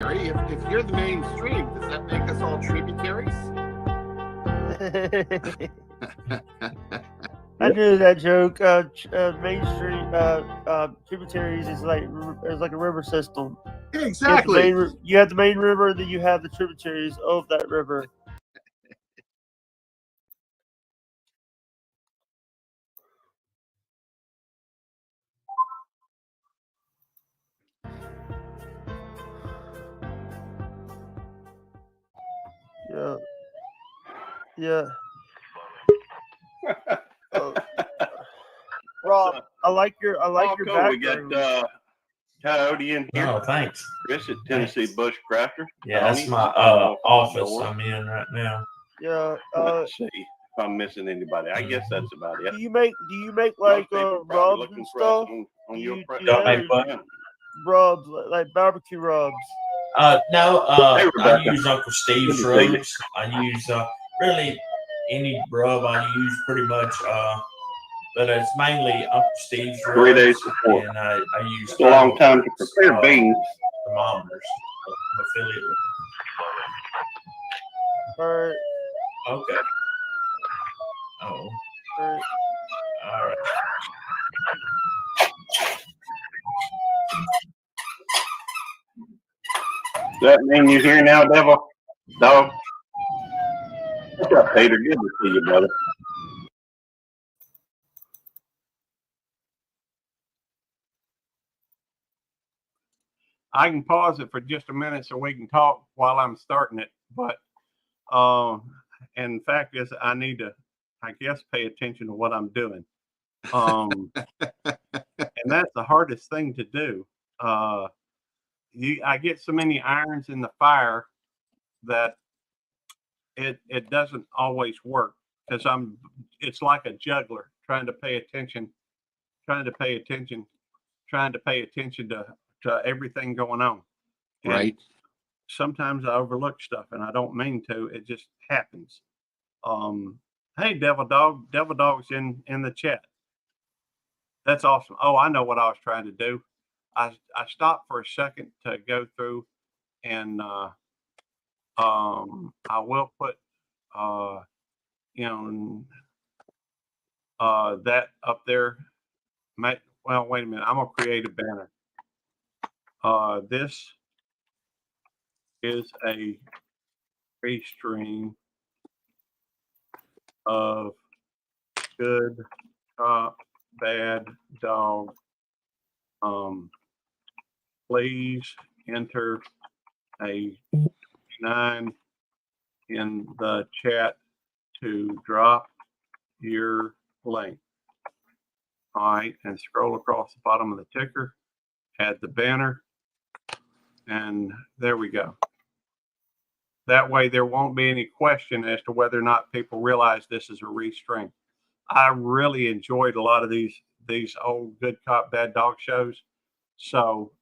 If you're the mainstream, does that make us all tributaries? I knew that joke. Mainstream tributaries is like a river system. Exactly. You have the main river, then you have the tributaries of that river. Yeah. Yeah. Rob, I like your background. We got Coyote in here. Oh, thanks. Chris at Tennessee Bushcrafter. Yeah, Tony, that's my office I'm in right now. Yeah. Let's see if I'm missing anybody. I guess that's about it. Do you make like rubs and stuff? On your Don't make what? Rubs, like barbecue rubs. No, I use Uncle Steve's rubs. I use really any rub I use pretty much, but it's mainly Uncle Steve's rubs. 3 days before. And I use a long time to prepare beans. Thermometers. I'm affiliate with them. All right. Okay. Oh. All right. Does that mean you're here now, Devil? Dog? What's up, Peter? Good to see you, brother. I can pause it for just a minute so we can talk while I'm starting it. But and the fact is, I need to, I guess, pay attention to what I'm doing. And that's the hardest thing to do. I get so many irons in the fire that it doesn't always work because it's like a juggler trying to pay attention to everything going on. And right. Sometimes I overlook stuff and I don't mean to. It just happens. Hey, Devil Dog's in the chat. That's awesome. Oh, I know what I was trying to do. I stopped for a second to go through and I will put that up there. Well, wait a minute. I'm gonna create a banner. This is a restream of Good Cop Bad Dog. Please enter a 9 in the chat to drop your link. All right, and scroll across the bottom of the ticker, add the banner, and there we go. That way there won't be any question as to whether or not people realize this is a restream. I really enjoyed a lot of these old Good Cop Bad Dog shows. So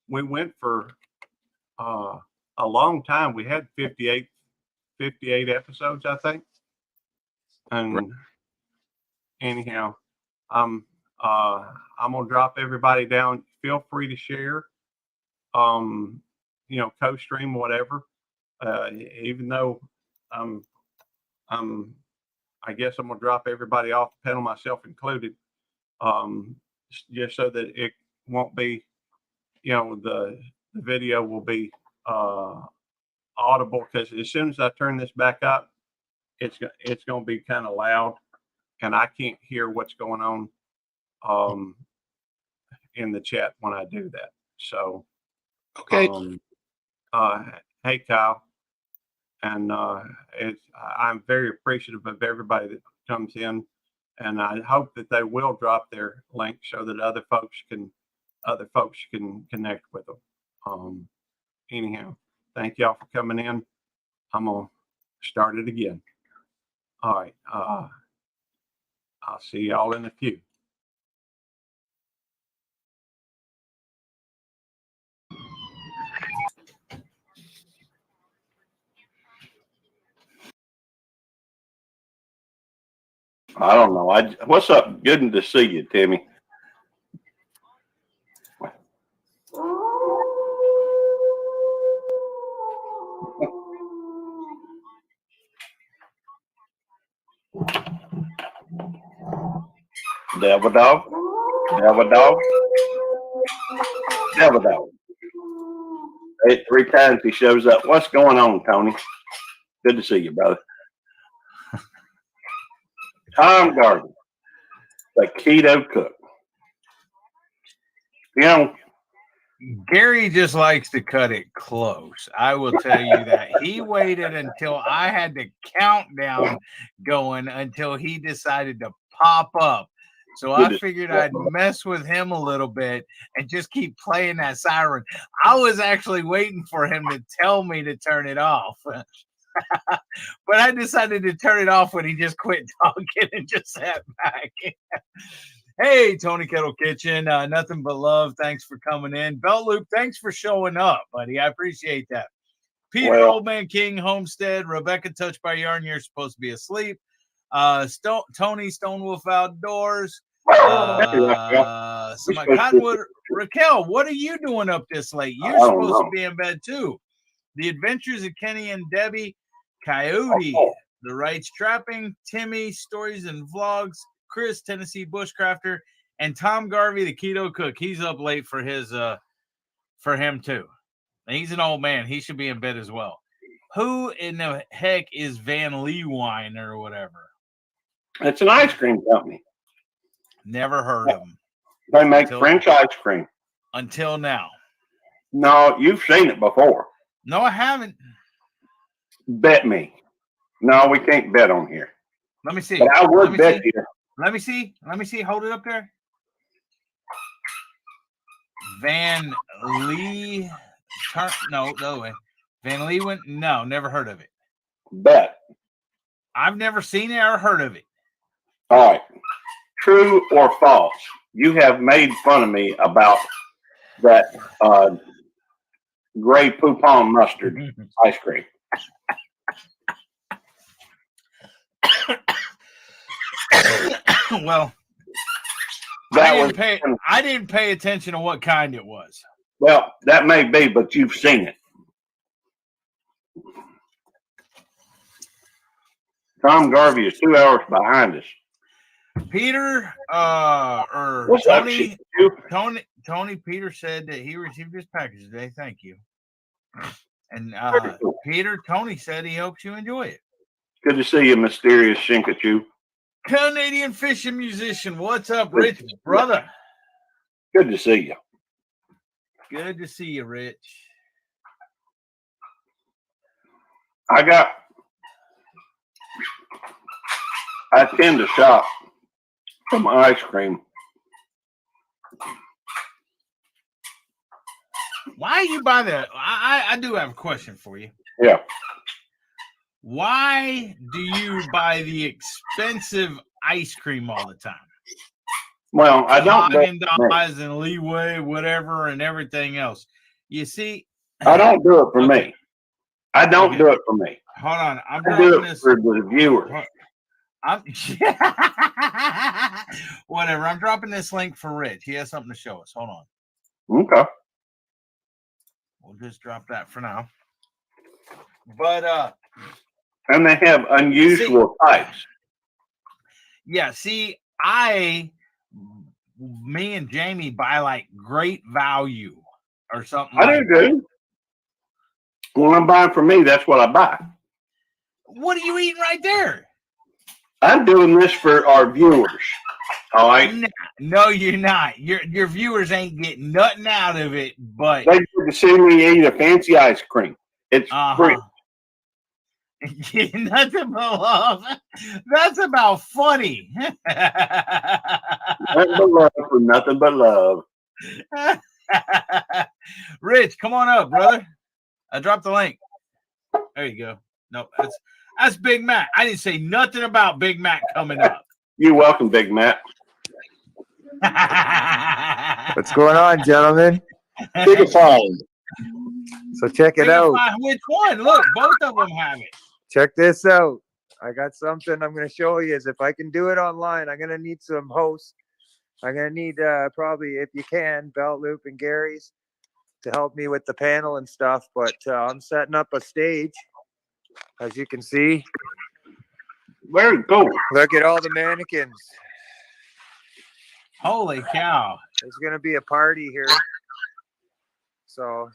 we went for a long time. We had 58 episodes, I think. And anyhow, I'm gonna drop everybody down. Feel free to share, co-stream, whatever. Even though I guess I'm gonna drop everybody off the panel, myself included, just so that it won't be, the video will be audible, because as soon as I turn this back up, it's going to be kind of loud, and I can't hear what's going on in the chat when I do that. So, okay. Hey, Kyle, and I'm very appreciative of everybody that comes in, and I hope that they will drop their link so that other folks can connect with them. Anyhow, thank y'all for coming in. I'm gonna start it again. All right. I'll see y'all in a few. I don't know. What's up? Good to see you, Timmy. Devil dog. Devil dog. Devil dog. 3 times he shows up. What's going on, Tony? Good to see you, brother. Tom Garden, the keto cook. You know, Gary just likes to cut it close. I will tell you that. He waited until I had the countdown going until he decided to pop up. So I figured I'd mess with him a little bit and just keep playing that siren. I was actually waiting for him to tell me to turn it off. But I decided to turn it off when he just quit talking and just sat back. Hey, Tony Kettle Kitchen. Nothing but love. Thanks for coming in. Belt Loop, thanks for showing up, buddy. I appreciate that. Peter, Old Man King, Homestead. Rebecca, Touched by Yarn. You're supposed to be asleep. Tony, Stonewolf Outdoors. Cottonwood. Raquel, what are you doing up this late? You're supposed to be in bed, too. The Adventures of Kenny and Debbie. Coyote. The Wrights Trapping. Timmy, Stories and Vlogs. Chris, Tennessee Bushcrafter, and Tom Garvey, the Keto Cook. He's up late for his for him too. And he's an old man. He should be in bed as well. Who in the heck is Van Leeuwen or whatever? It's an ice cream company. Never heard of them. They make French ice cream. Until now. No, you've seen it before. No, I haven't. Bet me. No, we can't bet on here. Let me see. But I would bet you. Let me see. Let me see. Hold it up there. Van Lee. No, the other way. Van Leeuwen. No, never heard of it. Bet. I've never seen it or heard of it. All right. True or false? You have made fun of me about that gray poupon mustard ice cream. Well, I didn't pay attention to what kind it was. Well, that may be, but you've seen it. Tom Garvey is 2 hours behind us. Peter, Tony Peter said that he received his package today. Thank you. And Peter, Tony said he hopes you enjoy it. Good to see you, mysterious Shinkachoo. Canadian fishing musician. What's up, Rich, brother? Good to see you. Good to see you, Rich. I tend to shop for my ice cream. Why you buy that? I do have a question for you. Yeah. Why do you buy the expensive ice cream all the time? Well, I don't. Haagen-Dazs and Leeway, whatever, and everything else. You see, I don't do it for me. I don't do it for me. Hold on, I'm do it for the viewers. Whatever. I'm dropping this link for Rich. He has something to show us. Hold on. Okay. We'll just drop that for now. But and they have unusual types. Yeah, see, me and Jamie buy like Great Value or something. I do too. When I'm buying for me, that's what I buy. What are you eating right there? I'm doing this for our viewers. All right. No, you're not. Your viewers ain't getting nothing out of it, but they get to see me eat a fancy ice cream. It's free. Nothing but love. That's about funny. Nothing but love for nothing but love. Rich, come on up, brother. I dropped the link. There you go. No, that's Big Mac. I didn't say nothing about Big Mac coming up. You're welcome, Big Mac. What's going on, gentlemen? Big phone. So check it out. Which one? Look, both of them have it. Check this out. I got something I'm going to show you. Is if I can do it online, I'm going to need some hosts. I'm going to need probably, if you can, Belt Loop and Gary's to help me with the panel and stuff. But I'm setting up a stage, as you can see. Very cool. Look at all the mannequins. Holy cow. There's going to be a party here. So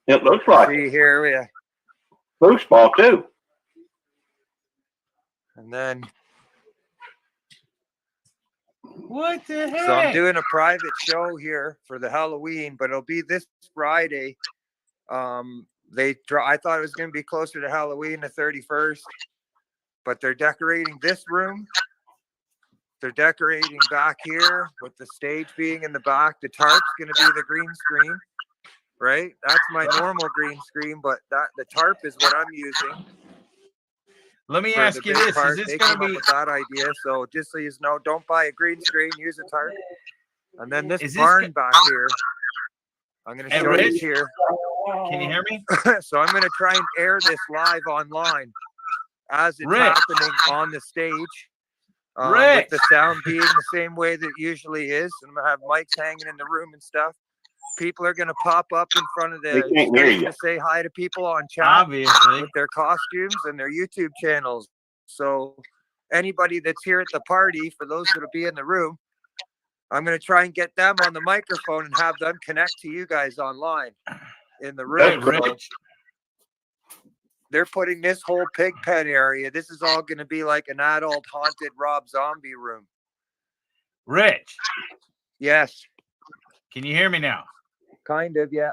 It looks like see it. here, we Foosball too. and then What the heck? so I'm doing a private show here for the Halloween, but it'll be this Friday. I thought it was going to be closer to Halloween, the 31st, but they're decorating this room. They're decorating back here with the stage being in the back. The tarp's going to be the green screen, right? That's my normal green screen, but the tarp is what I'm using. Let me for ask the you big this. part. Is this They going came to up be with that idea. So just so you know, don't buy a green screen, use a tarp. And then this Is this barn back here, I'm going to Hey, show you Rich? here. Can you hear me? So I'm going to try and air this live online as it's Rich. happening on the stage. Rich. With the sound being the same way that it usually is. And I'm going to have mics hanging in the room and stuff. People are going to pop up in front of They the can't hear stage you. to say hi to people on chat Obviously. with their costumes and their YouTube channels. So anybody that's here at the party, for those that'll be in the room, I'm going to try and get them on the microphone and have them connect to you guys online in the Hey, room. That's So Rich. they're putting this whole pig pen area. This is all going to be like an adult haunted Rob Zombie room. Rich, Yes, can you hear me now? kind of. Yeah.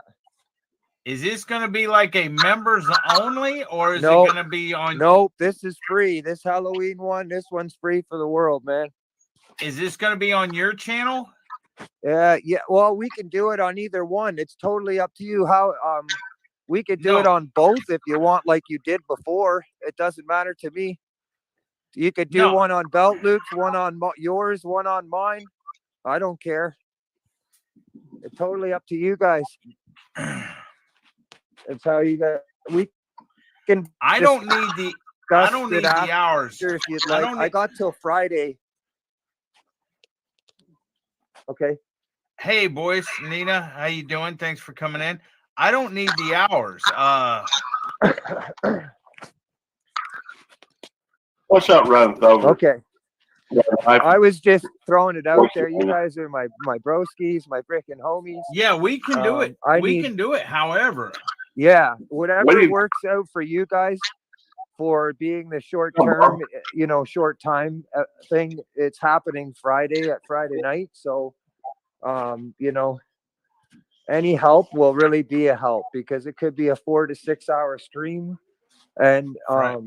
Is this going to be like a members only, or is No. it going to be on? Nope. This is free. This Halloween one, this one's free for the world, man. Is this going to be on your channel? Yeah. Well, we can do it on either one. It's totally up to you. How we could do No. it on both if you want, like you did before. It doesn't matter to me. You could do No. one on Belt Luke's, one on yours, one on mine. I don't care. It's totally up to you guys. It's how you guys. We can. I don't need the. I don't need the hours. If you'd I like. don't I need- got till Friday. Okay. Hey, boys, Nina, how you doing? Thanks for coming in. I don't need the hours. What's up, Run Over? Okay. I was just throwing it out there. You guys are my broskies, my frickin' homies. Yeah, we can do it. We can do it. However, yeah, whatever What do you- works out for you guys for being the short term, short time thing. It's happening Friday night. So, any help will really be a help because it could be a 4 to 6 hour stream. And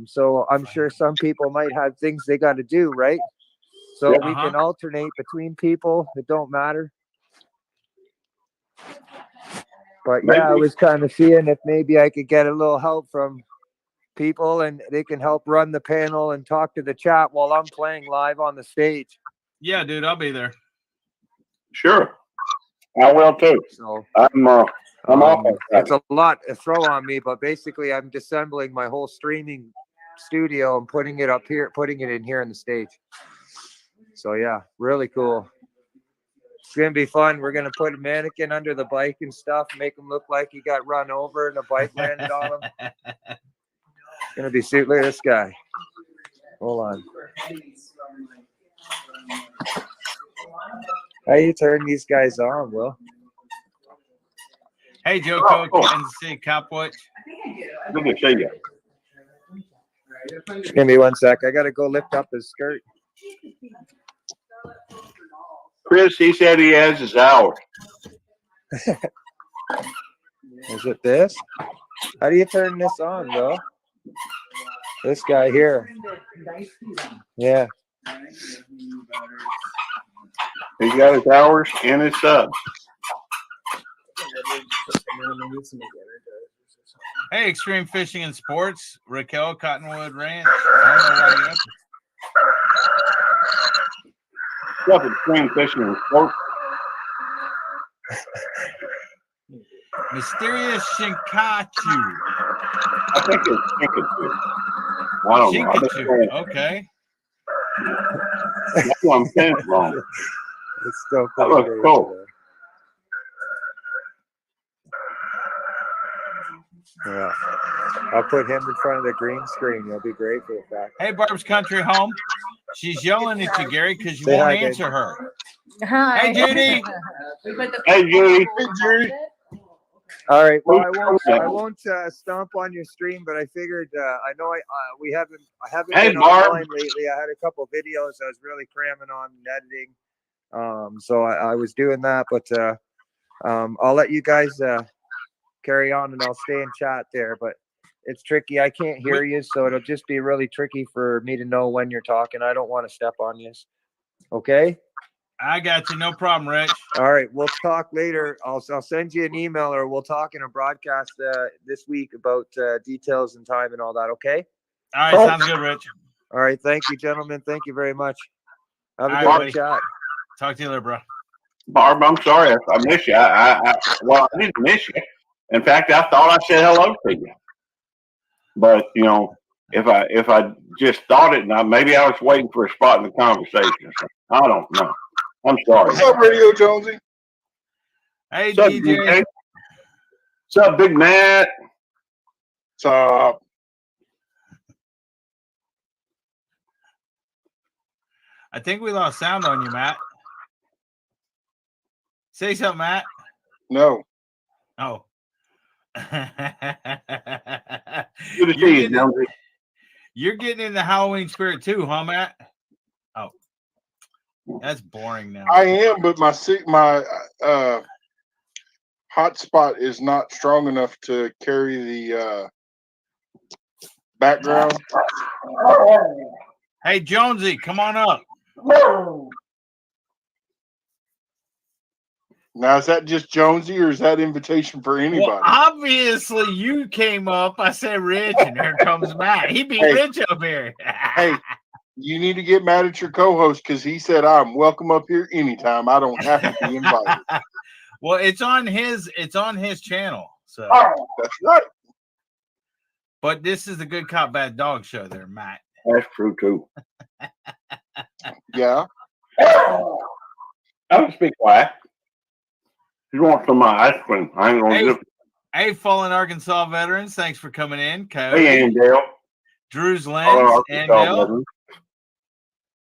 so I'm sure some people might have things they got to do, right? So we can alternate between people. It don't matter. But yeah, I was kind of seeing if maybe I could get a little help from people and they can help run the panel and talk to the chat while I'm playing live on the stage. yeah, dude, I'll be there. Sure. I will too. So I'm off. it's a lot to throw on me, but basically I'm disassembling my whole streaming studio and putting it in here on the stage. So yeah, really cool. It's gonna be fun. We're gonna put a mannequin under the bike and stuff, make him look like he got run over and a bike landed on him. It's gonna be suit. Look at this guy. Hold on. How you turn these guys on, Will? Hey, Joe Cook, Kansas City Copwatch. Good to see you. Give me 1 sec. I gotta go lift up his skirt. Chris, he said he has his hour. Is it this? How do you turn this on, Will? This guy here. Yeah. He's got his hours and his subs. Hey, Extreme Fishing and Sports, Raquel, Cottonwood Ranch. I don't know why you're up. Stuff is Extreme Fishing and Sports. Mysterious Shinkachu. I think it's Shinkachu. I don't know. Shinkachu. Okay. That's what I'm saying wrong. It's still That looks cool. Yeah. I'll put him in front of the green screen. He'll be great for the fact. Hey, Barb's Country Home. She's yelling at you, Gary, because you Say won't hi, answer baby. her. Hi. Hey, Judy. Hey, Judy. All right. Well, I won't stomp on your stream, but I figured I know I haven't Hey, been Barb. online lately. I had a couple videos I was really cramming on and editing. So I was doing that, but I'll let you guys carry on and I'll stay in chat there. But it's tricky. I can't hear you, so it'll just be really tricky for me to know when you're talking. I don't want to step on you. Okay. I got you. No problem, Rich. All right, we'll talk later. I'll send you an email or we'll talk in a broadcast this week about details and time and all that. Okay. All right. Sounds good, Rich. All right. Thank you, gentlemen. Thank you very much. Have a All good right, one, buddy. chat. Talk to you later, bro. Barb, I'm sorry I miss you. Well, I didn't miss you. In fact, I thought I said hello to you. But you know, if I just thought it, now maybe I was waiting for a spot in the conversation. I don't know. I'm sorry. What's up, Radio Jonesy? Hey, What's up, DJ. DJ? What's up, Big Matt? What's up? I think we lost sound on you, Matt. Say something, Matt. No. Oh. Good to see you, Jonesy. You're getting in the Halloween spirit too, huh, Matt? Oh, that's boring now. I am, but my hotspot is not strong enough to carry the background. Hey, Jonesy, come on up. Now, is that just Jonesy or is that invitation for anybody? Well, obviously, you came up. I said Rich, and here comes Matt. He beat Rich up here. Hey, you need to get mad at your co-host because he said I'm welcome up here anytime. I don't have to be invited. Well, it's on his channel. So That's right. but this is the Good Cop Bad Dog show there, Matt. That's true too. Yeah. I'll just be quiet. You want some of my ice cream? I ain't gonna do. Hey, Fallen Arkansas veterans, thanks for coming in. Coyote, Hey, Andale. Drew's Lens, Arkansas Andale. veterans.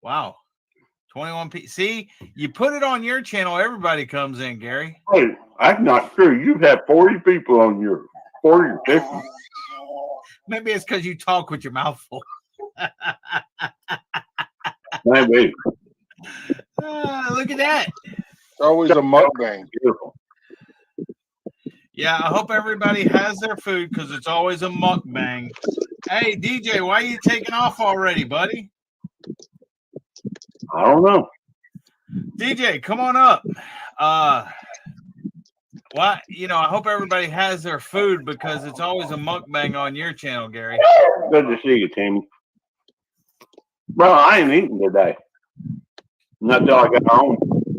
Wow. 21 p. See, you put it on your channel, everybody comes in, Gary. Hey, I'm not sure. You've had 40 people on your 40 or 50. Maybe it's because you talk with your mouth full. Maybe. Look at that. It's always a mukbang. Beautiful. Yeah, I hope everybody has their food because it's always a mukbang. Hey, DJ, why are you taking off already, buddy? I don't know. DJ, come on up. Why? I hope everybody has their food because it's always a mukbang on your channel, Gary. Good to see you, Timmy. Bro, I ain't eating today. Not till I got home.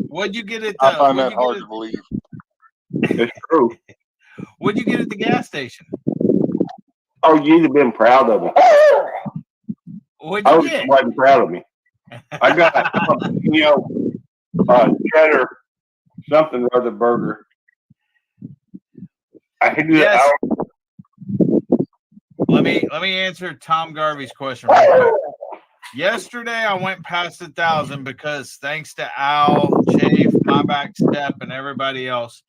What'd you get at I find that hard to believe. It's true. What'd you get at the gas station? Oh, you'd have been proud of me. What'd you get? Wasn't proud of me. I got, cheddar something or other burger. I can do Yes. that. Let me answer Tom Garvey's question real quick. Yesterday, I went past 1,000 because thanks to Al, Chafe, My Back Step, and everybody else.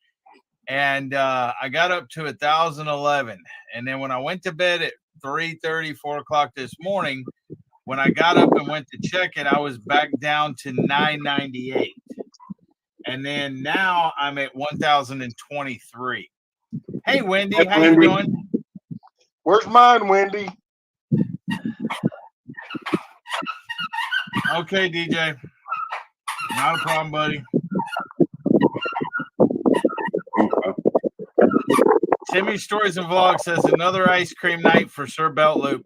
And I got up to 1,011. And then when I went to bed at 3:30, 4 o'clock this morning, when I got up and went to check it, I was back down to 998. And then now I'm at 1,023. Hey, Wendy, how you doing? Where's mine, Wendy? Okay, DJ. Not a problem, buddy. Timmy Stories and Vlogs says another ice cream night for Sir Beltloop.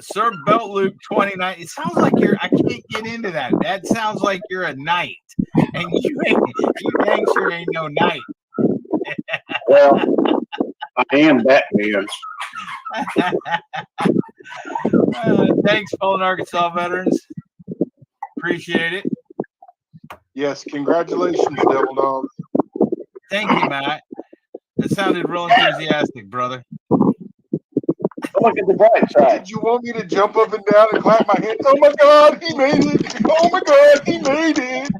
Sir Beltloop 29. It sounds like I can't get into that. That sounds like you're a knight. And you dang sure ain't no knight. Well, I am Batman. Thanks, Fallen Arkansas veterans. Appreciate it. Yes, congratulations, Devil Dog. Thank you, Matt. That sounded real enthusiastic, brother. look at the bright side. Did you want me to jump up and down and clap my hands? Oh my God, he made it! Oh my God, he made it!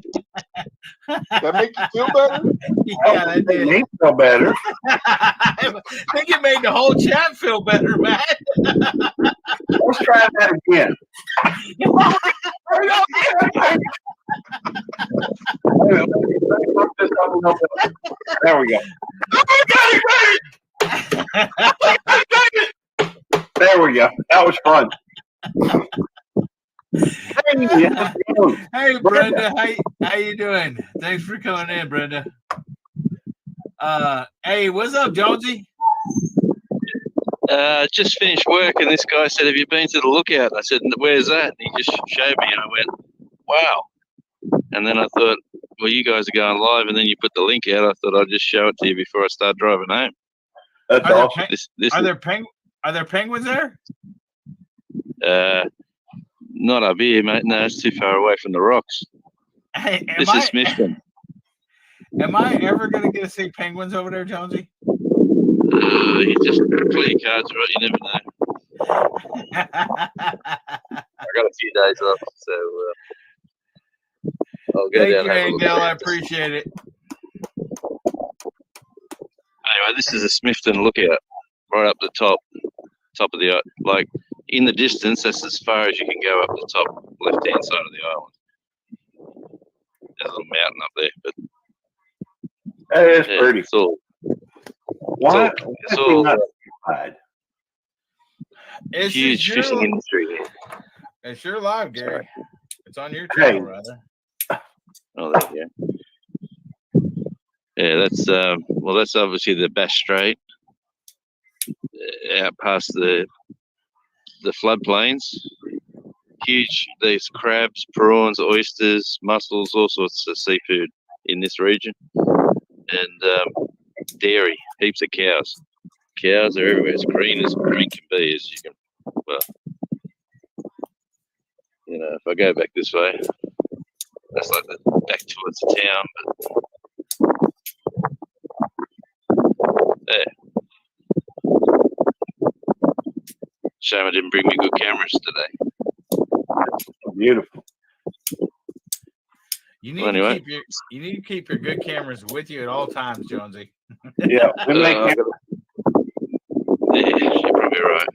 That make you feel better? Yeah, that Make did. me feel better. I think it made the whole chat feel better, Matt. Let's try that again. There we go. There we go. That was fun. Hey, Brenda, how you doing? Thanks for coming in, Brenda. Hey, what's up, Jonesy? Just finished work, and this guy said, "Have you been to the Lookout?" I said, "Where's that?" And he just showed me, and I went, "Wow!" And then I thought, "Well, you guys are going live," and then you put the link out. I thought I'd just show it to you before I start driving home. That's Are awesome. there penguins there? Not up here, mate. No, it's too far away from the rocks. Hey, This is Smithton. Am I ever going to get to see penguins over there, Jonesy? You just play your cards right. You never know. I got a few days off, so I'll go Thank down. you, Angel. I appreciate it. Anyway, this is a Smithton Lookout, right up the top of the like in the distance. That's as far as you can go up the top left-hand side of the island. There's a little mountain up there, but That is yeah, pretty. It's all. Why? It's all It's huge fishing industry here. It's your live, Gary. Sorry. It's on your Hey. channel, rather. Oh, there you go. Yeah, that's well, that's obviously the Bass Strait, out past the floodplains. Huge. There's crabs, prawns, oysters, mussels, all sorts of seafood in this region, and dairy. Heaps of cows. Cows are everywhere. It's green as green can be. As you can, well, you know, if I go back this way, that's like the back towards the town. But there. Shame I didn't bring me good cameras today. Beautiful. You need Well, anyway. you need to keep your good cameras with you at all times, Jonesy. Yeah, we make Yeah, you're probably right.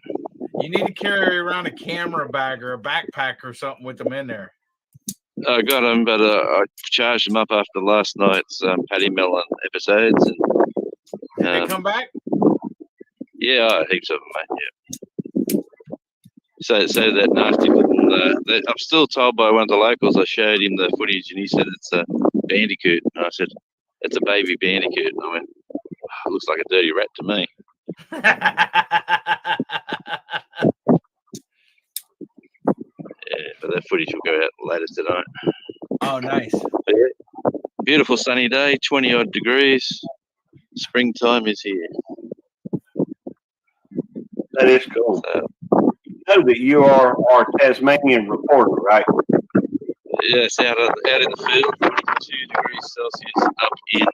You need to carry around a camera bag or a backpack or something with them in there. I got them, but I charged them up after last night's Paddy Melon episodes. And, Did they come back? Yeah, heaps of them, mate. Yeah. So that nasty little. I'm still told by one of the locals. I showed him the footage, and he said it's a bandicoot. And I said it's a baby bandicoot. And I went, oh, looks like a dirty rat to me. Yeah, but that footage will go out later tonight. Oh, nice. Yeah, beautiful sunny day, 20 odd degrees. Springtime is here. That is cool. So, you know that you are our Tasmanian reporter, right? Yes, out in the field, 22 degrees Celsius up in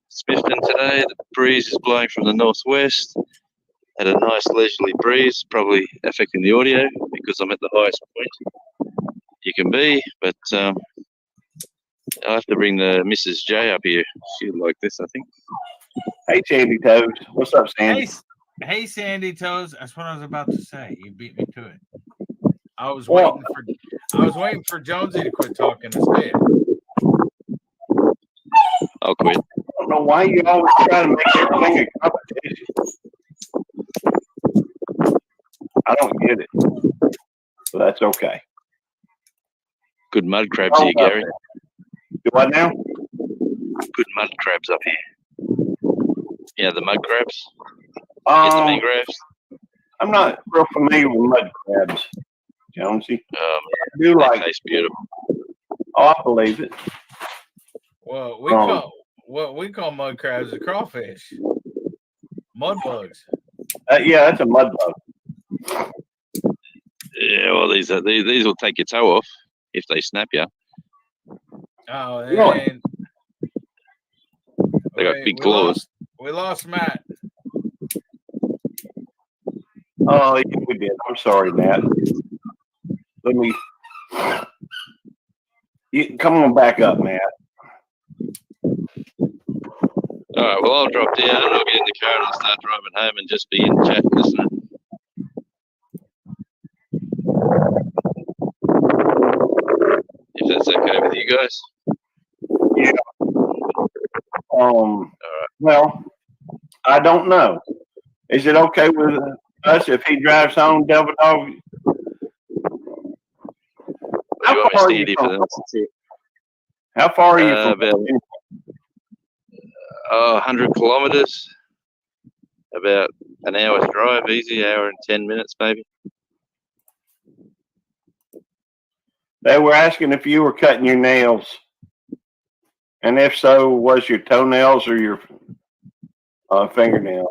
Smithton today. The breeze is blowing from the northwest. Had a nice leisurely breeze, probably affecting the audio because I'm at the highest point you can be. But I'll have to bring the Mrs. J up here. She'd like this, I think. Hey, Sandy Toes. What's up, Sandy? Hey, Sandy Toes. That's what I was about to say. You beat me to it. I was waiting for Jonesy to quit talking instead. I'll quit. I don't know why you always try to make everything a competition. I don't get it. So that's okay. Good mud crabs here, Gary. Do what now? Good mud crabs up here. Yeah, the mud crabs. Get the mangroves. I'm not real familiar with mud crabs, Jonesy. I do like. Tastes beautiful. Oh, I believe it. Well, we call mud crabs a crawfish. Mud bugs. Yeah, that's a mud bug. Yeah, well, these will take your toe off if they snap you. Oh, Really? and They got big claws. We lost Matt. Oh, yeah, we did. I'm sorry, Matt. Let me. Come on back up, Matt. All right, well, I'll drop down. I'll get in the car and I'll start driving home and just be in chat listening. If that's okay with you guys. Yeah. Well, I don't know. Is it okay with us if he drives home, Devil Dog? How far are you from? How far are you from? About 100 kilometers. About an hour's drive, easy, hour and 10 minutes maybe. They were asking if you were cutting your nails. And if so, was your toenails or your fingernail?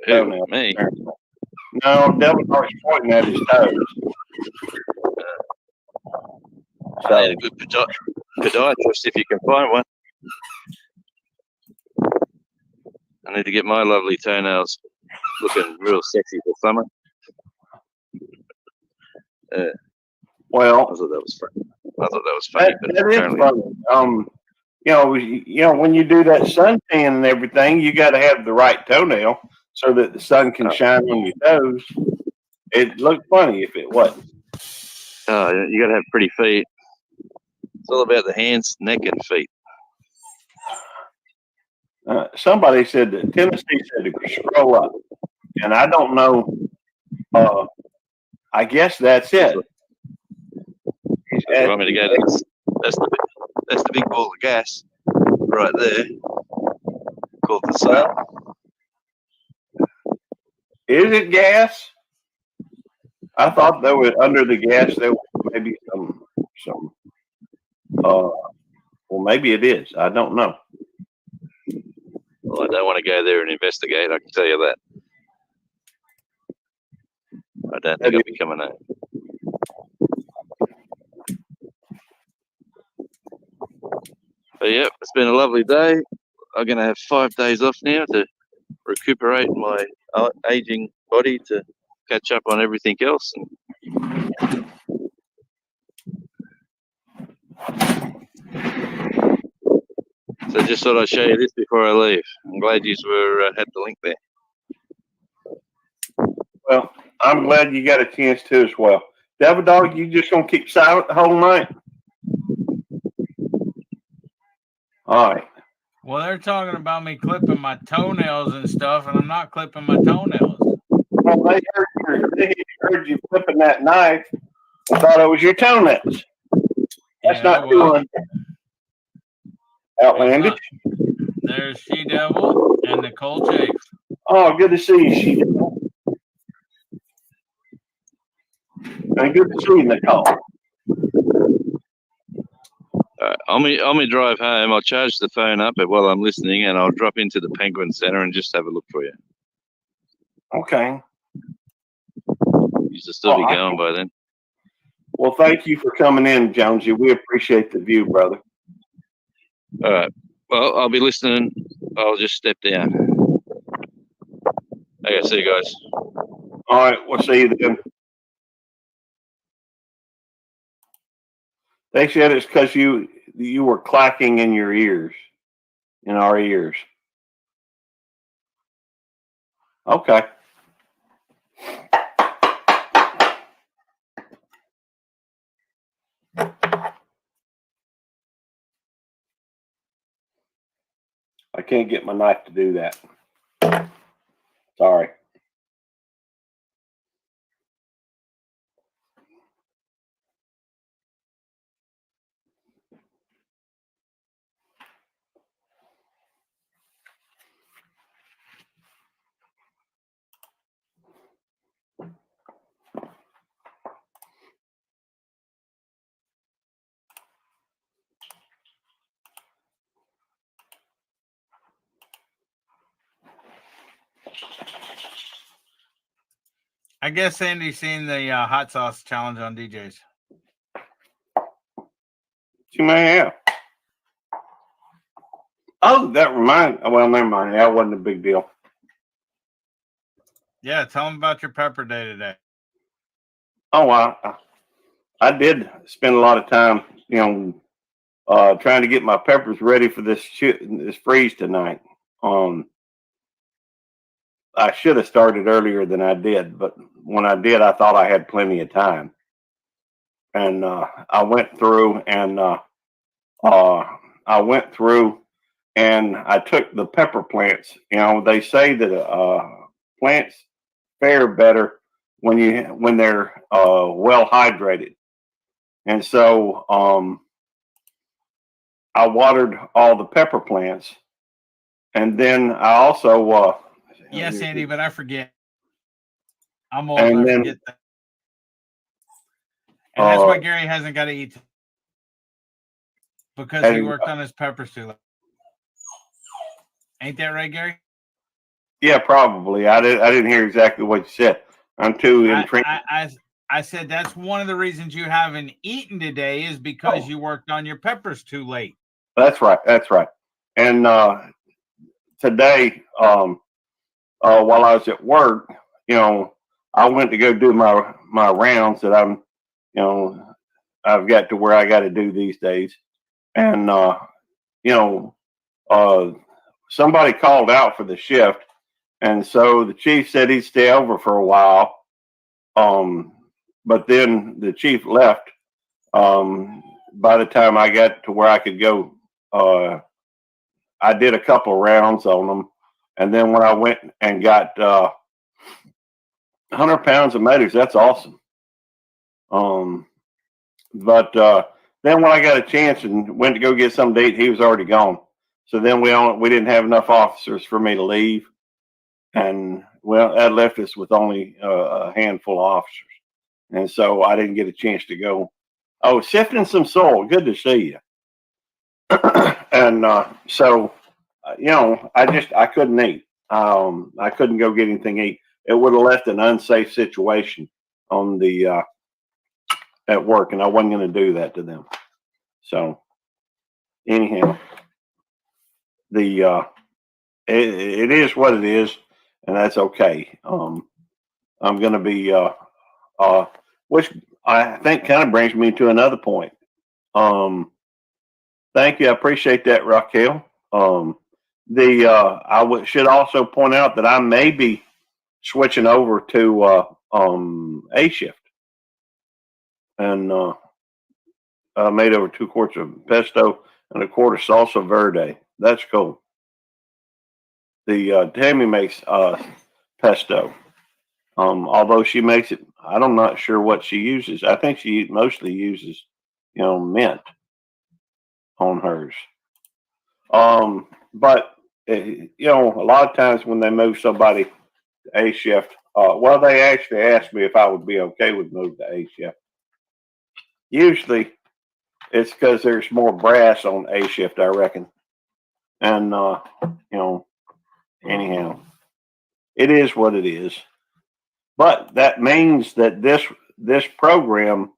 Who? Me? No, Devil Dog's pointing at his toes. I need a good podiatrist if you can find one. I need to get my lovely toenails looking real sexy for summer. Well, I thought that was funny. That is funny. You know, when you do that suntan and everything, you got to have the right toenail so that the sun can shine on your toes. It looked funny if it wasn't. Oh, you got to have pretty feet. It's all about the hands, neck, and feet. Somebody said that Tennessee said to scroll up, and I don't know. I guess that's it. You want me to go? That's the big ball of gas right there, called the sun. Is it gas? I thought there was under the gas there was maybe some. Well, maybe it is. I don't know. Well, I don't want to go there and investigate. I can tell you that. I don't think I'll be coming home. But yeah, it's been a lovely day. I'm going to have 5 days off now to recuperate my aging body to catch up on everything else. So just thought I'd show you this before I leave. I'm glad you had the link there. Well, I'm glad you got a chance to as well. Devil Dog, you just gonna keep silent the whole night? All right. Well, they're talking about me clipping my toenails and stuff, and I'm not clipping my toenails. Well, they heard you flipping that knife and thought it was your toenails. That's not too outlandish. There's She Devil and Nicole Chase. Oh, good to see you, She Devil. And good to see you, Nicole. On my drive home, I'll charge the phone up while I'm listening, and I'll drop into the Penguin Center and just have a look for you. Okay. You should still be going by then. Well, thank you for coming in, Jonesy. We appreciate the view, brother. All right. Well, I'll be listening. I'll just step down. Okay, see you guys. All right, we'll see you then. They said it's because you were clacking in your ears, in our ears. Okay. I can't get my knife to do that. Sorry. I guess Sandy's seen the hot sauce challenge on DJs. You may have. Oh, that reminds. Well, never mind. That wasn't a big deal. Yeah, tell them about your pepper day today. Oh, I did spend a lot of time, trying to get my peppers ready for this freeze tonight. I should have started earlier than I did, but when I did, I thought I had plenty of time. And I went through and I took the pepper plants. They say that plants fare better when they're well hydrated. And so I watered all the pepper plants, and then I also yes, Andy, but I forget. I'm old. And I then, forget that. And that's why Gary hasn't got to eat because he worked on his peppers too late. Ain't that right, Gary? Yeah, probably. I didn't hear exactly what you said. I'm too intrigued. I said that's one of the reasons you haven't eaten today is because you worked on your peppers too late. That's right. That's right. And today, while I was at work, I went to go do my rounds that I've got to where I got to do these days, and somebody called out for the shift, and so the chief said he'd stay over for a while. But then the chief left. By the time I got to where I could go, I did a couple of rounds on them, and then when I went and got 100 pounds of tomatoes, that's awesome. But then when I got a chance and went to go get something to eat, he was already gone. So then we didn't have enough officers for me to leave, and well, that left us with only a handful of officers, and so I didn't get a chance to go. Oh, sifting some soil. Good to see you. And so, I couldn't eat. I couldn't go get anything to eat. It would have left an unsafe situation on the at work, and I wasn't going to do that to them. So, anyhow, it is what it is, and that's okay. I'm going to be which I think kind of brings me to another point. Thank you. I appreciate that, Raquel. Should also point out that I may be switching over to A shift, and I made over 2 quarts of pesto and a quart of salsa verde. That's cool. The Tammy makes pesto. Although she makes it, I'm not sure what she uses. I think she mostly uses, mint on hers. But a lot of times when they move somebody to A shift, they actually asked me if I would be okay with moving to A shift. Usually, it's because there's more brass on A shift, I reckon. And anyhow, it is what it is. But that means that this program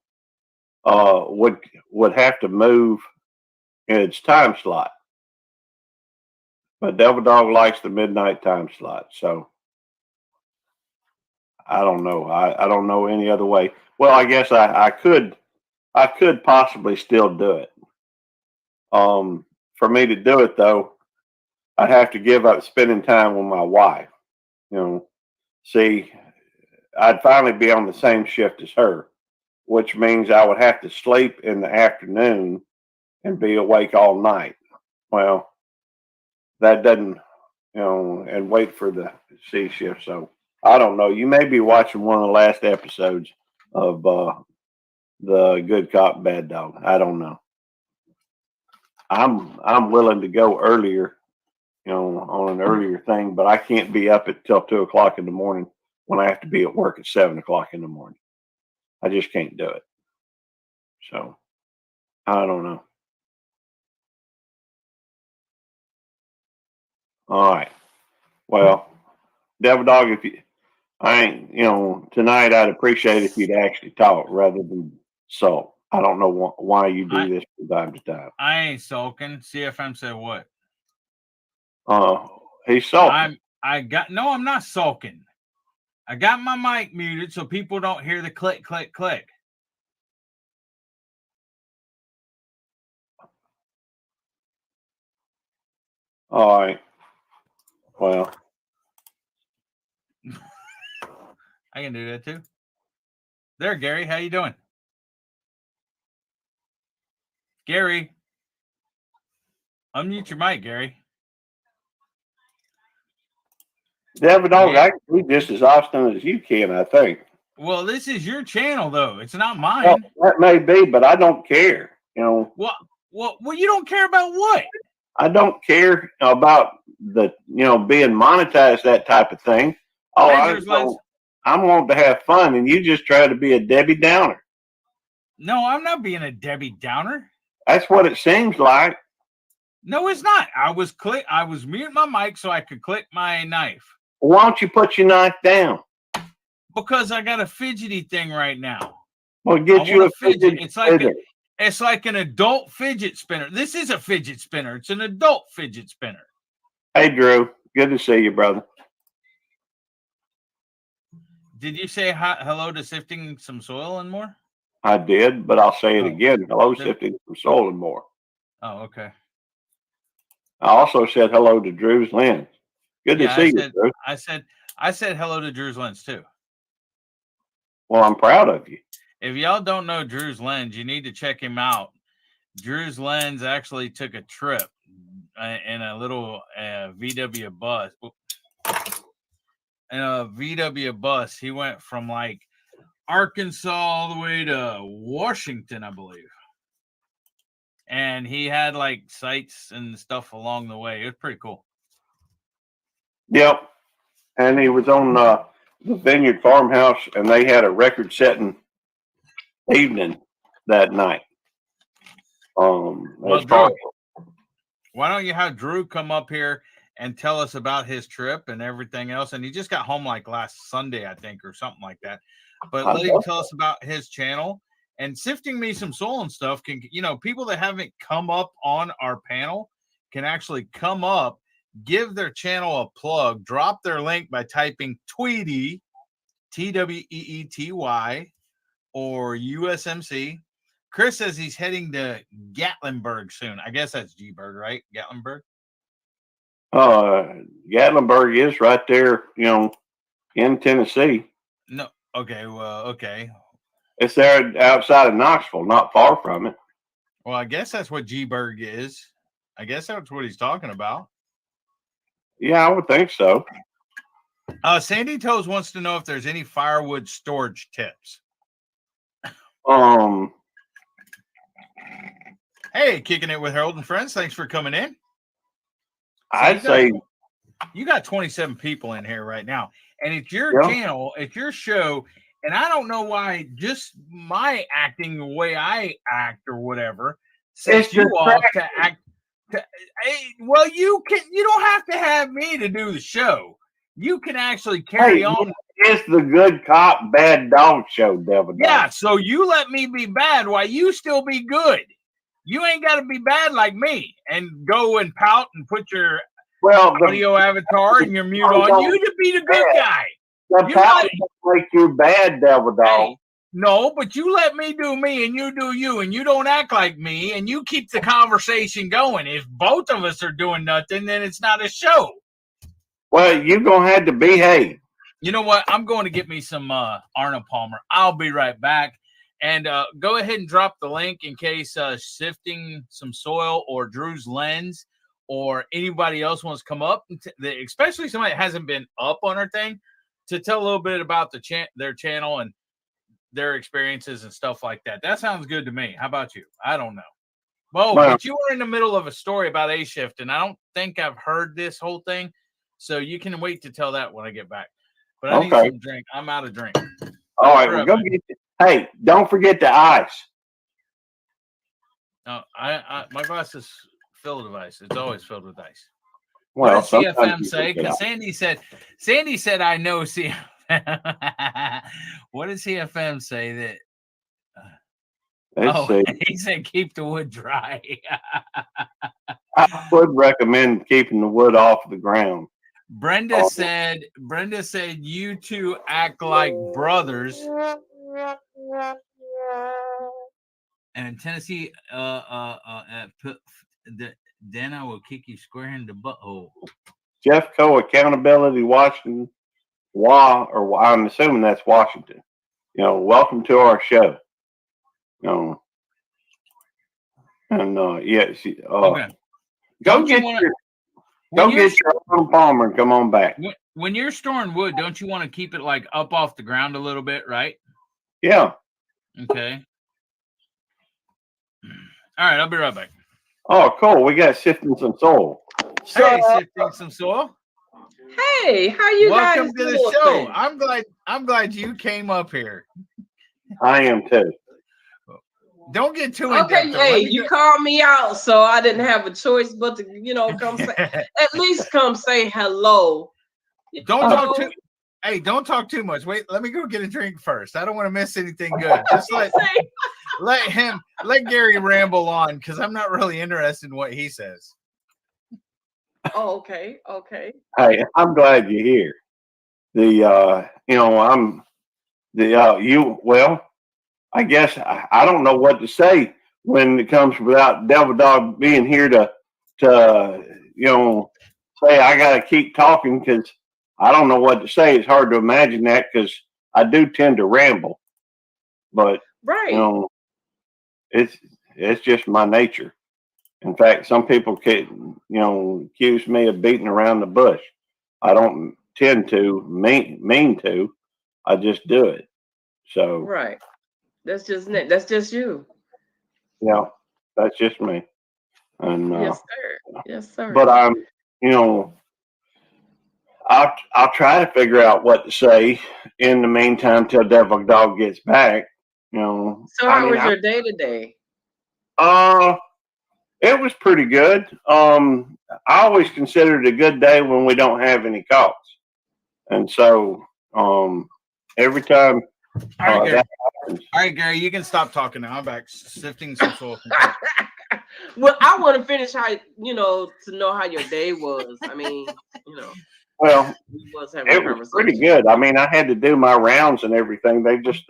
would have to move in its time slot. But Devil Dog likes the midnight time slot, so I don't know. I don't know any other way. Well, I guess I could possibly still do it. For me to do it though, I'd have to give up spending time with my wife. See, I'd finally be on the same shift as her, which means I would have to sleep in the afternoon and be awake all night. Well, that doesn't, and wait for the C shift. So I don't know. You may be watching one of the last episodes of the Good Cop Bad Dog. I don't know. I'm willing to go earlier, on an earlier thing, but I can't be up until 2 o'clock in the morning when I have to be at work at 7 o'clock in the morning. I just can't do it. So I don't know. All right. Well, Devil Dog, tonight I'd appreciate if you'd actually talk rather than sulk. I don't know why you do this from time to time. I ain't sulking. CFM said what? He's sulking. I'm not sulking. I got my mic muted so people don't hear the click, click, click. All right. Well, I can do that too. There, Gary. How you doing? Gary. Unmute your mic, Gary. Devil Dog, Yeah. I can be just as often as you can, I think. Well, this is your channel, though. It's not mine. Well, that may be, but I don't care. You know. Well, you don't care about what? I don't care about the being monetized, that type of thing. I'm wanting to have fun, and you just try to be a Debbie Downer. No, I'm not being a Debbie Downer. That's what it seems like. No, it's not. I was muting my mic so I could click my knife. Why don't you put your knife down? Because I got a fidgety thing right now. Well, get you a fidget spinner. It's like an adult fidget spinner. This is a fidget spinner. It's an adult fidget spinner. Hey, Drew. Good to see you, brother. Did you say hello to Sifting Some Soil and More? I did, but I'll say it again. Hello, Sifting Some Soil and More. Oh, okay. I also said hello to Drew's Lens. Good to see you, Drew. I said hello to Drew's Lens too. Well, I'm proud of you. If y'all don't know Drew's Lens, you need to check him out. Drew's Lens actually took a trip in a little VW bus. In a VW bus, he went from like Arkansas all the way to Washington, I believe. And he had like sights and stuff along the way. It was pretty cool. Yep. And he was on the Vineyard Farmhouse, and they had a record-setting evening that night. Well, Drew, why don't you have Drew come up here and tell us about his trip and everything else? And he just got home like last Sunday, I think, or something like that. But let him tell us about his channel. And Sifting Me Some Soul and stuff can, people that haven't come up on our panel can actually come up, give their channel a plug, drop their link by typing Tweety, Tweety, or USMC. Chris says he's heading to Gatlinburg soon. I guess that's G-Bird, right? Gatlinburg? Gatlinburg is right there, in Tennessee. No. Okay. Well, okay. It's there outside of Knoxville, not far from it. Well, I guess that's what G-Berg is. I guess that's what he's talking about. Yeah, I would think so. Sandy Toes wants to know if there's any firewood storage tips. Hey, kicking it with Harold and Friends. Thanks for coming in. I'd say you got 27 people in here right now, and it's your channel, it's your show. And I don't know why just my acting the way I act or whatever sets you off to act. Well, you don't have to have me to do the show. You can actually carry on. It's the Good Cop Bad Dog Show, Devil Dog. Yeah, so you let me be bad while you still be good. You ain't got to be bad like me and go and pout and put your audio avatar and your mute on. You to be the good guy. The pout doesn't make you bad, Devil Dog. Hey, no, but you let me do me and you do you, and you don't act like me, and you keep the conversation going. If both of us are doing nothing, then it's not a show. Well, you're going to have to behave. You know what? I'm going to get me some Arnold Palmer. I'll be right back. And go ahead and drop the link in case Sifting Some Soil or Drew's Lens or anybody else wants to come up, especially somebody that hasn't been up on our thing, to tell a little bit about their channel and their experiences and stuff like that. That sounds good to me. How about you? I don't know. Well, but you were in the middle of a story about A-Shift, and I don't think I've heard this whole thing, so you can wait to tell that when I get back. But I need some drink. I'm out of drink. All right, we'll go get it. Hey, don't forget the ice. No, my glass is filled with ice. It's always filled with ice. Well, what does CFM say? Because Sandy said I know CFM. What does CFM say that? He said keep the wood dry. I would recommend keeping the wood off the ground. Brenda said you two act like brothers. And in Tennessee, then I will kick you square in the butthole. Jeffco Accountability Washington, or I'm assuming that's Washington. Welcome to our show. And yes, Okay. Go get your Arnold Palmer and come on back. When you're storing wood, don't you want to keep it like up off the ground a little bit, right? Yeah. Okay. All right, I'll be right back. Oh, cool. We got Sifting Some Soul. Hey, Sifting Some Soul. Hey, how you guys Welcome to the show. I'm glad you came up here. I am too. Don't get too okay. Hey, you called me out, so I didn't have a choice but to, come say at least come say hello. Don't talk too much. Wait, let me go get a drink first. I don't want to miss anything good. Just let Gary ramble on because I'm not really interested in what he says. Oh, okay. Hey, I'm glad you're here. I guess I don't know what to say when it comes without Devil Dog being here to say I got to keep talking because I don't know what to say. It's hard to imagine that because I do tend to ramble, but right. It's just my nature. In fact, some people accuse me of beating around the bush. I don't tend to mean to. I just do it. So right. That's just you. Yeah, that's just me. And yes, sir. Yes, sir. But I'm, I'll try to figure out what to say in the meantime till Devil Dog gets back. So how was your day today? It was pretty good. I always consider it a good day when we don't have any calls, and so every time. All right, Gary, you can stop talking now. I'm back. Sifting some soul. Well, I want to finish how to know how your day was. I mean, Well, it was pretty good. I mean, I had to do my rounds and everything. They just,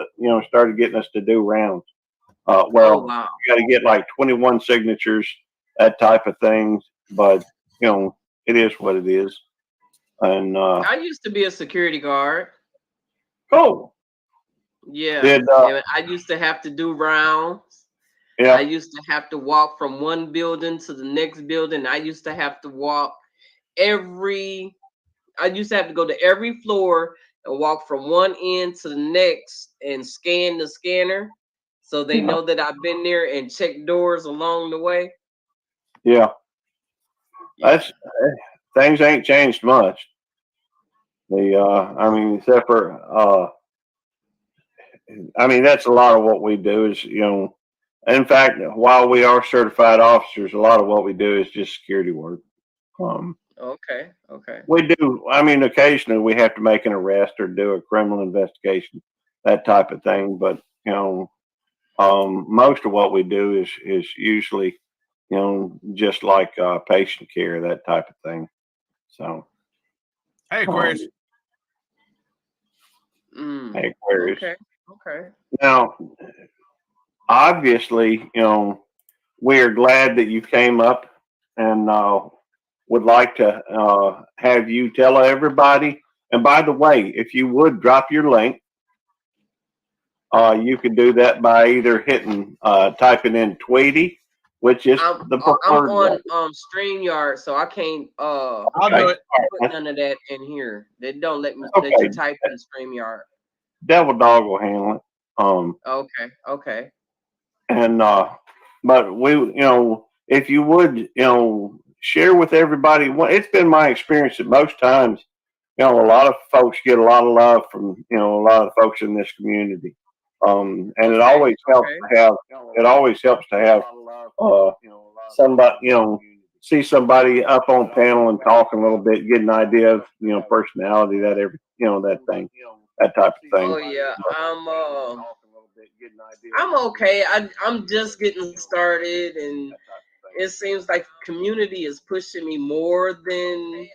started getting us to do rounds. Wow. You got to get like 21 signatures, that type of thing. But, it is what it is. And I used to be a security guard. Cool. Yeah. I used to have to do rounds. Yeah. I used to have to walk from one building to the next building. I used to have to walk I used to have to go to every floor and walk from one end to the next and scan the scanner so they know that I've been there and check doors along the way. Yeah. That's things ain't changed much. Except for that's a lot of what we do is, in fact, while we are certified officers, a lot of what we do is just security work. Okay. We do. Occasionally we have to make an arrest or do a criminal investigation, that type of thing. But most of what we do is usually, just like patient care, that type of thing. So, hey, Aquarius. Hey, Aquarius. Okay. Now, obviously, we are glad that you came up and would like to have you tell everybody. And by the way, if you would drop your link, you could do that by either typing in Tweety, which is the preferred. I'm on StreamYard, so I can't I'll do it. Put none of that in here. They don't let me let you type in StreamYard. Devil Dog will handle it. Okay. And but we, if you would, share with everybody. It's been my experience that most times, a lot of folks get a lot of love from, a lot of folks in this community. And it always helps to have. It always helps to have somebody, see somebody up on panel and talk a little bit, get an idea of, personality, that thing, that type of thing. Oh yeah, I'm okay. I'm just getting started, and it seems like the community is pushing me more than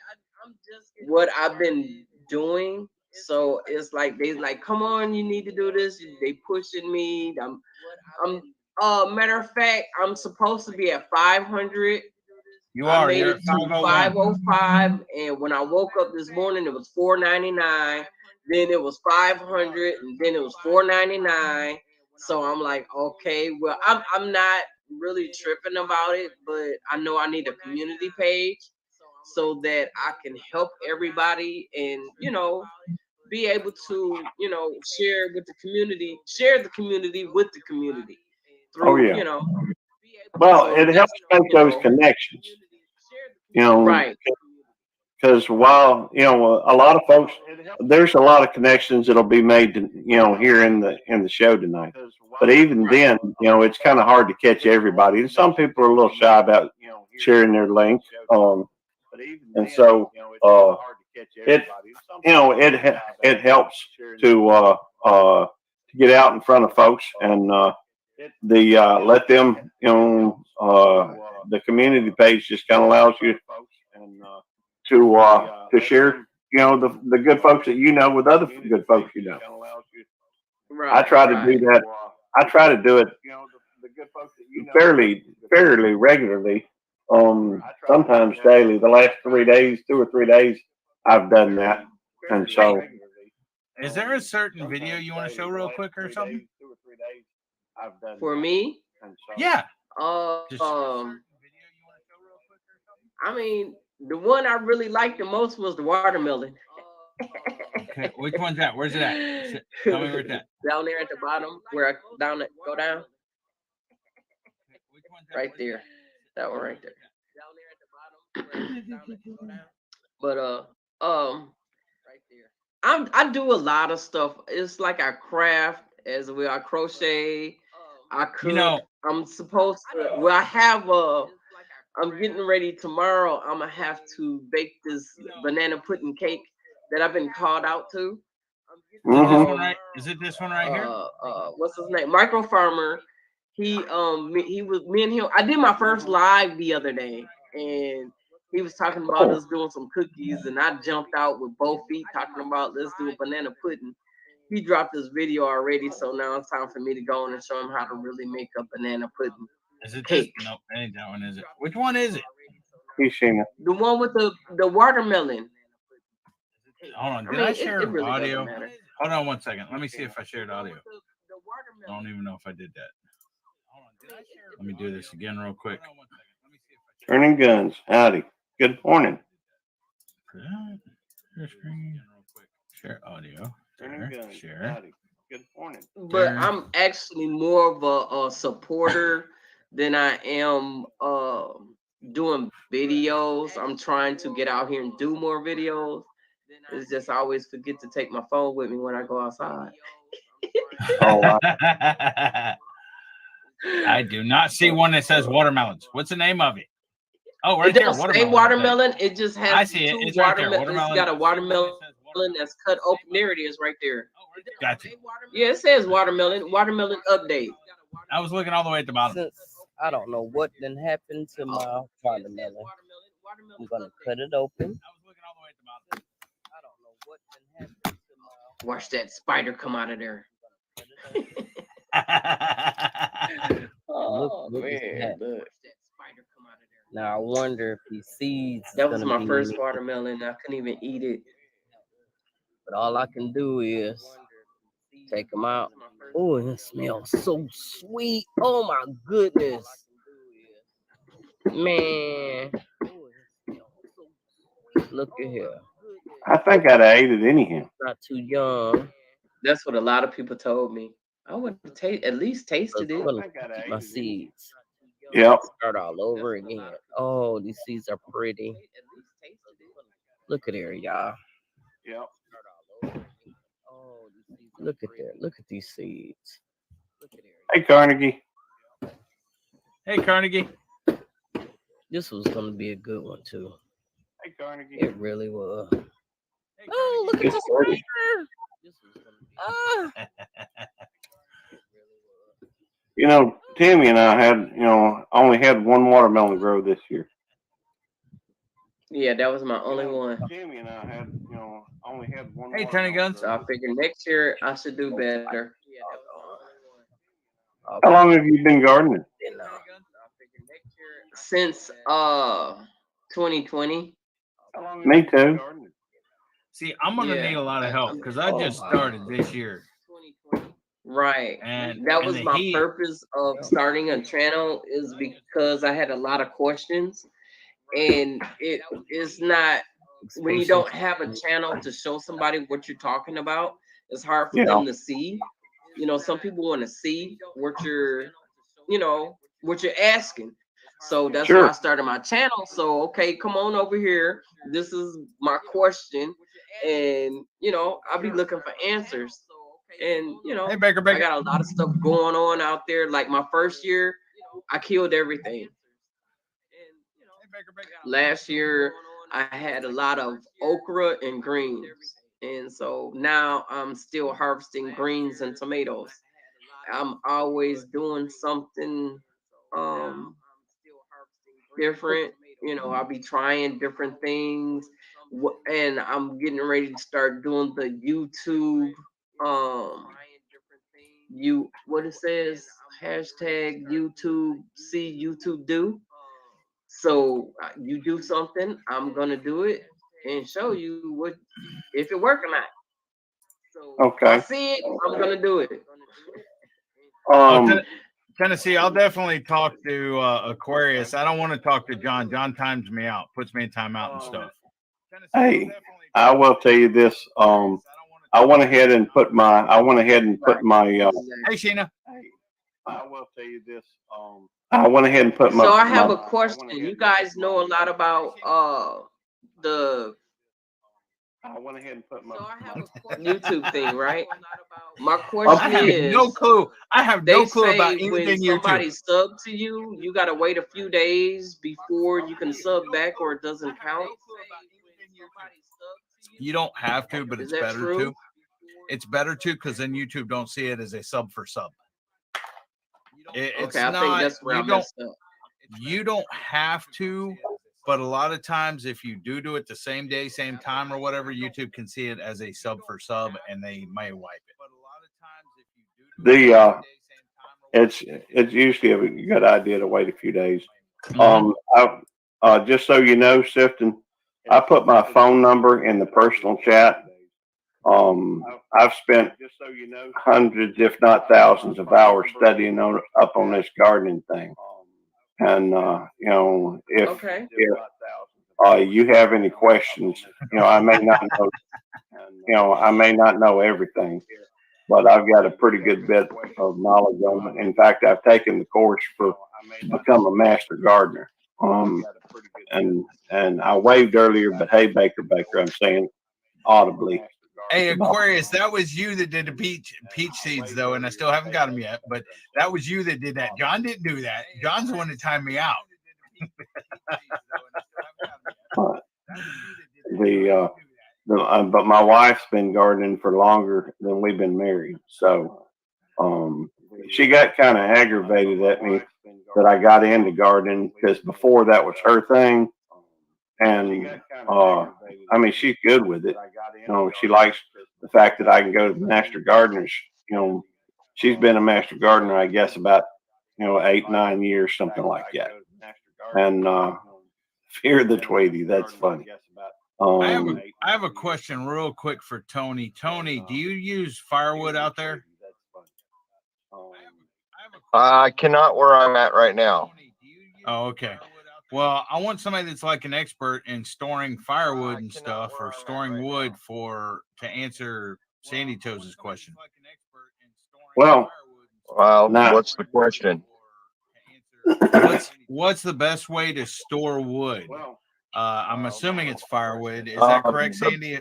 what I've been doing. So it's like they like, come on, you need to do this. They pushing me. I'm matter of fact, I'm supposed to be at 500. You I are. made You're it at to 501. 505, and when I woke up this morning, it was 499. Then it was 500, and then it was 499. So I'm like, okay, well, I'm not really tripping about it, but I know I need a community page so that I can help everybody and be able to share with the community, share the community with the community Oh through yeah. Well, So it that's helps make those connections. right. Because while a lot of folks, there's a lot of connections that'll be made here in the show tonight. But even then, it's kind of hard to catch everybody. And some people are a little shy about sharing their link. And so it it helps to get out in front of folks and let them the community page just kind of allows you to share the good folks that with other good folks I Right, try to do right. that. I try to do it fairly regularly. Sometimes daily. The last 3 days, 2 or 3 days, I've done that, and so Is there a certain video you want to show real quick or something? For me, Yeah. I mean, the one I really liked the most was the watermelon. Okay, which one's that? Where's it at? Tell me where it's at. Down there at the bottom, where I go down. Right there. That one right there. But I do a lot of stuff. It's like I craft as well. I crochet. I cook. I'm supposed to. Well, I have I'm getting ready tomorrow. I'm gonna have to bake this banana pudding cake that I've been called out to. Is it this one right here? What's his name? Micro Farmer. He was me and him. I did my first live the other day, and he was talking about us doing some cookies, and I jumped out with both feet talking about let's do a banana pudding. He dropped this video already, so now it's time for me to go on and show him how to really make a banana pudding. Is it cake? Nope, that ain't that one, is it? Which one is it? The one with the watermelon. Hold on, did I share audio? Hold on 1 second. Let me see if I shared audio. I don't even know if I did that. Let me do this again real quick. Turning guns. Howdy. Good morning. Share audio. Turning guns. Share. Howdy. Good morning. But I'm actually more of a supporter than I am doing videos. I'm trying to get out here and do more videos. It's just I always forget to take my phone with me when I go outside. I do not see one that says watermelons. What's the name of it? Oh, right It there. doesn't say watermelon. It just has I see it. two It's right there. watermelon. It's got a watermelon that's cut open. There it is, right there. Gotcha. Yeah, it says watermelon. Watermelon update. I was looking all the way at the bottom. Since I don't know what then happened to my watermelon, I'm gonna cut it open. Watch that spider come out of there. Look man, look. Now I wonder if these seeds. That was my first watermelon. I couldn't even eat it. But all I can do is take them out. Oh, it smells so sweet. Oh my goodness. Man. Look at here. I think I'd have ate it anyhow. Not too young. That's what a lot of people told me. I would at least tasted it. My seeds. Yep. Start all over again. Oh, these seeds are pretty. Look at here, y'all. Yep. Look at there. Look at these seeds. Hey, Carnegie. Hey, Carnegie. This was gonna be a good one too. Hey, Carnegie. It really was. Oh, look at this picture. Ah. Timmy and I had, only had one watermelon grow this year. Yeah, that was my only one. Jimmy and I had, only had one. Hey, Tony Guns. So I figured next year I should do better. How long have you been gardening? Since 2020. Me too. See, I'm gonna need a lot of help because I just started this year. Right. And that was the my heat- purpose of starting a channel, is because I had a lot of questions, and it is not, when you don't have a channel to show somebody what you're talking about, it's hard for them to see. Some people want to see what you're, what you're asking. So that's why I started my channel. So, okay, come on over here. This is my question. And, I'll be looking for answers. And, Hey, Baker. I got a lot of stuff going on out there. Like my first year, I killed everything. Last year, I had a lot of okra and greens. And so now I'm still harvesting greens and tomatoes. I'm always doing something different. I'll be trying different things. And I'm getting ready to start doing the YouTube what it says, hashtag YouTube, see YouTube do. So you do something, I'm gonna do it and show you what, if it work or not. So if I see it, I'm gonna do it. Tennessee, I'll definitely talk to Aquarius. I don't want to talk to John. John times me out, puts me in timeout and stuff. Hey, I will tell you this. I went ahead and put my. Hey, Sheena. I will tell you this. I went ahead and put my. So I have a question. You guys know a lot about the I went ahead and put my YouTube thing, right? My question I have is, no clue. I have no clue about when anything somebody YouTube. sub to you, you gotta wait a few days before you can sub back, or it doesn't count. You don't have to, but Is it's that better true? to. It's better to, because then YouTube don't see it as a sub for sub. It's Okay, I not. think that's where I messed up. You don't have to, but a lot of times if you do it the same day, same time, or whatever, YouTube can see it as a sub for sub, and they may wipe it. It's usually a good idea to wait a few days. Just so you know, Sifton, I put my phone number in the personal chat. I've spent hundreds, if not thousands, of hours studying up on this gardening thing. And if you have any questions, I may not know, I may not know everything, but I've got a pretty good bit of knowledge on it. In fact, I've taken the course to become a master gardener. And I waved earlier, but hey, Baker, I'm saying audibly. Hey, Aquarius, that was you that did the peach seeds, though, and I still haven't got them yet. But that was you that did that. John didn't do that. John's the one that timed me out. But my wife's been gardening for longer than we've been married, so she got kind of aggravated at me that I got into gardening, because before that was her thing. And I mean, she's good with it. She likes the fact that I can go to the master gardeners. She's been a master gardener, I guess, about 8-9 years, something like that. And fear the Tweety. That's funny. I have a question real quick for Tony. Tony, do you use firewood out there? I cannot where I'm at right now. Oh, okay. Well, I want somebody that's like an expert in storing firewood and stuff, or storing wood to answer Sandy Toes' question. Well, what's the question? What's the best way to store wood? I'm assuming it's firewood. Is that correct, Sandy?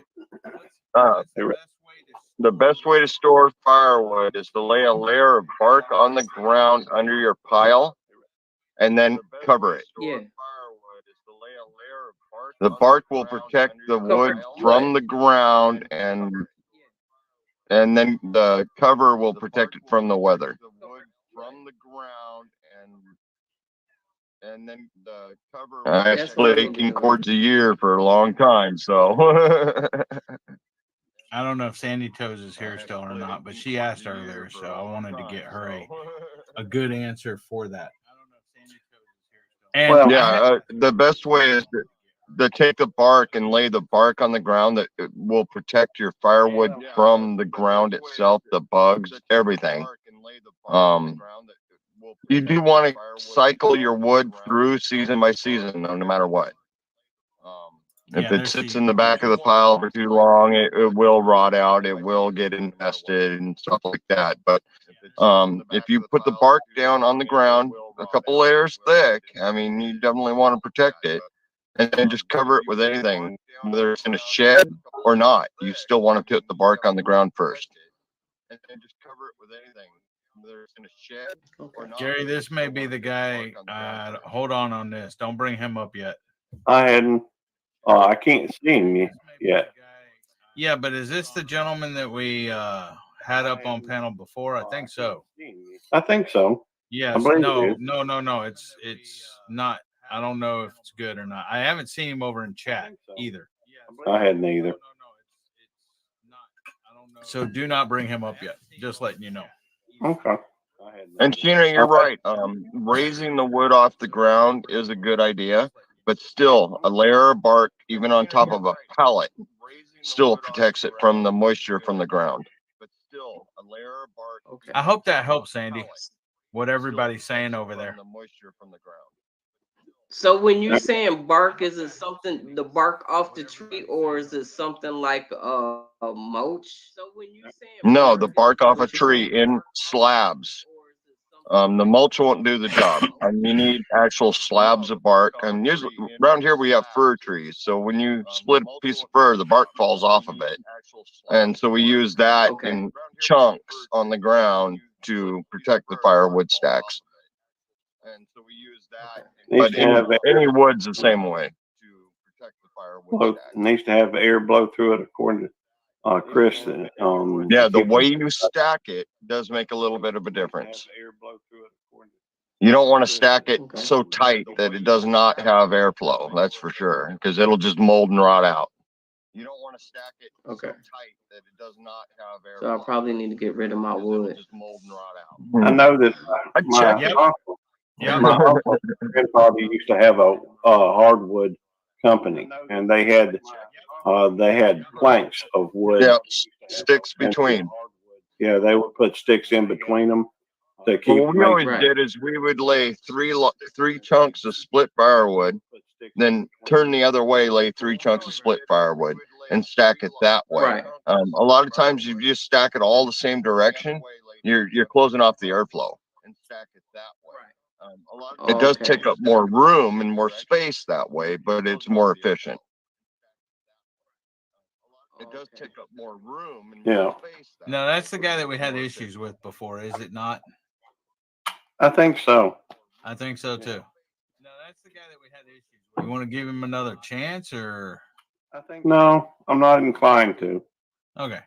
The best way to store firewood is to lay a layer of bark on the ground under your pile and then cover it. Yeah. The bark will protect the wood from the ground, and then the cover will protect it from the weather. And then the cover. I split 18 cords a year for a long time, so. I don't know if Sandy Toes is here still or not, but she asked earlier, so I wanted to get her a good answer for that. And yeah, the best way is to take the bark and lay the bark on the ground. That it will protect your firewood from the ground itself, the bugs, everything. You do want to cycle your wood through season by season, no matter what. If it sits in the back of the pile for too long, it will rot out. It will get infested and stuff like that. But if you put the bark down on the ground, a couple layers thick, I mean, you definitely want to protect it. And then just cover it with anything, whether it's in a shed or not. You still want to put the bark on the ground first. And then just cover it with anything, whether it's in a shed or not. Gary, this may be the guy. Hold on this. Don't bring him up yet. I hadn't. I can't see him yet. Yeah, but is this the gentleman that we had up on panel before? I think so. I think so. Yes. No. It's not. I don't know if it's good or not. I haven't seen him over in chat either. I hadn't either. So do not bring him up yet. Just letting you know. Okay. And Sheena, you're right. Raising the wood off the ground is a good idea, but still, a layer of bark, even on top of a pallet, still protects it from the moisture from the ground. But still, a layer of bark. Okay. I hope that helps, Sandy. What everybody's saying over there. The moisture from the ground. So when you saying bark, is it something the bark off the tree, or is it something like a mulch? So when you saying no, the bark off a tree in slabs. The mulch won't do the job. You need actual slabs of bark. And usually around here we have fir trees. So when you split a piece of fir, the bark falls off of it. And so we use that in chunks on the ground to protect the firewood stacks. And so we use that. But any wood's the same way to protect the firewood stacks. Needs to have air blow through it, according to Chris. Yeah, the way you stack it does make a little bit of a difference. You don't want to stack it so tight that it does not have airflow. That's for sure, because it'll just mold and rot out. You don't want to stack it so tight that it does not have airflow. So I probably need to get rid of my wood. Just mold and rot out. I know that my uncle grandfather used to have a hardwood company, and they had planks of wood. Yeah, sticks between. Yeah, they would put sticks in between them to keep. What we always did is we would lay three chunks of split firewood, then turn the other way, lay 3 chunks of split firewood, and stack it that way. Right. A lot of times, if you just stack it all the same direction, you're closing off the airflow. And stack it that way. It does take up more room and more space that way, but it's more efficient. It does take up more room and more space. No, that's the guy that we had issues with before, is it not? I think so. I think so too. No, that's the guy that we had issues with. You want to give him another chance, or? No, I'm not inclined to. Okay.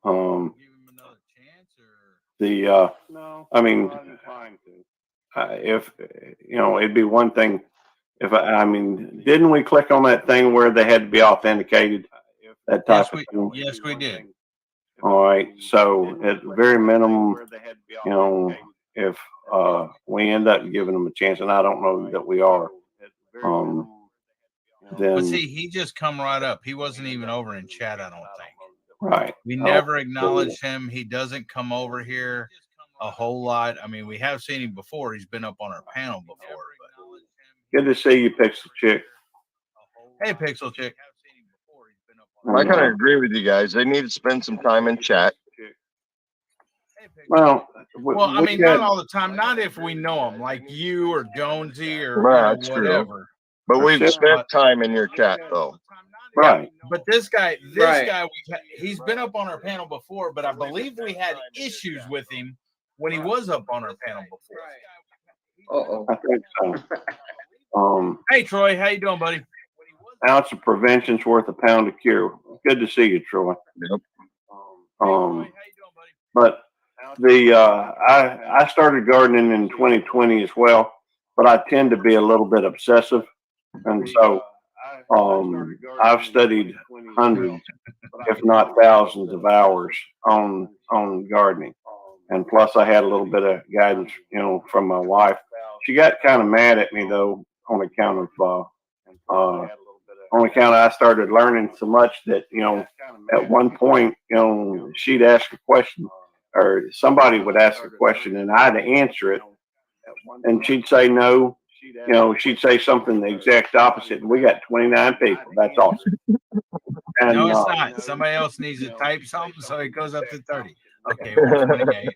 Give him another chance, or? No, I mean, if it'd be one thing. If I mean, didn't we click on that thing where they had to be authenticated? That type of thing. Yes, we did. All right. So at very minimum, if we end up giving them a chance, and I don't know that we are, then. But see, he just come right up. He wasn't even over in chat, I don't think. Right. We never acknowledged him. He doesn't come over here a whole lot. I mean, we have seen him before. He's been up on our panel before. But... Good to see you, Pixel Chick. Hey, Pixel Chick. I kind of agree with you guys. They need to spend some time in chat. Well, I mean, not all the time. Not if we know them, like you or Jonesy or whatever. True. But we've spent time in your chat, though. Right. But this guy, he's been up on our panel before, but I believe we had issues with him when he was up on our panel before. I think so. Hey, Troy, how you doing, buddy? Ounce of prevention's worth a pound of cure. Good to see you, Troy. Yep. But I started gardening in 2020 as well, but I tend to be a little bit obsessive, and so I've studied hundreds, if not thousands, of hours on gardening, and plus I had a little bit of guidance, from my wife. She got kind of mad at me though on account of I started learning so much that at one point she'd ask a question or somebody would ask a question and I'd answer it, and she'd say no. She'd say something the exact opposite, and we got 29 people. That's awesome. And, no, it's not. Somebody else needs to type something, so it goes up to 30. Okay, we're 28.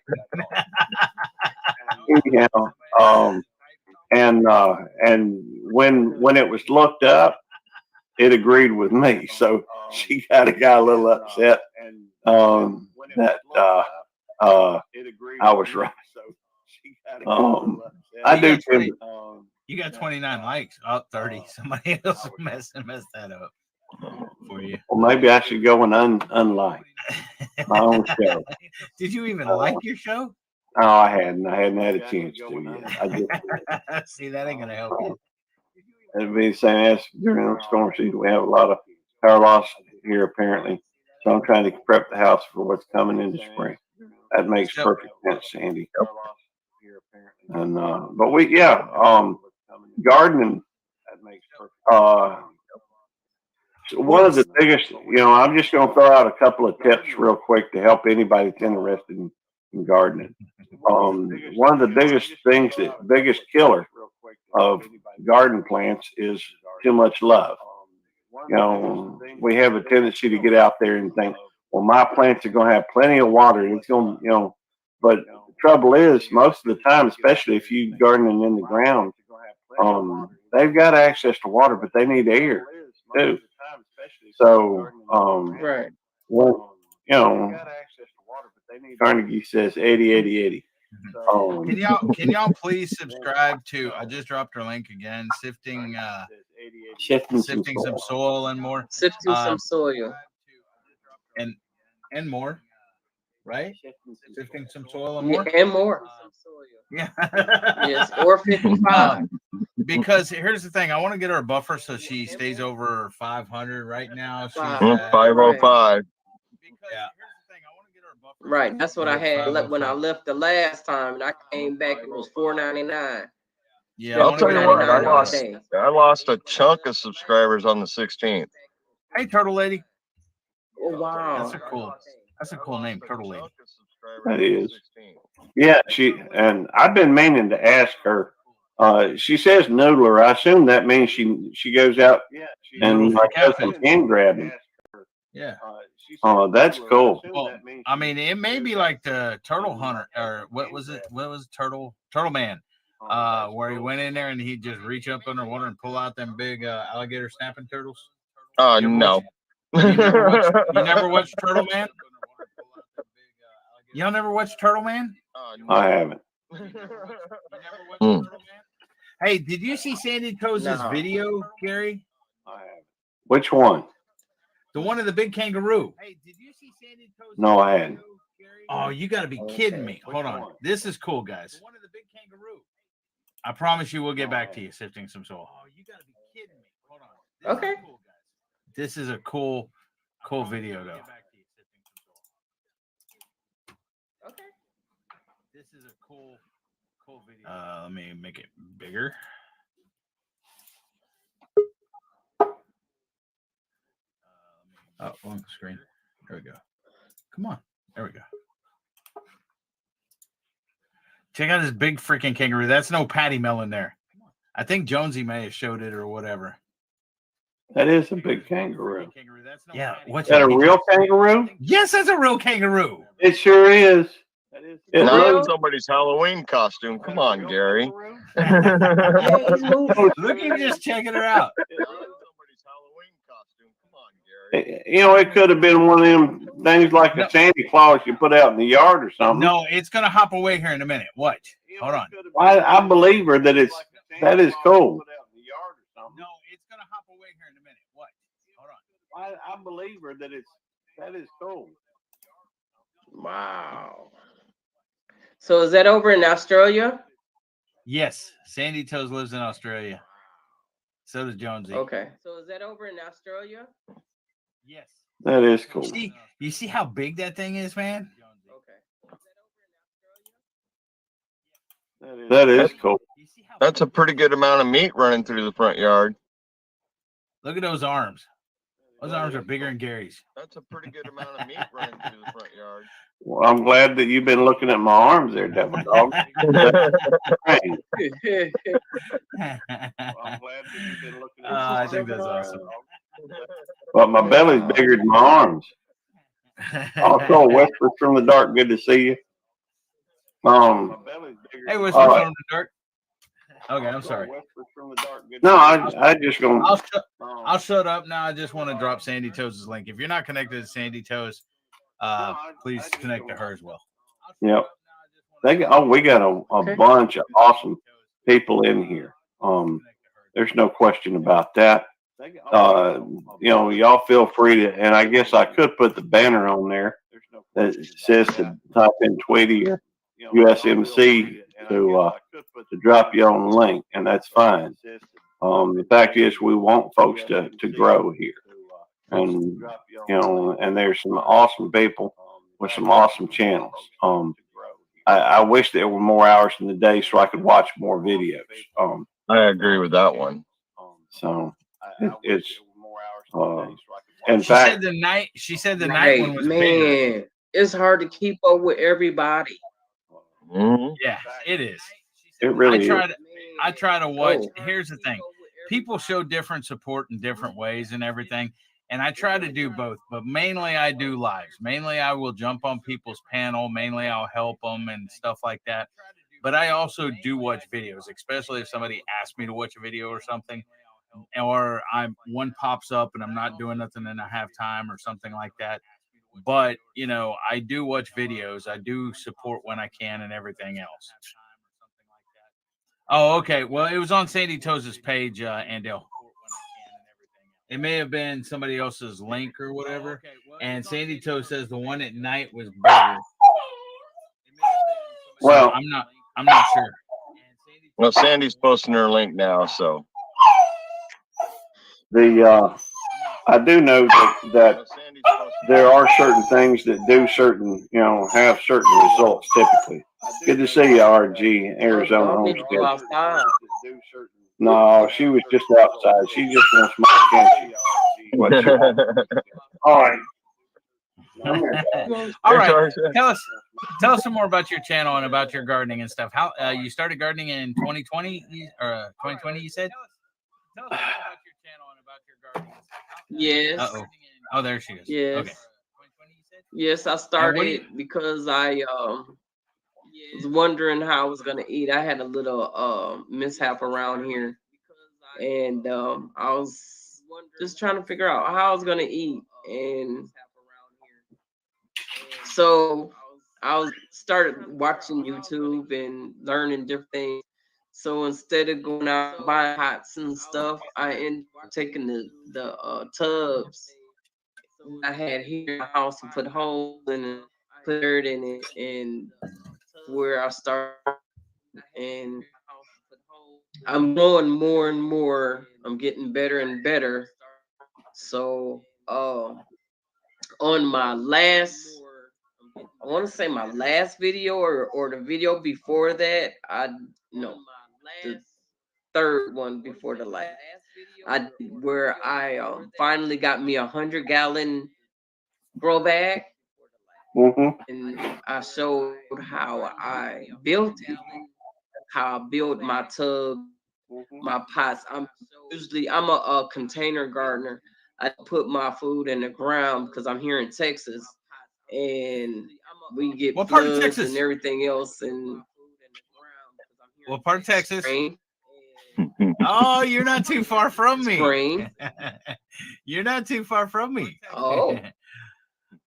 And when it was looked up, it agreed with me. So she got a little upset that I was right. I do too. You got 29 likes. Oh, 30. Somebody else messed that up for you. Well, maybe I should go and unlike my own show. Did you even like your show? No, I hadn't. I hadn't had a chance to yet. I just see, that ain't gonna help you. It'd be the same as during the storm season. We have a lot of power loss here apparently, so I'm trying to prep the house for what's coming in the spring. That makes perfect sense, Sandy. And but gardening. One of the biggest, I'm just going to throw out a couple of tips real quick to help anybody that's interested in gardening. One of the biggest killer of garden plants is too much love. We have a tendency to get out there and think, well, my plants are going to have plenty of water. It's going to, but the trouble is, most of the time, especially if you're gardening in the ground, they've got access to water, but they need air too. So, right. Well, Carnegie says 80, 80, 80. Can y'all please subscribe to? I just dropped her link again. Sifting some soil and more. Sifting some soil and more, right? Sifting some soil and more. Yeah, and more. Yeah. Yes, or 55. Because here's the thing, I want to get her a buffer so she stays over 500 right now. She's 505. Yeah. Right, that's what I had when I left the last time, and I came back. It was $4.99. Yeah, I'll tell you what, I lost a chunk of subscribers on the 16th. Hey, Turtle Lady. Oh wow, that's a cool name, Turtle Lady. That is. Yeah, and I've been meaning to ask her. She says noodler. I assume that means she goes out and does some hand grabbing. Yeah. That's cool. Well, I mean, it may be like the Turtle Hunter, or what was it? What was Turtle Man? Where he went in there and he'd just reach up underwater and pull out them big alligator snapping turtles. No. You never watched Turtle Man? Y'all never watched Turtle Man? I haven't. Hey, did you see Sandy Coe's video, Gary? I haven't. Which one? The one of the big kangaroo. Hey, did you see Sandy Coe's No, I hadn't. Oh, you got to be kidding me. Hold on. This is cool, guys. The one of the big kangaroo. I promise you we'll get back to you, Sifting Some Soul. Oh, you got to be kidding me. Hold on. Okay. This is a cool video, though. Okay. This is a cool video. Let me make it bigger. Oh, wrong screen. There we go. Come on. There we go. Check out this big freaking kangaroo. That's no patty melon there. I think Jonesy may have showed it or whatever. That is a big kangaroo. Yeah. Is that a real kangaroo? Yes, that's a real kangaroo. It sure is. Not somebody's Halloween costume. Come on, Gary. Look, you're just checking her out. It could have been one of them things like a Santa Claus you put out in the yard or something. No, it's gonna hop away here in a minute. Watch. Hold on. I believe her that that is cool. No, it's gonna hop away here in a minute. Watch. Hold on. I believe her that that is cool. Wow. So is that over in Australia? Yes, Sandy Toes lives in Australia. So does Jonesy. Okay. So is that over in Australia? Yes. That is cool. You see how big that thing is, man? Okay. That is cool. That's a pretty good amount of meat running through the front yard. Look at those arms. Those arms are bigger than Gary's. That's a pretty good amount of meat running through the front yard. Well, I'm glad that you've been looking at my arms there, Devil Dog. I think that's awesome. But my belly's bigger than my arms. Also, Whisper from the Dark, good to see you. Hey, Whisper from the Dark. Okay, I'm sorry. No, I just gonna. I'll shut up now. I just want to drop Sandy Toes' link. If you're not connected to Sandy Toes, please connect to her as well. Yep. We got a bunch of awesome people in here. There's no question about that. Y'all feel free to, and I guess I could put the banner on there that says to type in Tweety or USMC to drop your own link, and that's fine. The fact is, we want folks to grow here, and and there's some awesome people with some awesome channels. I wish there were more hours in the day so I could watch more videos. I agree with that one. So it's in She fact, said the night. She said the night one was bigger. It's hard to keep up with everybody. Mm-hmm. Yeah, it is. It really is. I try to watch. Here's the thing: people show different support in different ways and everything, and I try to do both. But mainly, I do lives. Mainly, I will jump on people's panel. Mainly, I'll help them and stuff like that. But I also do watch videos, especially if somebody asks me to watch a video or something, or one pops up and I'm not doing nothing and I have time or something like that. But I do watch videos. I do support when I can and everything else. Oh, okay. Well, it was on Sandy Toes' page, Andale. It may have been somebody else's link or whatever. And Sandy Toes says the one at night was bigger. Well, I'm not sure. Well, Sandy's posting her link now, so I do know that there are certain things that do certain, have certain results typically. Good to see you, RG, Arizona Homestead. No, she was just outside. She just wants my attention. All right. All right. Tell us some more about your channel and about your gardening and stuff. How you started gardening in 2020 or 2020? You said. Tell us more about your channel and about your gardening and stuff. Yes. Uh-oh. Oh, there she is. Yes. Okay. Yes, I started because I was wondering how I was gonna eat. I had a little mishap around here, and I was just trying to figure out how I was gonna eat, and so I started watching YouTube and learning different things. So instead of going out and buying pots and stuff, I ended up taking the tubs I had here in my house and put holes in it, put dirt in it, and where I started. And I'm growing more and more. I'm getting better and better. So on my last, I want to say my last video or the video before that, the third one before the last, where I finally got me 100-gallon grow bag, and I showed how I built it, how I built my tub, my pots. I'm a container gardener. I put my food in the ground because I'm here in Texas, and we get What part of floods Texas? and everything else. And What part of Texas? Spring. Oh, you're not too far from me. Spring. You're not too far from me. Oh.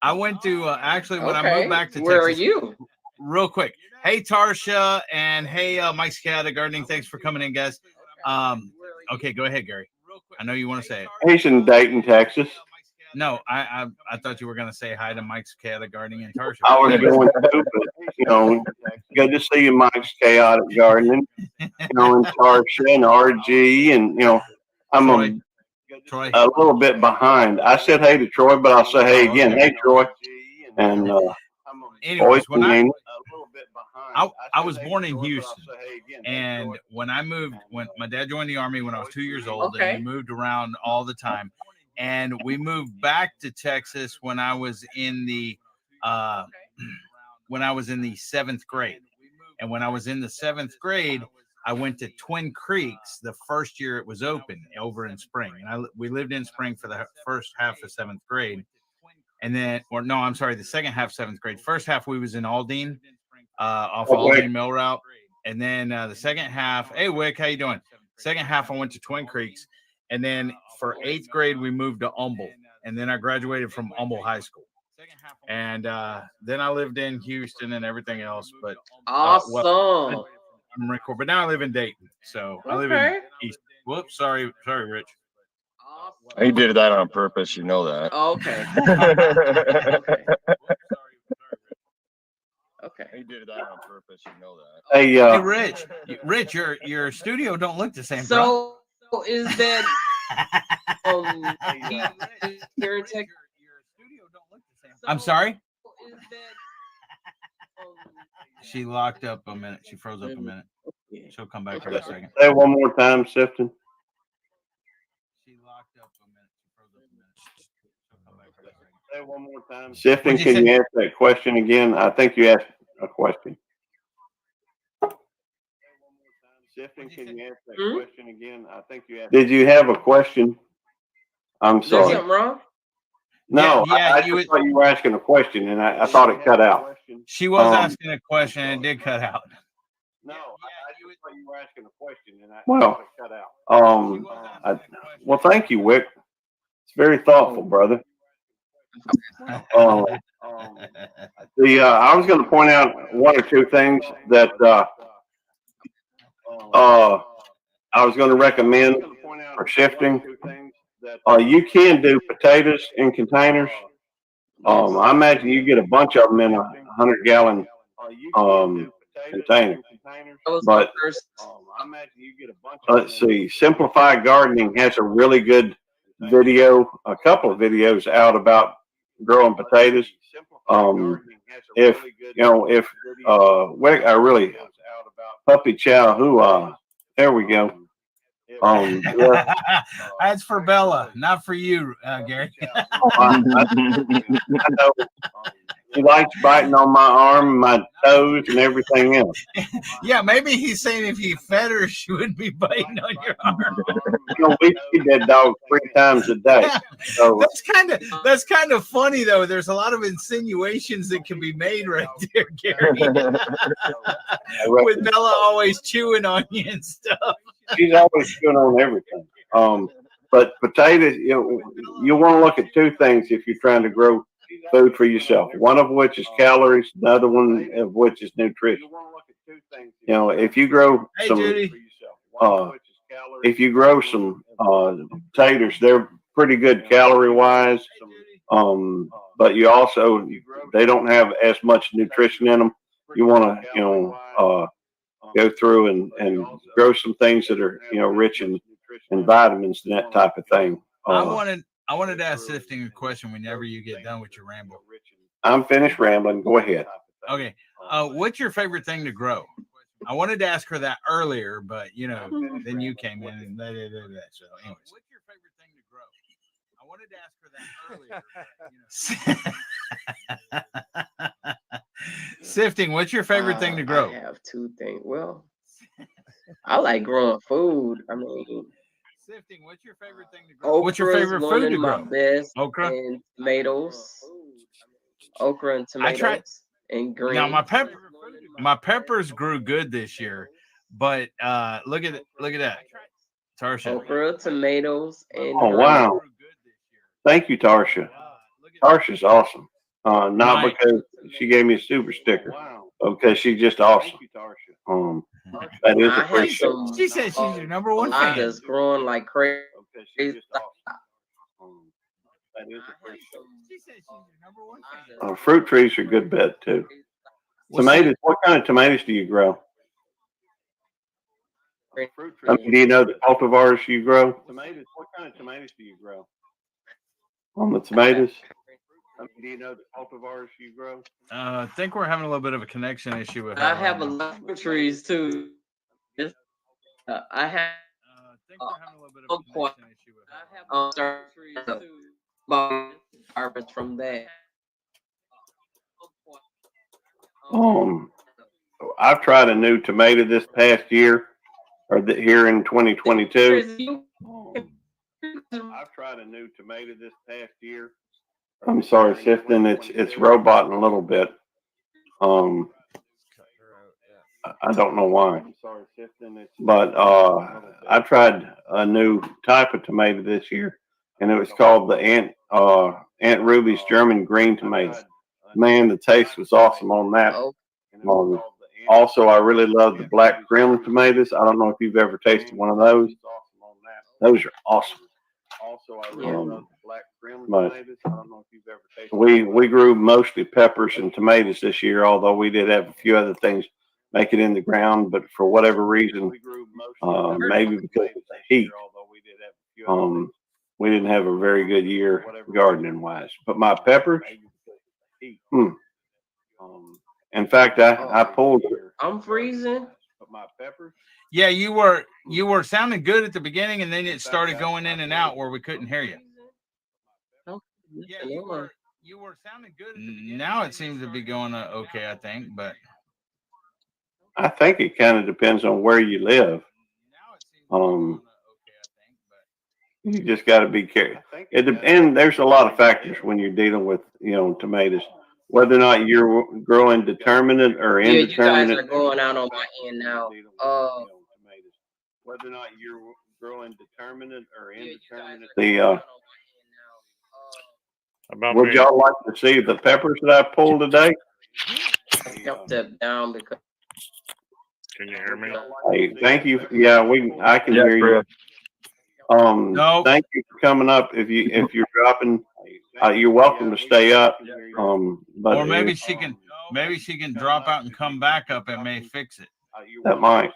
I went to actually when I Okay. moved back to Where Texas. are you? Real quick. Hey Tarsha and hey Mike's Cat of Gardening. Thanks for coming in, guys. Okay, go ahead, Gary. I know you want to say it. He's in Dayton, Texas. No, I thought you were gonna say hi to Mike's Cat of Gardening and Tarsha. I was going to, but Good to see you, Mike's Chaotic Gardening. You know, and Tarsha and RG, and you know, I'm Troy. a little bit behind. I said hey to Troy, but I'll say hey again. Hey, Troy. And anyways, when Boyd, I was born in Houston, and when I moved, when my dad joined the Army when I was 2 years old, and we moved around all the time, and we moved back to Texas when I was in the seventh grade, and when I was in the seventh grade, I went to Twin Creeks the first year it was open over in Spring, and we lived in Spring for the first half of seventh grade. And then, or no, I'm sorry, the second half, seventh grade. First half, we was in Aldine, off Aldine Mill Route. And then the second half, hey, Wick, how you doing? Second half, I went to Twin Creeks. And then for eighth grade, we moved to Humble. And then I graduated from Humble High School. And then I lived in Houston and everything else. But awesome. But now I live in Dayton. So I live in East. Whoops, sorry, Rich. He did that on purpose, you know that. Okay. Okay. He did that on purpose, you know that. Hey, Rich, your studio don't look the same. So is that I'm sorry. She locked up a minute. She froze up a minute. She'll come back for a second. Say it one more time, Sifton. She locked up a minute. She froze up a minute. She'll come back for a second. Say it one more time. Sifton, can you ask that question again? I think you asked a question. Sifton, can you ask that question again? I think you asked. Did you have a question? I'm sorry. Is there something wrong? No, I just thought you were asking a question, and I thought it cut out. She was asking a question, and it did cut out. No, I just thought you were asking a question, and I thought it cut out. Well, thank you, Wick. It's very thoughtful, brother. I was going to point out one or two things that I was going to recommend for shifting. You can do potatoes in containers. I imagine you get a bunch of them in a 100-gallon container. But let's see, Simplified Gardening has a really good video, a couple of videos out about growing potatoes. If Puppy Chow, who there we go. That's for Bella, not for you, Gary. I know. He likes biting on my arm, my toes, and everything else. Yeah, maybe he's saying if you fed her, she would be biting on your arm. We feed that dog 3 times a day. So that's kind of funny though. There's a lot of insinuations that can be made right there, Gary. With Bella always chewing on you and stuff. She's always chewing on everything. But potatoes, you want to look at 2 things if you're trying to grow food for yourself. One of which is calories, the other one of which is nutrition. If you grow some potatoes, they're pretty good calorie wise. But you also, they don't have as much nutrition in them. You want to, go through and grow some things that are, rich in vitamins and that type of thing. I wanted to ask Sifting a question whenever you get done with your ramble. I'm finished rambling. Go ahead. Okay. What's your favorite thing to grow? I wanted to ask her that earlier, but then you came in and so anyways. What's your favorite thing to grow? I wanted to ask her that earlier. Sifting, what's your favorite thing to grow? I have 2 things. Well, I like growing food. I mean, Sifting, what's your favorite thing to grow? What's your favorite food to grow? Best okra and tomatoes. Okra and tomatoes and green. Now my peppers grew good this year, but look at that. Tarsha. Okra, tomatoes, and green. Wow. Thank you, Tarsha. Tarsha's awesome. Not because she gave me a super sticker, but because she's just awesome. That is appreciated. She said she's your number one fan. Just growing like crazy. That is appreciated. Fruit trees are a good bet too. Tomatoes. What kind of tomatoes do you grow? I mean, do you know the cultivars you grow? Tomatoes. What kind of tomatoes do you grow? On the tomatoes. I mean, do you know the cultivars you grow? I think we're having a little bit of a connection issue with her. I have a lot of trees too. I have. I think we're having a little bit of a connection issue with her. Trees too. Harvest from that. I've tried a new tomato this past year, or here in 2022. I've tried a new tomato this past year. I'm sorry, Sifton. It's roboting a little bit. I don't know why. But I tried a new type of tomato this year, and it was called the Aunt Ruby's German green tomato. Man, the taste was awesome on that. Also, I really love the black Krim tomatoes. I don't know if you've ever tasted one of those. Those are awesome. Also, I really love the black Krim tomatoes. I don't know if you've ever tasted. We grew mostly peppers and tomatoes this year, although we did have a few other things make it in the ground. But for whatever reason, maybe because of the heat, we didn't have a very good year gardening wise. But my peppers, in fact, I pulled. I'm freezing. But my peppers. Yeah, you were sounding good at the beginning, and then it started going in and out where we couldn't hear you. Yeah, you were sounding good at the beginning. Now it seems to be going okay, I think, but I think it kind of depends on where you live. You just got to be careful. And there's a lot of factors when you're dealing with, tomatoes. Whether or not you're growing determinate or indeterminate. You guys are going out on my end now. Whether or not you're growing determinate or indeterminate. Would y'all like to see the peppers that I pulled today? I kept that down because. Can you hear me? Hey, thank you. Yeah, I can hear you. Thank you for coming up. If you're dropping, you're welcome to stay up. But or maybe she can drop out and come back up. It may fix it. That might.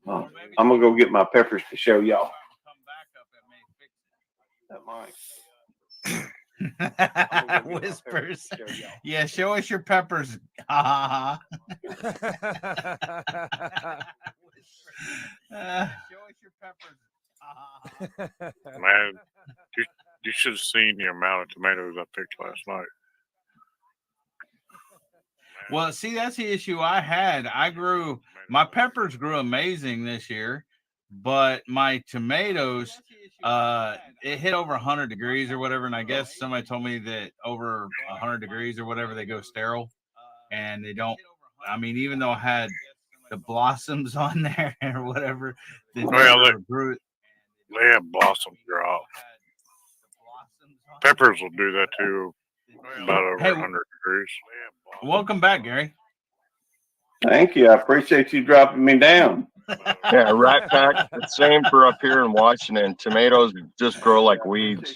I'm gonna go get my peppers to show y'all. That might. Whispers. Yeah, show us your peppers. Ha show us your peppers. Man, you should have seen the amount of tomatoes I picked last night. Well, see, that's the issue I had. My peppers grew amazing this year, but my tomatoes, it hit over 100 degrees or whatever. And I guess somebody told me that over 100 degrees or whatever, they go sterile. And they don't, even though I had the blossoms on there or whatever, they grew it. They have blossoms grow out. Peppers will do that too, about over 100 degrees. Welcome back, Gary. Thank you. I appreciate you dropping me down. Yeah, right back. The same for up here in Washington. Tomatoes just grow like weeds.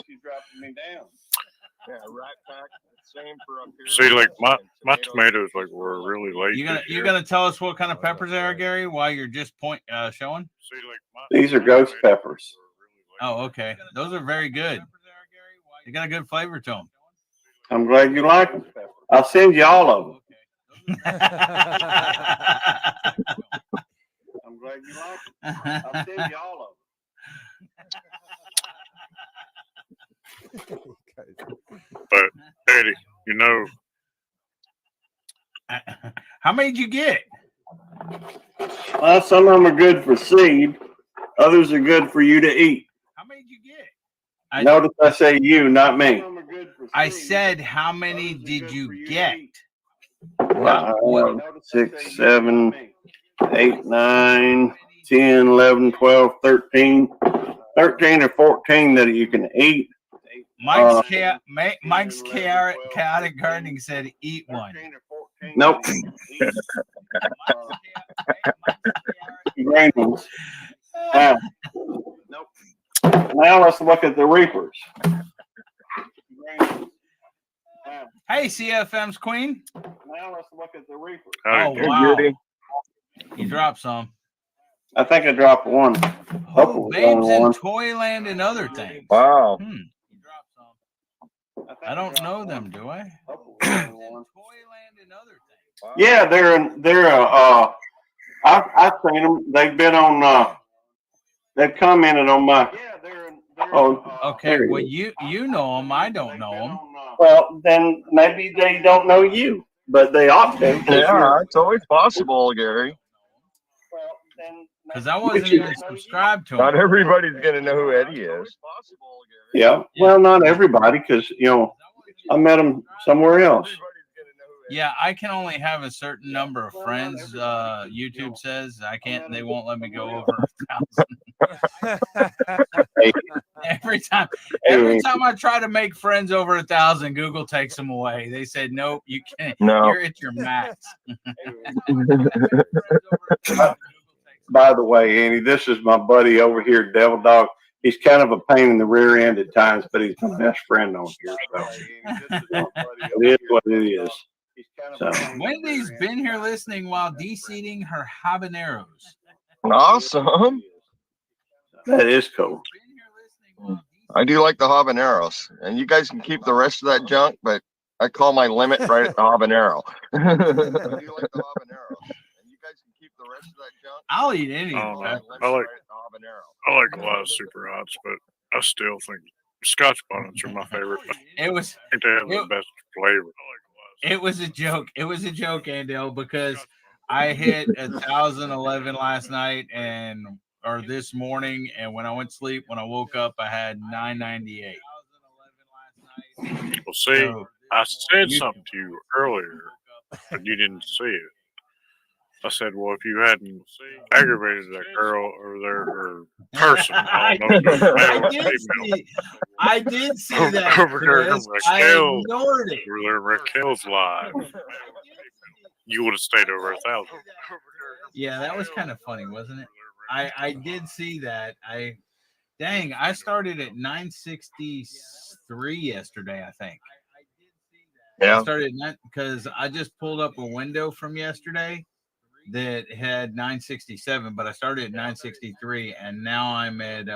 Yeah, right back. The same for up here. See, like my tomatoes were really late. You gonna tell us what kind of peppers they are, Gary? While you're just showing? These are ghost peppers. Oh, okay. Those are very good. They got a good flavor to them. I'm glad you like them. I'll send you all of them. I'm glad you like them. I'll send you all of them. But Eddie, how many did you get? Well, some of them are good for seed. Others are good for you to eat. How many did you get? Notice I say you, not me. I said, how many did you get? 6, 7, 8, 9, 10, 11, 12, 13. 13 or 14 that you can eat. Mike's chaotic gardening said eat one. Nope. Green ones. Now let's look at the reapers. Hey, CFM's queen. now let's look at the reefer. Oh, Hey, wow. Judy. You dropped some. I think I dropped one. Oh, Babes in Toyland and other things. Wow. I don't know them, do I? Yeah, I've seen them. They've been on. They've commented on my. Okay, well, you know them. I don't know them. Well, then maybe they don't know you, but they ought to. Yeah, it's always possible, Gary. Because I wasn't even subscribed to them. Not everybody's gonna know who Eddie is. Yeah, well, not everybody, because I met him somewhere else. Yeah, I can only have a certain number of friends. YouTube says I can't. They won't let me go over 1,000. Every time I try to make friends over 1,000, Google takes them away. They said nope, you can't. No. You're at your max. By the way, Andy, this is my buddy over here, Devil Dog. He's kind of a pain in the rear end at times, but he's my best friend on here. So it is what it is. So. Wendy's been here listening while de-seeding her habaneros. Awesome. That is cool. I do like the habaneros, and you guys can keep the rest of that junk, but I call my limit right at the habanero. I do like the habaneros, and you guys can keep the rest of that junk. I'll eat any. I like a lot of super hots, but I still think Scotch bonnets are my favorite. It was. I think they have the best flavor. It was a joke. It was a joke, Andel, because I hit 1,011 last night or this morning, and when I went to sleep, when I woke up, I had 998. Well, see, I said something to you earlier, but you didn't see it. I said, well, if you hadn't aggravated that girl over there or person, I don't know. I did see that. Over there, I ignored it. Over there, Raquel's live. You would have stayed over 1,000. Yeah, that was kind of funny, wasn't it? I did see that. I started at 963 yesterday, I think. Yeah. I started because I just pulled up a window from yesterday that had 967, but I started at 963, and now I'm at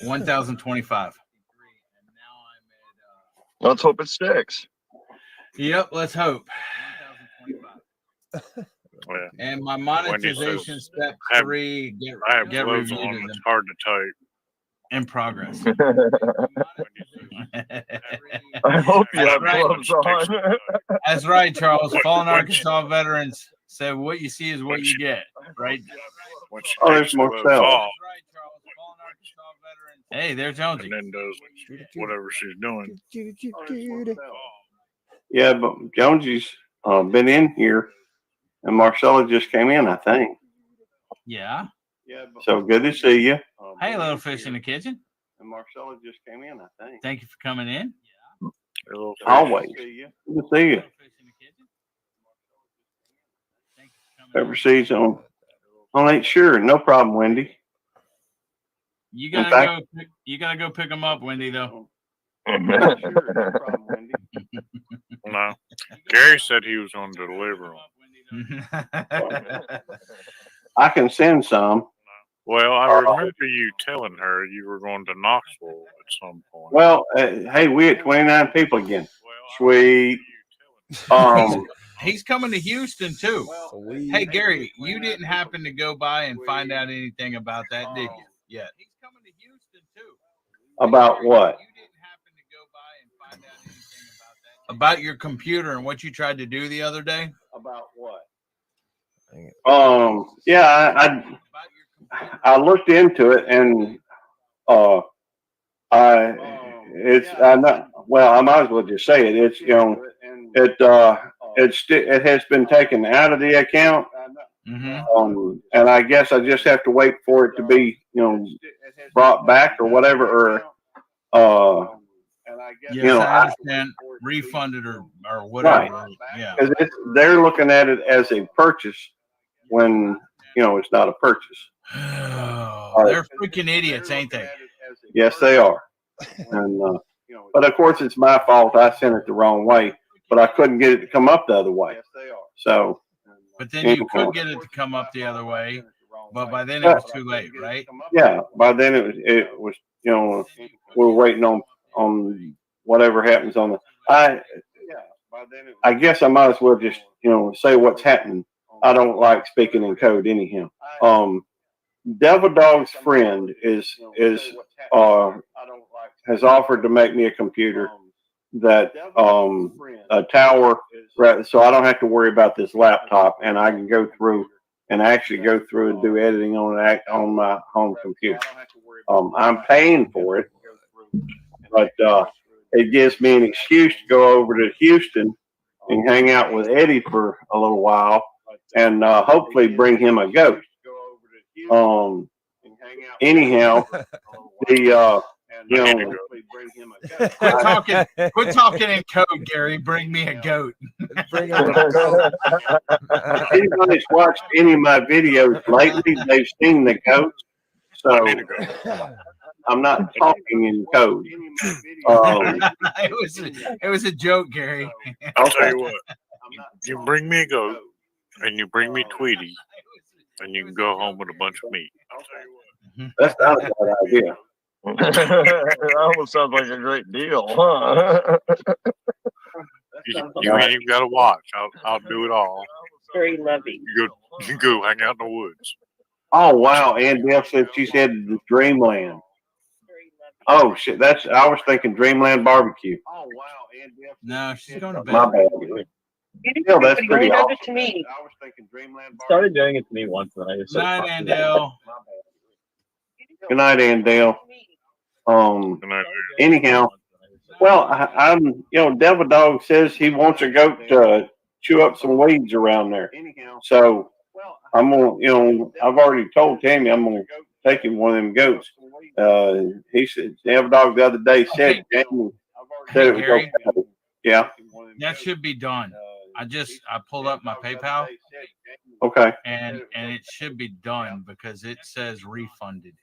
1,025. Let's hope it sticks. Yep, let's hope. Yeah. And my monetization step 3 I have get gloves reviewed. on. It's hard to type. In progress. I hope you have right. gloves on. That's right, Charles. Fallen Arkansas veterans said, "What you see is what you get." Right? Oh, there's more stuff. Hey, there's Jonesy. And then does whatever she's doing. Yeah, but Jonesy's been in here, and Marcella just came in, I think. Yeah. So good to see you. Hey, little fish in the kitchen. And Marcella just came in, I think. Thank you for coming in. Always. Good to see you. Ever sees on 8 sure, no problem, Wendy. You gotta go pick them up, Wendy, though. No. Gary said he was going to deliver them. I can send some. Well, I remember you telling her you were going to Knoxville at some point. Well, hey, we had 29 people again. Sweet. He's coming to Houston too. Hey, Gary, you didn't happen to go by and find out anything about that, did you? Yet. He's coming to Houston too. About what? About your computer and what you tried to do the other day. About what? Yeah, I looked into it, and I might as well just say it. It's it has been taken out of the account, and I guess I just have to wait for it to be brought back or whatever, or I understand, refunded or whatever. Right. Yeah, they're looking at it as a purchase when it's not a purchase. They're freaking idiots, ain't they? Yes, they are. And But of course, it's my fault. I sent it the wrong way, but I couldn't get it to come up the other way. So, But then you could get it to come up the other way, but by then it was too late, right? yeah, by then it was we're waiting on whatever happens on the. I guess I might as well just say what's happening. I don't like speaking in code anyhow. Devil Dog's friend has offered to make me a computer that a tower, so I don't have to worry about this laptop, and I can go through and actually go through and do editing on my home computer. I'm paying for it, but it gives me an excuse to go over to Houston and hang out with Eddie for a little while, and hopefully bring him a goat. Anyhow, quit talking in code, Gary. Bring me a goat. Bring him a goat. If anybody's watched any of my videos lately, they've seen the goats. So I'm not talking in code. It was a joke, Gary. I'll tell you what. You bring me a goat, and you bring me Tweety, and you can go home with a bunch of meat. I'll tell you what. That's not a bad idea. That almost sounds like a great deal, huh? You ain't even got to watch. I'll do it all. Very loving. You go hang out in the woods. Oh wow! And Dale said she said the Dreamland. Oh shit! I was thinking Dreamland Barbecue. Oh wow! No, she's going to bed. My bad. Still, that's pretty awesome. To me. I was thinking Dreamland. Started doing it to me once, and I just Night, Andale. Good night, Andale. Anyhow, well, I'm Devil Dog says he wants a goat to chew up some weeds around there. So I'm gonna, I've already told Tammy I'm gonna take him one of them goats. He said Devil Dog the other day said Jamie said it was Gary, okay. Yeah. that should be done. I pulled up my PayPal. Okay. And it should be done because it says refunded.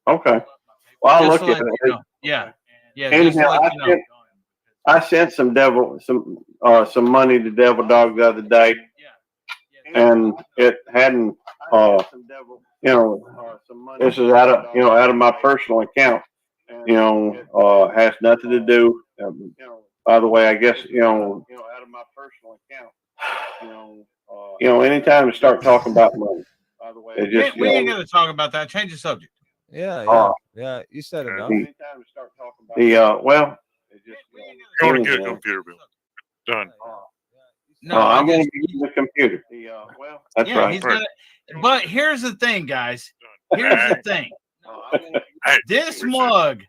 Okay. Well, I'll look at it. You know. Yeah. Anyhow, I sent some money to Devil Dog the other day, and it hadn't. This is out of my personal account. Has nothing to do. By the way, I guess out of my personal account. Anytime to start talking about money. By the way, we ain't gonna talk about that. Change the subject. Yeah. You said enough. Well, You're going to get a computer bill. Done. No, I'm going to use the computer. That's right. But here's the thing, guys. Here's the thing. This mug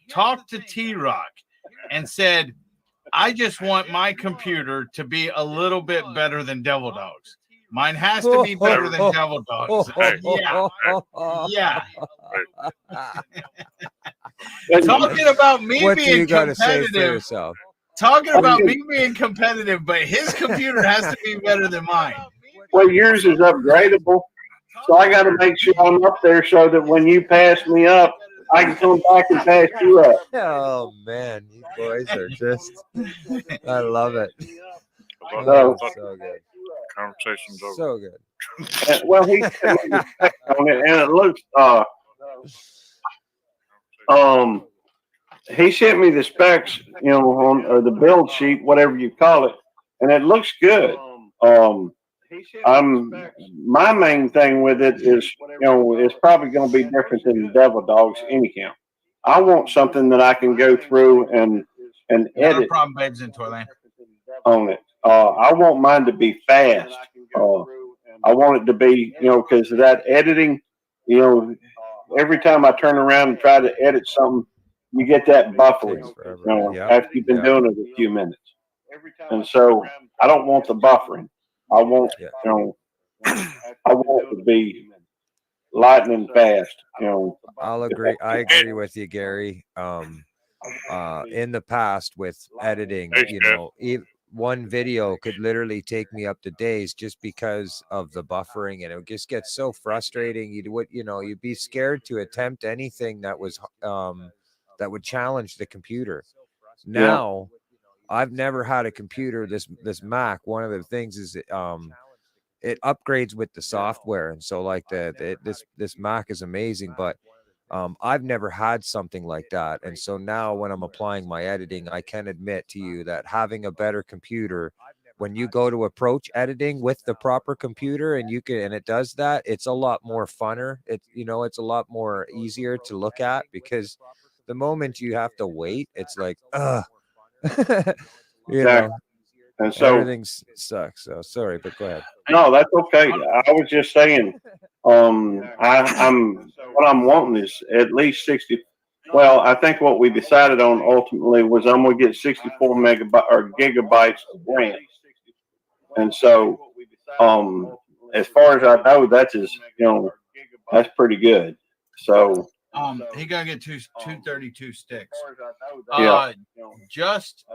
talked to T-Rock and said, I just want my computer to be a little bit better than Devil Dog's. Mine has to be better than Devil Dog's. Yeah. Talking about me what do you being gotta say for competitive. yourself? Talking about me being competitive, but his computer has to be better than mine. Well, yours is upgradable, so I got to make sure I'm up there so that when you pass me up, I can come back and pass you up. Oh man, you boys are just. I love it. So good. Conversation's over. So good. And, well, he sent me the specs on it, and it looks. He sent me the specs, on or the build sheet, whatever you call it, and it looks good. My main thing with it is, it's probably going to be different than the Devil Dogs anyhow. I want something that I can go through and edit. No problem, babes in Toyland. On it. I want mine to be fast. I want it to be, because of that editing, every time I turn around and try to edit something, you get that buffering, after you've been doing it a few minutes. And so I don't want the buffering. I want, I want it to be lightning fast. I'll agree. I agree with you, Gary. In the past with editing, one video could literally take me up to days just because of the buffering, and it just gets so frustrating. You'd be scared to attempt anything that was that would challenge the computer. Now, I've never had a computer, this Mac. One of the things is it upgrades with the software, and so like this Mac is amazing, but I've never had something like that. And so now when I'm applying my editing, I can admit to you that having a better computer, when you go to approach editing with the proper computer and it does that, it's a lot more funner. It's a lot more easier to look at, because the moment you have to wait, it's like, Exactly. And so everything sucks. So sorry, but go ahead. no, that's okay. I was just saying, I'm what I'm wanting is at least 60. Well, I think what we decided on ultimately was I'm gonna get 64 megabyte or gigabytes of RAM. And so, as far as I know, that's pretty good. So, he gotta get 232 sticks. Yeah. Just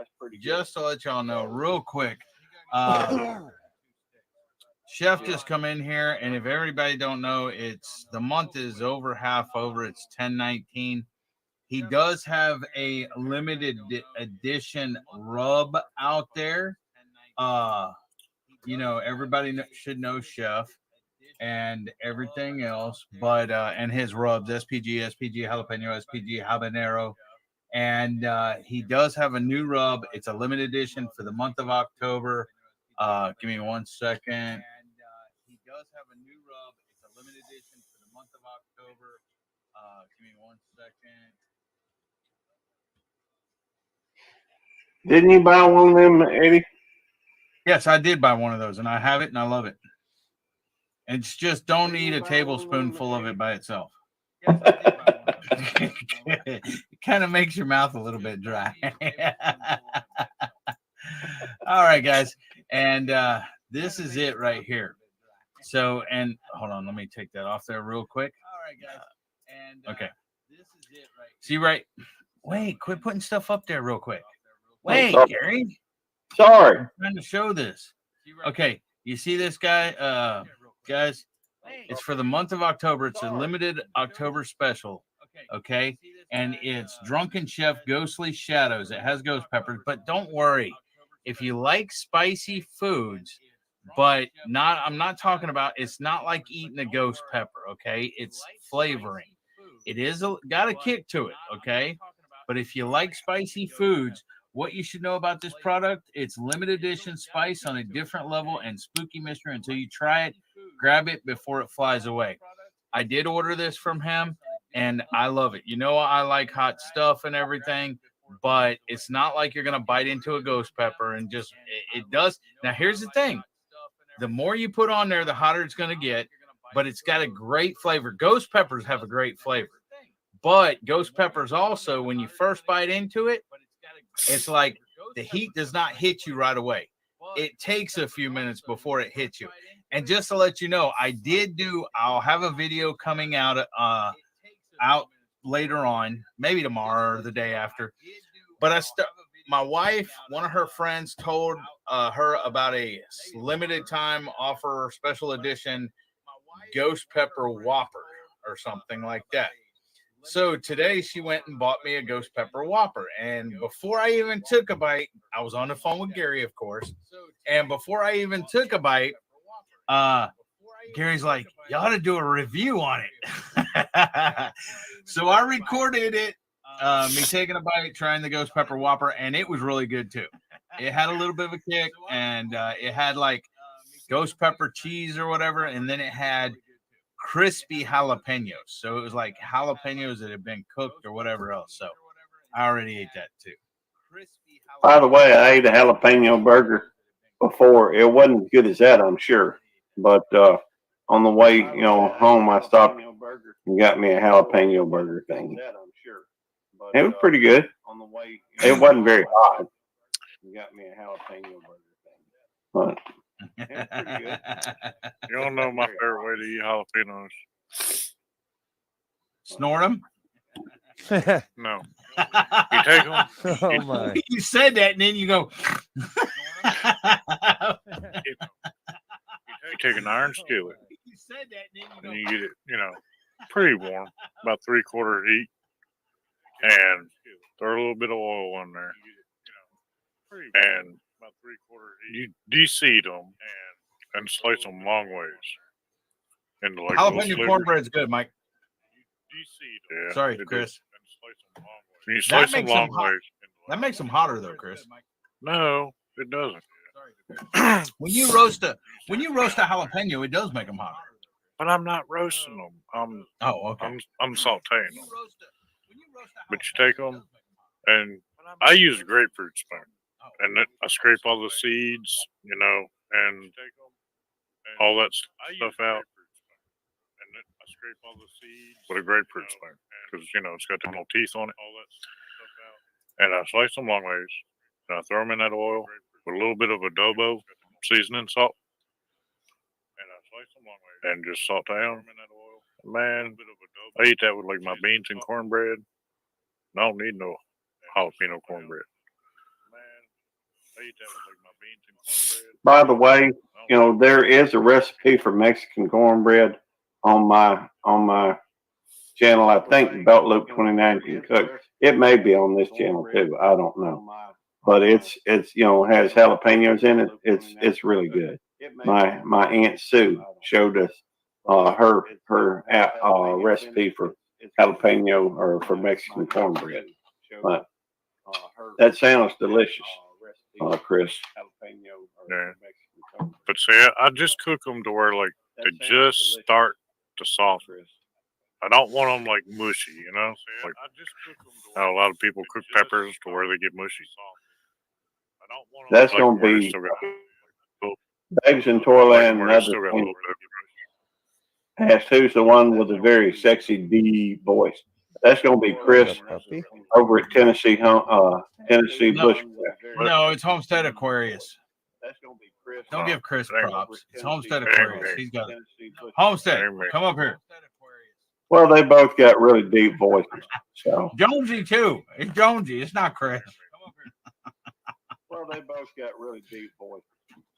to let y'all know real quick, Chef just come in here, and if everybody don't know, it's the month is over half over. It's 10/19. He does have a limited edition rub out there. Everybody should know Chef and everything else, but and his rubs, SPG jalapeno, SPG habanero, and he does have a new rub. It's a limited edition for the month of October. Give me 1 second. He does have a new rub. It's a limited edition for the month of October. Give me 1 second. Didn't you buy one of them, Eddie? Yes, I did buy one of those, and I have it, and I love it. It's just don't eat a tablespoonful of it by itself. It kind of makes your mouth a little bit dry. All right, guys, and this is it right here. So, and hold on, let me take that off there real quick. All right, guys, and okay. This is it right. See, right? Wait, quit putting stuff up there real quick. Wait, sorry. Gary. Sorry. I'm trying to show this. Okay, you see this guy, guys? It's for the month of October. It's a limited October special. Okay, and it's Drunken Chef Ghostly Shadows. It has ghost peppers, but don't worry. If you like spicy foods, but I'm not talking about, it's not like eating a ghost pepper. Okay, it's flavoring. It is got a kick to it. Okay, but if you like spicy foods, what you should know about this product, it's limited edition spice on a different level and spooky mystery. Until you try it, grab it before it flies away. I did order this from him, and I love it. I like hot stuff and everything, but it's not like you're going to bite into a ghost pepper and just, it does. Now, here's the thing. The more you put on there, the hotter it's going to get, but it's got a great flavor. Ghost peppers have a great flavor, but ghost peppers also, when you first bite into it, it's like the heat does not hit you right away. It takes a few minutes before it hits you. And just to let you know, I'll have a video coming out later on, maybe tomorrow or the day after. But my wife, one of her friends told her about a limited time offer, special edition ghost pepper Whopper or something like that. So today she went and bought me a ghost pepper Whopper. And before I even took a bite, I was on the phone with Gary, of course. And before I even took a bite, Gary's like, you ought to do a review on it. So I recorded it, me taking a bite, trying the ghost pepper Whopper, and it was really good too. It had a little bit of a kick, and it had like ghost pepper cheese or whatever, and then it had crispy jalapenos. So it was like jalapenos that had been cooked or whatever else. So I already ate that too. By the way, I ate a jalapeno burger before. It wasn't as good as that, I'm sure. But on the way, home, I stopped and got me a jalapeno burger thing. It was pretty good. It wasn't very hot. You got me a jalapeno burger thing. But it was pretty good. You don't know my favorite way to eat jalapenos. Snort them? No. You take them. Oh my! You said that, and then you go. You take an iron skillet, and you get it, pretty warm, about 3/4 heat. and throw a little bit of oil in there, and you de-seed them and slice them long ways into like little Jalapeno slivers. cornbread's good, Mike. Yeah, Sorry, it Chris. is. You slice them long hot. ways. That makes them hotter, though, Chris. No, it doesn't. When you roast a jalapeno, it does make them hotter. But I'm not roasting them. Okay. I'm sauteing them. But you take them, and I use a grapefruit spoon, and I scrape all the seeds, and all that stuff out. With a grapefruit spoon, because it's got the little teeth on it. And I slice them long ways, and I throw them in that oil with a little bit of adobo, seasoning salt, and just saute them. Man, I eat that with like my beans and cornbread. I don't need no jalapeno cornbread. By the way, there is a recipe for Mexican cornbread on my channel. I think Belt Loop 29 can cook. It may be on this channel too. I don't know, but it's has jalapenos in it. It's really good. My Aunt Sue showed us her recipe for jalapeno or for Mexican cornbread. But that sounds delicious, Chris. Yeah. But see, I just cook them to where like they just start to soften. I don't want them like mushy, Like how a lot of people cook peppers to where they get mushy. That's Like gonna where they be still got Babes in like Toyland. where they Another still got a thing. little bit. Asked who's the one with the very sexy D voice. That's gonna be Chris over at Tennessee Bushcraft. No, it's Homestead Aquarius. Don't give Chris props. It's Homestead Aquarius. He's got it. Homestead, come up here. Well, they both got really deep voices. So Jonesy too. It's Jonesy. It's not Chris. well, they both got really deep voices.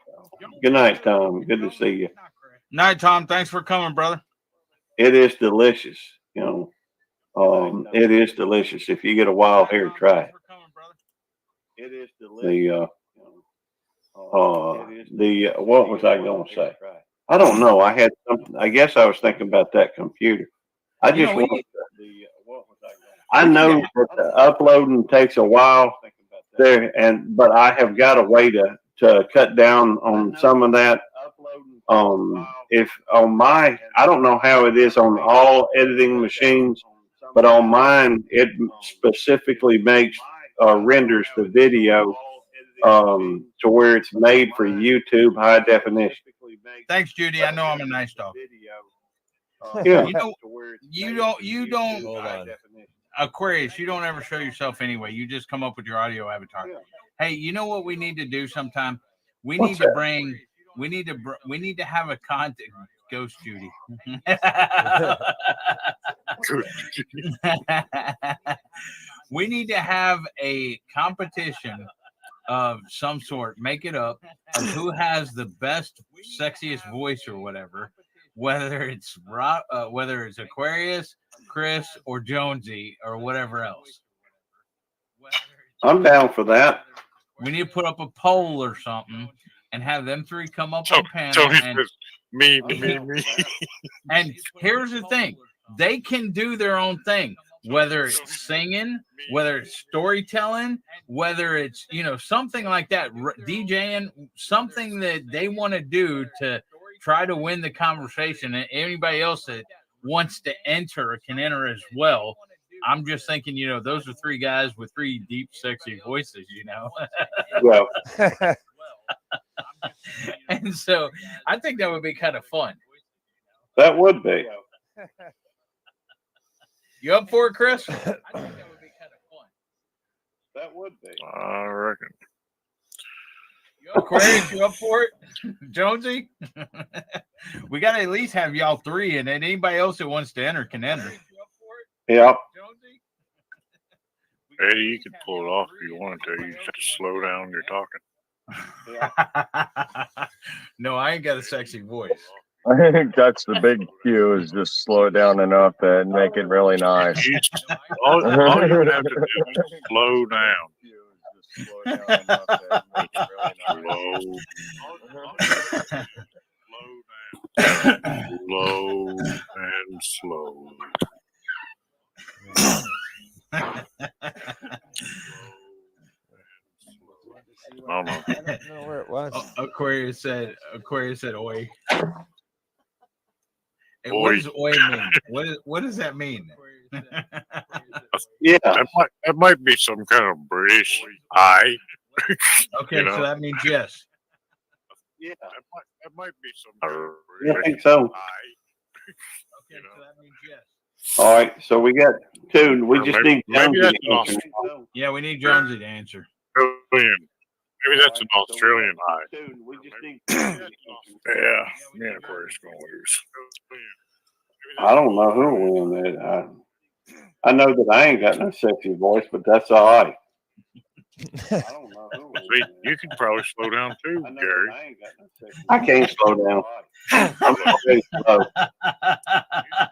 So. Good night, Tom. Good to see you. Night, Tom. Thanks for coming, brother. It is delicious. It is delicious. If you get a wild hair, try it. It is delicious. What was I going to say? I don't know. I had something. I guess I was thinking about that computer. I just want I know that the uploading takes a while there, but I have got a way to cut down on some of that. If on my, I don't know how it is on all editing machines, but on mine it specifically makes renders the video to where it's made for YouTube high definition. Thanks, Judy. I know I'm a nice dog. Yeah. You don't. Aquarius, you don't ever show yourself anyway. You just come up with your audio avatar. Hey, you know what we need to do sometime? We need to bring. We need to have a content. Ghost Judy. We need to have a competition of some sort. Make it up of who has the best, sexiest voice or whatever. Whether it's Aquarius, Chris, or Jonesy, or whatever else. I'm down for that. We need to put up a poll or something and have them three come up on panel. And, me. And here's the thing. They can do their own thing, whether it's singing, whether it's storytelling, whether it's, something like that, DJing, something that they want to do to try to win the conversation. And anybody else that wants to enter can enter as well. I'm just thinking, those are three guys with three deep, sexy voices, Well, and so I think that would be kind of fun. That would be. You up for it, Chris? I think that would be kind of fun. That would be. I reckon. Aquarius, you up for it? Jonesy? We got to at least have y'all three, and then anybody else that wants to enter can enter. Yep. Eddie, you could pull it off if you wanted to. You just have to slow down your talking. No, I ain't got a sexy voice. I think that's the big cue is just slow it down enough and make it really nice. All you would have to do is slow down. Slow and slow. I don't know where it was. Aquarius said, oi. Hey, Oi. what does oi mean? What does that mean? Yeah. That might be some kind of British I. Okay, You know? so that means yes. Yeah. That might be some. Yeah, I think so. Okay, so that means yes. All right, so we got two. We Or just maybe need that's Jonesy an to answer. Yeah, we need Jonesy to answer. Australian. Maybe that's an Australian I. We just need. Yeah, me and Aquarius gonna lose. I don't know who will win that. I know that I ain't got no sexy voice, but that's all right. I don't know who will See, you can probably slow down too, Gary. I can't slow down. I'm already slow.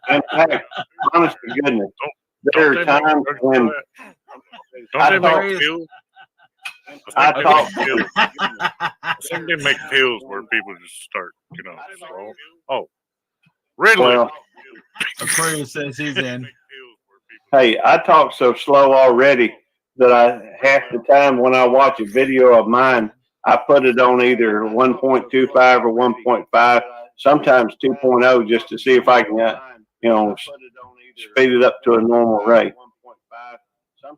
In fact, honest to goodness, there are times when Don't they make pills? I think they make pills where people just start, slow. Oh, really? Well, Aquarius says he's in. hey, I talk so slow already that I half the time when I watch a video of mine, I put it on either 1.25 or 1.5, sometimes 2.0, just to see if I can, speed it up to a normal rate.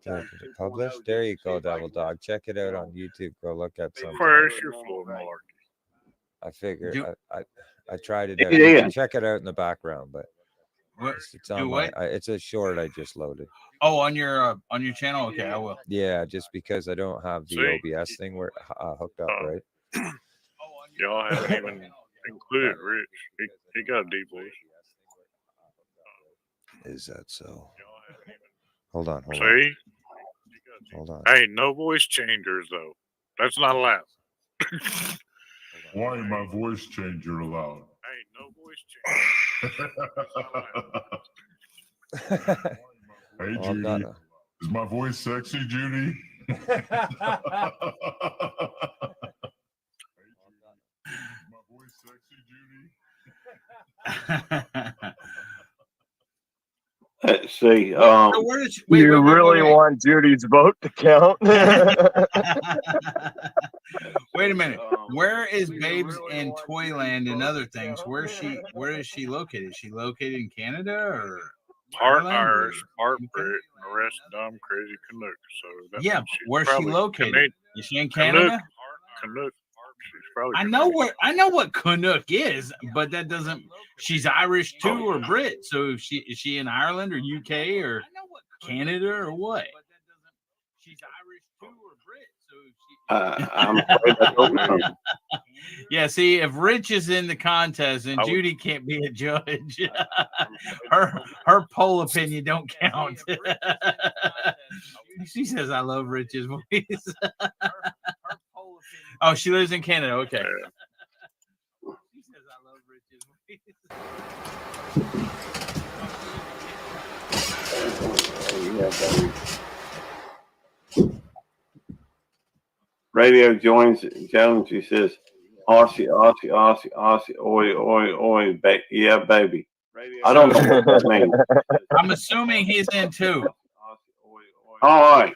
Is it published? There you go, Devil Dog. Check it out on YouTube. Go look at something. Where's your floor malarkey? I figured I tried it out. Yeah. You can check it out in the background, but What? it's on my. It's a short I just loaded. Oh, on your channel? Okay, I will. Yeah, just because I don't have the OBS thing where hooked up, right? Y'all haven't even included Rich. He got a deep voice. Is that so? Hold on. See? Hold on. Hey, no voice changers though. That's not allowed. Why ain't my voice changer allowed? Hey, no voice changer. Hey, Judy. Is my voice sexy, Judy? Let's see. You really want Judy's vote to count? Wait a minute. Where is Babes in Toyland and other things? Where is she located? Is she located in Canada or Part Ireland, Irish, or part Brit, the rest dumb, crazy Canuck. So that yeah, means she's where's she probably located? Canadian. Is she in Canada? Canuck. She's probably I know what Canuck is, but that doesn't. She's Irish too, or Brit. So is she in Ireland or UK or Canada or what? She's Irish too, or Brit. So I'm afraid I don't know. Yeah, see, if Rich is in the contest and Judy can't be a judge, her poll opinion don't count. She says, "I love Rich's voice." Oh, she lives in Canada. Okay. She says, "I love Rich's voice." Radio Jones. He says, Aussie, Aussie, Aussie, Aussie, oi, oi, oi, yeah, baby. I don't know what that means. I'm assuming he's in too. All right.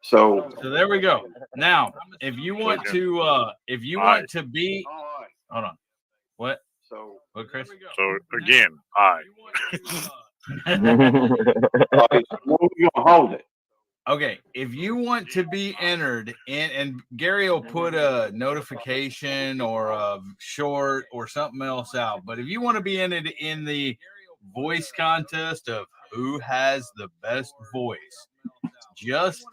So there we go. Now, if you want to be, hold on. What? What, Chris? So again, I. When you gonna hold it? Okay, if you want to be entered in, and Gary will put a notification or a short or something else out, but if you want to be entered in the voice contest of who has the best voice, just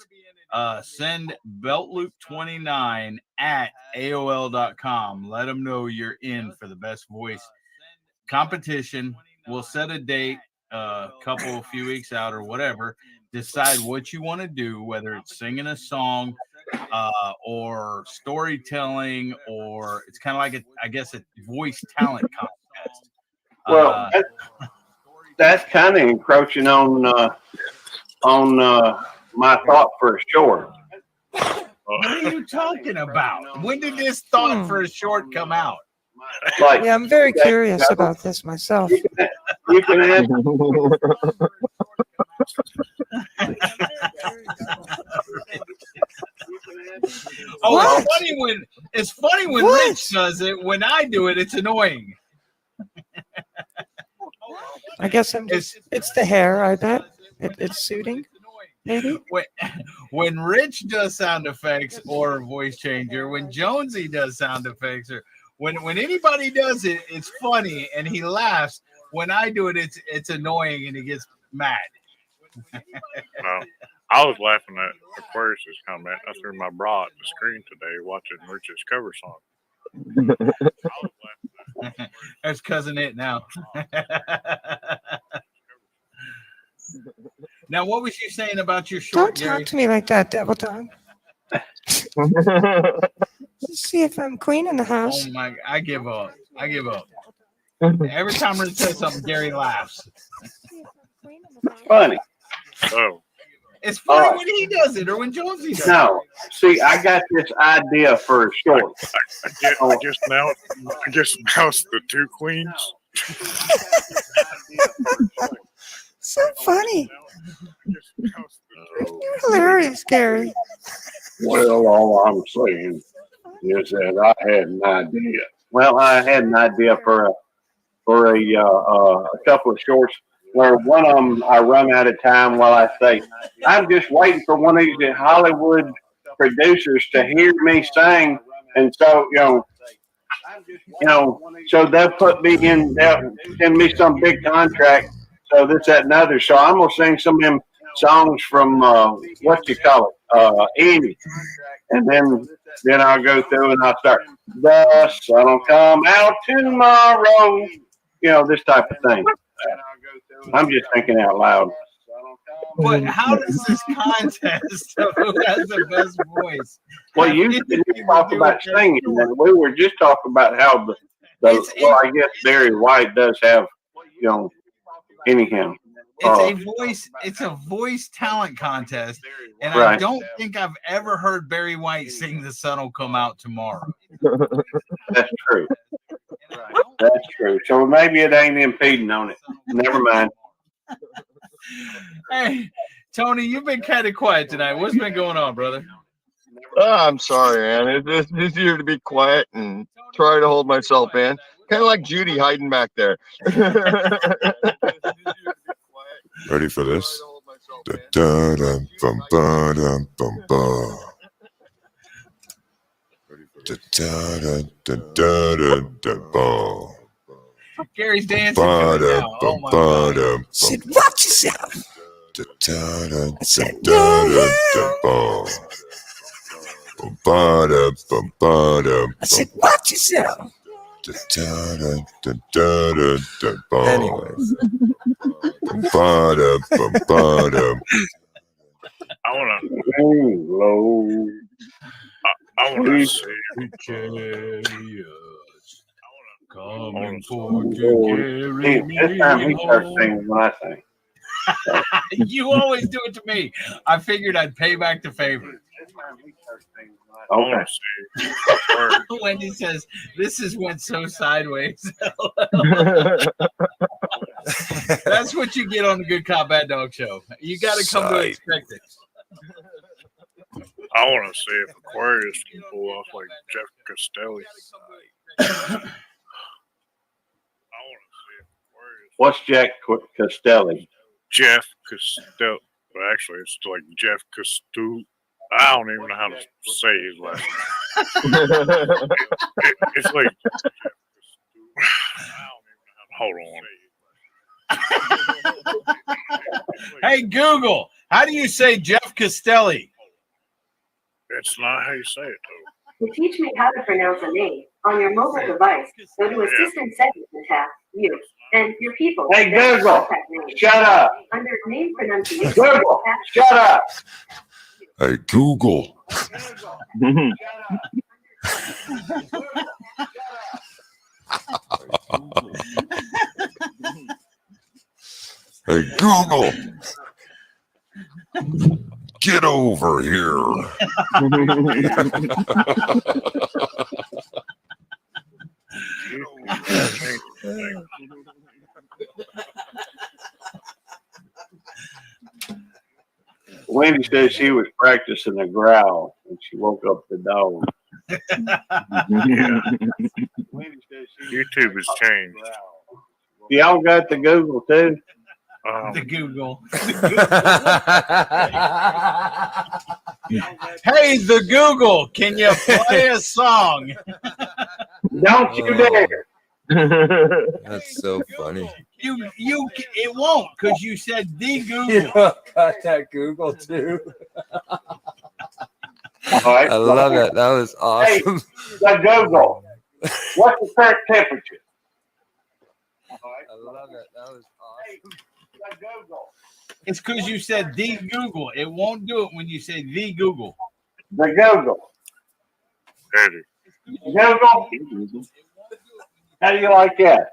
send beltloop29 at AOL.com. Let them know you're in for the best voice competition. We'll set a date a few weeks out or whatever. Decide what you want to do, whether it's singing a song, or storytelling, or it's kind of like I guess a voice talent contest. Well, that's kind of encroaching on my thought for a short. What are you talking about? When did this thought for a short come out? Like, Yeah, I'm very curious about this myself. You can ask. Oh, it's funny when Rich does it. When I do it, it's annoying. I guess it's the hair, I bet. It's suiting, maybe. When Rich does sound effects or voice changer, when Jonesy does sound effects, or when anybody does it, it's funny and he laughs. When I do it, it's annoying and he gets mad. No, I was laughing at Aquarius' comment. I threw my bra at the screen today watching Rich's cover song. That's cousin it now. Now, what was you saying about your short? Don't talk to me like that, Devil Dog. Let's see if I'm queen in the house. Oh my! I give up. Every time Rich says something, Gary laughs. Funny. Oh. It's funny when he does it or when Jonesy does it. No, see, I got this idea for a short. I guess now it's the two queens. So funny. You're hilarious, Gary. Well, all I'm saying is that I had an idea. Well, I had an idea for a couple of shorts where one of them I run out of time while I say, I'm just waiting for one of these Hollywood producers to hear me sing. And so, so they'll put me in, they'll send me some big contract. So this, that, and other. So I'm going to sing some of them songs from, Annie. And then I'll go through and I'll start, the sun will come out tomorrow. This type of thing. I'm just thinking out loud. But how does this contest of who has the best voice? Well, you talk about singing, and we were just talking about how I guess Barry White does have, anyhow. It's a voice talent contest, and I don't think I've ever heard Barry White sing "The Sun Will Come Out Tomorrow." That's true. That's true. So maybe it ain't impeding on it. Never mind. Hey, Tony, you've been kind of quiet tonight. What's been going on, brother? I'm sorry, man. It's easier to be quiet and try to hold myself in. Kind of like Judy hiding back there. Ready for this? Da-da-da-bum-ba-dum-bum-ba. Da-da-da-da-da-da-bum. Gary's dancing to it now. Oh my God. Said, watch yourself. I said, watch yourself. Anyways. I want to see. Coming for This time he starts singing when I sing. You always do it to me. I figured I'd pay back the favor. Okay. When he says, this is went so sideways. That's what you get on the Good Cop Bad Dog show. You got to come to expect it. I want to see if Aquarius can pull off like Jeff Costelli. What's Jack Costelli? Jeff Costelli. Well, actually, it's like Jeff Costelli. I don't even know how to say his last name. It's like hold on. Hey, Google, how do you say Jeff Costelli? It's not how you say it, though. To teach me how to pronounce a name on your mobile device, go to Assistant Settings and tap You and your people. Hey, Google, shut up. Under Name Pronunciation. Google, shut up. Hey, Google, Hey, Google, get over here. Wendy said she was practicing a growl when she woke up the dog. Yeah. YouTube has changed. Y'all got the Google too? The Google. Hey, the Google, can you play a song? Don't you dare. That's so funny. It won't because you said the Google. You got that Google too. All right. I love it. That was Hey, awesome. the Google. What's the current temperature? I love it. That was awesome. The Google. It's because you said the Google. It won't do it when you say the Google. The Google. Google. How do you like that?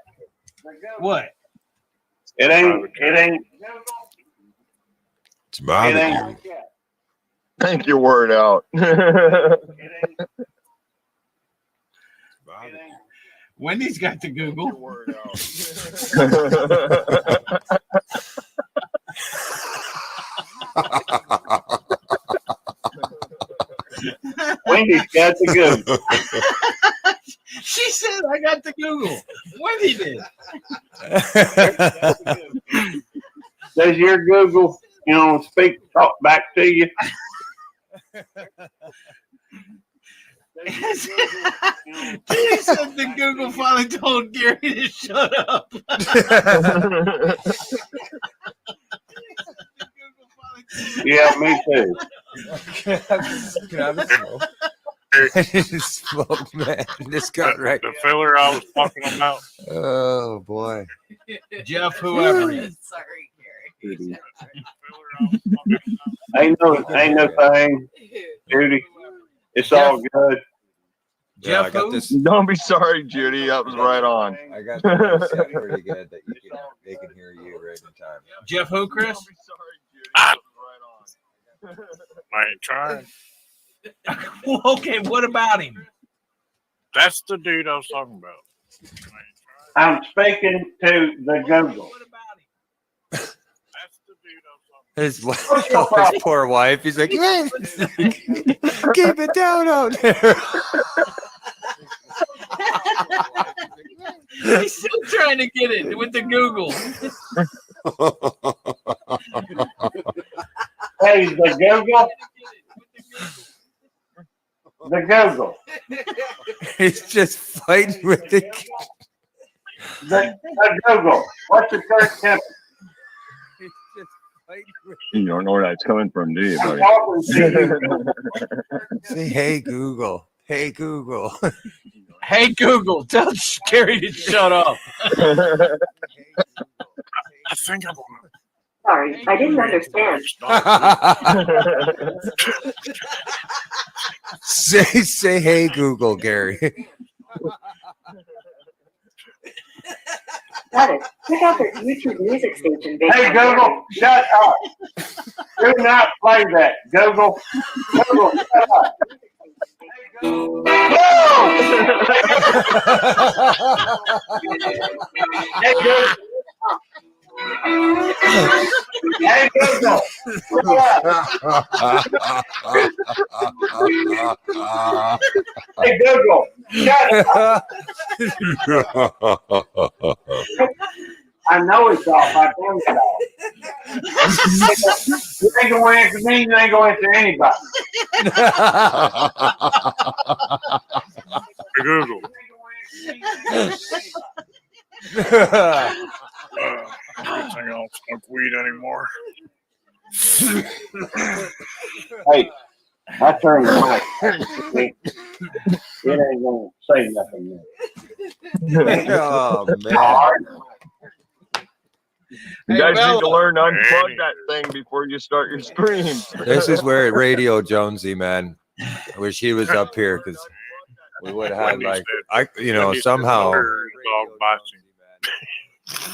What? It ain't. It's barbecue. Take your word out. Wendy's got the Google. Wendy's got the Google. She said, I got the Google. Wendy did. Does your Google, talk back to you? He said the Google finally told Gary to shut up. Yeah, me too. Can I have a smoke? Smoke, man. This got right. The filler I was talking about. Oh boy. Jeff, whoever. Sorry, Gary. Ain't no thing, Judy. It's all good. Yeah, I got this. Don't be sorry, Judy. That was right on. I got this set pretty good that they can hear you right in time. Jeff who, Chris? I ain't trying. Well, okay, what about him? That's the dude I was talking about. I'm speaking to the Google. His poor wife. He's like, man, keep it down out there. He's still trying to get it with the Google. Hey, the Google. The Google. He's just fighting with the Google. What's the current temperature? You don't know where that's coming from, do you, buddy? Say, hey, Google. Hey, Google. Hey, Google, tell Gary to shut up. I think I'm Sorry, I didn't understand. say, hey, Google, Gary. Got it. Check out their YouTube music station. Hey, Google, shut up. Do not play that, Google. Google, shut up. Hey, Google. Hey, Google. Hey, Google. Shut up. I know it's off. I tell you that. You ain't going to answer me. You ain't going to answer anybody. Hey, Google. Good thing I don't smoke weed anymore. Hey, I turn the mic. It ain't going to say nothing. Oh, man. You guys need to learn to unplug that thing before you start your stream. This is where Radio Jonesy, man. I wish he was up here because we would have had Wendy like said- Wendy said somehow. her dog bites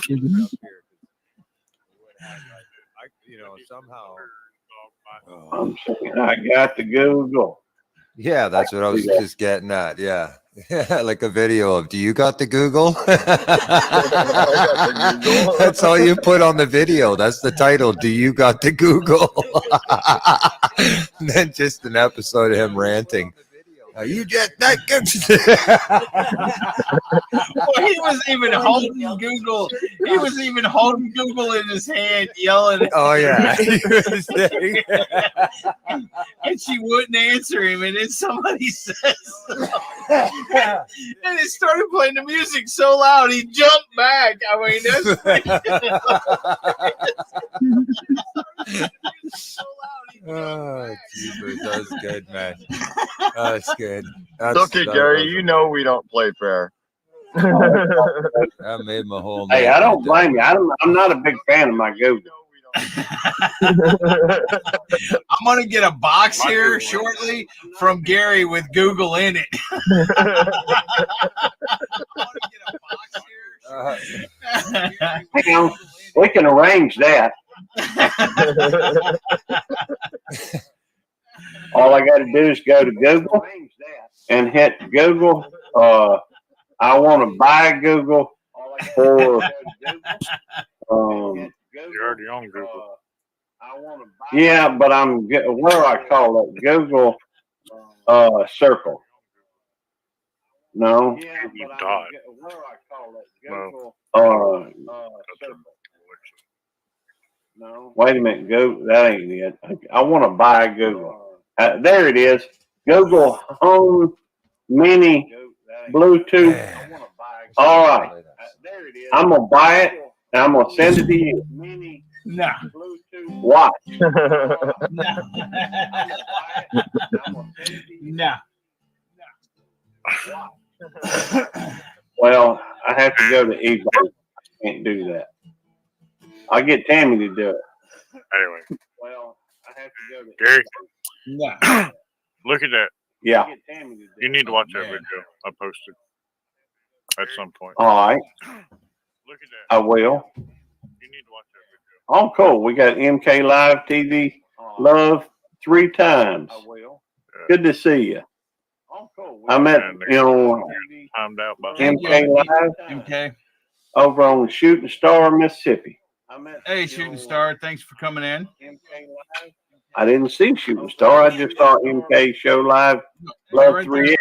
him. Somehow. I'm saying I got the Google. Yeah, that's what I was just getting at. Yeah. Like a video of, do you got the Google? That's all you put on the video. That's the title. Do you got the Google? And then just an episode of him ranting. You just that Well, he was even holding Google. He was even holding Google in his hand, yelling. Oh yeah. And she wouldn't answer him, and then somebody says, and it started playing the music so loud he jumped back. I mean, that's Oh, Jesus, that was good, man. That's good. It's okay, Gary. You know we don't play fair. That made my whole night. Hey, I don't blame you. I'm not a big fan of my Google. I'm gonna get a box here shortly from Gary with Google in it. You know, we can arrange that. All I got to do is go to Google and hit Google. I want to buy Google for. You're already on Google. Yeah, but what do I call it? Google Circle. No. You died. No. Wait a minute. That ain't it. I want to buy Google. There it is. Google Home Mini Bluetooth. All right. I'm going to buy it and I'm going to send it to you. Nah. Watch. Nah. Well, I have to go to eBay. Can't do that. I'll get Tammy to do it. Anyway. Well, I have to go to Gary. Nah. Look at that. Yeah. You need to watch that video I posted at some point. All right. Look at that. I will. You need to watch that video. Oh, cool. We got MK Live TV Love 3 times. Good to see you. I met, Timed out by MK Live MK. over on Shooting Star, Mississippi. Hey, Shooting Star, thanks for coming in. I didn't see Shooting Star. I just saw MK Show Live Love 3X.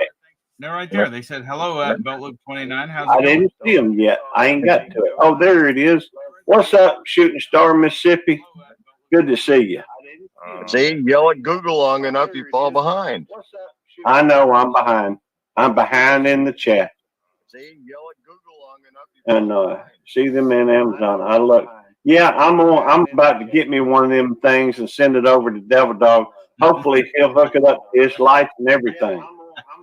They're right there. They said hello at Beltloop 29. How's it I going? didn't see them yet. I ain't got to it. Oh, there it is. What's up, Shooting Star, Mississippi? Good to see you. See, yell at Google long enough, you fall behind. I know I'm behind. I'm behind in the chat. See, yell at Google long enough. And see them in Amazon. I look. Yeah, I'm about to get me one of them things and send it over to Devil Dog. Hopefully he'll hook it up to his lights and everything.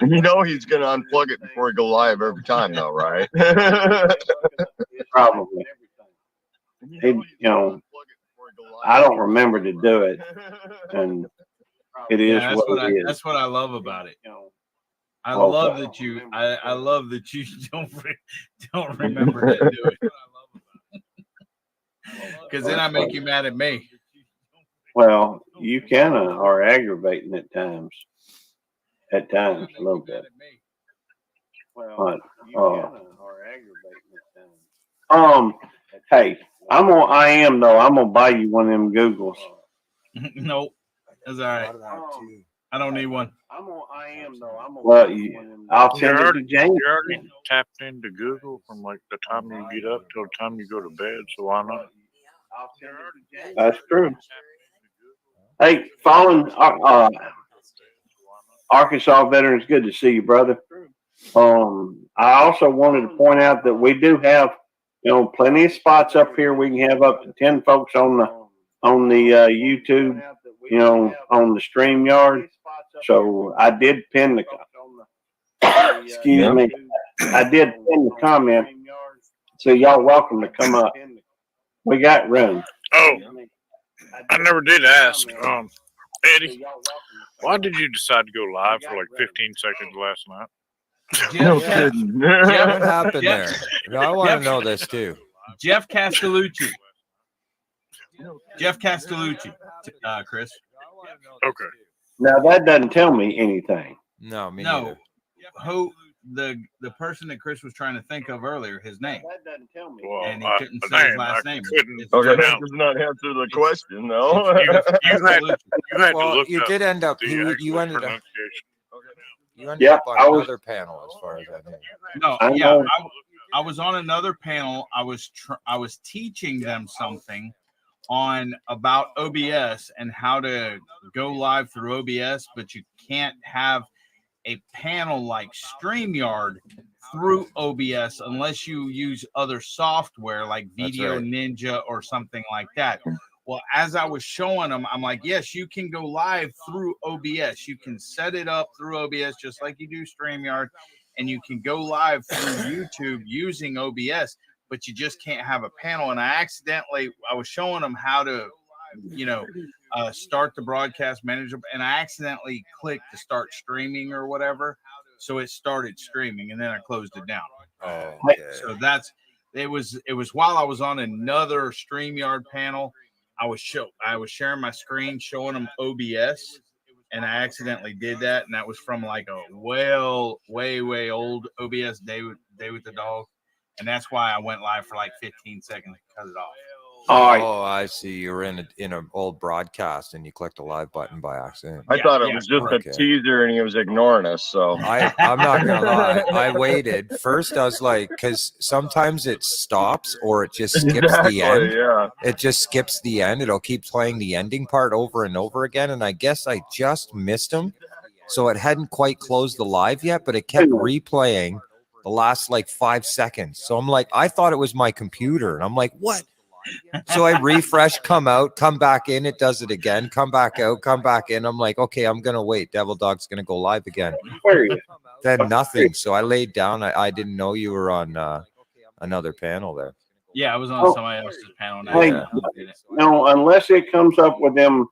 You know he's gonna unplug it before he go live every time, though, right? Probably. I don't remember to do it, and it is that's what it is. That's what I love about it. I Okay. love that you. I love that you don't remember to do it. Because then I make you mad at me. Well, you kind of are aggravating at times. At times, a little bit. But, hey, I'm gonna buy you one of them Googles. Nope, that's all right. I don't need one. Well, I'll send it to James. You're already tapped into Google from like the time you get up till the time you go to bed, so why not? That's true. Hey, Fallen Arkansas veterans, good to see you, brother. I also wanted to point out that we do have, plenty of spots up here. We can have up to 10 folks on the YouTube, on the StreamYard. So I did pin the. Excuse me. I did pin the comment. So y'all welcome to come up. We got room. Oh, I never did ask. Eddie, why did you decide to go live for like 15 seconds last night? No Jeff, kidding. Jeff, What happened Jeff, there? I want Jeff- to know this too. Jeff Castellucci. Jeff Castellucci, Chris. Okay. Now that doesn't tell me anything. No, me No, neither. who the person that Chris was trying to think of earlier, his name. That doesn't tell me. Well, And he couldn't say his last name. It's Okay, Jeff- that does not answer the question, though. You had to Well, look you up did end up. the You actual ended up. pronunciation. You ended Yeah, up I on was- another panel, as far as I know. No, I yeah, know. I was on another panel. I was teaching them something on about OBS and how to go live through OBS, but you can't have a panel like StreamYard through OBS unless you use other software like Video right. Ninja or something like that. Well, as I was showing them, I'm like, yes, you can go live through OBS. You can set it up through OBS just like you do StreamYard, and you can go live through YouTube using OBS, but you just can't have a panel. And I was showing them how to, start the broadcast manager, and I accidentally clicked to start streaming or whatever. So it started streaming, and then I closed it down. Oh, So it was while I was on another StreamYard panel. I was sharing my screen, showing them OBS, and I accidentally did that, and that was from like a way old OBS day with the dog, and that's why I went live for like 15 seconds and cut it off. Oh, I see. You were in an old broadcast and you clicked the live button by accident. I thought it was just a teaser and he was ignoring us. So I'm not gonna lie. I waited. First, I was like, because sometimes it stops or it just skips Exactly, the end. yeah. It just skips the end. It'll keep playing the ending part over and over again. And I guess I just missed him. So it hadn't quite closed the live yet, but it kept replaying the last like 5 seconds. So I'm like, I thought it was my computer. And I'm like, what? So I refresh, come out, come back in. It does it again. Come back out, come back in. I'm like, okay, I'm going to wait. Devil Dog's going to go live again. Then nothing. So I laid down. I didn't know you were on another panel there. Yeah, I was on somebody else's panel. Now. Hey, no, unless it comes up with them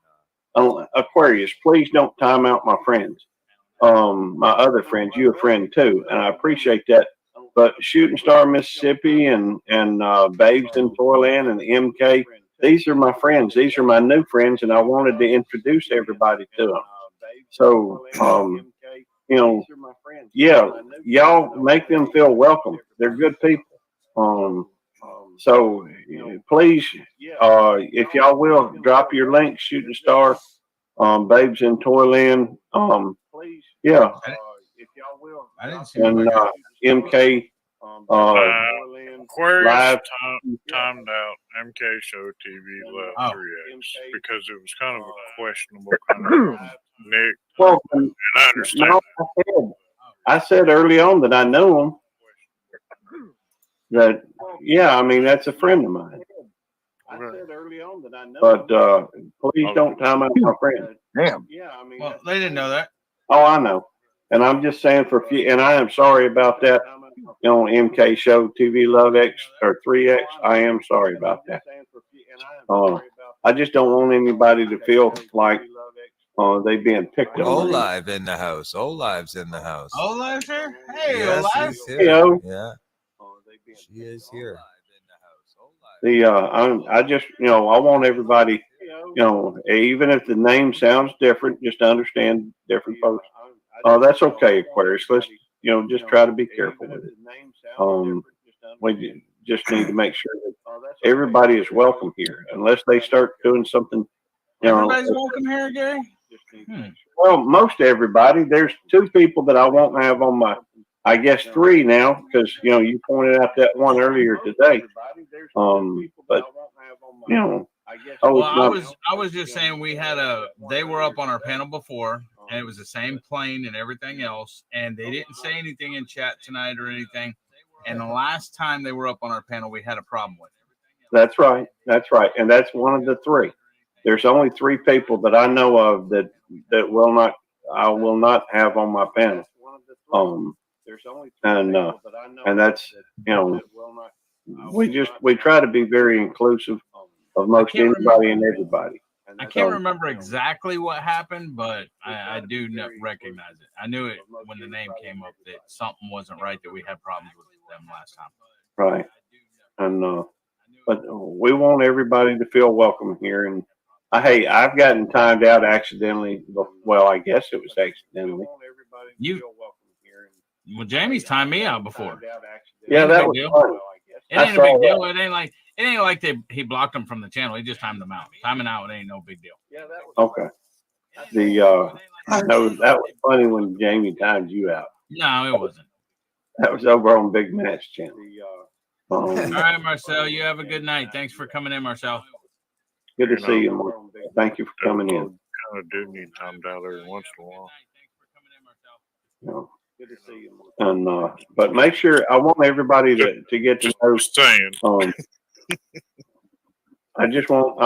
Aquarius, please don't time out my friends. My other friends, you a friend too, and I appreciate that. But Shooting Star Mississippi and Babes in Toyland and MK, these are my friends. These are my new friends, and I wanted to introduce everybody to them. So, yeah, y'all make them feel welcome. They're good people. So please, if y'all will, drop your link, Shooting Star, Babes in Toyland. Yeah. I didn't see and MK Aquarius live. timed out. MK Show TV left 3X because it was kind of a questionable kind of Nick. Well, and I understand. no, I said early on that I know him. That yeah, I mean that's a friend of mine. I said early on that I know. But please don't time out my friend. Damn. Yeah, I mean. Well, they didn't know that. Oh, I know. And I'm just saying for few, and I am sorry about that. MK Show TV Love X or 3X. I am sorry about that. I just don't want anybody to feel like they being picked on. Olive in the house. Olive's in the house. Olive's here? Hey, Yes, Olive. she's here. Hey-o. Yeah. She is here. I just, I want everybody, even if the name sounds different, just to understand different folks. That's okay, Aquarius. Let's, just try to be careful with it. We just need to make sure that everybody is welcome here, unless they start doing something. Everybody's welcome here, Gary. Well, most everybody. There's 2 people that I won't have on my. I guess 3 now, because you pointed out that one earlier today. But Well, I was just saying they were up on our panel before, and it was the same plane and everything else, and they didn't say anything in chat tonight or anything. And the last time they were up on our panel, we had a problem with it. That's right. That's right. And that's one of the 3. There's only 3 people that I know of that I will not have on my panel. And that's, we try to be very inclusive of most anybody and everybody. I can't remember exactly what happened, but I do recognize it. I knew it when the name came up that something wasn't right, that we had problems with them last time. Right. And but we want everybody to feel welcome here. And hey, I've gotten timed out accidentally. Well, I guess it was accidentally. Well, Jamie's timed me out before. Yeah, that was fun. It ain't a big deal. It ain't like he blocked them from the channel. He just timed them out. Timing out ain't no big deal. Okay. I know that was funny when Jamie timed you out. No, it wasn't. That was over on Big Match channel. All right, Marcel, you have a good night. Thanks for coming in, Marcel. Good to see you, Mark. Thank you for coming in. Kind of do need timed out every once in a while. Good to see you, Mark. And but make sure I want everybody to get to know. I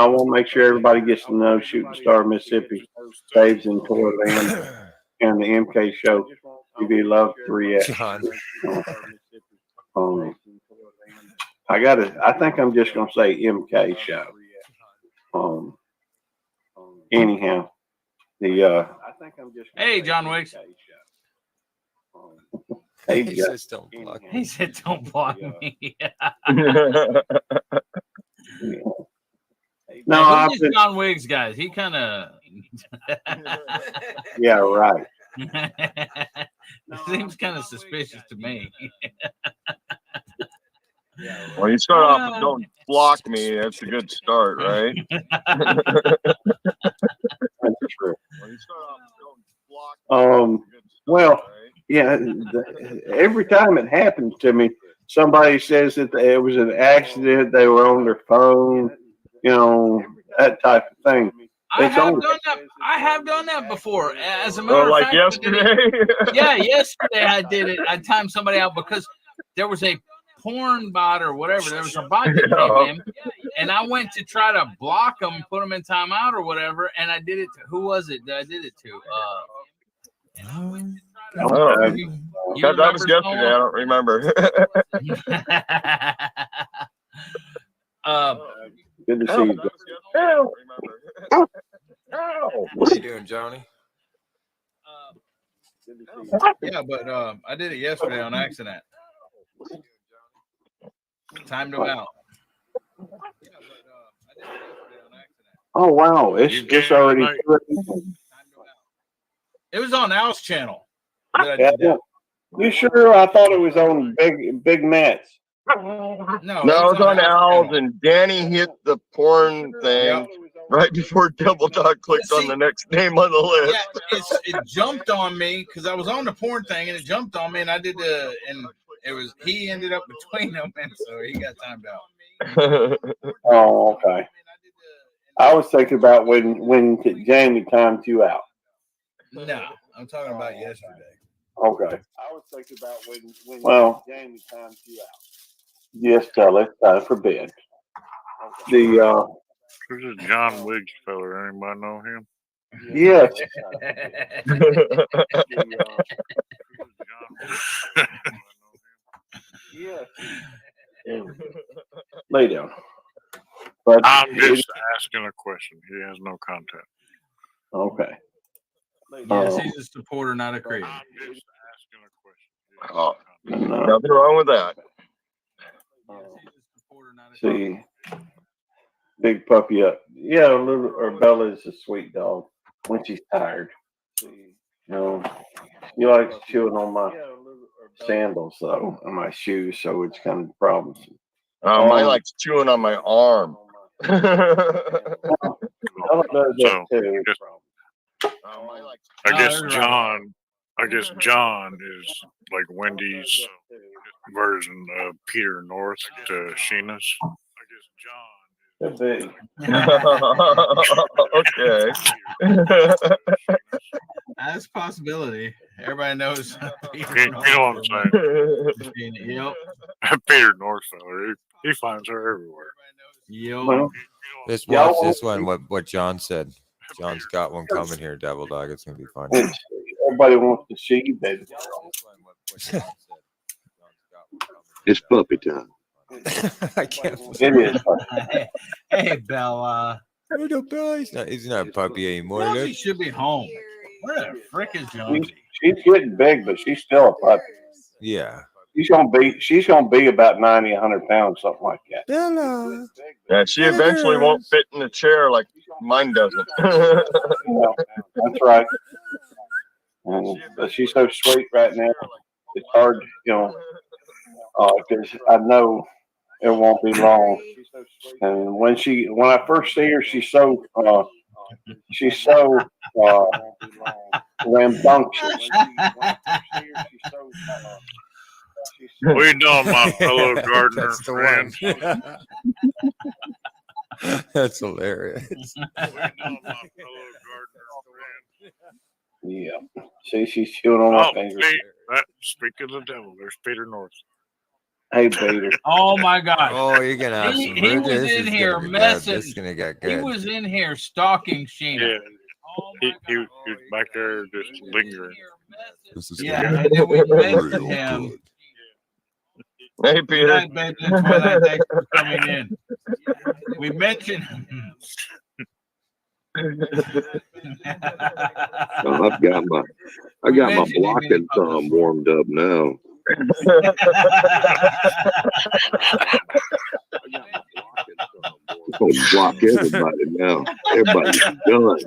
want to make sure everybody gets to know Shooting Star Mississippi, Dave's in Toyland, and the MK Show. TV Love 3X. I think I'm just gonna say MK Show. Anyhow, Hey, John Wicks. Hey, He says don't block me. He said don't block me. No, hey, who's this John Wiggs, guys? He kind of. Yeah, right. Seems kind of suspicious to me. Well, you start off with don't block me. That's a good start, right? That's true. Well, yeah. Every time it happens to me, somebody says that it was an accident. They were on their phone. You know, that type of thing. I have done that before. As a matter of fact, yesterday. Yesterday I did it. I timed somebody out because there was a porn bot or whatever. There was a bot that came in, and I went to try to block them, put them in timeout or whatever, and I did it to who was it that I did it to? That was yesterday. I don't remember. Good to see you. What are you doing, Johnny? Yeah, but I did it yesterday on accident. Timed them out. Oh wow, it's already. It was on Al's channel. You sure? I thought it was on Big Matt's. No, it was on Al's, and Danny hit the porn thing right before Devil Dog clicked on the next name on the list. Yeah, it jumped on me because I was on the porn thing, and it jumped on me, and I did he ended up between them, and so he got timed out. Oh, okay. I was thinking about when Jamie timed you out. No, I'm talking about yesterday. Okay. I was thinking about when Jamie timed you out. Yes, fella, it's time for bed. Who's this John Wiggs fella? Anybody know him? Yes. Lay down. But I'm just asking a question. He has no contact. Okay. Yes, he's a supporter, not a creator. Oh, nothing wrong with that. See, big puppy up. Yeah, Bella is a sweet dog when she's tired. You know, she likes chewing on my sandals though, on my shoes, so it's kind of problems. Mine likes chewing on my arm. Bella does that too. I guess John is like Wendy's version of Peter North to Sheena's. Could be. Okay. That's a possibility. Everybody knows. You know what I'm saying? Yep. Peter North fella, he finds her everywhere. Yep. This one, what John said. John's got one coming here, Devil Dog. It's gonna be fun. Everybody wants to see you, baby. It's puppy time. I can't. It is. Hey, Bella. He's not a puppy anymore. Jonesy Look. should be home. Where the frick is Jonesy? She's getting big, but she's still a puppy. Yeah. She's gonna be about 90, 100 pounds, something like that. Bella. Yeah, she eventually won't fit in the chair like mine doesn't. Yeah, that's right. But she's so sweet right now. It's hard, because I know it won't be long. And when I first see her, she's so rambunctious. What are you doing, my fellow gardener That's the friend? one. That's hilarious. Yeah. See, she's chewing on my Oh, fingers. see, speak of the devil. There's Peter North. Hey, Peter. Oh my gosh. Oh, you're gonna have He some. was This in is here gonna be good. messing. This is gonna get He good. was in here stalking Sheena. Yeah. He was back there just lingering. This is Yeah, gonna and then we get mentioned real him. good. Hey, Peter. Good night, baby. That's when I thank you for coming in. We mentioned him. I've got my blocking thumb warmed up now. I'm gonna block everybody now. Everybody's done.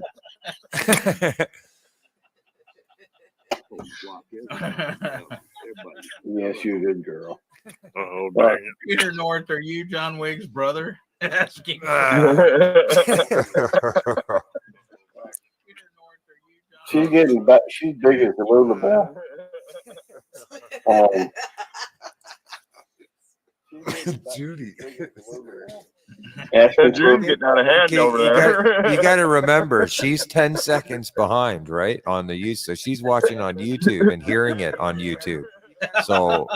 Yes, you're a good girl. Oh, But Peter North, are you John Wigg's brother? Asking. she's getting back. She's big as a Lulabelle. Judy. Jude's getting out of hand over there. You got to remember, she's 10 seconds behind, right, on the use. So she's watching on YouTube and hearing it on YouTube. So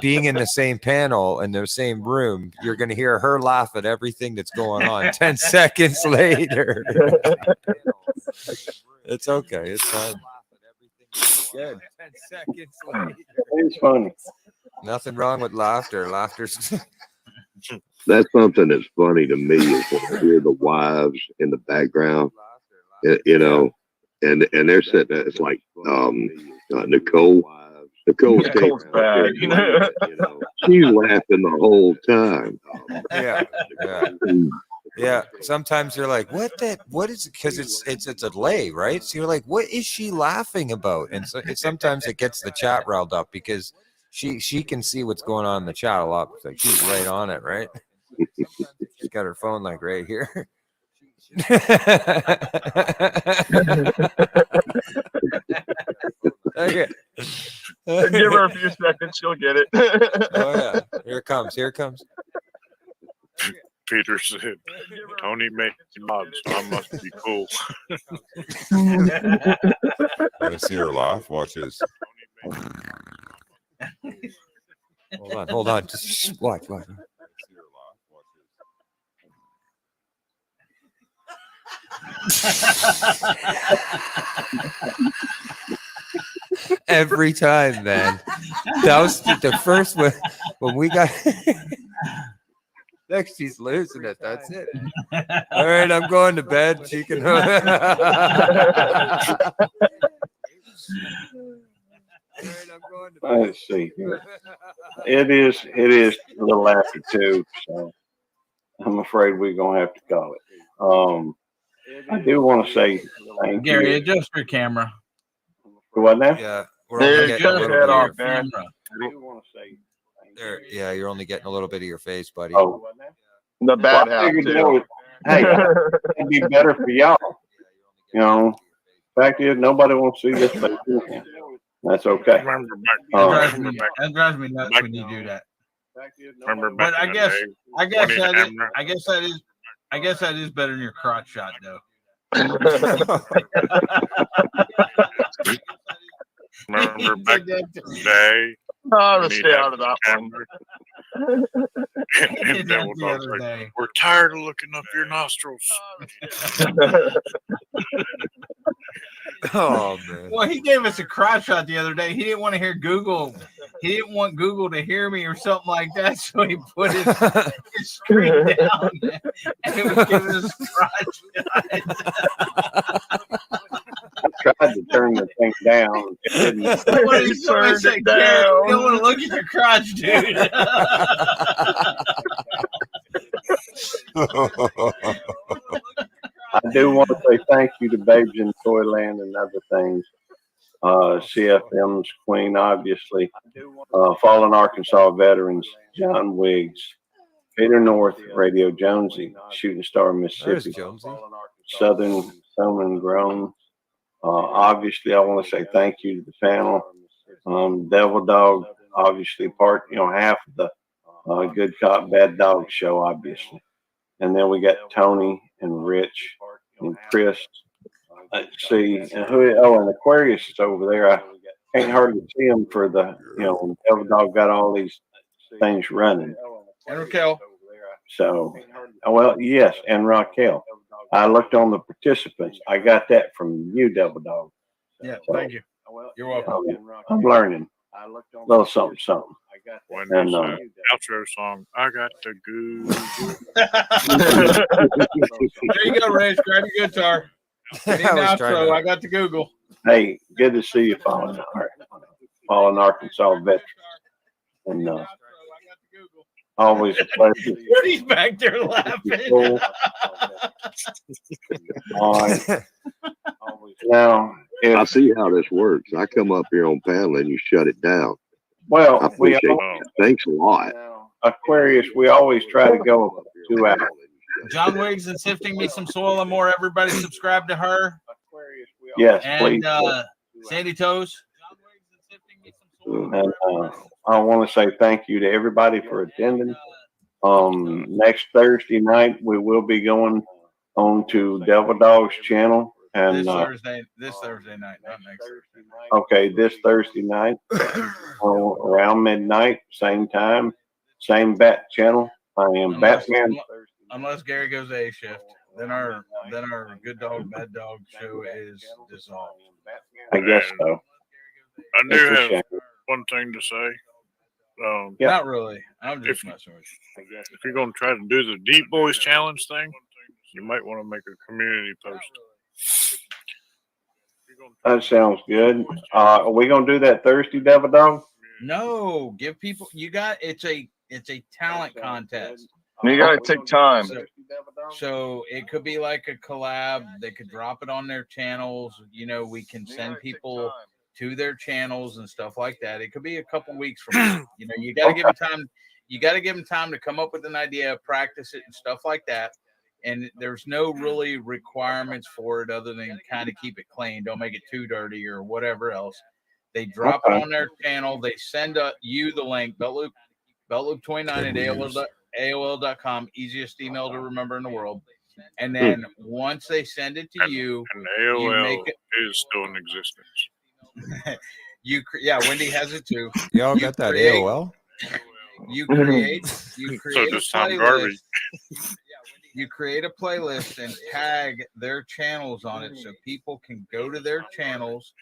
being in the same panel in the same room, you're going to hear her laugh at everything that's going on 10 seconds later. It's okay. It's fine. Good. 10 seconds later. It's funny. Nothing wrong with laughter. Laughter's That's something that's funny to me is when I hear the wives in the background, and they're sitting there. It's like Nicole's bad. She's laughing the whole time. Yeah. Sometimes you're like, what is it? Because it's a delay, right? So you're like, what is she laughing about? And so sometimes it gets the chat riled up because she can see what's going on in the chat a lot. It's like she's right on it, right? She's got her phone like right here. Okay. Give her a few seconds, she'll get it. Oh yeah, here it comes. Here it comes. Peter said, Tony makes mods, so I must be cool. Want to see her laugh? Watch this. Hold on. Just watch. Every time, man. That was the first one when we got. Next, she's losing it. That's it. All right, I'm going to bed. She can. Let's see. It is a little after 2, so I'm afraid we're gonna have to call it. I do want to say thank Gary, you. adjust your camera. What now? Yeah, we're only getting a little bit of your camera. I do want to say there. Yeah, you're only getting a little bit of your face, buddy. Oh, the bad well, I half figured that too. would, hey, it'd be better for y'all. Fact is, nobody wants to see this face. That's okay. That drives me nuts when you do that. Remember back But I in the guess day, I guess when that it is, happened? I guess that is better than your crotch shot though. Remember back in the day? Oh, when to he'd stay have out of the that camera, and then was always like, we're tired of looking up your nostrils. Oh man. Well, he gave us a crotch shot the other day. He didn't want to hear Google. he didn't want Google to hear me or something like that, so he put his screen down and it was giving us crotch I tried to turn the thing down. It didn't. Somebody said, Garrett, you don't want to look at your crotch, dude. I do want to say thank you to Babes in Toyland and other things. CFM's Queen, obviously. Fallen Arkansas veterans, John Wiggs, Peter North, Radio Jonesy, Shooting Star Mississippi, Southern Southern Grown. Obviously, I want to say thank you to the panel. Devil Dog, obviously half of the Good Cop Bad Dog show, obviously. And then we got Tony and Rich and Chris. Let's see, and and Aquarius is over there. I can't hardly see him for the, Devil Dog got all these things running. And Raquel. So, well, yes, and Raquel. I looked on the participants. I got that from you, Devil Dog. Yeah, thank you. You're welcome. I'm learning. A little something, something. When And, outro song, I got the goo. There you go, Rich. Grab your guitar. Need an outro. I got the Google. Hey, good to see you, Fallen Arkansas veterans. And always a pleasure. He's back there laughing. All right. Now, I see how this works. I come up here on panel and you shut it down. Well, I appreciate it. Thanks a lot. Aquarius, we always try to go 2 hours. John Wiggs is sifting me some soil and more. Everybody subscribe to her. Yes, and, please. Sandy Toes. And, I want to say thank you to everybody for attending. Next Thursday night, we will be going on to Devil Dog's channel. And This Thursday night, not next Thursday. Okay, this Thursday night, around midnight, same time, same bat channel. I am Batman. Unless Gary goes A shift, then our Good Dog Bad Dog show is dissolved. I guess so. I do have one thing to say. Not really. I'm just messing with you. If you're going to try to do the Deep Boys Challenge thing, you might want to make a community post. That sounds good. Are we gonna do that Thursday, Devil Dog? No, give people. It's a talent contest. You got to take time. So it could be like a collab. They could drop it on their channels. We can send people to their channels and stuff like that. It could be a couple weeks from now. You got to give them time. You got to give them time to come up with an idea, practice it, and stuff like that. And there's no really requirements for it other than kind of keep it clean. Don't make it too dirty or whatever else. They drop it on their channel. They send you the link, beltloop29 at AOL.com. Easiest email to remember in the world. And then once they send it to you, and AOL is still in existence. Wendy has it too. Y'all got that AOL? You create So does Tom Garvey. You create a playlist and tag their channels on it so people can go to their channels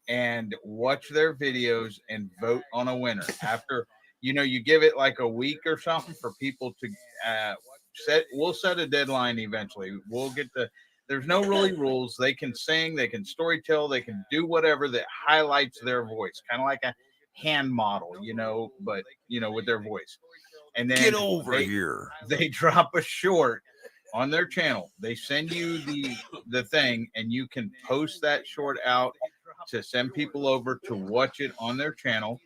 and watch their videos and vote on a winner. After, you give it like a week or something for people to we'll set a deadline eventually. There's no really rules. They can sing, they can storytell, they can do whatever that highlights their voice, kind of like a hand model, but, with their voice. And then get over here. They drop a short on their channel. They send you the thing, and you can post that short out to send people over to watch it on their channel.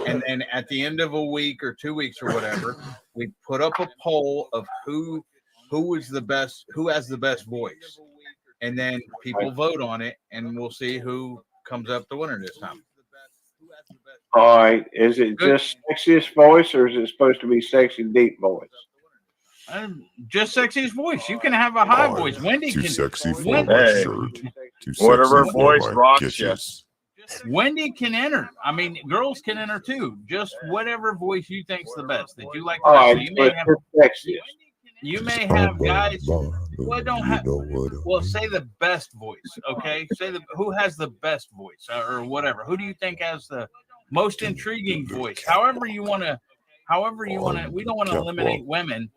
And then at the end of a week or 2 weeks or whatever, we put up a poll of who is the best, who has the best voice, and then people vote on it, and we'll see who comes up the winner this time. All right. Is it just sexiest voice, or is it supposed to be sexy deep voice? Just sexiest voice. You can have a high voice. Wendy Too can. sexy for Wendy, my shirt. Too Whatever sexy for voice my rocks you. kitches. Wendy can enter. I mean, girls can enter too. Just whatever voice you think's the best. That you like. All right. So you may have. Sexiest. You may have guys. Well, don't have. Well, say the best voice. Okay. Say who has the best voice or whatever. Who do you think has the Most intriguing voice. However you want to. We don't want to eliminate women,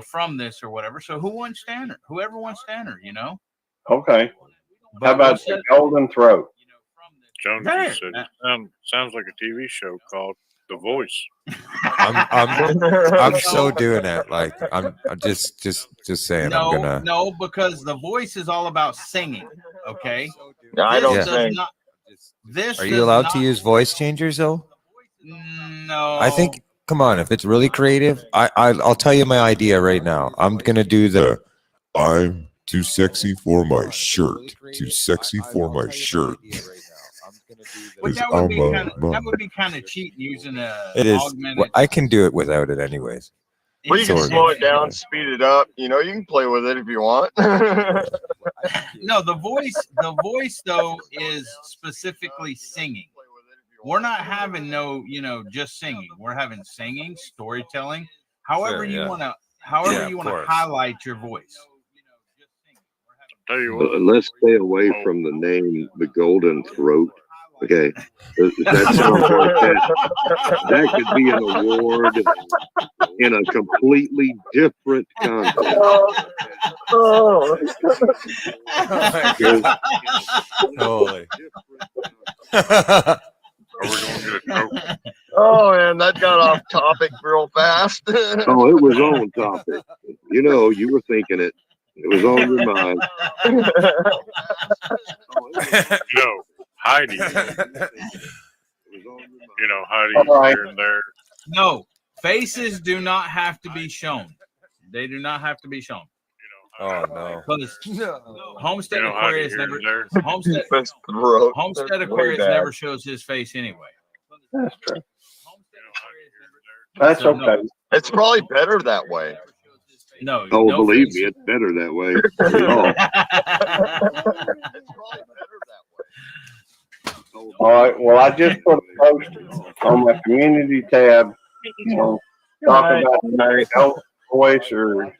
from this or whatever. So who wants Stanner? Whoever wants Stanner, Okay. But How about the Golden Throat? Jones just said it sounds like a TV show called The Voice. I'm so doing that. Like I'm just saying. No, because The Voice is all about singing. Okay. I don't sing. Are you allowed to use voice changers though? No. I think. Come on, if it's really creative, I'll tell you my idea right now. I'm gonna do the. I'm too sexy for my shirt. Too sexy for my shirt. But that would be kind of cheating using a. It is. Augmented. Well, I can do it without it, anyways. Well, you can slow it down, speed it up. You can play with it if you want. No, the voice though is specifically singing. We're not having just singing. We're having singing, storytelling. However you want to highlight your voice. Tell you what, let's stay away from the name the Golden Throat. Okay, that sounds like that could be an award in a completely different context. Holy. Oh man, that got off topic real fast. Oh, it was on topic. You were thinking it. It was on your mind. No, Heidi. Heidi here and there. No, faces do not have to be shown. They do not have to be shown. Oh no! Homestead Aquarius never. Homestead That's Aquarius never shows his face anyway. That's true. That's okay. No. It's probably better that way. No. Oh, no believe face. me, it's better that way. All right. Well, I just put a post on my community tab. Talk about married health voice or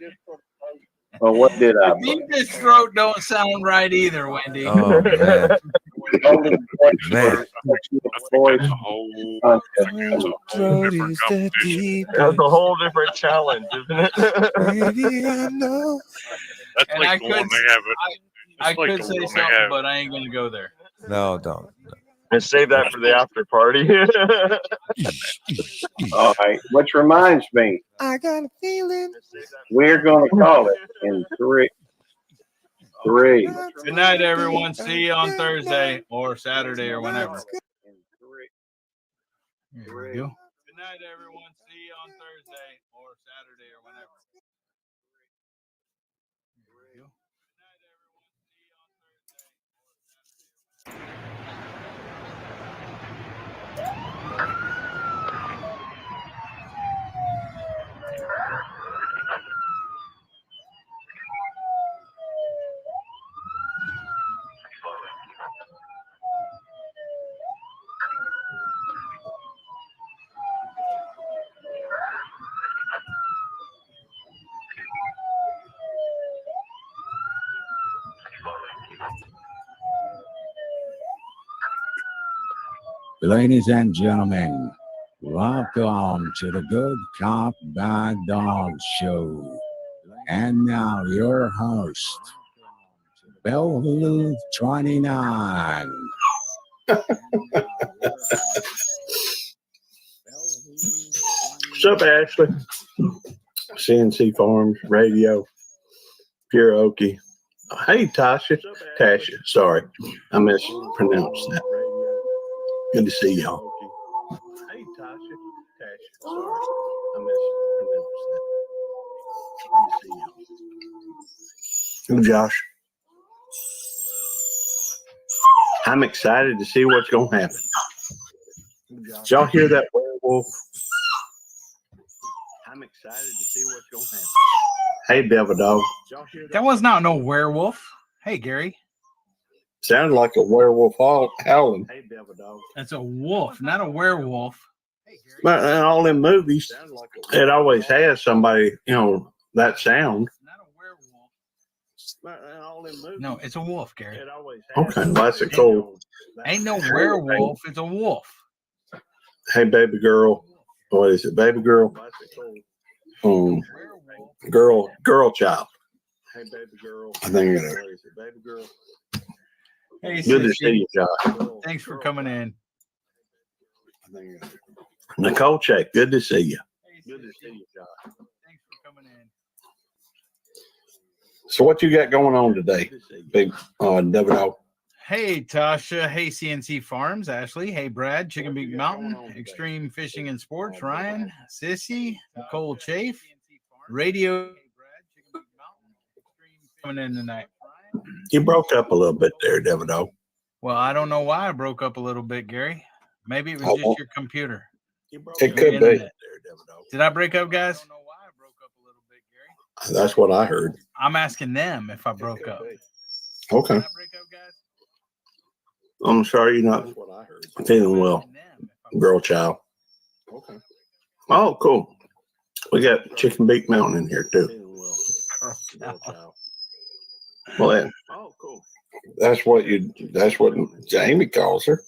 what did I put? This throat don't sound right either, Wendy. Oh man. Man. That's a whole different challenge, isn't it? That's And like the one they have it. I could say something, but I ain't gonna go there. No, don't. And save that for the after party. All right. Which reminds me, I got a feeling. we're going to call it in three. Good night, everyone. See you on Thursday or Saturday or whenever. There we go. Good night, everyone. See you on Thursday or Saturday or whenever. There we go. Good night, everyone. See you on Thursday or Saturday or whenever. Ladies and gentlemen, welcome to the Good Cop Bad Dog Show. And now your host, Bellevue 29. What's up, Ashley? CNC Farms Radio, Pure Okie. Hey, Tasha. Sorry, I mispronounced that. Good to see y'all. Hey, Tasha. Sorry, I mispronounced that. Good to see y'all. Josh. I'm excited to see what's going to happen. Did y'all hear that werewolf? I'm excited to see what's going to happen. Hey, Devil Dog. That was not no werewolf. Hey, Gary. Sounded like a werewolf howling. Hey, Devil Dog. That's a wolf, not a werewolf. But in all them movies, it always has somebody, that sound. No, it's a wolf, Gary. Okay, well, that's a cool. Ain't no werewolf. It's a wolf. Hey, baby girl. What is it, baby girl? Girl child. Hey, baby girl. I think it is. What is it, baby girl? Hey, Good to Sissy. see you, Josh. Thanks for coming in. Nicole Check, good to see you. Good to see you, Josh. Thanks for coming in. So what you got going on today, big Devil Dog? Hey, Tasha. Hey, CNC Farms. Ashley. Hey, Brad. Chicken Beak Mountain. Extreme Fishing and Sports. Ryan. Sissy. Nicole Chafe. Radio. Coming in tonight. You broke up a little bit there, Devil Dog. Well, I don't know why I broke up a little bit, Gary. Maybe it was just your computer. It could be. Did I break up, guys? That's what I heard. I'm asking them if I broke up. Okay. I'm sorry you're not feeling well, girl child. Okay. Oh, cool. We got Chicken Beak Mountain in here too. Well, oh, cool. That's what Jamie calls her.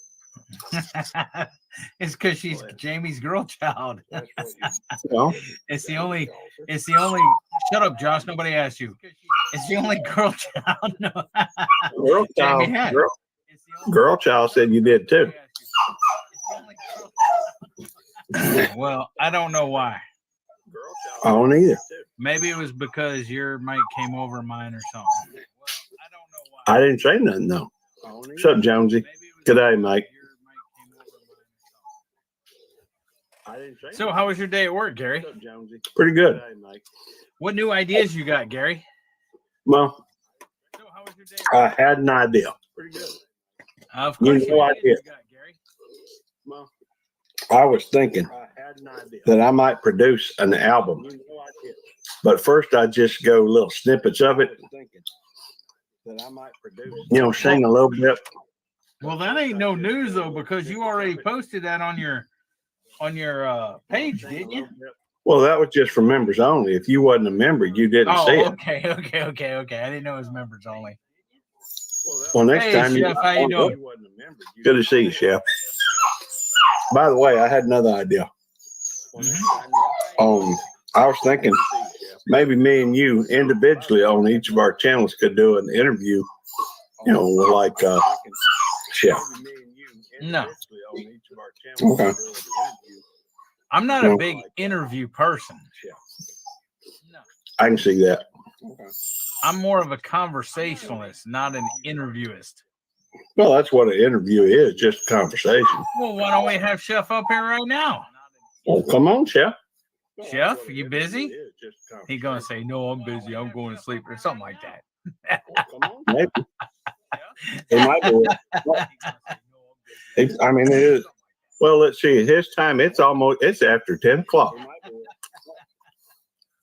It's because she's Jamie's girl child. Well, It's the only. Shut up, Josh. Nobody asked you. It's the only girl child. No. girl child. Jamie had. Girl child said you did too. Well, I don't know why. I don't either. Maybe it was because your mic came over mine or something. I didn't say nothing though. What's up, Jonesy? G'day, Mike. So, how was your day at work, Gary? Pretty good. What new ideas you got, Gary? Well, I had an idea. Of course, no idea. I was thinking that I might produce an album, but first I just go little snippets of it. Sing a little bit. Well, that ain't no news though, because you already posted that on your page, didn't you? Well, that was just for members only. If you wasn't a member, you didn't see it. Okay. I didn't know it was members only. Well, next time, Chef, how you doing? Good to see you, Chef. By the way, I had another idea. I was thinking maybe me and you individually on each of our channels could do an interview, like Chef. No. Okay. I'm not a big interview person. I can see that. I'm more of a conversationalist, not an interviewist. Well, that's what an interview is, just a conversation. Well, why don't we have Chef up here right now? Well, come on, Chef. Chef, are you busy? He's going to say, no, I'm busy. I'm going to sleep or something like that. Maybe. He might do it. I mean, it is. Well, let's see. His time, it's after 10 o'clock.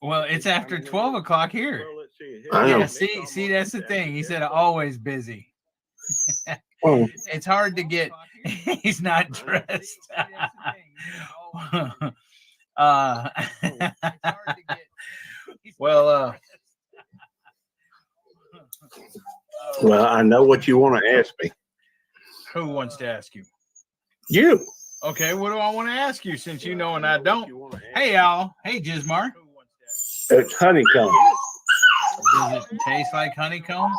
Well, it's after 12 o'clock here. I know. Yeah, see, that's the thing. He said always busy. Oh. It's hard to get. He's not dressed. Well, I know what you want to ask me. Who wants to ask you? You. Okay, what do I want to ask you since you know and I don't? Hey, Al. Hey, Jizmar. It's honeycomb. Does it taste like honeycomb?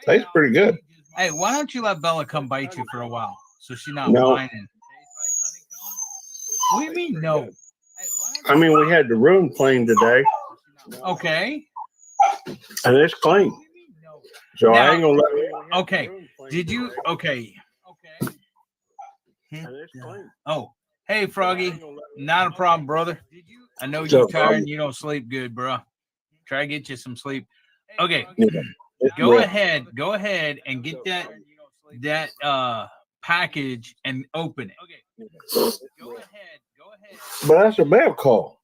Tastes pretty good. Hey, why don't you let Bella come bite you for a while so she's not No. whining? What do you mean, no? I mean, we had the room cleaned today, Okay. and it's clean. So I ain't gonna let it. Okay. Did you? Okay. Oh, hey, Froggy. Not a problem, brother. I know you're tired and you don't sleep good, bro. Try to get you some sleep. Okay. Go ahead and get that package and open it. Go ahead. But that's a mail call.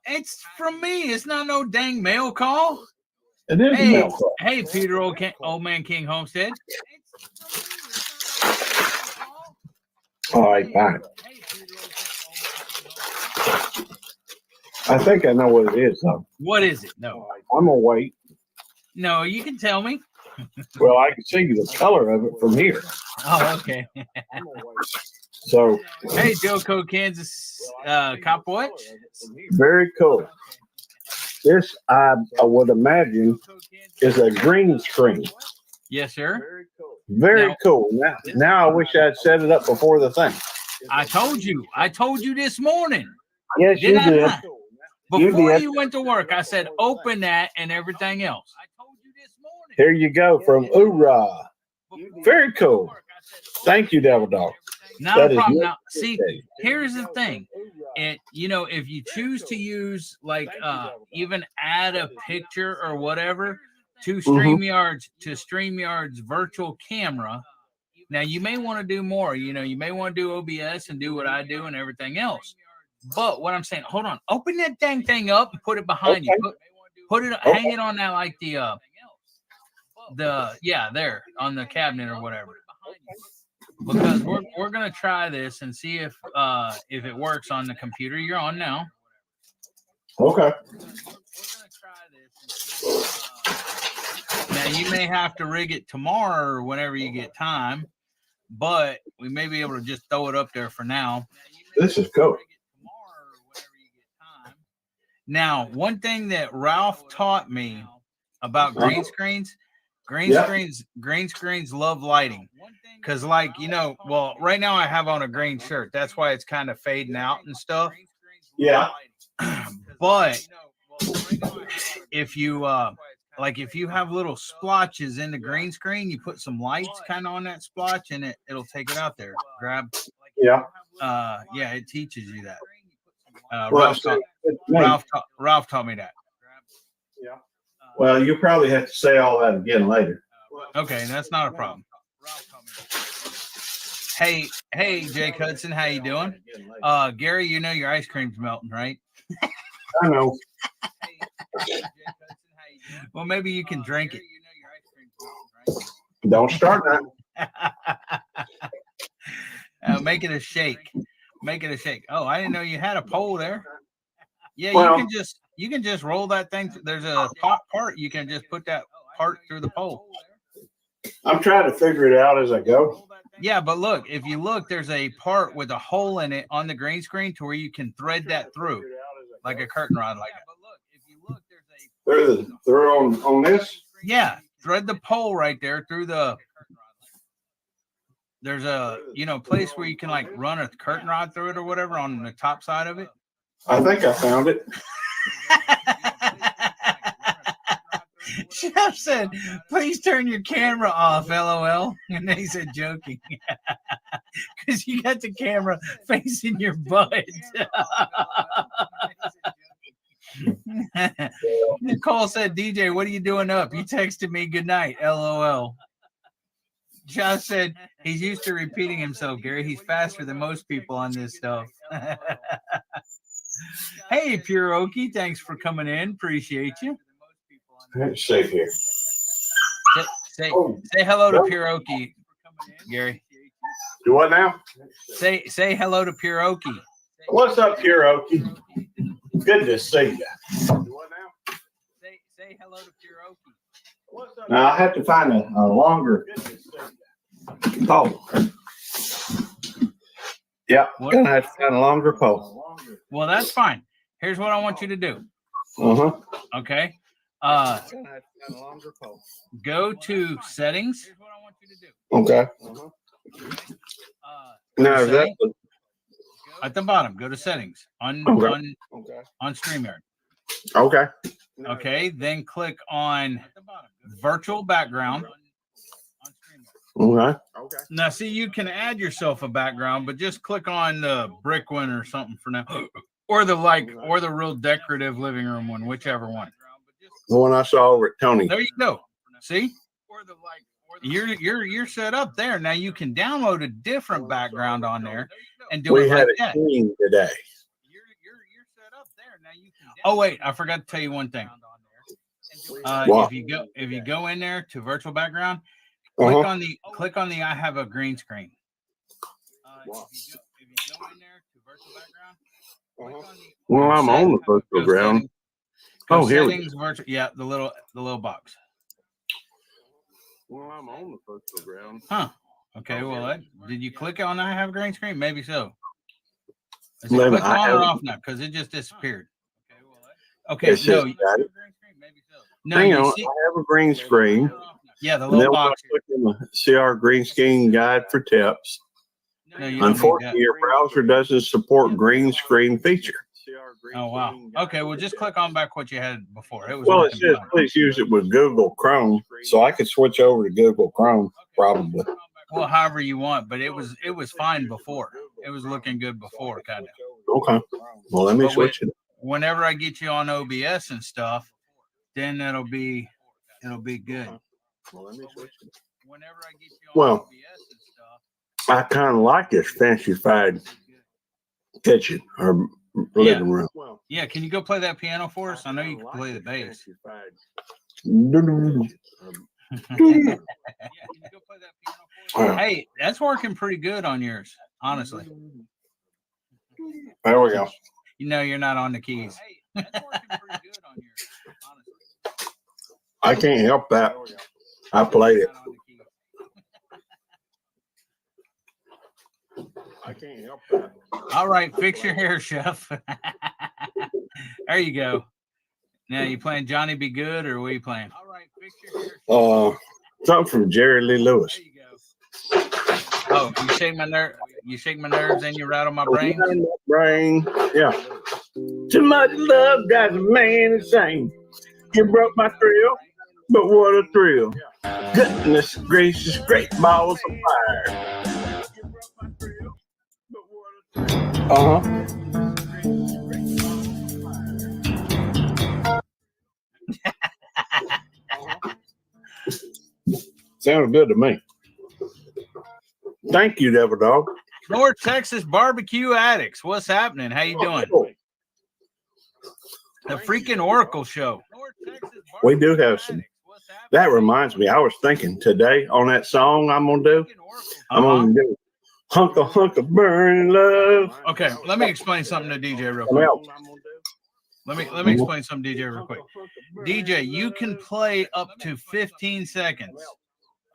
It's from me. It's not no dang mail call. It is a mail call. Hey, Peter, old man King Homestead. All right, fine. I think I know what it is, though. What is it? No. I'm gonna wait. No, you can tell me. Well, I can see the color of it from here. Oh, okay. So Hey, Joco, Kansas Cop what? very cool. This I would imagine is a green screen. Yes, sir. Very Now- cool. Now I wish I'd set it up before the thing. I told you this morning. Yes, you I did. not? You Before did. you went to work, I said open that and everything else. Here you go from Oorah. Very cool. Thank you, Devil Dog. Not That a is problem. much Now, see, appreciated. here's the thing. If you choose to use like even add a picture or whatever to StreamYard's virtual camera. Now you may want to do more. You may want to do OBS and do what I do and everything else. But what I'm saying, hold on, open that dang thing up and put it behind you. Put it, hang it on that like there on the cabinet or whatever. Because we're gonna try this and see if it works on the computer you're on now. Okay. Now you may have to rig it tomorrow or whenever you get time, but we may be able to just throw it up there for now. This is cool. Now, one thing that Ralph taught me about green screens, green screens love lighting. Cause right now I have on a green shirt. That's why it's kind of fading out and stuff. Yeah. But if you have little splotches in the green screen, you put some lights kind of on that splotch and it'll take it out there. Yeah. It teaches you that. Ralph taught me that. Yeah. Well, you probably have to say all that again later. Okay, that's not a problem. Hey, Jake Hudson, how you doing? Gary, you know your ice cream's melting, right? I know. Well, maybe you can drink it. Don't start that. Make it a shake. Make it a shake. Oh, I didn't know you had a pole there. Yeah, Well, you can just roll that thing. There's a part you can just put that part through the pole. I'm trying to figure it out as I go. Yeah, but look, if you look, there's a part with a hole in it on the green screen to where you can thread that through, like a curtain rod, like that. They're on this. Yeah, thread the pole right there through the. There's a place where you can like run a curtain rod through it or whatever on the top side of it. I think I found it. Jeff said, "Please turn your camera off." LOL. And then he said, "Joking," because you got the camera facing your butt. Nicole said, "DJ, what are you doing up? You texted me good night." LOL. Josh said he's used to repeating himself, Gary. He's faster than most people on this stuff. Hey, Pure Okie, thanks for coming in. Appreciate you. Let's see here. Say hello to Pure Okie, Gary. Do what now? Say hello to Pure Okie. What's up, Pure Okie? Good to see you. Do what now? Say hello to Pure Okie. Now I have to find a longer pole. Yeah, gonna have to find a longer pole. Well, that's fine. Here's what I want you to do. Okay. Go to settings. Okay. Now is that at the bottom? Go to settings on StreamYard. Okay. Okay. Then click on virtual background. Okay. Now, see, you can add yourself a background, but just click on the brick one or something for now, or the real decorative living room one, whichever one. The one I saw over at Tony. There you go. See, you're set up there. Now you can download a different background on there and do it like that. We had a today. Oh wait, I forgot to tell you one thing. If you go in there to virtual background. Click on the I have a green screen. If you go in there to virtual background, Well, I'm on the virtual ground. Oh, here we go. Yeah, the little box. Well, I'm on the virtual ground. Huh. Okay, well, did you click on I have a green screen? Maybe so. Is it Maybe clicked I on or have- off now? Because it just disappeared. Okay, It says, got it. no, Hang you on, see, I have a green screen. yeah, the And then little when I box. click in the CR green screen guide for tips. No, you don't need Unfortunately, that. your browser doesn't support green screen feature. Oh wow. Okay, well, just click on back what you had before. It was Well, it working says fine. please use it with Google Chrome, so I could switch over to Google Chrome probably. Well, however you want, but it was fine before. It was looking good before, kind of. Okay. Well, let me But switch it. whenever I get you on OBS and stuff, then it'll be good. Well, let me switch it. Whenever I get you on Well, OBS and stuff, I kind of like this fancified kitchen or living room. yeah. Can you go play that piano for us? I know you can play the bass. Hey, that's working pretty good on yours, honestly. There we go. You know you're not on the keys. I can't help that. I played it. I can't help that. All right, fix your hair, chef. There you go. Now you playing Johnny Be Good or what are you playing? All right, fix your hair. Something from Jerry Lee Lewis. Oh, you shake my nerves and you rattle my brains. Yeah. Too much love got a man insane. He broke my thrill, but what a thrill. Goodness gracious, great balls of fire. Sounded good to me. Thank you, Devil Dog. North Texas Barbecue Addicts. What's happening? How you doing? The freaking Oracle show. We do have some. That reminds me, I was thinking today on that song I'm gonna do. I'm gonna do hunk of burning love. Okay, let me explain something to DJ real quick. Let me explain something to DJ real quick. DJ, you can play up to 15 seconds,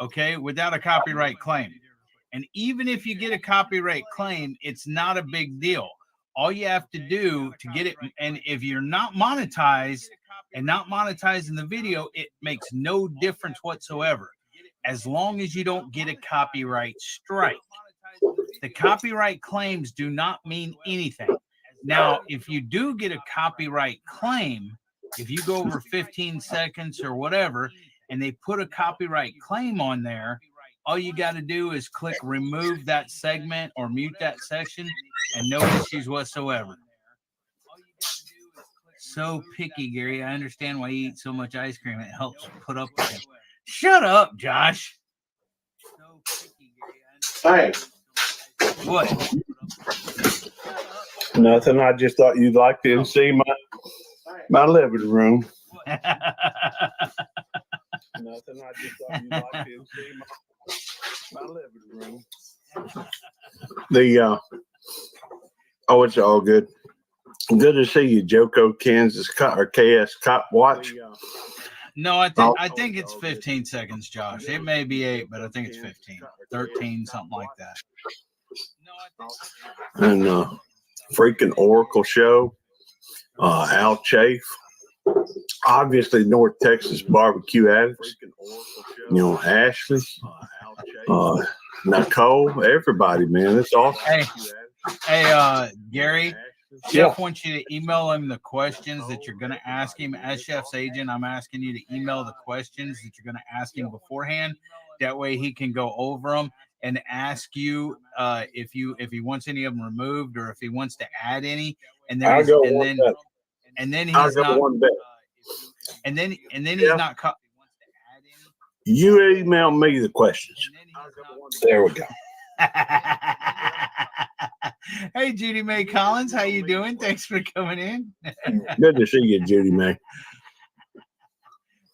okay, without a copyright claim. And even if you get a copyright claim, it's not a big deal. All you have to do to get it, and if you're not monetized and not monetizing the video, it makes no difference whatsoever. As long as you don't get a copyright strike. The copyright claims do not mean anything. Now, if you do get a copyright claim, if you go over 15 seconds or whatever, and they put a copyright claim on there, all you got to do is click remove that segment or mute that section and no issues whatsoever. So picky, Gary. I understand why you eat so much ice cream. It helps put up with him. Shut up, Josh. Hey. What? Nothing. I just thought you'd like to see my living room. Nothing. I just thought you'd like to see my living room. It's all good. Good to see you, Joko, Kansas or KS Cop Watch. No, I think it's 15 seconds, Josh. It may be 8, but I think it's 15, 13, something like that. And freaking Oracle show, Al Chafe, obviously North Texas Barbecue Addicts, Ashley, Nicole, everybody, man, it's awesome. Hey, Gary, Chef wants you to email him the questions that you're going to ask him. As Chef's agent, I'm asking you to email the questions that you're going to ask him beforehand. That way he can go over them and ask you if he wants any of them removed or if he wants to add any. And then he's not. You email me the questions. There we go. Hey, Judy Mae Collins, how you doing? Thanks for coming in. Good to see you, Judy Mae.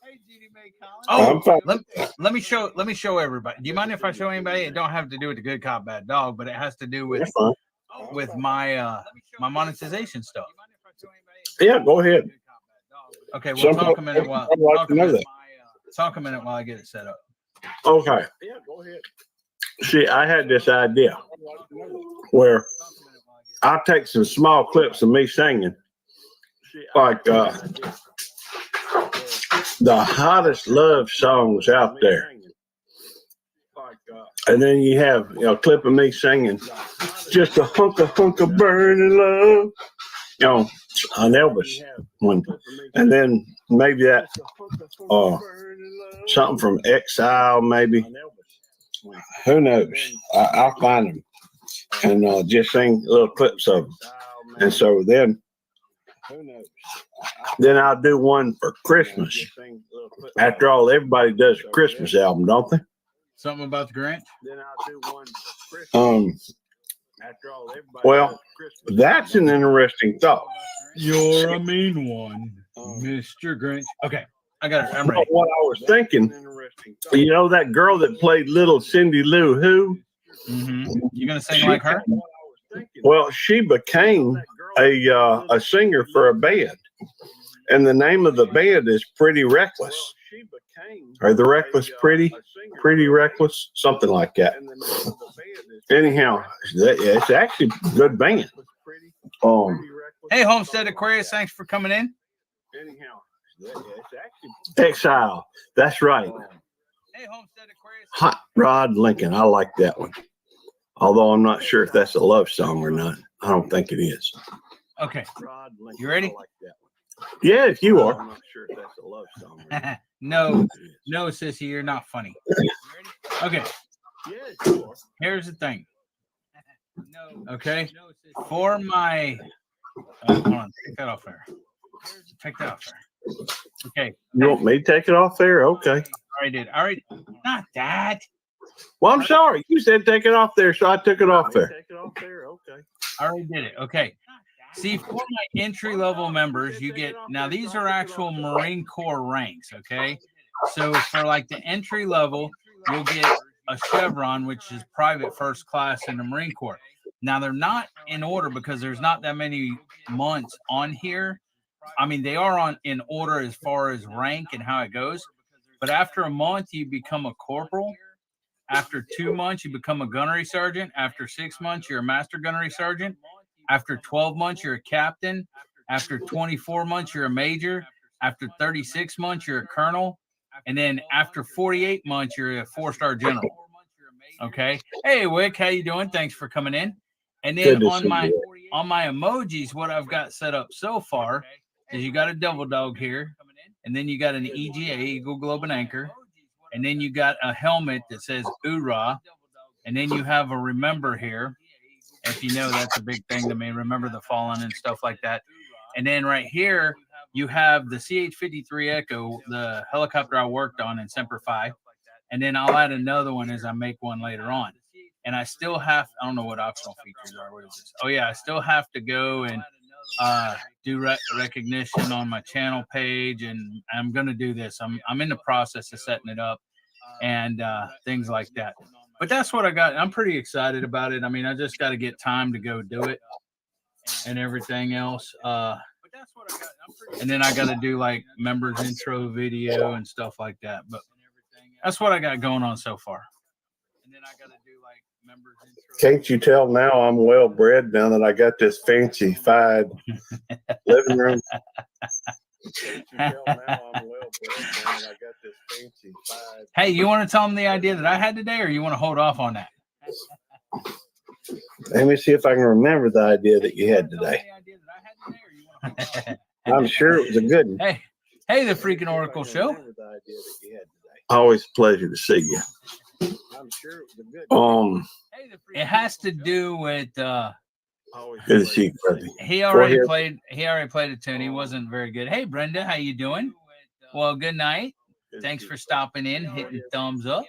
Hey, Judy Mae Collins. Oh, let me show everybody. Do you mind if I show anybody? It don't have to do with the Good Cop Bad Dog, but it has to do with my my monetization stuff. Yeah, go ahead. Okay, well, talk a minute while I get it set up. Okay. Yeah, go ahead. See, I had this idea where I'll take some small clips of me singing, like the hottest love songs out there. And then you have a clip of me singing just a hunk of burning love. An Elvis one. And then maybe that something from Exile, maybe. Who knows? I'll find them and just sing little clips of them. And so then I'll do one for Christmas. After all, everybody does a Christmas album, don't they? Something about the Grinch? Well, that's an interesting thought. You're a mean one, Mr. Grinch. Okay, I got it. I'm ready. What I was thinking, that girl that played Little Cindy Lou Who? Mm-hmm. You gonna sing like her? Well, she became a singer for a band, and the name of the band is Pretty Reckless. Or the Reckless Pretty Reckless, something like that. Anyhow, it's actually a good band. Hey, Homestead Aquarius, thanks for coming in. Exile, that's right. Hey, Homestead Aquarius. Hot Rod Lincoln, I like that one. Although I'm not sure if that's a love song or not. I don't think it is. Okay, you ready? Yeah, if you are. I'm not sure if that's a love song. No, sissy, you're not funny. Okay. Here's the thing. Okay. For my hold on, take that off there. Take that off there. Okay. You want me to take it off there? Okay. I did. All right. Not that. Well, I'm sorry. You said take it off there, so I took it off there. Take it off there. Okay. I already did it. Okay. See, for my entry-level members, you get, now these are actual Marine Corps ranks, okay? So for like the entry level, you'll get a chevron, which is private first class in the Marine Corps. Now, they're not in order because there's not that many months on here. I mean, they are in order as far as rank and how it goes. But after a month, you become a corporal. After 2 months, you become a gunnery sergeant. After 6 months, you're a master gunnery sergeant. After 12 months, you're a captain. After 24 months, you're a major. After 36 months, you're a colonel. And then after 48 months, you're a 4-star general. Okay. Hey, Wick, how you doing? Thanks for coming in. And then on my emojis, what I've got set up so far is you got a devil dog here. And then you got an EGA, Eagle, Globe, and Anchor. And then you got a helmet that says Oorah. And then you have a remember here. If you know, that's a big thing to me. Remember the fallen and stuff like that. And then right here, you have the CH-53 Echo, the helicopter I worked on in Semper Fi. And then I'll add another one as I make one later on. And I still have, I don't know what optional features are. What is this? Oh, yeah, I still have to go and do recognition on my channel page. And I'm going to do this. I'm in the process of setting it up and things like that. But that's what I got. I'm pretty excited about it. I mean, I just got to get time to go do it and everything else. And then I got to do like members intro video and stuff like that. But that's what I got going on so far. And then I got to do like members intro. Can't you tell now I'm well bred now that I got this fancy fied living room? Hey, you want to tell them the idea that I had today, or you want to hold off on that? Let me see if I can remember the idea that you had today. I'm sure it was a good one. Hey, the freaking Oracle Show. Always a pleasure to see you. I'm sure it was a good one. It has to do with good to see you, brother. He already played a tune. He wasn't very good. Hey, Brenda, how you doing? Well, good night. Thanks for stopping in, hitting thumbs up.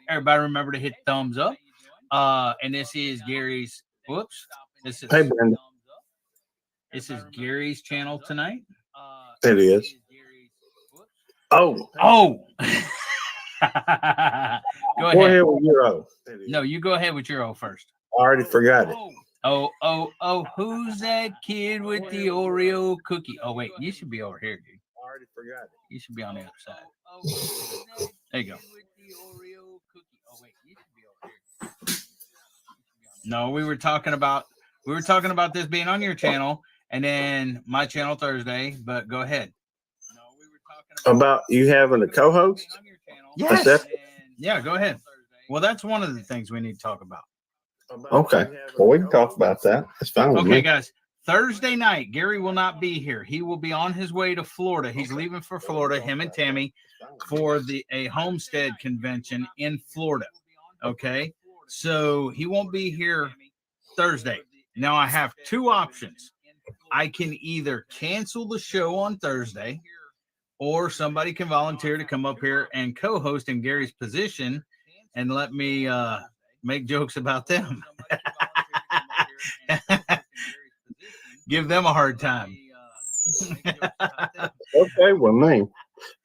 Everybody remember to hit thumbs up. And this is Gary's. Whoops. This is Hey, Brenda. This is Gary's channel tonight. It is. Oh. Go ahead with your O. No, you go ahead with your O first. I already forgot it. Oh, who's that kid with the Oreo cookie? Oh, wait, you should be over here, dude. I already forgot it. You should be on the other side. There you go. No, we were talking about this being on your channel and then my channel Thursday. But go ahead. About you having a co-host? Yes. Yeah, go ahead. Well, that's one of the things we need to talk about. Okay. Well, we can talk about that. That's fine with Okay, me. guys. Thursday night, Gary will not be here. He will be on his way to Florida. He's leaving for Florida, him and Tammy, for a homestead convention in Florida. Okay. So he won't be here Thursday. Now I have two options. I can either cancel the show on Thursday, or somebody can volunteer to come up here and co-host in Gary's position and let me make jokes about them. Give them a hard time. Okay, well, me.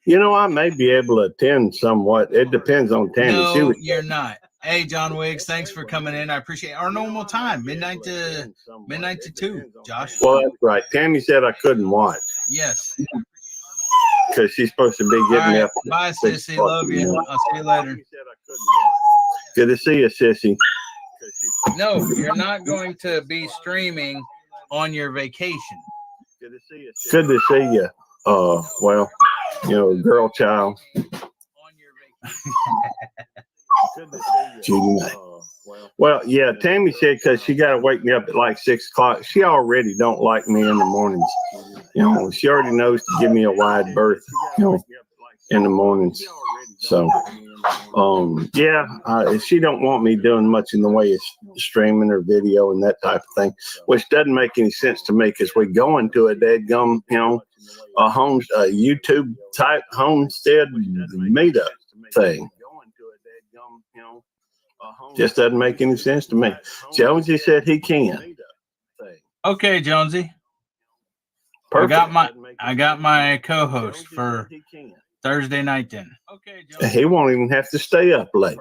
You know, I may be able to attend somewhat. It depends on Tammy. No, you're not. Hey, John Wiggs, thanks for coming in. I appreciate our normal time, midnight to 2. Josh. Well, that's right. Tammy said I couldn't watch Yes. because she's supposed to be getting me up. Bye, Sissy. Love you. I'll see you later. Good to see you, Sissy. No, you're not going to be streaming on your vacation. Good to see you. Well, you know, girl child. Judy. Well, yeah, Tammy said because she got to wake me up at like 6 o'clock. She already don't like me in the mornings. You know, she already knows to give me a wide berth, you know, in the mornings. So, yeah, she don't want me doing much in the way of streaming or video and that type of thing, which doesn't make any sense to me because we go into a dadgum, you know, a YouTube type homestead meetup thing. Just doesn't make any sense to me. Jonesy said he can. Okay, Jonesy. Perfect. I got my co-host for Thursday night then. He won't even have to stay up late.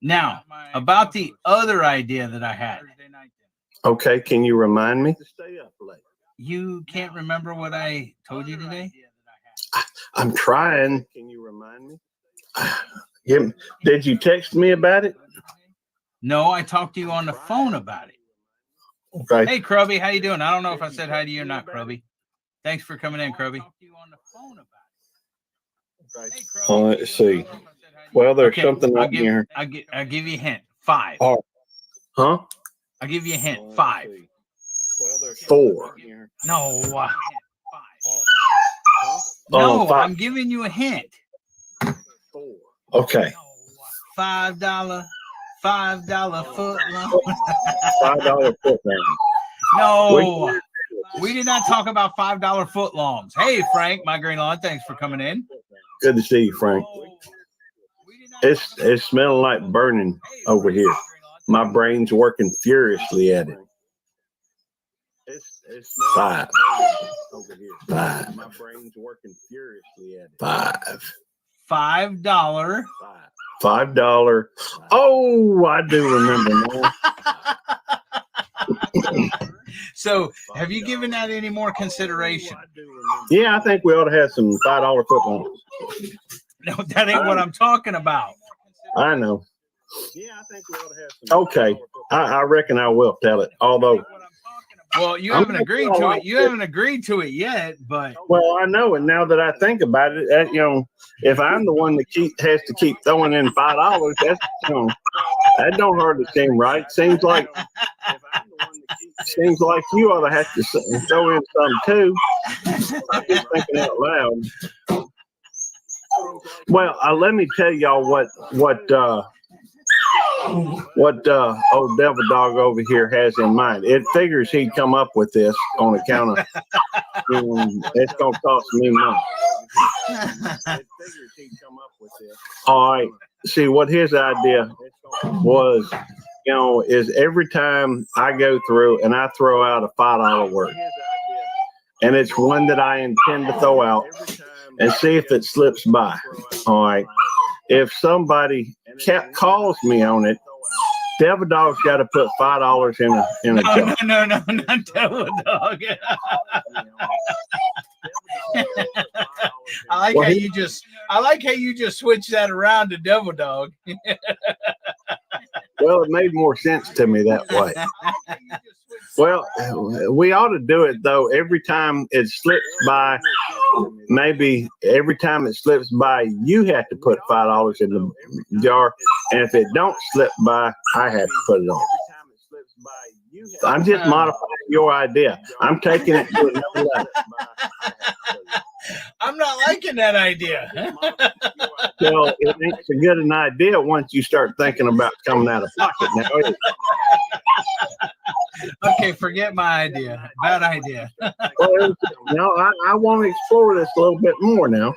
Now, about the other idea that I had. Okay, can you remind me? You can't remember what I told you today? I'm trying. Can you remind me? Did you text me about it? No, I talked to you on the phone about it. Okay. Hey, Krubby, how you doing? I don't know if I said hi to you or not, Krubby. Thanks for coming in, Krubby. Let's see. Well, there's something up here. I'll give you a hint. 5. Oh. Huh? I'll give you a hint. 5. 4. No. No, I'm giving you a hint. Okay. $5 foot long. $5 foot long. No, we did not talk about $5 foot longs. Hey, Frank, my green lawn. Thanks for coming in. Good to see you, Frank. It's smelling like burning over here. My brain's working furiously at it. 5. 5. My brain's working furiously at it. 5. $5. $5. Oh, I do remember now. So, have you given that any more consideration? Yeah, I think we ought to have some $5 foot longs. No, that ain't what I'm talking about. I know. Yeah, I think we ought to have some. Okay, I reckon I will tell it. Although, well, you haven't agreed to it. You haven't agreed to it yet, but well, I know. And now that I think about it, you know, if I'm the one that has to keep throwing in $5, that's, you know, that don't hardly seem right. Seems like you ought to have to throw in some too. I'm just thinking out loud. Well, let me tell y'all what old Devil Dog over here has in mind. It figures he'd come up with this on account of it's gonna cost me money. All right. See what his idea was, you know, is every time I go through and I throw out a $5 word, and it's one that I intend to throw out, and see if it slips by. All right. If somebody calls me on it, Devil Dog's got to put $5 in a jar. No, not Devil Dog. I like how you just switch that around to Devil Dog. Well, it made more sense to me that way. Well, we ought to do it though. Every time it slips by, maybe every time it slips by, you have to put $5 in the jar, and if it don't slip by, I have to put it on. I'm just modifying your idea. I'm taking it to another level. I'm not liking that idea. Well, it ain't so good an idea once you start thinking about coming out of pocket. Now, Okay, forget my idea. Bad idea. well, I want to explore this a little bit more now.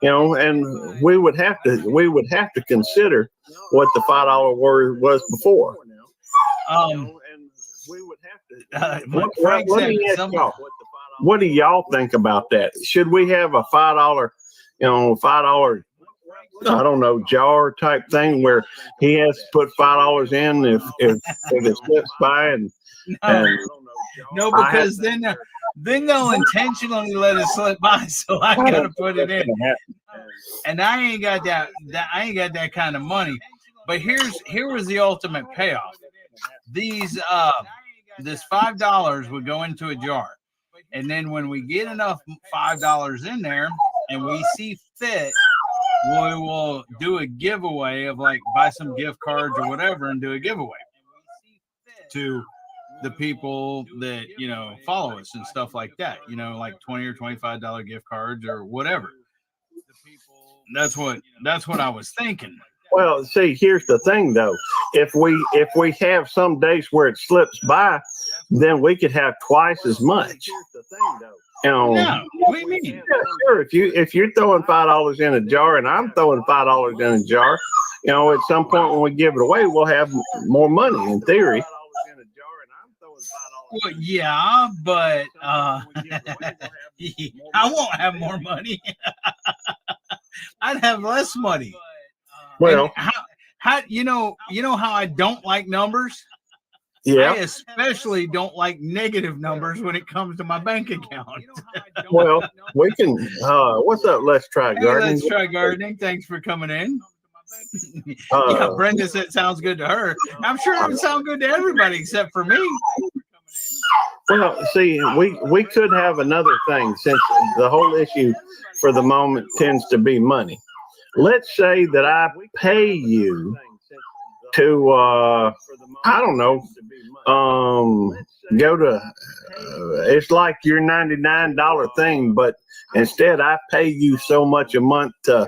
And we would have to consider what the $5 word was before. Let me ask y'all, what do y'all think about that? Should we have a $5, $5, I don't know, jar type thing where he has to put $5 in if it slips by and no, because then they'll intentionally let it slip by, so I gotta put it in. And I ain't got that kind of money. But here was the ultimate payoff. This $5 would go into a jar, and then when we get enough $5 in there, and we see fit, we will do a giveaway of like buy some gift cards or whatever, and do a giveaway to the people that follow us and stuff like that. Like $20 or $25 gift cards or whatever. That's what I was thinking. Well, see, here's the thing though. If we have some days where it slips by, then we could have twice as much. No, what do you mean? Yeah, sure. If you're throwing $5 in a jar and I'm throwing $5 in a jar, at some point when we give it away, we'll have more money in theory. Well, yeah, but I won't have more money. I'd have less money. Well, how how I don't like numbers? Yeah. I especially don't like negative numbers when it comes to my bank account. Well, we can. What's up? Let's try gardening. Let's try gardening. Thanks for coming in. Yeah, Brenda said it sounds good to her. I'm sure it would sound good to everybody except for me. Well, see, we could have another thing since the whole issue for the moment tends to be money. Let's say that I pay you to, I don't know, go to, it's like your $99 thing, but instead I pay you so much a month to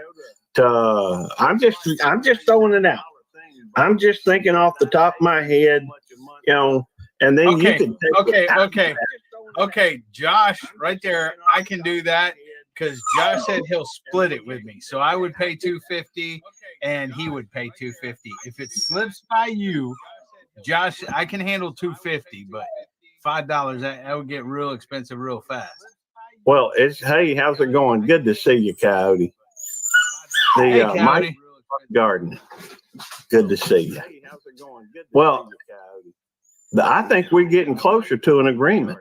I'm just throwing it out. I'm just thinking off the top of my head, and then you can take Okay, Josh, right there, I can do that because Josh said he'll split it with me. So I would pay $250 and he would pay $250. If it slips by you, Josh, I can handle $250, but $5 that would get real expensive real fast. Well, hey, how's it going? Good to see you, Coyote. Hey, Coyote. Mike Garden. Good to see you. Well, I think we're getting closer to an agreement.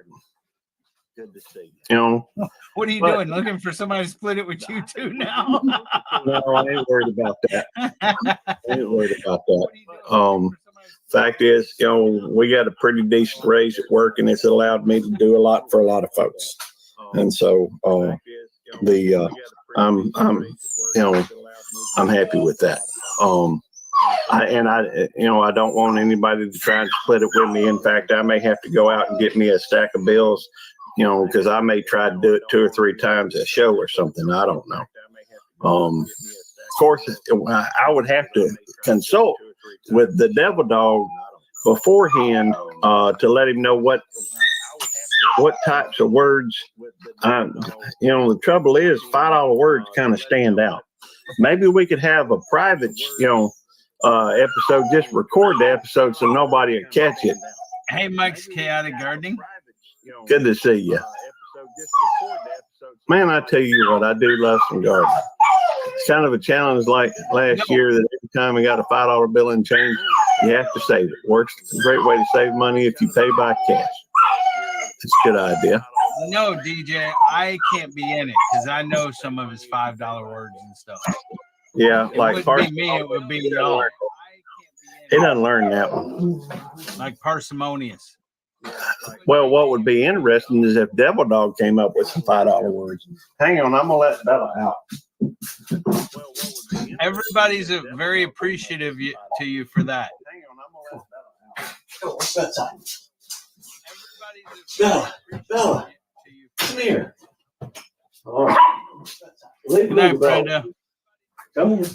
Good to see you. What are you doing? Looking for somebody to split it with you two now? No, I ain't worried about that. Fact is, we got a pretty decent raise at work, and it's allowed me to do a lot for a lot of folks. And so, I'm happy with that. I don't want anybody to try and split it with me. In fact, I may have to go out and get me a stack of bills, because I may try to do it 2 or 3 times a show or something. I don't know. Of course, I would have to consult with the Devil Dog beforehand to let him know what types of words. The trouble is $5 words kind of stand out. Maybe we could have a private, episode, just record the episode so nobody will catch it. Hey, Mike's Chaotic Gardening. Good to see you. Man, I tell you what, I do love some gardening. It's kind of a challenge like last year that every time I got a $5 bill and change, you have to save it. Works a great way to save money if you pay by cash. It's a good idea. No, DJ, I can't be in it because I know some of his $5 words and stuff. Yeah, It like wouldn't be me, it would be y'all. He doesn't learn that one. Like parsimonious. Well, what would be interesting is if Devil Dog came up with some $5 words. Hang on, I'm gonna let Bella out. Everybody's very appreciative to you for that. Oh, what's that time? Bella, come here. All right. Good night, Brenda. Come here.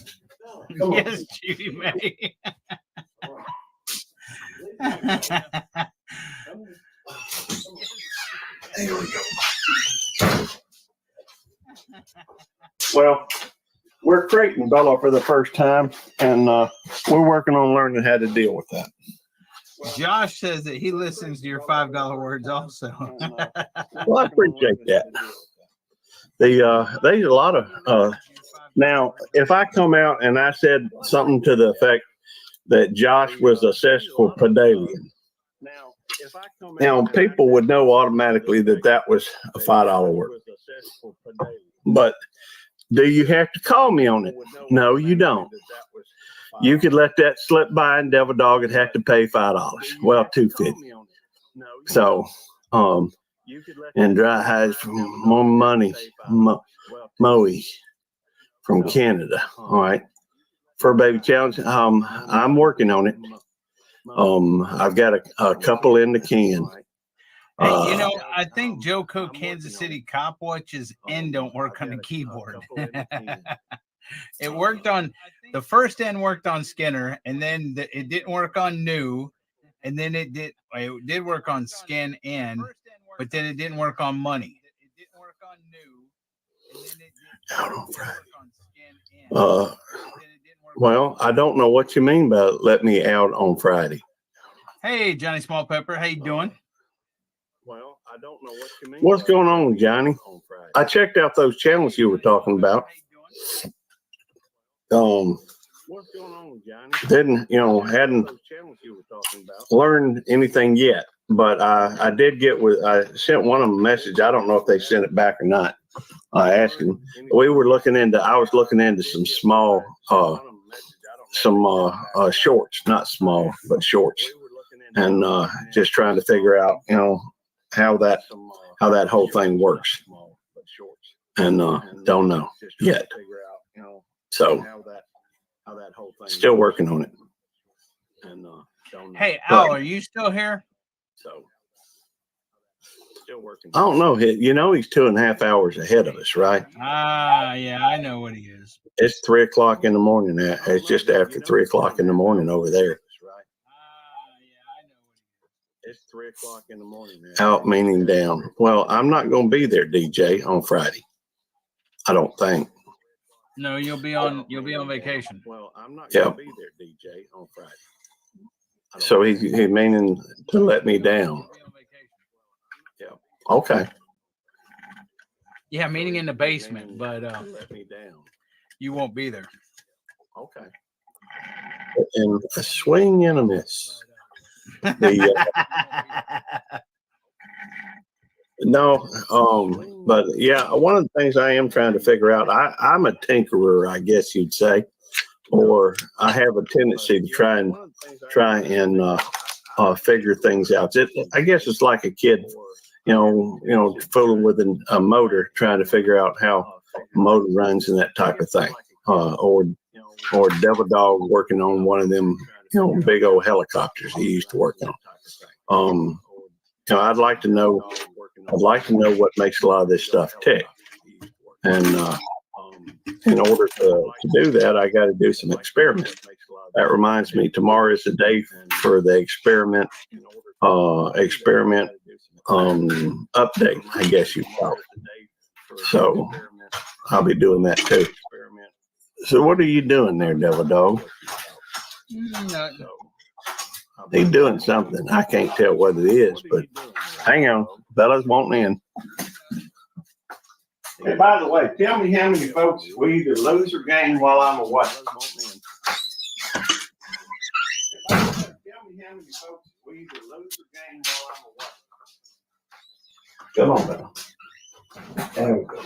Come on. Yes, Judy May. There we go. Well, we're creating Bella for the first time, and we're working on learning how to deal with that. Josh says that he listens to your $5 words also. Well, I appreciate that. There's a lot of now, if I come out and I said something to the effect that Josh was a sexual pedalian, now people would know automatically that that was a $5 word. But do you have to call me on it? No, you don't. You could let that slip by, and Devil Dog would have to pay $5. Well, $2.50. So, and Dry Highs from more money, Moe from Canada. All right, Fur Baby Challenge. I'm working on it. I've got a couple in the can. Hey, you know, I think Joe Cook Kansas City Cop Watch's N don't work on the keyboard. It worked on the first N worked on Skinner, and then it didn't work on New, and then it did work on Skin N, but then it didn't work on Money. Out on Friday. Well, I don't know what you mean by let me out on Friday. Hey, Johnny Small Pepper, how you doing? Well, I don't know what you mean. What's going on, Johnny? I checked out those channels you were talking about. What's going on, Johnny? Hadn't learned anything yet, but I did I sent one of them a message. I don't know if they sent it back or not. I asked him. I was looking into some small, shorts, not small, but shorts, and just trying to figure out, how that whole thing works, and don't know yet. So still working on it. And hey, Al, are you still here? So still working. I don't know. He's 2.5 hours ahead of us, right? Yeah, I know what he is. It's 3 o'clock in the morning. It's just after 3 o'clock in the morning over there. It's 3 o'clock in the morning. Out meaning down. Well, I'm not going to be there, DJ, on Friday. I don't think. No, you'll be on vacation. Well, I'm not going to be there, DJ, on Friday. So he's meaning to let me down. Yeah. Okay. Yeah, meeting in the basement, but let me down. You won't be there. Okay. And a swing and a miss. No, but yeah, one of the things I am trying to figure out, I'm a tinkerer, I guess you'd say, or I have a tendency to try and figure things out. I guess it's like a kid, fooling with a motor, trying to figure out how a motor runs and that type of thing, or Devil Dog working on one of them, big old helicopters he used to work on. I'd like to know what makes a lot of this stuff tick. And in order to do that, I got to do some experiment. That reminds me, tomorrow is the day for the experiment update, I guess you call it. So I'll be doing that too. So what are you doing there, Devil Dog? He's doing something. I can't tell what it is, but hang on. Bella's wanting in. Hey, by the way, tell me how many folks we either lose or gain while I'm away. Tell me how many folks we either lose or gain while I'm away. Come on, Bella. There we go.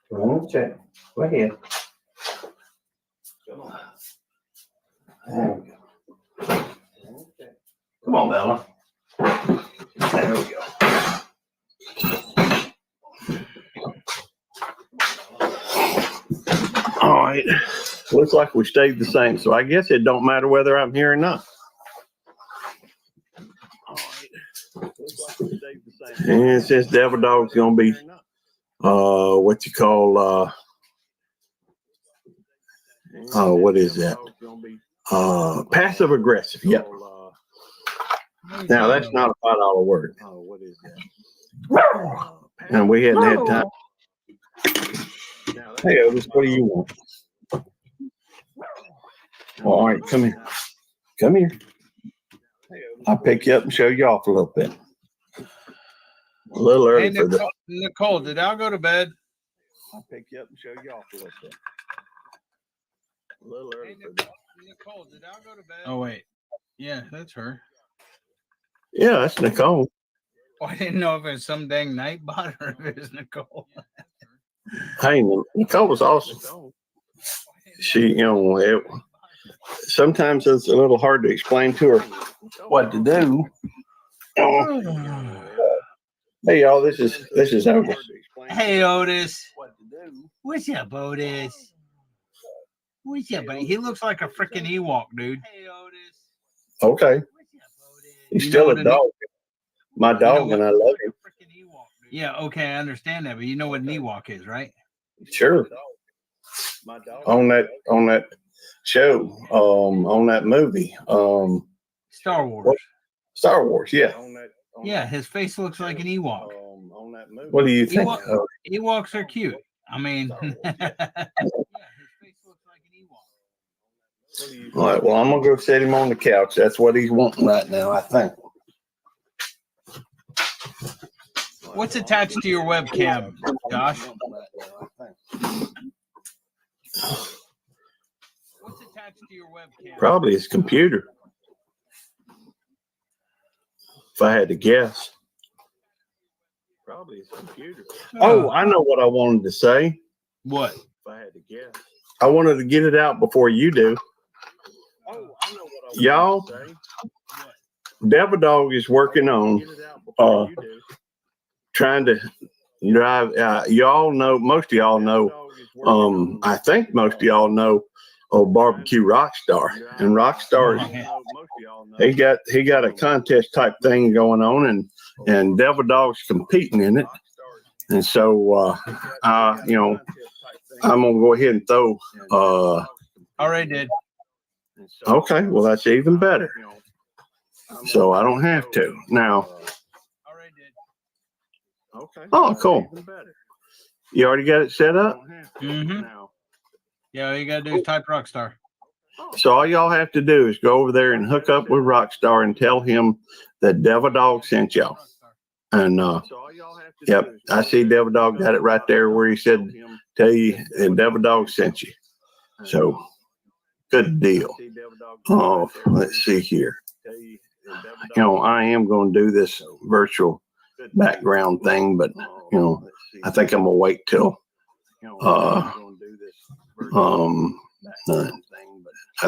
Come on, check. Go ahead. Come on. There we go. Come on, Bella. There we go. All right. Looks like we stayed the same, so I guess it don't matter whether I'm here or not. All right. Looks like we stayed the same. And since Devil Dog's gonna be what you call what is that? Passive aggressive. Yep. Now that's not a $5 word. What is that? And we hadn't had time. Hey Otis, what do you want? All right, come here. Come here. I'll pick you up and show you off a little bit. A little early Hey, for that. Nicole, did Al go to bed? I'll pick you up and show you off a little bit. A little early for that. Nicole, did Al go to bed? Oh wait, yeah, that's her. Yeah, that's Nicole. Oh, I didn't know if it was some dang Nightbot or if it was Nicole. Hey, Nicole was awesome. She, sometimes it's a little hard to explain to her what to do. Hey, y'all, this is Otis. Hey, Otis. What's up, Otis? What's up, buddy? He looks like a freaking Ewok, dude. Hey, Otis. Okay. He's still a dog. My dog, and I love him. Yeah, okay, I understand that, but you know what an Ewok is, right? Sure. On that show, on that movie, Star Wars. Star Wars, yeah. Yeah, his face looks like an Ewok. What do you think? Ewoks are cute. I mean, all right, well, I'm gonna go set him on the couch. That's what he's wanting right now, I think. what's attached to your webcam, Josh? What's attached to your webcam? Probably his computer. If I had to guess. Probably his computer. Oh, I know what I wanted to say. What? If I had to guess. I wanted to get it out before you do. Oh, I know what I y'all, wanted to say. Devil Dog is working on trying to drive. Y'all know, most of y'all know, I think most of y'all know Barbecue Rockstar. And Rockstar, he got a contest type thing going on, and Devil Dog's competing in it. And so, I'm gonna go ahead and throw. Already did. Okay, well that's even better. So I don't have to now. Okay. Oh, cool. You already got it set up? Mm-hmm. Yeah, all you gotta do is type Rockstar. So all y'all have to do is go over there and hook up with Rockstar and tell him that Devil Dog sent y'all. And yep, I see Devil Dog got it right there where he said, "Tell you, and Devil Dog sent you." So good deal. Oh, let's see here. I am going to do this virtual background thing, but I think I'm gonna wait till I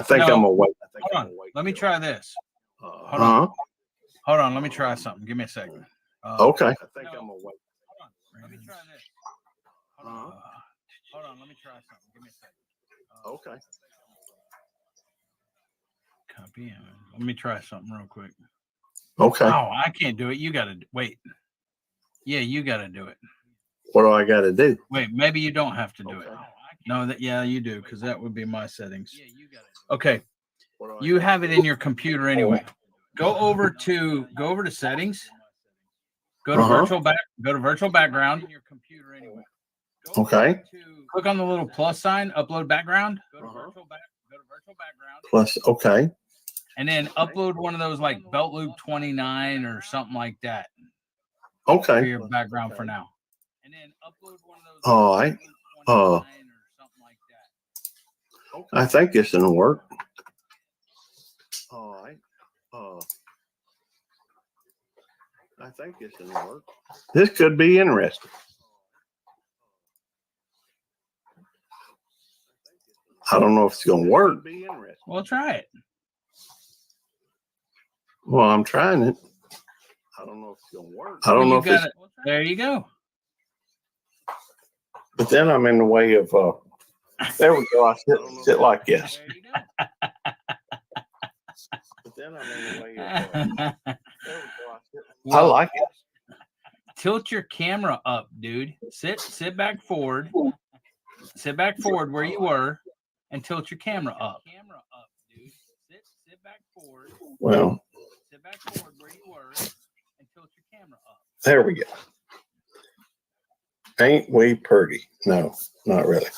think I'm gonna wait. Hold on, let me try this. Hold on, let me try something. Give me a second. Okay. I think I'm gonna wait. Hold on, let me try this. Hold on, let me try something. Give me a second. Okay. Copy. Let me try something real quick. Okay. Oh, I can't do it. You gotta wait. Yeah, you gotta do it. What do I gotta do? Wait, maybe you don't have to do it. No, yeah, you do, because that would be my settings. Okay. You have it in your computer anyway. Go over to settings. Go to virtual background. Okay. Click on the little plus sign, upload background. Go to virtual background. Plus, okay. And then upload one of those like Belt Loop 29 or something like that. Okay. For your background for now. And then upload one of those. All right. I think this will work. All right. I think this will work. This could be interesting. I don't know if it's going to work. Well, try it. Well, I'm trying it. I don't know if it's gonna work. I don't know if it's. There you go. But then I'm in the way of. There we go. I sit like this. But then I'm in the way of. There we go. I like it. Tilt your camera up, dude. Sit back forward. Sit back forward where you were, and tilt your camera up. Sit back forward. Well. Sit back forward where you were, and tilt your camera up. There we go. Ain't we pretty? No, not really.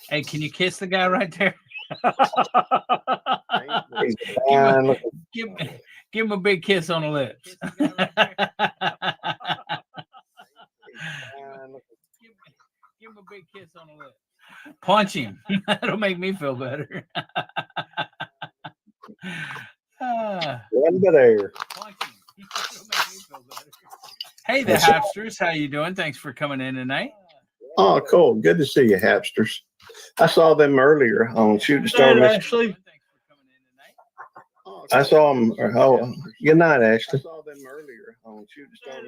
Hey, can you kiss the guy right there? Give him a big kiss on the lips. Give him a big kiss on the lips. Punch him. That'll make me feel better. One but there. Hey, the Hapsters. How you doing? Thanks for coming in tonight. Oh, cool. Good to see you, Hapsters. I saw them earlier on Shooting Star. Ashley. I saw them. Oh, good night, Ashley. I saw them earlier on Shooting Star.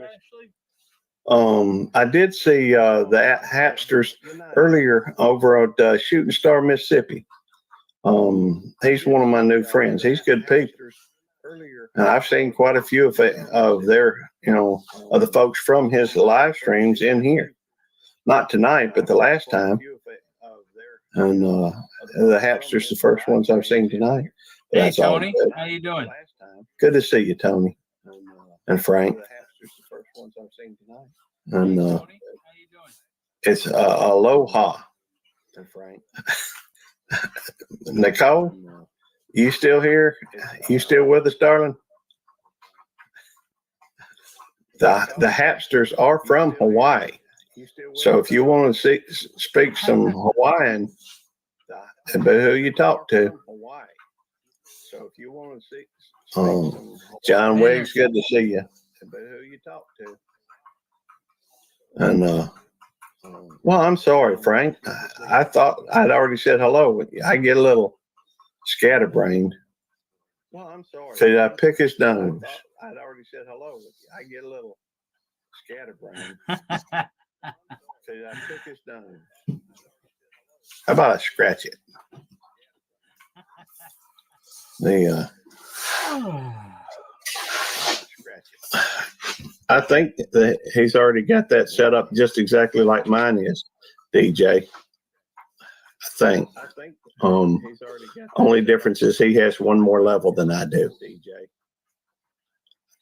I did see the Hapsters earlier over at Shooting Star, Mississippi. He's one of my new friends. He's good people. And I've seen quite a few of their, of the folks from his live streams in here. Not tonight, but the last time. And the Hapsters, the first ones I've seen tonight. Hey, Tony, how you doing? Good to see you, Tony. And Frank. And it's aloha. And Frank. Nicole, you still here? You still with us, darling? The Hapsters are from Hawaii. So if you want to speak some Hawaiian, but who you talk to? So if you want to see, John Wiggs, good to see you. But who you talk to? And well, I'm sorry, Frank. I thought I'd already said hello with you. I get a little scatterbrained. Well, I'm sorry. Did I pick his nose? I'd already said hello with you. I get a little scatterbrained. Did I pick his nose? How about I scratch it? I think that he's already got that set up just exactly like mine is, DJ. I think. Only difference is he has one more level than I do.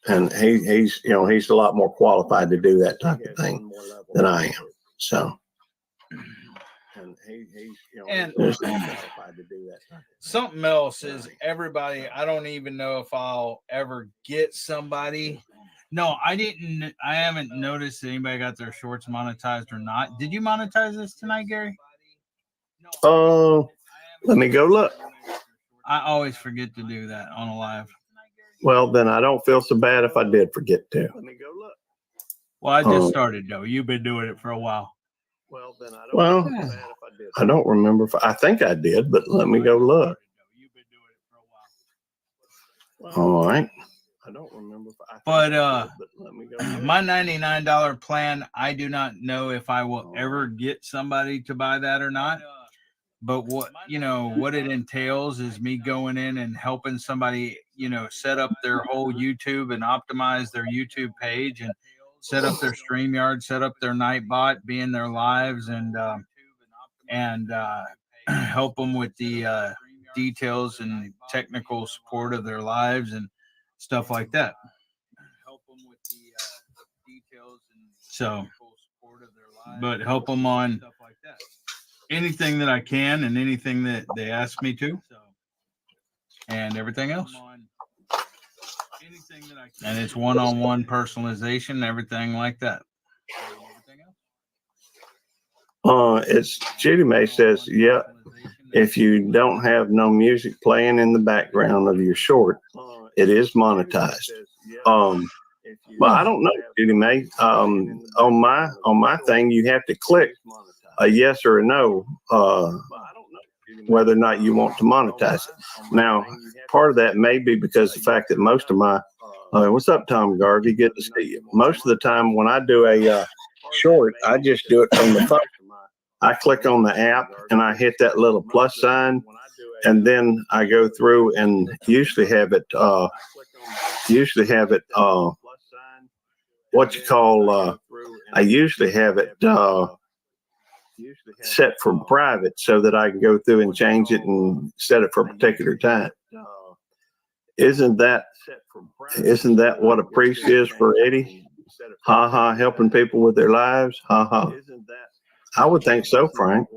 And he's a lot more qualified to do that type of thing than I am. So. And something else is everybody. I don't even know if I'll ever get somebody. No, I haven't noticed that anybody got their shorts monetized or not. Did you monetize this tonight, Gary? Let me go look. I always forget to do that on a live. Well, then I don't feel so bad if I did forget to. Let me go look. Well, I just started though. You've been doing it for a while. Well, then I don't remember. I think I did, but let me go look. All right. I don't remember. But my $99 plan, I do not know if I will ever get somebody to buy that or not. But what it entails is me going in and helping somebody, set up their whole YouTube and optimize their YouTube page and set up their StreamYard, set up their Nightbot, be in their lives, and help them with the details and technical support of their lives and stuff like that. So, but help them on anything that I can and anything that they ask me to, and everything else. And it's one-on-one personalization, everything like that. It's Judy May says, yeah, if you don't have no music playing in the background of your short, it is monetized. Well, I don't know, Judy May. On my thing, you have to click a yes or a no. whether or not you want to monetize it. Now, part of that may be because the fact that most of my, what's up, Tom Garvey? Good to see you. Most of the time when I do a short, I just do it from the phone. I click on the app and I hit that little plus sign, and then I go through and usually have it what you call, I usually have it set for private so that I can go through and change it and set it for a particular time. Isn't that what a priest is for Eddie? Ha ha, helping people with their lives. Ha ha. I would think so, Frank.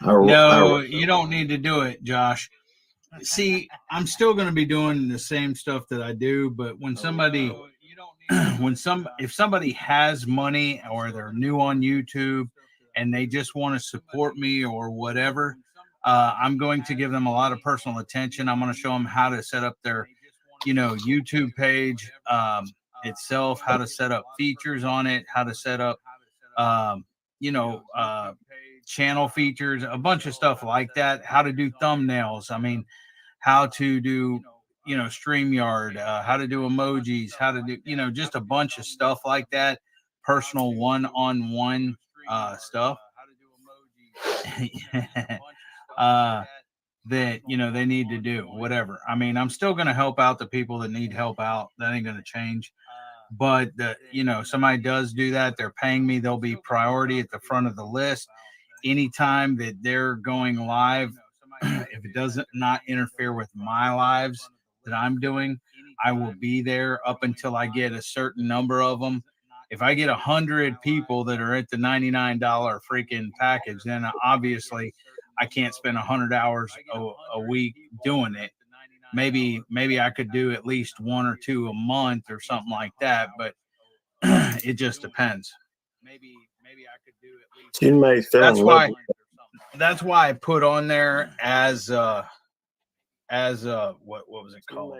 No, you don't need to do it, Josh. See, I'm still going to be doing the same stuff that I do, but when somebody, if somebody has money or they're new on YouTube and they just want to support me or whatever, I'm going to give them a lot of personal attention. I'm going to show them how to set up their, YouTube page itself, how to set up features on it, how to set up, channel features, a bunch of stuff like that, how to do thumbnails. I mean, how to do, StreamYard, how to do emojis, how to do, just a bunch of stuff like that, personal one-on-one stuff that, they need to do, whatever. I mean, I'm still going to help out the people that need help out. That ain't going to change. But, somebody does do that, they're paying me, they'll be priority at the front of the list. Anytime that they're going live, if it doesn't not interfere with my lives that I'm doing, I will be there up until I get a certain number of them. If I get 100 people that are at the $99 freaking package, then obviously I can't spend 100 hours a week doing it. Maybe I could do at least one or two a month or something like that, but it just depends. Maybe I could do at least. You may That's why I put on there as what was it called?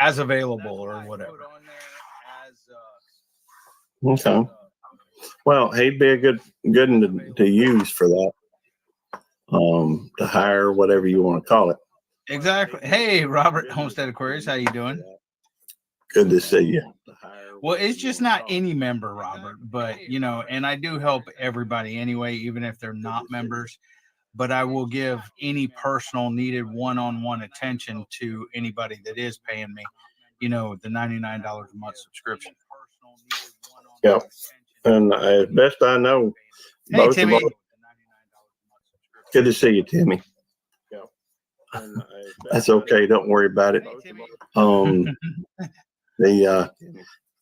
As available or whatever. Okay. Well, he'd be a good one to use for that. To hire, whatever you want to call it. Exactly. Hey, Robert Homestead Aquarius, how you doing? Good to see you. Well, it's just not any member, Robert, but and I do help everybody anyway, even if they're not members. But I will give any personal needed one-on-one attention to anybody that is paying me, the $99 a month subscription. Yeah. And as best I know, hey, Timmy. Good to see you, Timmy. That's okay. Don't worry about it.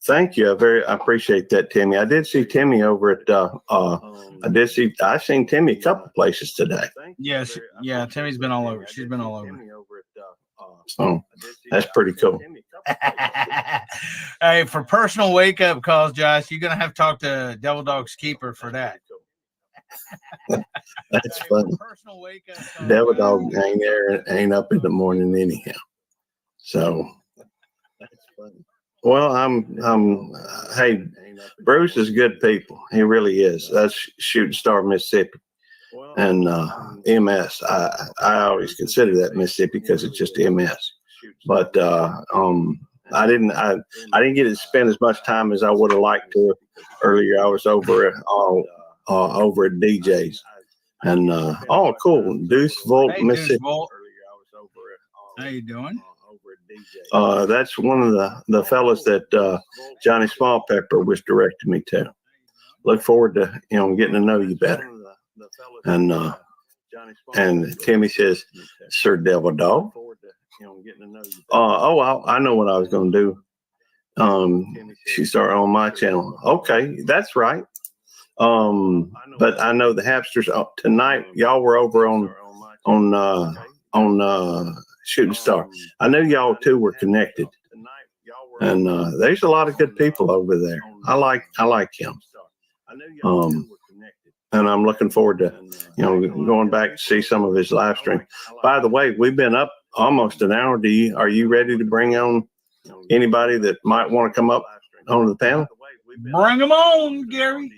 Thank you. I appreciate that, Timmy. I did see Timmy over at I seen Timmy a couple places today. Yes, yeah. Timmy's been all over. She's been all over. So that's pretty cool. Hey, for personal wake up calls, Josh, you're gonna have to talk to Devil Dog's keeper for that. That's funny. Devil Dog ain't up in the morning anyhow. So that's funny. Well, hey, Bruce is good people. He really is. That's Shooting Star, Mississippi. And MS. I always consider that Mississippi because it's just MS. But I didn't get to spend as much time as I would have liked to earlier. I was over at DJ's. And cool. Deuce Volt, hey, Mississippi. Deuce Volt. How you doing? That's one of the fellas that Johnny Small Pepper was directing me to. Look forward to getting to know you better. And Timmy says, Sir Devil Dog. I know what I was going to do. She started on my channel. Okay, that's right. But I know the Hapsters tonight. Y'all were over on Shooting Star. I knew y'all two were connected, and there's a lot of good people over there. I like him. And I'm looking forward to going back to see some of his live stream. By the way, we've been up almost an hour. Are you ready to bring on anybody that might want to come up onto the panel? Bring them on, Gary.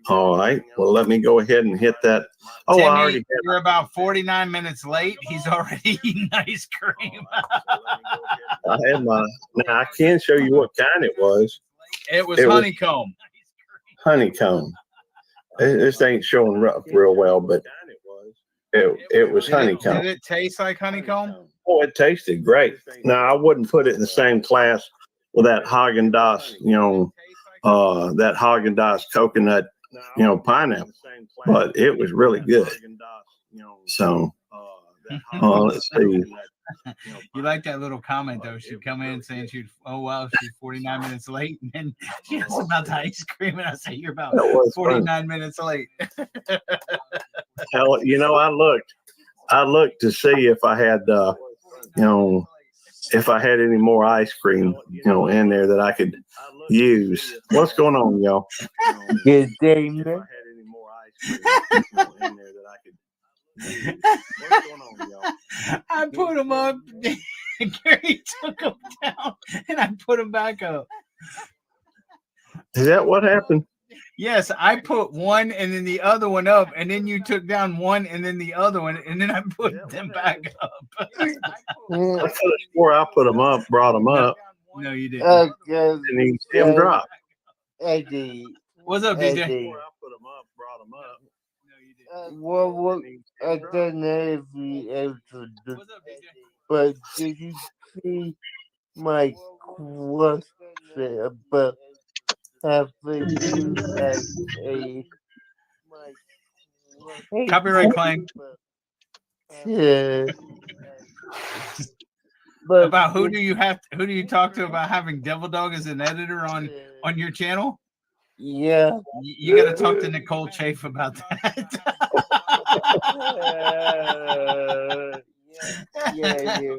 All right. Well, let me go ahead and hit that. Oh, I Timmy, already you're about 49 minutes late. He's already eating ice cream. I had my. Now I can show you what kind it was. It was honeycomb. Honeycomb. This ain't showing real well, but it was honeycomb. Did it taste like honeycomb? Oh, it tasted great. Now I wouldn't put it in the same class with that Haagen-Dazs, that Haagen-Dazs coconut, pineapple, but it was really good. So let's see. You like that little comment though? She'd come in saying she's 49 minutes late, and then she was about the ice cream, and I say you're about 49 minutes late. Hell, I looked to see if I had, if I had any more ice cream, in there that I could use. What's going on, y'all? Good day, man. I put them up. Gary took them down, and I put them back up. Is that what happened? Yes, I put one and then the other one up, and then you took down one and then the other one, and then I put them back up. I swore I put them up, brought them up. No, you didn't. Okay. And he see them drop. Eddie. What's up, DJ? Eddie. What? I don't know if you answered this, but did you see my question about having you as a Copyright claim. Yeah. But about who do you talk to about having Devil Dog as an editor on your channel? Yeah. You got to talk to Nicole Chafe about that. Yeah.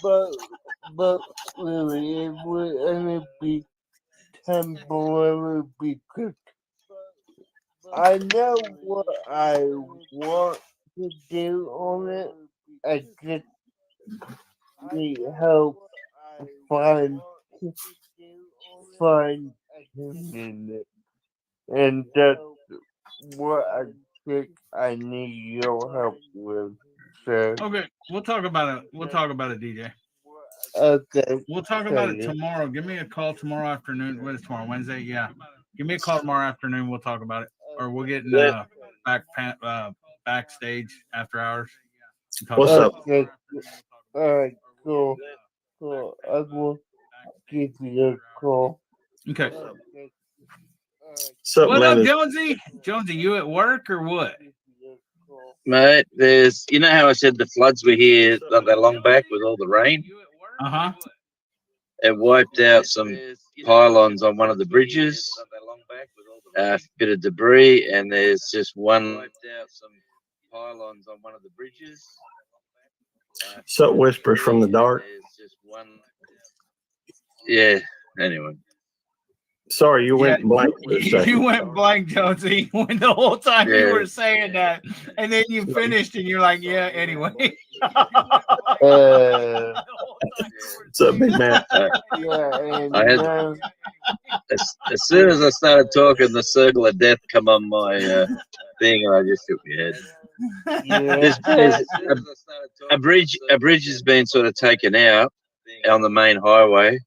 But really, it would only be temporary because I know what I want to do on it. I just need help find it. And that's what I think I need your help with. So Okay, we'll talk about it. We'll talk about it, DJ. Okay. We'll talk about it tomorrow. Give me a call tomorrow afternoon. What is tomorrow? Wednesday? Yeah. Give me a call tomorrow afternoon. We'll talk about it. Or we'll get in backstage after hours. What's up? Okay. All right, cool. I will give you a call. Okay. What's up, what up, Leonard? Jonesy? Jonesy, you at work or what? Mate, you know how I said the floods were here not that long back with all the rain? Uh-huh. It wiped out some pylons on one of the bridges, a bit of debris, and there's just one. Wiped out some pylons on one of the bridges. So whispers from the dark. Just one. Yeah. Anyway. Sorry, you went blank for a second. You went blank, Jonesy, when the whole time you Yeah. were saying that, and then you finished, and you're like, "Yeah." Anyway. What's up, big man? And I had, as soon as I started talking, the circle of death come on my thing, and I just shook my head. There's a bridge has been sort of taken out on the main highway,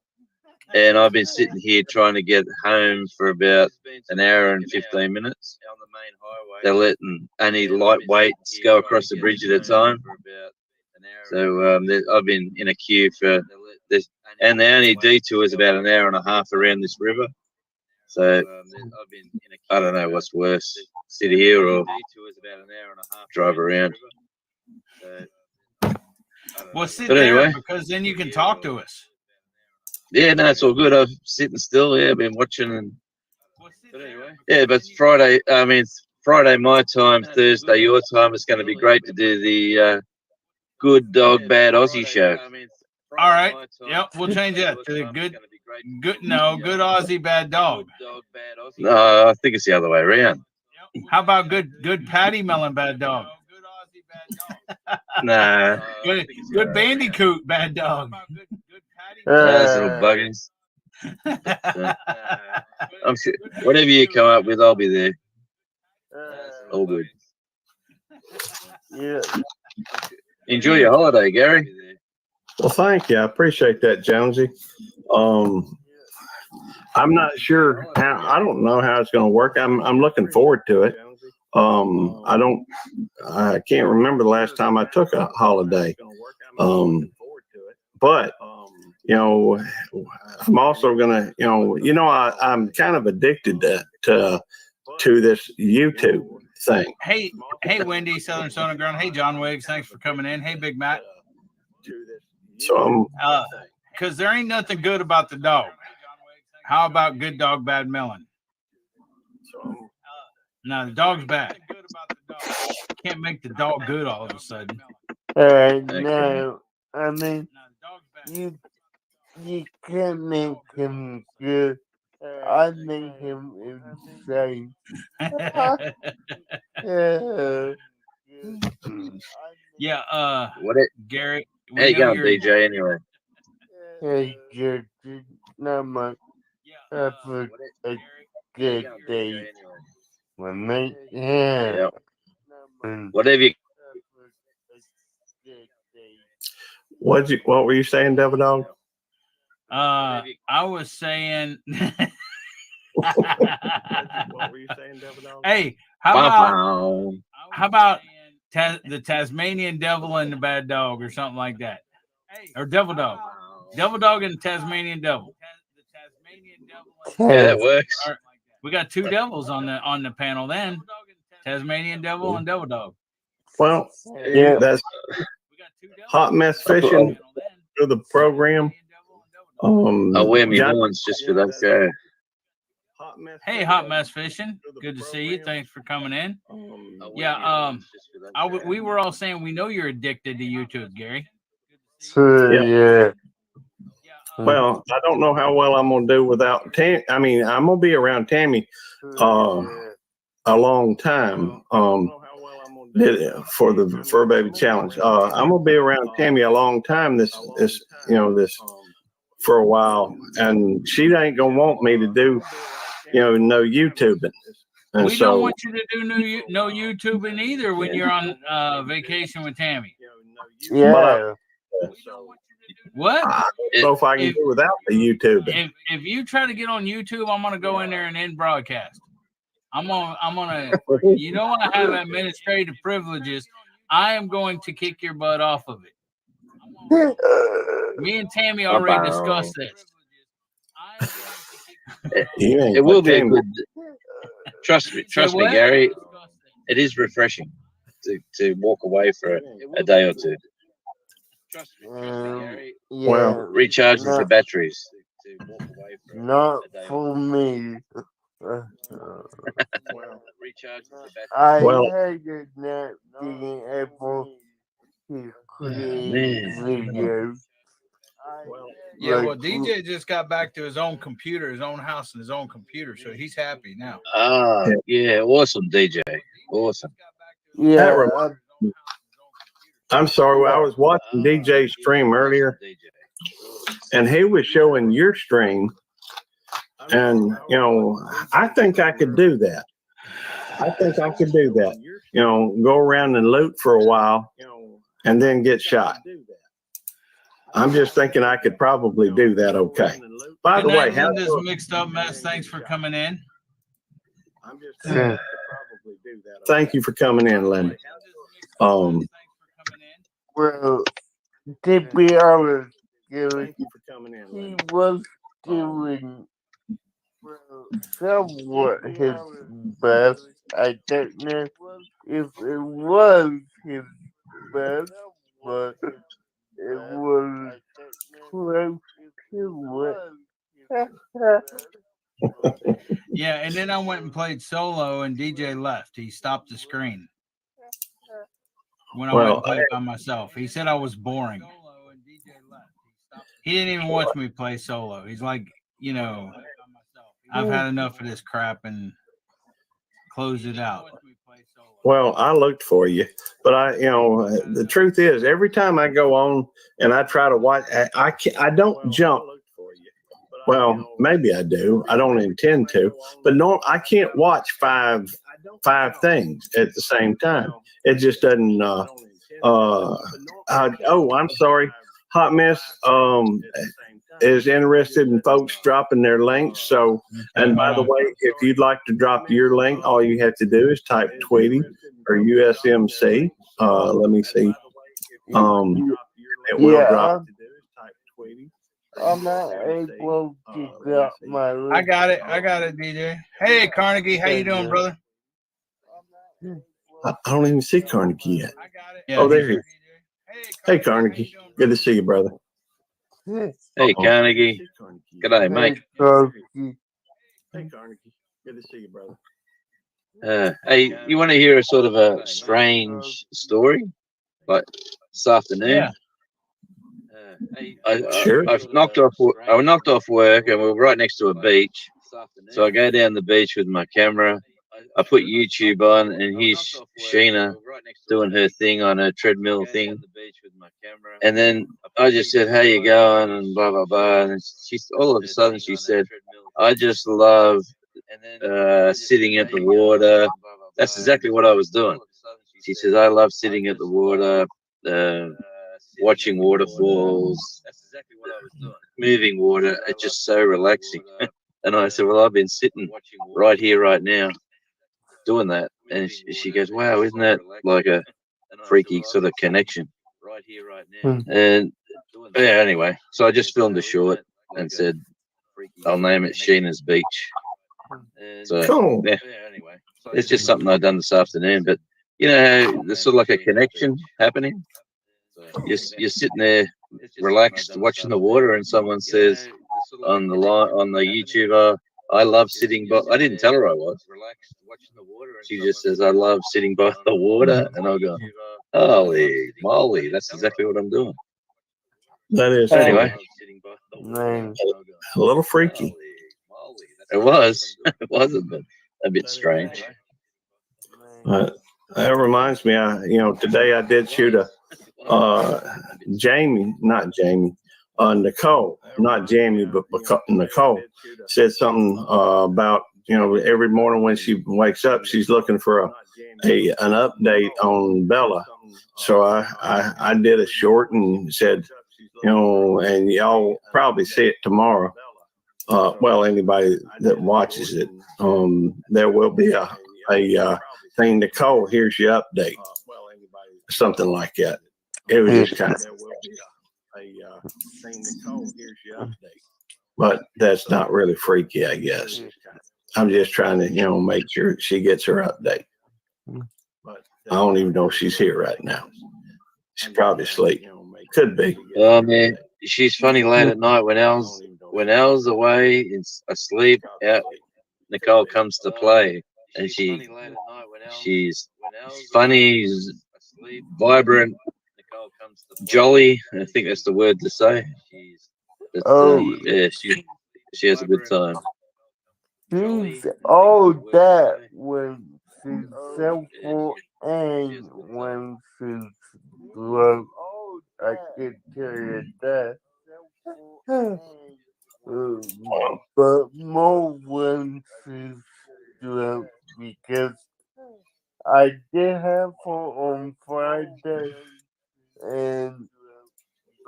and I've been sitting here trying to get home for about an hour and 15 minutes. They're letting only lightweights go across the bridge at a time. So I've been in a queue for this, and the only detour is about an hour and a half around this river. So I don't know what's worse, sit here or drive around. Well, sit But there anyway. because then you can talk to us. Yeah, no, it's all good. I'm sitting still. Yeah, I've been watching. And yeah, but Friday my time, Thursday your time. It's going to be great to do the Good Dog Bad Aussie show. All right. Yep. We'll change that to the good Aussie bad dog. No, I think it's the other way around. How about good Patty Melon bad dog? Nah. Good Bandicoot bad dog. Those little buggers. I'm sure whatever you come up with, I'll be there. All good. Yeah. Enjoy your holiday, Gary. Well, thank you. I appreciate that, Jonesy. I'm not sure how. I don't know how it's going to work. I'm looking forward to it. I can't remember the last time I took a holiday. But I'm also gonna, I'm kind of addicted to this YouTube thing. Hey, Wendy, Southern Son Ground. Hey, John Wiggs, thanks for coming in. Hey, Big Matt. So because there ain't nothing good about the dog. How about good dog, bad melon? No, the dog's bad. Can't make the dog good all of a sudden. No, I mean, you can't make him good. I make him insane. Yeah, What it? Gary. How you going, DJ? Anyway. Hey, George, not much. Have a good day. Mate. Yeah. Whatever you. What were you saying, Devil Dog? I was saying. What were you saying, Devil Dog? Hey, how about the Tasmanian Devil and the Bad Dog, or something like that, or Devil Dog and the Tasmanian Devil. Yeah, that works. We got two devils on the panel then. Tasmanian Devil and Devil Dog. Well, yeah, that's Hot Mess Fishing for the program. I'll wear me horns just for that guy. Hey, Hot Mess Fishing. Good to see you. Thanks for coming in. Yeah, we were all saying we know you're addicted to YouTube, Gary. Yeah. Well, I don't know how well I'm gonna do without Tammy. I mean, I'm gonna be around Tammy a long time. For the Fur Baby Challenge, I'm gonna be around Tammy a long time. This for a while, and she ain't gonna want me to do no YouTubing. And we don't want you to do no YouTubing either when you're on vacation with Tammy. Yeah. What? So if I can do without the YouTubing. If you try to get on YouTube, I'm gonna go in there and end broadcast. I'm gonna I have administrative privileges. I am going to kick your butt off of it. Me and Tammy already discussed this. It will be a good. Trust me, Gary. It is refreshing to walk away for a day or two. Yeah. Recharging the batteries. Not for me. I hated not being able to create videos. Yeah, well, DJ just got back to his own computer, his own house, and his own computer, so he's happy now. Yeah, awesome, DJ. Awesome. Yeah. I'm sorry, I was watching DJ's stream earlier, and he was showing your stream, and I think I could do that. Go around and loot for a while, and then get shot. I'm just thinking I could probably do that. Okay. By the way, this mixed up mess. Thanks for coming in. Thank you for coming in, Linda. Well, to be honest, he was doing somewhat his best. I don't know if it was his best, but it was close to it. Yeah, and then I went and played solo, and DJ left. He stopped the screen when I went and played by myself. He said I was boring. He didn't even watch me play solo. He's like, I've had enough of this crap and closed it out. Well, I looked for you, but the truth is, every time I go on and I try to watch, I don't jump Well, maybe I do. I don't intend to, but no, I can't watch five things at the same time. It just doesn't. Oh, I'm sorry. Hot Mess is interested in folks dropping their links. So, and by the way, if you'd like to drop your link, all you have to do is type Tweety or USMC. Let me see. It will drop. I'm not able to drop my link. I got it, DJ. Hey, Carnegie, how you doing, brother? I don't even see Carnegie yet. Yeah, Oh, there he is. Hey, Carnegie. Good to see you, brother. Hey, Carnegie. G'day, mate. Hey, Carnegie. Good to see you, brother. Hey, you want to hear a sort of a strange story? Like this afternoon? Yeah. Sure. I knocked off work and we were right next to a beach. So I go down the beach with my camera. I put YouTube on and here's Sheena doing her thing on her treadmill thing. And then I just said, how you going? And blah, blah, blah. And she's all of a sudden she said, I just love sitting at the water. That's exactly what I was doing. She says, I love sitting at the water, watching waterfalls, moving water. It's just so relaxing. And I said, well, I've been sitting right here, right now, doing that. And she goes, wow, isn't that like a freaky sort of connection? And yeah, anyway, so I just filmed a short and said, I'll name it Sheena's Beach. So, Cool. Yeah, it's just something I've done this afternoon, but you know, there's sort of like a connection happening. You're sitting there relaxed watching the water and someone says on the YouTube, I love sitting by. I didn't tell her I was. She just says, I love sitting by the water. And I'll go, holy moly, that's exactly what I'm doing. That is Anyway, a little freaky. It was. It wasn't, but a bit strange. That reminds me, today I did shoot a Nicole, not Jamie, but Nicole said something about, every morning when she wakes up, she's looking for an update on Bella. So I did a short and said, and y'all probably see it tomorrow. Well, anybody that watches it, there will be a thing, Nicole, here's your update. Something like that. It was just kind of but that's not really freaky, I guess. I'm just trying to, make sure she gets her update. But I don't even know if she's here right now. She's probably asleep. Could be. Oh man, she's funny late at night when Al's away and asleep. Out, Nicole comes to play, and she's funny, vibrant, jolly. I think that's the word to say. Yeah, she has a good time. She's all that when she's helpful and when she's drunk. I can tell you that. But more when she's drunk because I did have her on Friday and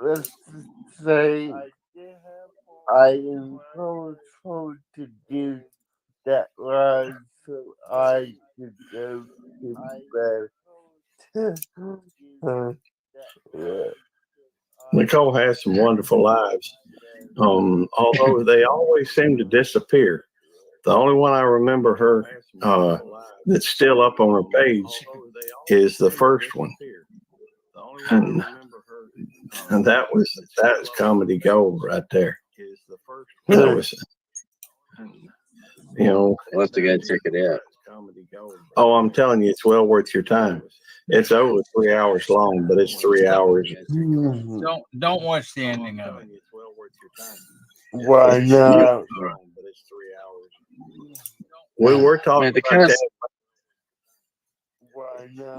let's just say I encouraged her to do that ride so I could go to bed. Yeah. Nicole has some wonderful lives. Although they always seem to disappear. The only one I remember her that's still up on her page is the first one. And that was comedy gold right there. That was, I'll have to go check it out. Oh, I'm telling you, it's well worth your time. It's over 3 hours long, but it's 3 hours. Don't watch the ending of it. Why not? We were talking the about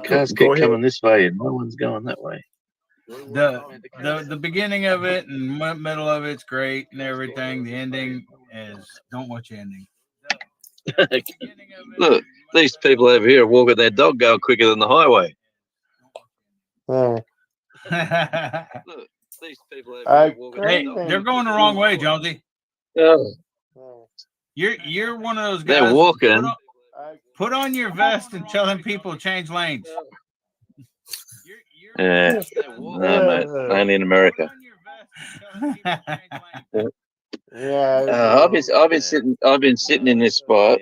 cars keep coming this way and no one's going that way. the beginning of it and middle of it's great and everything. The ending is don't watch the ending. Look, these people over here are walking their dog going quicker than the highway. Yeah. Look, these people over here walking Hey, they're going the wrong way, Jonesy. Oh, You're one of those guys. they're walking. Put on your vest and tell them people change lanes. Yeah, no, mate, only in America. Yeah. I've been sitting in this spot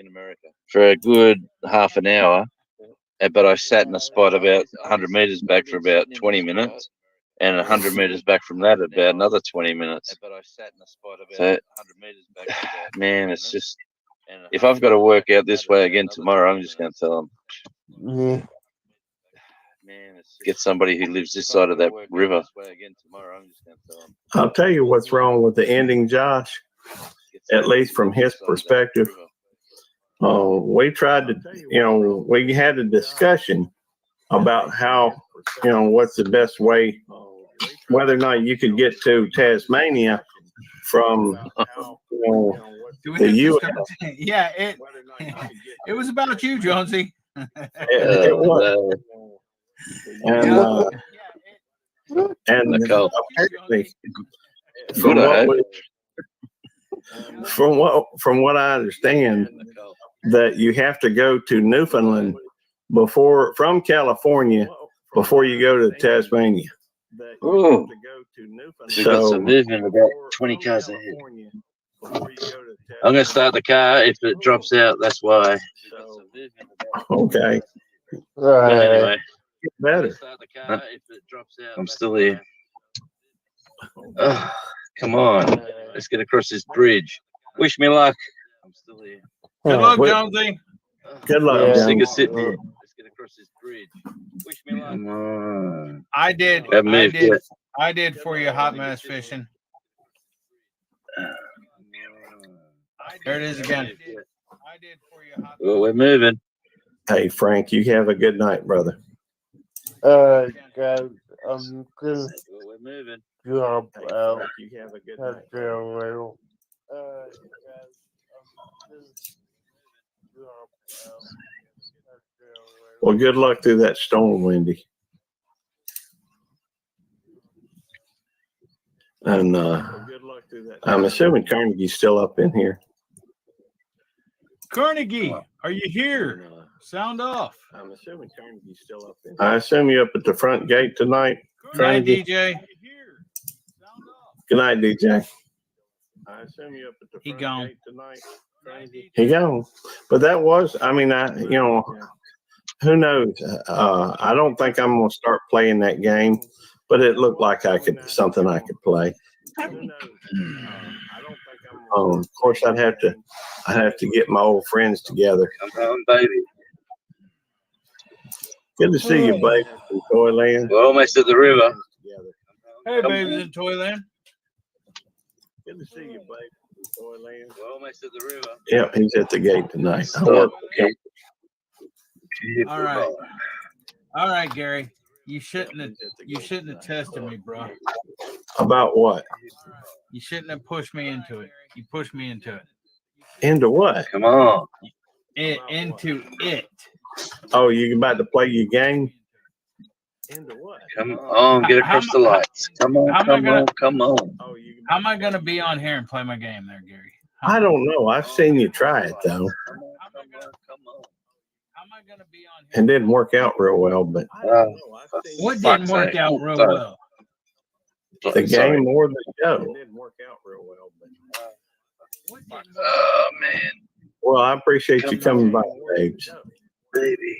for a good half an hour, but I sat in a spot about 100 meters back for about 20 minutes, and 100 meters back from that about another 20 minutes. So, man, it's just if I've got to work out this way again tomorrow, I'm just going to tell them. Yeah. Get somebody who lives this side of that river. I'll tell you what's wrong with the ending, Josh, at least from his perspective. We tried to, we had a discussion about how, what's the best way, whether or not you could get to Tasmania from, the U.S. Yeah, it was about you, Jonesy. It was. And apparently, from what I understand, that you have to go to Newfoundland from California before you go to Tasmania. Oh, we've got some movement about 20 cars ahead. I'm going to start the car. If it drops out, that's why. Okay. But anyway, better. I'm still here. Oh, come on. Let's get across this bridge. Wish me luck. I'm still here. Good luck, Jonesy. Good luck. I'm sick of sitting here. Let's get across this bridge. Wish me luck. Come on. I did for you hot mess fishing. There it is again. Well, we're moving. Hey, Frank, you have a good night, brother. Guys, I'm gonna We're moving. drop out. You have a good That's night. real. Guys, I'm gonna drop out. Well, good luck through that storm, Wendy. And I'm assuming Carnegie's still up in here. Carnegie, are you here? Sound off. I'm assuming Carnegie's still up in here. I assume you're up at the front gate tonight. Good night, DJ. Good night, DJ. I assume you're up at the front gone. gate tonight. He gone. But that was, who knows? I don't think I'm going to start playing that game, but it looked like something I could play. Of course, I'd have to get my old friends together. Come on, baby. Good to see you, baby, from Toyland. We're almost at the river. Hey, babies in Toyland. Good to see you, baby, from Toyland. We're almost at the river. Yep, he's at the gate tonight. All right, Gary. You shouldn't have tested me, bro. About what? You shouldn't have pushed me into it. You pushed me into it. Into what? Come on. Into it. Oh, you about to play your game? Into what? Come on, get across the lights. Come on. How am I going to be on here and play my game there, Gary? I don't know. I've seen you try it, though. It didn't work out real well, but what didn't work out real well? The game more than the show. It didn't work out real well, but oh man. Well, I appreciate you coming by, babes. Baby.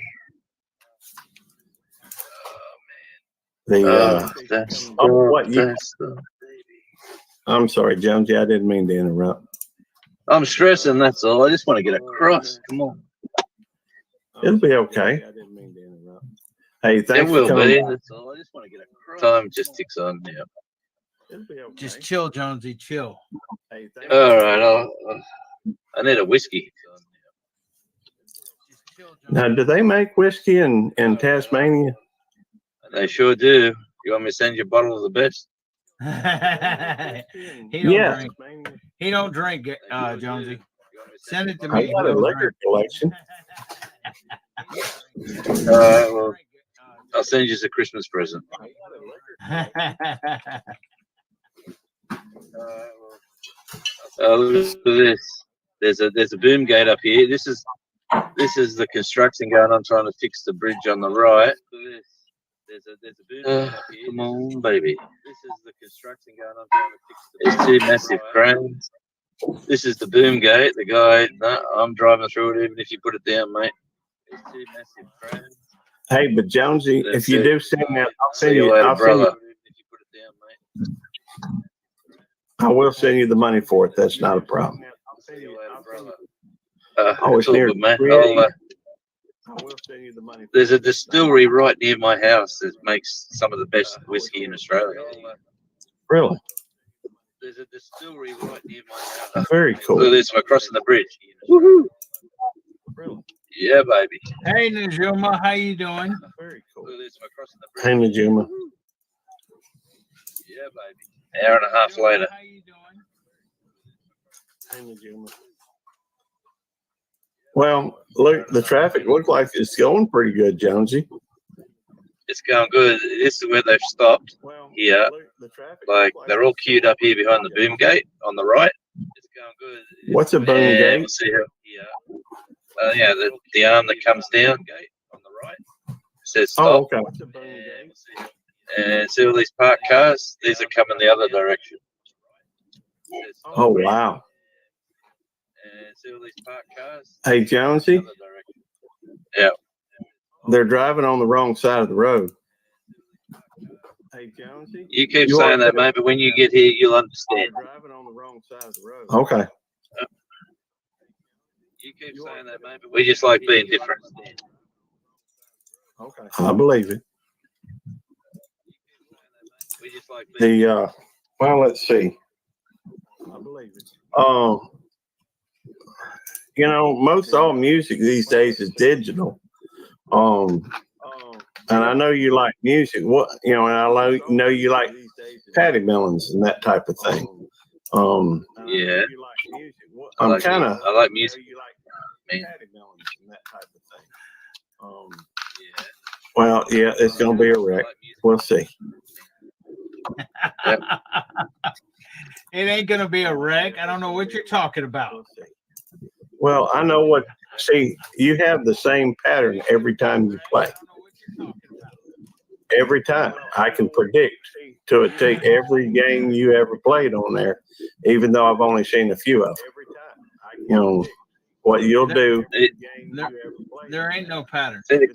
I'm sorry, Jonesy. I didn't mean to interrupt. I'm stressing. That's all. I just want to get across. Come on. It'll be okay. Hey, thanks for coming. It will be. That's all. I just want to get across. Time just ticks on. Yeah. Just chill, Jonesy. Chill. All right. I need a whiskey. Now, do they make whiskey in Tasmania? They sure do. You want me to send you a bottle of the best? He don't drink. He don't drink, Jonesy. Send it to me. I got a liquor collection. Well, I'll send you as a Christmas present. Look at this. There's a boom gate up here. This is the construction going on, trying to fix the bridge on the right. Come on, baby. This is the construction going on, trying to fix the bridge. There's two massive cranes. This is the boom gate. The guy, no, I'm driving through it even if you put it down, mate. There's two massive cranes. Hey, but Jonesy, That's if you it. do send me, I'll See send you you. later, I'll send brother. you. I will send you the money for it. That's not a problem. See you later, brother. Oh, It's it's all near. good, mate. I will send you the money. There's a distillery right near my house that makes some of the best whiskey in Australia. Really? There's a distillery right near my house. Very cool. Look at this, we're crossing the bridge. Woohoo! Really? Yeah, baby. Hey, Najuma, how you doing? Very cool. Look at this, we're crossing the bridge. Hey, Najuma. Yeah, baby. Hour and a half later. How you doing? Hey, Najuma. Well, look, the traffic looks like it's going pretty good, Jonesy. It's going good. This is where they've stopped. Here. Like, they're all queued up here behind the boom gate on the right. It's going good. What's a boom And gate? we'll see how, yeah, the arm that comes down on the right. It says stop. Oh, okay. And see all these parked cars? These are coming the other direction. Oh, wow. And see all these parked cars? Hey, Jonesy. Yeah. They're driving on the wrong side of the road. Hey, Jonesy. You keep saying that, mate, but when you get here, you'll understand. They're driving on the wrong side of the road. Okay. You keep saying that, mate, but we just like being different. Okay. I believe it. We just like being The well, let's see. I believe it. You know, most all music these days is digital. And I know you like music. What you know, and I know you like patty melons and that type of thing. Yeah. I'm kind of. I like music. Man. Yeah. Well, yeah, it's gonna be a wreck. We'll see. Yep. It ain't gonna be a wreck. I don't know what you're talking about. Well, I know what. See, you have the same pattern every time you play. Every time I can predict to a T every game you ever played on there, even though I've only seen a few of them. You know what you'll do. There ain't no pattern. See the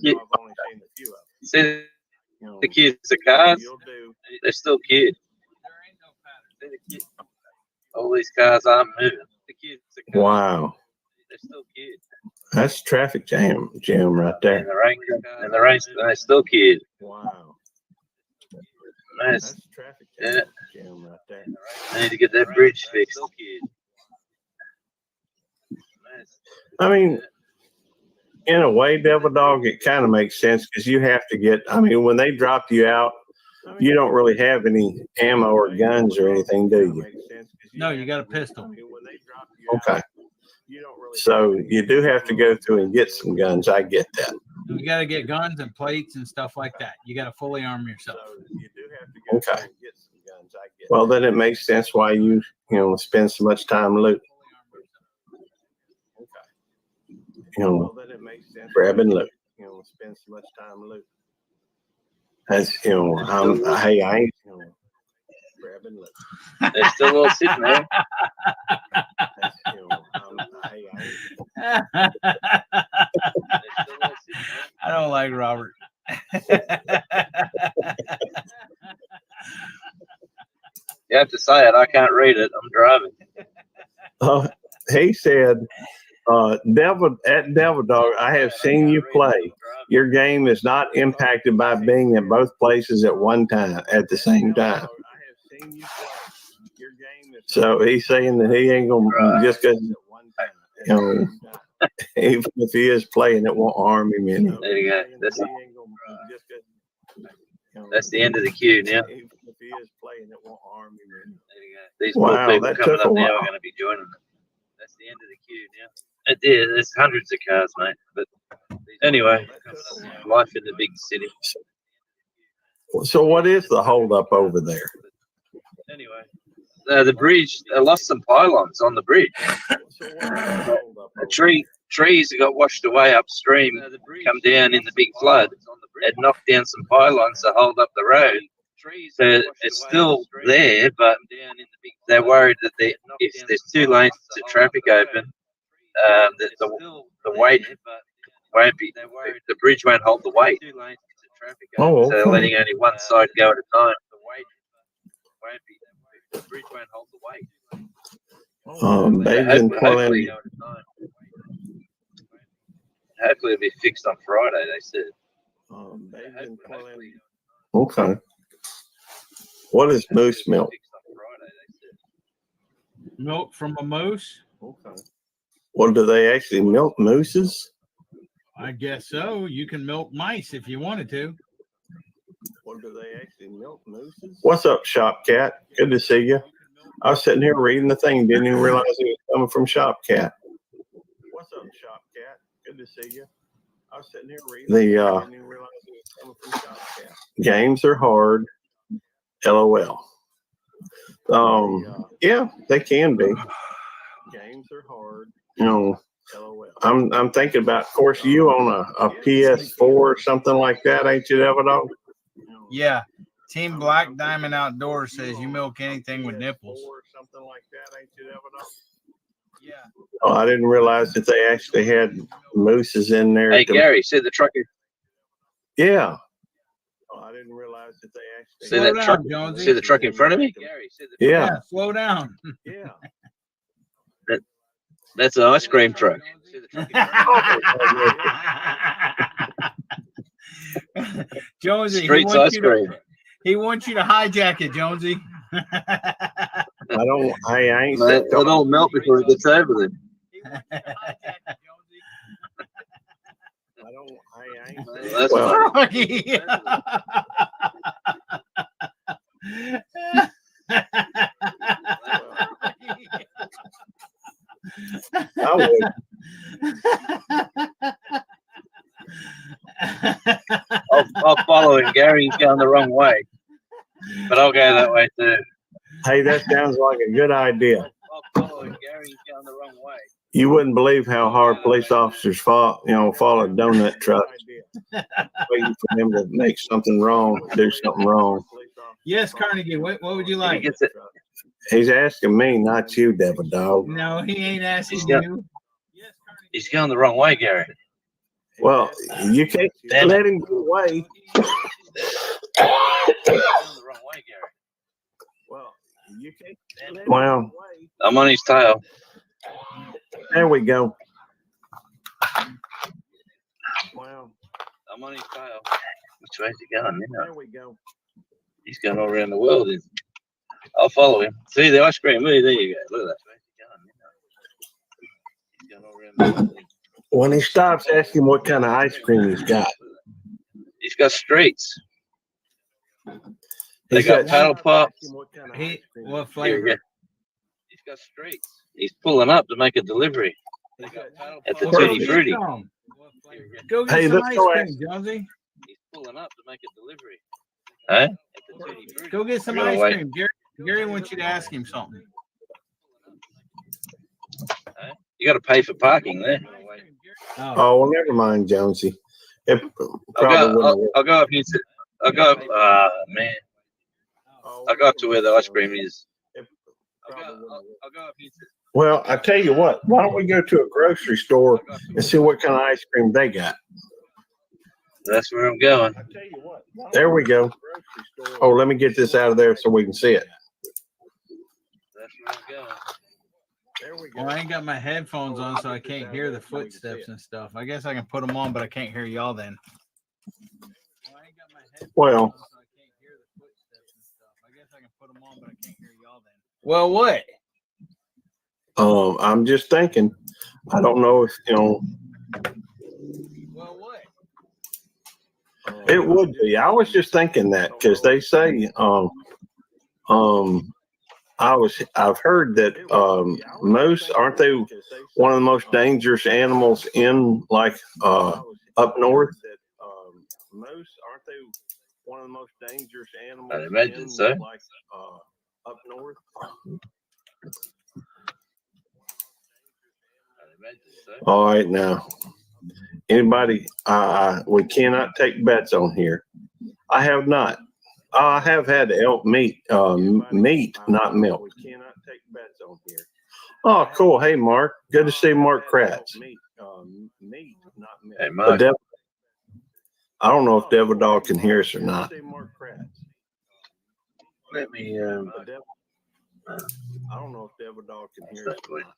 kids, the cars, they're still kids. All these cars aren't moving. The kids, the cars, Wow, they're still kids. that's traffic jam right there. And they're still kids. Wow, Nice. traffic Yeah. jam right there. I need to get that bridge fixed. I mean, in a way, Devil Dog, it kind of makes sense because you have to get. I mean, when they drop you out, you don't really have any ammo or guns or anything, do you? No, you got a pistol. Okay. So you do have to go through and get some guns. I get that. You got to get guns and plates and stuff like that. You got to fully arm yourself. Okay. Well, then it makes sense why you spend so much time looting. Grab and loot. Spend so much time looting. That's hey, I ain't grab and loot. They're still all sitting there. I don't like Robert. You have to say it. I can't read it. I'm driving. He said, Devil Dog, I have seen you play. Your game is not impacted by being in both places at the same time. So he's saying that he ain't gonna just because even if he is playing, it won't harm him any. There you go. That's That's the end of the queue now. If he is playing, it won't harm him. These poor Wow, people that coming took a up now while. are going to be joining them. That's the end of the queue now. It is. There's hundreds of cars, mate. But anyway, life in the big city. So what is the holdup over there? Anyway, the bridge. They lost some pylons on the bridge. Trees that got washed away upstream, come down in the big flood, and knocked down some pylons to hold up the road. So it's still there, but they're worried that if there's 2 lanes to traffic open, that the weight won't be, the bridge won't hold the weight. Oh, So they're letting only one side go at a time. The bridge won't hold the weight. Hopefully it'll be fixed on Friday, they said. Okay. What is moose milk? Milk from a moose? Okay. Well, do they actually milk mooses? I guess so. You can milk mice if you wanted to. Well, do they actually milk mooses? What's up, Shop Cat? Good to see you. I was sitting here reading the thing, didn't even realize it was coming from Shop Cat. What's up, Shop Cat? Good to see you. I was sitting here reading didn't even realize it was coming from Shop Cat. Games are hard. LOL. Yeah, they can be. Games are hard. You know, I'm thinking about, of course, you on a PS4 or something like that, ain't you, Devil Dog? Yeah. Team Black Diamond Outdoors says you milk anything with nipples. Something like that, ain't you, Devil Dog? Yeah. Oh, I didn't realize that they actually had mooses in there. Hey, Gary, see the truck? Yeah. Oh, I didn't realize that they actually see that truck. See the truck in front of me? Yeah. Slow down. Yeah. That's an ice cream truck. Jonesy, Streets ice cream. He wants you to hijack it, Jonesy. I ain't. It don't melt before it gets over there. That's I'll follow him. Gary's going the wrong way, but I'll go that way too. Hey, that sounds like a good idea. I'll follow him. Gary's going the wrong way. You wouldn't believe how hard police officers follow a donut truck, waiting for them to make something wrong, do something wrong. Yes, Carnegie. What would you like? He's asking me, not you, Devil Dog. No, he ain't asking you. He's going the wrong way, Gary. Well, you can't let him get away. Well, I'm on his tail. There we go. Wow. I'm on his tail. Which way's he going now? There we go. He's going all around the world. I'll follow him. See the ice cream? There you go. Look at that. He's going all around the world. When he stops, ask him what kind of ice cream he's got. He's got streets. They got paddle pops. What flavor? He's got streets. He's pulling up to make a delivery at the Tutti Frutti. Go get some ice cream, Jonesy. He's pulling up to make a delivery. Huh? Go get some ice cream. Gary wants you to ask him something. You got to pay for parking there. Oh, well, never mind, Jonesy. I'll go up here. I'll go up. Man. I'll go up to where the ice cream is. I'll go up here. Well, I tell you what. Why don't we go to a grocery store and see what kind of ice cream they got? That's where I'm going. There we go. Oh, let me get this out of there so we can see it. That's where I'm going. Well, I ain't got my headphones on, so I can't hear the footsteps and stuff. I guess I can put them on, but I can't hear y'all then. Well, Well, what? I'm just thinking. I don't know if Well, what? It would be. I was just thinking that because they say, I've heard that moose, aren't they one of the most dangerous animals in like up north? Moose, aren't they one of the most dangerous animals? I imagine so. Like up north. All right, now, anybody? We cannot take bets on here. I have not. I have had elk meat, meat, not milk. We cannot take bets on here. Oh, cool. Hey, Mark. Good to see Mark Kratz. Meat, not milk. Hey, Mark. I don't know if Devil Dog can hear us or not. Let me. I don't know if Devil Dog can hear us or not.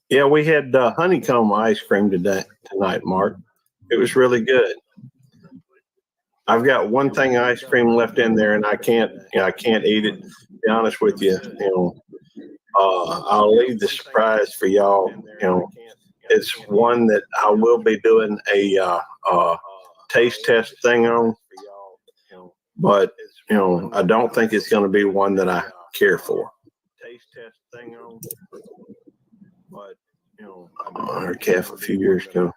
Yeah, we had honeycomb ice cream tonight, Mark. It was really good. I've got one thing of ice cream left in there, and I can't eat it. To be honest with you, I'll leave the surprise for y'all. It's one that I will be doing a taste test thing on, but I don't think it's going to be one that I care for. Taste test thing on, but I heard calf a few years ago.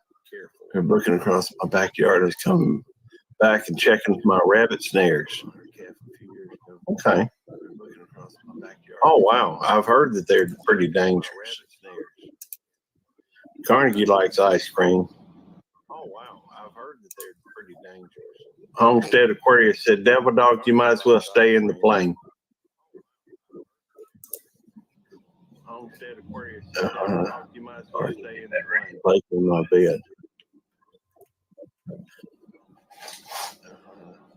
They're looking across my backyard and coming back and checking my rabbit snares. Okay. Oh wow, I've heard that they're pretty dangerous. Carnegie likes ice cream. Oh wow, I've heard that they're pretty dangerous. Homestead Aquarius said, Devil Dog, you might as well stay in the plane. Homestead Aquarius said, Devil Dog, you might as well stay in the plane. Like in my bed.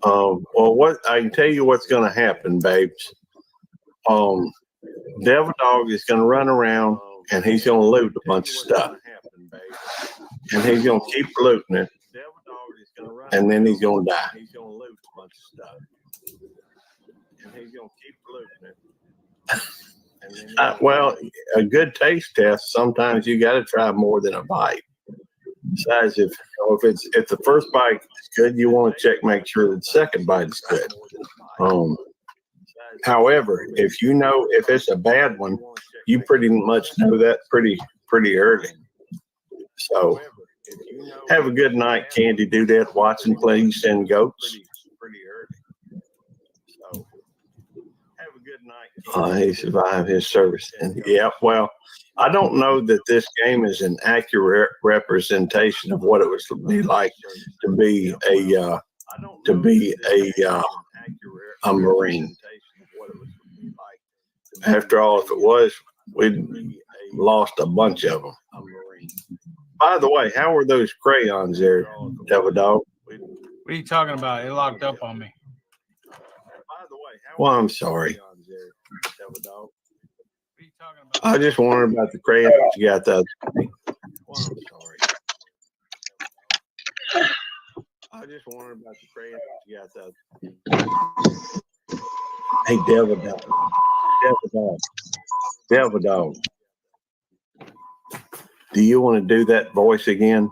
Well, what I can tell you what's going to happen, babes. Devil Dog is going to run around and he's going to loot a bunch of stuff, and he's going to keep looting it, and then he's going to die. He's going to loot a bunch of stuff, and he's going to keep looting it. Well, a good taste test. Sometimes you got to try more than a bite. Besides, if the first bite is good, you want to make sure the second bite is good. However, if it's a bad one, you pretty much know that pretty early. So, have a good night, Candy Dudette, watching Please Send Goats. He survived his service. And yeah, well, I don't know that this game is an accurate representation of what it was to be like to be a Marine. After all, if it was, we'd lost a bunch of them. By the way, how were those crayons there, Devil Dog? What are you talking about? It locked up on me. Well, I'm sorry. I just wondered about the crayons you got the other day. Well, I'm sorry. I just wondered about the crayons you got the other day. Hey, Devil Dog. Devil Dog. Do you want to do that voice again?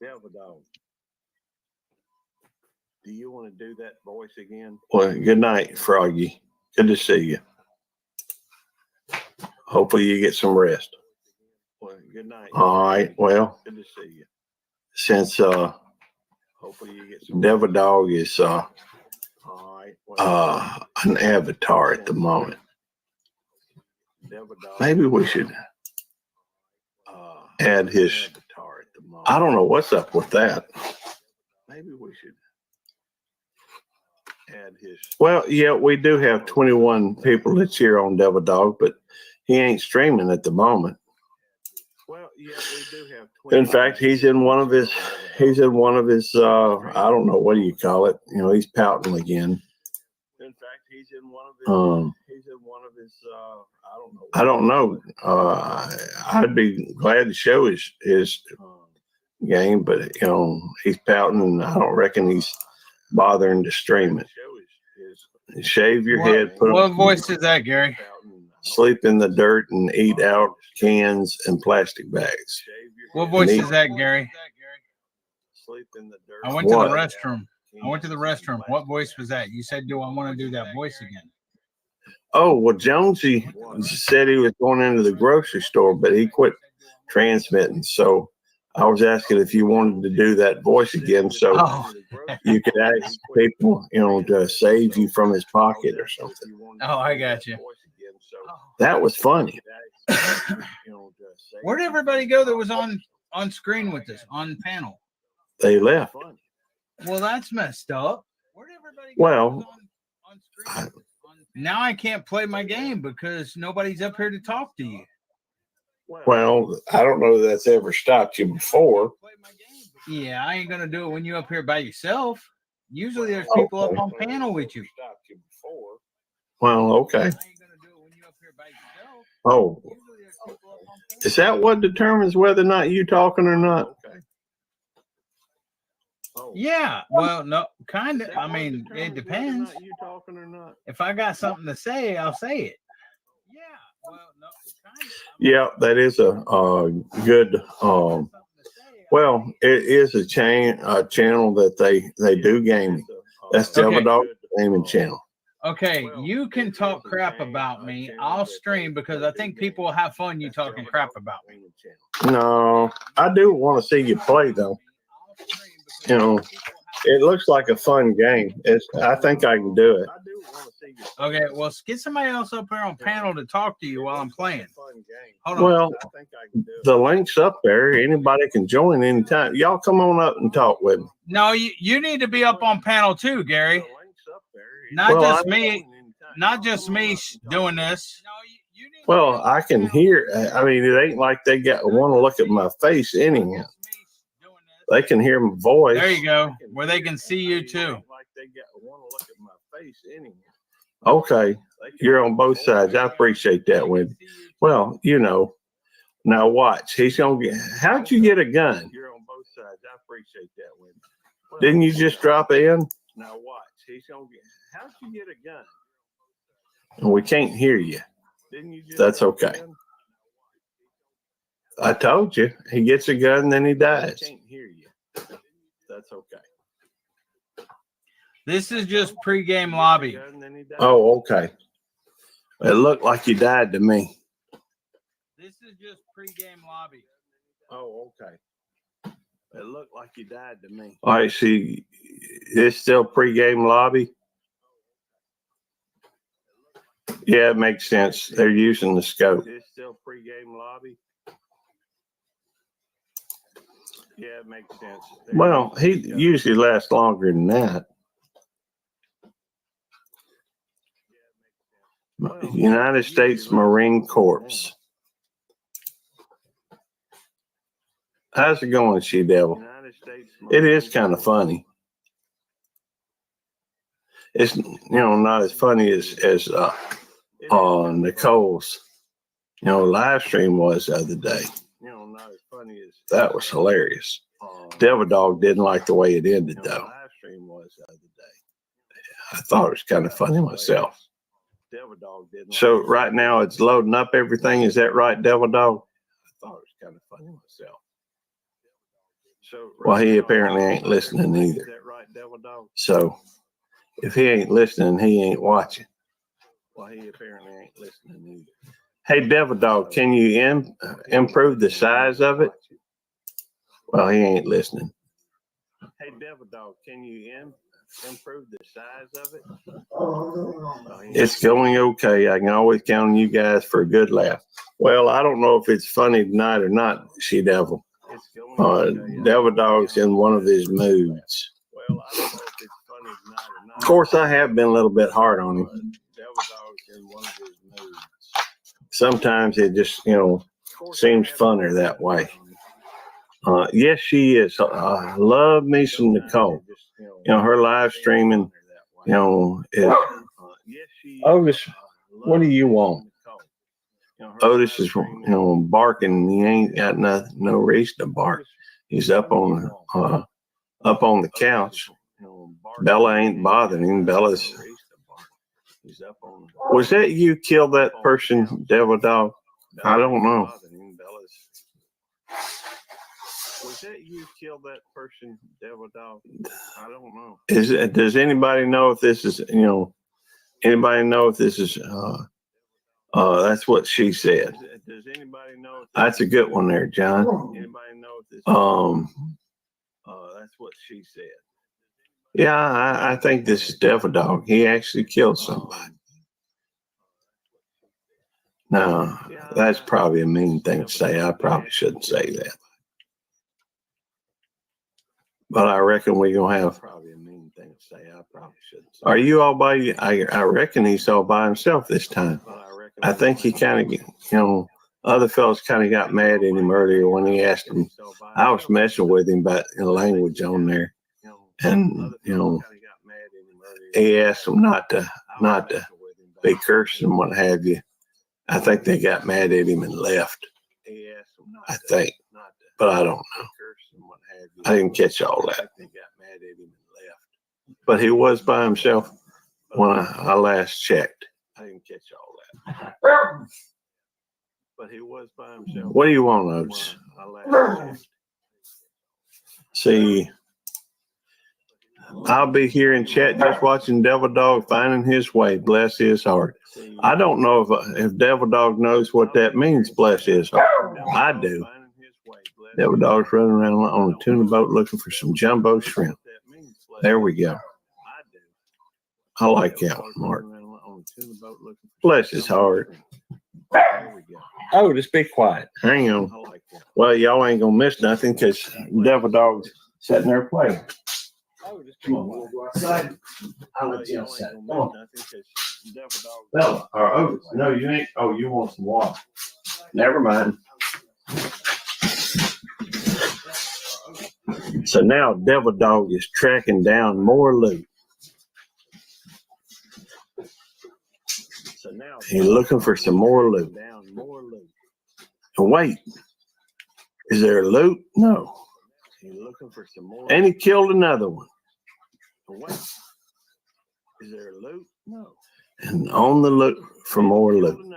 Devil Dog. Do you want to do that voice again? Well, good night, Froggy. Good to see you. Hopefully you get some rest. Well, good night. All right. Well, good to see you. Since hopefully you get some Devil Dog is an avatar at the moment. Maybe we should add his. I don't know what's up with that. Maybe we should add his. Well, yeah, we do have 21 people that's here on Devil Dog, but he ain't streaming at the moment. Well, yeah, we do have. In fact, he's in one of his. I don't know, what do you call it? He's pouting again. In fact, he's in one of his. I don't know. I'd be glad to show his game, but he's pouting, and I don't reckon he's bothering to stream it. Shave your head. What voice is that, Gary? Sleep in the dirt and eat out cans and plastic bags. What voice is that, Gary? I went to the What? restroom. What voice was that? You said, "Do I want to do that voice again?" Oh, well, Jonesy said he was going into the grocery store, but he quit transmitting. So I was asking if you wanted to do that voice again, so Oh. you could ask people, to save you from his pocket or something. Oh, I got you. That was funny. Where did everybody go that was on screen with us on panel? They left. Well, that's messed up. Where did everybody go? Well, Now I can't play my game because nobody's up here to talk to you. well, I don't know that that's ever stopped you before. Yeah, I ain't gonna do it when you're up here by yourself. Usually there's people up on panel with you. Well, okay. Oh, is that what determines whether or not you talking or not? Yeah, well, no, kind of. I mean, it depends. If I got something to say, I'll say it. Yeah, that is a good. Well, it is a channel that they do gaming. That's Devil Dog Gaming Channel. Okay, you can talk crap about me. I'll stream because I think people will have fun you talking crap about me. No, I do want to see you play though. It looks like a fun game. I think I can do it. Okay, well, get somebody else up here on panel to talk to you while I'm playing. Hold on. Well, the link's up there. Anybody can join anytime. Y'all come on up and talk with me. No, you need to be up on panel too, Gary. Not just me doing this. Well, I can hear. I mean, it ain't like they want to look at my face anyhow. They can hear my voice. There you go, where they can see you too. Okay, you're on both sides. I appreciate that, Wendy. Well, now watch. He's gonna get. How'd you get a gun? You're on both sides. I appreciate that, Wendy. Didn't you just drop in? Now watch. He's gonna get. How'd you get a gun? And we can't hear you. That's okay. I told you. He gets a gun, then he dies. I can't hear you. That's okay. This is just pre-game lobby. Oh, okay. It looked like you died to me. This is just pre-game lobby. Oh, okay. It looked like you died to me. All right, see, it's still pre-game lobby. Yeah, it makes sense. They're using the scope. It's still pre-game lobby. Yeah, it makes sense. Well, he usually lasts longer than that. United States Marine Corps. How's it going, She-Devil? It is kind of funny. It's not as funny as Nicole's live stream was the other day. That was hilarious. Devil Dog didn't like the way it ended though. I thought it was kind of funny myself. So right now it's loading up everything. Is that right, Devil Dog? I thought it was kind of funny myself. Well, he apparently ain't listening either. So if he ain't listening, he ain't watching. Well, he apparently ain't listening either. Hey, Devil Dog, can you improve the size of it? Well, he ain't listening. Hey, Devil Dog, can you improve the size of it? It's going okay. I can always count on you guys for a good laugh. Well, I don't know if it's funny tonight or not, She-Devil. Devil Dog's in one of his moods. Of course, I have been a little bit hard on him. Sometimes it just, seems funner that way. Yes, she is. Love me some Nicole. Her live streaming, Otis, what do you want? Otis is, barking. He ain't got no reason to bark. He's up on the couch. Bella ain't bothering him. Bella's. Was that you killed that person, Devil Dog? I don't know. that you killed that person, Devil Dog? I don't know. Does anybody know if this is, anybody know if this is, that's what she said. Does anybody know? That's a good one there, John. Anybody know if this? That's what she said. Yeah, I think this is Devil Dog. He actually killed somebody. No, that's probably a mean thing to say. I probably shouldn't say that. But I reckon we're going to have. Probably a mean thing to say. I probably shouldn't say. Are you all by? I reckon he's all by himself this time. I think he kind of, other fellas kind of got mad at him earlier when he asked him. I was messing with him about the language on there. And, he asked them not to be cursing and what have you. I think they got mad at him and left. I think, but I don't know. I didn't catch all that. But he was by himself when I last checked. I didn't catch all that. But he was by himself. What do you want, Oates? See, I'll be here in chat just watching Devil Dog finding his way. Bless his heart. I don't know if Devil Dog knows what that means. Bless his heart. I do. Devil Dog's running around on a tuna boat looking for some jumbo shrimp. There we go. I like that one, Mark. Bless his heart. Oh, just be quiet. Hang on. Well, y'all ain't gonna miss nothing because Devil Dog's sitting there playing. Come on, we'll go outside. I'll let you outside. Come on. Bella, or Otis. No, you ain't. Oh, you want some water. Never mind. So now Devil Dog is tracking down more loot. He's looking for some more loot. And wait, is there loot? No. He's looking for some more. And he killed another one. And wait, is there loot? No. And on the look for more loot.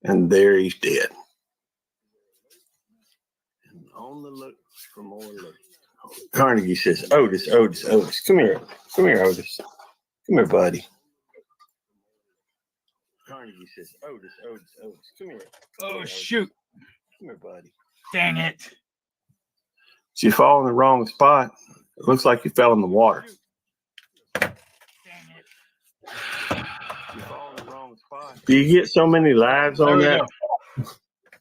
And there he's dead. And on the look for more loot. Carnegie says, Otis, come here, Otis, come here, buddy. Carnegie says, Otis, come here. Oh, shoot. Come here, buddy. Dang it. Did you fall in the wrong spot? It looks like you fell in the water. Dang it. You fall in the wrong spot. Do you get so many lives on that? Go.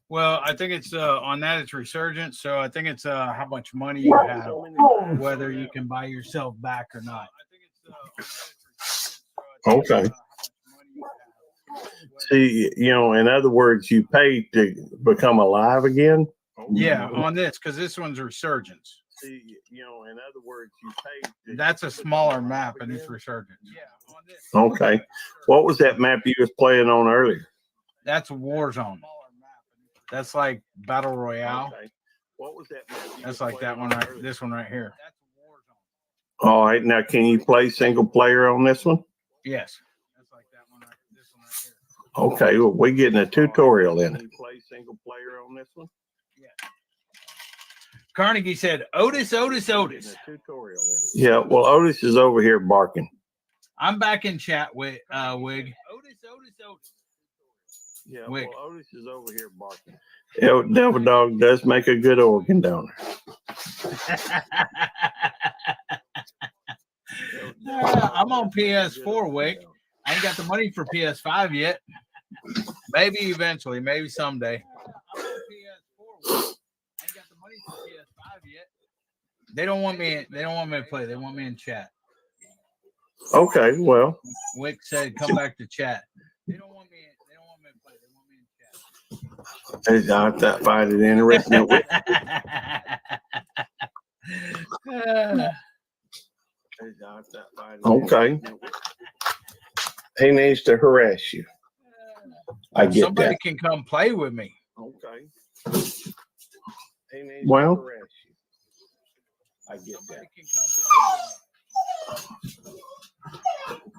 Well, I think it's on that it's resurgence. So I think it's how much money you have, whether you can buy yourself back or not. Okay. See, in other words, you pay to become alive again? Yeah, on this, because this one's resurgence. See, in other words, you pay. That's a smaller map and it's resurgence. Okay. What was that map you was playing on earlier? That's Warzone. That's like Battle Royale. Okay. What was that map? That's like that one right. This one right here. All right. Now, can you play single player on this one? Yes. Okay, well, we're getting a tutorial in it. Play single player on this one? Yeah. Carnegie said, Otis. Yeah, well, Otis is over here barking. I'm back in chat with Wig. Otis. Yeah, Wig. well, Otis is over here barking. Yeah, Devil Dog does make a good organ donor. I'm on PS4, Wig. I ain't got the money for PS5 yet. Maybe eventually, maybe someday. I'm on PS4. I ain't got the money for PS5 yet. They don't want me to play. They want me in chat. Okay, well. Wick said, "Come back to chat." They don't want me to play. They want me in chat. I find it interesting. Okay. He needs to harass you. I get Somebody that. can come play with me. Okay. Well, I get that.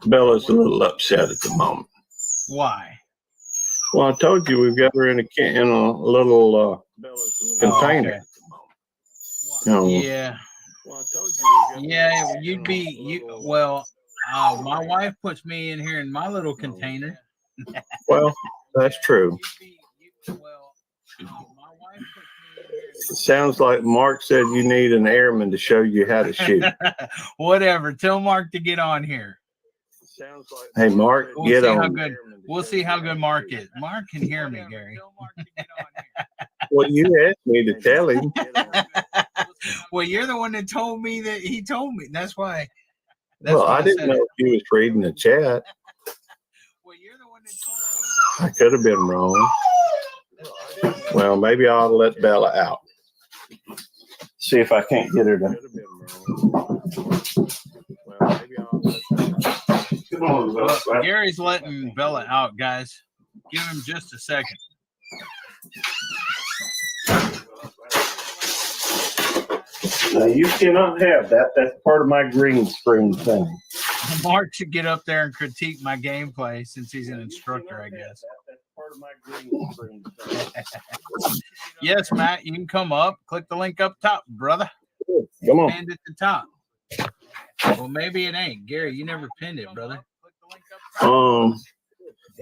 Bella's a little upset at the moment. Why? Well, I told you we've got her in a little container. Okay. Yeah. Yeah, you'd be well. My wife puts me in here in my little container. Well, that's true. It sounds like Mark said you need an airman to show you how to shoot. Whatever. Tell Mark to get on here. Hey, Mark, get on. We'll see how good Mark is. Mark can hear me, Gary. Well, you asked me to tell him. Well, you're the one that told me that he told me. That's why. Well, I didn't know if he was reading the chat. I could have been wrong. Well, maybe I'll let Bella out. See if I can't get her to. Come on, Bella. Gary's letting Bella out, guys. Give him just a second. No, you cannot have that. That's part of my green screen thing. Mark should get up there and critique my gameplay since he's an instructor, I guess. Yes, Matt, you can come up. Click the link up top, brother. Come on. Pinned at the top. Well, maybe it ain't. Gary, you never pinned it, brother. Well,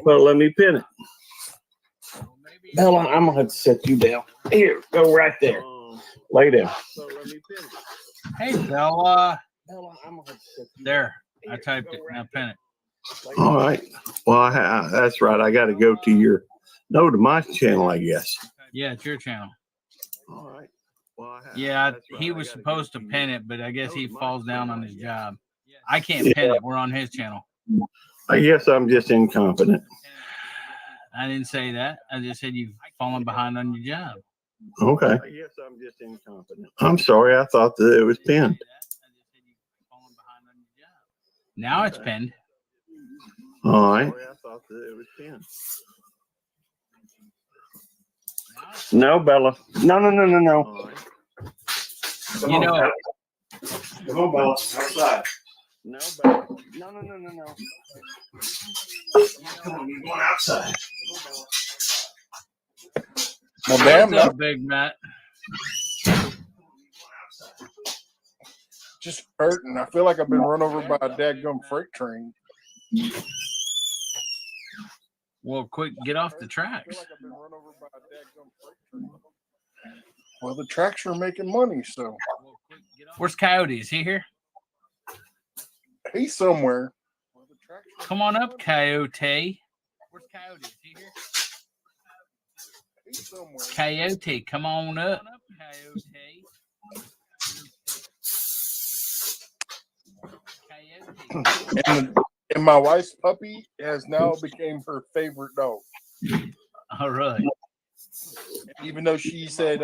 let me pin it. Bella, I'm gonna have to set you down. Here, go right there. Lay down. Hey, Bella. There. I typed it. Now pin it. All right. Well, that's right. I got to go to my channel, I guess. Yeah, it's your channel. All right. Well, yeah, he was supposed to pin it, but I guess he falls down on his job. I can't pin it. We're on his channel. I guess I'm just incompetent. I didn't say that. I just said you've fallen behind on your job. Okay. I guess I'm just incompetent. I'm sorry. I thought that it was pinned. Now it's pinned. All right. I thought that it was pinned. No, Bella. No. You know. Come on, Bella. Outside. No, Bella. No. Come on, you're going outside. Well, damn, What's up, Big Matt? Just hurting. I feel like I've been run over by a dadgum freight train. Well, quick, get off the tracks. Well, the tracks are making money, so. Where's Coyote? Is he here? He's somewhere. Come on up, Coyote. Where's Coyote? Is he here? He's somewhere. Coyote, come on up. And my wife's puppy has now became her favorite dog. All right. Even though she said,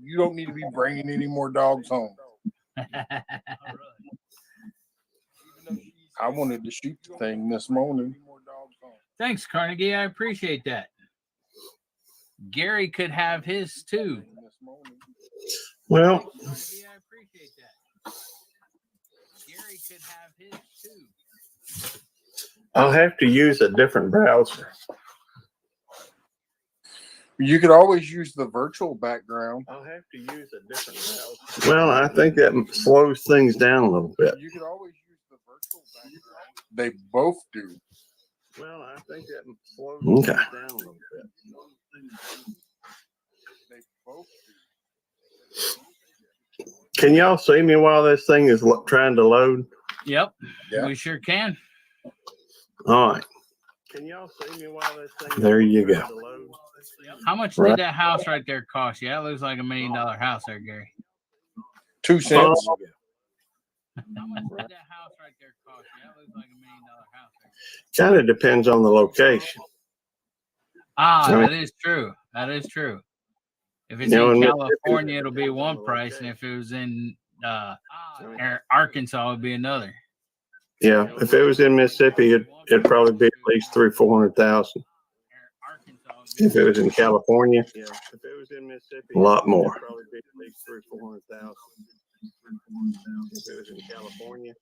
you don't need to be bringing any more dogs home. I wanted to shoot the thing this morning. Thanks, Carnegie. I appreciate that. Gary could have his too. Well, I appreciate that. Gary could have his too. I'll have to use a different browser. You could always use the virtual background. I'll have to use a different browser. Well, I think that slows things down a little bit. You could always use the virtual background. They both do. Well, I think that slows things down a little bit. They both do. Can y'all see me while this thing is trying to load? Yep. Yeah. We sure can. All right. Can y'all see me while this thing there you go. How much did that house right there cost you? That looks like $1 million house there, Gary. 2 cents. How much did that house right there cost you? That looks like $1 million house there. Kind of depends on the location. That is true. That is true. If it's in California, it'll be one price, and if it was in Arkansas, it'd be another. Yeah, if it was in Mississippi, it'd probably be at least $300,000-$400,000. If it was in California, if it was in Mississippi, a lot more. Probably be at least $300,000-$400,000. If it was in California,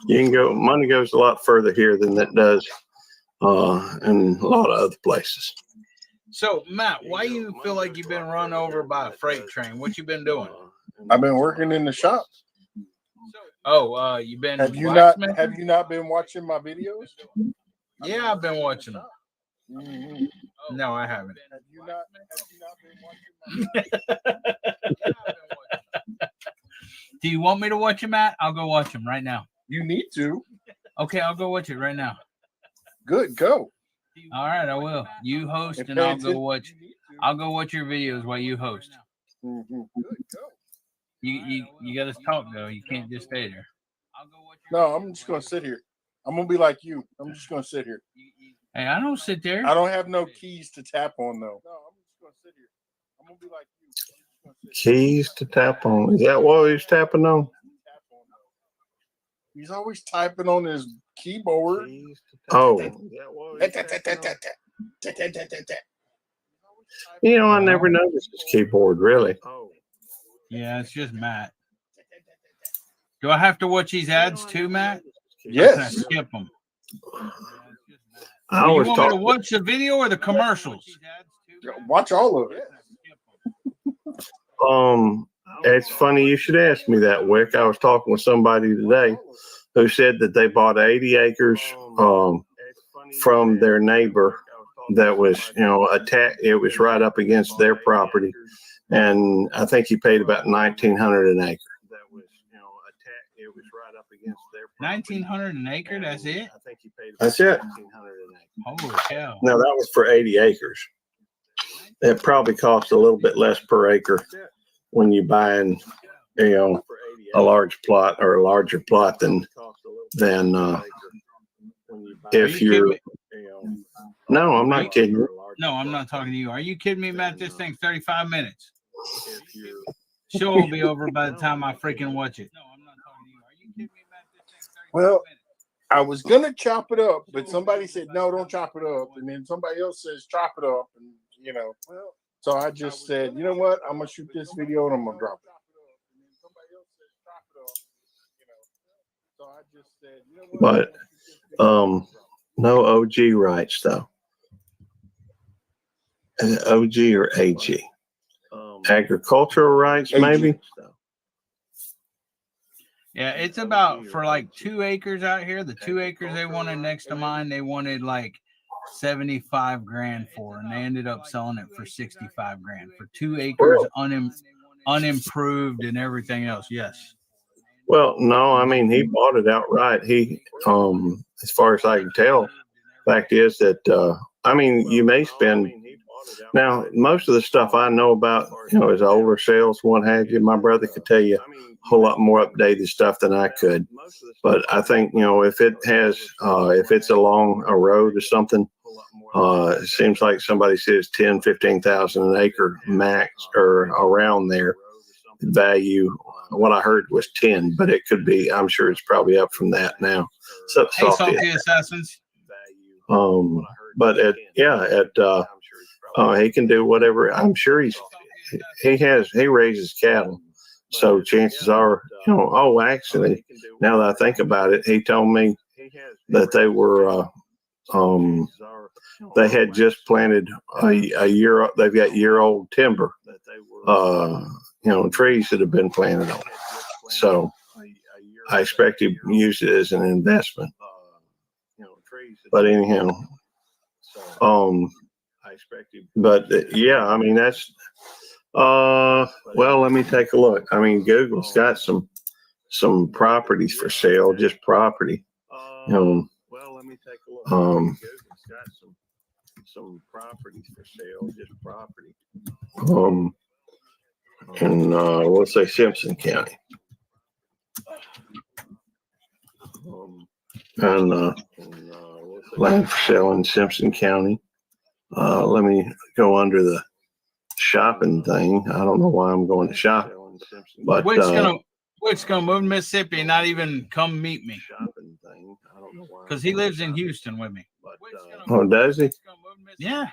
you can go. Money goes a lot further here than it does in a lot of other places. So, Matt, why do you feel like you've been run over by a freight train? What you been doing? I've been working in the shop. Oh, you been Have you not been watching my videos? Yeah, I've been watching them. Mm-hmm. No, I haven't. Have you not been watching my Do you want me to watch them, Matt? I'll go watch them right now. You need to. Okay, I'll go watch it right now. Good, go. All right, I will. You host, and I'll go watch. I'll go watch your videos while you host. Mm-hmm. Good, go. You got to talk though. You can't just stay there. No, I'm just gonna sit here. I'm gonna be like you. I'm just gonna sit here. Hey, I don't sit there. I don't have no keys to tap on though. No, I'm just gonna sit here. I'm gonna be like you. Keys to tap on. Is that what he's tapping on? He's always typing on his keyboard. Oh. You know, I never noticed his keyboard, really. Yeah, it's just Matt. Do I have to watch these ads too, Matt? Yes. Or can I skip them? I Do you always want me to talk. watch the video or the commercials? Watch all of it. It's funny you should ask me that, Wick. I was talking with somebody today who said that they bought 80 acres from their neighbor that was, attacked. It was right up against their property, and I think he paid about $1,900 an acre. 1,900 an acre. That's it. That's it. Holy cow! Now that was for 80 acres. It probably costs a little bit less per acre when you buying, a large plot or a larger plot than if you're. No, I'm not kidding you. No, I'm not talking to you. Are you kidding me, Matt? This thing's 35 minutes. Show will be over by the time I freaking watch it. Well, I was gonna chop it up, but somebody said no, don't chop it up, and then somebody else says chop it up, and so I just said, you know what, I'm gonna shoot this video and I'm gonna drop it. But no OG rights though. OG or AG? Agricultural rights, maybe. Yeah, it's about for like 2 acres out here. The 2 acres they wanted next to mine, they wanted like 75 grand for, and they ended up selling it for 65 grand for 2 acres, unimproved and everything else. Yes. Well, no, I mean he bought it outright. He, as far as I can tell, fact is that you may spend. Now, most of the stuff I know about, is older sales, what have you. My brother could tell you a whole lot more updated stuff than I could. But I think, if it has, if it's along a road or something, it seems like somebody says 10, 15,000 an acre max or around there. Value, what I heard was 10, but it could be, I'm sure it's probably up from that now. So, hey, Salty Assassins. But he can do whatever. I'm sure he raises cattle. So chances are, actually, now that I think about it, he told me that they were, they had just planted a year, they've got year-old timber, trees that have been planted on it. So I expect he used it as an investment. But anyhow, but yeah, I mean, that's, well, let me take a look. I mean, Google's got some properties for sale, just property. Well, let me take a look. Google's got some properties for sale, just property. And we'll say Simpson County. And land for sale in Simpson County. Let me go under the shopping thing. I don't know why I'm going to shop, but Wick's gonna move to Mississippi and not even come meet me. Because he lives in Houston with me. Oh, does he? Yeah.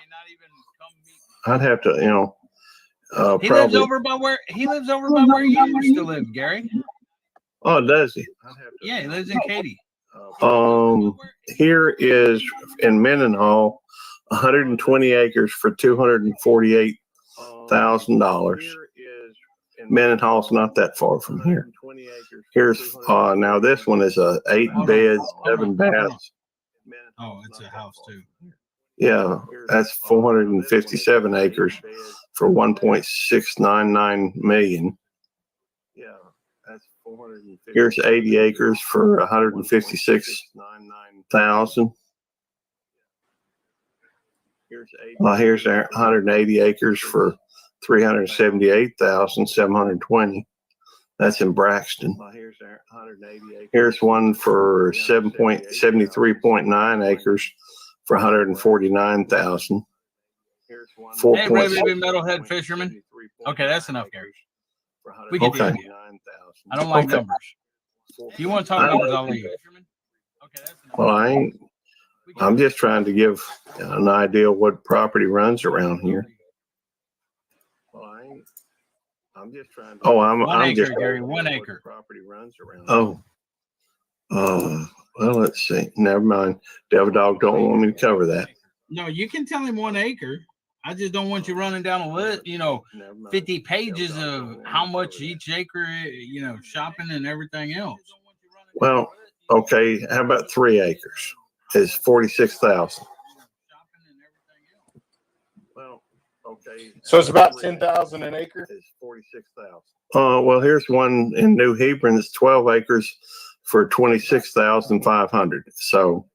I'd have to, He probably. lives over by where you used to live, Gary. Oh, does he? Yeah, he lives in Katy. Here is in Mendenhall, 120 acres for $248,000. Mendenhall's not that far from here. Here's now this one is a 8 beds, 7 baths. Oh, it's a house too. Yeah, that's 457 acres for 1.699 million. Yeah, that's 450. Here's 80 acres for 156,000. Here's 180 acres for 378,720. That's in Braxton. Here's one for 73.9 acres for 149,000. Hey, Red Baby Metalhead Fisherman. Okay, that's enough, Gary. We get the idea. I don't like numbers. If you want to talk numbers, I'll leave. Well, I'm just trying to give an idea of what property runs around here. Oh, I'm just Gary, 1 acre. Oh. Well, let's see. Never mind. Devil Dog don't want me to cover that. No, you can tell him 1 acre. I just don't want you running down a list, 50 pages of how much each acre, shopping and everything else. Well, okay. How about 3 acres? It's 46,000. Well, okay. So it's about 10,000 an acre. It's 46,000. Well, here's one in New Hebron. It's 12 acres for 26,500. So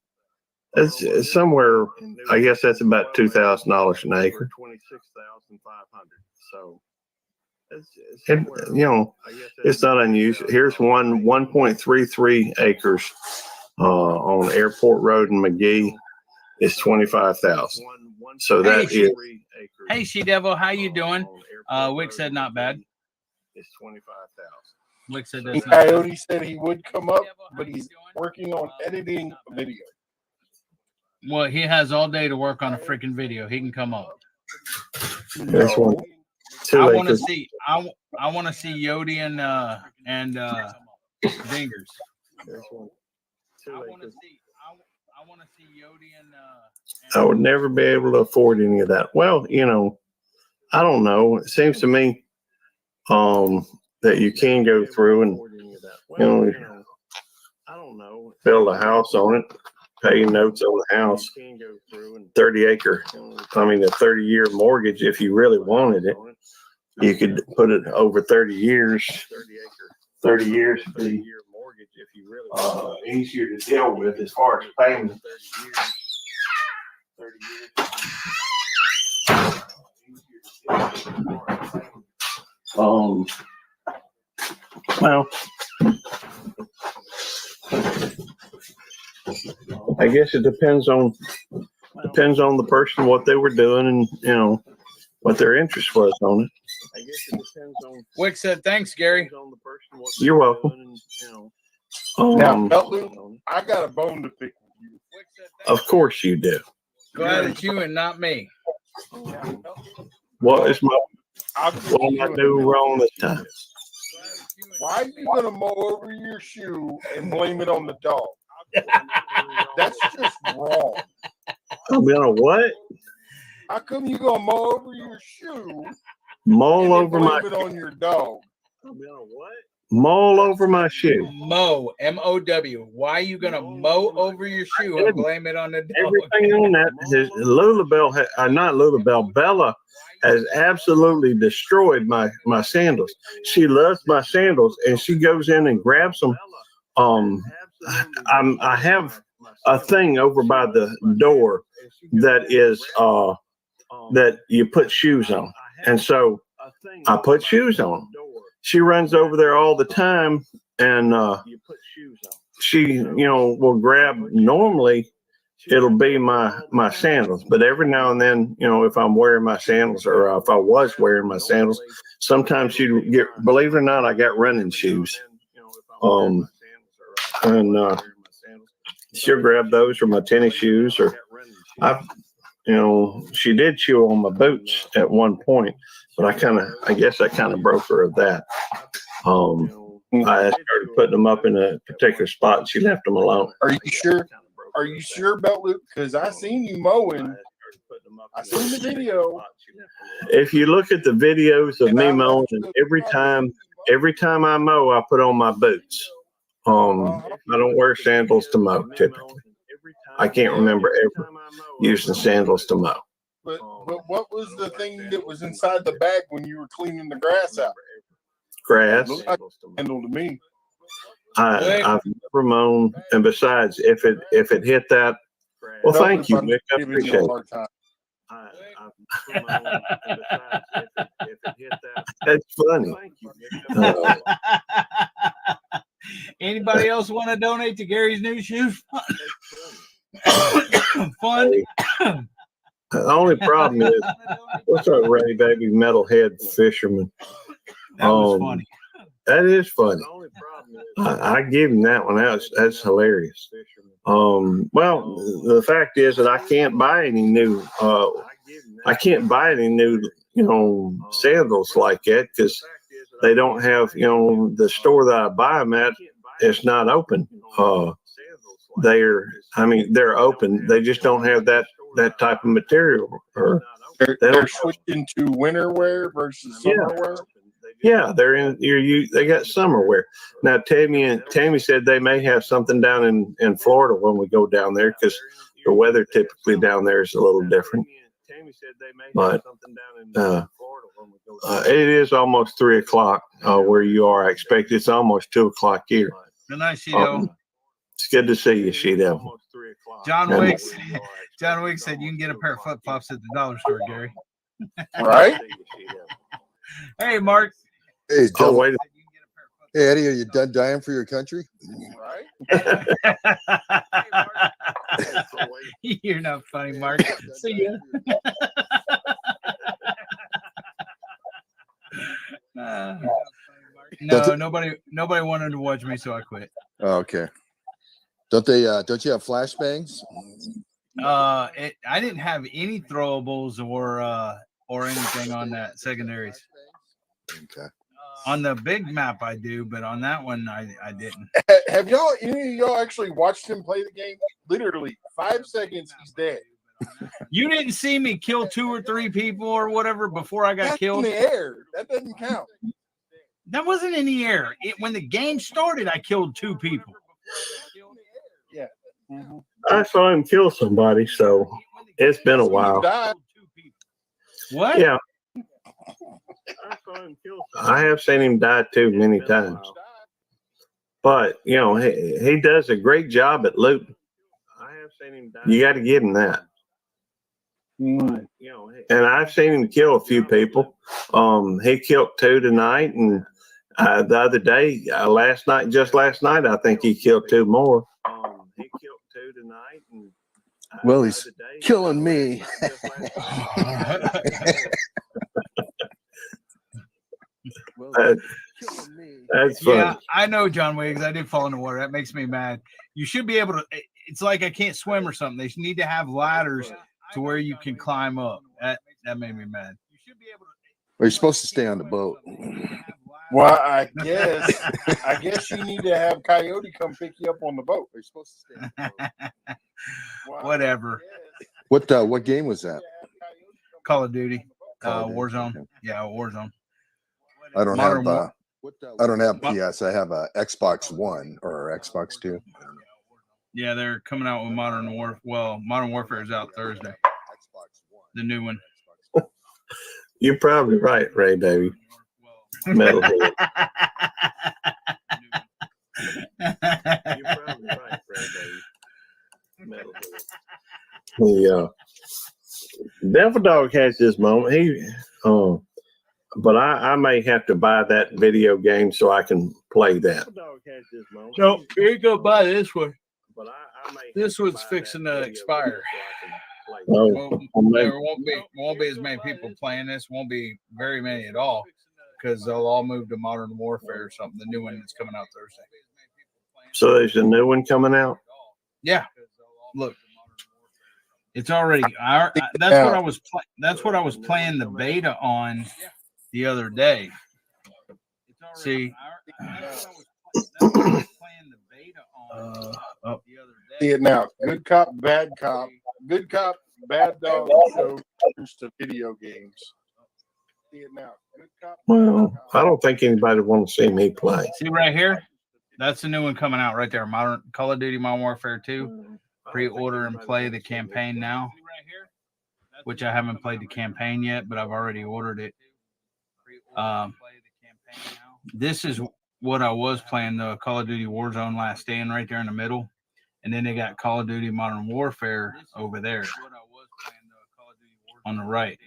it's somewhere. I guess that's about $2,000 an acre. 26,500. So it's not unusual. Here's 1.33 acres on Airport Road in McGee. It's 25,000. So that is. Hey, She Devil, how you doing? Wick said not bad. It's 25,000. Wick said that's not Coyote said he would come up, but he's working on editing a video. Well, he has all day to work on a freaking video. He can come up. This one. I want to see. I want to see Yodi and Dingers. I want to see Yodi and. I would never be able to afford any of that. Well, I don't know. It seems to me that you can go through and build a house on it, pay notes on the house, 30-acre. I mean, a 30-year mortgage if you really wanted it. You could put it over 30 years. 30 years would be easier to deal with as far as payment. 30 years. Well, I guess it depends on the person, what they were doing, and what their interest was on it. I guess it depends on. Wick said, "Thanks, Gary." You're welcome. Now, I got a bone to pick with you. Of course you do. Glad it's you and not me. What am I doing wrong this time? Why are you gonna mow over your shoe and blame it on the dog? That's just wrong. I'm gonna what? How come you gonna mow over your shoe? Mull over my. Blame it on your dog. I'm gonna what? Mull over my shoe. Mow, M-O-W. Why are you gonna mow over your shoe and blame it on the dog? Everything on that is not Lulabelle. Bella has absolutely destroyed my sandals. She loves my sandals, and she goes in and grabs them. I have a thing over by the door that is that you put shoes on, and so I put shoes on. She runs over there all the time, and she, will grab. Normally, it'll be my sandals, but every now and then, if I'm wearing my sandals, or if I was wearing my sandals, sometimes she'd get. Believe it or not, I got running shoes, and she'll grab those, or my tennis shoes, or she did chew on my boots at one point. But I guess I kind of broke her of that. I started putting them up in a particular spot, and she left them alone. Are you sure? Are you sure, Belt Loop? Because I seen you mowing I seen the video. If you look at the videos of me mowing, every time I mow, I put on my boots. I don't wear sandals to mow typically. I can't remember ever using sandals to mow. But what was the thing that was inside the bag when you were cleaning the grass out? Grass. It looked like a handle to me. I've never mown, and besides, if it hit that, well, thank you, Nick. I appreciate it. That's funny. Anybody else want to donate to Gary's new shoes? Fun. The only problem is, what's up, Ray, baby, metalhead fisherman? That was funny. That is funny. I give him that one. That's hilarious. Well, the fact is that I can't buy any new. Sandals like that because they don't have. The store that I buy them at, it's not open. They're open. They just don't have that type of material. Or they're switching to winter wear versus summer wear. Yeah, they're in. They got summer wear now. Tammy said they may have something down in Florida when we go down there because the weather typically down there is a little different. But it is almost 3 o'clock where you are. I expect it's almost 2 o'clock here. Good night, Sheeto. It's good to see you, Sheeto. John Wicks said you can get a pair of flip flops at the dollar store, Gary. Right? Hey, Mark. Hey, Joe. Hey, Eddie, are you done dying for your country? Right? You're not funny, Mark. See ya. No, nobody wanted to watch me, so I quit. Oh, okay. Don't you have flashbangs? I didn't have any throwables or anything on that secondaries. Okay. On the big map I do, but on that one I didn't. Have any of y'all actually watched him play the game? Literally 5 seconds, he's dead. You didn't see me kill 2 or 3 people or whatever before I got killed. In the air. That doesn't count. That wasn't in the air. When the game started, I killed 2 people. Yeah. Mm-hmm. I saw him kill somebody, so it's been a while. What? Yeah. I have seen him die too many times. But, he does a great job at looting. You got to give him that. And I've seen him kill a few people. He killed 2 tonight, and the other day, last night, I think he killed 2 more. He killed 2 tonight, and well, he's killing me. That's funny. Yeah, I know, John Wiggs. I did fall in the water. That makes me mad. You should be able to. It's like I can't swim or something. They need to have ladders to where you can climb up. That made me mad. Well, you're supposed to stay on the boat. Well, I guess you need to have Coyote come pick you up on the boat. You're supposed to stay on the boat. Whatever. What game was that? Call of Duty. Warzone. Okay. Yeah, Warzone. I don't have PS. I have a Xbox One or Xbox 2. Yeah, they're coming out with Modern Warfare. Well, Modern Warfare is out Thursday. The new one. You're probably right, Ray, baby. Metalhead. You're probably right, Ray, baby. Metalhead. Yeah. Devil Dog has this moment. But I may have to buy that video game so I can play that. No, you go buy this one. This one's fixing to expire. There won't be as many people playing this. Won't be very many at all because they'll all move to Modern Warfare or something. The new one that's coming out Thursday. So there's a new one coming out. Yeah, look, it's already. That's what I was playing the beta on the other day. See. See it now. Good cop, bad cop. Good cop Bad Dog Show turns to video games. See it now. Good Cop, Well, I don't think anybody want to see me play. See right here? That's the new one coming out right there. Modern Call of Duty Modern Warfare 2. Pre-order and play the campaign now. Which I haven't played the campaign yet, but I've already ordered it. This is what I was playing, the Call of Duty Warzone Last Stand right there in the middle. And then they got Call of Duty Modern Warfare over there on the right.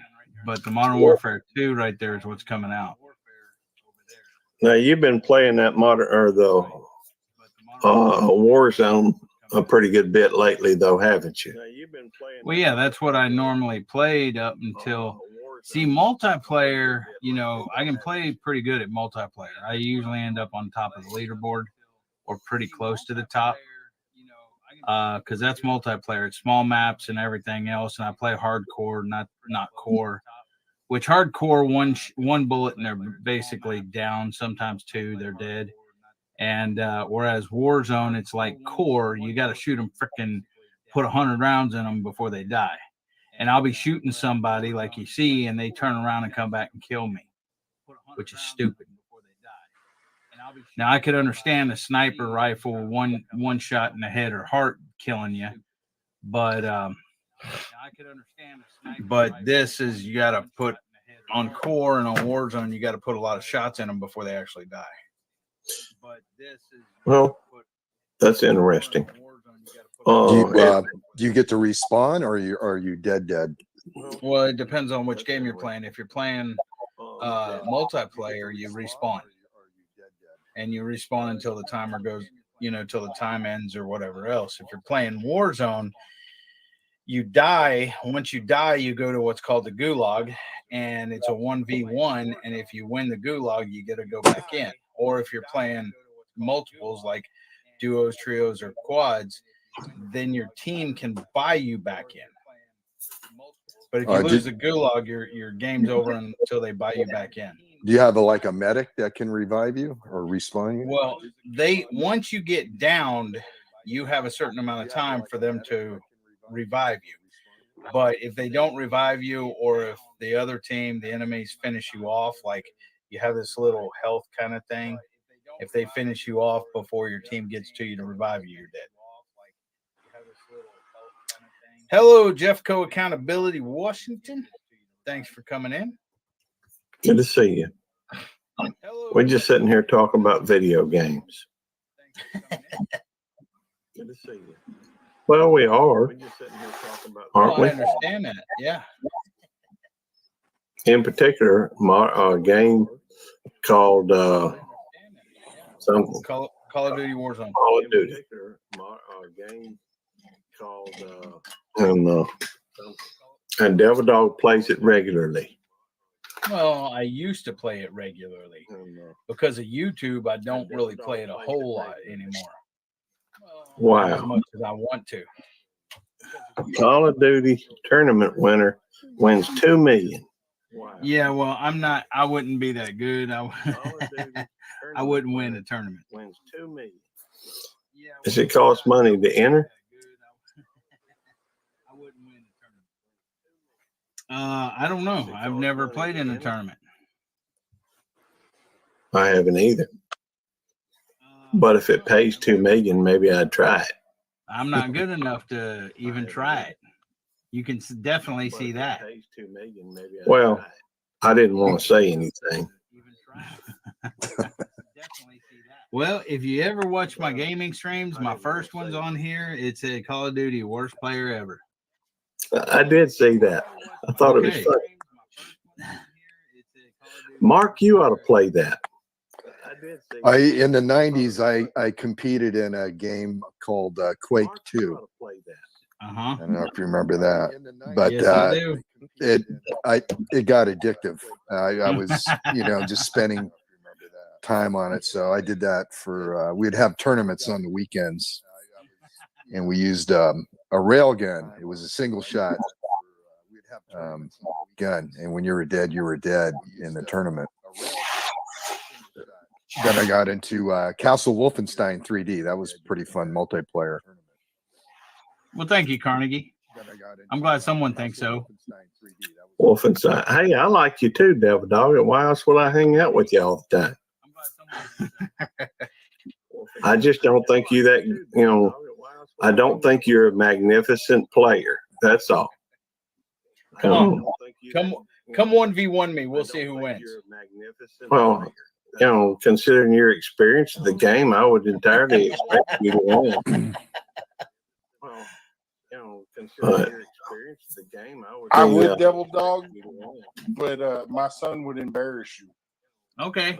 But the Modern Warfare 2 right there is what's coming out. Now you've been playing that modern or the Warzone a pretty good bit lately, though, haven't you? Well, yeah, that's what I normally played up until. See, multiplayer, you know, I can play pretty good at multiplayer. I usually end up on top of the leaderboard or pretty close to the top because that's multiplayer. It's small maps and everything else, and I play hardcore, not core. Which hardcore, one bullet and they're basically down. Sometimes two, they're dead. And whereas Warzone, it's like core, you got to shoot them freaking, put 100 rounds in them before they die. And I'll be shooting somebody like you see, and they turn around and come back and kill me, which is stupid. Now I could understand a sniper rifle, one shot in the head or heart killing you, but this is you got to put on core and on Warzone, you got to put a lot of shots in them before they actually die. Well, that's interesting. Do you get to respawn, or are you dead? Well, it depends on which game you're playing. If you're playing multiplayer, you respawn, and you respawn until the timer goes, till the time ends or whatever else. If you're playing Warzone, you die. Once you die, you go to what's called the gulag, and it's a 1v1. And if you win the gulag, you get to go back in. Or if you're playing multiples like duos, trios, or quads, then your team can buy you back in. But if you lose the gulag, your game's over until they buy you back in. Do you have a medic that can revive you or respawn you? Well, once you get downed, you have a certain amount of time for them to revive you. But if they don't revive you, or if the other team, the enemies, finish you off, like you have this little health kind of thing, if they finish you off before your team gets to you to revive you, you're dead. Hello, Jeffco Accountability Washington. Thanks for coming in. Good to see you. We're just sitting here talking about video games. Good to see you. Well, we are. We're just sitting here talking about, aren't we? I understand that. Yeah. In particular, a game called something. Call of Duty Warzone. Call of Duty. A game called and Devil Dog plays it regularly. Well, I used to play it regularly. Because of YouTube, I don't really play it a whole lot anymore. Wow. As much as I want to. Call of Duty tournament winner wins $2 million. Wow. Yeah, well, I wouldn't be that good. I wouldn't win a tournament. Wins $2 million. Does it cost money to enter? I don't know. I've never played in a tournament. I haven't either. But if it pays $2 million, maybe I'd try it. I'm not good enough to even try it. You can definitely see that. Well, I didn't want to say anything. Well, if you ever watch my gaming streams, my first one's on here. It's a Call of Duty worst player ever. I did see that. I thought it was funny. Mark, you ought to play that. In the 90s, I competed in a game called Quake 2. I don't know if you remember that, but yes, I do. it got addictive. I was just spending time on it, so I did that for. We'd have tournaments on the weekends, and we used a rail gun. It was a single shot gun, and when you were dead in the tournament. Then I got into Castle Wolfenstein 3D. That was pretty fun multiplayer. Well, thank you, Carnegie. I'm glad someone thinks so. Wolfenstein. Hey, I like you too, Devil Dog. Why else would I hang out with you all the time? I just don't think you that, I don't think you're a magnificent player. That's all. Come on. Come 1v1 me. We'll see who wins. Well, considering your experience of the game, I would entirely expect you to win. I would Devil Dog, but my son would embarrass you. Okay.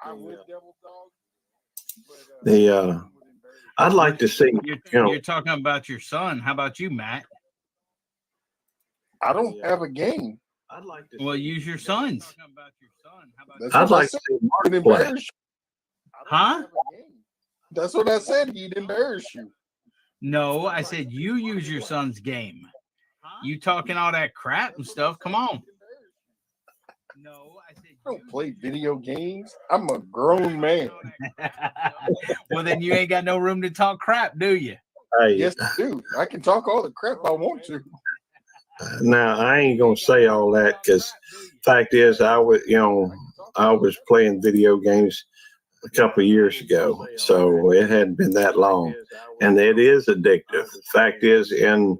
I would Devil Dog. I'd like to see. You're talking about your son. How about you, Matt? I don't have a game. Well, use your sons. I'd like to see Mark play. Huh? That's what I said. He'd embarrass you. No, I said you use your son's game. You talking all that crap and stuff. Come on. No, I said I don't play video games. I'm a grown man. Well, then you ain't got no room to talk crap, do you? Yes, I do. I can talk all the crap I want to. Now I ain't gonna say all that because fact is I was playing video games a couple of years ago, so it hadn't been that long, and it is addictive. The fact is, in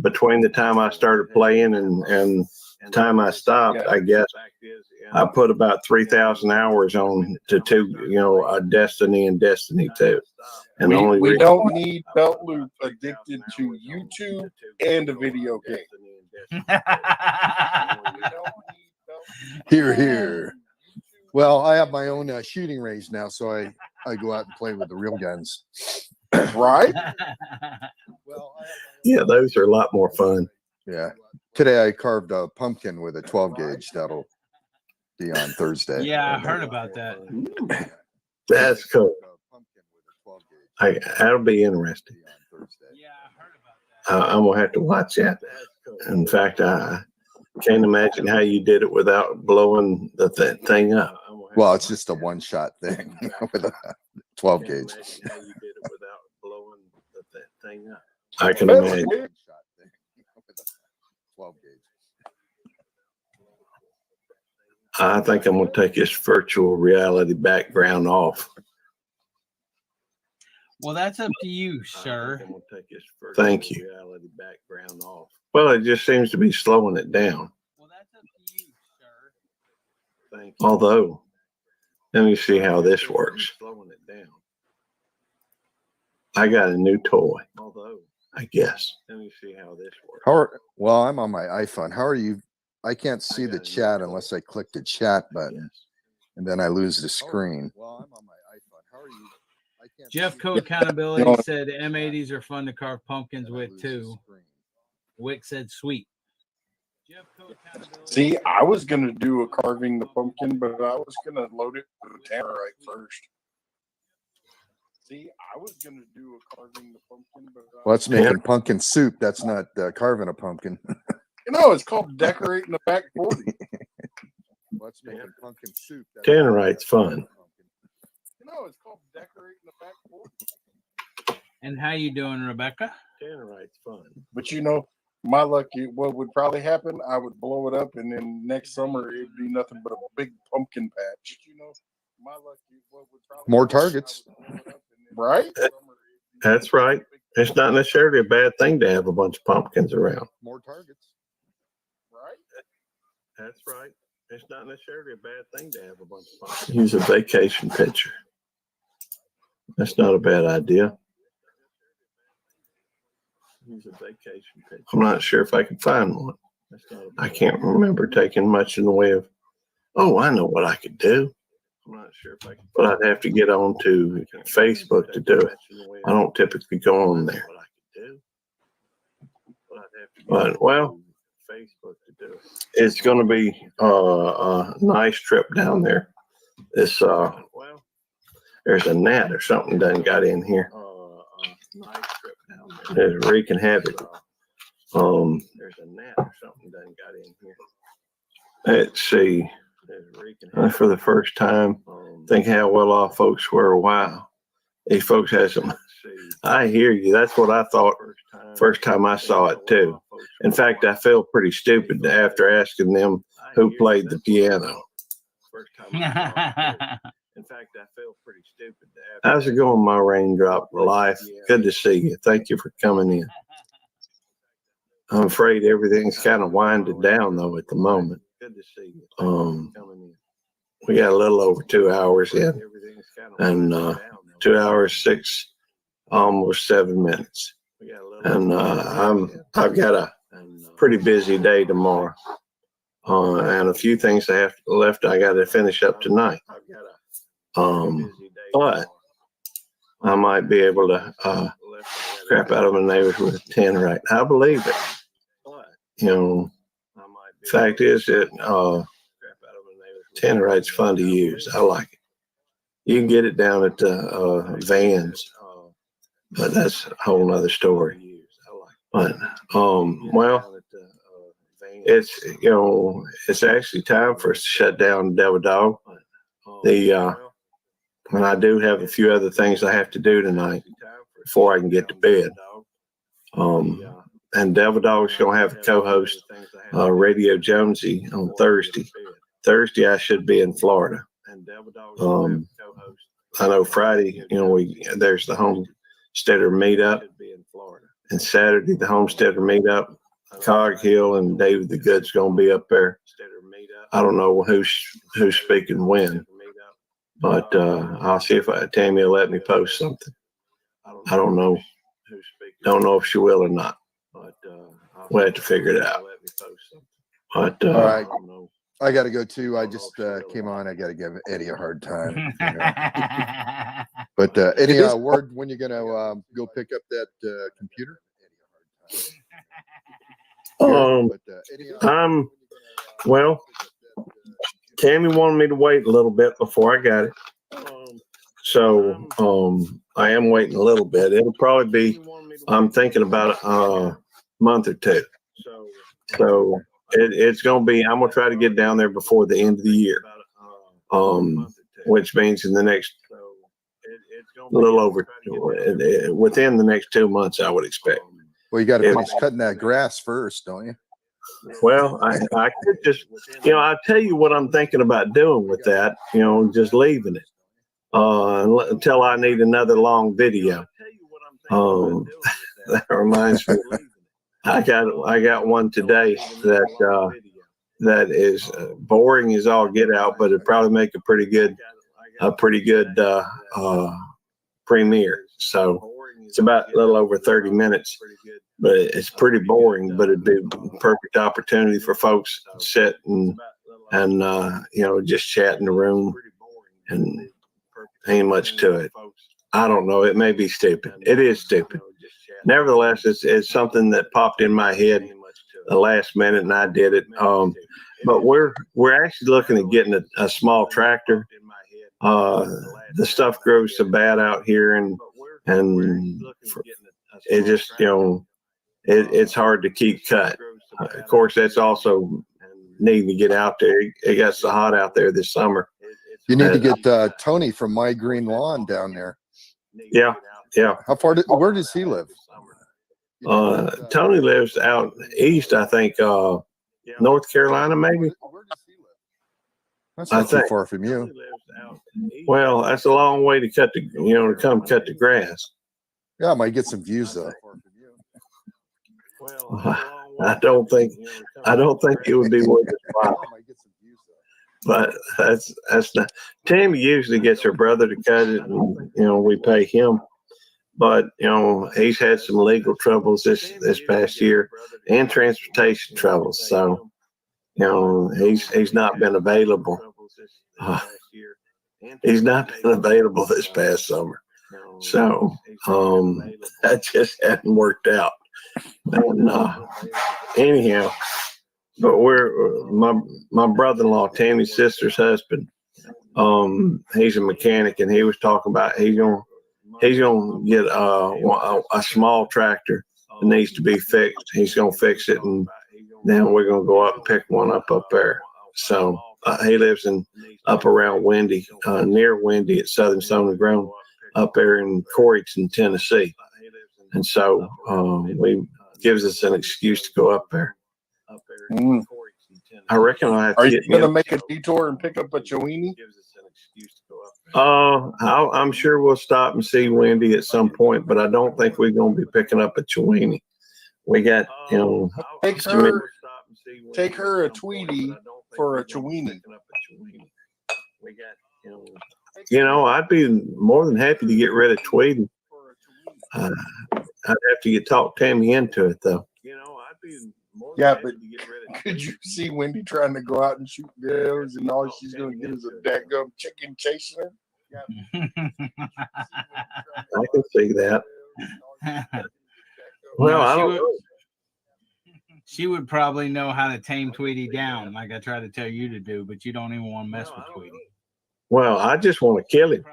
between the time I started playing and the time I stopped, I guess I put about 3,000 hours on to Destiny and Destiny 2. And we don't need Belt Loop addicted to YouTube and a video game. Here. Well, I have my own shooting range now, so I go out and play with the real guns. Right? Yeah, those are a lot more fun. Yeah. Today I carved a pumpkin with a 12 gauge. That'll be on Thursday. Yeah, I heard about that. That's cool. That'll be interesting. I'm gonna have to watch that. In fact, I can't imagine how you did it without blowing the thing up. Well, it's just a one-shot thing with a 12 gauge. I can imagine. 12 gauge. I think I'm gonna take this virtual reality background off. Well, that's up to you, sir. Thank you. Well, it just seems to be slowing it down. Well, that's up to you, sir. Although, let me see how this works. I got a new toy. I guess. Let me see how this works. Well, I'm on my iPhone. How are you? I can't see the chat unless I click the chat button, and then I lose the screen. Well, I'm on my iPhone. How are you? Jeff Co Accountability said M80s are fun to carve pumpkins with too. Wick said sweet. See, I was gonna do a carving the pumpkin, but I was gonna load it with a tannerite first. See, I was gonna do a carving the pumpkin, but well, that's making pumpkin soup. That's not carving a pumpkin. It's called decorating the back 40. That's making pumpkin soup. Tannerite's fun. It's called decorating the back 40. And how you doing, Rebecca? Tannerite's fun. But my luck, what would probably happen, I would blow it up, and then next summer it'd be nothing but a big pumpkin patch. My luck, what would probably more targets. Right? That's right. It's not necessarily a bad thing to have a bunch of pumpkins around. More targets. Right? That's right. It's not necessarily a bad thing to have a bunch of pumpkins. Use a vacation picture. That's not a bad idea. Use a vacation picture. I'm not sure if I can find one. I can't remember taking much in the way of, I know what I could do. I'm not sure if I can, but I'd have to get on to Facebook to do it. I don't typically go on there. But, well, it's going to be a nice trip down there. This, there's a gnat or something done got in here. It's wreaking havoc. There's a gnat or something done got in here. Let's see. For the first time, think how well off folks were. Wow, these folks had some I hear you. That's what I thought first time I saw it too. In fact, I feel pretty stupid after asking them who played the piano. In fact, I feel pretty stupid. How's it going, my raindrop life? Good to see you. Thank you for coming in. I'm afraid everything's kind of winding down though at the moment. We got a little over 2 hours in, and 2 hours, 6, almost 7 minutes. And I've got a pretty busy day tomorrow, and a few things I have left. I got to finish up tonight. But I might be able to crap out of my neighbors with a 10 right. I believe it. You know, fact is that Tannerite's fun to use. I like it. You can get it down at Vans, but that's a whole nother story. But well, it's it's actually time for us to shut down Devil Dog. And I do have a few other things I have to do tonight before I can get to bed. And Devil Dog's gonna have a co-host, Radio Jonesy, on Thursday. Thursday I should be in Florida. I know Friday, there's the Homesteader meetup, and Saturday the Homesteader meetup. Cog Hill and David the Good's gonna be up there. I don't know who's speaking when, but I'll see if Tammy will let me post something. I don't know. Don't know if she will or not. We'll have to figure it out. But all right, I got to go too. I just came on. I got to give Eddie a hard time. But Eddie, word when you're gonna go pick up that computer? Well, Tammy wanted me to wait a little bit before I got it. So I am waiting a little bit. It'll probably be, I'm thinking about a month or two. So it's going to be, I'm going to try to get down there before the end of the year, which means in the next, a little over, within the next 2 months, I would expect. Well, you got to finish cutting that grass first, don't you? Well, I could just, I'll tell you what I'm thinking about doing with that, just leaving it until I need another long video. That reminds me, I got one today that is boring as all get out, but it'd probably make a pretty good premiere. So it's about a little over 30 minutes, but it's pretty boring, but it'd be a perfect opportunity for folks to sit and just chat in the room, and ain't much to it. I don't know. It may be stupid. It is stupid. Nevertheless, it's something that popped in my head the last minute, and I did it. But we're actually looking at getting a small tractor. The stuff grows so bad out here, and it just it's hard to keep cut. Of course, that's also needing to get out there. It got so hot out there this summer. You need to get Tony from My Green Lawn down there. Yeah. How far? Where does he live? Tony lives out east, I think, North Carolina, maybe. That's not too far from you. Well, that's a long way to cut to come cut the grass. Yeah, I might get some views though. I don't think it would be worth it. But that's not. Tammy usually gets her brother to cut it, and we pay him. But he's had some legal troubles this past year and transportation troubles. So he's not been available. He's not been available this past summer. So that just hadn't worked out. And anyhow, but my brother-in-law, Tammy's sister's husband, he's a mechanic, and he was talking about he's gonna get a small tractor that needs to be fixed. He's gonna fix it, and then we're gonna go up and pick one up there. So he lives up around Windy, near Windy at Southern Stone and Grown. up there in Coreyton, Tennessee. And so we gives us an excuse to go up there. Mm. I reckon I'll have to Are you get me going to make a detour and pick up a Chewini? I'm sure we'll stop and see Wendy at some point, but I don't think we're going to be picking up a Chewini. We got, Take her a Tweety for a Chewini. I'd be more than happy to get rid of Tweety. I'd have to talk Tammy into it, though. Yeah, but could you see Wendy trying to go out and shoot bears and all she's going to get is a daggum chicken chasing her? I can see that. Well, I don't know. She would probably know how to tame Tweety down, like I try to tell you to do, but you don't even want to mess with Tweety. Well, I just want to kill him.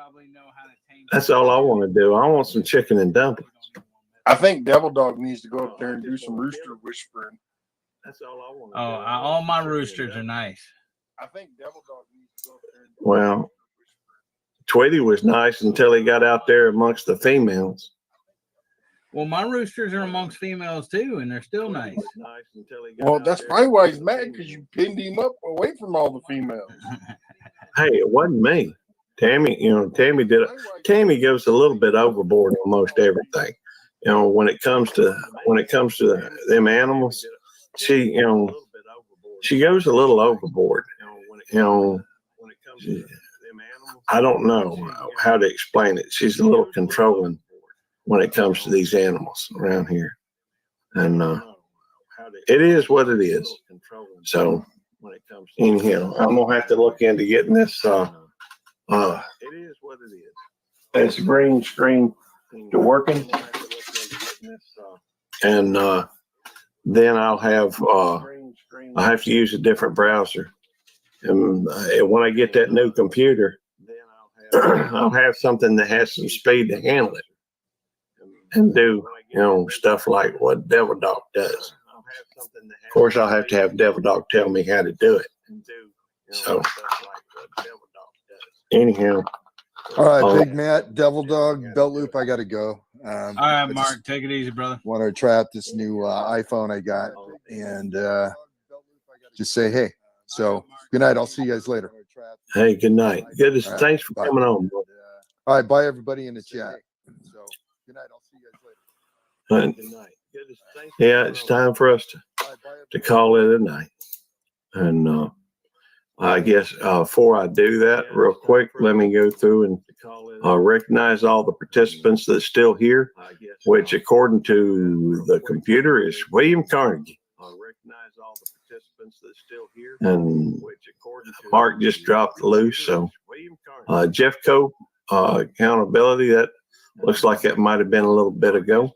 That's all I want to do. I want some chicken and dumplings. I think Devil Dog needs to go up there and do some rooster whispering. That's all I want. All my roosters are nice. I think Devil Dog needs to go up there. Well, Tweety was nice until he got out there amongst the females. Well, my roosters are amongst females too, and they're still nice. Well, that's probably why he's mad, because you pinned him up away from all the females. Hey, it wasn't me. Tammy, Tammy did it. Tammy goes a little bit overboard on most everything. When it comes to them animals, she goes a little overboard. I don't know how to explain it. She's a little controlling when it comes to these animals around here, and it is what it is. So anyhow, I'm gonna have to look into getting this. It is what it is. This green screen to working, and then I'll have to use a different browser, and when I get that new computer, I'll have something that has some speed to handle it and do stuff like what Devil Dog does. Of course, I'll have to have Devil Dog tell me how to do it. So anyhow. All right, Big Matt, Devil Dog, Belt Loop, I got to go. All right, Mark, take it easy, brother. Want to try out this new iPhone I got and just say hey. So good night. I'll see you guys later. Hey, good night. Good. Right, Thanks for coming on. Bro. All right, bye everybody in the chat. So good night. I'll see you guys later. Yeah, it's time for us to call it a night. And I guess before I do that, real quick, let me go through and recognize all the participants that's still here, which according to the computer is William Carnegie. And Mark just dropped loose. So Jeff Cope, accountability, that looks like it might have been a little bit ago.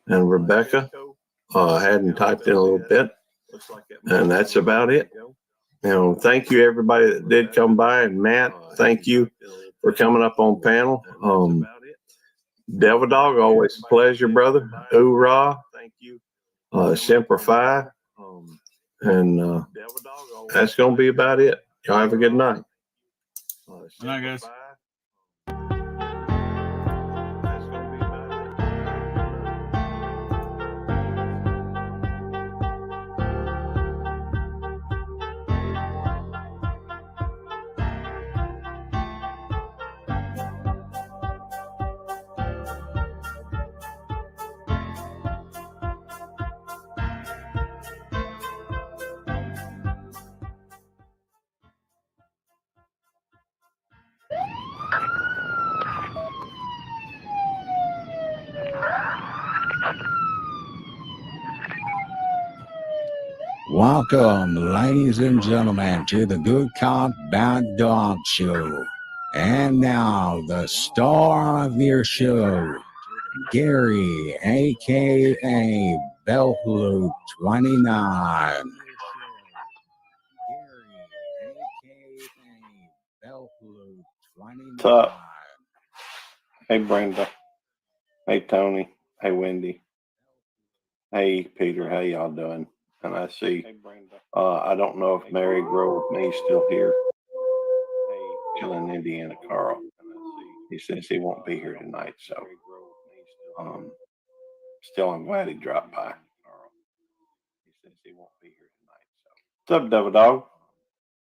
And Rebecca hadn't typed in a little bit. And that's about it. Thank you everybody that did come by. And Matt, thank you for coming up on panel. Devil Dog, always a pleasure, brother. Hoorah. Thank you. Semper Fi. And that's going to be about it. Y'all have a good night. Good night, guys. Welcome, ladies and gentlemen, to the Good Cop Bad Dog Show. And now, the star of your show, Gary, a.k.a. Beltloop 29. What's up? Hey, Brenda. Hey, Tony. Hey, Wendy. Hey, Peter. How y'all doing? And I see, I don't know if Mary Grove Me's still here. Hey, Indiana Carl. And I see he says he won't be here tonight. So, still, I'm glad he dropped by. He says he won't be here tonight. So, what's up, Devil Dog?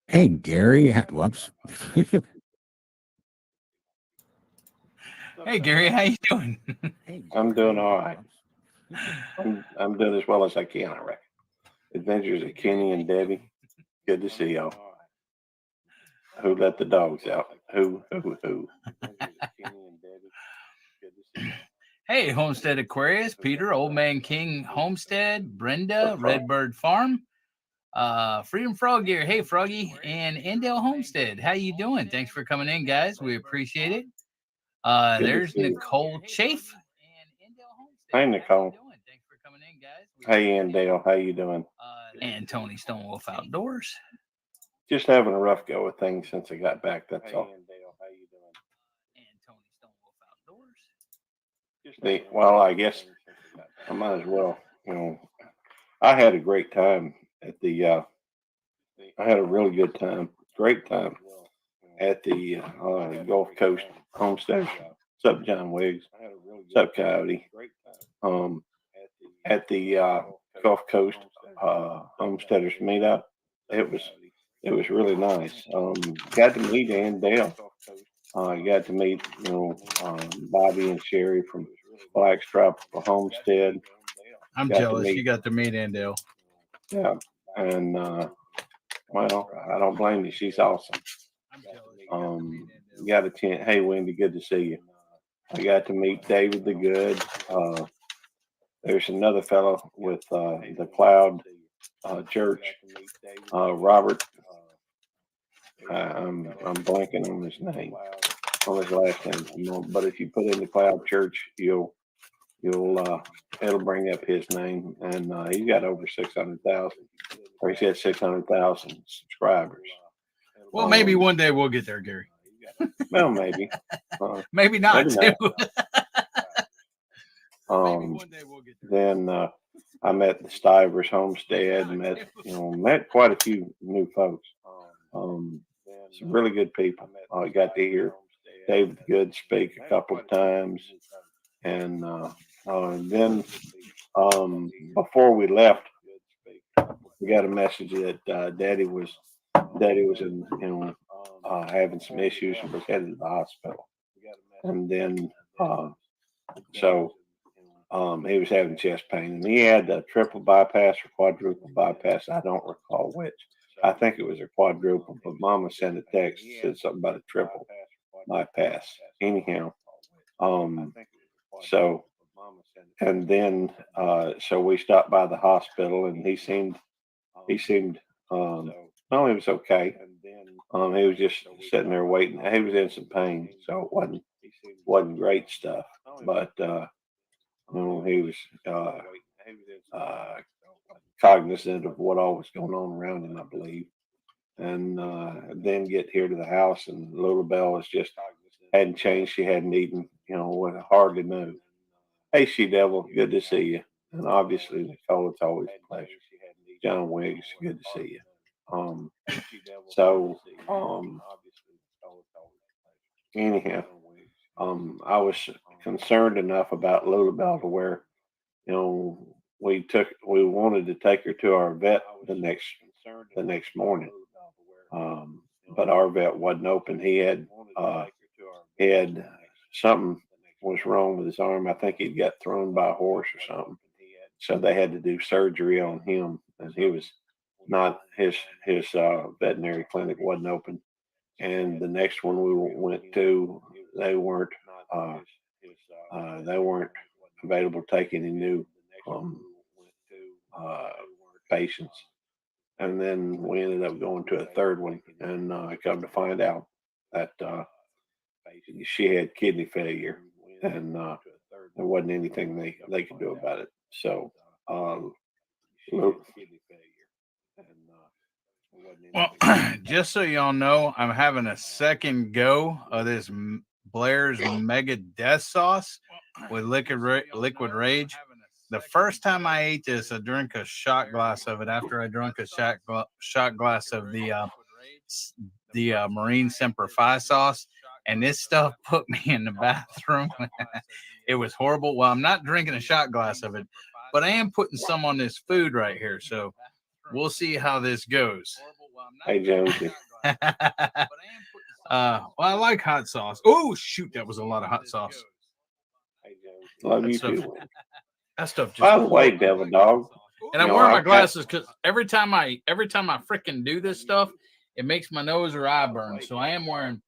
Hey, Gary. Whoops. Hey, Gary, how you doing? I'm doing all right. I'm doing as well as I can, I reckon. Adventures of Kenny and Debbie. Good to see y'all. Who let the dogs out? Who? Hey, Homestead Aquarius, Peter, Old Man King Homestead, Brenda, Redbird Farm, Freedom Frog here. Hey, Froggy, and Endell Homestead. How you doing? Thanks for coming in, guys. We appreciate it. There's Nicole Chafe. Hey, Nicole. Hey, Endale. How you doing? And Tony Stonewolf Outdoors. Just having a rough go with things since I got back. That's all. Well, I guess I might as well. I had a great time at the. I had a really good time. Great time at the Gulf Coast Homestead. What's up, John Wiggs? What's up, Coyote? At the Gulf Coast Homesteaders meetup. It was really nice. Got to meet Ann Dale. Got to meet Bobby and Sherry from Blackstrap Homestead. I'm jealous. You got to meet Andale. Yeah, and well, I don't blame you. She's awesome. Got a chance. Hey, Wendy, good to see you. I got to meet David the Good. There's another fellow with the Cloud Church, Robert. I'm blanking on his name, on his last name. But if you put in the Cloud Church, it'll bring up his name, and he's got over 600,000, or he's got 600,000 subscribers. Well, maybe one day we'll get there, Gary. Well, maybe. Maybe not. Maybe Then I met the Stivers Homestead, met quite a few new folks. Some really good people. I got to hear David Good speak a couple of times, and then before we left, we got a message that Daddy was in having some issues and was headed to the hospital, and then he was having chest pain, and he had a triple bypass or quadruple bypass. I don't recall which. I think it was a quadruple, but Mama sent a text that said something about a triple bypass. Anyhow, so we stopped by the hospital, and he seemed no, he was okay. He was just sitting there waiting. He was in some pain, so it wasn't great stuff, but he was cognizant of what all was going on around him, I believe. And then get here to the house, and Little Belle was just hadn't changed. She hadn't eaten, would hardly move. Hey, She Devil, good to see you. And obviously, Nicole, it's always a pleasure. John Wiggs, good to see you. Anyhow, I was concerned enough about Little Belle to where, we wanted to take her to our vet the next morning. But our vet wasn't open. He had something was wrong with his arm. I think he'd got thrown by a horse or something. So they had to do surgery on him, and he was not his veterinary clinic wasn't open. And the next one we went to, they weren't available to take any new patients. And then we ended up going to a third one, and I come to find out that she had kidney failure, and there wasn't anything they could do about it. So, well, just so y'all know, I'm having a second go of this Blair's Mega Death Sauce with Liquid Rage. The first time I ate this, I drank a shot glass of it after I drank a shot glass of the Marine Semper Fi sauce, and this stuff put me in the bathroom. It was horrible. Well, I'm not drinking a shot glass of it, but I am putting some on this food right here. So we'll see how this goes. Hey, Jonesy. Well, I like hot sauce. Oh, shoot. That was a lot of hot sauce. Love That you stuff- too. That stuff just. By the way, Devil Dog. And I'm wearing my glasses because every time I freaking do this stuff, it makes my nose or eye burn. So I am wearing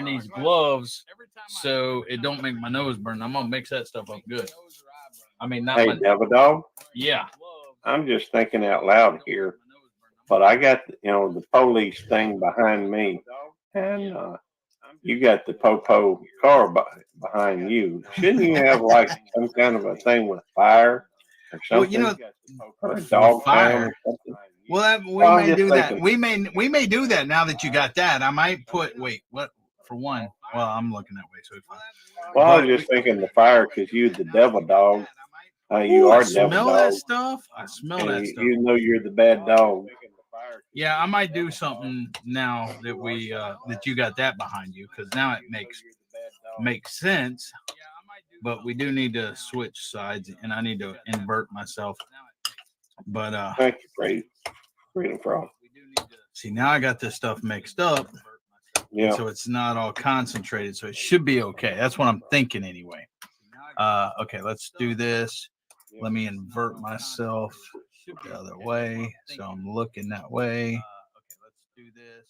these gloves so it don't make my nose burn. I'm gonna mix that stuff up good. I mean, not Hey, my Devil Dog. yeah. I'm just thinking out loud here, but I got the police thing behind me, and you got the Popo car behind you. Shouldn't you have like some kind of a thing with fire or something? Well, or a dog fire. pound or something? Well, we Well, I'm may just do that. thinking. We may do that now that you got that. I might put what for one. Well, I'm looking that way, so it's fine. Well, I was just thinking the fire because you're the Devil Dog. You Ooh, are I Devil smell Dog. that stuff. I smell And that stuff. you know you're the bad dog. Yeah, I might do something now that we that you got that behind you because now it makes sense. But we do need to switch sides, and I need to invert myself. But Thank you, Freedom Frog. see, now I got this stuff mixed up. Yeah. So it's not all concentrated, so it should be okay. That's what I'm thinking anyway. Okay, let's do this. Let me invert myself the other way, so I'm looking that way. Okay, let's do this.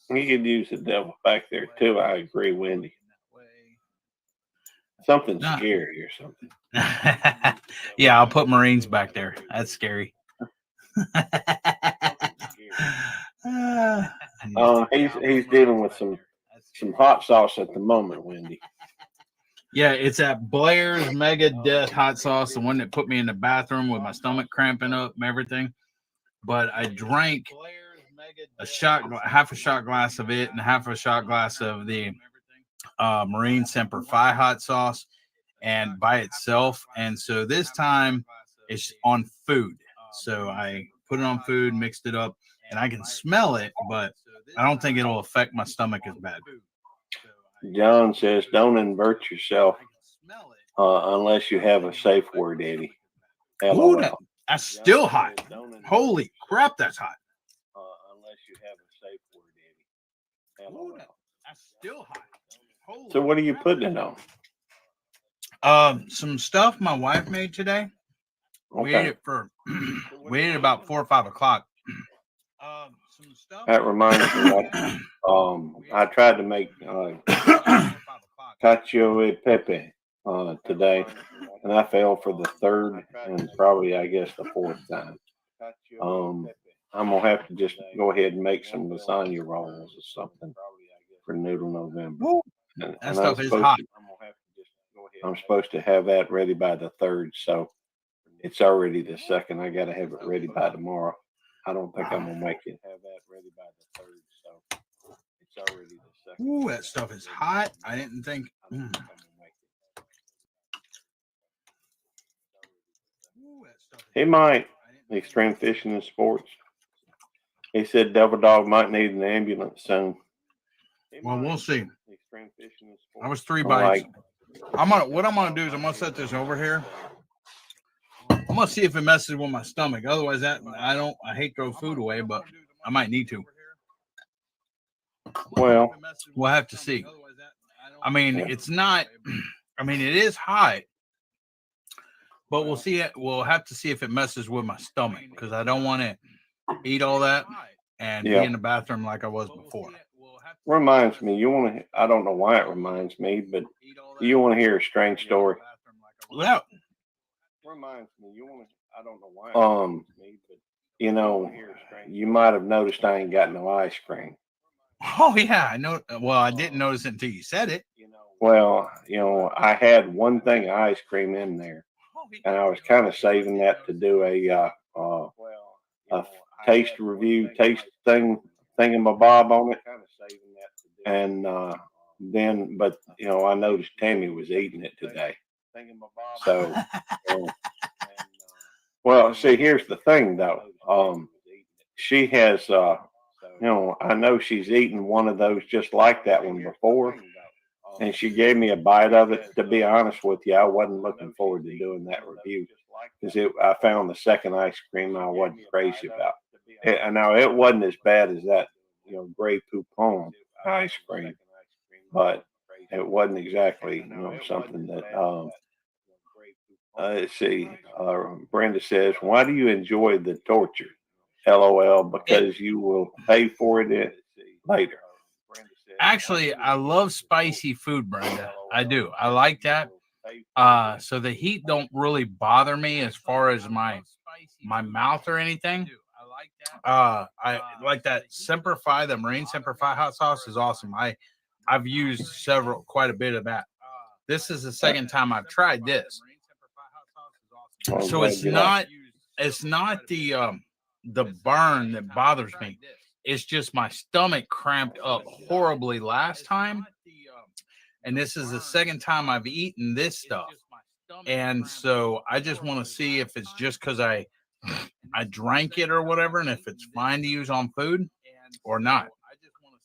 You could use the devil back there too. I agree, Wendy. Something scary or something. Yeah, I'll put Marines back there. That's scary. He's dealing with some hot sauce at the moment, Wendy. Yeah, it's at Blair's Mega Death Hot Sauce, the one that put me in the bathroom with my stomach cramping up and everything. But I drank half a shot glass of it and half a shot glass of the Marine Semper Fi hot sauce and by itself. And so this time it's on food. So I put it on food, mixed it up, and I can smell it, but I don't think it'll affect my stomach as bad. John says, "Don't invert yourself unless you have a safe word, Eddie." Ooh, that's still hot. Holy crap, that's hot. Unless you have a safe word, Eddie. Ooh, that's still hot. So what are you putting it on? Some stuff my wife made today. We ate it we ate it about 4 or 5 o'clock. That reminds me of, I tried to make cacio e pepe today, and I failed for the third and probably, I guess, the fourth time. I'm gonna have to just go ahead and make some lasagna rolls or something for Noodle November. That stuff is hot. I'm supposed to have that ready by the 3rd, so it's already the 2nd. I got to have it ready by tomorrow. I don't think I'm gonna make it. Have that ready by the 3rd, so it's already the 2nd. Ooh, that stuff is hot. I didn't think. He might. Extreme Fishing and Sports. He said Devil Dog might need an ambulance soon. Well, we'll see. I was 3 I bites. like- What I'm gonna do is I'm gonna set this over here. I'm gonna see if it messes with my stomach. Otherwise, I hate throw food away, but I might need to. Well, we'll have to see. I mean, it's not. I mean, it is hot, but we'll see it. We'll have to see if it messes with my stomach because I don't want to eat all that and be in the bathroom like I was before. Reminds me, you want to? I don't know why it reminds me, but you want to hear a strange story? Well, reminds me, you want to? I don't know why. You know, you might have noticed I ain't got no ice cream. Oh yeah, I know. Well, I didn't notice it until you said it. Well, I had one thing of ice cream in there, and I was kind of saving that to do a taste review, taste thingamabob on it. And then, but I noticed Tammy was eating it today. So, well, see, here's the thing though. She has I know she's eaten one of those just like that one before, and she gave me a bite of it. To be honest with you, I wasn't looking forward to doing that review because I found the second ice cream I wasn't crazy about. Now it wasn't as bad as that, Grey Poupon ice cream, but it wasn't exactly, something that. Let's see. Brenda says, "Why do you enjoy the torture?" LOL, because you will pay for it later. Actually, I love spicy food, Brenda. I do. I like that. So the heat don't really bother me as far as my mouth or anything. I like that Semper Fi, the Marine Semper Fi hot sauce is awesome. I've used quite a bit of that. This is the second time I've tried this. So it's not the burn that bothers me. It's just my stomach cramped up horribly last time. And this is the second time I've eaten this stuff. And so I just want to see if it's just because I drank it or whatever, and if it's fine to use on food or not.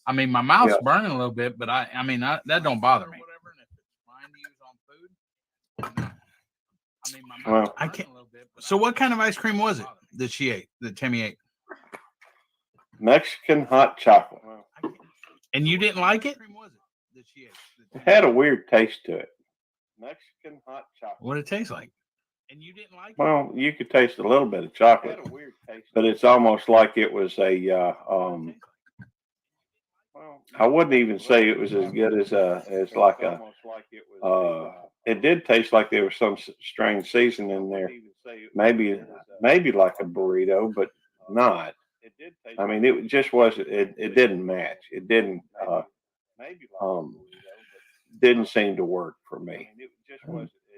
I mean, my mouth's burning a little bit, but that don't bother me. Well, I can't. So what kind of ice cream was it that she ate, that Tammy ate? Mexican hot chocolate. And you didn't like it? It had a weird taste to it. Mexican hot chocolate. What did it taste like? And you didn't like it? Well, you could taste a little bit of chocolate, but it's almost like it was I wouldn't even say it was as good as like a. It did taste like there was some strange seasoning in there. Maybe like a burrito, but not. I mean, it just wasn't. It didn't match. It didn't seem to work for me.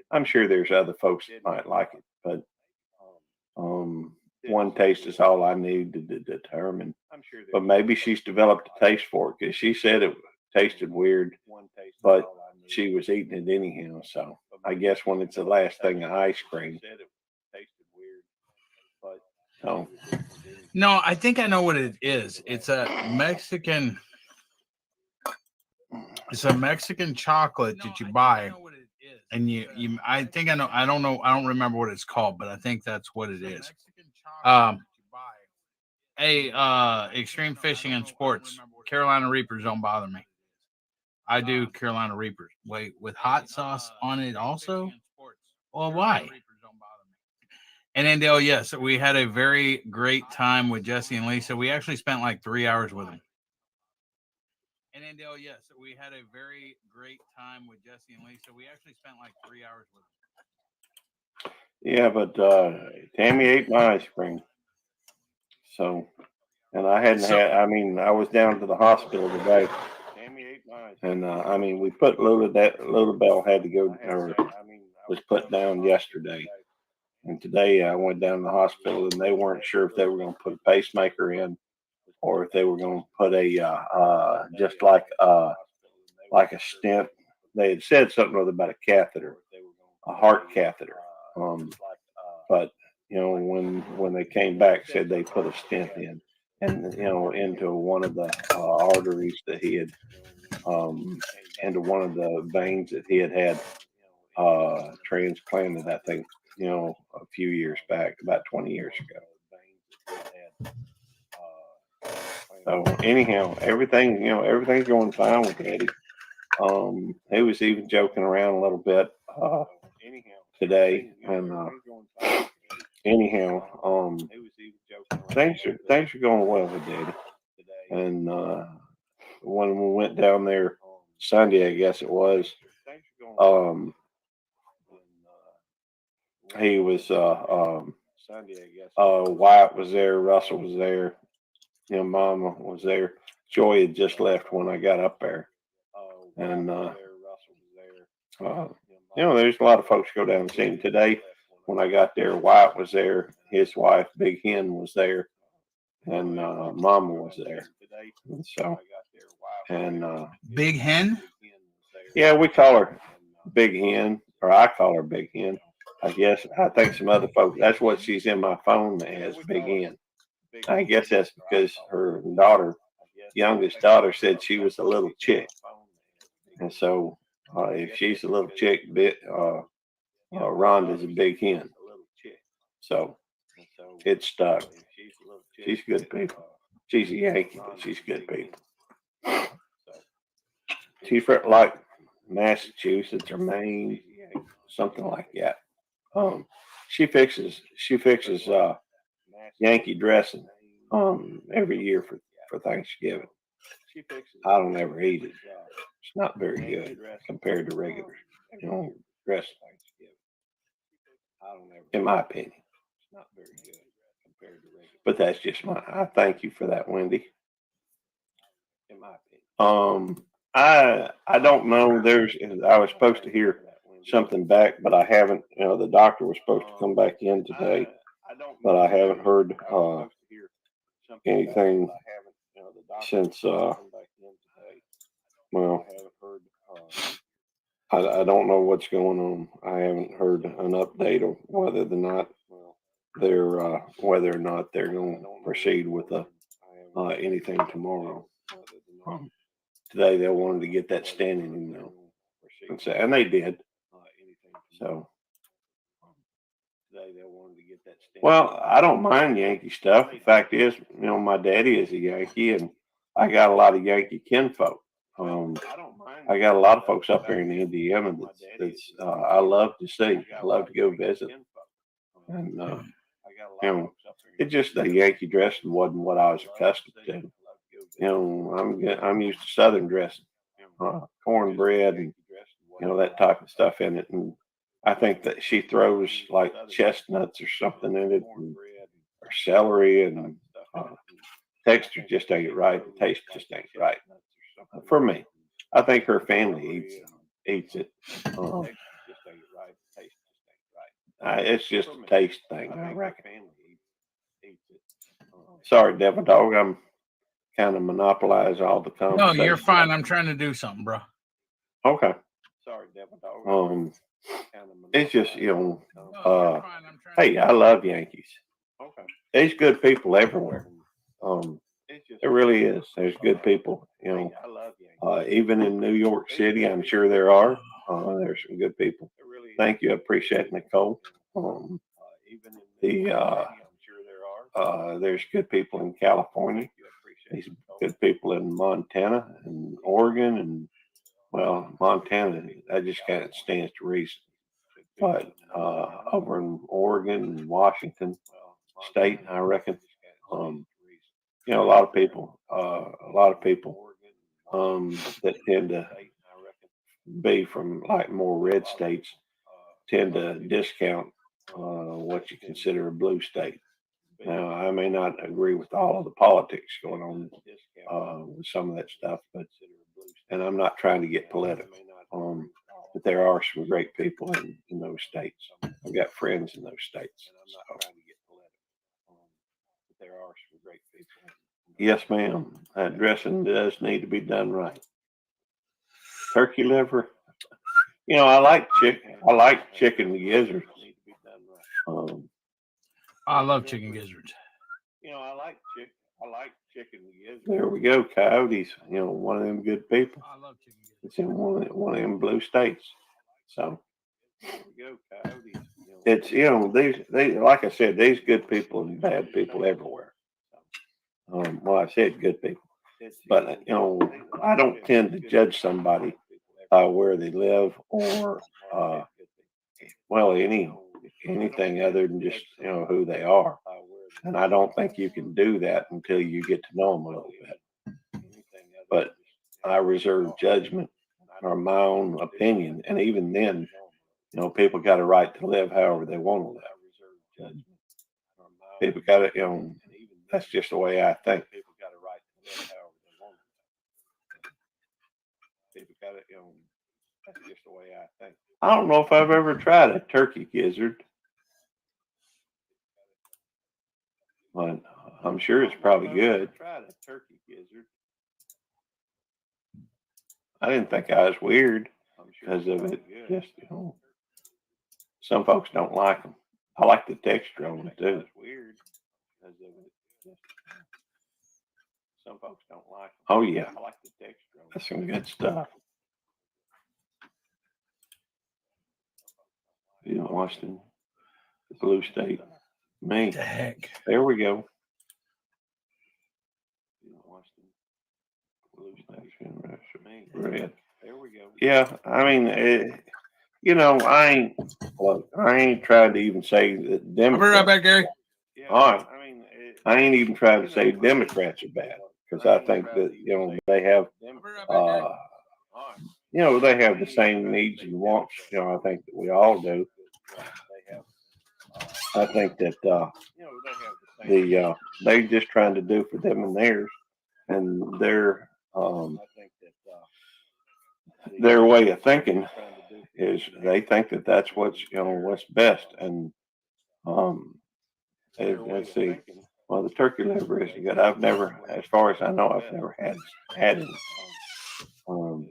I'm sure there's other folks that might like it, but one taste is all I need to determine. But maybe she's developed a taste for it because she said it tasted weird, but she was eating it anyhow. So I guess when it's the last thing of ice cream. So. No, I think I know what it is. It's a Mexican chocolate that you buy, and you. I think I know. I don't know. I don't remember what it's called, but I think that's what it is. Extreme fishing and sports. Carolina Reapers don't bother me. I do Carolina Reapers. Wait, with hot sauce on it also? Well, why? And then Dale, yes, we had a very great time with Jesse and Lisa. We actually spent like 3 hours with them. And then Dale, yes, we had a very great time with Jesse and Lisa. We actually spent like 3 hours with them. Yeah, but Tammy ate my ice cream. So, and I hadn't had. I mean, I was down to the hospital today. And we put Lulabelle had to go, or was put down yesterday. And today I went down to the hospital, and they weren't sure if they were going to put a pacemaker in, or if they were going to put a just like a stent. They had said something about a catheter, a heart catheter. But when they came back, said they put a stent in, and into one of the arteries that he had, into one of the veins that he had transplanted. I think a few years back, about 20 years ago. So anyhow, everything's going fine with Eddie. He was even joking around a little bit today, and things are going well with Eddie. And when we went down there Sunday, I guess it was, he was Wyatt was there, Russell was there, Mama was there. Joy had just left when I got up there, and there's a lot of folks go down and see him today. When I got there, Wyatt was there, his wife Big Hen was there, and Mama was there. And so, and Big Hen. Yeah, we call her Big Hen, or I call her Big Hen. I think some other folks, that's what she's in my phone as, Big Hen. I guess that's because her daughter youngest daughter said she was a little chick, and so if she's a little chick, Rhonda's a big hen. So it stuck. She's good people. She's a Yankee, but she's good people. She's from like Massachusetts or Maine, something like that. She fixes Yankee dressing every year for Thanksgiving. I don't ever eat it. It's not very good compared to regular, dressing. In my opinion, it's not very good compared to regular. But that's just I thank you for that, Wendy. In my opinion. I don't know. I was supposed to hear something back, but I haven't. The doctor was supposed to come back in today, but I haven't heard anything since. Well, I don't know what's going on. I haven't heard an update of whether or not they're going to proceed with anything tomorrow. Today they wanted to get that standing, and they did. So, well, I don't mind Yankee stuff. The fact is, my daddy is a Yankee, and I got a lot of Yankee kinfolk. I got a lot of folks up here in Indiana that's I love to see. I love to go visit. And it just the Yankee dressing wasn't what I was accustomed to. I'm used to Southern dressing, cornbread and that type of stuff in it. And I think that she throws like chestnuts or something in it, or celery, and texture just ain't right. Taste just ain't right for me. I think her family eats it. It's just a taste thing, I reckon. Sorry, Devil Dog. I'm kind of monopolize all the conversation. No, you're fine. I'm trying to do something, bro. Okay. Sorry, Devil Dog. It's just hey, I love Yankees. Okay. There's good people everywhere. There really is. There's good people. Even in New York City, I'm sure there are. There's some good people. Thank you. I appreciate Nicole. There's good people in California. There's good people in Montana and Oregon, and Montana, that just kind of stands to reason. But over in Oregon and Washington State, I reckon, a lot of people that tend to be from like more red states tend to discount what you consider a blue state. Now, I may not agree with all of the politics going on with some of that stuff, and I'm not trying to get political. But there are some great people in those states. I've got friends in those states. So. Yes, ma'am. That dressing does need to be done right. Turkey liver. I like chicken. I like chicken gizzards. I love chicken gizzards. I like chicken gizzards. There we go, Coyotes. One of them good people. I love chicken gizzards. It's in one of them blue states. So there we go, Coyotes. It's they like I said, there's good people and bad people everywhere. I said good people, but I don't tend to judge somebody by where they live or anything other than just who they are. And I don't think you can do that until you get to know them a little bit. But I reserve judgment or my own opinion, and even then, people got a right to live however they want to live. People got to, that's just the way I think. That's just the way I think. I don't know if I've ever tried a turkey gizzard, but I'm sure it's probably good. I didn't think I was weird because of it. Just some folks don't like them. I like the texture on them too. some folks don't like them. Oh yeah, I like the texture. That's some good stuff. You know, Washington, Blue State, me. The heck? There we go. Red. There we go. Yeah, I mean, you know, I ain't tried to even say that I'll be Democrats. right back, Gary. All right. I ain't even trying to say Democrats are bad because I think that they have, they have the same needs and wants. I think that we all do. I think that they just trying to do for them and theirs, and their way of thinking is they think that that's what's best. And let's see, well, the turkey liver is good. I've never, as far as I know, I've never had it. Well,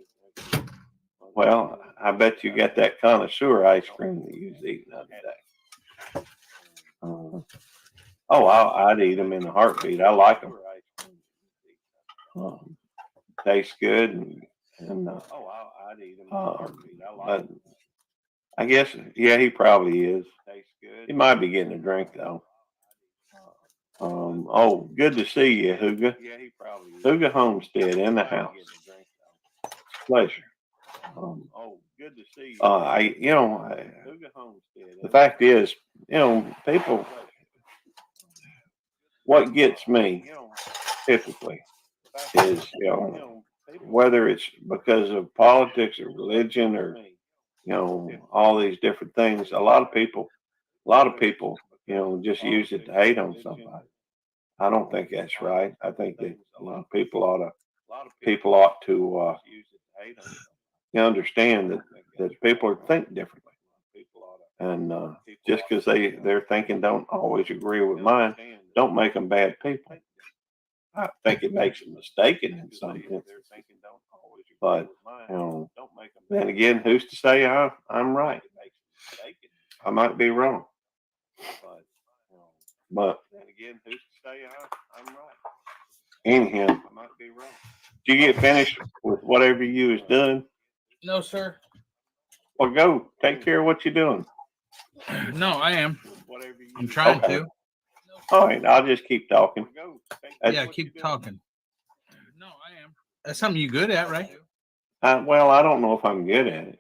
I bet you got that connoisseur ice cream that you was eating the other day. I'd eat them in a heartbeat. I like them. Tastes good, and I'd eat them in a heartbeat. But I guess, yeah, he probably is. He might be getting a drink though. Good to see you, Huga. Huga Homestead in the house. Pleasure. Good to see you. The fact is, people. What gets me typically is, whether it's because of politics or religion or, all these different things. A lot of people, just use it to hate on somebody. I don't think that's right. I think that a lot of people ought to understand that people think differently, and just because their thinking don't always agree with mine, don't make them bad people. I think it makes them mistaken in some instances, but then again, who's to say I'm right? I might be wrong, but anyhow, did you get finished with whatever you was doing? No, sir. Well, go take care of what you're doing. No, I am. I'm trying to. All right, I'll just keep talking. Yeah, keep talking. No, I am. That's something you're good at, right? Well, I don't know if I'm good at it.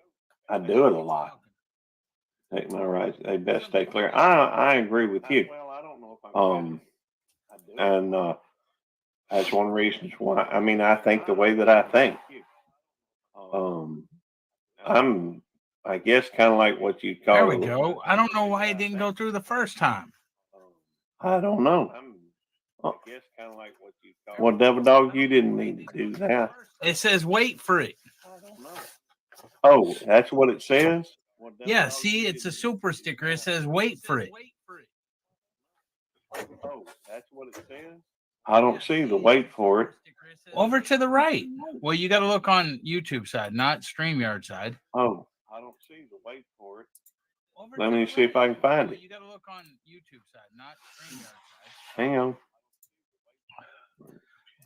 I do it a lot. Take my rights. They best stay clear. I agree with you. And that's one reason why. I mean, I think the way that I think. I guess, kind of like what you call. There we go. I don't know why it didn't go through the first time. I don't know. Well, Devil Dog, you didn't need to do that. It says wait for it. Oh, that's what it says? Yeah, see, it's a super sticker. It says wait for it. Oh, that's what it says? I don't see the wait for it. Over to the right. Well, you got to look on YouTube side, not StreamYard side. Oh, I don't see the wait for it. Let me see if I can find it. You got to look on YouTube side, not StreamYard side. Hang on.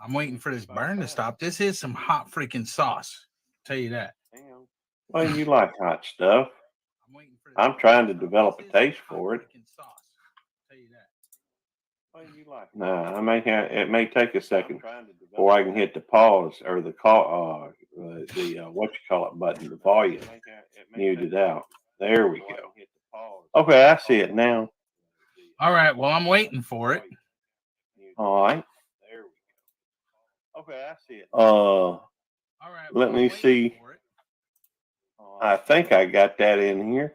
I'm waiting for this burn to stop. This is some hot freaking sauce. I'll tell you that. Hang on. Well, you like hot stuff. I'm trying to develop a taste for it. Nah, it may take a second before I can hit the pause or the call, button, the volume muted out. There we go. Okay, I see it now. All right, well, I'm waiting for it. All right. There we go. Okay, I see it. All right. Let me see. I think I got that in here.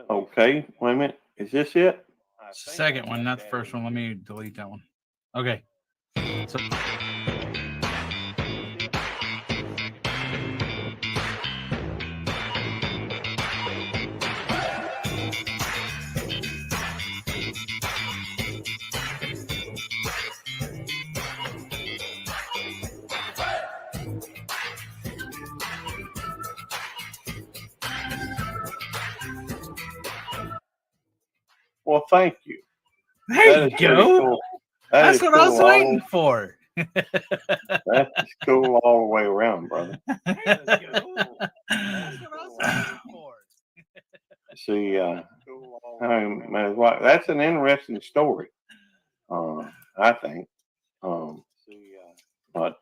Okay, wait a minute. Is this it? It's the second one, not the first one. Let me delete that one. Okay. So well, thank you. There you go. Cool. That's what I was waiting for. That's cool all the way around, brother. See, that's an interesting story. I think. But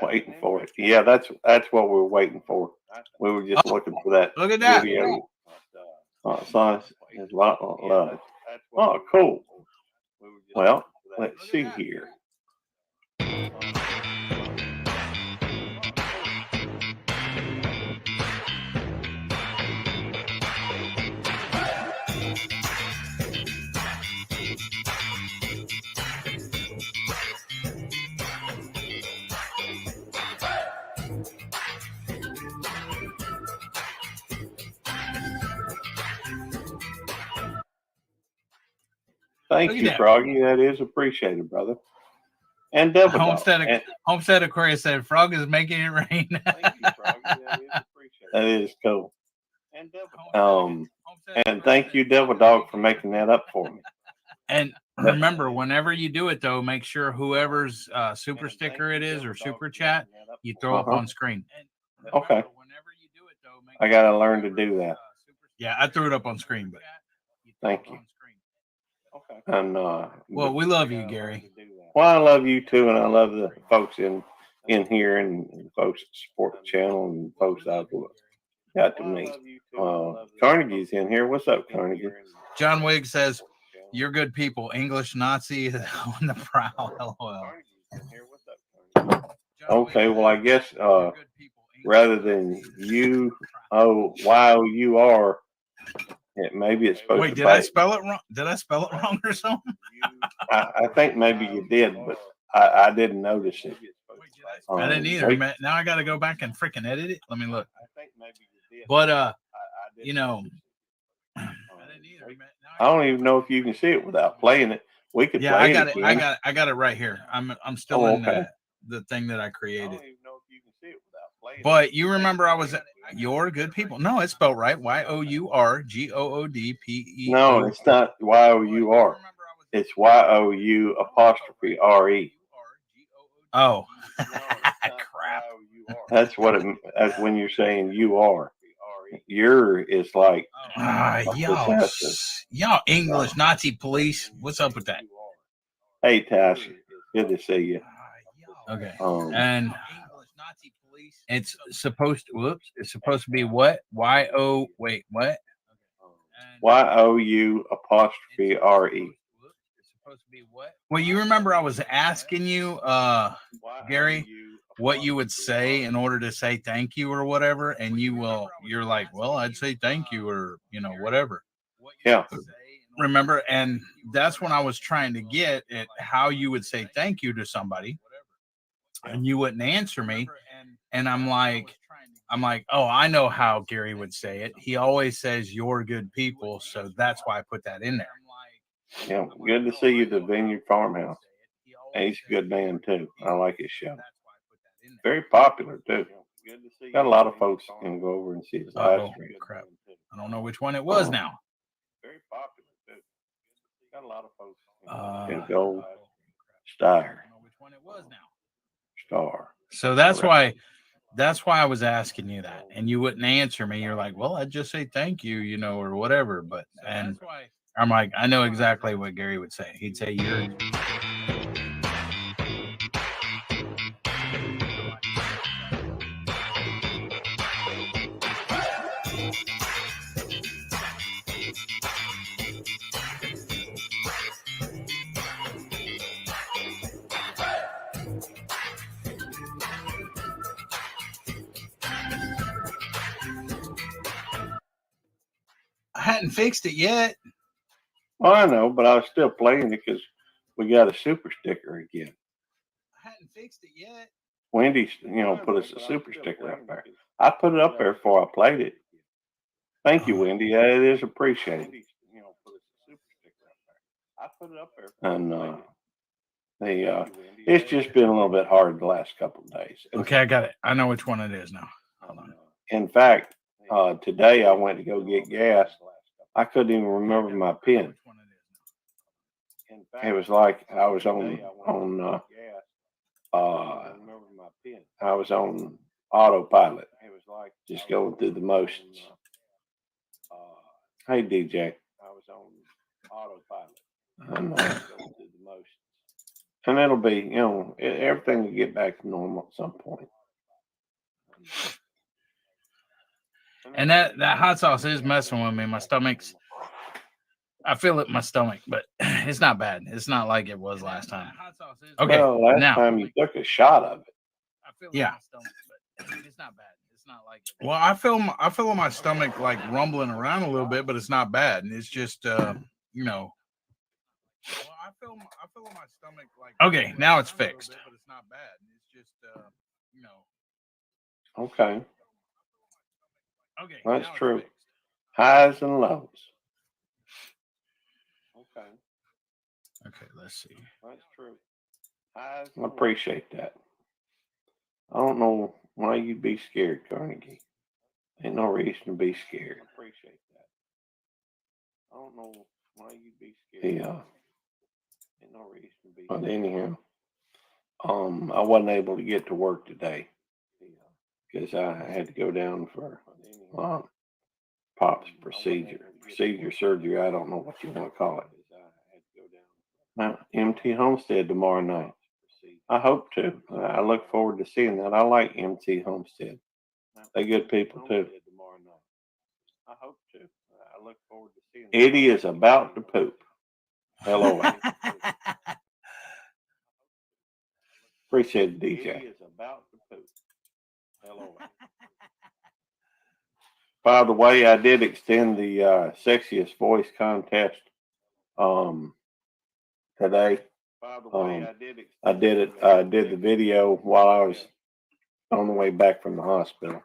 waiting for it. Yeah, that's what we were waiting for. We were just looking for that. Look at that video. Size is lot love. Oh, cool. Well, let's see here. Thank you, Froggy. That is appreciated, brother. And Devil Homestead Aquarius said, "Frog is making it rain." That is cool. And thank you, Devil Dog, for making that up for me. And remember, whenever you do it, though, make sure whoever's super sticker it is or super chat, you throw up on screen. Okay. I got to learn to do that. Yeah, I threw it up on screen, but thank you. And well, we love you, Gary. Well, I love you too, and I love the folks in here and folks that support the channel and folks I've got to meet. Carnegie's in here. What's up, Carnegie? John Wigg says, "You're good people. English Nazi on the prowl." LOL. Okay, well, I guess rather than YOUR, maybe it's supposed to be. Wait, did I spell it wrong? Did I spell it wrong or something? I think maybe you did, but I didn't notice it. I didn't either. Now I got to go back and freaking edit it. Let me look. But you know, I don't even know if you can see it without playing it. We could. Yeah, play I got it. I got it right here. I'm still in the thing that I created. But you remember I was your good people. No, it's spelled right. YOURGOODPE. No, it's not YOUR. It's YOU''RE. Oh, crap. That's what that's when you're saying you are. Your is like y'all English Nazi police. What's up with that? Hey, Tasha, good to see you. Okay, and it's supposed to. Whoops, it's supposed to be what? What? YOU''RE. Well, you remember I was asking you, Gary, what you would say in order to say thank you or whatever, and you're like, well, I'd say thank you or whatever. Yeah. Remember, and that's when I was trying to get at how you would say thank you to somebody, and you wouldn't answer me, and I'm like, oh, I know how Gary would say it. He always says "you're good people," so that's why I put that in there. Yeah, good to see you at the Vineyard Farmhouse. He's a good man too. I like his show. Very popular too. Got a lot of folks can go over and see his live stream. Crap. I don't know which one it was now. Very popular too. Got a lot of folks can go Star. Star. So that's why I was asking you that, and you wouldn't answer me. You're like, well, I'd just say thank you, or whatever. But and I'm like, I know exactly what Gary would say. He'd say you're. I hadn't fixed it yet. Well, I know, but I was still playing it because we got a super sticker again. I hadn't fixed it yet. Wendy, put us a super sticker up there. I put it up there before I played it. Thank you, Wendy. It is appreciated. And it's just been a little bit hard the last couple of days. Okay, I got it. I know which one it is now. Hold on. In fact, today I went to go get gas. I couldn't even remember my PIN. It was like I was I was on autopilot. It was like just going through the motions. Hey DJ, I was on autopilot. And going through the motions. And it'll be, everything will get back to normal at some point. And that hot sauce is messing with me. My stomach's, I feel it in my stomach, but it's not bad. It's not like it was last time. Okay, Well, last now time you took a shot of it. yeah, it's not bad. It's not like it. Well, I feel my stomach like rumbling around a little bit, but it's not bad. And it's just Well, I feel my stomach like. Okay, now it's fixed. But it's not bad. It's just Okay. Okay, that's true. Highs and lows. Okay. Okay, let's see. That's true. I appreciate that. I don't know why you'd be scared, Carnegie. Ain't no reason to be scared. I appreciate that. I don't know why you'd be scared. Yeah. Ain't no reason to be scared. But anyhow, I wasn't able to get to work today because I had to go down for Pop's procedure surgery. I don't know what you want to call it. Now, MT Homestead tomorrow night. I hope to. I look forward to seeing that. I like MT Homestead. They're good people too. I hope to. I look forward to seeing that. Eddie is about to poop. LOL. Appreciate it, DJ. Eddie is about to poop. LOL. By the way, I did extend the sexiest voice contest today. I did it. I did the video while I was on the way back from the hospital.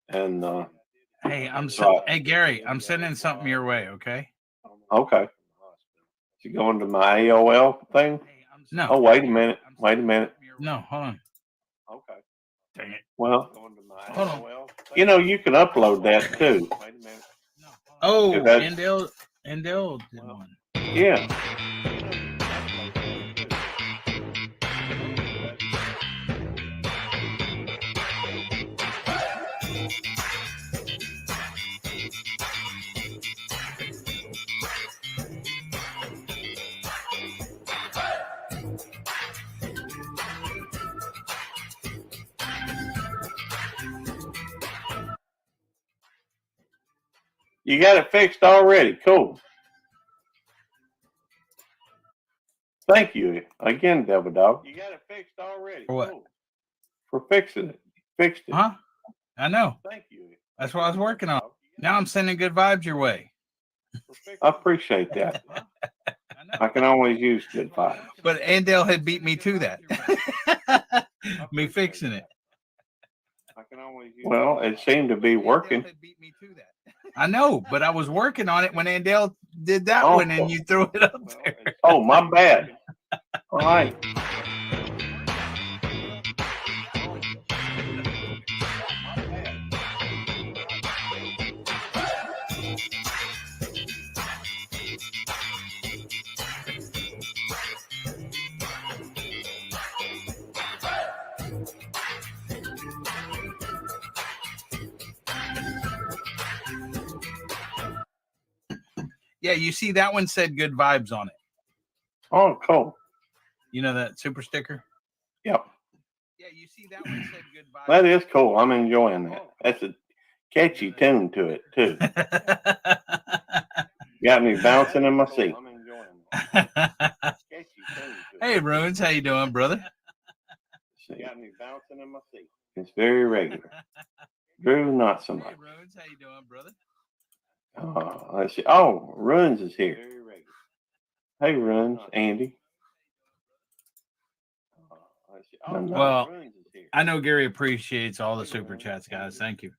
And hey, hey Gary, I'm sending something your way. Okay. Okay. You going to my AOL thing? No. Oh, wait a minute. Wait a minute. No, hold on. Okay. Dang it. Well, Hold on. you can upload that too. Oh, If that's- Endell did one. Yeah. You got it fixed already. Cool. Thank you again, Devil Dog. You got it fixed already. For what? Cool. For fixing it. Fixed it. Huh? I know. Thank you. That's what I was working on. Now I'm sending good vibes your way. I appreciate that. I can always use good vibes. But Andale had beat me to that. Me fixing it. Well, it seemed to be working. I know, but I was working on it when Andale did that one and you threw it up there. Oh, my bad. All right. Yeah, you see that one said good vibes on it. Oh, cool. You know that super sticker? Yep. Yeah, you see that one said good vibes. That is cool. I'm enjoying that. That's a catchy tune to it, too. Got me bouncing in my seat. Hey, Ruins, how you doing, brother? Got me bouncing in my seat. It's very regular. Drew, not so much. Hey, Ruins, how you doing, brother? Let's see. Oh, Ruins is here. Hey, Ruins, Andy. Well, I know Gary appreciates all the super chats, guys. Thank you.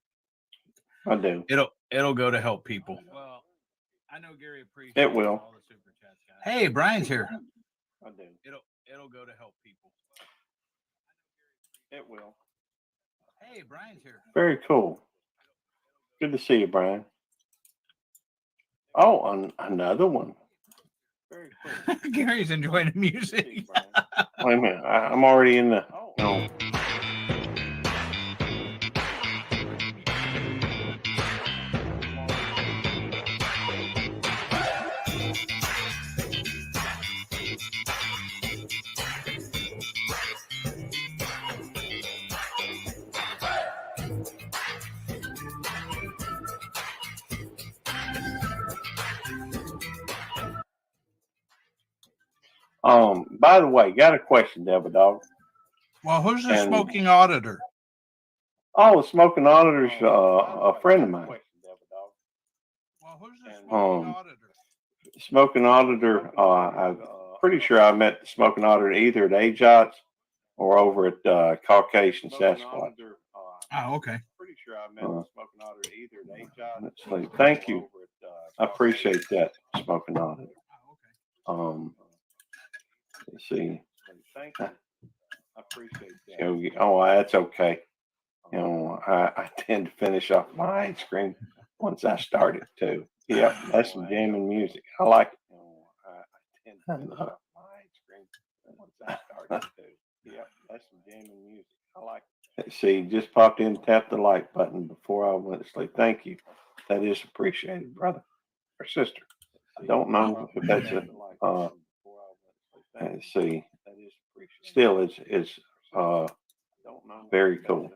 I do. It'll go to help people. Well, I know Gary appreciates it will. All the super chats, guys. Hey, Brian's here. I do. It'll go to help people. It will. Hey, Brian's here. Very cool. Good to see you, Brian. Oh, another one. Gary's enjoying the music. Wait a minute. I'm already in the. No. By the way, got a question, Devil Dog. Well, who's the And- smoking auditor? Oh, the smoking auditor's a friend of mine. Well, who's the smoking auditor? Smoking auditor. I'm pretty sure I met the smoking auditor either at AJOTS or over at Caucasian Sasquatch. Oh, okay. Pretty sure I met the smoking auditor either at AJOTS. Thank you. I appreciate that, smoking auditor. Let's see. I appreciate that. Oh, that's okay. You know, I tend to finish off my ice cream once I start it too. Yep, that's some jamming music. I like it. I tend to finish off my ice cream once I start it too. Yep, that's some jamming music. I like it. See, just popped in, tapped the like button before I went to sleep. Thank you. That is appreciated, brother or sister. I don't know if that's a let's see. Still, it's very cool.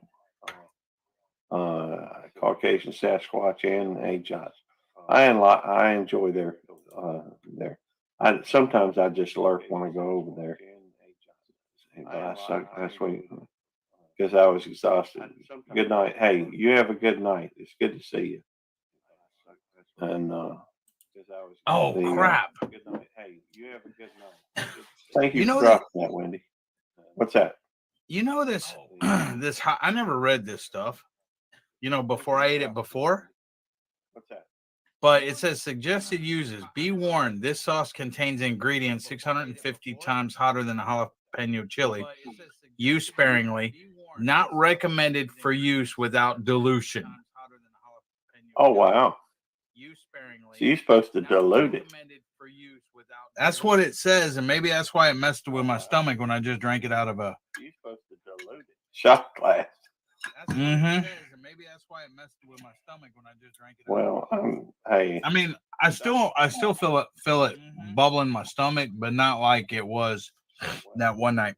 Caucasian Sasquatch and AJOTS. I enjoy their. Sometimes I just lurk when I go over there. But I suck last week because I was exhausted. Good night. Hey, you have a good night. It's good to see you. And crap. Good night. Hey, you have a good night. Thank you, You know for dropping that, Wendy. What's that? You know this I never read this stuff, you know, before I ate it before. What's that? But it says suggested uses. Be warned, this sauce contains ingredients 650 times hotter than a jalapeno chili. Use sparingly. Not recommended for use without dilution. Oh, wow. So you're supposed to dilute it. That's what it says, and maybe that's why it messed with my stomach when I just drank it out of a You're supposed to dilute it. Shot glass. Mm-hmm. Maybe that's why it messed with my stomach when I just drank it. Well, hey. I mean, I still feel it bubble in my stomach, but not like it was that one night.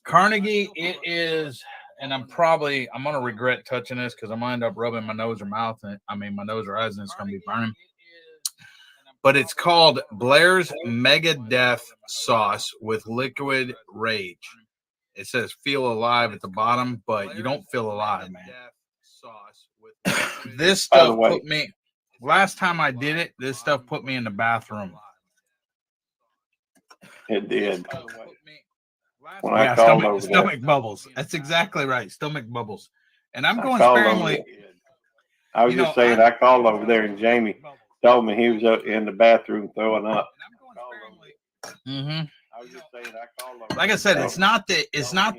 Carnegie, it is, and I'm gonna regret touching this because I'm gonna end up rubbing my nose or mouth, and my nose or eyes, and it's gonna be burning. But it's called Blair's Mega Death Sauce with Liquid Rage. It says feel alive at the bottom, but you don't feel alive, man. This stuff put me, last time I did it, this stuff put me in the bathroom. It did. When I called over stomach bubbles. That's exactly right. Stomach bubbles. And I'm going sparingly. I was just saying, I called over there and Jamie told me he was in the bathroom throwing up. Mm-hmm. I was just saying, I called over. Like I said, it's not the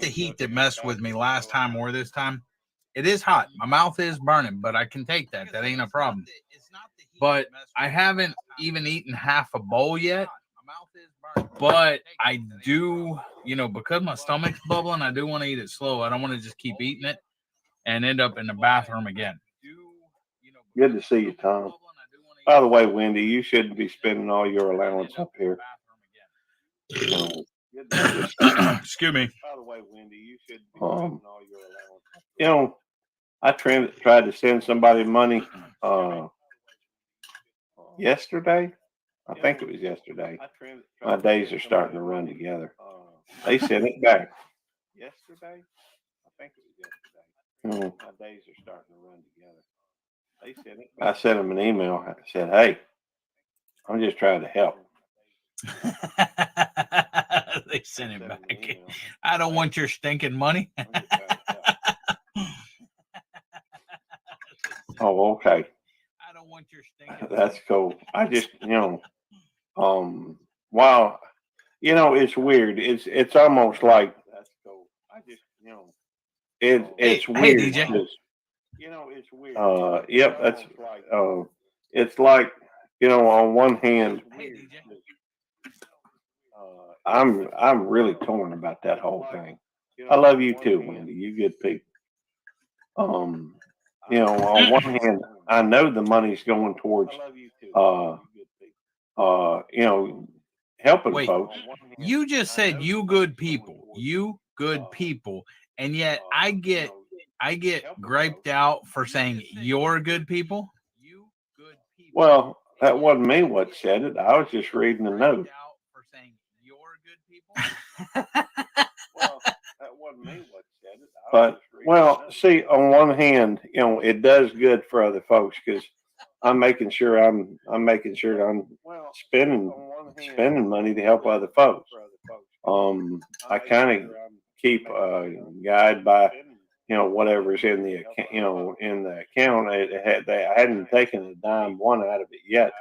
heat that messed with me last time or this time. It is hot. My mouth is burning, but I can take that. That ain't a problem. But I haven't even eaten half a bowl yet. But I do, because my stomach's bubbling, I do want to eat it slow. I don't want to just keep eating it and end up in the bathroom again. Good to see you, Tom. By the way, Wendy, you shouldn't be spending all your allowance up here. Excuse me. By the way, Wendy, you should be spending all your allowance. I tried to send somebody money yesterday. I think it was yesterday. My days are starting to run together. They sent it back. Yesterday? I think it was yesterday. My days are starting to run together. They sent it back. I sent them an email. I said, hey, I'm just trying to help. They sent it back. I don't want your stinking money. Oh, okay. I don't want your stinking. That's cool. I just, wow, it's weird. It's almost like that's cool. I just, it's weird. Hey, DJ. It's weird. Yep, that's it's like, on one hand, I'm really torn about that whole thing. I love you too, Wendy. You good people. On one hand, I know the money's going towards, uh, helping Wait, folks. you just said you good people, and yet I get griped out for saying you're good people. Well, that wasn't me what said it. I was just reading the note. But see, on one hand, it does good for other folks because I'm making sure I'm spending money to help other folks. I kind of keep a guide by whatever's in the account. In the account, I hadn't taken a dime one out of it yet,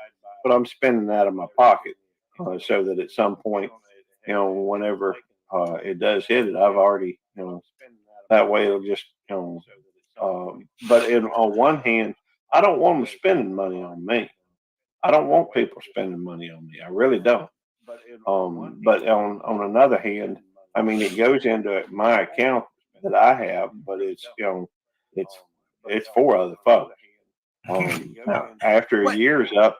but I'm spending that out of my pocket so that at some point, whenever it does hit it, I've already that way it'll just but on one hand, I don't want them spending money on me. I don't want people spending money on me. I really don't. But on another hand, I mean, it goes into my account that I have, but it's for other folks. Now, after a year's up,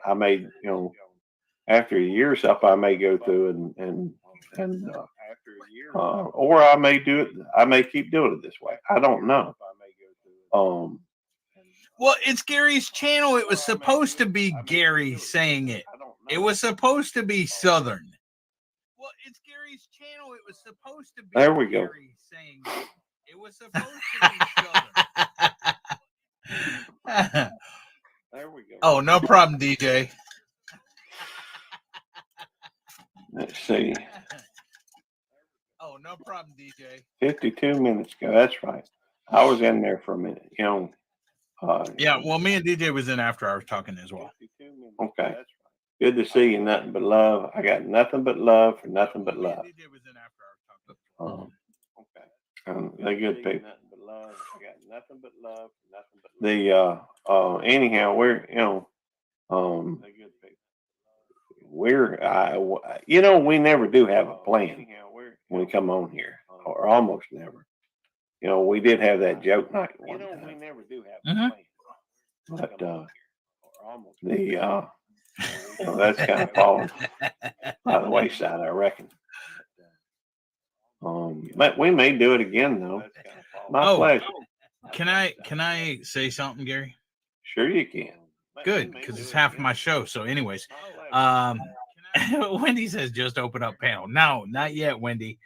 I may I may go through or I may do it. I may keep doing it this way. I don't know. Well, it's Gary's channel. It was supposed to be Gary saying it. It was supposed to be Southern. Well, it's Gary's channel. It was supposed to be There we go. Gary saying it. It was supposed to be Southern. There we go. Oh, no problem, DJ. Let's see. Oh, no problem, DJ. 52 minutes ago. That's right. I was in there for a minute. Yeah, well, me and DJ was in after I was talking as well. Okay. Good to see you. Nothing but love. I got nothing but love for nothing but love. They're good people. Anyhow, we never do have a plan when we come on here, or almost never. We did have that joke night one time. But that's kind of fallen by the wayside, I reckon. But we may do it again, though. My pleasure. Can I say something, Gary? Sure you can. Good, because it's half my show. So, anyways, Wendy says just open up panel. No, not yet, Wendy.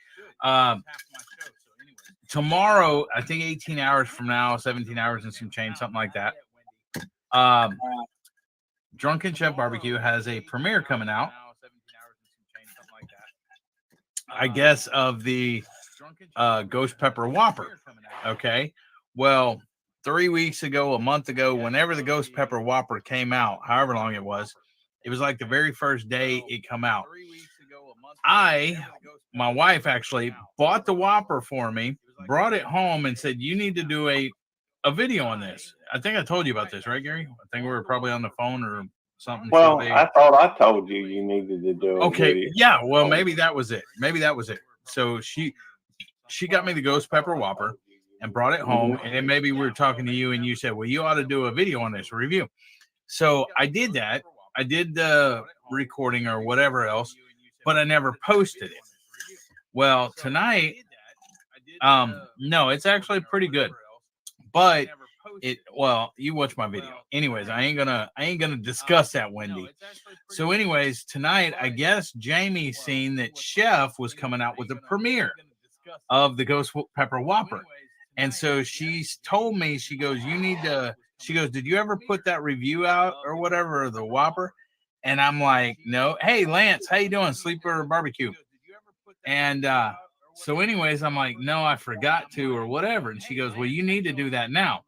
Tomorrow, I think 18 hours from now, 17 hours and some change, something like that. Drunken Chef Barbecue has a premiere coming out. I guess of the Ghost Pepper Whopper. Okay. Well, 3 weeks ago, a month ago, whenever the Ghost Pepper Whopper came out, however long it was like the very first day it come out. My wife actually bought the Whopper for me, brought it home, and said, you need to do a video on this. I think I told you about this, right, Gary? I think we were probably on the phone or something. Well, I thought I told you needed to do a video. Yeah, well, maybe that was it. So she got me the Ghost Pepper Whopper and brought it home, and then maybe we were talking to you, and you said, well, you ought to do a video on this, review. So I did that. I did the recording or whatever else, but I never posted it. Well, tonight, no, it's actually pretty good. But you watch my video. Anyways, I ain't gonna discuss that, Wendy. So, anyways, tonight, I guess Jamie seen that Chef was coming out with a premiere of the Ghost Pepper Whopper. And so she's told me, she goes, did you ever put that review out or whatever, of the Whopper? And I'm like, no. Hey, Lance, how you doing? Sleeper Barbecue. And so anyways, I'm like, no, I forgot to or whatever. And she goes, well, you need to do that now.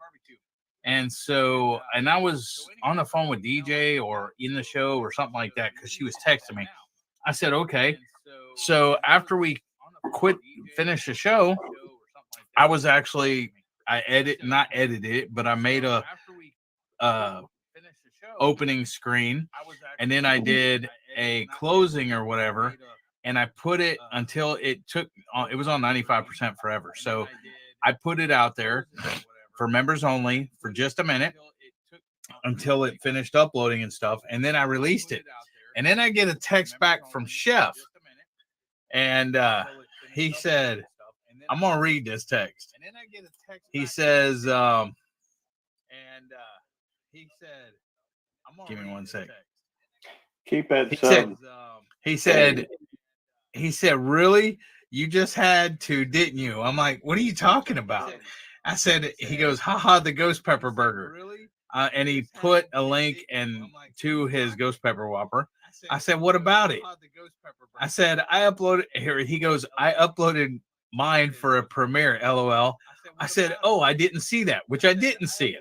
And so, and I was on the phone with DJ or in the show or something like that because she was texting me. I said, okay. So after we finished the show, I not edited it, but I made a opening screen, and then I did a closing or whatever, and I put it until it took. It was on 95% forever. So I put it out there for members only for just a minute until it finished uploading and stuff, and then I released it. And then I get a text back from Chef, and he said, "I'm gonna read this text." He says, "Give me 1 sec." Keep that He sub. he said, "Really? You just had to, didn't you?" I'm like, "What are you talking about?" I said, he goes, "Haha, the ghost pepper burger." And he put a link to his ghost pepper Whopper. I said, "What about it?" I said, "I uploaded here." He goes, "I uploaded mine for a premiere, LOL." I said, "Oh, I didn't see that," which I didn't see it.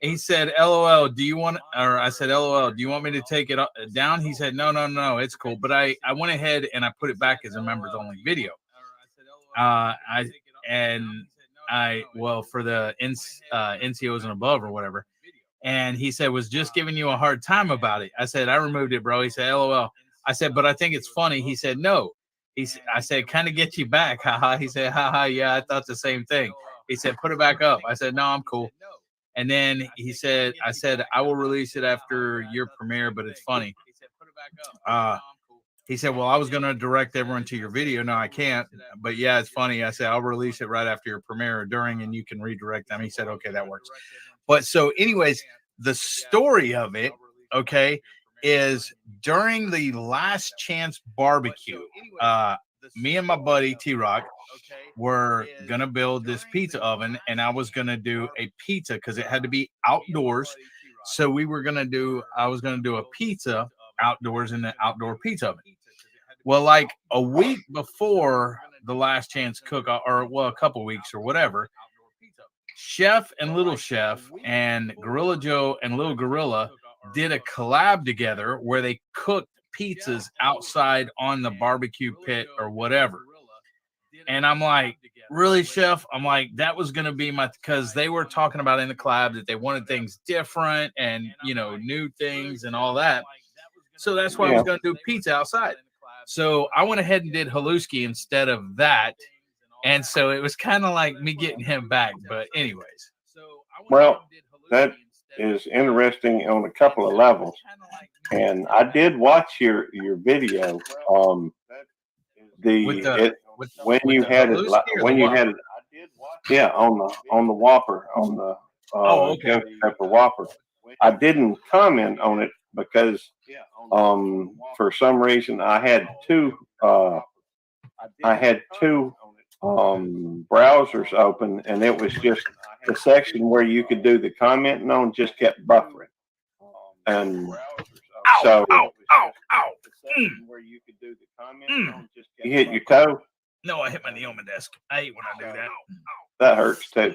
He said, "LOL, do you want," or I said, "LOL, do you want me to take it down?" He said, No, it's cool. But I went ahead and I put it back as a members only video. For the NCOs and above or whatever. And he said, "Was just giving you a hard time about it." I said, "I removed it, bro." He said, "LOL." I said, "But I think it's funny." He said, "No." I said, "Kind of get you back." Haha. He said, "Haha, yeah, I thought the same thing." He said, "Put it back up." I said, "No, I'm cool." And then I said, "I will release it after your premiere, but it's funny." He said, "Well, I was going to direct everyone to your video. No, I can't. But yeah, it's funny." I said, "I'll release it right after your premiere or during, and you can redirect them." He said, "Okay, that works." But so anyways, the story of it, okay, is during the last chance barbecue, me and my buddy T-Rock were going to build this pizza oven, and I was going to do a pizza because it had to be outdoors. So I was going to do a pizza outdoors in the outdoor pizza oven. Well, like a week before the last chance cook, or a couple weeks or whatever, Chef and Little Chef and Gorilla Joe and Little Gorilla did a collab together where they cooked pizzas outside on the barbecue pit or whatever. And I'm like, "Really, Chef?" I'm like, that was going to be because they were talking about in the collab that they wanted things different and, new things and all that. So that's why I was going to do pizza outside. So I went ahead and did Haluski instead of that. And so it was kind of like me getting him back. But anyways. Well, that is interesting on a couple of levels. And I did watch your video. Yeah, on the Whopper, on the ghost pepper Whopper. I didn't comment on it because for some reason I had two browsers open, and it was just the section where you could do the commenting on just kept buffering. And so you hit your toe? No, I hit my knee on my desk. I hate when I do that. That hurts too.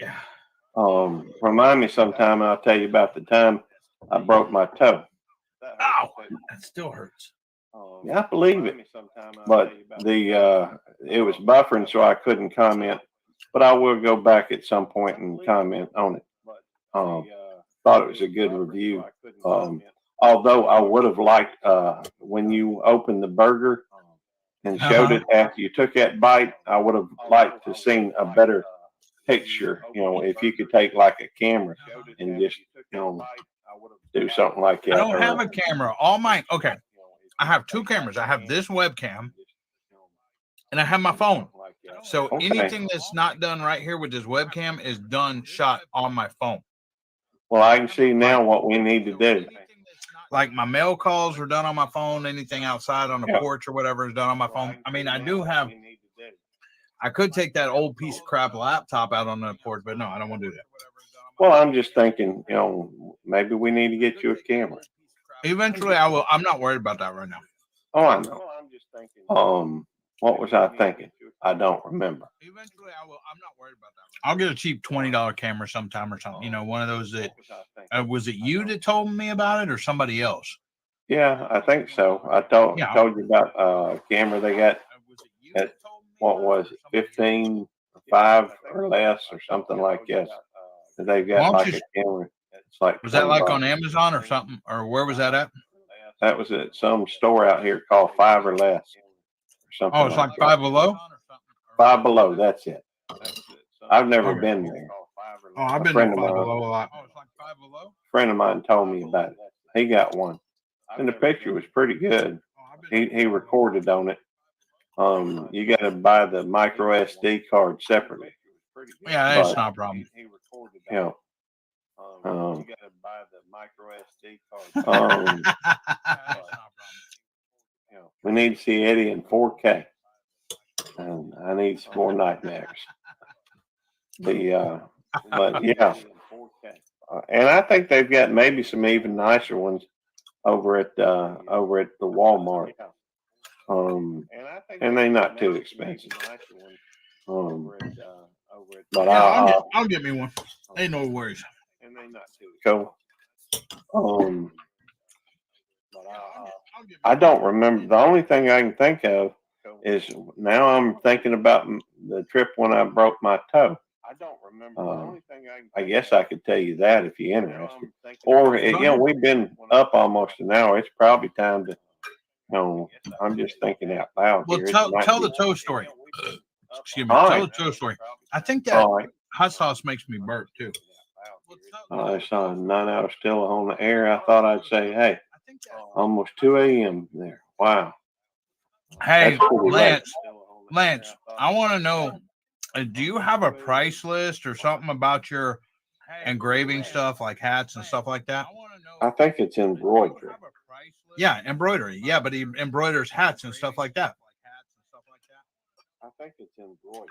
Yeah. Remind me sometime, and I'll tell you about the time I broke my toe. Ow! That still hurts. Yeah, I believe it. But it was buffering, so I couldn't comment. But I will go back at some point and comment on it. Thought it was a good review. Although I would have liked when you opened the burger and showed it after you took that bite, I would have liked to seen a better picture. If you could take like a camera and just do something like that. I don't have a camera. All mine. Okay. I have two cameras. I have this webcam and I have my phone. So anything that's not done right here with this webcam is done shot on my phone. Well, I can see now what we need to do. Like my mail calls are done on my phone. Anything outside on the porch or whatever is done on my phone. I mean, I could take that old piece of crap laptop out on the porch, but no, I don't want to do that. Well, I'm just thinking, maybe we need to get you a camera. Eventually, I will. I'm not worried about that right now. Oh, I know. What was I thinking? I don't remember. Eventually, I will. I'm not worried about that. I'll get a cheap $20 camera sometime or something. One of those that. Was it you that told me about it or somebody else? Yeah, I think so. I told you about a camera they got at, what was it, 15.5 or less or something like that. They've got like a camera. It's like was that like on Amazon or something, or where was that at? That was at some store out here called Five or Less or something. Oh, it's like Five Below. Five Below. That's it. I've never Okay. been there. Oh, I've A been friend to of Five mine- Below a lot. friend of mine told me about it. He got one, and the picture was pretty good. He recorded on it. You got to buy the micro SD card separately. Yeah, that's But, not a problem. you know, you got to buy the micro SD card. We need to see Eddie in 4K, and I need some more nightmares. But yeah, and I think they've got maybe some even nicer ones over at the Walmart. And they're not too expensive. But Yeah, I'll get me one. Ain't no worries. Cool. I don't remember. The only thing I can think of is now I'm thinking about the trip when I broke my toe. I guess I could tell you that if you're interested. Or, we've been up almost an hour. It's probably time to, I'm just thinking out loud Well, here. tell the toe story. Excuse me. All Tell right. the toe story. I think that All right. hot sauce makes me burp too. I saw 9 hours still on the air. I thought I'd say, hey, almost 2 a.m. there. Wow. Hey, That's pretty late. Lance, I want to know, do you have a price list or something about your engraving stuff, like hats and stuff like that? I think it's embroidery. Yeah, embroidery. Yeah, but he embroiders hats and stuff like that. I think it's embroidery.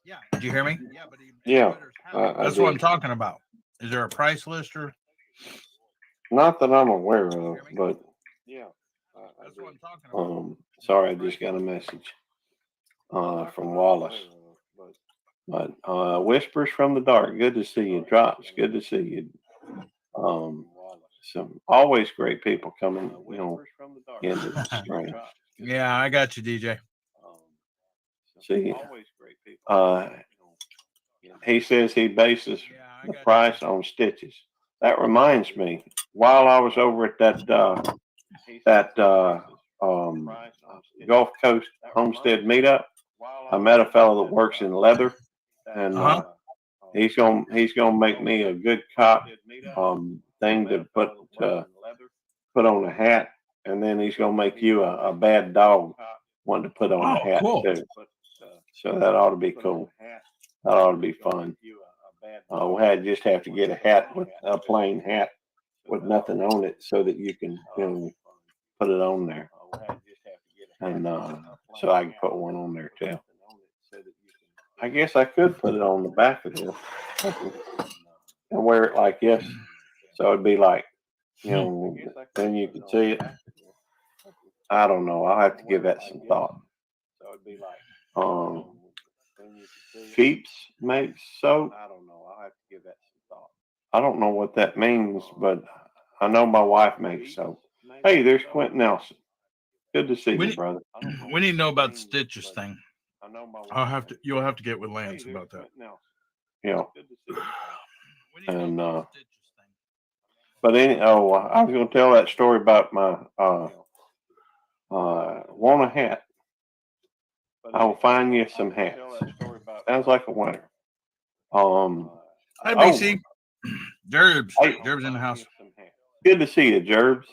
Yeah. Did you hear me? Yeah. That's what I'm talking about. Is there a price list or? Not that I'm aware of, but sorry, I just got a message from Wallace. But Whispers from the Dark, good to see you. Drops, good to see you. Some always great people coming, into the stream. Yeah, I got you, DJ. See, he says he bases the price on stitches. That reminds me, while I was over at that Gulf Coast Homestead meetup, I met a fellow that works in leather, and he's gonna make me a good cop thing to put on a hat, and then he's gonna make you a bad dog one to put on a hat too. So that ought to be cool. That ought to be fun. We just have to get a hat with a plain hat with nothing on it so that you can put it on there. And so I can put one on there too. I guess I could put it on the back of this and wear it like this. So it'd be like, then you can see it. I don't know. I'll have to give that some thought. Feeps makes soap. I don't know. I'll have to give that some thought. I don't know what that means, but I know my wife makes soap. Hey, there's Quentin Nelson. Good to see you, brother. We need to know about the stitches thing. You'll have to get with Lance about that. Yeah. And but I was going to tell that story about my want a hat. I will find you some hats. Sounds like a winner. Hi, BC. Jerbs. Jerbs in the house. Good to see you, Jerbs.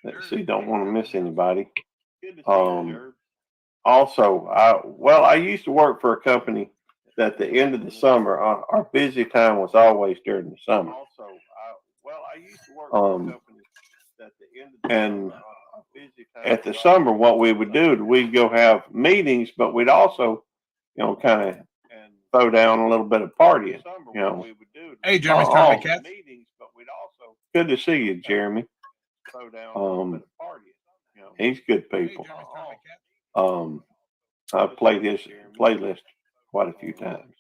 Let's see, don't want to miss anybody. Also, I used to work for a company that the end of the summer, our busy time was always during the summer. And at the summer, what we would do, we'd go have meetings, but we'd also, kind of throw down a little bit of partying, Hey, Jeremy's trying to catch. Good to see you, Jeremy. He's good people. I've played his playlist quite a few times.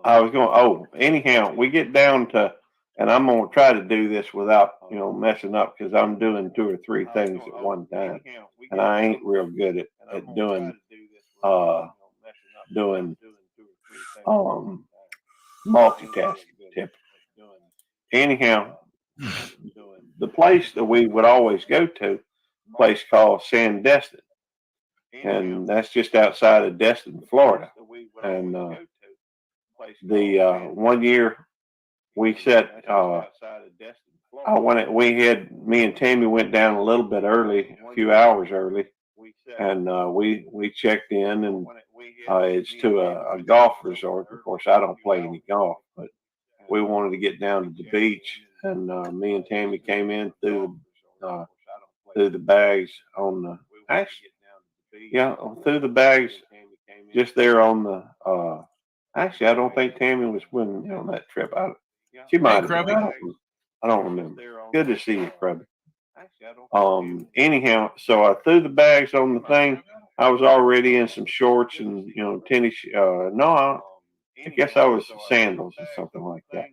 I was going, anyhow, we get down to, and I'm going to try to do this without, messing up, because I'm doing 2 or 3 things at one time. And I ain't real good at doing multitasking tip. Anyhow, the place that we would always go to, a place called Sandestin, and that's just outside of Destin, Florida. And the 1 year we set, me and Tammy went down a little bit early, a few hours early, and we checked in, and it's to a golf resort. Of course, I don't play any golf, but we wanted to get down to the beach, and me and Tammy came in through the bags on the through the bags just there on the actually I don't think Tammy was with me on that trip. She might have been. I don't remember. Good to see you, Krubby. Anyhow, so I threw the bags on the thing. I was already in some shorts and tennis. I guess I was sandals or something like that.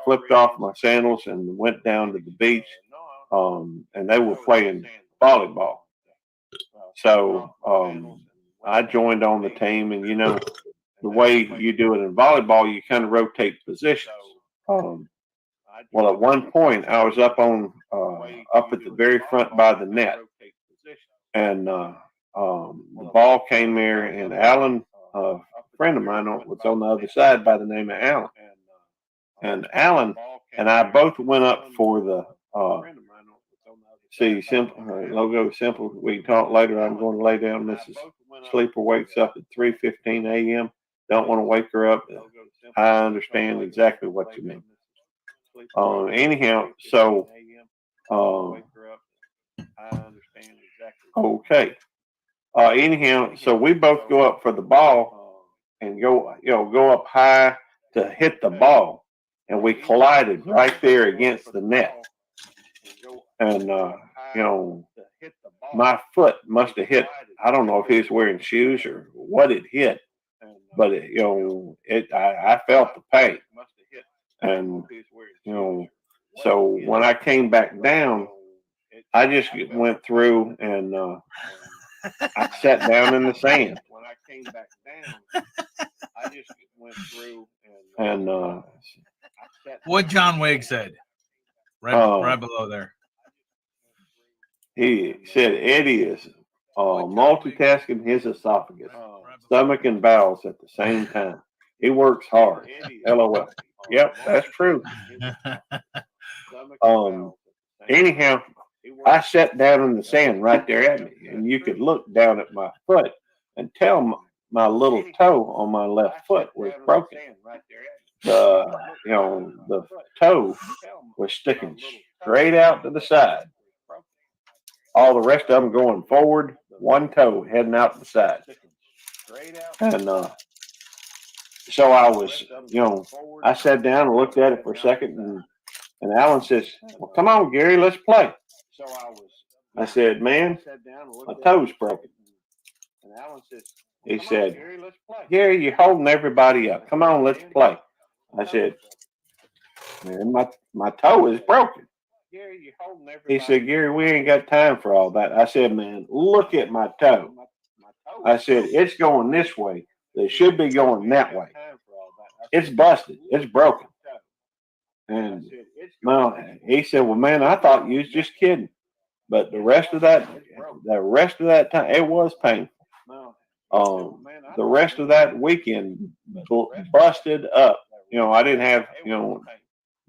Flipped off my sandals and went down to the beach. And they were playing volleyball. So I joined on the team, and the way you do it in volleyball, you kind of rotate positions. Well, at one point, I was up at the very front by the net, and the ball came there, and Alan, a friend of mine, was on the other side by the name of Alan, and Alan and I both went up for the logo simple. We can talk later. I'm going to lay down. Mrs. Sleeper wakes up at 3:15 a.m. Don't want to wake her up. I understand exactly what you mean. Anyhow, so okay. Anyhow, so we both go up for the ball and go up high to hit the ball, and we collided right there against the net. And my foot must have hit. I don't know if he was wearing shoes or what it hit, but I felt the pain. And so when I came back down, I just went through and I sat down in the sand. And what John Wigg said, right below there. He said Eddie is multitasking his esophagus, stomach, and bowels at the same time. He works hard. LOL. Yep, that's true. Anyhow, I sat down in the sand right there at me, and you could look down at my foot and tell my little toe on my left foot was broken. The toe was sticking straight out to the side. All the rest of them going forward, one toe heading out the side. And so I was, I sat down and looked at it for a second, and Alan says, "Well, come on, Gary, let's play." I said, "Man, my toe's broken." He said, "Gary, you're holding everybody up. Come on, let's play." I said, "Man, my toe is broken." He said, "Gary, we ain't got time for all that." I said, "Man, look at my toe." I said, "It's going this way. They should be going that way. It's busted. It's broken." And he said, "Well, man, I thought you was just kidding." But the rest of that time, it was painful. The rest of that weekend busted up. I didn't have,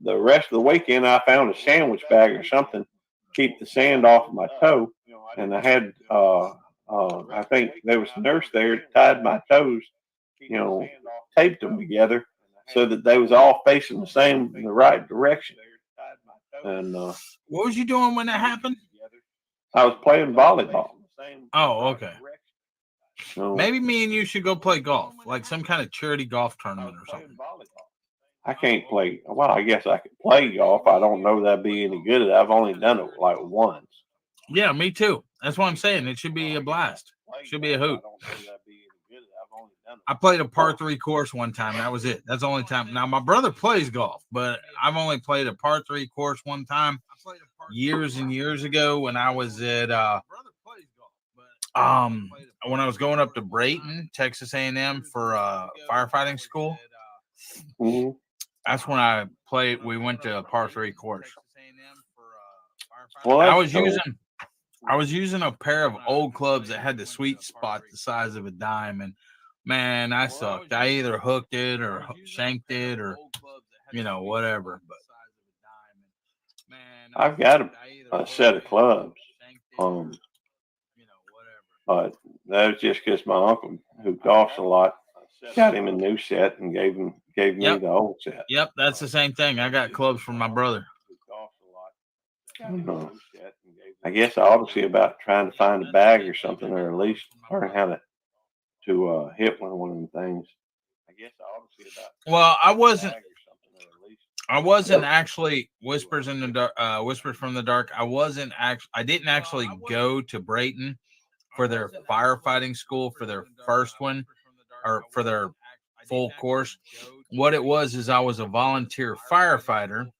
the rest of the weekend I found a sandwich bag or something to keep the sand off of my toe. And I had, I think there was a nurse there that tied my toes, taped them together so that they was all facing the right direction. And what was you doing when that happened? I was playing volleyball. Oh, okay. Maybe me and you should go play golf, like some kind of charity golf tournament or something. I can't play. Well, I guess I could play golf. I don't know that'd be any good. I've only done it like once. Yeah, me too. That's what I'm saying. It should be a blast. It should be a hoot. I played a par 3 course one time. That was it. That's the only time. Now, my brother plays golf, but I've only played a par 3 course one time years and years ago when I was at when I was going up to Brayton, Texas A&M for firefighting school. Mhm. That's when I played. We went to a par 3 course. Well, I that's was cool. using a pair of old clubs that had the sweet spot the size of a dime, and man, I sucked. I either hooked it or shanked it or whatever. But I've got a set of clubs. But that was just because my uncle, who golfs a lot, got him a new set and gave me the old set. Yep, that's the same thing. I got clubs from my brother. I guess I ought to see about trying to find a bag or something, or at least learn how to hit one of them things. I guess I ought to see about. Well, I wasn't actually Whispers in the Dark. Whispers from the Dark. I didn't actually go to Brayton for their firefighting school for their first one or for their full course. What it was is I was a volunteer firefighter,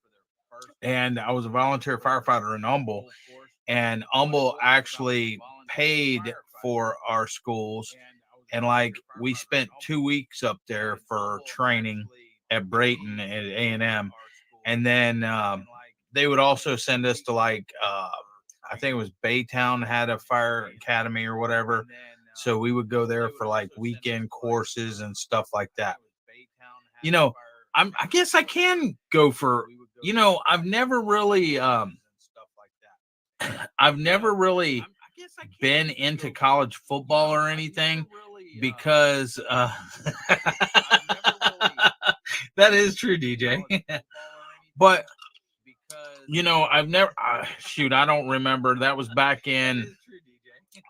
and I was a volunteer firefighter in Humble, and Humble actually paid for our schools, and like we spent 2 weeks up there for training at Brayton at A&M, and then they would also send us to I think it was Baytown had a fire academy or whatever, so we would go there for like weekend courses and stuff like that. I guess I can go for. I've never really been into college football or anything because that is true, DJ. But I've never shoot. I don't remember. That was back in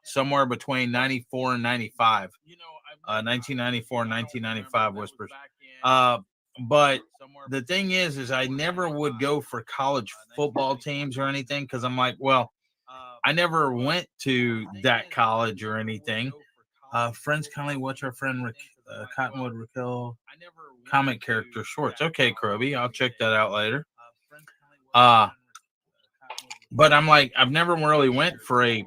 somewhere between 94 and 95. 1994 and 1995 Whispers. But the thing is I never would go for college football teams or anything because I'm like, well, I never went to that college or anything. Friends kindly watch our friend Cottonwood Raquel comic character shorts. Okay, Krubby, I'll check that out later. But I'm like, I've never really went for a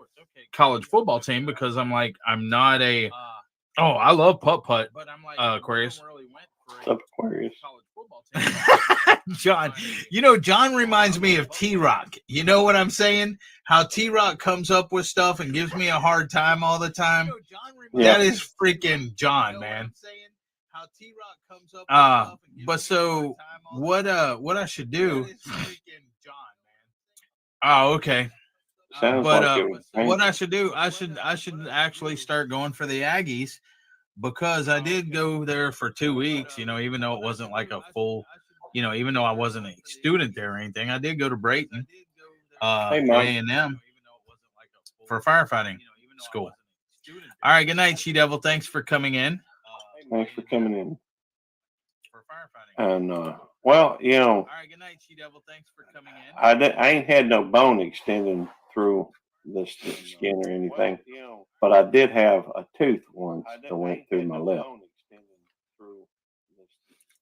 college football team because I'm like, I'm not a. Oh, I love putt, Aquarius. Aquarius. John, John reminds me of T-Rock. You know what I'm saying? How T-Rock comes up with stuff and gives me a hard time all the time. That is freaking John, man. But so what I should do? Oh, okay. But what I should do? I should actually start going for the Aggies because I did go there for 2 weeks. Even though it wasn't like a full, even though I wasn't a student there or anything, I did go to Brayton, A&M for firefighting school. All right, good night, She Devil. Thanks for coming in. Thanks for coming in. And well, I ain't had no bone extending through the skin or anything, but I did have a tooth once that went through my lip.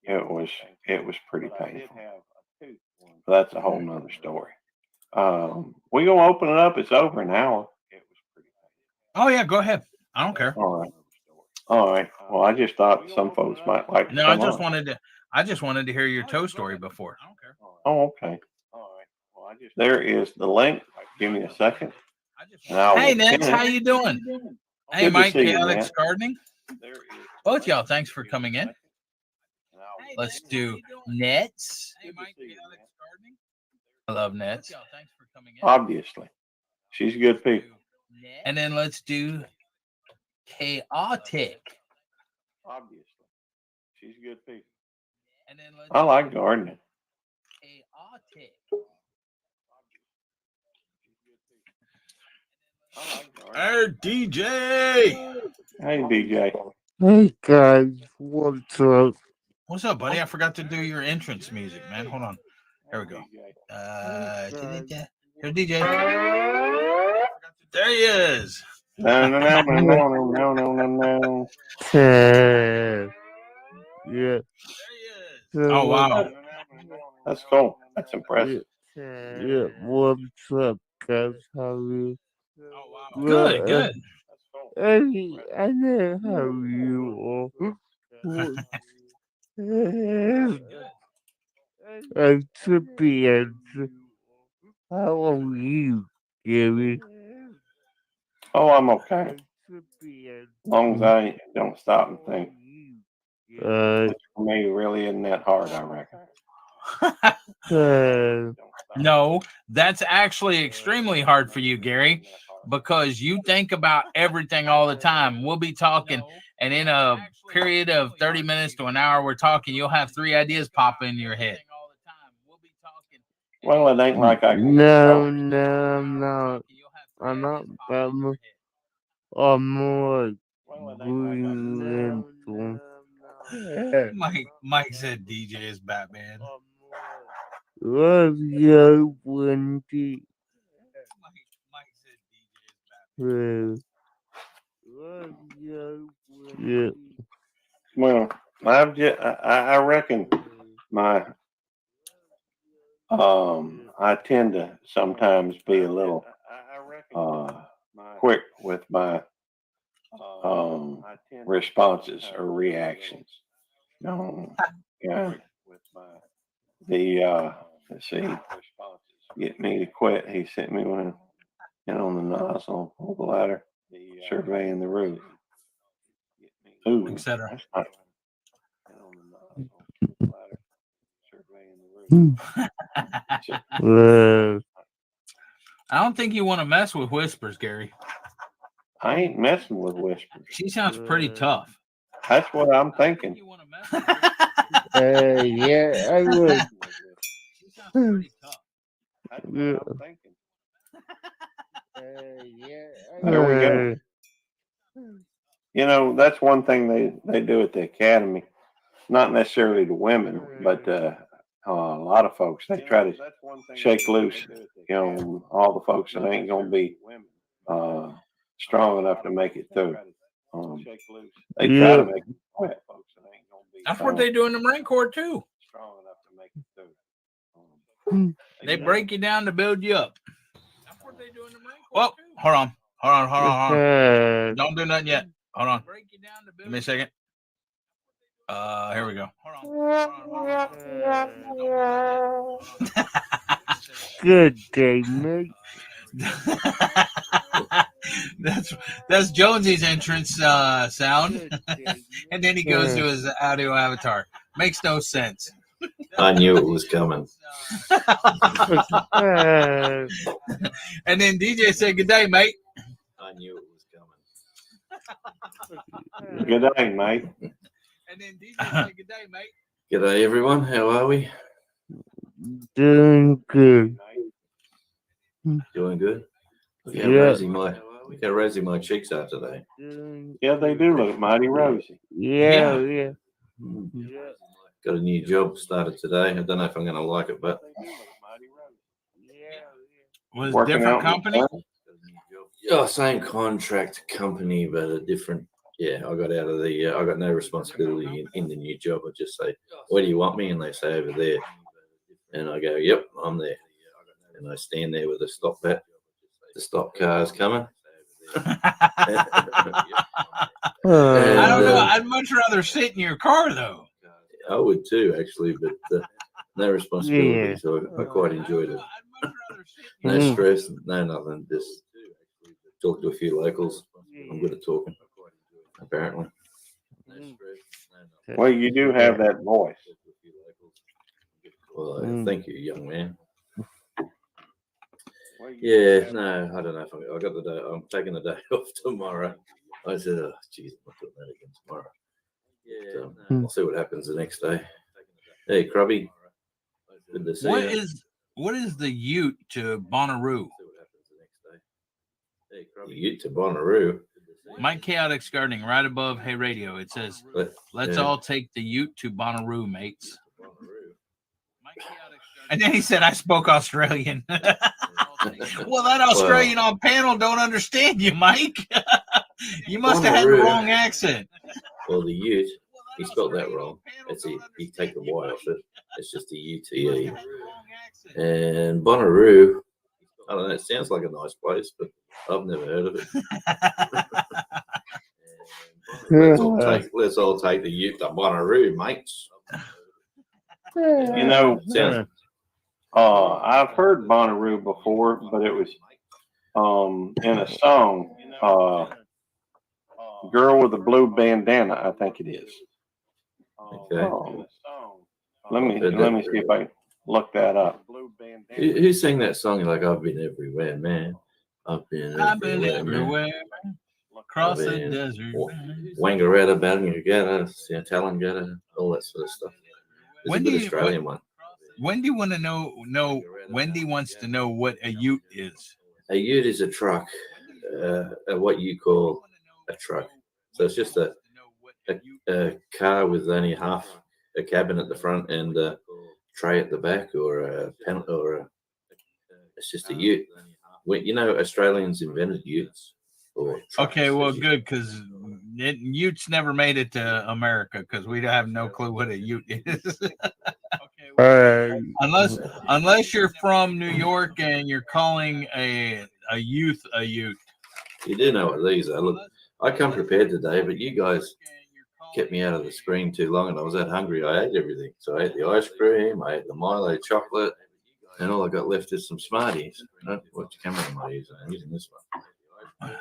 It was pretty painful. But that's a whole nother story. We gonna open it up. It's over an hour. Oh yeah, go ahead. I don't care. All right. Well, I just thought some folks might like to No, come I just wanted to hear your toe story before. I don't care. Oh, okay. All right. Well, there is the link. Give me a second. Hey, Nets, how you doing? Hey, Mike, Chaotic Nat. Gardening. Both y'all, thanks for coming in. Let's do Nets. I love Nets. Obviously, she's good people. And then let's do Chaotic. Obviously, she's good people. I like gardening. Hey, DJ. Hey, DJ. Hey guys, what's up? What's up, buddy? I forgot to do your entrance music, man. Hold on. There we go. Here's DJ. There he is. No. Yeah. Oh wow. That's cool. That's impressive. Yeah. What's up, guys? How are you? Good. I know how you are. Amphibians. How are you, Gary? Oh, I'm okay. As long as I don't stop and think. Which for me really isn't that hard, I reckon. No, that's actually extremely hard for you, Gary, because you think about everything all the time. We'll be talking, and in a period of 30 minutes to an hour, we're talking, you'll have 3 ideas pop in your head. Well, it ain't like I can. No, I'm not. I'm not. I'm more green. Mike said DJ is Batman. Love you, Wendy. Yeah. Well, I reckon my I tend to sometimes be a little quick with my responses or reactions. Yeah. Let's see, get me to quit. He sent me one in on the nozzle, pull the ladder, surveying the roof. Ooh, etc. That's not. I don't think you want to mess with Whispers, Gary. I ain't messing with Whispers. She sounds pretty tough. That's what I'm thinking. Yeah, I would. She sounds pretty tough. Yeah. There we go. You know, that's one thing they do at the academy. Not necessarily the women, but a lot of folks. They try to shake loose, you know, all the folks that ain't gonna be strong enough to make it through. They try to make it quit. That's what they do in the Marine Corps too. They break you down to build you up. That's what they do in the Marine Corps. Well, hold on. Don't do nothing yet. Hold on. Give me a second. Here we go. Good day, mate. That's Jonesy's entrance sound, and then he goes to his audio avatar. Makes no sense. I knew it was coming. And then DJ said, "Good day, mate." I knew it was coming. Good day, mate. And then DJ said, "Good day, mate." Good day, everyone. How are we? Doing good. Doing good. Look how rosy my cheeks are today. Yeah, they do look mighty rosy. Yeah. Got a new job started today. I don't know if I'm going to like it, but was it different company? Yeah, same contract company, but a different. Yeah, I got out of the. I got no responsibility in the new job. I just say, "Where do you want me?" And they say, "Over there." And I go, "Yep, I'm there." And I stand there with a stop bat. The stop car's coming. I don't know. I'd much rather sit in your car, though. I would too, actually, but no responsibility, so I quite enjoyed it. No stress, no nothing. Just talk to a few locals. I'm good at talking, apparently. Well, you do have that voice. Well, thank you, young man. Yeah, no, I don't know if I got the day. I'm taking the day off tomorrow. I said, "Oh, geez, I'm not doing that again tomorrow." Yeah, I'll see what happens the next day. Hey, Crubby, good to see you. What is the Ute to Bonnaroo? Ute to Bonnaroo. Mike Chaotix Gardening, right above Hey Radio. It says, "Let's all take the Ute to Bonnaroo, mates." And then he said, "I spoke Australian." Well, that Australian on panel don't understand you, Mike. You must have had the wrong accent. Well, the Ute, he spelled that wrong. It's you take the Y off it. It's just a UTE. And Bonnaroo, I don't know. It sounds like a nice place, but I've never heard of it. Let's all take the Ute to Bonnaroo, mates. You know, I've heard Bonnaroo before, but it was in a song, "Girl with a Blue Bandana," I think it is. Okay. Let me see if I can look that up. Who sang that song? Like, I've been everywhere, man. I've been everywhere. Across the desert. Wangaratta, Balangaratta, Talangaratta, all that sort of stuff. It's a good Australian one. Wendy want to know. Wendy wants to know what a ute is. A ute is a truck, what you call a truck. So it's just a car with only half a cabin at the front and a tray at the back, or it's just a ute. You know, Australians invented utes. Okay, well, good, because utes never made it to America because we have no clue what a ute is. Unless you're from New York and you're calling a youth a ute. You do know what these are. Look, I come prepared today, but you guys kept me out of the screen too long, and I was that hungry. I ate everything. So I ate the ice cream, I ate the Milo chocolate, and all I got left is some Smarties. Which camera am I using? I'm using this one.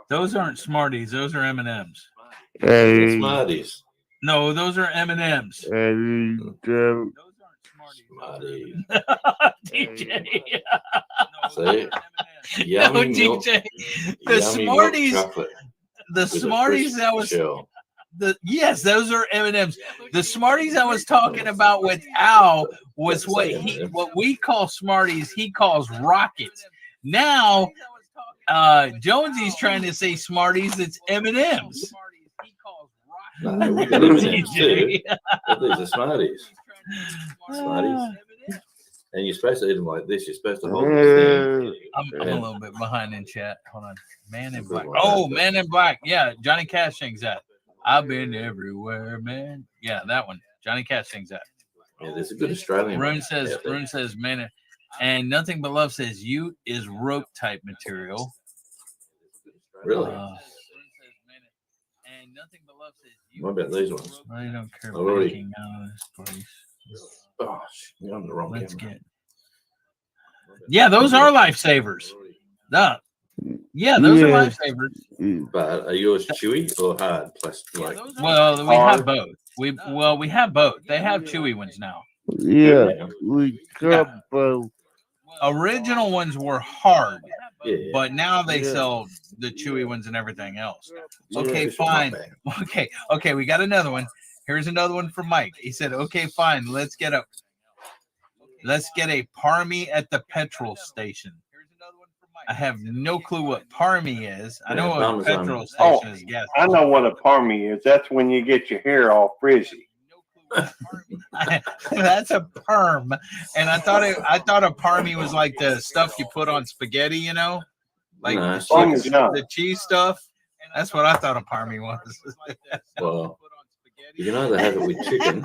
Those aren't Smarties. Those are M&Ms. Smarties. No, those are M&Ms. Smarties. DJ. See? Yummy milk. DJ. The Yummy Smarties. Milk chocolate The Smarties that was yes, those are M&Ms. The Smarties I was talking about with Al was what we call Smarties. He calls Rockets. Now, Jonesy's trying to say Smarties. It's M&Ms. No, we got M&Ms too. But these are Smarties. Smarties. And you're supposed to eat them like this. You're supposed to hold them. I'm a little bit behind in chat. Hold on. Man in Black. Oh, Man in Black. Yeah, Johnny Cash sings that. I've been everywhere, man. Yeah, that one. Johnny Cash sings that. Yeah, there's a good Australian Rune one. says, man, and Nothing But Love says, ute is rope type material. Really? What about these ones? I don't care I've already. backing out of this place. Oh, you're on the wrong Let's camera. get. Yeah, those are lifesavers. Duh. Yeah, those are lifesavers. But are yours chewy or hard? Like, well, we have both. We have both. They have chewy ones now. Yeah, we got both. Original ones were hard, yeah. but now they sell the chewy ones and everything else. Okay, fine. Okay, we got another one. Here's another one from Mike. He said, "Okay, fine. Let's get a parmy at the petrol station." I have no clue what parmy is. I know what a petrol station is. Gas. I know what a parmy is. That's when you get your hair all frizzy. That's a perm, and I thought a parmy was like the stuff you put on spaghetti, you know, like the cheese stuff. That's what I thought a parmy was. Well, you can either have it with chicken.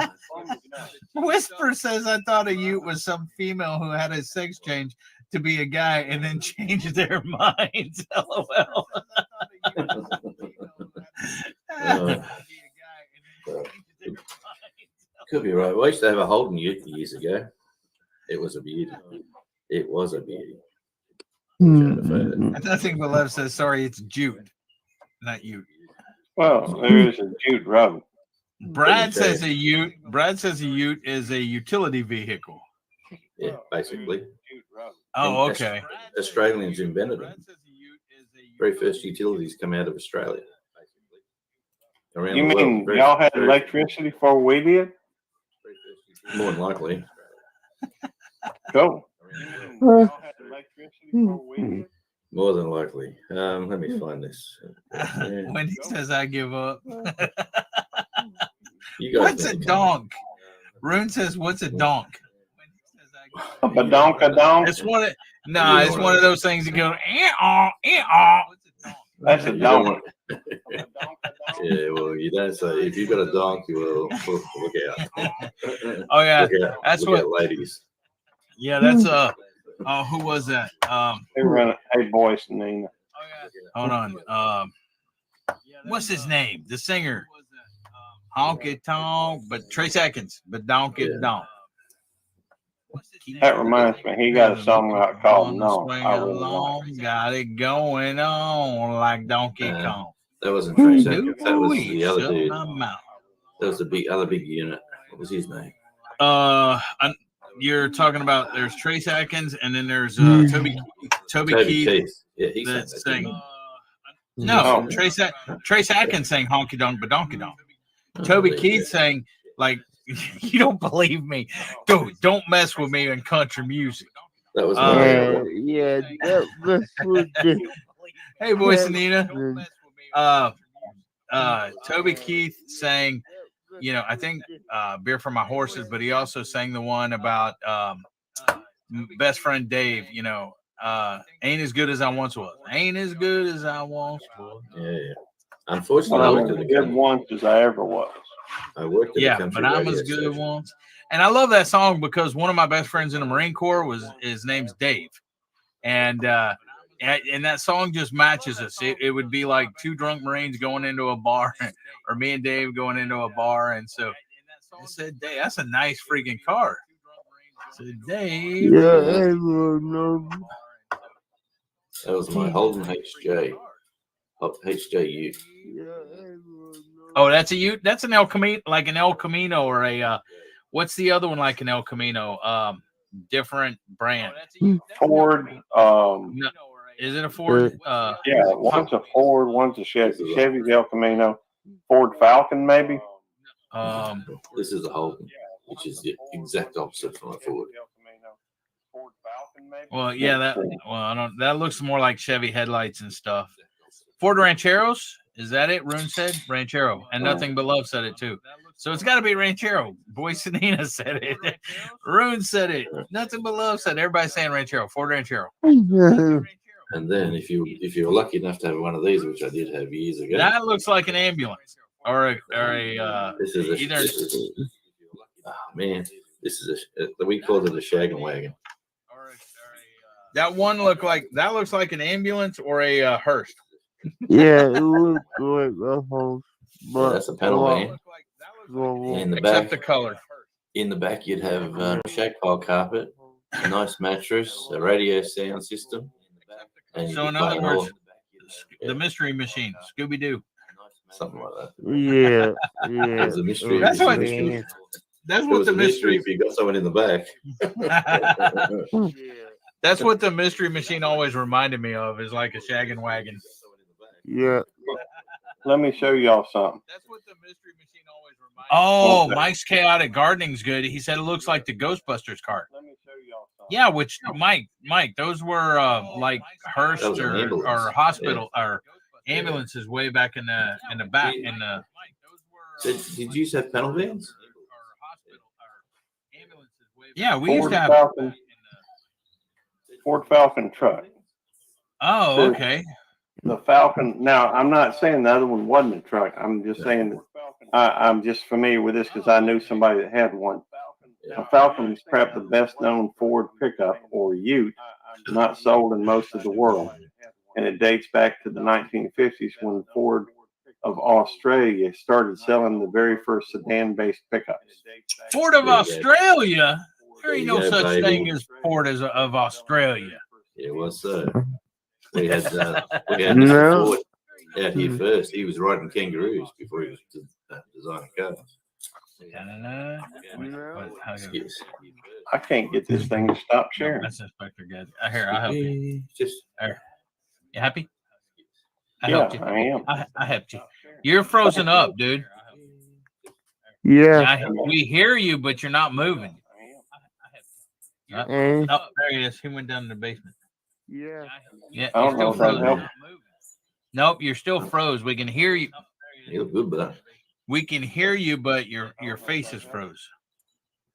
Whisper says I thought a ute was some female who had a sex change to be a guy and then changed their minds. LOL. Could be right. We used to have a Holden ute years ago. It was a beauty. It was a beauty. Nothing but love says sorry. It's Jude, not ute. Well, there is a Jude Road. Brad says a ute. Brad says a ute is a utility vehicle. Yeah, basically. Oh, okay. Australians invented them. Very first utilities come out of Australia. Around You the mean world, y'all had electricity before we did? More than likely. Go. More than likely. Let me find this. When he says I give up. You guys What's a donk? Rune says, "What's a donk?" A donk. It's one of it's one of those things that go. That's a donk. Yeah, well, you don't say if you've got a donkey, well, look out. Oh yeah, that's what ladies. Yeah, that's who was that? Hey, boys, Nina. Hold on. What's his name? The singer. honky tonk, but Trace Atkins, but donkey donk. That reminds me, he got a song out called No. Swing I really like. along, got it going on like Donkey Kong. That wasn't Trace Ooh, Atkins. That was the other shut dude. my mouth. That was the other big unit. What was his name? You're talking about there's Trace Atkins, and then there's Toby Keith. Yeah, he that sang that. sang. No, Trace Atkins sang Honky Donk but Donkey Donk. Toby Keith sang like you don't believe me, dude. Don't mess with me in country music. That was yeah, that's what the Hey, voice Anita. Toby Keith sang, I think Beer for My Horses, but he also sang the one about best friend Dave, ain't as good as I once was. Ain't as good as I once was. Yeah. Unfortunately, I was as good once as I ever was. I worked at a country but I'm radio as good station. once. And I love that song because one of my best friends in the Marine Corps his name's Dave. And that song just matches us. It would be like two drunk Marines going into a bar, or me and Dave going into a bar. And so I said, Dave, that's a nice freaking car. I said, Dave. Yeah, everyone knows. That was my Holden HJU. Oh, that's a Ute. That's an El Camino, like an El Camino, or a what's the other one like an El Camino? Different brand. Ford. No, is it a Ford? Yeah, one's a Ford, one's a Chevy. Chevy's El Camino. Ford Falcon, maybe. This is a Holden, which is the exact opposite from a Ford. Well, yeah, that looks more like Chevy headlights and stuff. Ford Rancheros, is that it? Rune said Ranchero, and Nothing But Love said it too. So it's got to be Ranchero. Boy Sanina said it. Rune said it. Nothing But Love said it. Everybody's saying Ranchero. Ford Ranchero. And then if you were lucky enough to have one of these, which I did have years ago, That looks like an ambulance or a this is man, this is we call it a shaggin' wagon. That one looks like an ambulance or a hearse. Yeah, it looks like a house. But That's a panel van. In the back, Except the color. In the back, you'd have a shag pile carpet, a nice mattress, a radio sound system. And So in other words, the Mystery Machine, Scooby Doo. Something like that. Yeah. It was a mystery. That's what the mystery. If you got someone in the back. That's what the Mystery Machine always reminded me of, is like a shaggin' wagon. Yeah. Let me show y'all something. That's what the Mystery Machine always reminded me. Oh, Mike's Chaotic Gardening's good. He said it looks like the Ghostbusters cart. Let me show y'all something. Yeah, which Mike, those were like hearse or hospital or ambulances way back in the back in the. Did you have panel vans? Yeah, we used to have Ford Falcon truck. Oh, okay. The Falcon. Now, I'm not saying the other one wasn't a truck. I'm just saying that I'm just familiar with this because I knew somebody that had one. A Falcon is perhaps the best known Ford pickup or Ute not sold in most of the world. And it dates back to the 1950s when Ford of Australia started selling the very first sedan-based pickups. Ford of Australia? There ain't no such thing as Ford of Australia. It was we had Mr. Ford out here first. He was riding kangaroos before he was designing cars. I can't get this thing to stop sharing. That's Inspector Good. Here, I help you. Just there. You happy? I helped you. I am. I helped you. You're frozen up, dude. Yeah. We hear you, but you're not moving. Oh, there he is. He went down in the basement. Yeah. Yeah, I you're don't know still if that frozen. helps. Nope, you're still froze. We can hear you. You look good, but We can hear you, but your face is froze.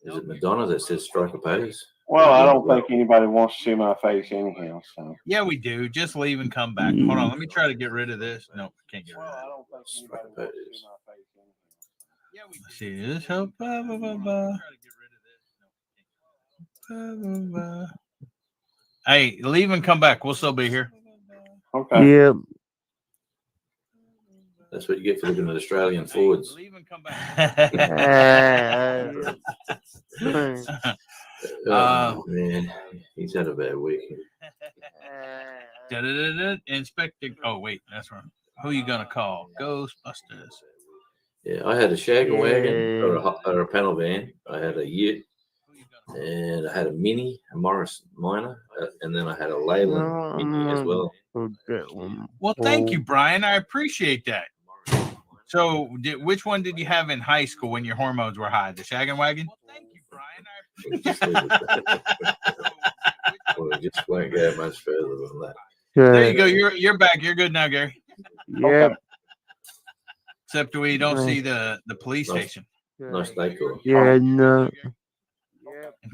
is it Madonna that says strike a pose? Well, I don't think anybody wants to see my face anyhow. So Yeah, we do. Just leave and come back. Hold on. Let me try to get rid of this. No, can't get rid of it. Strike a pose. Let's see. This help. Hey, leave and come back. We'll still be here. okay. Yeah. That's what you get for looking at Australian Fords. Oh man, he's had a bad week. Inspector. Oh wait, that's wrong. Who you gonna call? Ghostbusters. Yeah, I had a shagger wagon or a panel van. I had a Ute, and I had a Mini, a Morris Minor, and then I had a Leyland Mini as well. Well, thank you, Brian. I appreciate that. So, which one did you have in high school when your hormones were high? The shaggin' wagon? Thank you, Brian. Well, it just won't go much further than that. There you go. You're back. You're good now, Gary. Yep. Except we don't see the police station. Nice decor. Yeah, no.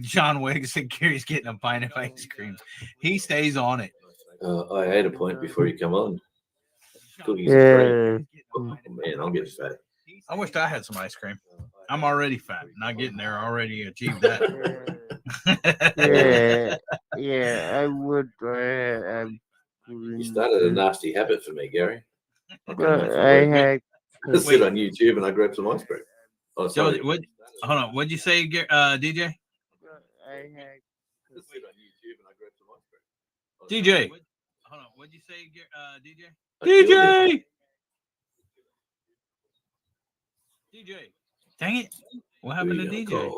John Wiggs said Gary's getting a pint of ice cream. He stays on it. I ate a pint before you come on. Cookies and cream. Oh, man, I'm getting fat. I wished I had some ice cream. I'm already fat. Not getting there. Already achieved that. I would. You started a nasty habit for me, Gary. I sit on YouTube and I grab some ice cream. Oh, sorry. Hold on. What'd you say, DJ? DJ. Hold on. What'd you say, DJ? DJ. DJ. Dang it. What happened to DJ?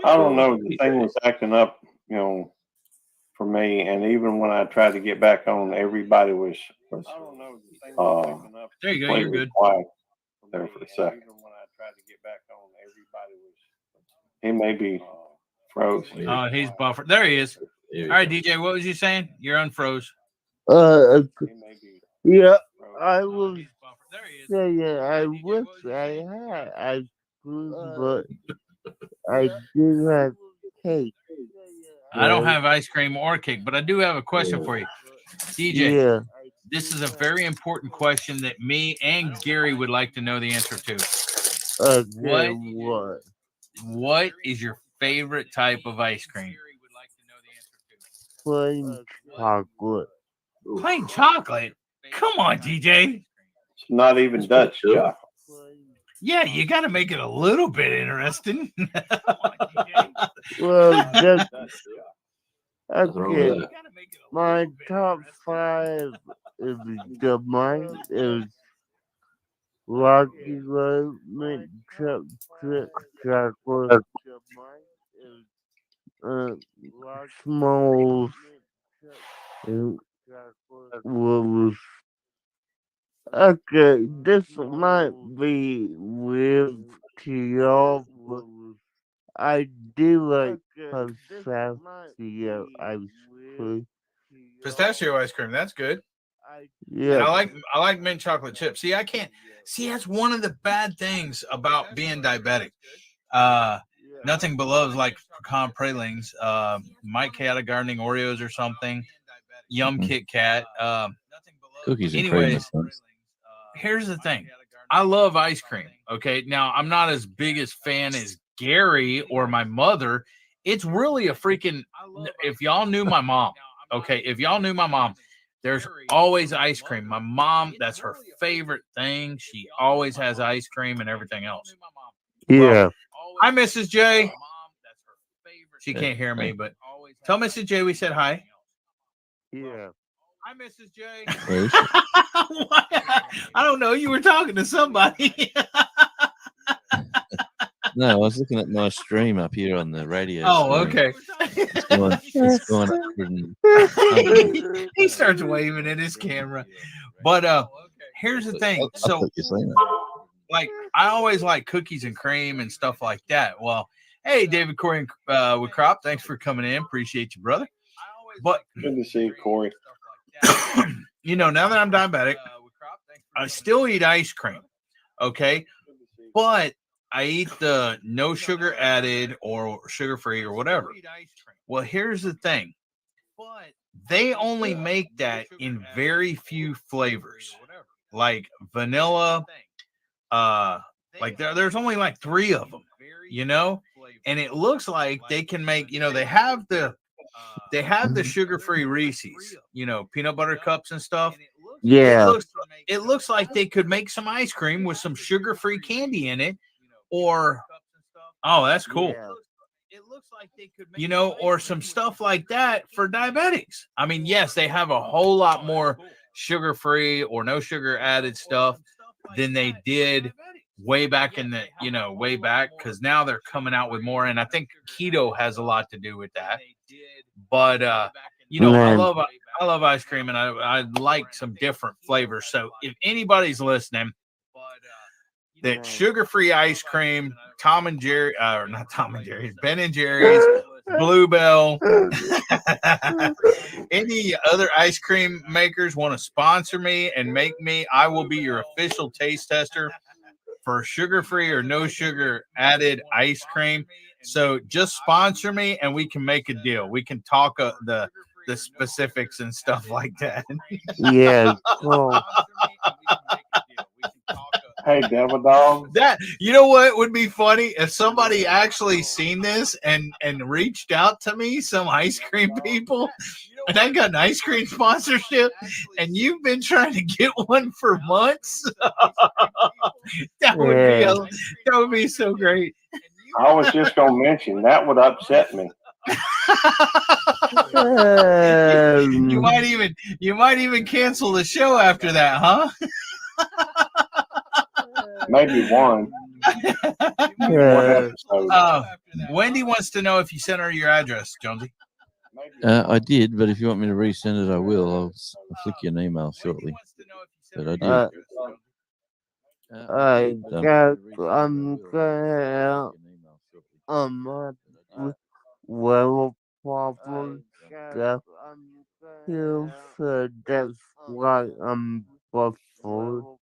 I don't know. The thing was acting up, for me. And even when I tried to get back on, everybody was there you go. You're good. Quiet there for a second. He may be froze. Oh, he's buffered. There he is. All right, DJ, what was you saying? You're unfroze. Yeah, I was saying I wish I had ice cream, but I do have cake. I don't have ice cream or cake, but I do have a question for you. DJ, this is a very important question that me and Gary would like to know the answer to. What is your favorite type of ice cream? Plain chocolate. Plain chocolate? Come on, DJ. It's not even Dutch chocolate. Yeah, you got to make it a little bit interesting. Well, that's okay. My top 5 is the mine is Rocky Road mint chocolate. Smalls was okay. This might be weird to y'all, but I do like pistachio ice cream. Pistachio ice cream, that's good. Yeah, and I like mint chocolate chips. See, I can't see that's one of the bad things about being diabetic. Nothing but loves like pecan pralines, Mike Cat gardening Oreos or something, Yum Kit Kat. Cookies and anyways, cream. Here's the thing. I love ice cream. Okay. Now I'm not as big a fan as Gary or my mother. It's really a freaking, if y'all knew my mom, okay. If y'all knew my mom, there's always ice cream. My mom, that's her favorite thing. She always has ice cream and everything else. Yeah. Well, hi, Mrs. J. She can't hear me, but tell Mrs. J we said hi. Yeah. Hi, Mrs. J. Where I don't know. You were talking to somebody. No, I was looking at my stream up here on the radio. Oh, screen. okay. It's going 100. He starts waving at his camera. But here's the thing. I So, thought you seen it. like, I always like cookies and cream and stuff like that. Well, hey, David Corey with Crop, thanks for coming in. Appreciate you, brother. But good to see you, Corey. Now that I'm diabetic, I still eat ice cream. Okay. But I eat the no sugar added or sugar free or whatever. Well, here's the thing. They only make that in very few flavors, like vanilla. Like there's only like 3 of them, and it looks like they can make, they have the sugar free Reese's, peanut butter cups and stuff. Yeah. It looks like they could make some ice cream with some sugar-free candy in it, or that's cool. Or some stuff like that for diabetics. I mean, yes, they have a whole lot more sugar-free or no sugar added stuff than they did way back way back, because now they're coming out with more, and I think keto has a lot to do with that. But I love ice cream, and I like some different flavors. So if anybody's listening, that sugar-free ice cream, Tom and Jerry, or not Tom and Jerry's, Ben and Jerry's, Bluebell, any other ice cream makers want to sponsor me and make me, I will be your official taste tester for sugar-free or no sugar added ice cream. So just sponsor me and we can make a deal. We can talk the specifics and stuff like that. Yeah, cool. Hey, Devil Dog. That, you know what would be funny if somebody actually seen this and reached out to me, some ice cream people, and I got an ice cream sponsorship, and you've been trying to get one for months. That would be so great. I was just gonna mention that would upset me. You might even cancel the show after that, huh? Maybe one. Wendy wants to know if you sent her your address, Jonesy. I did, but if you want me to resend it, I will. I'll flick you an email shortly. But I did. Well, problem stuff. So that's why I'm before.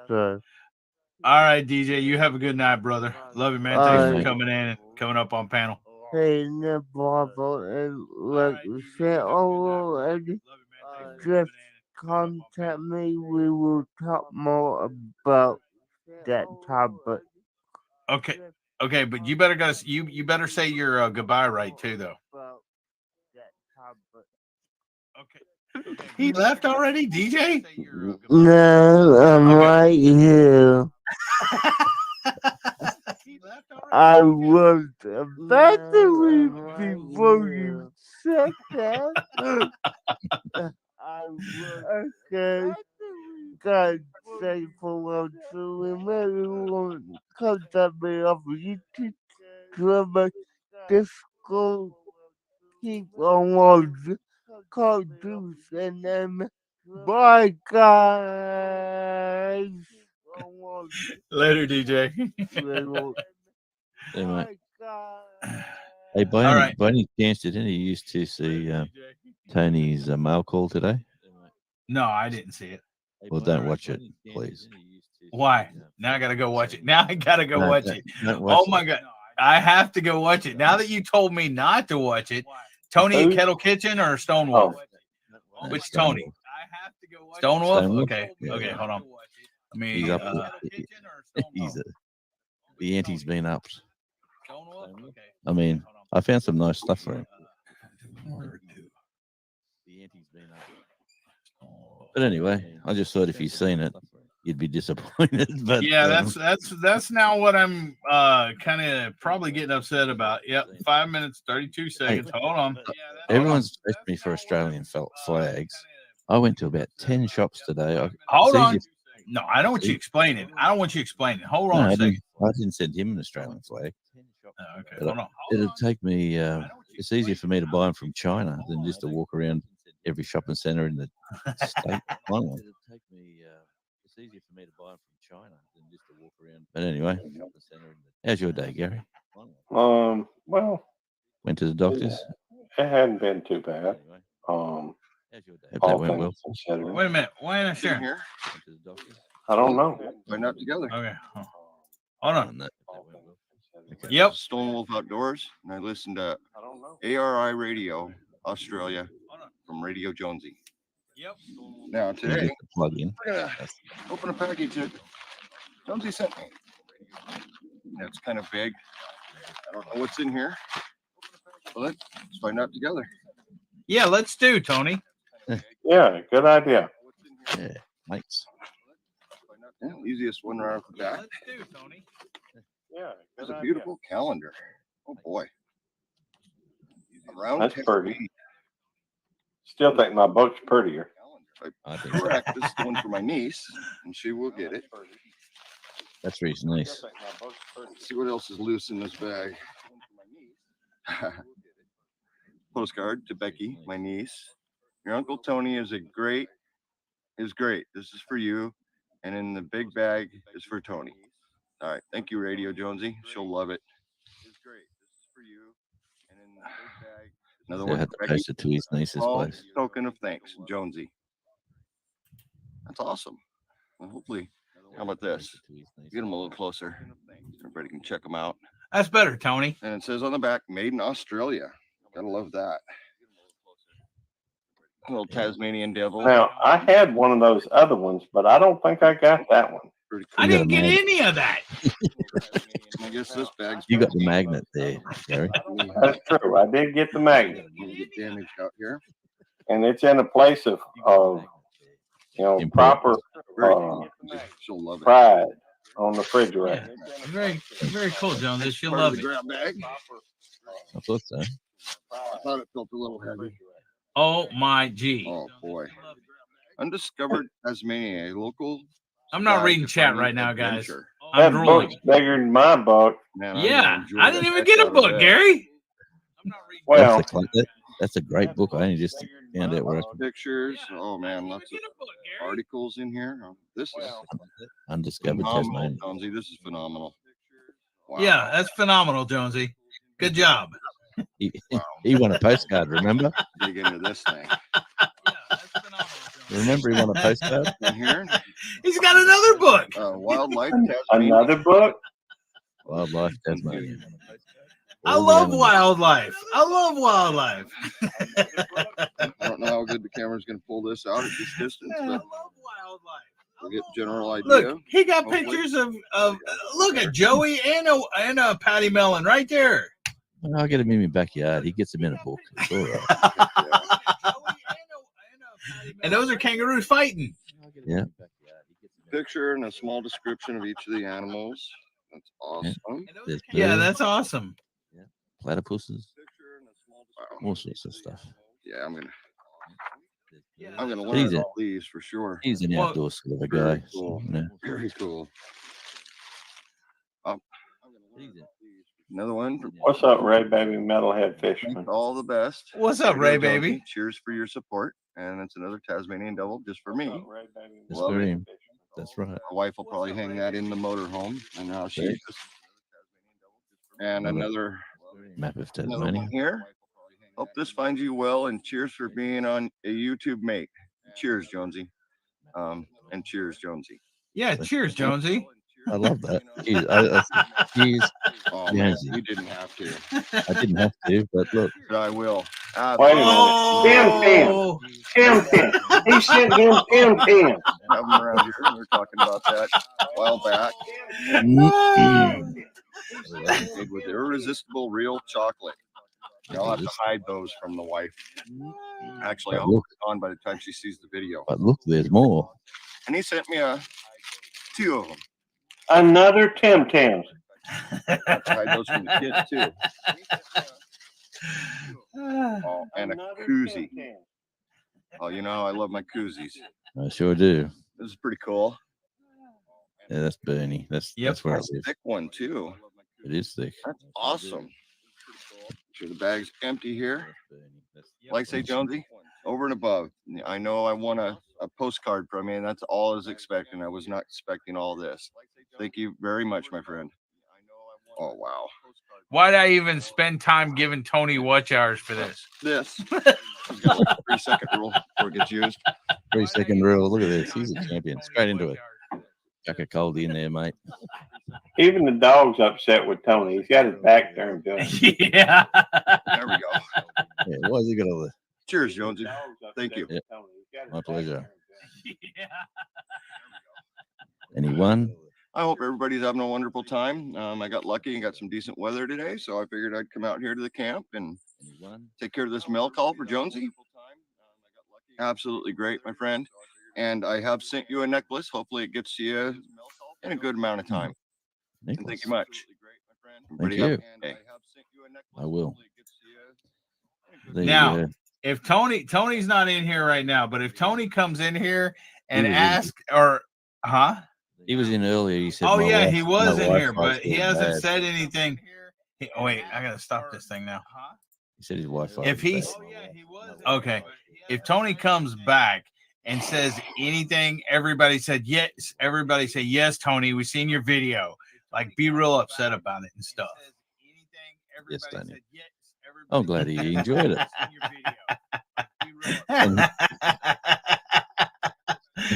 So. All right, DJ, you have a good night, brother. Love you, man. Thanks for coming in and coming up on panel. Hey, no problem. And like you said already, just contact me. We will talk more about that topic. Okay, but you better go. You better say your goodbye right too, though. Okay. He left already, DJ? No, I'm right here. I was about to leave before you said that. I was okay. God say for us to remember contact me off YouTube. Remember this school keep on watching cartoons and then bye guys. Later, DJ. Hey, mate. Hey, by any chance, did any of you used to see Tony's mail call today? No, I didn't see it. Well, don't watch it, please. Why? Now I gotta go watch it. Watch it. Don't watch my God. I have to go watch it. Now that you told me not to watch it, Tony at Kettle Kitchen or Stonewolf? Which Tony? Stonewolf? Okay. Yeah. Okay, hold on. I mean, he's up. The ante's been upped. I mean, I found some nice stuff for him. But anyway, I just thought if you'd seen it, you'd be disappointed. But yeah, that's now what I'm kind of probably getting upset about. Yep, 5 minutes 32 seconds. Hey, Hold on. Everyone's asked me for Australian flags. I went to about 10 shops today. Hold on. No, I don't want you explaining. I don't want you explaining. Hold on a second. I didn't send him an Australian flag. Okay, hold on. It'll take me. It's easier for me to buy them from China than just to walk around every shopping centre in the state. It'll take me. It's easier for me to buy them from China than just to walk around. But anyway, how's your day, Gary? Well, went to the doctors. It hadn't been too bad. Hope that went well. Wait a minute. Why not sure? Here? I don't know. We're not together. Okay. Hold on. Okay. Yep. Stonewolf Outdoors, and I listen to ARI Radio Australia from Radio Jonesy. Yep. Now today, plug in. we're gonna open a package that Jonesy sent me. It's kind of big. I don't know what's in here. Well, let's find out together. Yeah, let's do, Tony. Yeah, Yeah, good idea. Yeah, thanks. Yeah, easiest one right off the bat. Yeah, It's a beautiful calendar. Oh boy. Around That's 10 pretty. feet. Still think my book's prettier. I correct. This is the one for my niece, and she will get it. That's really nice. Let's see what else is loose in this bag. Postcard to Becky, my niece. Your Uncle Tony is great. This is for you. And in the big bag is for Tony. All right. Thank you, Radio Jonesy. She'll love it. Another I one had for to Becky. post it to his niece's Small place. token of thanks, Jonesy. That's awesome. Well, hopefully, how about this? Get them a little closer. Everybody can check them out. That's better, Tony. And it says on the back, made in Australia. Gotta love that. A little Tasmanian devil. Now, I had one of those other ones, but I don't think I got that one. I didn't get any of that. I guess this bag's You got the magnet there, Gary. That's true. I did get the magnet. Get damaged out here. And it's in a place of proper She'll love it. pride on the refrigerator. Very, very cool, Jones. She'll love it. Grab bag. I thought so. I thought it felt a little heavy. Oh my G. Oh boy. Undiscovered Tasmania, a local. I'm not reading chat right now, guys. That I'm drooling. book's bigger than my book. Man, Yeah, I didn't even get a book, Gary. Well, that's a great book. I only just found out where I pictures. Oh man, lots of articles in here. This is undiscovered phenomenal, Tasmania. Jonesy. This is phenomenal. Wow. Yeah, that's phenomenal, Jonesy. Good job. He won a postcard, remember? Dig into this thing. Remember he won a postcard? In here. He's got another book. Wildlife Tasmania. Another book? Wildlife Tasmania. I love wildlife. I love wildlife. I don't know how good the camera's going to pull this out at this distance, but we'll get general idea. Look, he got Hopefully. pictures of look at Joey and a Patty Mellon right there. I'll get him in my backyard. He gets him in a book. It's all right. And those are kangaroos fighting. Yeah. Picture and a small description of each of the animals. That's awesome. There's Yeah, birds, that's awesome. platypuses, all sorts of stuff. Yeah, I'm gonna learn all these for sure. He's an outdoor sort of a guy. Very cool. So, you know. Very cool. Another one. What's up, Ray Baby Metalhead Fisherman? All the best. What's up, Ray Baby? Cheers for your support. And it's another Tasmanian devil just for me. That's Love for it. him. That's right. My wife will probably hang that in the motorhome. And now she Okay. is. And another Map of one Tasmania. here. Hope this finds you well, and cheers for being on a YouTube mate. Cheers, Jonesy. And cheers, Jonesy. Yeah, cheers, Jonesy. I love that. Cheers. Oh, man, Jonesy. you didn't have to. I didn't have to, but look. But I will. Wait a minute. Tim. He sent him Tim. Have them around here. We were talking about that a while back. Made with irresistible real chocolate. I'll have to hide those from the wife. Actually, I'll put it on by the time she sees the video. But look, there's more. And he sent me two of them. Another Tim. I have to hide those from the kids too. Oh, and a koozie. Oh, you know how I love my koozies. I sure do. This is pretty cool. Yeah, that's Bernie. That's where I That's a live. thick one too. It is thick. That's awesome. Sure, the bag's empty here. Like I say, Jonesy, over and above. I know I want a postcard from you, and that's all I was expecting. I was not expecting all this. Thank you very much, my friend. Oh, wow. Why'd I even spend time giving Tony watch hours for this? This. He's got like a 3-second rule before it gets used. 3-second rule. Look at this. He's a champion. Straight into it. Chuck a coldie in there, mate. Even the dog's upset with Tony. He's got his back turned to him. Yeah. There we go. Yeah, why is he got all the Cheers, Jonesy. Thank you. Yep. My pleasure. Anyone? I hope everybody's having a wonderful time. I got lucky and got some decent weather today, so I figured I'd come out here to the camp and take care of this mail call for Jonesy. absolutely great, my friend. And I have sent you a necklace. Hopefully it gets to you in a good amount of time. And thank you much. Thank Everybody have a you. good day. I will. Now, if Tony's not in here right now, but if Tony comes in here and asks, or he was in earlier. He said, oh my yeah, wife, he was my in here, Wi-Fi's but he going hasn't bad. said anything. Oh wait, I gotta stop this thing now. He said his Wi-Fi. If was he's bad. okay, if Tony comes back and says anything, everybody said yes. Everybody say yes, Tony. We seen your video. Like, be real upset about it and stuff. Yes, Daniel. I'm glad he enjoyed it. And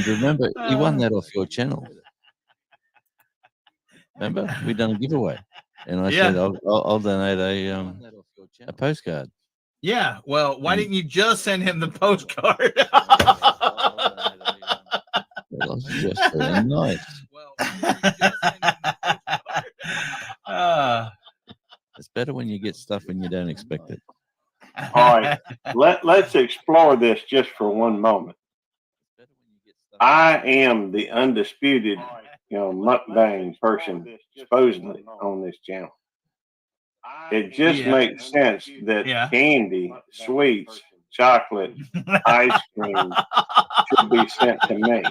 remember, he won that off your channel. Remember, we done a giveaway, and I said I'll donate a postcard. Yeah. Well, why didn't you just send him the postcard? Well, I was just being nice. It's better when you get stuff when you don't expect it. All right, let's explore this just for one moment. I am the undisputed, mukbang person supposedly on this channel. It just makes sense that candy, sweets, chocolate, ice cream should be sent to me.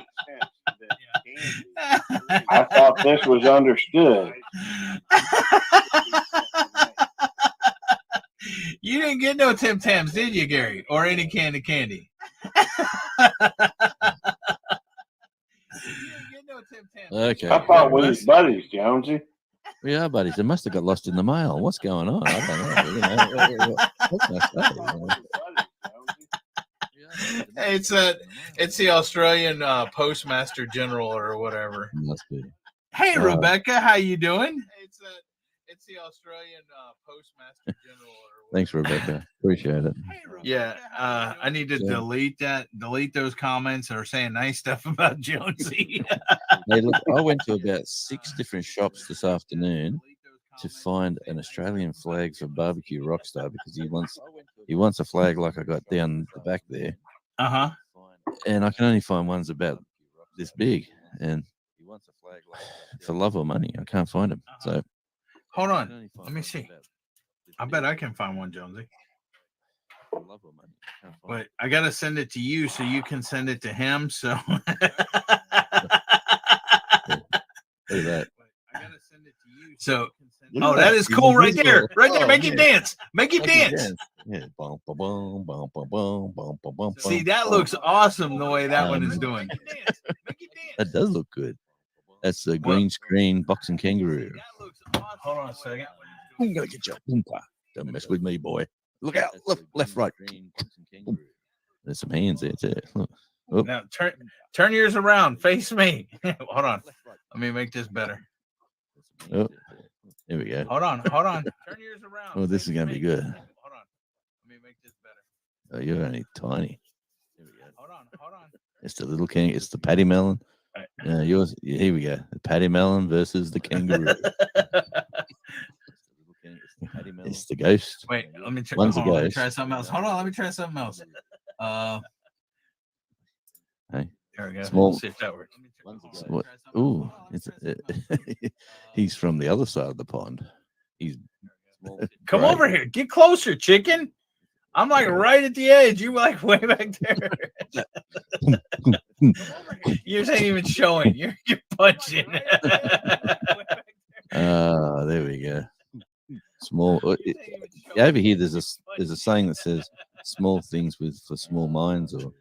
I thought this was understood. You didn't get no Tim Tams, did you, Gary? Or any candy? Okay. I thought we was buddies, Jonesy. We are buddies. It must have got lost in the mail. What's going on? I don't know. What can I say? It's the Australian Postmaster General or whatever. Must be. Hey, Rebecca, how you doing? It's the Australian Postmaster General. Thanks, Rebecca. Appreciate it. Yeah, I need to delete those comments that are saying nice stuff about Jonesy. Hey, look, I went to about 6 different shops this afternoon to find an Australian flag for Barbecue Rockstar because he wants a flag like I got down the back there. And I can only find ones about this big, and for love or money, I can't find them. So hold on, let me see. I bet I can find one, Jonesy. But I gotta send it to you so you can send it to him. So look at that. So that is cool right there. Right there. Make him dance. Make him dance. Yeah. See, that looks awesome the way that one is doing. That does look good. That's the green screen boxing kangaroo. Hold on a second. I'm gonna get your oompa. Don't mess with me, boy. Look out, left, right. There's some hands there too. Look. Now turn yours around. Face me. Hold on. Let me make this better. Oh, there we go. Hold on. Turn yours around. Oh, this is gonna be good. Hold on. Let me make this better. Oh, you're only tiny. Here we go. Hold on. It's the little king. It's the patty melon. Yours. Here we go. The patty melon versus the kangaroo. It's the ghost. Wait, let me try. One's a Let me ghost. try something else. Hold on, let me try something else. Hey, there we go. Small. Let's see if that works. What? Ooh, he's from the other side of the pond. He's Come right. over here. Get closer, chicken. I'm like right at the edge. You like way back there. Yours ain't even showing. You're punching. There we go. Small. Over here, there's a saying that says "small things for small minds," or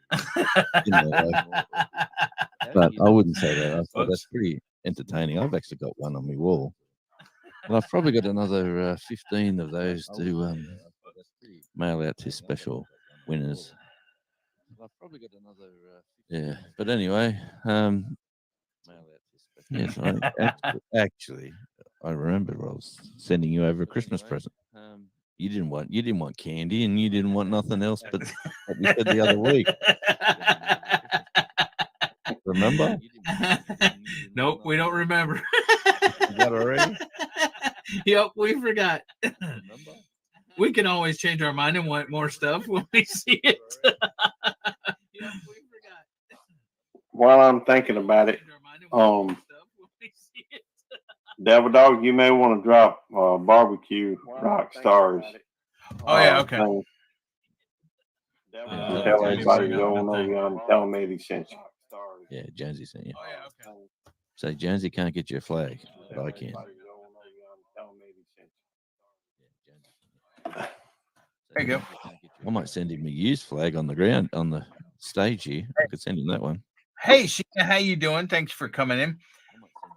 but I wouldn't say that. I thought that's pretty entertaining. I've actually got one on my wall, and I've probably got another 15 of those to mail out to special winners. Yeah, but anyway, yes, actually, I remember I was sending you over a Christmas present. You didn't want candy, and you didn't want nothing else but what we said the other week. Remember? Nope, we don't remember. You got it already? Yep, we forgot. We can always change our mind and want more stuff when we see it. while I'm thinking about it, Devil Dog, you may want to drop barbecue rock stars. Oh yeah, okay. Thing. And tell everybody to go on over and tell them Eddie sent you. Yeah, Jonesy sent you. Oh, yeah, okay. Say Jonesy can't get you a flag, but I can. There you go. I might send him a used flag on the ground on the stage here. I could send him that one. Hey, Sheena, how you doing? Thanks for coming in.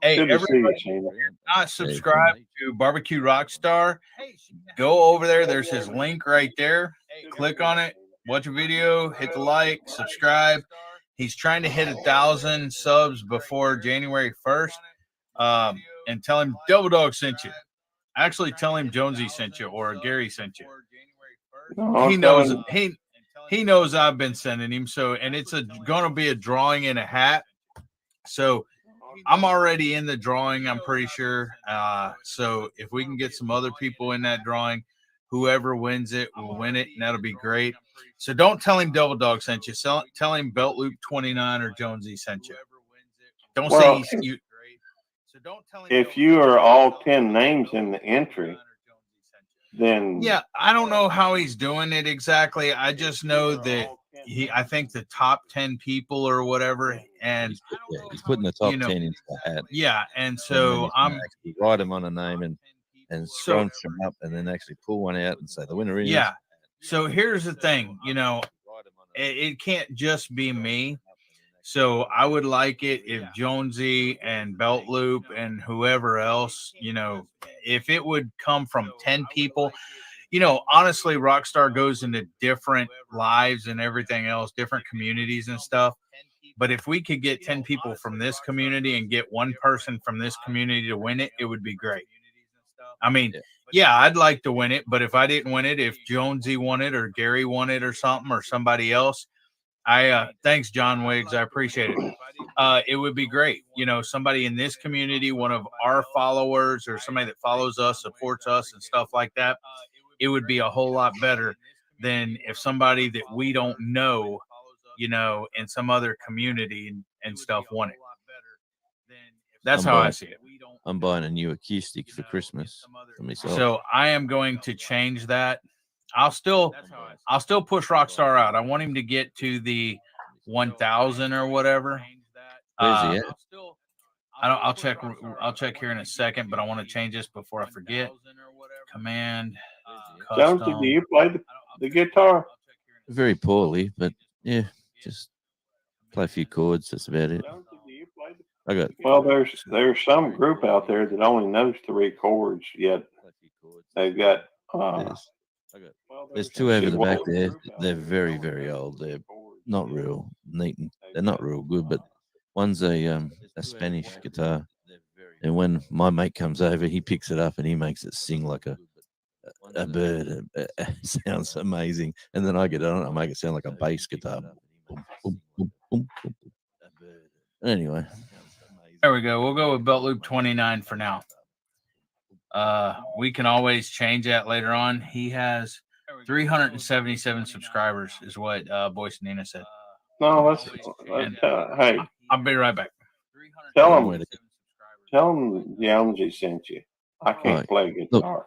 Hey, Good to see you, everybody, Sheena. if you're not subscribed to Barbecue Rockstar, go over there. There's his link right there. Click on it. Watch a video. Hit the like. Subscribe. He's trying to hit 1,000 subs before January 1st. And tell him Double Dog sent you. Actually, tell him Jonesy sent you or Gary sent you. No, He knows. He knows I've been sending him. So, and it's going to be a drawing in a hat. So I'm already in the drawing, I'm pretty sure. So if we can get some other people in that drawing, whoever wins it will win it, and that'll be great. So don't tell him Double Dog sent you. Tell him Belt Loop 29 or Jonesy sent you. Don't say you. So don't tell him. If you are all 10 names in the entry, then yeah, I don't know how he's doing it exactly. I just know that I think the top 10 people or whatever, and he's putting the top 10 into the hat. Yeah, and so I'm actually write them on a name and scrunch them up, and then actually pull one out and say the winner is. Yeah. So here's the thing, it can't just be me. So I would like it if Jonesy and Belt Loop and whoever else, if it would come from 10 people, honestly, Rockstar goes into different lives and everything else, different communities and stuff. But if we could get 10 people from this community and get one person from this community to win it, it would be great. I mean, yeah, I'd like to win it, but if I didn't win it, if Jonesy won it or Gary won it or something or somebody else, thanks, John Wiggs. I appreciate it. It would be great. Somebody in this community, one of our followers or somebody that follows us, supports us and stuff like that. It would be a whole lot better than if somebody that we don't know, in some other community and stuff won it. That's how I see it. I'm buying a new acoustic for Christmas for myself. So I am going to change that. I'll still push Rockstar out. I want him to get to the 1,000 or whatever. Where's he at? I'll check here in a second, but I want to change this before I forget. Command. Jonesy, do you play the guitar? Very poorly, but yeah, just play a few chords. That's about it. Well, there's some group out there that only knows 3 chords. Yet they've got. There's 2 over the back there. They're very, very old. They're not real neat. They're not real good. But one's a Spanish guitar, and when my mate comes over, he picks it up and he makes it sing like a bird. It sounds amazing. And then I get on it, I make it sound like a bass guitar. Boom, boom, boom, boom, boom. Anyway, there we go. We'll go with Belt Loop 29 for now. We can always change that later on. He has 377 subscribers, is what Boyce Nina said. No, hey, I'll be right back. Tell him Jonesy sent you. I can't play guitar. Look,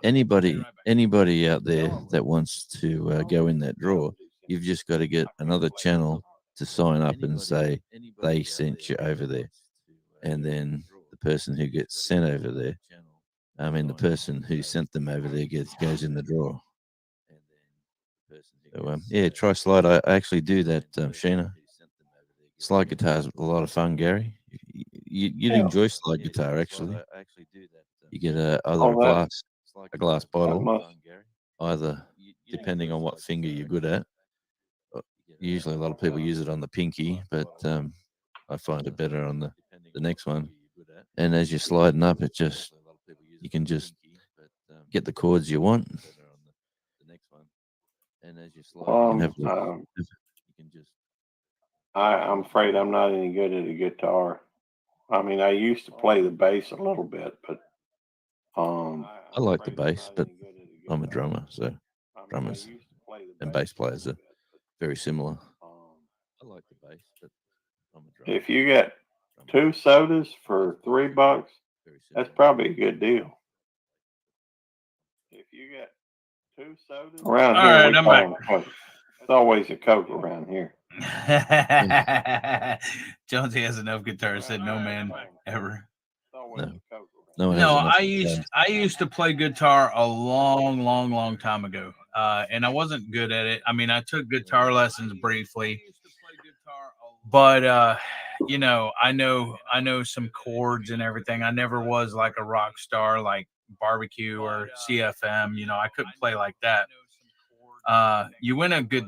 anybody out there that wants to go in that draw, you've just got to get another channel to sign up and say they sent you over there, and then the person who gets sent over there, the person who sent them over there goes in the draw. So yeah, try slide. I actually do that, Sheena. Slide guitar is a lot of fun, Gary. You'd enjoy slide guitar actually. You get either a glass bottle, either depending on what finger you're good at. Usually, a lot of people use it on the pinky, but I find it better on the next one. And as you're sliding up, you can just get the chords you want. And as you slide, I'm afraid I'm not any good at a guitar. I mean, I used to play the bass a little bit, but I like the bass, but I'm a drummer, so drummers and bass players are very similar. I like the bass, but I'm a drummer. If you get 2 sodas for $3, that's probably a good deal. If you get 2 sodas around All here, right, we I'm call back. them Cokes. It's always a Coke around here. Jonesy has enough guitars, said no man ever. No one has No, enough I used to play guitar a long time ago, and I wasn't good at it. I mean, I took guitar lessons briefly, but you know, I know some chords and everything. I never was like a rock star like Barbecue or CFM. You know, I couldn't play like that. You win a good,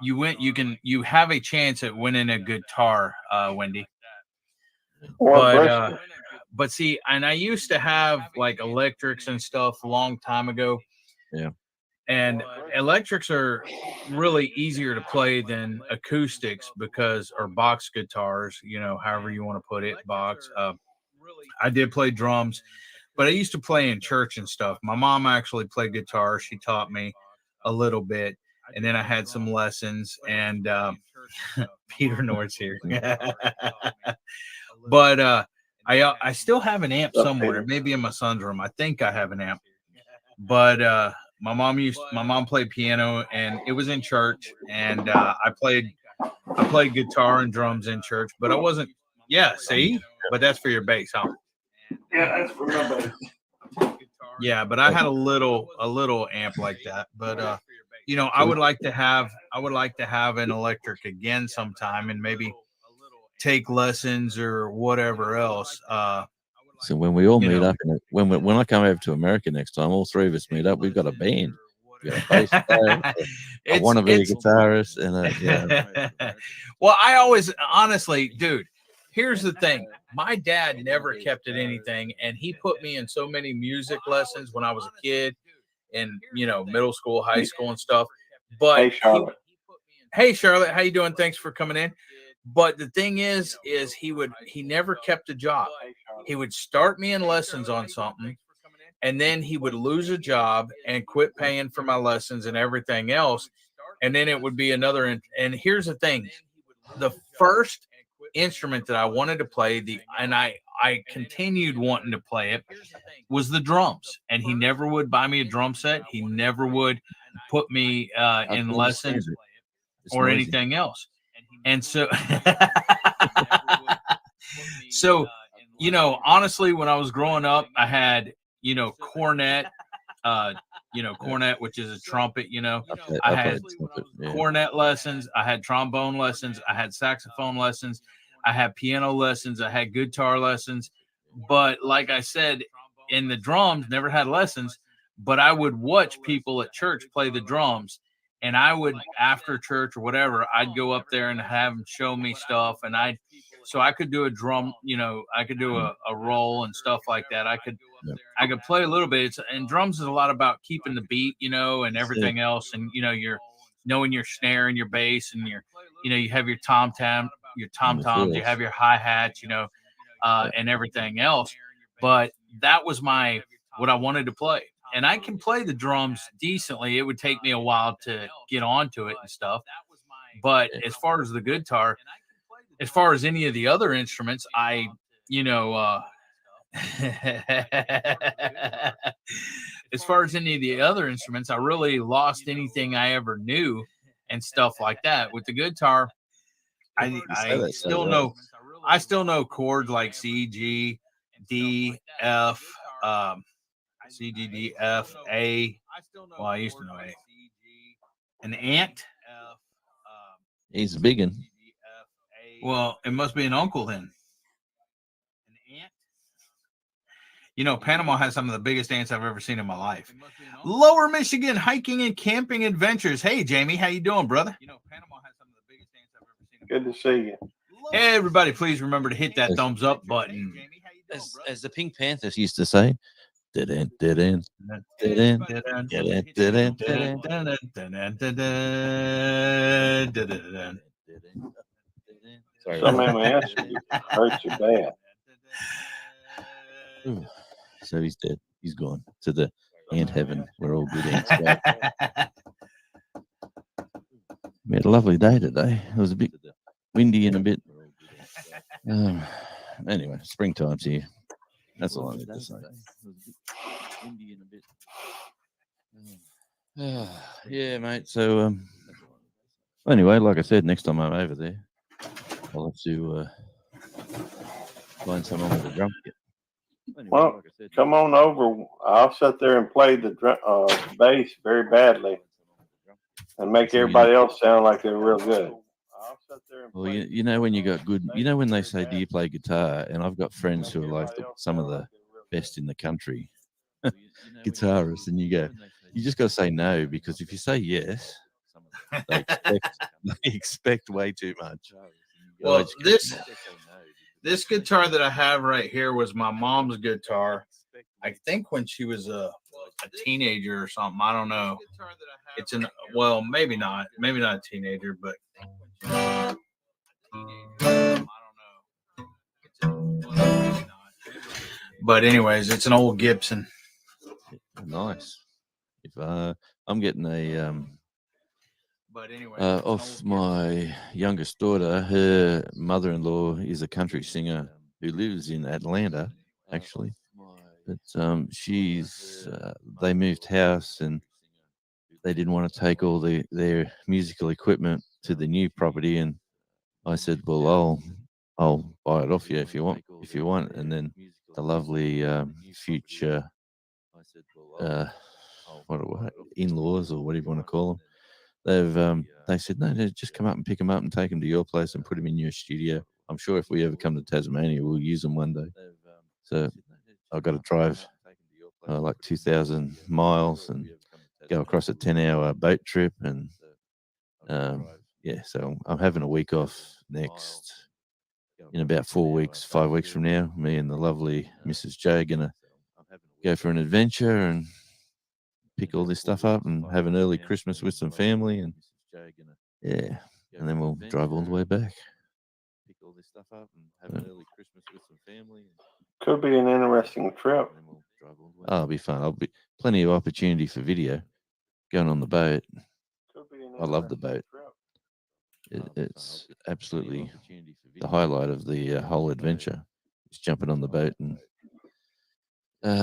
you have a chance at winning a guitar, Wendy. But see, and I used to have like electrics and stuff a long time ago. Yeah. And electrics are really easier to play than acoustics because, or box guitars, you know, however you want to put it, box. I did play drums, but I used to play in church and stuff. My mom actually played guitar. She taught me a little bit. And then I had some lessons, and Peter Nort's here. But I still have an amp somewhere, maybe in my son's room. I think I have an amp. But my mom played piano, and it was in church, and I played guitar and drums in church, but I wasn't. Yeah, see, but that's for your bass, huh? Yeah, that's for my bass. Yeah, but I had a little amp like that. But you know, I would like to have an electric again sometime, and maybe take lessons or whatever else. So when we all You meet know. up, and when I come over to America next time, all three of us meet up. We've got a band. We've got a bass player, a wannabe guitarist, and yeah. Well, I always, honestly, dude, here's the thing. My dad never kept it anything, and he put me in so many music lessons when I was a kid, in, you know, middle school, high school, and stuff. But Hey, Charlotte. hey, Charlotte, how you doing? Thanks for coming in. But the thing is he never kept a job. He would start me in lessons on something, and then he would lose a job and quit paying for my lessons and everything else. And then it would be another. And here's the thing: the first instrument that I wanted to play, and I continued wanting to play it, was the drums. And he never would buy me a drum set. He never would put me in lessons or noisy. anything else. And so, so, you know, honestly, when I was growing up, I had, you know, cornet, cornet, which is a trumpet, you know, I had cornet lessons, I had trombone lessons, I had saxophone lessons, I had piano lessons, I had guitar lessons. But like I said, in the drums, never had lessons, but I would watch people at church play the drums. And I would, after church or whatever, I'd go up there and have them show me stuff. And so I could do a drum, you know, I could do a roll and stuff like that. I could play a little bit. And drums is a lot about keeping the beat, you know, and everything else. And, you know, you're knowing your snare and your bass and you have your tom-toms, you have your hi-hats, you know, and everything else. But that was what I wanted to play. And I can play the drums decently. It would take me a while to get onto it and stuff. But as far as the guitar, as far as any of the other instruments, I really lost anything I ever knew and stuff like that. With the guitar, I still know chords like C, G, D, F, C, G, D, F, A. Well, I used to know A. An ant. He's a big one. Well, it must be an uncle then. You know, Panama has some of the biggest ants I've ever seen in my life. Lower Michigan hiking and camping adventures. Hey, Jamie, how you doing, brother? Good to see you. Hey, everybody, please remember to hit that thumbs up button. As the Pink Panthers used to say, dead end, dead end, dead end, dead end, dead end, dead end. Sorry. So many ants hurt you bad. So he's dead. He's gone to the ant heaven where all good ants go. We had a lovely day today. It was a bit windy and a bit Anyway, springtime's here. That's all I need to say. Yeah, mate. So, anyway, like I said, next time I'm over there, I'll have to find someone with a drum kit. Well, come on over. I'll sit there and play the bass very badly and make everybody else sound like they're real good. Well, you know when you got good, you know when they say, "Do you play guitar?" And I've got friends who are like some of the best in the country guitarists, and you just got to say no, because if you say yes, they expect way too much. Well, this guitar that I have right here was my mom's guitar. I think when she was a teenager or something. I don't know. It's well, maybe not a teenager, but I don't know. But anyways, it's an old Gibson. Nice. If I'm getting a off my youngest daughter, her mother-in-law is a country singer who lives in Atlanta, actually. But she's they moved house and they didn't want to take all their musical equipment to the new property, and I said, "Well, I'll buy it off you if you want." And then the lovely future what in-laws or whatever you want to call them, they said, "No, just come up and pick them up and take them to your place and put them in your studio. I'm sure if we ever come to Tasmania, we'll use them one day." So I've got to drive like 2,000 miles and go across a 10-hour boat trip, and yeah, so I'm having a week off next in about 5 weeks from now. Me and the lovely Mrs. J are gonna go for an adventure and pick all this stuff up and have an early Christmas with some family, and yeah, and then we'll drive all the way back. Pick all this stuff up and have an early Christmas with some family. Could be an interesting trip. Oh, it'll be fun. I'll be plenty of opportunity for video going on the boat. I love the boat. It's absolutely the highlight of the whole adventure. Just jumping on the boat, and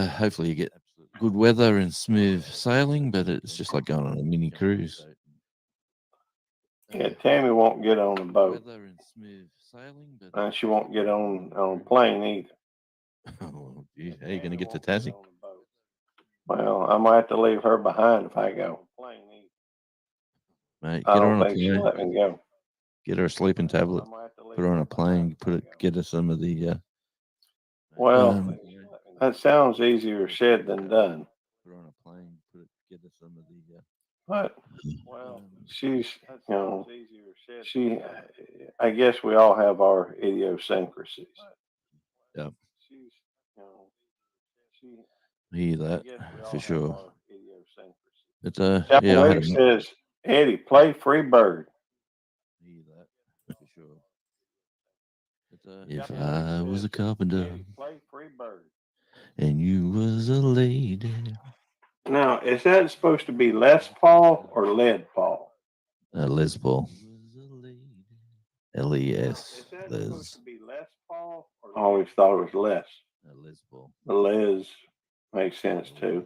hopefully you get good weather and smooth sailing, but it's just like going on a mini cruise. Yeah, Tammy won't get on a boat, and she won't get on a plane either. Oh, geez. How are you going to get to Tassie? Well, I might have to leave her behind if I go. Mate, I get her don't on a think she'll let plane. me go. Get her a sleeping tablet. Put her on a plane. Get her some of the. Well, that sounds easier said than done. Put her on a plane. Get her some of the. But she's, I guess we all have our idiosyncrasies. Yeah. I hear that for sure. But yeah, I had Wave says, Eddie, play Free Bird. for sure. If I was a carpenter and you was a lady. Now, is that supposed to be Les Paul or Lead Paul? Les Paul. Les. Les. I always thought it was Les. Les Paul. The Les makes sense too.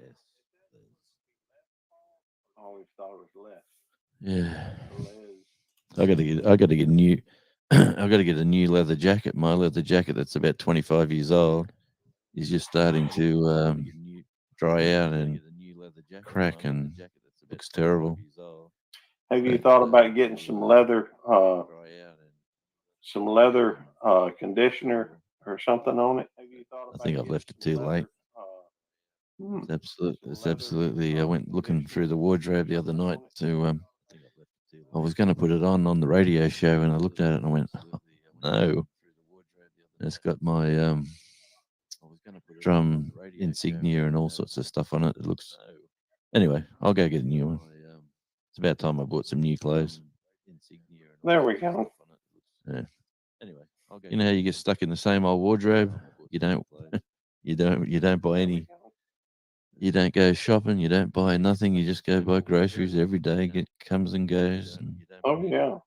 I always thought it was Les. Yeah. I got to get new. I got to get a new leather jacket. My leather jacket that's about 25 years old is just starting to dry out and crack and looks terrible. Have you thought about getting some leather conditioner or something on it? I think I've left it too late. It's absolutely. I went looking through the wardrobe the other night to. I was going to put it on the radio show, and I looked at it and I went, oh, no. It's got my drum insignia and all sorts of stuff on it. It looks. Anyway, I'll go get a new one. It's about time I bought some new clothes. There we go. Yeah. Anyway, you know how you get stuck in the same old wardrobe? You don't buy any. You don't go shopping. You don't buy nothing. You just go buy groceries every day. Comes and goes. Oh yeah.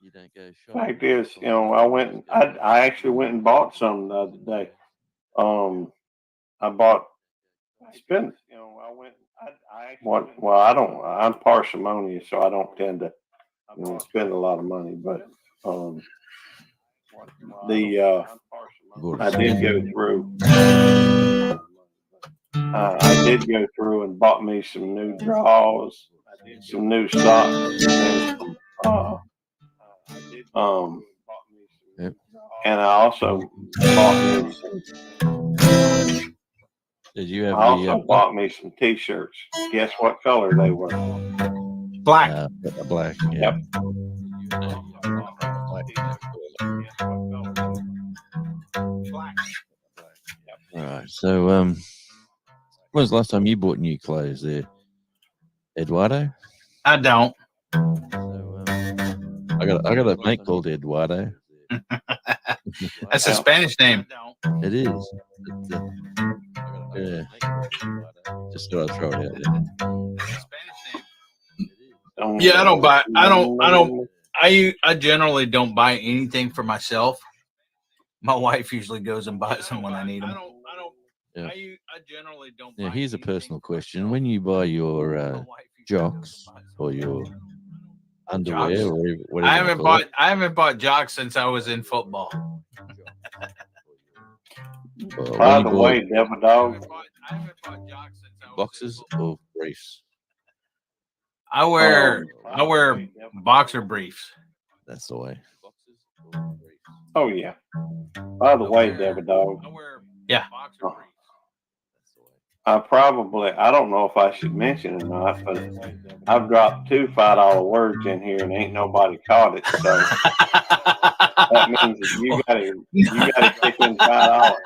You don't go Fact is, I actually went and bought some the other day. I spent, well, I don't, I'm parsimonious, so I don't tend to spend a lot of money, but, I did go through, I did go through and bought me some new drawers, some new socks, and Yep. and I also bought me some. Did you have I also bought me some T-shirts. Guess what color they were? Black. Black. Yep. All right. So, when was the last time you bought new clothes there, Eduardo? I don't. I got a mate called Eduardo. That's a Spanish name. It is. Yeah. Just thought I'd throw it out there. Yeah, I generally don't buy anything for myself. My wife usually goes and buys them when I need them. Yeah. I generally don't. Now, here's a personal question: when you buy your jocks or your underwear Jocks? or whatever, I haven't bought jocks since I was in football. By the way, Devil Dog, boxes or briefs? I wear boxer briefs. That's the way. oh yeah. By the way, Devil Dog, Yeah. I don't know if I should mention it or not, but I've dropped 2 $5 words in here and ain't nobody caught it. So that means that you gotta kick in $5.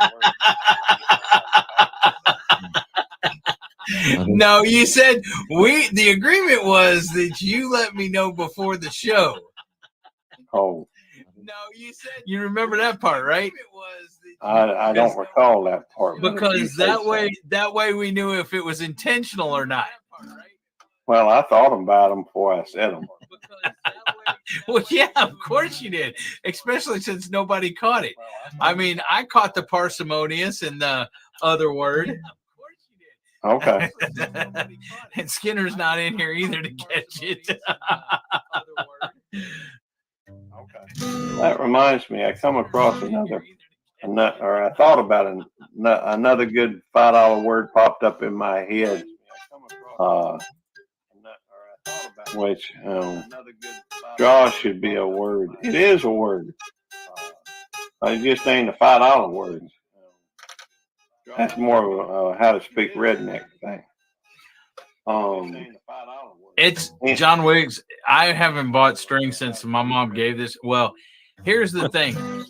No, you said the agreement was that you let me know before the show. Oh. No, you remember that part, right? I don't recall that part. Because that way we knew if it was intentional or not. Well, I thought about them before I said them. Well, yeah, of course you did, especially since nobody caught it. I mean, I caught the parsimonious and the other word. Okay. And Skinner's not in here either to catch it. That reminds me, I come across I thought about another good $5 word popped up in my head, which draw should be a word. It is a word. It just ain't a $5 word. That's more of a how to speak redneck thing. It's John Wiggs. I haven't bought string since my mom gave this. Well, here's the thing.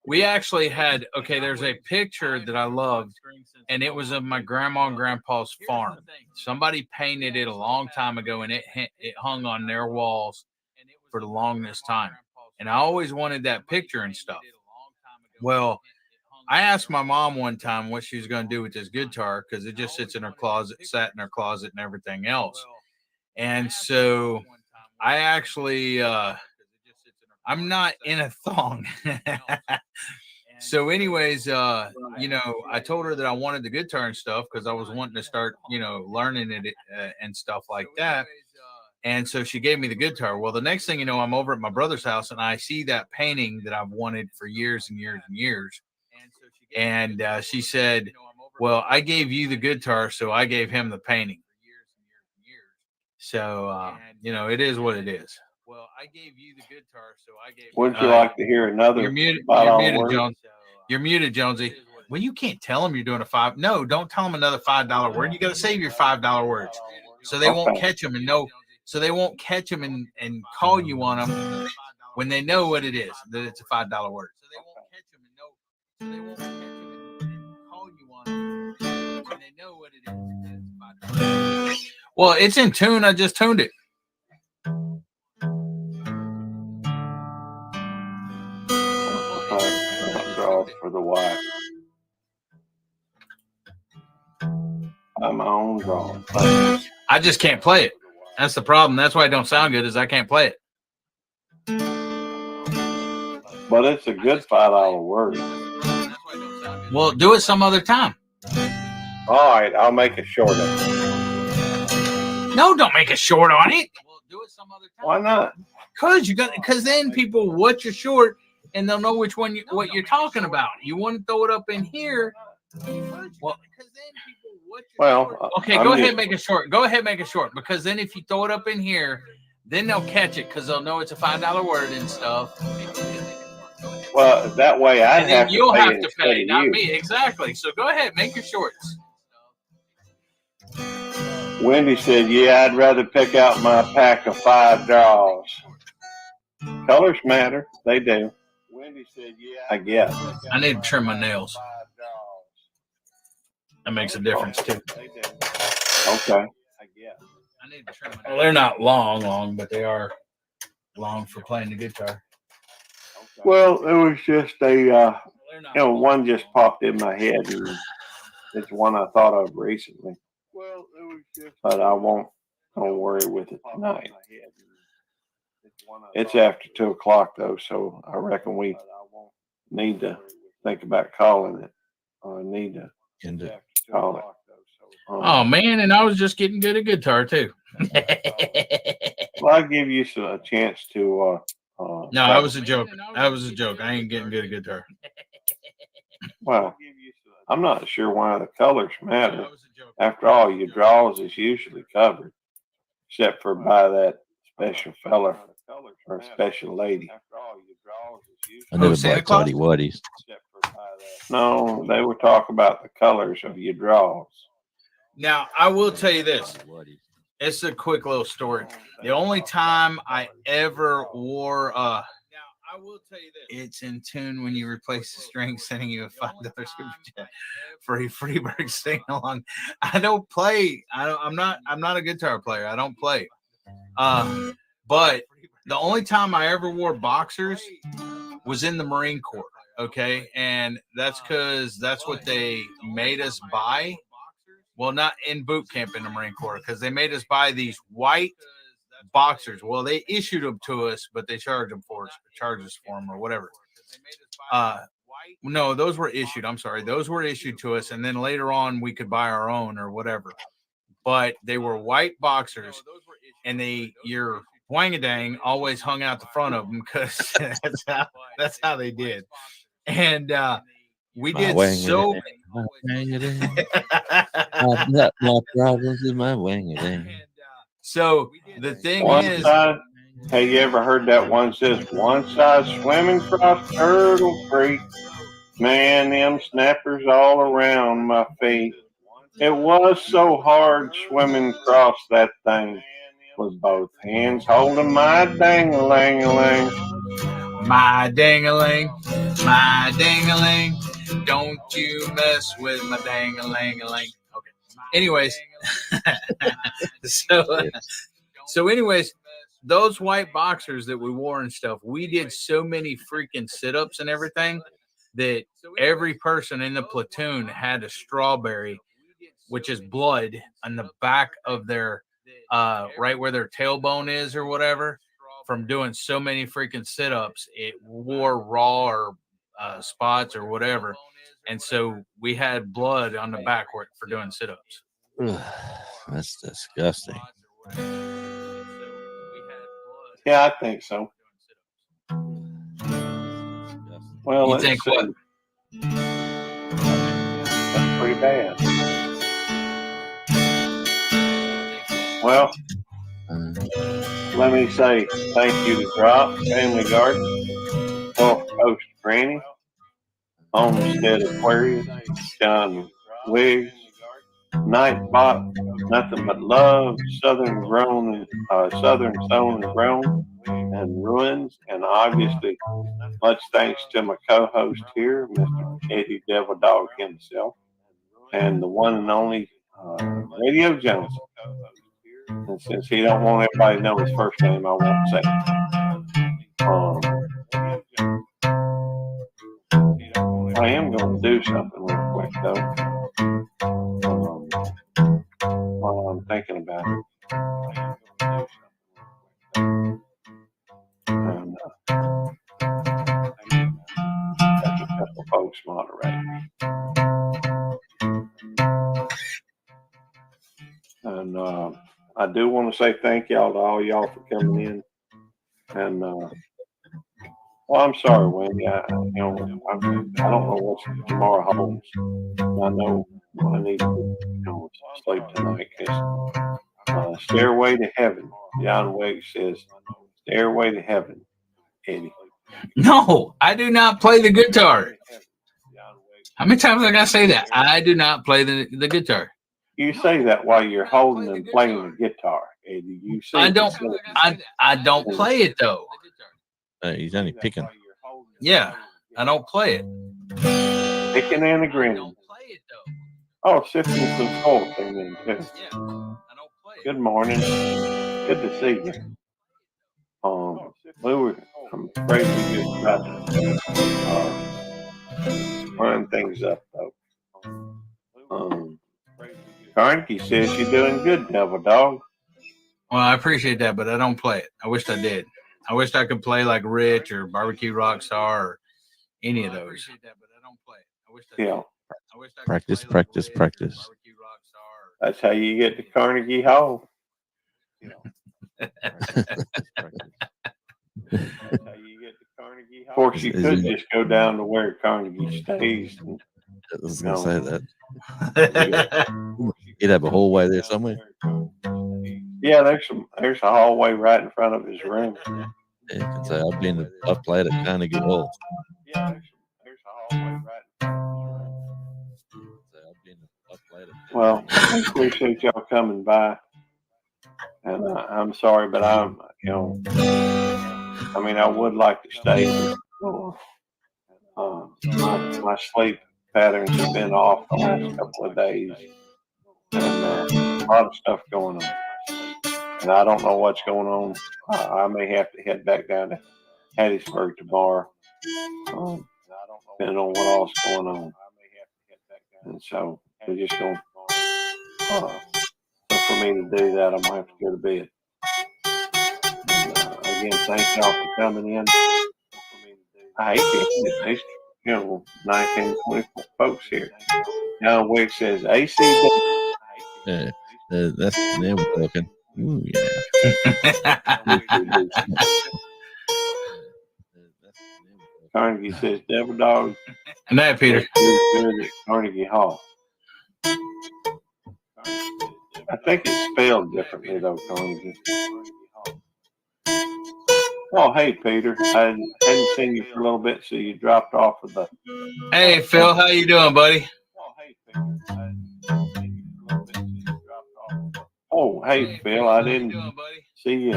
We actually had, there's a picture that I loved, and it was of my grandma and grandpa's farm. Somebody painted it a long time ago, and it hung on their walls for the longest time. And I always wanted that picture and stuff. Well, I asked my mom one time what she was going to do with this guitar because it just sat in her closet and everything else. And so I actually, I'm not in a thong. So anyways, I told her that I wanted the guitar and stuff because I was wanting to start, learning it and stuff like that. And so she gave me the guitar. Well, the next thing you know, I'm over at my brother's house and I see that painting that I've wanted for years and years and years. And she said, well, I gave you the guitar, so I gave him the painting. So, it is what it is. Well, I gave you the guitar, so I gave. Would you like to hear another? You're muted, word? Jones. You're muted, Jonesy. Well, you can't tell them you're doing a $5. No, don't tell them another $5 word. You got to save your $5 words, so they won't catch them and know. So they won't catch them and call you on them when they know what it is. That it's a $5 word. So they won't catch them and know. So they won't catch them and call you on them when they know what it is. That it's $5. Well, it's in tune. I just tuned it. For the wife. I'm my own draw. I just can't play it. That's the problem. That's why it don't sound good. Is I can't play it. But it's a good $5 word. Well, do it some other time. All right, I'll make a short of it. No, don't make a short on it. Why not? Because then people watch your short and they'll know which one what you're talking about. You want to throw it up in here. Well, okay, go ahead and make it short. Go ahead and make it short, because then if you throw it up in here, then they'll catch it because they'll know it's a $5 word and stuff. Well, that way I And then you'll have to instead pay, of not you. me. Exactly. So go ahead, make your shorts. Wendy said, "Yeah, I'd rather pick out my pack of 5 draws. Colors matter. They do." Wendy said, "Yeah, I guess." I need to trim my nails. That makes a difference too. Okay. Well, they're not long, but they are long for playing the guitar. Well, it was just one just popped in my head, and it's one I thought of recently. But don't worry with it tonight. It's after 2:00 though, so I reckon we need to think about calling it. Or need to call it. Oh man, and I was just getting good at guitar too. Well, I'll give you a chance to. No, that was a joke. That was a joke. I ain't getting good at guitar. Well, I'm not sure why the colors matter. After all, your draws is usually covered, except for by that special fella or special lady. I never buy tidy whities. No, they were talking about the colors of your draws. Now, I will tell you this. It's a quick little story. The only time I ever wore I will tell you this. It's in tune when you replace the string, sending you a $5 super chat for a Freeberg sing along. I don't play. I'm not a guitar player. I don't play. But the only time I ever wore boxers was in the Marine Corps. Okay, and that's because that's what they made us buy. Well, not in boot camp in the Marine Corps, because they made us buy these white boxers. Well, they issued them to us, but they charged us for them or whatever. No, those were issued. I'm sorry, those were issued to us, and then later on we could buy our own or whatever. But they were white boxers, and your wangadang always hung out the front of them because that's how they did. And we did so. Not my problems is my wangadang. So the thing is, have you ever heard that one says, "Once I swimming across Turtle Creek, man, them snappers all around my feet. It was so hard swimming across that thing with both hands holding my dang-a-lang-a-lang." My dang-a-lang, my dang-a-lang, don't you mess with my dang-a-lang-a-lang. Okay. Anyways, so anyways, those white boxers that we wore and stuff, we did so many freaking sit-ups and everything that every person in the platoon had a strawberry, which is blood, on the back of their right where their tailbone is or whatever. From doing so many freaking sit-ups, it wore raw or spots or whatever, and so we had blood on the back for doing sit-ups. That's disgusting. Yeah, I think so. Well, you let's think see. what? That's pretty bad. Well, let me say thank you to Drop, Family Garden, Gulf Coast Granny, Homestead Aquarius, John Wiggs, Nightbot, Nothing But Love, Southern Sown and Grown, and Ruins, and obviously much thanks to my co-host here, Mr. Eddie Devil Dog himself, and the one and only Radio Jones. And since he don't want everybody to know his first name, I won't say it. I am going to do something real quick, though, while I'm thinking about it. And, amongst moderators. And I do want to say thank y'all to all y'all for coming in. And well, I'm sorry, Wendy. I don't know what tomorrow holds. I know I need to sleep tonight. Stairway to Heaven. John Wake says, Stairway to Heaven, Eddie. No, I do not play the guitar. How many times I gotta say that? I do not play the guitar. You say that while you're holding and playing the guitar, Eddie. You say I don't play it though. He's only picking. Yeah, I don't play it. Picking and agreeing. Oh, Sifting some Skull came in too. Good morning. Good to see you. I'm afraid we just about to run things up though. Carnegie says you're doing good, Devil Dog. Well, I appreciate that, but I don't play it. I wish I did. I wish I could play like Rich or Barbecue Rockstar or any of those. Yeah. Practice. That's how you get to Carnegie Hall. Of course, you could just go down to where Carnegie stays. I was going to say that. You'd have a hallway there somewhere. Yeah, there's a hallway right in front of his room. Yeah, you can say I've played at Carnegie Hall. Well, I appreciate y'all coming by, and I'm sorry, but I would like to stay. My sleep patterns have been off the last couple of days, and a lot of stuff going on, and I don't know what's going on. I may have to head back down to Hattiesburg tomorrow, depending on what else is going on. And so we're just going to, for me to do that, I'm going to have to go to bed. And, again, thank y'all for coming in. I hate it. There's 19, 24 folks here. John Wick says, AC. Yeah, that's now we're talking. Ooh, yeah. Carnegie says, Devil Dog. And that, Peter. Good at Carnegie Hall. I think it's spelled differently, though, Carnegie. Oh, hey, Peter. I hadn't seen you for a little bit, so you dropped off of the... Hey, Phil. How you doing, buddy? Oh, hey, Phil. I didn't see you.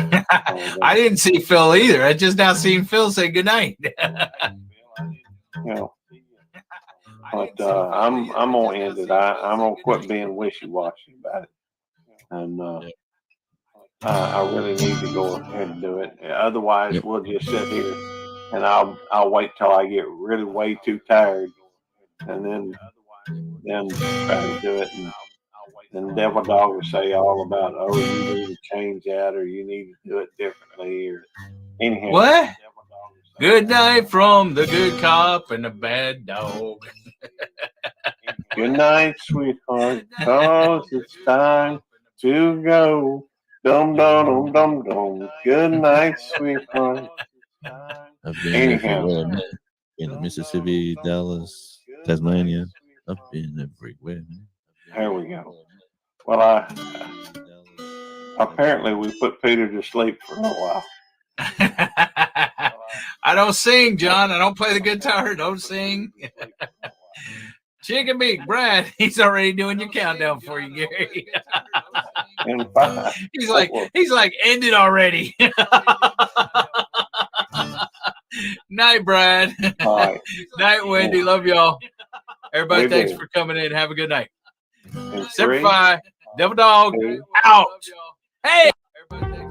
I didn't see Phil either. I just now seen Phil say goodnight. But I'm gonna end it. I'm gonna quit being wishy-washy about it, and I really need to go ahead and do it. Otherwise, we'll just sit here, and I'll wait till I get really way too tired, and then try to do it. And then Devil Dog will say all about, oh, you need to change that, or you need to do it differently, or anyhow. What? Good night from the good cop and the bad dog. Good night, sweetheart, 'cause it's time to go. Dum dum dum dum. Good night, sweetheart. I've been everywhere, man. Been to Mississippi, Dallas, Tasmania. I've been everywhere, man. There we go. Well, apparently we put Peter to sleep for a while. I don't sing, John. I don't play the guitar. Don't sing. Chicken Beak, Brad, he's already doing your countdown for you, Gary. he's like, end it already. Night, Brad. Right. Night, Wendy. Love y'all. Everybody, thanks for coming in. Have a good night. Simplify. Devil Dog out. Hey. Everybody, thanks.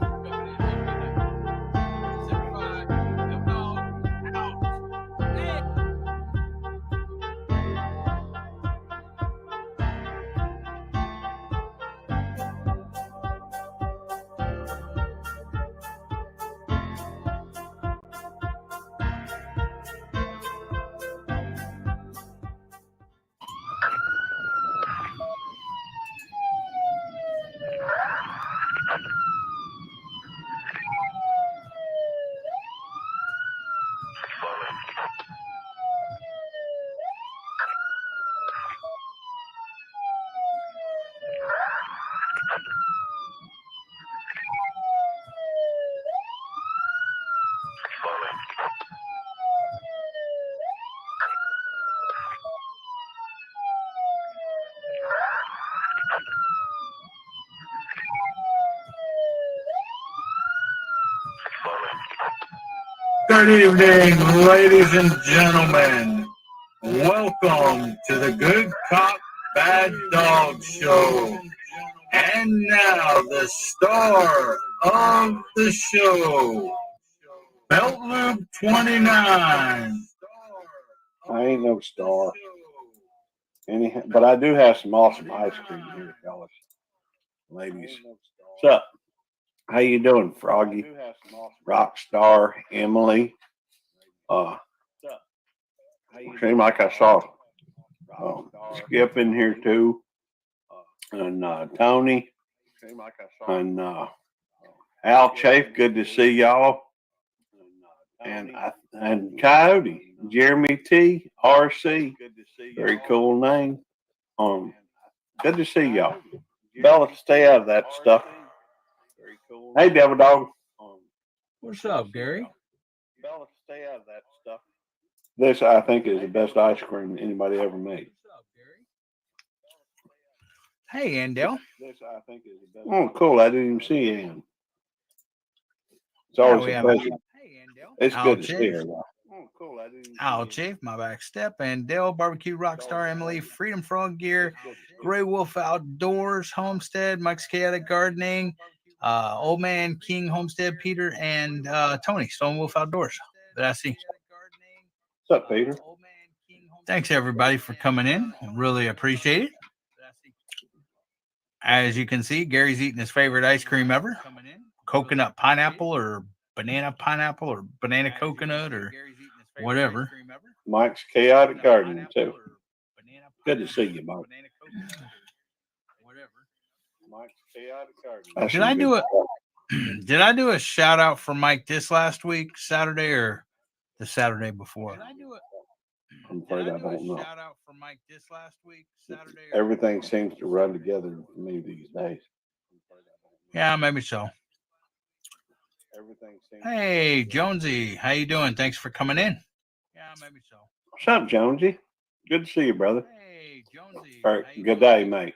Good evening, ladies and gentlemen. Welcome to the Good Cop Bad Dog Show. And now the star of the show, Belt Loop 29. I ain't no star. But I do have some awesome ice cream here, fellas. Ladies. What's up? How you doing, Froggy? Rockstar, Emily. Seemed like I saw Skip in here too. And Tony. And Al Chafe, good to see y'all. And Coyote, Jeremy T, RC. Very cool name. Good to see y'all. Bella, stay out of that stuff. Hey, Devil Dog. What's up, Gary? Bella, stay out of that stuff. This, I think, is the best ice cream anybody ever made. Hey, Andell. This, I think, is the best. Oh, cool. I didn't even see Ann. It's always a pleasure. It's good to see her, though. Oh, cool. I didn't. Al Chief, my back step, and Dale, Barbecue Rockstar, Emily, Freedom Frog Gear, Grey Wolf Outdoors, Homestead, Mike's Chaotic Gardening, Old Man King Homestead, Peter, and Tony, Stone Wolf Outdoors. That I see. What's up, Peter? Thanks, everybody, for coming in. Really appreciate it. As you can see, Gary's eating his favorite ice cream ever, coconut pineapple or banana pineapple or banana coconut or whatever. Mike's Chaotic Gardening, too. Good to see you, Mike. Mike's Chaotic Gardening. Did I do a shout out for Mike this last week, Saturday, or the Saturday before? I'm afraid I don't know. Everything seems to run together for me these days. Yeah, maybe so. Hey, Jonesy, how you doing? Thanks for coming in. Yeah, maybe so. What's up, Jonesy? Good to see you, brother. Hey, Jonesy. Or, good day, mate.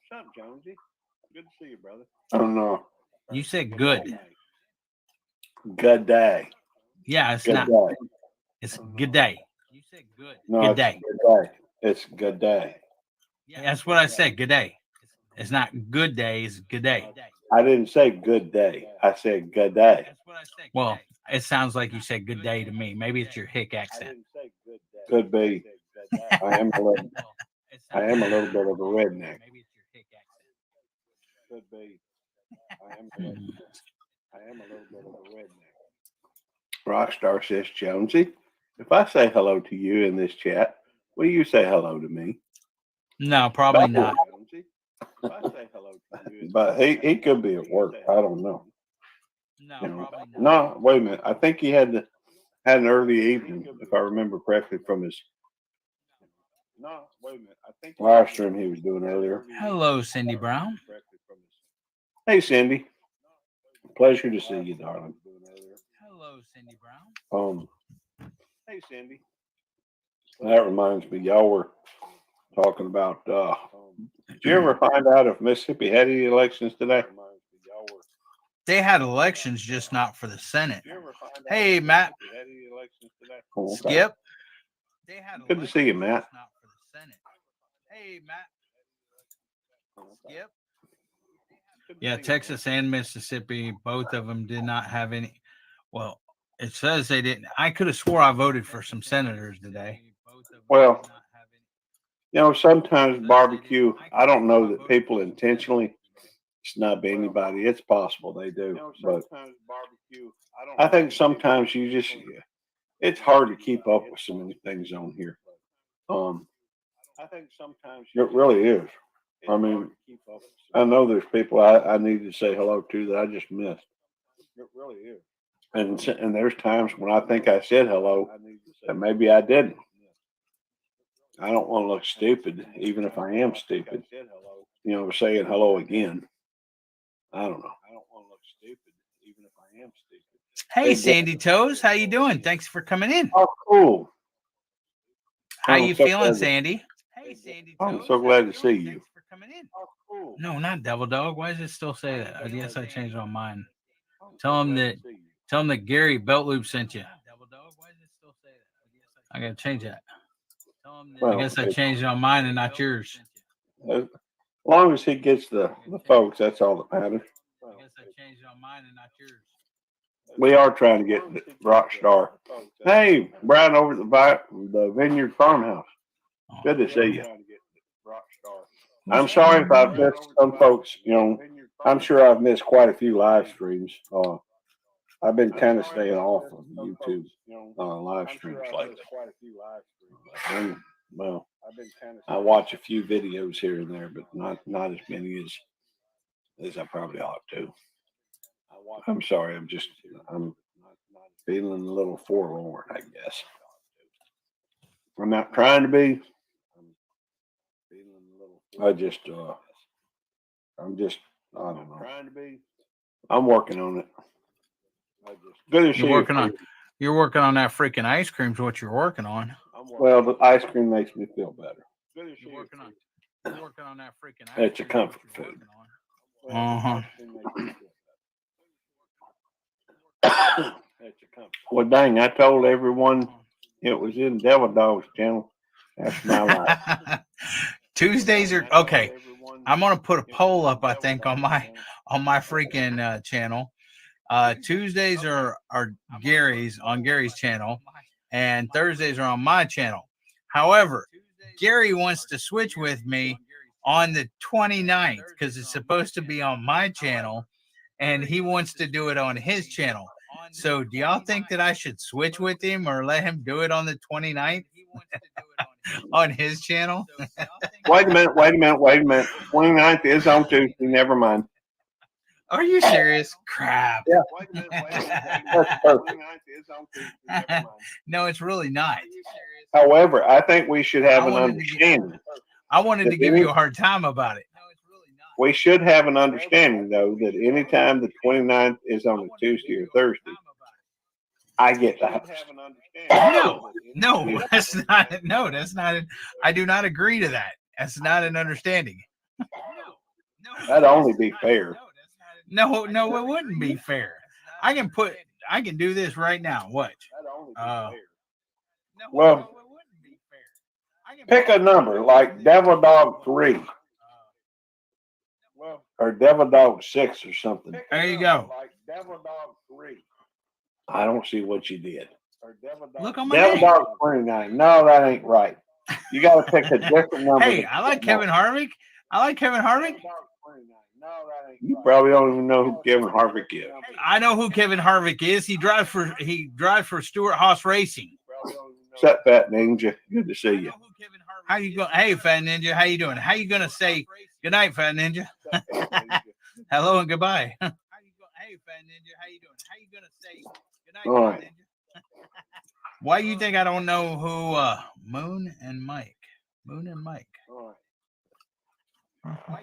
What's up, Jonesy? Good to see you, brother. I don't know. You said good. Good day. Yeah, it's good not. Day. It's good day. You said good. No, good it's day. Good day. It's good day. Yeah, that's what I said. Good day. It's not good day. It's good day. I didn't say good day. I said good day. Well, it sounds like you said good day to me. Maybe it's your hick accent. Could be. I am a little bit of a redneck. Could be. I am a little bit of a redneck. Rockstar says, Jonesy, if I say hello to you in this chat, will you say hello to me? No, probably not. If I say hello to you, but he could be at work. I don't know. No, You know, probably not. no, wait a minute. I think he had an early evening, if I remember correctly, from his live stream he was doing earlier. Hello, Cindy Brown. Hey, Cindy. Pleasure to see you, darling. Hello, Cindy Brown. Hey, Cindy. That reminds me, y'all were talking about. Did you ever find out if Mississippi had any elections today? They had elections, just not for the Senate. Hey, Matt. Okay. Skip. Good to see you, Matt. Hey, Matt. Skip. Yeah, Texas and Mississippi, both of them did not have any. Well, it says they didn't. I could have swore I voted for some senators today. Well, you know, sometimes barbecue, I don't know that people intentionally snub anybody. It's possible they do. But I think sometimes it's hard to keep up with so many things on here. I think sometimes it really is. I mean, I know there's people I need to say hello to that I just missed. It really is. And there's times when I think I said hello and maybe I didn't. I don't want to look stupid, even if I am stupid. You know, saying hello again. I don't know. I don't want to look stupid, even if I am stupid. Hey, Sandy Toes, how you doing? Thanks for coming in. Oh, cool. How you feeling, Sandy? Hey, Sandy Toes. I'm so glad to see you. No, not Devil Dog. Why does it still say that? I guess I changed my mind. Tell him that Tell them that Gary Beltloop sent you. I gotta change that. I guess I changed it on mine and not yours. As long as he gets the folks, that's all that matters. I guess I changed it on mine and not yours. We are trying to get the Rockstar. Hey, Brian over at the Vineyard Farmhouse. Good to see you. I'm sorry if I've missed some folks. You know, I'm sure I've missed quite a few live streams. I've been kind of staying off of YouTube live streams lately. And, well, I watch a few videos here and there, but not as many as I probably ought to. I'm sorry. I'm feeling a little forlorn, I guess. I'm not trying to be. I don't know. I'm working on it. Good to see you. You're working on that freaking ice cream is what you're working on. Well, the ice cream makes me feel better. You're working on that freaking ice It's a cream. comfort food. Uh-huh. Well, dang, I told everyone it was in Devil Dog's channel. That's my life. Tuesdays are okay. I'm gonna put a poll up, I think, on my freaking channel. Tuesdays are Gary's on Gary's channel, and Thursdays are on my channel. However, Gary wants to switch with me on the 29th because it's supposed to be on my channel, and he wants to do it on his channel. So do y'all think that I should switch with him or let him do it on the 29th on his channel? Wait a minute. 29th is on Tuesday. Never mind. Are you serious? Crap. Yeah. That's perfect. No, it's really not. However, I think we should have an understanding. I wanted to give you a hard time about it. We should have an understanding, though, that anytime the 29th is on a Tuesday or Thursday, I get the host. No, that's not. No, that's not. I do not agree to that. That's not an understanding. That'd only be fair. No, it wouldn't be fair. I can do this right now. Watch. Well, pick a number like Devil Dog 3 or Devil Dog 6 or something. There you go. I don't see what you did. Look on my Devil name. Dog 29. No, that ain't right. You got to pick a different number. Hey, I like Kevin Harvick. You probably don't even know who Kevin Harvick is. I know who Kevin Harvick is. He drives for Stuart Haas Racing. What's up, Fat Ninja? Good to see you. How you going? Hey, Fat Ninja, how you doing? How you gonna say good night, Fat Ninja? Hello and goodbye. How you going? Hey, Fat Ninja, how you doing? How you gonna say good night, All Fat right. Ninja? Why you think I don't know who Moon and Mike? Why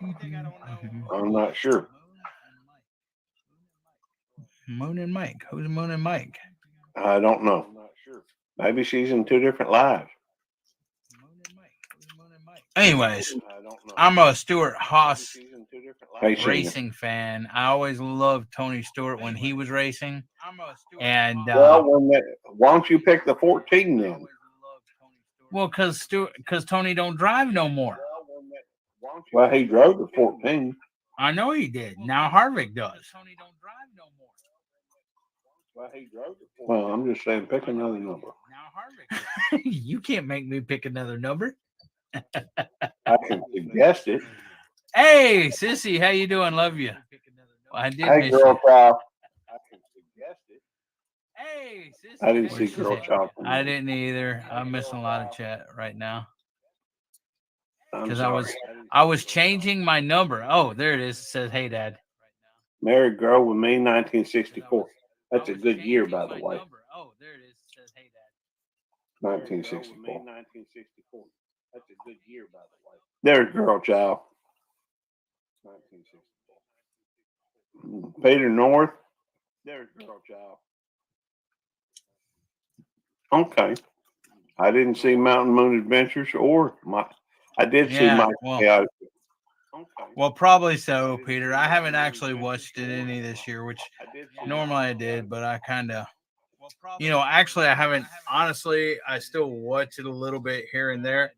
you think I don't know? I'm not sure. Moon and Mike. Who's Moon and Mike? I don't know. I'm not sure. Maybe she's in two different lives. Anyways, I'm a Stuart Haas Hey, Sheena. racing fan. I always loved Tony Stewart when he was racing. And Well, why don't you pick the 14 then? well, because Tony don't drive no more. Well, he drove the 14. I know he did. Now Harvick does. Well, I'm just saying, pick another number. You can't make me pick another number. I can suggest it. Hey, Sissy, how you doing? Love you. Well, I did Hey, miss girl, you. child. Hey, Sissy. I didn't see girl child. I didn't either. I'm missing a lot of chat right now because I was changing my number. Oh, there it is. It says, "Hey, Dad." Married girl with me, 1964. That's a good year, by the way. Oh, there it is. It says, "Hey, Dad." 1964. That's a good year, by the way. There's girl child. 1964. Peter North. There's girl child. Okay. I didn't see Mountain Moon Adventures or I did see Yeah, Mike well, Chaotic Well, probably so, Peter. I haven't actually watched it any this year, which normally I did, but I kind of, actually, I haven't. Honestly, I still watch it a little bit here and there.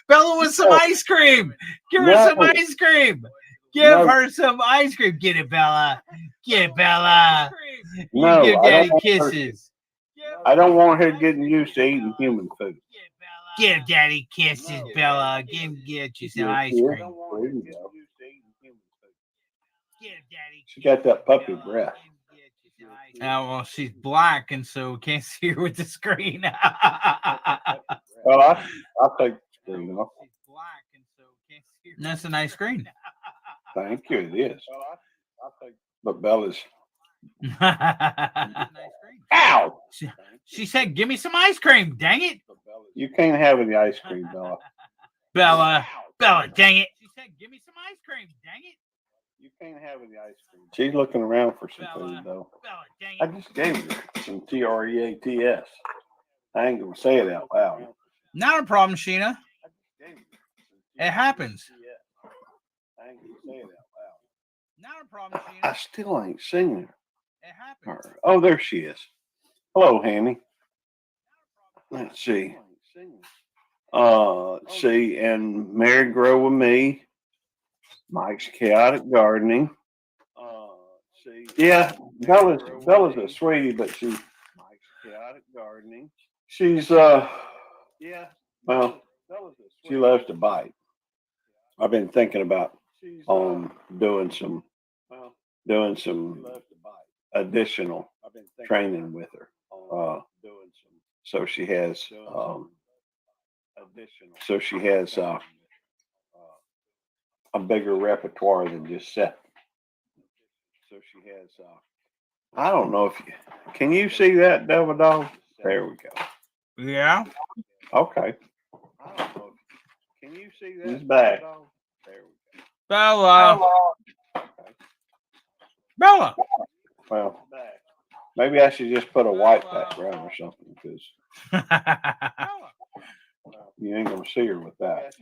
Bella with some ice cream. Give her some ice cream. Give her some ice cream. Get it, Bella. Get it, Bella. You give Daddy kisses. I don't want her getting used to eating human food. Give Daddy kisses, Bella. Get you some ice cream. She got that puppy breath. Well, she's black, and so can't see her with the screen. Well, I'll take the screen off. That's a nice screen. Thank you. It is. But Bella's. Ow! She said, "Give me some ice cream." Dang it! You can't have any ice cream, Bella. Bella, dang it! She said, "Give me some ice cream." Dang it! You can't have any ice cream. She's looking around for some food, though. I just gave her some TREATS. I ain't gonna say it out loud. Not a problem, Sheena. It happens. I ain't gonna say it out loud. Not a problem, Sheena. I still ain't seen her. It happens. Oh, there she is. Hello, Hanny. Let's see. See, and Mary Grow with Me. Mike's Chaotic Gardening. Yeah, Bella's a sweetie, but she's Mike's Chaotic Gardening. She's well, she loves to bite. I've been thinking about doing some additional training with her. So she has a bigger repertoire than just set. So she has I don't know if you can you see that, Devil Dog? There we go. Yeah. Okay. I don't know if can you see that? He's back. There we go. Bella. Well, maybe I should just put a white background or something because you ain't gonna see her with that.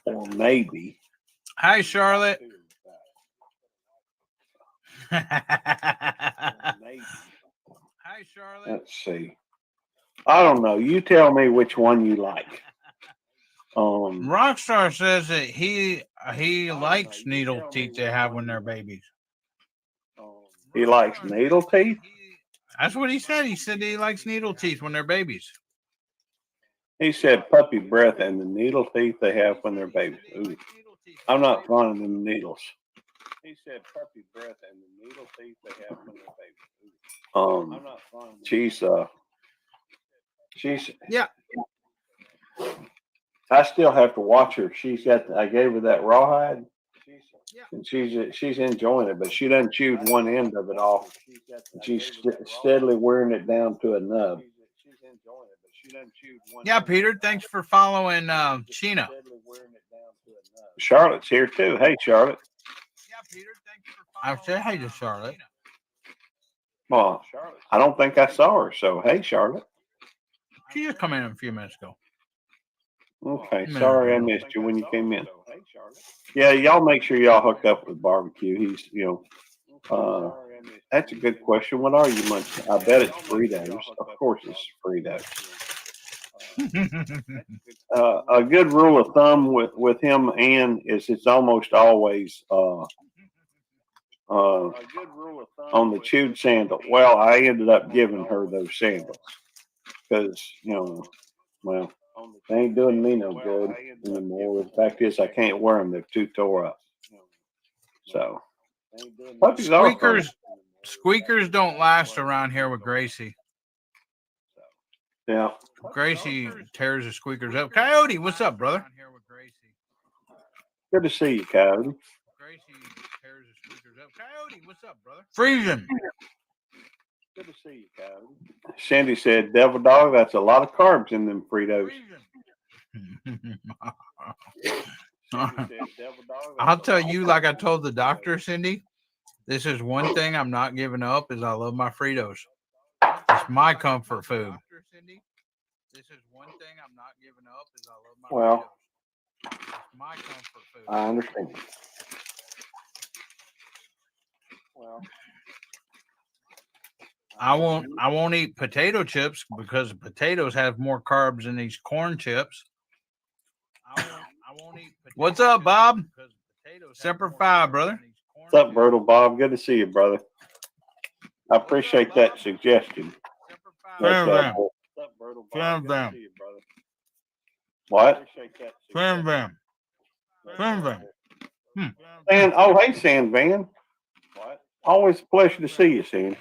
Or maybe. Hi, Charlotte. Hi, Charlotte. Let's see. I don't know. You tell me which one you like. Rockstar says that he likes needle teeth they have when they're babies. He likes needle teeth? That's what he said. He said he likes needle teeth when they're babies. He said puppy breath and the needle teeth they have when they're babies. Ooh. I'm not fond of them needles. He said puppy breath and the needle teeth they have when they're babies. I'm not fond of she's yeah. I still have to watch her. I gave her that rawhide. And she's enjoying it, but she done chewed one end of it off. And she's steadily wearing it down to a nub. Yeah, Peter, thanks for following Sheena. Charlotte's here too. Hey, Charlotte. Yeah, Peter, thanks for following. I said hey to Charlotte. Well, I don't think I saw her, so hey, Charlotte. She just come in a few minutes ago. Okay, sorry I missed you when you came in. Yeah, y'all make sure y'all hook up with barbecue. He's, that's a good question. What are you munching? I bet it's Fritos. Of course it's Fritos. A good rule of thumb with him and is it's almost always on the chewed sandal. Well, I ended up giving her those sandals because well, they ain't doing me no good anymore. The fact is, I can't wear them; they're too tore up. So squeakers don't last around here with Gracie. Yeah, Gracie tears the squeakers up. Coyote, what's up, brother? Good to see you, Coyote. Gracie tears the squeakers up. Coyote, what's up, brother? Freezing. Good to see you, Coyote. Sandy said, "Devil Dog, that's a lot of carbs in them Fritos." I'll tell you, like I told the doctor, Cindy, this is one thing I'm not giving up is I love my Fritos. It's my comfort food. This is one thing I'm not giving up is I love my Well, potatoes. It's my comfort food. I understand. Well, I won't eat potato chips because potatoes have more carbs than these corn chips. I won't eat. What's up, Bob? Semper Fi, brother. what's up, Brutal Bob? Good to see you, brother. I appreciate that suggestion. Fam But, Fam Fam. what? Fam Fam. Fam Fam. And oh, hey, Sand Van. What? Always a pleasure to see you, Sandy.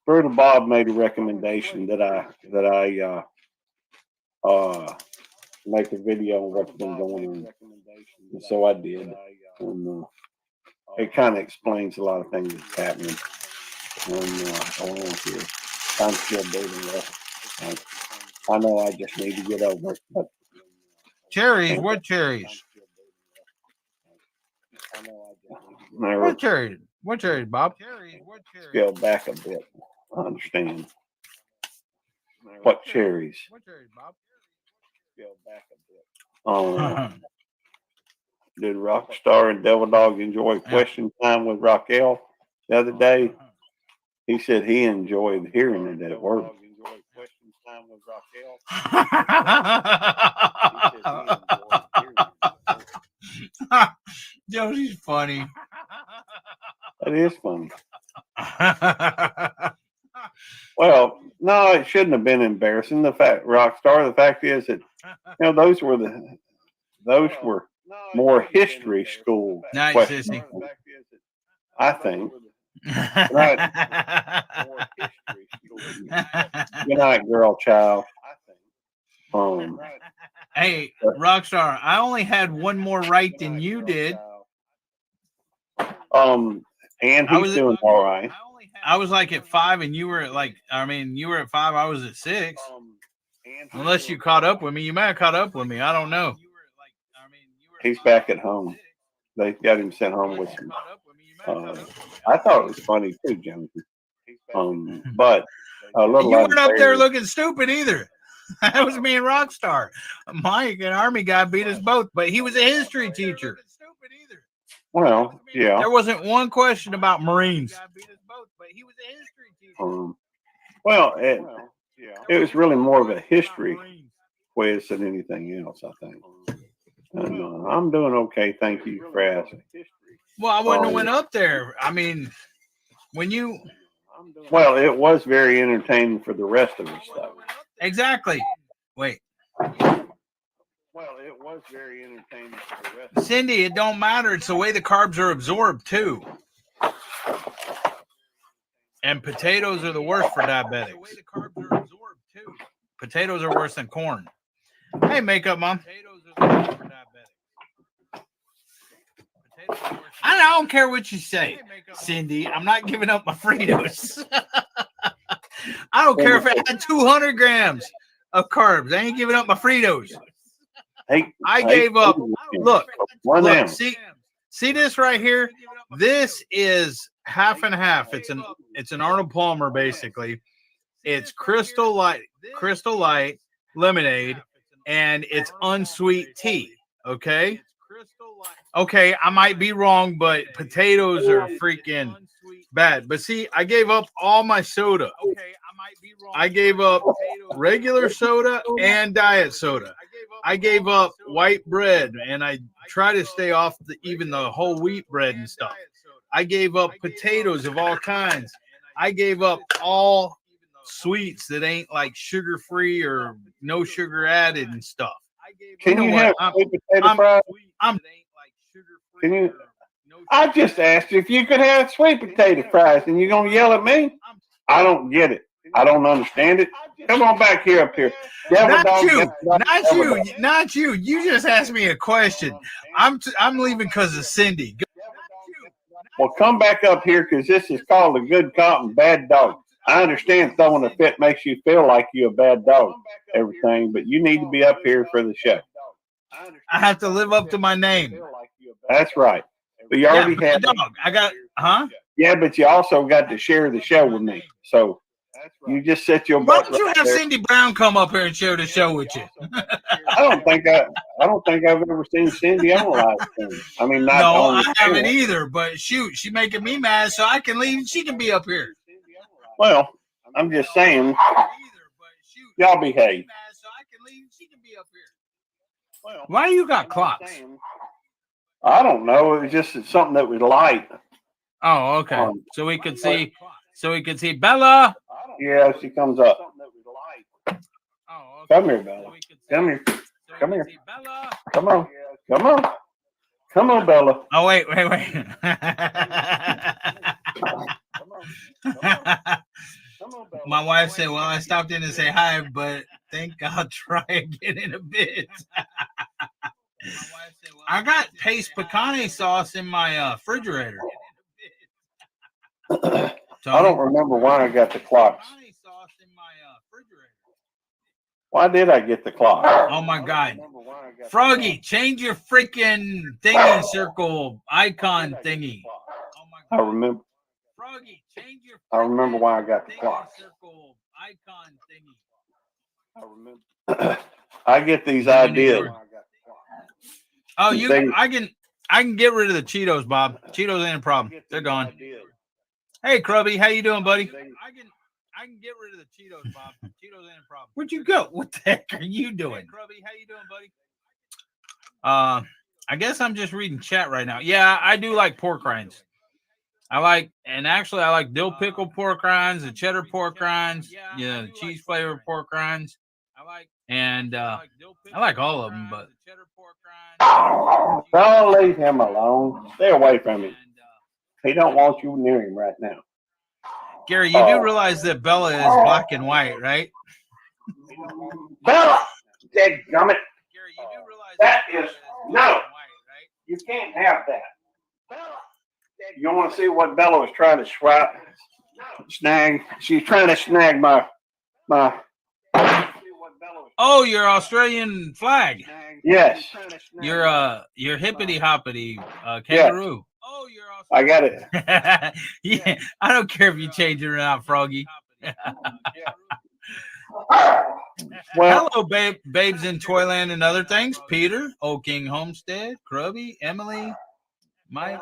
Brutal Bob made a recommendation that I make a video on what's been going on, and so I did. And it kind of explains a lot of things that's happening going on here. I'm still building up. I know I just need to get over it, but cherries. What cherries? What cherries? What cherries, Bob? Scale back a bit. I understand. What cherries? What cherries, Bob? Scale back a bit. Did Rockstar and Devil Dog enjoy question time with Raquel the other day? He said he enjoyed hearing it at work. Yo, she's funny. That is funny. Well, no, it shouldn't have been embarrassing. The fact, Rockstar, the fact is that those were more history school Nice, questions. sissy. I think. Good night, girl, child. Hey, Rockstar, I only had one more right than you did. And he's doing all right. I was like at 5, and you were at you were at 5. I was at 6. Unless you caught up with me, you might have caught up with me. I don't know. He's back at home. They got him sent home with some. I thought it was funny too, Jonesy. But a little. You weren't up there looking stupid either. That was me and Rockstar. Mike, an Army guy, beat us both, but he was a history teacher. Well, yeah. There wasn't one question about Marines. Well, it was really more of a history quiz than anything else, I think. And, I'm doing okay. Thank you for asking. Well, I wouldn't have went up there. I mean, when you. Well, it was very entertaining for the rest of the stuff. Exactly. Wait. Well, it was very entertaining for the rest. Cindy, it don't matter. It's the way the carbs are absorbed too. And potatoes are the worst for diabetics. Potatoes are worse than corn. Hey, makeup mom. I don't care what you say, Cindy. I'm not giving up my Fritos. I don't care if it had 200 grams of carbs. I ain't giving up my Fritos. I gave up. Look, see this right here? This is half and half. It's an Arnold Palmer basically. It's Crystal Light lemonade, and it's unsweet tea. Okay. Okay, I might be wrong, but potatoes are freaking bad. But see, I gave up all my soda. Okay, I might be wrong. I gave up regular soda and diet soda. I gave up white bread, and I try to stay off even the whole wheat bread and stuff. I gave up potatoes of all kinds. I gave up all sweets that ain't like sugar free or no sugar added and stuff. Can you have sweet potato fries? Can you? I just asked if you could have sweet potato fries, and you're gonna yell at me? I don't get it. I don't understand it. Come on back here up here. Not you. You just asked me a question. I'm leaving because of Cindy. Well, come back up here because this is called a good cop and bad dog. I understand throwing a fit makes you feel like you're a bad dog, everything, but you need to be up here for the show. I have to live up to my name. That's right. But you already had dog. I got, huh? Yeah, but you also got to share the show with me. So You just sit your Why butt don't you right have there. Cindy Brown come up here and share the show with you? I don't think I've ever seen Cindy on a live stream. I mean, not No, on I the haven't channel. either. But shoot, she making me mad, so I can leave and she can be up here. Well, I'm just saying, y'all behave. Why you got clocks? I don't know. It was just something that was light. Oh, okay. So we could see. Bella. Yeah, she comes up. Come here, Bella. Come here. Come here. Come on. Come on. Come on, Bella. Oh, wait. My wife said, well, I stopped in to say hi, but think I'll try again in a bit. I got paste pecane sauce in my refrigerator. I don't remember why I got the clocks. Why did I get the clock? Oh my God. Froggy, change your freaking thingy circle icon thingy. I remember. Froggy, change your I remember why I got the clock. circle icon thingy. I remember. I get these ideas. Oh, I can get rid of the Cheetos, Bob. Cheetos ain't a problem. They're gone. Hey, Krubby, how you doing, buddy? I can get rid of the Cheetos, Bob. Cheetos ain't a problem. Where'd you go? What the heck are you doing? Hey, Krubby, how you doing, buddy? I guess I'm just reading chat right now. Yeah, I do like pork rinds. I like dill pickle pork rinds, the cheddar pork rinds, the cheese flavored pork rinds. And I like all of them, but Don't leave him alone. Stay away from him. He don't want you near him right now. Gary, you do realize that Bella is black and white, right? Bella, dadgummit. That is no. You can't have that. You want to see what Bella was trying to snag? She's trying to snag my. Oh, your Australian flag. Yes. Your hippity hoppity kangaroo. Yes. I got it. Yeah, I don't care if you change it or not, Froggy. Well, hello, babes in Toyland and other things. Peter, Old King Homestead, Krubby, Emily, Mike.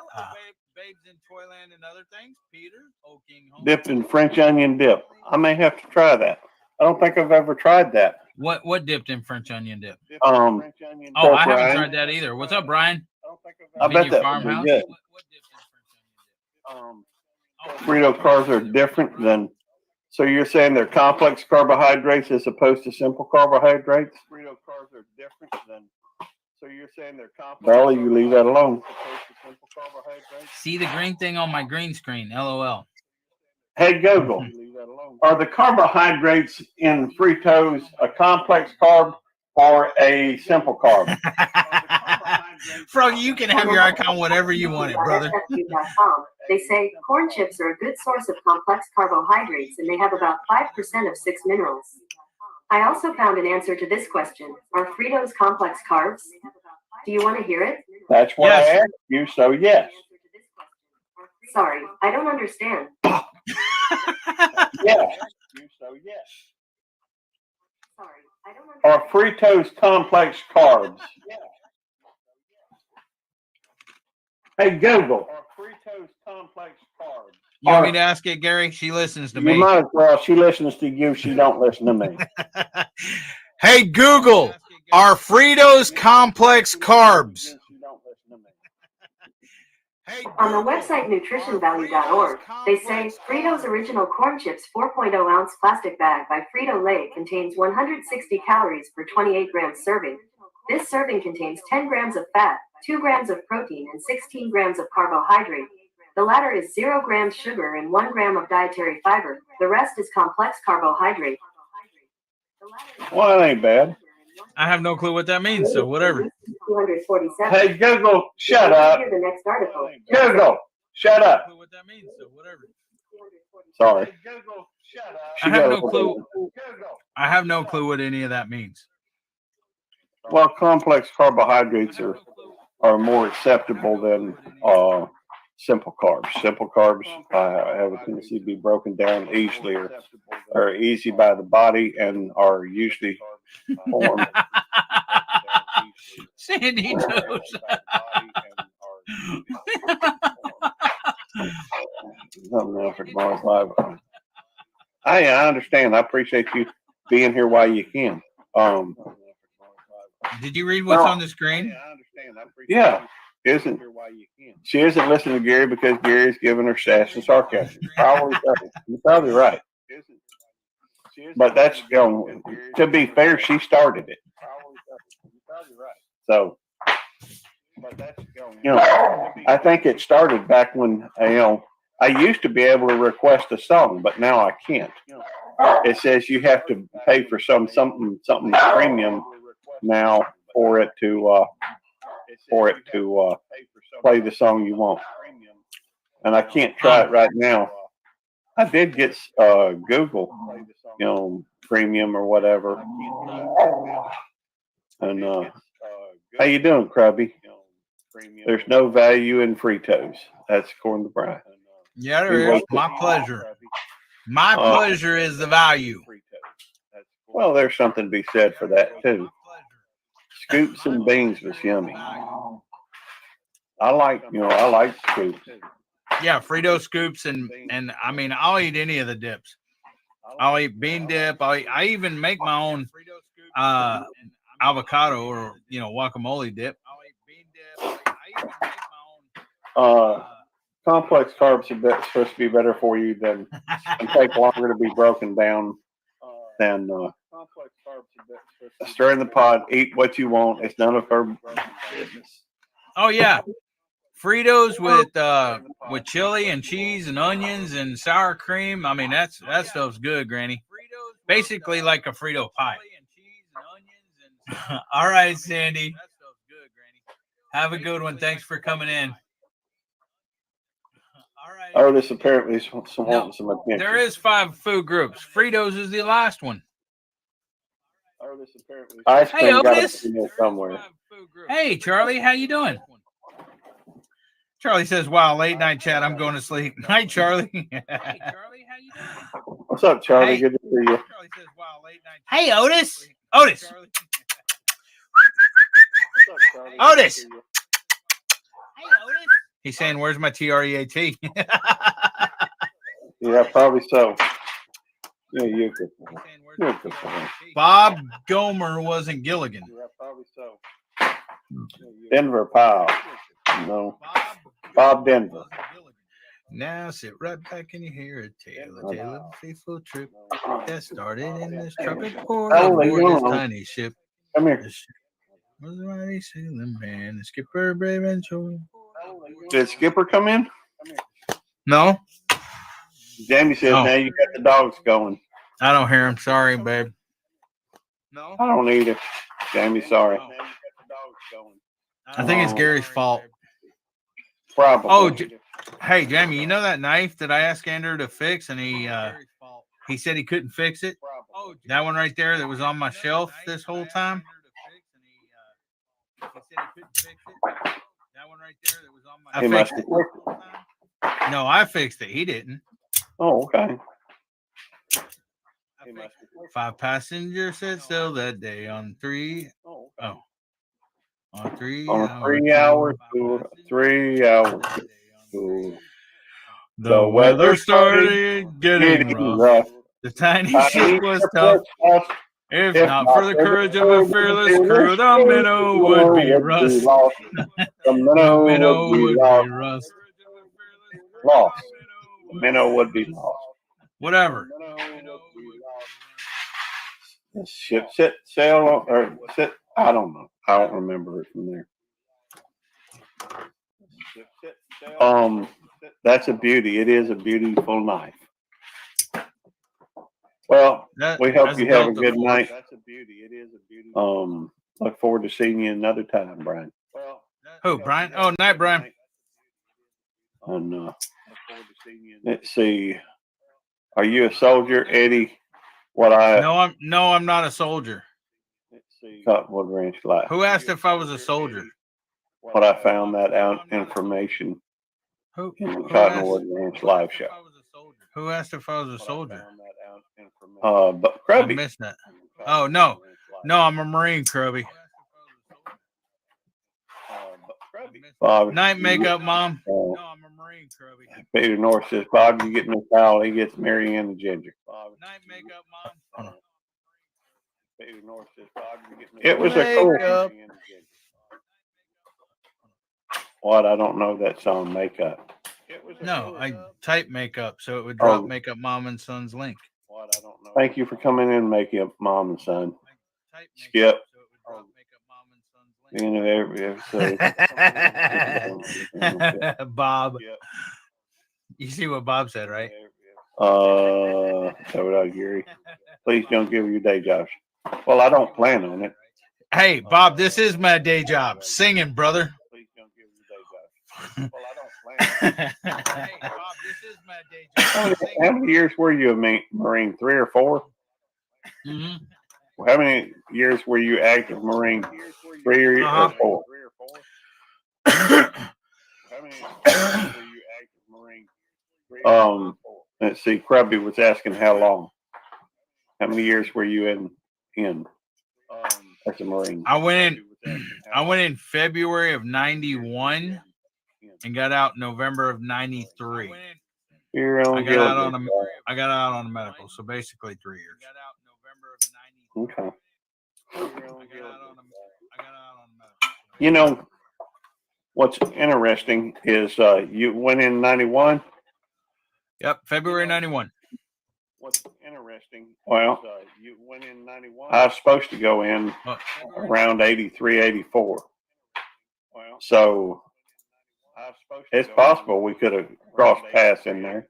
Babes in Toyland and other things. Peter, Old King Homestead. Dipped in French onion dip. I may have to try that. I don't think I've ever tried that. What dipped in French onion dip? Oh, I haven't tried that either. What's up, Brian? I bet that would be good. Frito carbs are different than. So you're saying they're complex carbohydrates as opposed to simple carbohydrates? Frito carbs are different than. So you're saying they're complex. Bella, you leave that alone. See the green thing on my green screen. LOL. Hey Google, are the carbohydrates in Fritos a complex carb or a simple carb? Froggy, you can have your icon whatever you want it, brother. They say corn chips are a good source of complex carbohydrates and they have about 5% of 6 minerals. I also found an answer to this question. Are Fritos complex carbs? Do you want to hear it? That's what I asked you, so yes. Sorry, I don't understand. Yes. So yes. Sorry, I don't understand. Are Fritos complex carbs? Hey Google, are Fritos complex carbs? You want me to ask it, Gary? She listens to me. You might as well. She listens to you. She don't listen to me. Hey Google, are Fritos complex carbs? On the website nutritionvalue.org, they say Fritos Original Corn Chips 4.0 ounce plastic bag by Frito-Lay contains 160 calories per 28 grams serving. This serving contains 10 grams of fat, 2 grams of protein, and 16 grams of carbohydrate. The latter is 0 grams sugar and 1 gram of dietary fiber. The rest is complex carbohydrate. Well, that ain't bad. I have no clue what that means, so whatever. 247. Hey Google, shut up. The next article. Google, shut up. Sorry. I have no clue. I have no clue what any of that means. Well, complex carbohydrates are more acceptable than simple carbs. Simple carbs have a tendency to be broken down easily or are easy by the body and are usually formed. Sandy knows. Something else for tomorrow's live. I understand. I appreciate you being here while you can. Did you read what's on the screen? Yeah. She isn't listening to Gary because Gary's giving her sass and sarcasm. You're probably right. But that's, to be fair, she started it. So, I think it started back when, I used to be able to request a song, but now I can't. It says you have to pay for something premium now for it to play the song you want. And I can't try it right now. I did get Google, premium or whatever. And how you doing, Krabby? There's no value in Fritos. That's according to Brian. Yeah, there is. My pleasure. My pleasure is the value. Well, there's something to be said for that too. Scoops and beans was yummy. I like scoops. Yeah, Frito scoops and I mean I'll eat any of the dips. I'll eat bean dip. I even make my own avocado or guacamole dip. Complex carbs are supposed to be better for you and take longer to be broken down than stir in the pot, eat what you want. It's none of her business. Oh yeah, Fritos with chili and cheese and onions and sour cream. I mean that stuff's good, Granny. Basically like a Frito pie. All right, Sandy. Have a good one. Thanks for coming in. Otis apparently is some attention. There is 5 food groups. Fritos is the last one. Ice Hey, cream got Otis. to be there somewhere. Hey, Charlie, how you doing? Charlie says, "Wow, late night chat. I'm going to sleep." Night, Charlie. Hey, Charlie, how you doing? What's up, Charlie? Hey. Good to see you. Charlie says, "Wow, late night." Hey, Otis. Otis. Otis. Hey, Otis. He's saying, "Where's my TREAT?" Yeah, probably so. Yeah, you could. Bob Gomer wasn't Gilligan. Yeah, probably so. Denver pal. No. Bob Denver. Now sit right back and you hear a tale of a faithful trip that started in this tropic port aboard this tiny ship. Come here. The ship was a mighty sailing man, the skipper brave and true. Did Skipper come in? No. Jamie says, now you got the dogs going. I don't hear him. Sorry, babe. No. I don't either. Jamie, sorry. I think it's Gary's fault. Probably. Oh, hey, Jamie, you know that knife that I asked Andrew to fix and he said he couldn't fix it? That one right there that was on my shelf this whole time? That one right there that was on my shelf. I fixed it. No, I fixed it. He didn't. Oh, okay. 5 passengers said still that day on 3. Oh. On 3 hours. 3 hours. The weather started getting rough. The tiny ship was tough. If not for the courage of a fearless crew, the minnow would be rust. The minnow would be rust. Lost. The minnow would be lost. Whatever. Ship set sail or sit. I don't know. I don't remember it from there. That's a beauty. It is a beautiful knife. Well, we hope you have a good night. That's a beauty. It is a beauty. Look forward to seeing you another time, Brian. Who, Brian? Oh, night, Brian. And let's see. Are you a soldier, Eddie? No, I'm not a soldier. Let's see. Cottonwood Ranch Life. Who asked if I was a soldier? What I found that out information. in the Cottonwood Ranch live show. Who asked if I was a soldier? But I Krubby. missed that. Oh no, I'm a Marine, Krubby. Bob, Night makeup, Mom. I'm a Marine, Krubby. Peter North says, Bob, you get Miss Powell, he gets Mary Ann the Ginger. Night makeup, Mom. Peter North says, Bob, you get Miss It was a cool. What? I don't know that song, Makeup. No, I typed makeup, so it would drop Oh. Makeup Mom and Son's link. Thank you for coming in, Makeup Mom and Son. Skip. Beginning of every episode. Bob. You see what Bob said, right? Gary. Please don't give your day jobs. Well, I don't plan on it. Hey, Bob, this is my day job. Singing, brother. Please don't give your day jobs. Well, I don't plan on it. Hey, Bob, this is my day job. How many years were you a Marine? 3 or 4? Mm-hmm. How many years were you active Marine? 3 or 4? How many years were you active Marine? Let's see. Krubby was asking how long. How many years were you in as a Marine? I went in February of 91 and got out November of 93. You're on I got out on a medical, so basically 3 years. Okay. You know, what's interesting is you went in 91? Yep, February 91. What's interesting? Well, you went in 91. I was supposed to go in around 83, 84. So it's possible we could have crossed paths in there.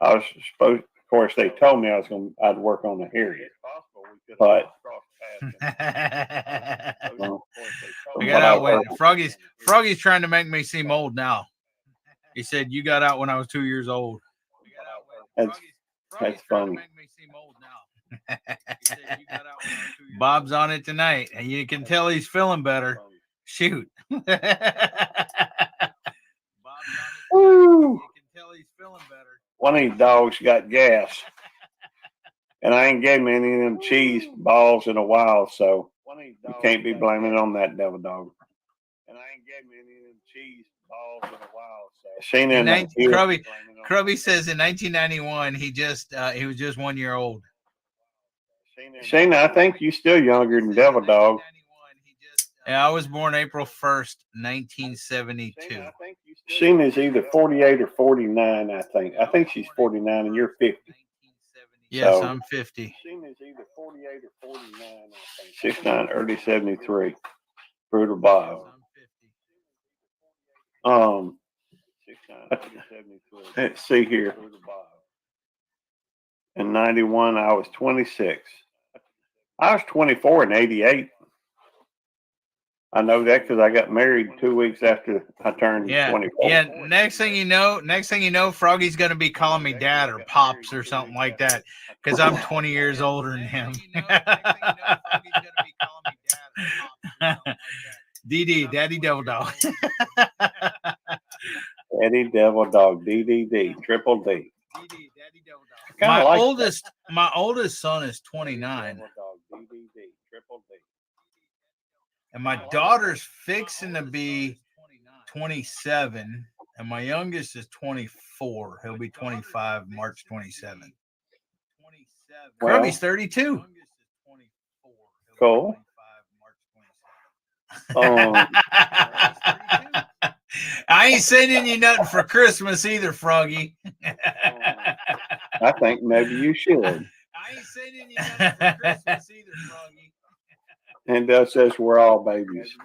I was supposed, of course, they told me I'd work on the Harriet, but I got out when Froggy's trying to make me seem old now. He said you got out when I was 2 years old. That's funny. Bob's on it tonight, and you can tell he's feeling better. Shoot. Woo. One of these dogs got gas, and I ain't gave me any of them cheese balls in a while, so you can't be blaming it on that devil dog. And I ain't gave me any of them cheese balls in a while, so Krubby says in 1991 he was just 1 year old. Shayna, I think you still younger than Devil Dog. Yeah, I was born April 1st, 1972. Shayna's either 48 or 49, I think. I think she's 49 and you're 50. Yes, so, I'm 50. Shayna's either 48 or 49, I think. 69, early 73. Brutal Bob. Let's see here. In 91, I was 26. I was 24 in 88. I know that because I got married 2 weeks after I turned 24. Yeah. Next thing you know, Froggy's gonna be calling me Dad or Pops or something like that because I'm 20 years older than him. DD, Daddy Devil Dog. Daddy Devil Dog, DDD, Triple D. My oldest son is 29. And my daughter's fixing to be 27. And my youngest is 24. He'll be 25 March 27th. Krubby's 32. Cool. I ain't sending you nothing for Christmas either, Froggy. I think maybe you should. I ain't sending you nothing for Christmas either, Froggy. And that says we're all babies.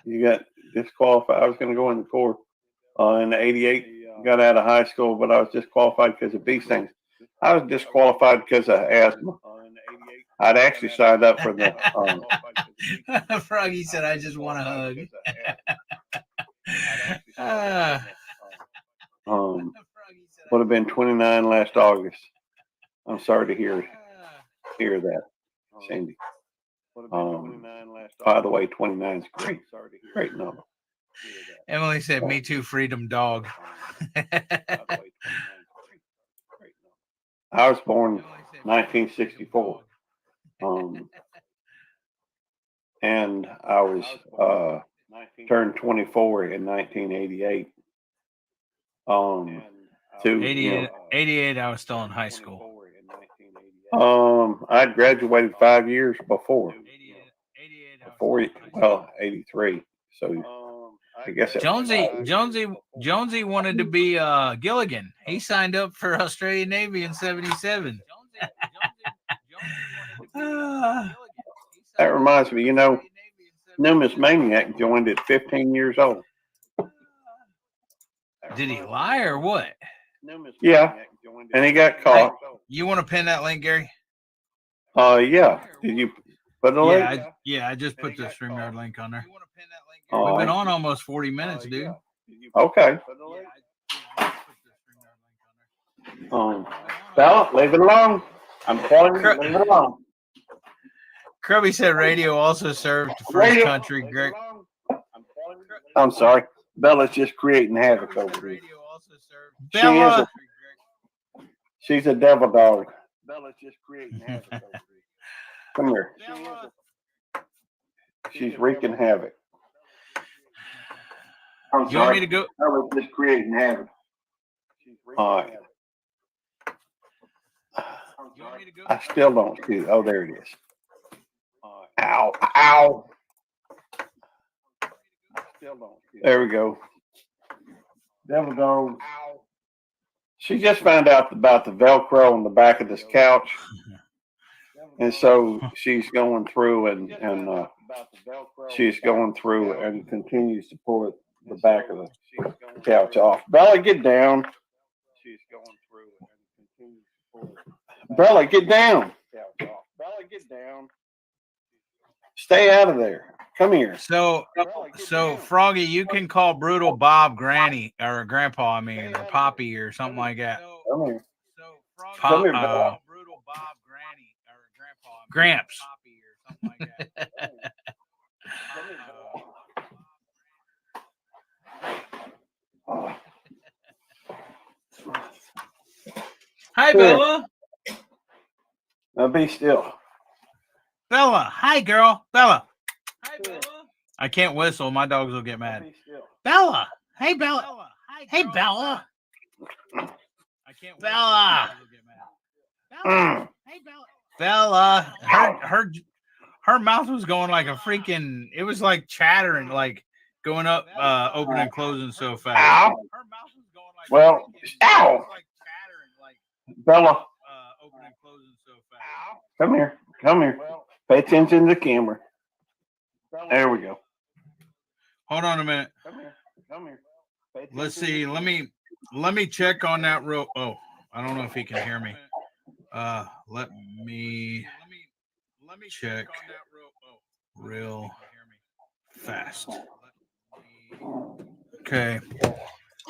You got disqualified. I was going to go in the court in the 88. Got out of high school, but I was disqualified because of bee stings. I was disqualified because of asthma. I'd actually signed up for the. Froggy said, "I just want a hug." Would have been 29 last August. I'm sorry to hear that. Cindy. By the way, 29 is great. Great number. Emily said, "Me too, freedom dog." I was born 1964. And I was turned 24 in 1988. 88, I was still in high school. I graduated 5 years before 83. So I guess Jonesy wanted to be Gilligan. He signed up for Australian Navy in '77. That reminds me, Numis Maniac joined at 15 years old. Did he lie or what? Yeah, and he got caught. Hey, you want to pin that link, Gary? Yeah. Did you put the link? I just put the StreamYard link on there. All We've been right. on almost 40 minutes, dude. Okay. Bella, leave it alone. I'm telling you, leave it alone. Krubby said radio also served the first country. Great. I'm sorry. Bella's just creating havoc over here. Bella. She's a devil dog. Bella's just creating havoc over here. Come here. She's wreaking havoc. I'm You want sorry. me to go? Bella's just creating havoc. All right. I still don't see it. Oh, there it is. Ow. Ow. There we go. Devil dog. She just found out about the Velcro on the back of this couch. And so she's going through and she's going through and continues to pull it, the back of the couch off. Bella, get down. Bella, get down. Bella, get down. Stay out of there. Come here. So Froggy, you can call Brutal Bob Granny or Grandpa, or Poppy or something like that. Come here. Come here, Bella. Brutal Bob Granny or Grandpa, Gramps. Or something like that. Hi, Bella. Now be still. Bella. Hi, girl. Bella. Hi, Bella. I can't whistle. My dogs will get mad. Bella. Hey, Bella. Hey, Bella. I can't. Bella. Mm. Hey, Bella. Bella. Her mouth was going like a freaking. It was like chattering, like going up, opening and closing so fast. Ow. Her mouth was going like. Well, ow. Like chattering, like. Bella. Opening and closing so fast. Come here. Come here. Pay attention to the camera. There we go. Hold on a minute. Come here. Come here. Let's see. Let me check on that rope. Oh, I don't know if he can hear me. Let me check real fast. Okay.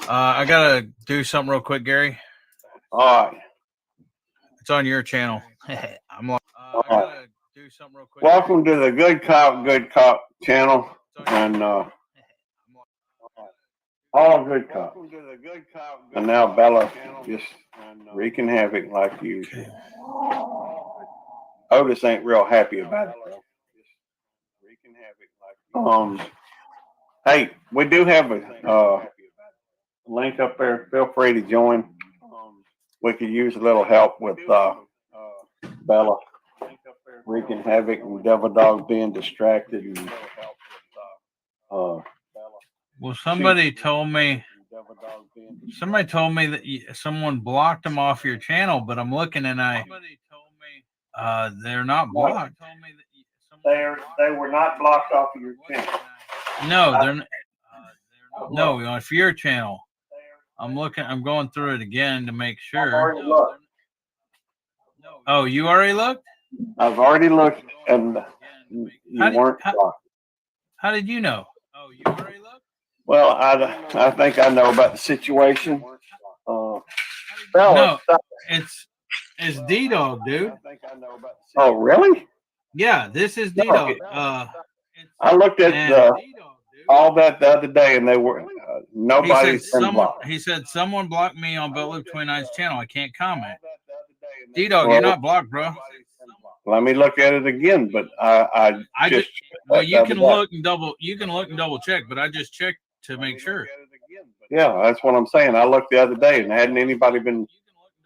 I gotta do something real quick, Gary. All right. It's on your channel. I'm like, I gotta do something real quick. Welcome to the Good Cop channel, and all Good Cop. And now Bella just wreaking havoc like usual. Otis ain't real happy about it though. Hey, we do have a link up there. Feel free to join. We could use a little help with Bella wreaking havoc and Devil Dog being distracted. And, well, somebody told me that someone blocked them off your channel, but I'm looking and they're not blocked. They were not blocked off of your channel. No, they're not. No, off your channel. I'm going through it again to make sure. Oh, you already looked? I've already looked, and you weren't blocked. How did you know? Oh, you already looked? Well, I think I know about the situation. No, Bella, it's D-Dog, dude. Oh, really? Yeah, this is No, D-Dog. I looked at And all that the other day, and they were he nobody's said been blocked. he said someone blocked me on Beltloop 29's channel. I can't comment. D-Dog, you're Well, not blocked, bro. let me look at it again, but I just well, checked you the can other day. look and double check, but I just checked to make sure. Yeah, that's what I'm saying. I looked the other day, and hadn't anybody been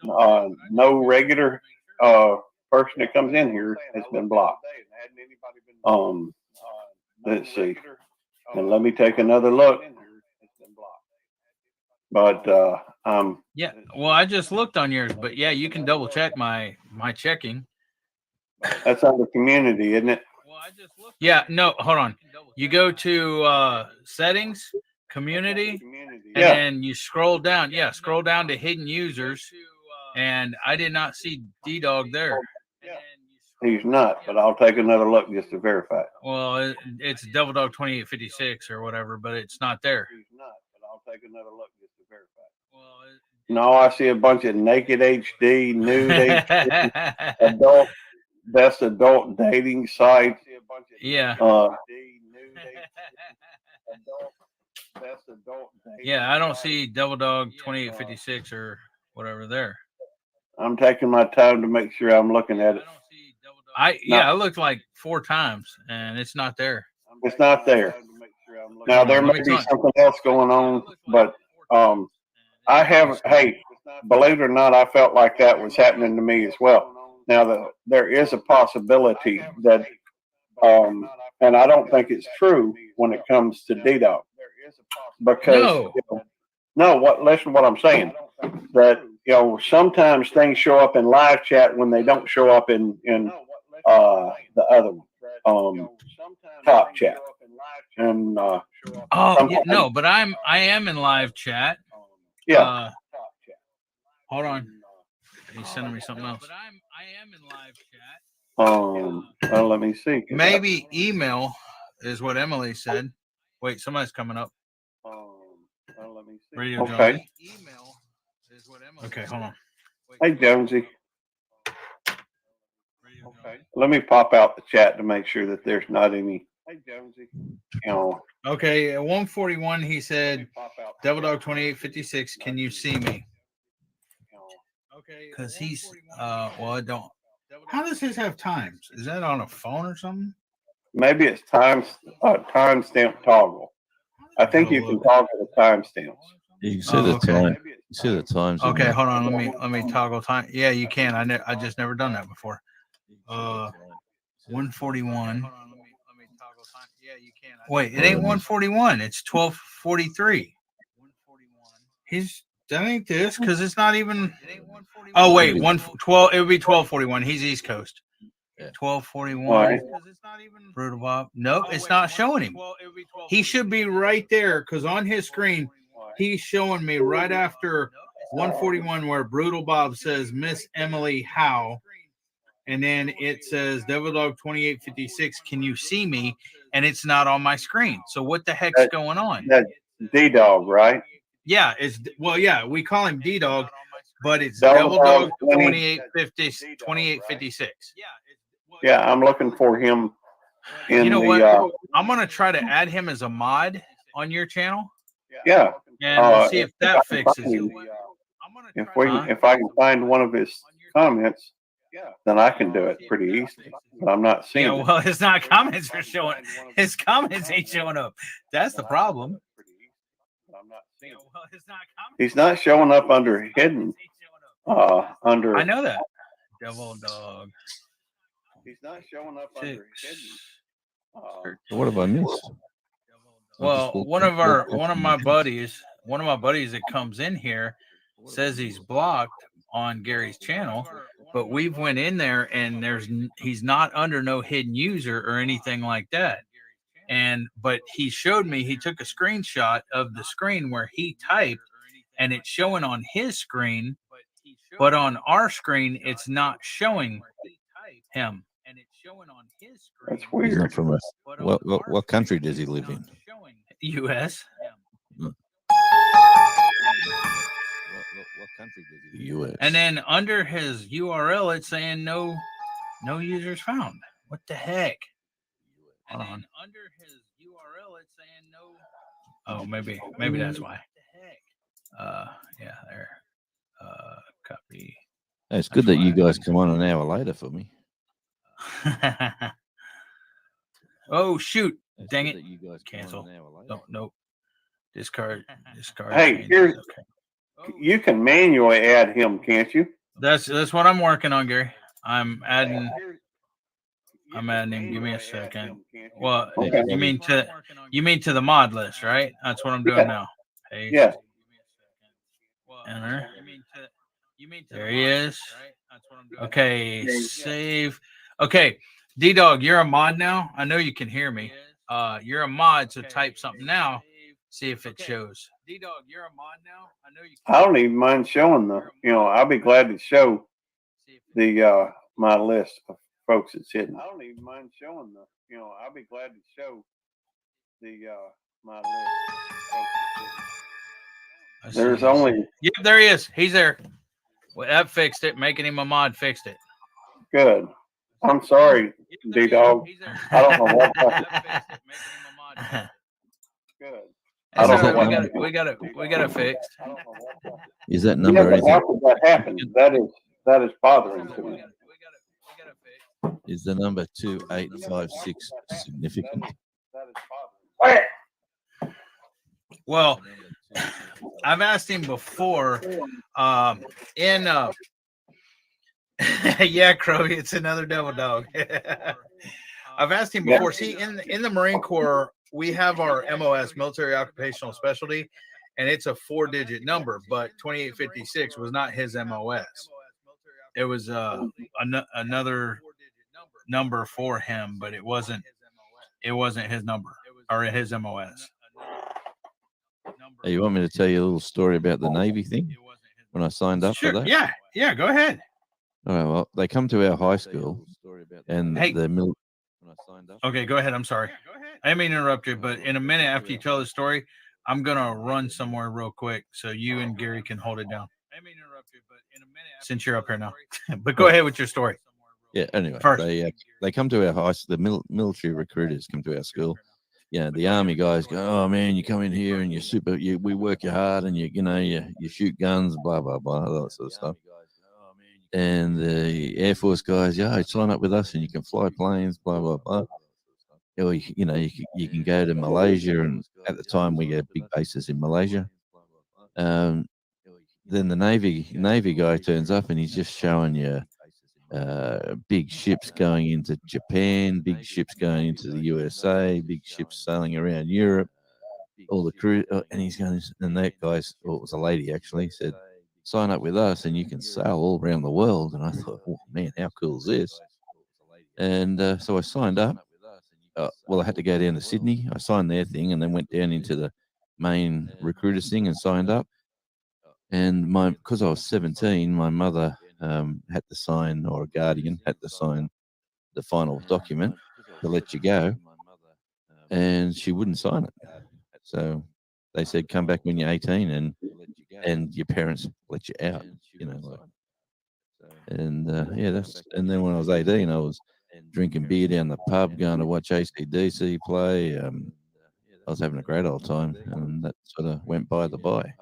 no regular person that comes in here has been blocked. Let's see, and let me take another look. But Yeah, well, I just looked on yours, but yeah, you can double check my checking. That's under community, isn't it? Yeah, no, hold on. You go to settings, community, and Yeah. then you scroll down. Yeah, scroll down to hidden users, and I did not see D-Dog there. He's not, but I'll take another look just to verify it. Well, it's Devil Dog 2856 or whatever, but it's not there. I'll take another look just to verify it. No, I see a bunch of naked HD, nude HD, adult, best adult dating sites. Yeah. Yeah, I don't see Devil Dog 2856 or whatever there. I'm taking my time to make sure I'm looking at it. I looked like 4 times and it's not there. It's not there. Now there may be something else going on, but I haven't. Hey, believe it or not, I felt like that was happening to me as well. Now there is a possibility that, and I don't think it's true when it comes to D-Dog, because listen to what I'm saying. That sometimes things show up in live chat when they don't show up in the other one, top chat. And no, but I am in live chat. Yeah. Hold on. He's sending me something else. But I am in live chat. Well, let me see. Maybe email is what Emily said. Wait, somebody's coming up. Well, let me see. Radio Okay. Okay, hold on. Hey, Jonesy. Okay. Let me pop out the chat to make sure that there's not any. Hey, Jonesy. Okay, at 141, he said, Devil Dog 2856, can you see me? Okay. Because he's, well, I don't. How does his have times? Is that on a phone or something? Maybe it's timestamp toggle. I think you can toggle the timestamps. You can see the time. You see the times. Okay, hold on. Let me toggle time. Yeah, you can. I just never done that before. 141. Wait, it ain't 141. It's 12:43. That ain't this because it's not even. Oh wait, 12. It would be 12:41. He's East Coast. 12:41. Brutal Bob. Nope, it's not showing him. He should be right there because on his screen, he's showing me right after 141 where Brutal Bob says Miss Emily Howe. And then it says Devil Dog 2856. Can you see me? And it's not on my screen. So what the heck's going on? That's D-Dog, right? Yeah, yeah, we call him D-Dog, but it's Devil Dog 2856. Yeah, I'm looking for him in you know the what? I'm gonna try to add him as a mod on your channel. Yeah. And we'll see if that fixes it. If I can find one of his comments, then I can do it pretty easily. But I'm not seeing it. Well, his comments are showing. His comments ain't showing up. That's the problem. He's not showing up under hidden. Under. I know that. Devil Dog. He's not showing up under hidden. What have I missed? Well, one of my buddies that comes in here says he's blocked on Gary's channel, but we've went in there and he's not under no hidden user or anything like that. But he showed me, he took a screenshot of the screen where he typed and it's showing on his screen, but on our screen it's not showing him. That's He's weird. not from what country does he live in? U.S. What country does he? U.S. And then under his URL, it's saying no users found. What the heck? Hold on. Under his URL, it's saying no. Oh, maybe that's why. Yeah, there. Copy. It's good that you guys come on an hour later for me. Oh shoot! Dang it! That you guys Cancel. No, nope. Discard. Hey, changes. here's Okay. you can manually add him, can't you? That's what I'm working on, Gary. I'm adding him. Give me a second. Well, Okay. you mean to the mod list, right? That's what I'm doing now. Paste. Yeah. Enter. There he is. Okay, save. Okay, D-Dog, you're a mod now. I know you can hear me. You're a mod, so type something now. See if it shows. D-Dog, you're a mod now. I know you can. I don't even mind showing I'll be glad to show the my list of folks that's hidden. I don't even mind showing I'll be glad to show the my list of folks that's hidden. There's only. Yep, there he is. He's there. Well, that fixed it. Making him a mod fixed it. Good. I'm sorry, D-Dog. I don't know what. Good. I don't know what. We got it fixed. Is that number anything? How could that happen? That is bothering to me. Is the number 2856 significant? Well, I've asked him before. Yeah, Crowley, it's another devil dog. I've asked him before. See, in the Marine Corps, we have our MOS, military occupational specialty, and it's a 4-digit number. But 2856 was not his MOS. It was another number for him, but it wasn't his number or his MOS. Hey, you want me to tell you a little story about the Navy thing when I signed up for that? Yeah, go ahead. All right, well, they come to our high school, and Okay, go ahead. I'm sorry. I didn't mean to interrupt you, but in a minute after you tell the story, I'm gonna run somewhere real quick so you and Gary can hold it down. I didn't mean to interrupt you, but in a minute since you're up here now. But go ahead with your story. Yeah. Anyway, First. they come to our high school. The military recruiters come to our school. Yeah, the army guys go, oh man, you come in here and we work you hard and you shoot guns, blah blah blah, all that sort of stuff. And the Air Force guys, sign up with us and you can fly planes, blah blah blah. Or you can go to Malaysia, and at the time we had big bases in Malaysia. Then the Navy guy turns up and he's just showing you big ships going into Japan, big ships going into the USA, big ships sailing around Europe, all the crew. And he's going, and that guy's, well, it was a lady actually, said, sign up with us and you can sail all around the world. And I thought, oh man, how cool is this? And so I signed up. Well, I had to go down to Sydney. I signed their thing and then went down into the main recruiters thing and signed up. And because I was 17, my mother had to sign, or a guardian had to sign the final document to let you go, and she wouldn't sign it. So they said, come back when you're 18 and your parents let you out, and then when I was 18, I was drinking beer down the pub, going to watch AC/DC play. I was having a great old time, and that sort of went by the by.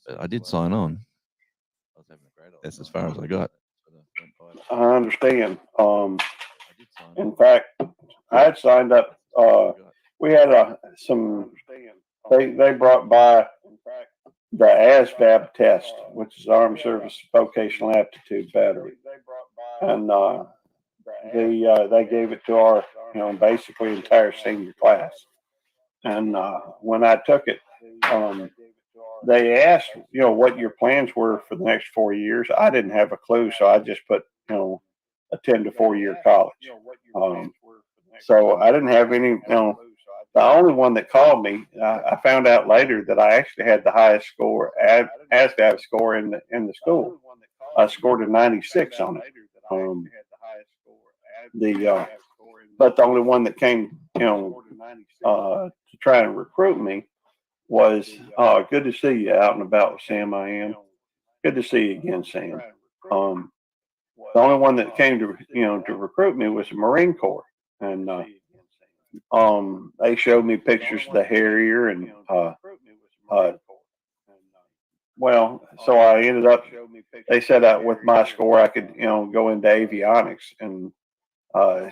But I did sign on. That's as far as I got. I understand. In fact, I had signed up. We had they brought by the ASVAB test, which is Armed Service Vocational Aptitude Battery, and they gave it to our basically entire senior class. And when I took it, they asked, what your plans were for the next 4 years. I didn't have a clue, so I just put, attend a 4-year college. So I didn't have any, the only one that called me, I found out later that I actually had the highest score, ASVAB score in the school. I scored a 96 on it. But the only one that came, to try and recruit me was, good to see you out and about with Sam. I am. Good to see you again, Sam. The only one that came to to recruit me was the Marine Corps, and they showed me pictures of the Harrier, and uh, well, so I ended up. They said with my score I could go into avionics, and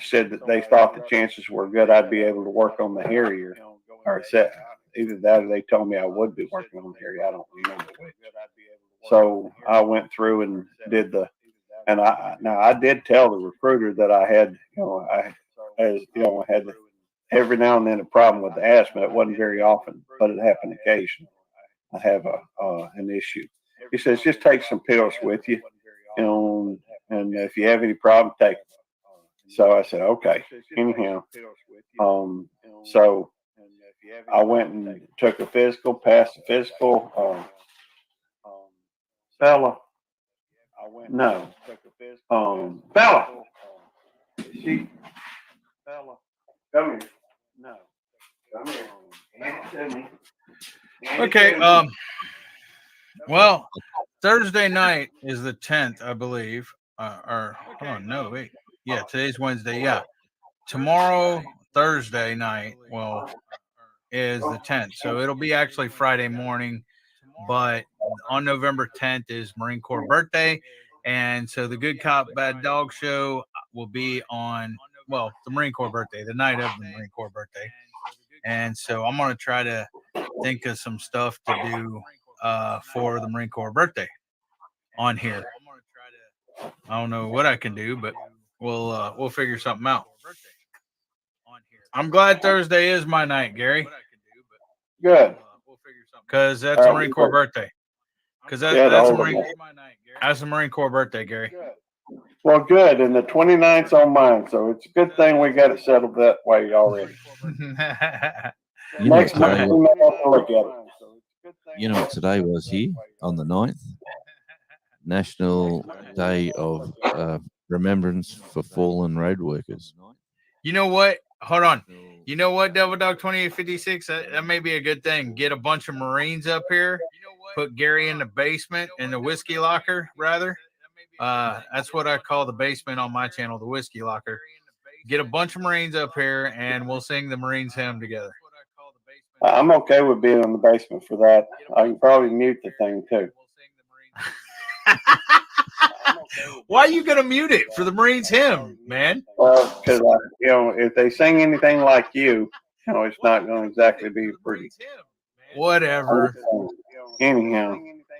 said that they thought the chances were good I'd be able to work on the Harrier, or said either that or they told me I would be working on the Harrier. I don't remember which. So I went through and did and I did tell the recruiter that I had, I had every now and then a problem with the asthma. It wasn't very often, but it happened occasionally. I have an issue. He says just take some pills with you, and if you have any problem, take them. So I said okay. Anyhow, so I went and took a physical, passed the physical. Fella, no, Bella, Bella, come here. No, come here. Hand it to me. Okay. Well, Thursday night is the 10th, I believe. Or hold on, no, wait. Yeah, today's Wednesday. Yeah, tomorrow, Thursday night, is the 10th. So it'll be actually Friday morning, but on November 10th is Marine Corps birthday, and so the Good Cop Bad Dog show will be on the Marine Corps birthday, the night of the Marine Corps birthday, and so I'm gonna try to think of some stuff to do for the Marine Corps birthday on here. I don't know what I can do, but we'll figure something out. I'm glad Thursday is my night, Gary. Good. Because that's a Marine Corps birthday. Because that's a Marine Corps birthday, Gary. Well, good. And the 29th's on mine, so it's a good thing we got it settled that way already. Next month we may have to look at it. You know what today was here on the 9th? National Day of Remembrance for Fallen Road Workers. You know what? Hold on. You know what, Devil Dog 2856? That may be a good thing. Get a bunch of Marines up here. Put Gary in the basement, in the whiskey locker, rather. That's what I call the basement on my channel, the whiskey locker. Get a bunch of Marines up here, and we'll sing the Marines hymn together. I'm okay with being in the basement for that. I can probably mute the thing too. Why are you gonna mute it for the Marines hymn, man? Well, because if they sing anything like you, it's not going to exactly be pretty. Whatever. Anyhow.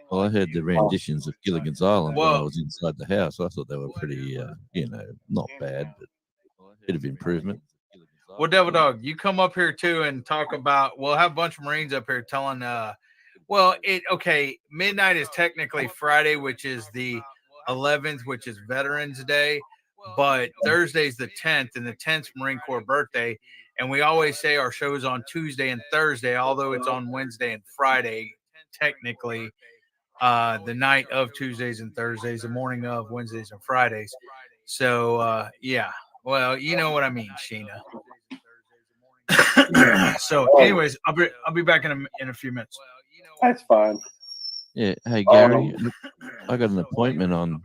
Well, I heard the renditions of Gilligan's Island when I was inside the house. I thought they were pretty, not bad, but a bit of improvement. Well, Devil Dog, you come up here too and talk about. We'll have a bunch of Marines up here telling. Midnight is technically Friday, which is the 11th, which is Veterans Day, but Thursday's the 10th, and the 10th's Marine Corps birthday. And we always say our show's on Tuesday and Thursday, although it's on Wednesday and Friday, technically. The night of Tuesdays and Thursdays, the morning of Wednesdays and Fridays. So, yeah. Well, you know what I mean, Sheena. So, anyways, I'll be back in a few minutes. That's fine. Yeah. Hey, Gary, I got an appointment on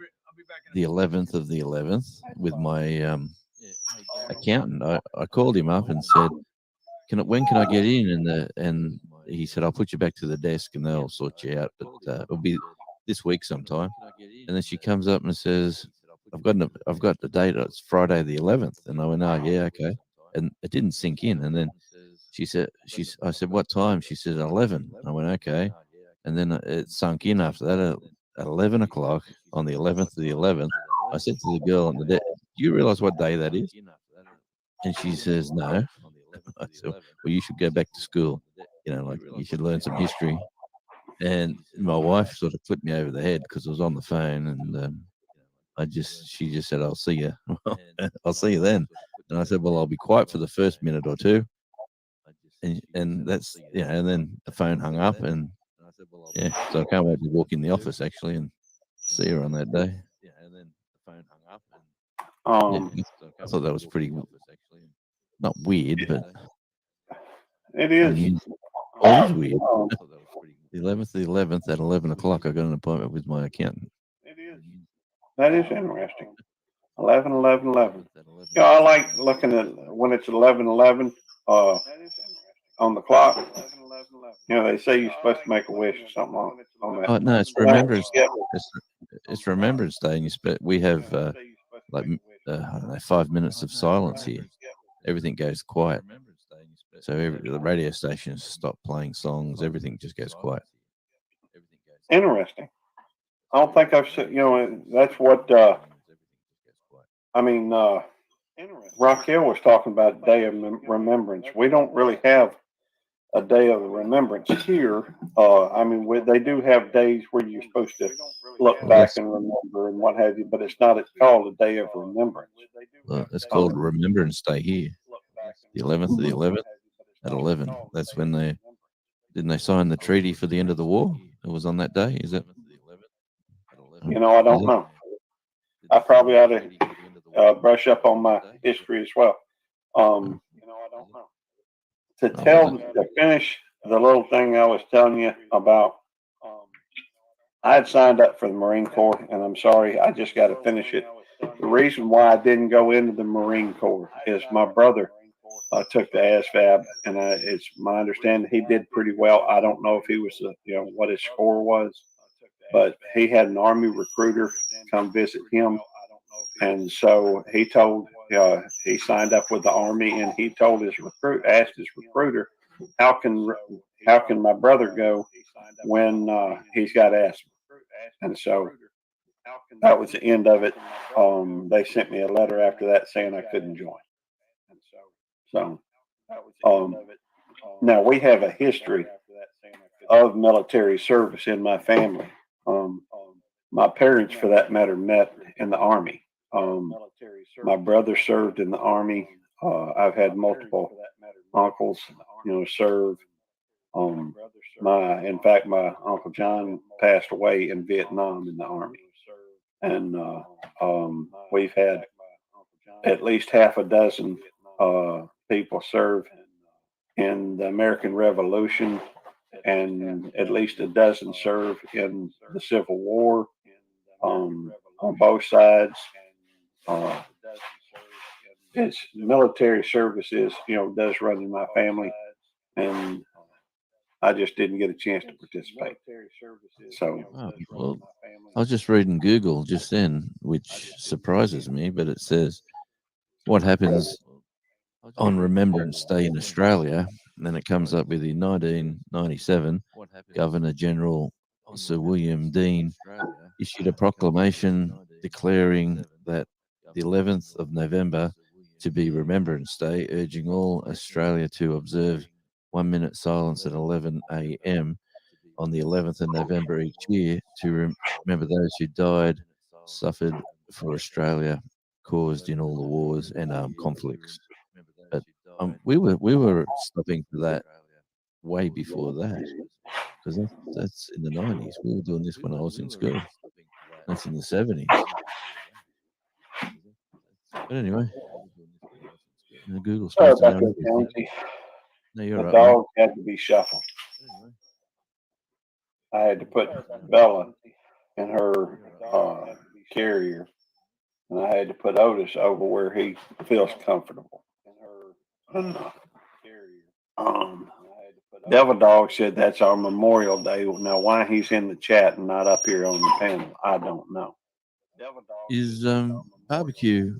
the 11th of the 11th with my accountant. I called him up and said, when can I get in? And he said, I'll put you back to the desk and they'll sort you out. But it'll be this week sometime. And then she comes up and says, I've got the date. It's Friday the 11th. And I went, oh, yeah, okay. And it didn't sink in. And then I said, what time? She said 11. I went, okay. And then it sunk in after that at 11 o'clock on the 11th of the 11th. I said to the girl on the desk, do you realize what day that is? And she says, no. I said, well, you should go back to school. You should learn some history. And my wife sort of flipped me over the head because I was on the phone, and she just said, I'll see you. I'll see you then. And I said, well, I'll be quiet for the first minute or two. And that's, and then the phone hung up, and so I can't wait to walk in the office actually and see her on that day. And then the phone hung up, and I thought that was pretty, not weird, but it is. It is weird. The 11th at 11 o'clock, I got an appointment with my accountant. It is. That is interesting. 11, 11, 11. You know, I like looking at when it's 11, 11 on the clock. You know, they say you're supposed to make a wish or something on that. Oh no, it's Remembrance. It's Remembrance Day, and we have like I don't know, 5 minutes of silence here. Everything goes quiet. So the radio stations stop playing songs. Everything just goes quiet. Interesting. I don't think I've seen. You know, that's what. I mean, Raquel was talking about Day of Remembrance. We don't really have a day of remembrance here. I mean, they do have days where you're supposed to look back and remember and what have you, but it's not called a day of remembrance. It's called Remembrance Day here. The 11th of the 11th at 11. That's when didn't they sign the treaty for the end of the war? It was on that day. Is it? You know, I don't know. I probably ought to brush up on my history as well. You know, I don't know. To finish the little thing I was telling you about, I had signed up for the Marine Corps, and I'm sorry, I just got to finish it. The reason why I didn't go into the Marine Corps is my brother took the ASVAB, and it's my understanding he did pretty well. I don't know if he was, what his score was, but he had an Army recruiter come visit him, and so he told he signed up with the Army, and he told asked his recruiter, how can my brother go when he's got asthma? And so that was the end of it. They sent me a letter after that saying I couldn't join. So now we have a history of military service in my family. My parents, for that matter, met in the Army. My brother served in the Army. I've had multiple uncles, serve. In fact, my Uncle John passed away in Vietnam in the Army, and we've had at least half a dozen people serve in the American Revolution, and at least a dozen serve in the Civil War on both sides. It's military services, does run in my family, and I just didn't get a chance to participate. So, well, I was just reading Google just then, which surprises me, but it says what happens on Remembrance Day in Australia. And then it comes up with the 1997 Governor General Sir William Dean issued a proclamation declaring that the 11th of November to be Remembrance Day, urging all Australia to observe 1 minute silence at 11 a.m. on the 11th of November each year to remember those who died, suffered for Australia, caused in all the wars and armed conflicts. But we were stopping for that way before that, because that's in the 90s. We were doing this when I was in school. That's in the 70s. But anyway, Google sorry supposed to about know that, everything. Jonesy. No, you're The right, mate. dog had to be shuffled. I had to put Bella in her carrier, and I had to put Otis over where he feels comfortable. And, Devil Dog said that's our Memorial Day. Now, why he's in the chat and not up here on the panel, I don't know. Is barbecue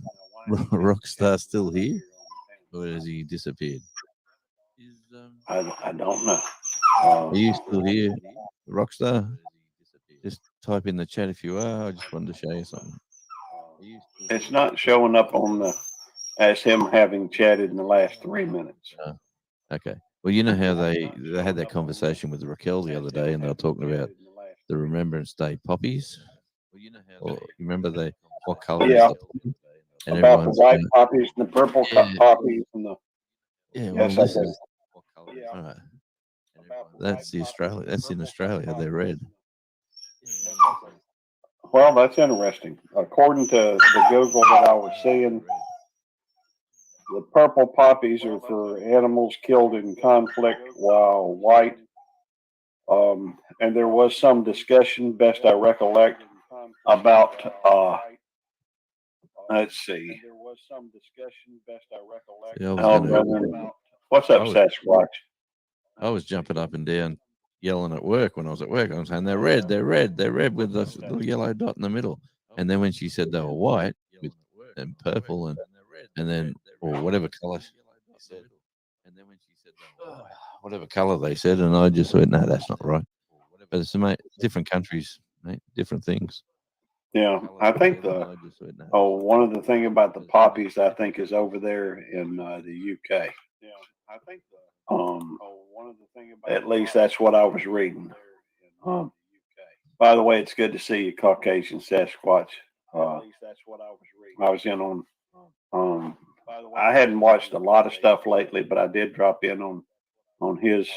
Rockstar still here, or has he disappeared? I don't know. Are you still here, Rockstar? Just type in the chat if you are. I just wanted to show you something. It's not showing up on as him having chatted in the last 3 minutes. Oh, okay. Well, you know how they had that conversation with Raquel the other day, and they were talking about the Remembrance Day poppies. Or you remember what color is Yeah. the poppy? And About the everyone's white poppies and the purple poppies and the. Yeah, well, Yes, this I is all right. That's the Australia. That's in Australia. They're red. Well, that's interesting. According to the Google that I was seeing, the purple poppies are for animals killed in conflict, while white. And there was some discussion, best I recollect, about let's see. See, I was Oh, gonna. brother. What's up, I was, Sasquatch? I was jumping up and down, yelling at work when I was at work. I was saying they're red, they're red, they're red with the little yellow dot in the middle. And then when she said they were white with and purple and then or whatever color she said, and then when she said they were white, whatever color they said, and I just went, no, that's not right. But it's mate, different countries, mate, different things. Yeah, I think one of the thing about the poppies I think is over there in the UK. Um, at least that's what I was reading. By the way, it's good to see you, Caucasian Sasquatch. I was in on. I hadn't watched a lot of stuff lately, but I did drop in on his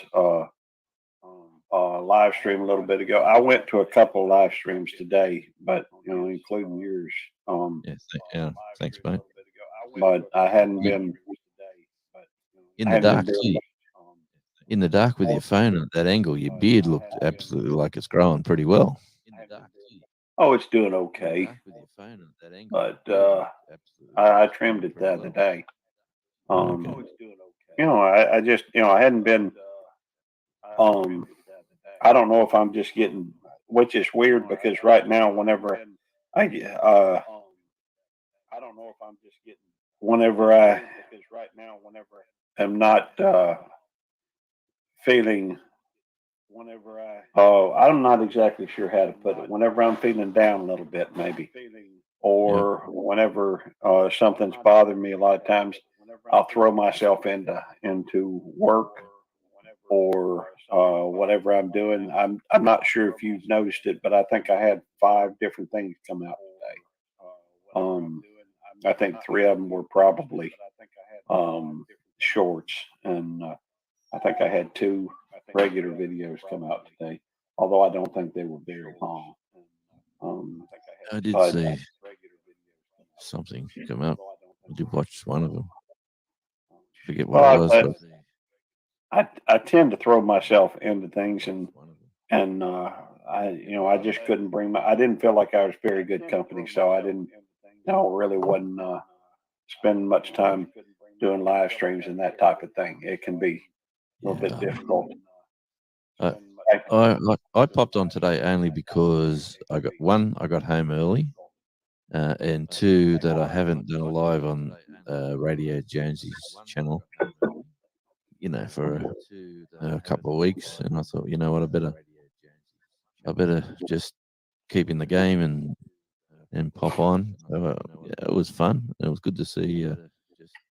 live stream a little bit ago. I went to a couple of live streams today, but including yours. Thanks, mate. But I hadn't been in the dark too. In the dark with your phone at that angle, your beard looked absolutely like it's growing pretty well. Oh, it's doing okay. But I trimmed it the other day. I just I hadn't been. I don't know if I'm just getting, which is weird because right now, whenever I am not feeling. I'm not exactly sure how to put it. Whenever I'm feeling down a little bit, maybe, or whenever something's bothering me, a lot of times I'll throw myself into work or whatever I'm doing. I'm not sure if you've noticed it, but I think I had 5 different things come out today. I think 3 of them were probably shorts, and I think I had 2 regular videos come out today, although I don't think they were very long. I did see something come out. I did watch one of them. Forget what it was. I tend to throw myself into things, and I just couldn't I didn't feel like I was very good company, so I really wasn't spending much time doing live streams and that type of thing. It can be a little bit difficult. I popped on today only because I got home early, and 2 that I haven't done a live on Radio Jonesy's channel, for a couple of weeks, and I thought, you know what, I better just keep in the game and pop on. So, it was fun. It was good to see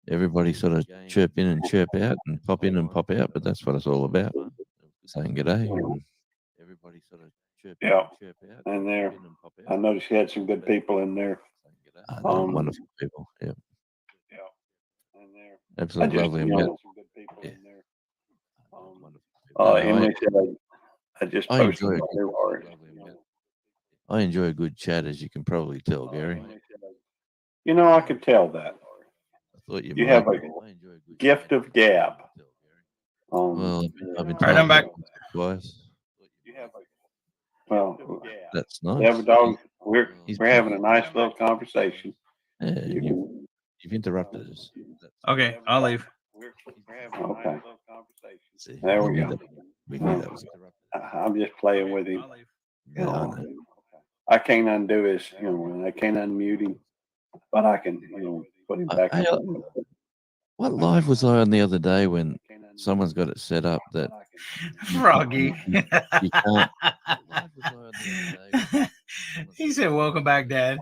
everybody sort of chirp in and chirp out and pop in and pop out, but that's what it's all about. Saying good day. Everybody sort of chirp in and chirp out. And there, I noticed you had some good people in there. Wonderful people. Yeah. Absolutely lovely. I enjoy a good chat, as you can probably tell, Gary. I could tell that. I thought you have a gift of gab. Well, I've been I'm back twice. Well, that's nice. We have a dog. We're having a nice little conversation. Yeah, you've interrupted us. Okay, I'll leave. Okay. See, There we go. We knew that was I'm just playing with him. I can't undo his, I can't unmute him, but I can, put him back. What live was I on the other day when someone's got it set up that Froggy? You can't. He said, "Welcome back, Dad."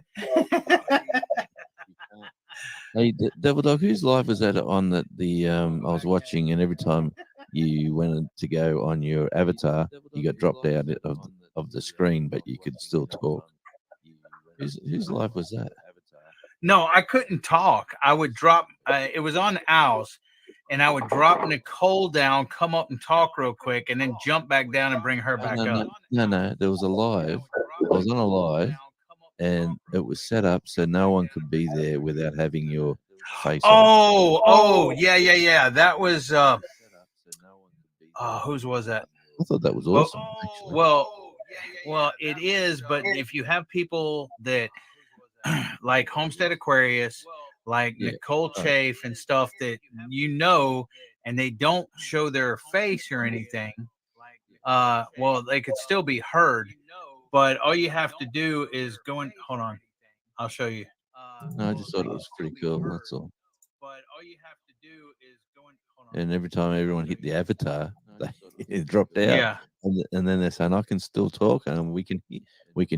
Hey, Devil Dog, whose live was that on that I was watching, and every time you went to go on your avatar, you got dropped out of the screen, but you could still talk. Whose live was that? No, I couldn't talk. I would drop. It was on Owls, and I would drop Nicole down, come up and talk real quick, and then jump back down and bring her back up. No. There was a live. I was on a live, and it was set up so no one could be there without having your face. Yeah. That was whose was that? I thought that was awesome. Well, Well, it is, but if you have people that like Homestead Aquarius, like Nicole Chafe and stuff that and they don't show their face or anything, well, they could still be heard. But all you have to do is go in. Hold on, I'll show you. No, I just thought it was pretty cool. That's all. But all you have to do is go in. And every time everyone hit the avatar, it dropped out. Yeah. And then they're saying, "I can still talk, and we can hear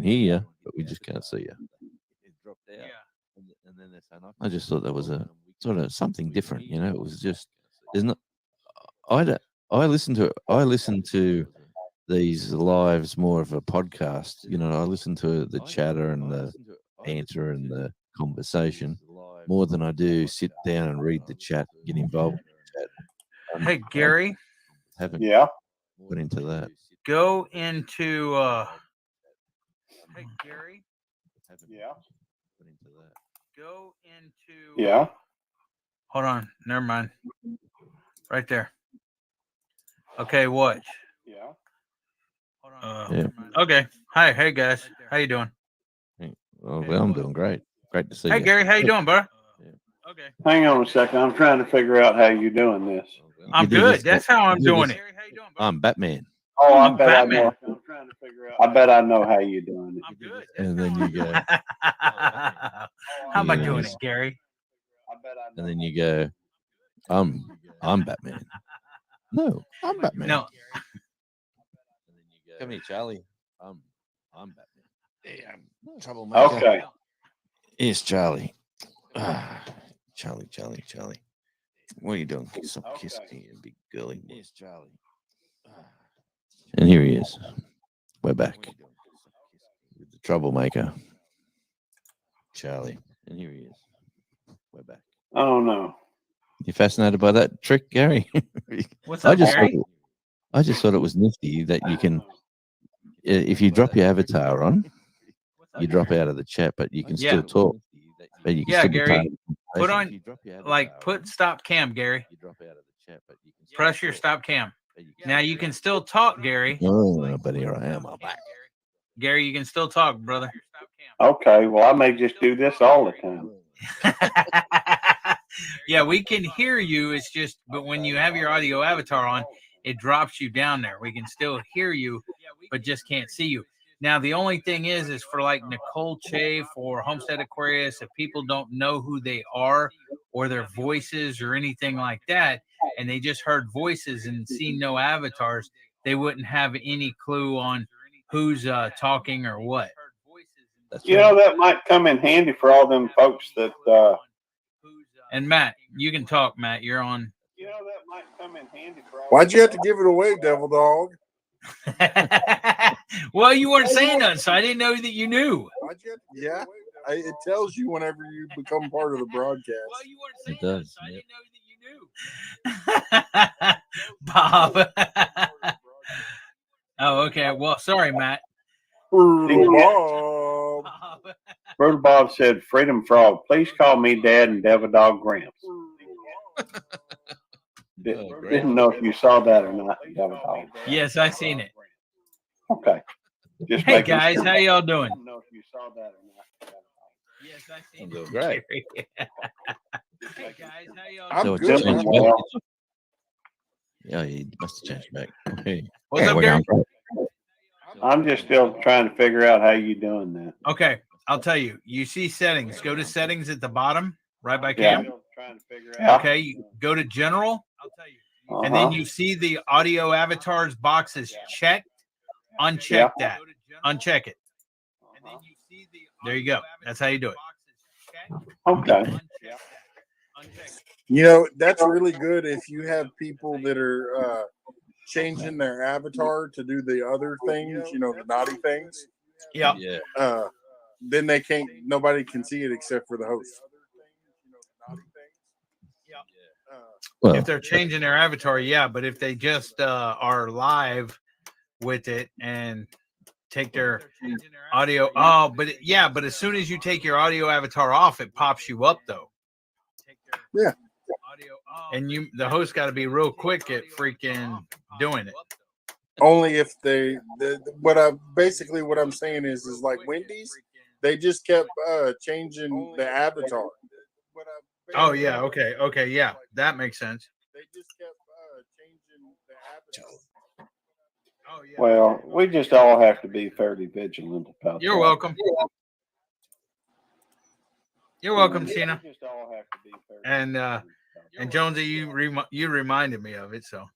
you, but we just can't see you." It dropped out. And then they're saying, I just thought that was a sort of something different. It was just there's not. I listen to these lives more of a podcast. I listen to the chatter and the banter and the conversation more than I do sit down and read the chat, get involved in the chat. Hey, Gary. Haven't put into that. Go into. Hey, Gary. Yeah. Put into that. Go into. Yeah. Hold on. Never mind. Right there. Okay, watch. Yeah. Yeah. Okay. Hi. Hey, guys. How you doing? Well, I'm doing great. Great to see you. Hey, Gary. How you doing, bro? Okay. Hang on a second. I'm trying to figure out how you're doing this. I'm good. That's how I'm doing it. I'm Batman. Oh, I I'm bet Batman. I know. I bet I know how you're doing it. I'm good. And then you go. How am I doing it, Gary? And then you go. I'm Batman. No, I'm Batman. No. Come here, Charlie. I'm Batman. Yeah, troublemaker. Okay. Here's Charlie. Charlie. What are you doing? Stop kissing here, big girly. Here's Charlie. And here he is. We're back with the troublemaker, Charlie. And here he is. We're back. Oh no. You fascinated by that trick, Gary? What's up, Gary? I just thought it was nifty that you can, if you drop your avatar on, you drop out of the chat, but you can still talk. But you can still be part Gary. of the Put conversation. on, put stop cam, Gary. You drop out of the chat, but you can Press your stop cam. Now you can still talk, Gary. Oh, but here I am. I'm back. Gary, you can still talk, brother. Okay. Well, I may just do this all the time. Yeah, we can hear you. It's just, but when you have your audio avatar on, it drops you down there. We can still hear you, but just can't see you. Now, the only thing is for like Nicole Chafe or Homestead Aquarius, if people don't know who they are or their voices or anything like that, and they just heard voices and see no avatars, they wouldn't have any clue on who's talking or what. That might come in handy for all them folks that. And Matt, you can talk, Matt. You're on. That might come in handy for all. Why'd you have to give it away, Devil Dog? Well, you weren't saying nothing, so I didn't know that you knew. Yeah, it tells you whenever you become part of the broadcast. It does. Bob. Oh, okay. Well, sorry, Matt. Brother Bob said, "Freedom Frog, please call me Dad and Devil Dog Gramps." Didn't know if you saw that or not, Devil Dog. Yes, I seen it. Okay. Just hey guys, how y'all doing? I don't know if you saw that or not. Yes, I seen I'm doing great. Hey guys, how y'all I'm So good. changed back. Yeah, he must have changed back. Hey, What's up, we're Gary? going great. I'm just still trying to figure out how you doing that. Okay, I'll tell you. You see settings. Go to settings at the bottom, right by cam. Yeah. Okay, you go to general. I'll tell you. And then you see the audio avatars box is checked. Uncheck that. Uncheck it. There you go. That's how you do it. Okay. That's really good if you have people that are changing their avatar to do the other things, the naughty things. Yeah. Then nobody can see it except for the host. Well, if they're changing their avatar, yeah, but if they just are live with it and take their audio, but as soon as you take your audio avatar off, it pops you up though. Yeah. And the host got to be real quick at freaking doing it. Only if what I'm saying is like Wendy's, they just kept changing the avatar. Oh yeah, okay, yeah, that makes sense. They just kept changing the avatar. Well, we just all have to be fairly vigilant about You're that. welcome. You're welcome, Sheena. And Jonesy, you reminded me of it, so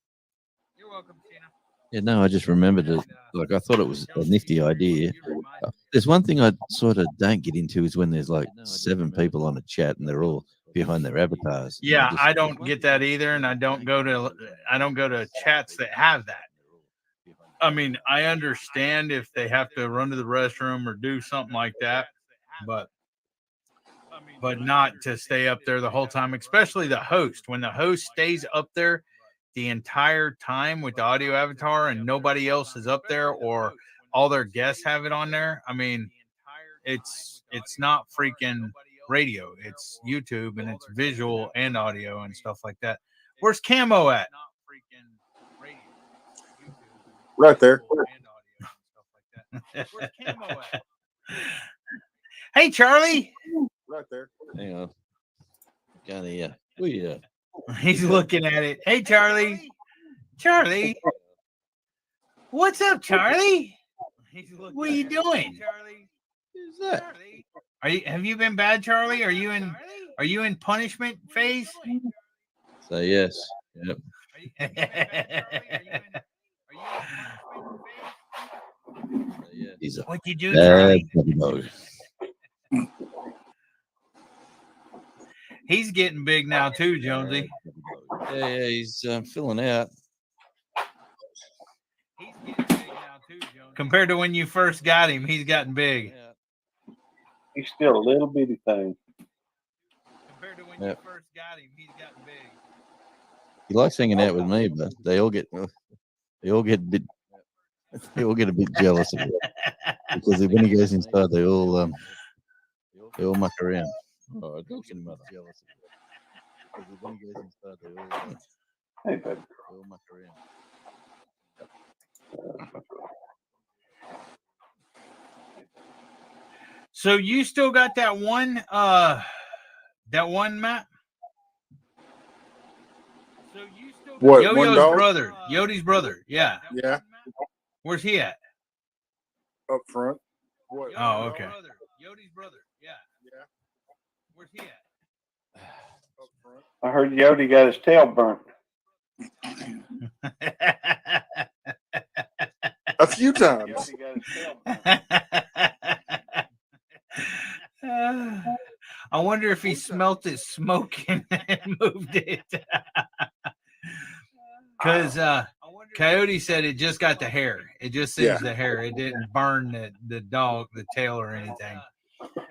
you're welcome, Sheena. Yeah, no, I just remembered it. Like, I thought it was a nifty idea. There's one thing I sort of don't get into is when there's like 7 people on a chat and they're all behind their avatars. Yeah, I don't get that either, and I don't go to chats that have that. I mean, I understand if they have to run to the restroom or do something like that, but not to stay up there the whole time, especially the host. When the host stays up there the entire time with the audio avatar and nobody else is up there, or all their guests have it on there, I mean, it's not freaking radio. It's YouTube, and it's visual and audio and stuff like that. Where's Camo at? Right there. Hey, Charlie. Right there. Hang on. Got here. Oh, yeah. He's looking at it. Hey, Charlie. Charlie. What's up, Charlie? What are you doing? Who's that? Have you been bad, Charlie? Are you in punishment phase? So, yes. Yep. He's a What'd you do, bad Charlie? puppy dog. He's getting big now too, Jonesy. Yeah, he's filling out. He's getting big now too, Jonesy. Compared to when you first got him, he's gotten big. He's still a little bitty thing. Compared to when you first got him, he's gotten big. He likes hanging out with me, but they all get a bit jealous of it because when he goes inside, they all muck around. Oh, don't get him jealous of it because when he goes inside, they all muck around. So you still got that one map? So you still got What, Yo-Yo's one dog? brother, Yodi's brother. Yeah. Yeah. Where's he at? Up front. What? Oh, okay. Yodi's brother. Yeah. Yeah. Where's he at? Up front. I heard Yodi got his tail burnt. A few times. I wonder if he smelt it smoking and moved it. Because Coyote said it just got the hair. It just singed the hair. It didn't burn the dog, the tail, or anything.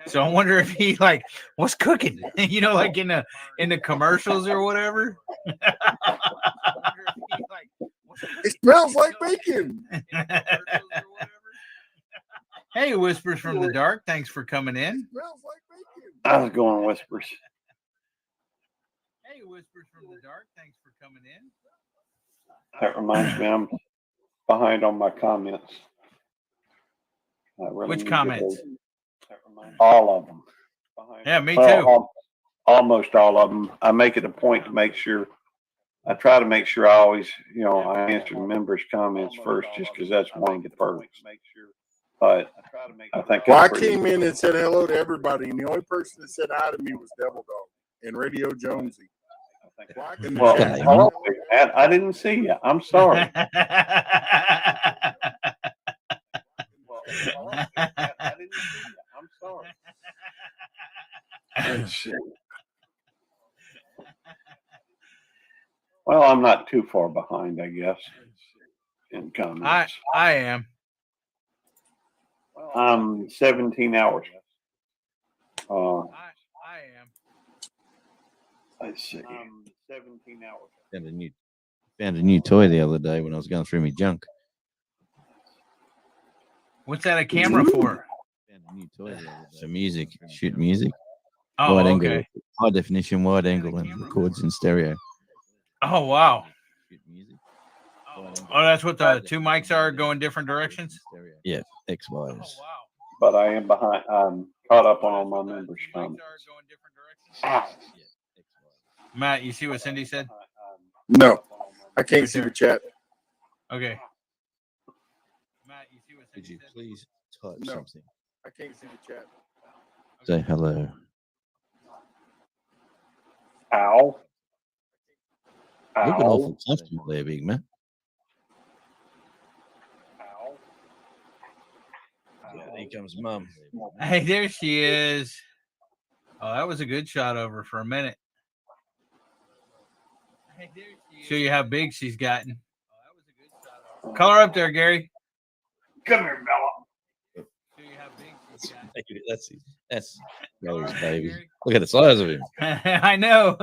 So I wonder if he like what's cooking, you know, like in the commercials or whatever. It smells like bacon. Hey, Whispers from the Dark. Thanks for coming in. It smells like bacon. I was going Whispers. Hey, Whispers from the Dark. Thanks for coming in. That reminds me, I'm behind on my comments. Really Which comments? All of them. Yeah, me too. Almost all of them. I make it a point to make sure. I try to make sure I always, I answer the members' comments first, just because that's one of the perks. But I think. Well, I came in and said hello to everybody, and the only person that said hi to me was Devil Dog and Radio Jonesy. Well, hello, Matt. I didn't see you. I'm sorry. I'm sorry. Oh, shit. Well, I'm not too far behind, I guess, in comments. I am. I'm 17 hours. I am. Let's see. 17 hours. Found a new toy the other day when I was going through my junk. What's that a camera for? Found a new toy the other day. Music, shoot music. Oh, wide okay. angle, high definition, wide angle, and records in stereo. Oh, wow. Oh, that's what the two mics are going different directions. Yeah, X wires. But I am behind. I'm caught up on all my members' comments. Matt, you see what Cindy said? No, I can't Right see there. the chat. Okay. Could you please type No, something? I can't see the chat. Say hello. Ow. Looking Ow. awful comfortable there, big man. Yeah, here comes Mum. Hey, there she is. Oh, that was a good shot over for a minute. Show you how big she's gotten. Call her up there, Gary. Come here, Bella. That's Gary's baby. Look at the size of him. I know.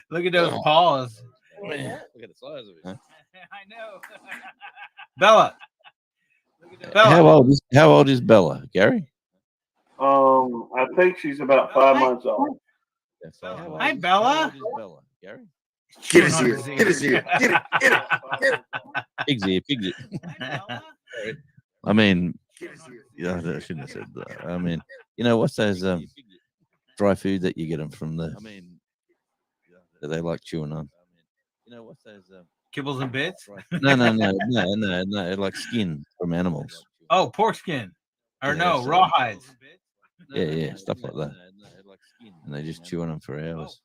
Look at those paws. Man, look at the size of him. I know. Bella. Bella. How old is Bella, Gary? I think she's about 5 months old. Hi, Bella. How old is Bella, Gary? Get his ear. Get his ear. Get it. Get it. Get it. Pig's ear. Pig's ear. I mean, yeah, I shouldn't have said that. I mean, you know, what's those dry food that you get them from the? That they like chewing on. You know, what's those Kibbles and bits? No, like skin from animals. Oh, pork skin. Or Yeah, no, so- rawhides. Yeah, stuff like that. And they just chew on them for hours.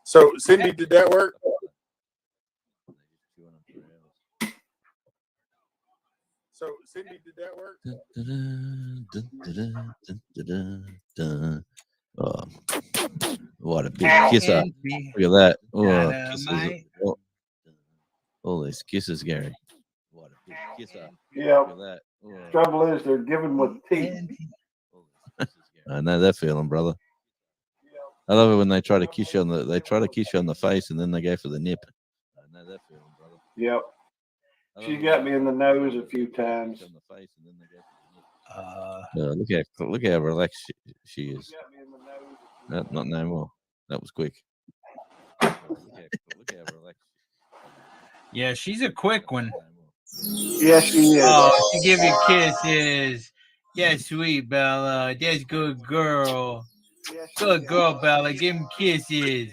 So, Cindy, did that work? So, Cindy, did that work? Oh, what a big kisser. Look at that. Oh, kisses. Oh, all these kisses, Gary. What a big kisser. Yeah. Look at that. Oh. Trouble is, they're given with teeth. I know that feeling, brother. I love it when they try to kiss you on the face and then they go for the nip. I know that feeling, brother. Yep. She got me in the nose a few times. Look how relaxed she is. Not no more. That was quick. Look how relaxed. Yeah, she's a quick one. Yes, she is. Oh, she give you kisses. Yeah, sweet Bella. That's good girl. Good girl, Bella. Give him kisses.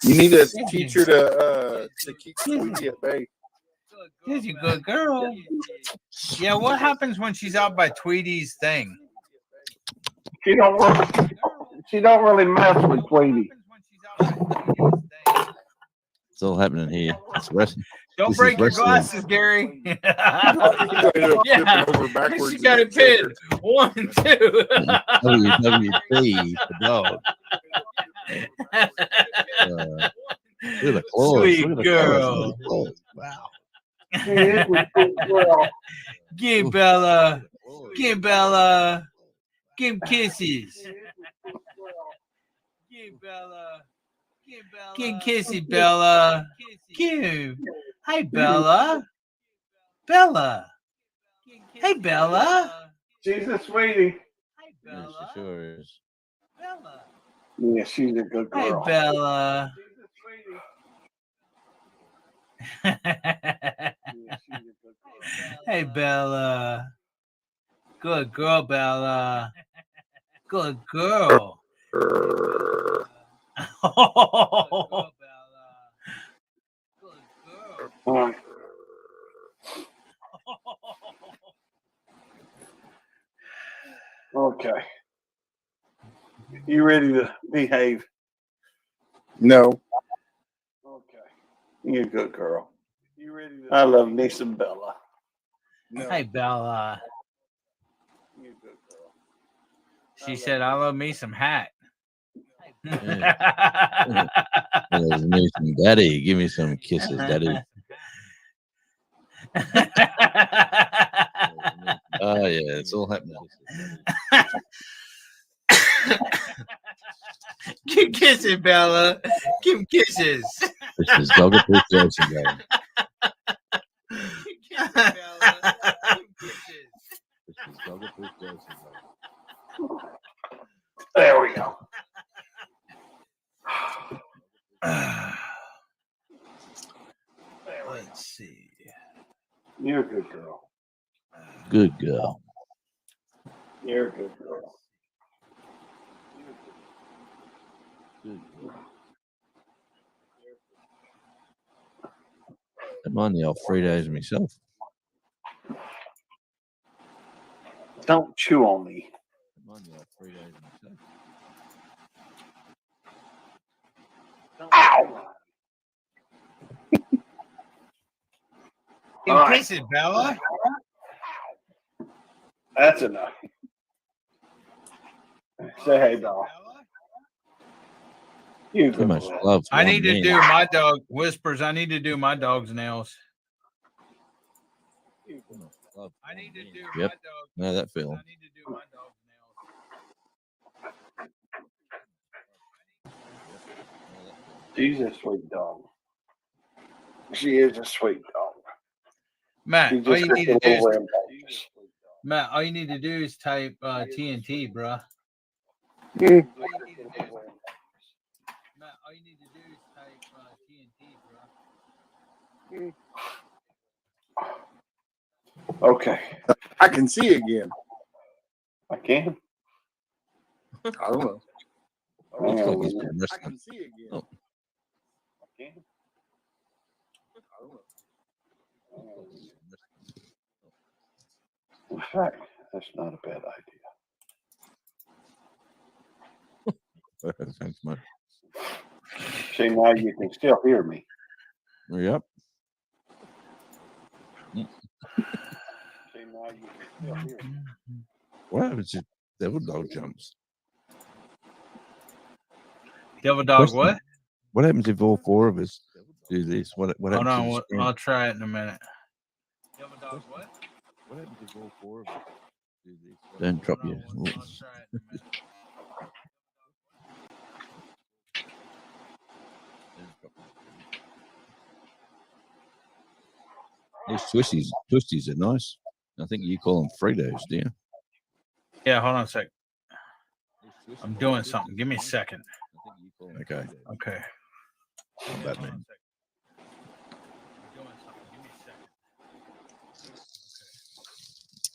You need to teach her to keep Sweetie at bay. That's a good girl. Yeah, what happens when she's out by Tweety's thing? She don't really mess with Tweety. It's all happening here. It's wrestling. Don't break your glasses, Gary. Yeah, she got it pinned. 1, 2. WWD for dog. Look at the claws. Sweet Look at the girl. claws. Wow. Give Bella. Give Bella. Give him kisses. Give Bella. Give kisses, Bella. Give. Hi, Bella. Bella. Hey, Bella. She's a sweetie. Yeah, she sure is. Yeah, she's a good Hey, girl. Bella. Hey, Bella. Good girl, Bella. Good girl. All right. Okay. You ready to behave? No. Okay. You're a good girl. You ready to I love me some Bella. No. Hey, Bella. You're a good girl. She said, I love me some hat. Yeah. Give me some daddy. Give me some kisses, daddy. Oh yeah, it's all happening. Give kisses, Bella. Give him kisses. This is dog appreciation day. This is dog appreciation day. There we go. You're a good girl. Good girl. You're a good girl. Good girl. Don't mind the old 3 days myself. Don't chew on me. Don't mind the old 3 days myself. Ow! You kiss it, Bella. That's enough. Say hey, Bella. You Too much love. I need to do my dog whispers. I need to do my dog's nails. I need to do my Yep. dog. Know that feeling. I need to do my dog's nails. She's a sweet dog. She is a sweet dog. Matt, She all just you gets need a to do little is rambunctious. Matt. All you need to do is type TNT, bruh. Mm. All you need to do is Matt. All you need to do is type TNT, bruh. Okay. I can see again. I can. I don't know. Looks like he's been I wrestling. can see again. Oh. I can. I don't know. In fact, that's not a bad idea. Thanks, much. See, now you can still hear me. Yep. See, now you can still hear me. What happens if devil dog jumps? Devil dog, what? What happens if all four of us do this? What Hold happens to on, the screen? I'll try it in a minute. Devil dog, what? What happens if all four of us do this? Don't drop your. I'll try it in a minute. Those twisties are nice. I think you call them Fritos, do you? Yeah, hold on a sec. I'm doing something. Give me a second. Okay. Okay. Not bad, man.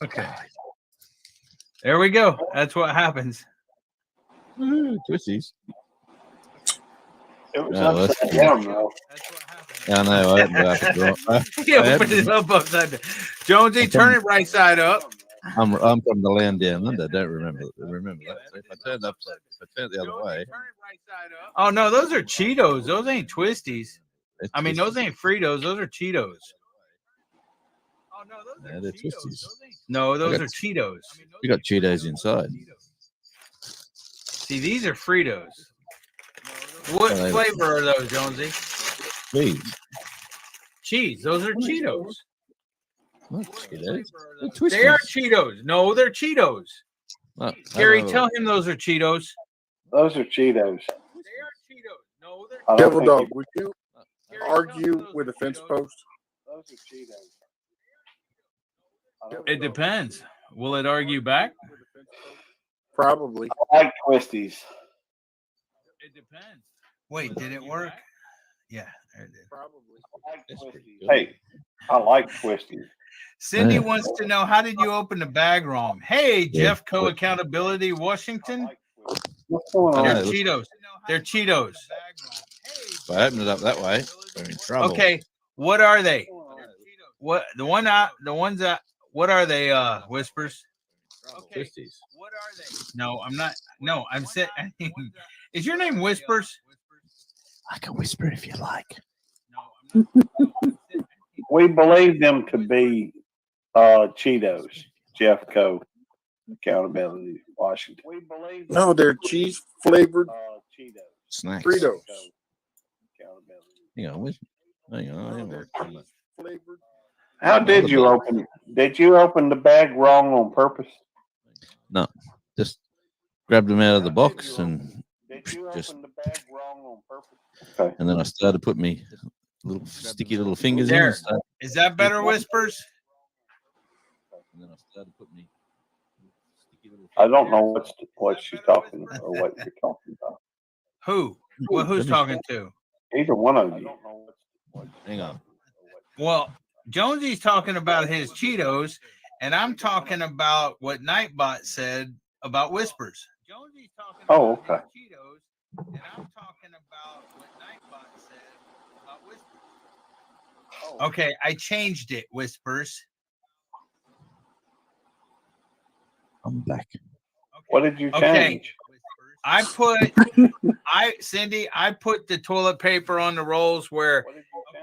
Okay. There we go. That's what happens. Woo, twisties. It was Oh, upside down, though. I know. I opened it up. You opened it up upside down. Jonesy, turn it right side up. I'm from the land down under. Don't remember that. So if I turn it the other way. Oh no, those are Cheetos. Those ain't Twisties. They're I mean, Twisties. those ain't Fritos. Those are Cheetos. Yeah, they're twisties. No, those I got- are Cheetos. You got Cheetos inside. See, these are Fritos. What Oh, they- flavor are those, Jonesy? Cheese. Cheese. Those are Cheetos. Not Cheetos. They're They are twisties. Cheetos. No, they're Cheetos. Oh, Gary, oh, tell him those are Cheetos. Those are Cheetos. No, they're I don't Devil think dog, you- would you argue with a fence post? Those are Cheetos. It depends. Will it argue back? Probably. I like twisties. It depends. Wait, did it work? Yeah, there it did. Probably. Hey, I like twisties. Cindy Yeah. wants to know, how did you open the bag wrong? Hey, Yeah. Jeff Co Accountability Washington. What's going I on? know, They're it looks- Cheetos. They're Cheetos. If I open it up that way, we're in trouble. Okay, what are they? What what are they? Whispers. Twisties. What are they? No, I'm not. No, I'm saying. Is your name Whispers? I can whisper if you like. We believe them to be Cheetos. Jeff Co. Accountability, Washington. We believe No, they're cheese flavored Cheetos. Snacks. Fritos. Hang on. Hang on. They're cheese flavored. How did you open? Did you open the bag wrong on purpose? No, just grabbed them out of the box and just. Okay. And then I started putting me little sticky little fingers in. There. And started, Is that better, Whispers? and then I started putting me. I don't know what she's talking about or what you're talking about. Who? Well, who's talking to? Either one of you. Hang on. Well, Jonesy's talking about his Cheetos, and I'm talking about what Nightbot said about Whispers. Jonesy's talking Oh, about okay. his Cheetos, and I'm talking about what Nightbot said about Whispers. Okay, I changed it, Whispers. I'm back. What did you Okay. change? I put Cindy, I put the toilet paper on the rolls where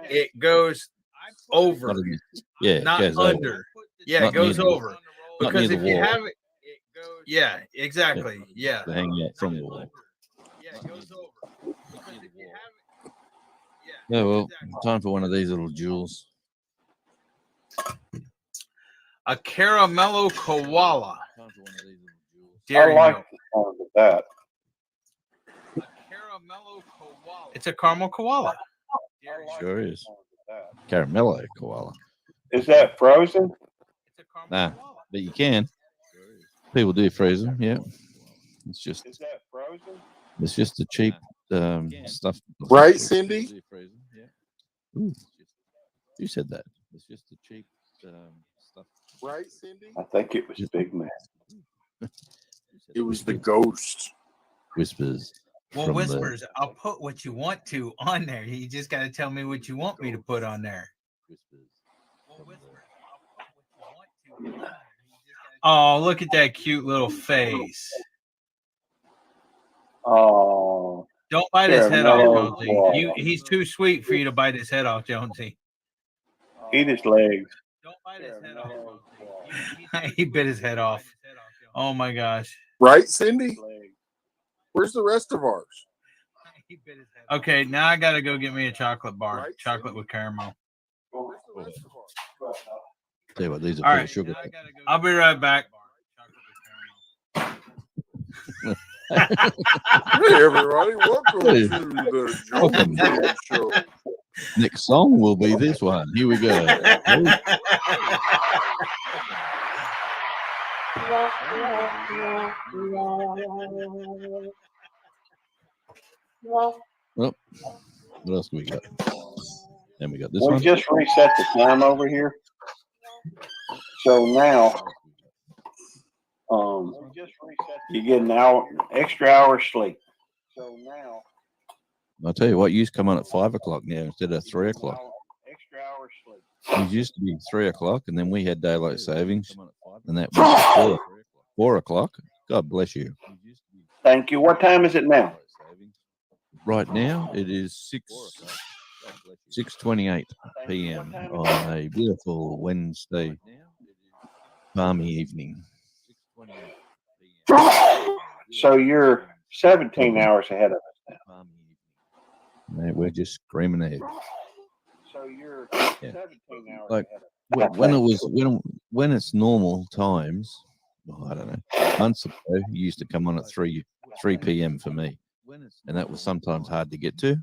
it goes over, Yeah, not it goes under. over. Yeah, Not it goes near the- over. not Because near the if you wall. have it, yeah, exactly. Yeah. To hang out from the wall. Yeah, it goes over. Because if you have it, Yeah, well, time for one of these little jewels. a caramello koala. I Dairy like milk. the sound of that. It's a caramel koala. Sure is. Caramello koala. Is that frozen? Nah, but you can. People do freeze them, yeah. It's just Is that frozen? it's just the cheap stuff. Right, Cindy? Ooh, you said that. It's just the cheap stuff. Right, Cindy? I think it was Big Mac. It was the ghost. Whispers. Well, from Whispers, I'll put what you want to on there. You just got to tell me what you want me to put on there. Oh, look at that cute little face. Oh. Don't bite his head off, Caramello Jonesy. koala. He's too sweet for you to bite his head off, Jonesy. Eat his legs. Don't bite his head off. He bit his head off. Oh my gosh. Right, Cindy? Where's the rest of ours? Okay, now I gotta go get me a chocolate bar. Chocolate with caramel. Tell you what, these are All full right. of sugar. I'll be right back. Hey, everybody, welcome to the Welcome. Jonesy Show. Next song will be this one. Here we go. Oh, what else do we got? And we got this We one. just reset the time over here. So now, you get an extra hour sleep. So now, I'll tell you what, you used to come on at 5 o'clock now instead of 3 o'clock. extra hour sleep. It used to be 3 o'clock, and then we had daylight savings, and that went to 4 o'clock. God bless you. Thank you. What time is it now? Right now, it is 6:28 p.m. on a beautiful Wednesday balmy evening. So you're 17 hours ahead of us now. Mate, we're just screaming ahead. So you're 17 hours Like ahead of us. when it's normal times, well, I don't know. Months ago, you used to come on at 3 p.m. for me, and that was sometimes hard to get to.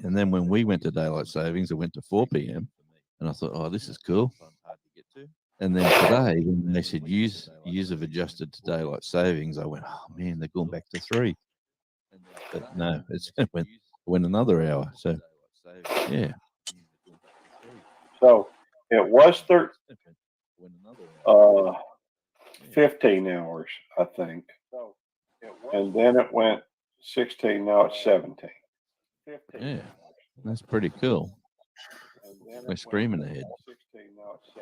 And then when we went to daylight savings, it went to 4 p.m. And I thought, oh, this is cool. And then today, when they said years have adjusted to daylight savings, I went, oh man, they're going back to 3. But no, it went another hour. So yeah. So it was 15 hours, I think. And then it went 16. Now it's 17. Yeah, that's pretty cool. We're screaming ahead.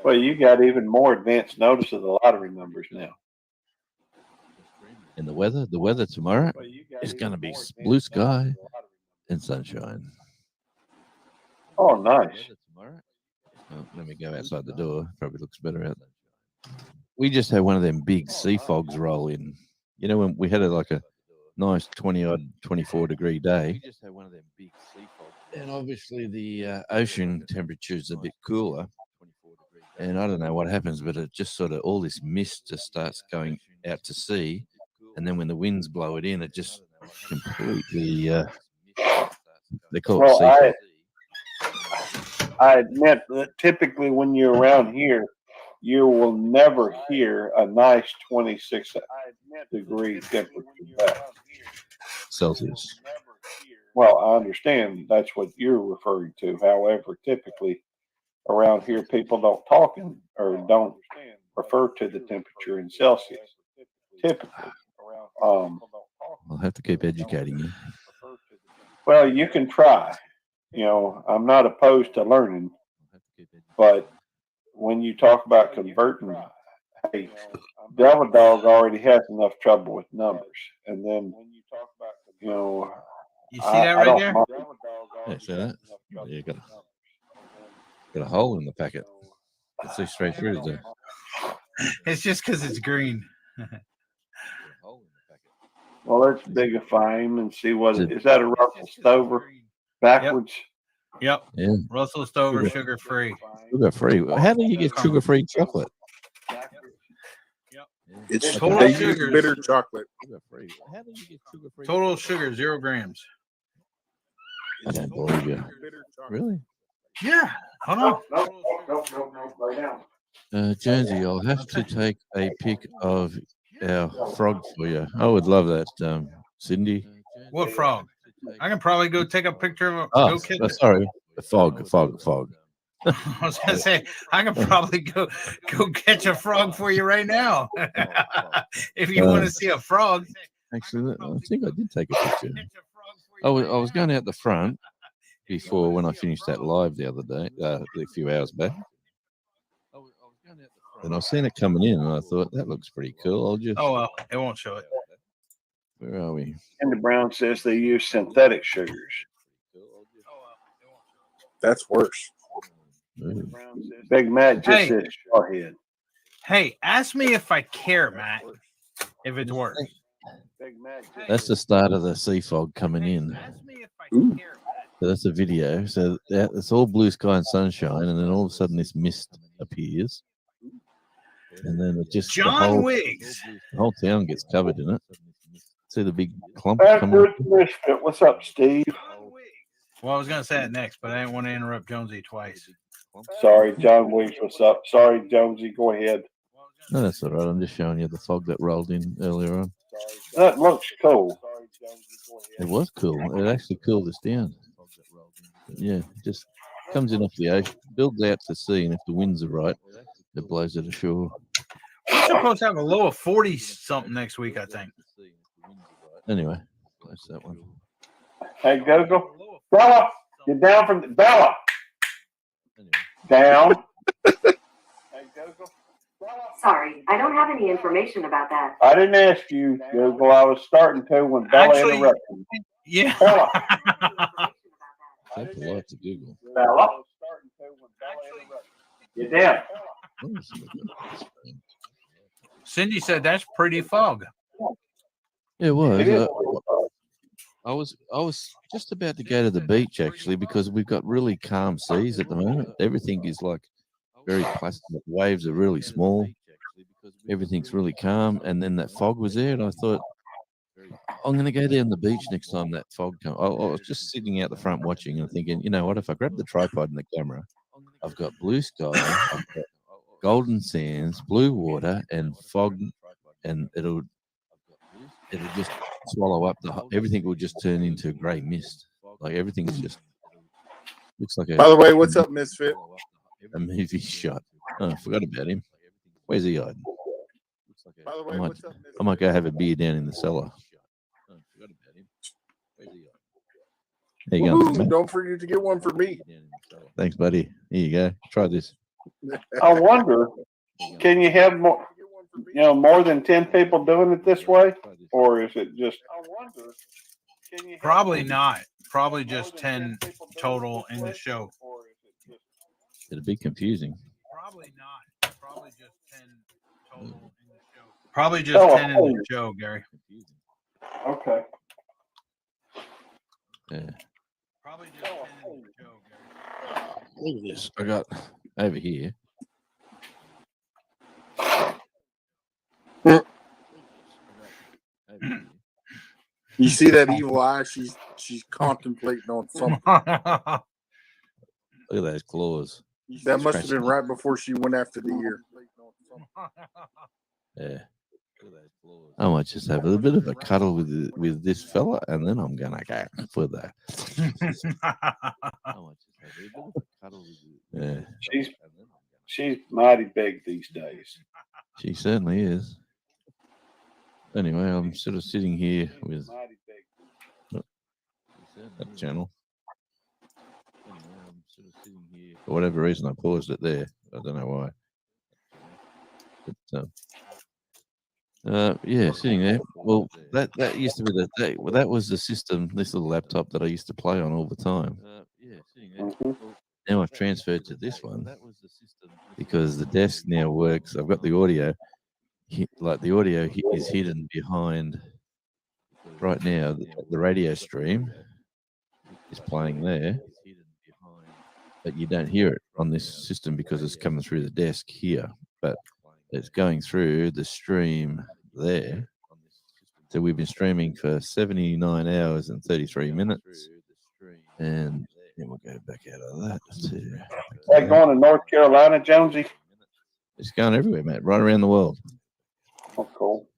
Well, you got even more advanced notice of the lottery numbers now. And the weather tomorrow is going to be blue sky and sunshine. Oh, nice. Oh, let me go outside the door. Probably looks better out there. We just had one of them big sea fogs roll in. You know, when we had like a nice 24 degree day. We just had one of them big sea fogs. And obviously the ocean temperature is a bit cooler. And I don't know what happens, but it just sort of, all this mist just starts going out to sea. And then when the winds blow it in, it just completely, they call it sea fog. I admit that typically when you're around here, you will never hear a nice 26 degree temperature. Celsius. Well, I understand that's what you're referring to. However, typically around here people don't talk in, or don't refer to the temperature in Celsius. Typically, I'll have to keep educating you. well, you can try. You know, I'm not opposed to learning, but when you talk about converting, hey, Devil Dog already has enough trouble with numbers, and then you know, You see that right there? Yeah, see that? Yeah, got a hole in the packet. You can see straight through there. It's just because it's green. well, let's bigify him and see what is that a Russell Stover backwards? Yep. Yeah. Russell Stover, sugar free. Sugar free. How do you get sugar free chocolate? It's Total they use sugars. bitter chocolate. Sugar free. How do you get sugar free? Total sugar, 0 grams. I don't believe you. Really? Yeah. Hold on. No, lay down. Jonesy, I'll have to take a pic of our frog for you. I would love that, Cindy. What frog? I can probably go take a picture of Oh, go catch it. sorry. The fog. I was gonna say I can probably go catch a frog for you right now. If you want to see a frog. Actually, I think I did take a picture. I was going out the front before when I finished that live the other day, a few hours back. And I seen it coming in, and I thought that looks pretty cool. I'll just. Oh well, it won't show it. Where are we? Andy Brown says they use synthetic sugars. That's worse. Big Matt just Hey. says shorthead. Hey, ask me if I care, Matt. If it's worse. That's the start of the sea fog coming in. So that's a video. So it's all blue sky and sunshine, and then all of a sudden this mist appears, and then it just John Wiggs. The whole town gets covered in it. See the big clump coming. Backwards Misfit. What's up, Steve? Well, I was gonna say it next, but I didn't want to interrupt Jonesy twice. Sorry, John Wiggs. What's up? Sorry, Jonesy. Go ahead. No, that's all right. I'm just showing you the fog that rolled in earlier on. That looks cool. It was cool. It actually cooled us down. Yeah, it just comes in off the ocean, builds out to sea, and if the winds are right, it blows it ashore. We're supposed to have a low of 40 something next week, I think. Anyway, that's that one. Hey, Google. Bella, get down from the Bella. Down. Sorry, I don't have any information about that. I didn't ask you, Google. I was starting to when Bella Actually, interrupted me. Yeah. Bella. So polite to Google. Bella. Get down. Cindy said that's pretty fog. It was. It is. I was just about to go to the beach actually because we've got really calm seas at the moment. Everything is like very placid. The waves are really small. Everything's really calm, and then that fog was there, and I thought I'm going to go down the beach next time that fog comes. I was just sitting out the front watching and thinking, you know what? If I grab the tripod and the camera, I've got blue sky, I've got golden sands, blue water, and fog, and it'll just swallow up everything. Will just turn into grey mist. Like everything's just looks like a. By the way, what's up, Misfit? A movie shot. Oh, I forgot about him. Where's he hiding? By the way, what's up, Misfit? I might go have a beer down in the cellar. Oh, forgot about him. Where's he hiding? There you go. Woo-hoo, don't forget to get one for me. Thanks, buddy. Here you go. Try this. I wonder, can you have more, more than 10 people doing it this way? Or is it just. Probably not. Probably just 10 total in the show. It'd be confusing. Probably not. Probably just 10 total in the show. Probably just 10 in the show, Gary. Okay. Yeah. Probably just 10 in the show, Gary. Look at this. I got over here. You see that evil eye? She's contemplating on something. Look at those claws. That must have been right before she went after the ear. Yeah. I might just have a bit of a cuddle with this fella, and then I'm gonna go for that. Yeah, she's mighty big these days. she certainly is. Anyway, I'm sort of sitting here with that channel. For whatever reason, I paused it there. I don't know why. But yeah, sitting there. Well, that used to be that was the system. This little laptop that I used to play on all the time. Now I've transferred to this one because the desk now works. I've got the audio. Like the audio is hidden behind. Right now, the radio stream is playing there, but you don't hear it on this system because it's coming through the desk here. But it's going through the stream there. So we've been streaming for 79 hours and 33 minutes. And then we'll go back out of that. Like going to North Carolina, Jonesy? It's going everywhere, mate, right around the world. Oh, cool.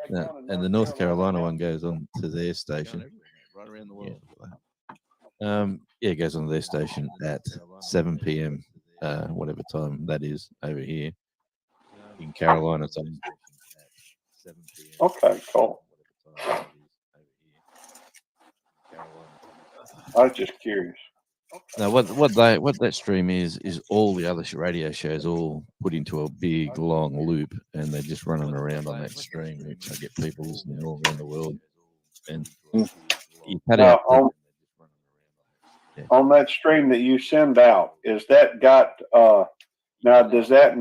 And the North Carolina one goes on to their station. Right around the world. Yeah, it goes on to their station at 7 p.m., whatever time that is over here in Carolina. Okay, cool. I was just curious. Now, what that stream is all the other radio shows all put into a big long loop, and they're just running around on that stream, which I get people listening all around the world. And you cut Now, out on that stream that you send out, is that got now? Does that?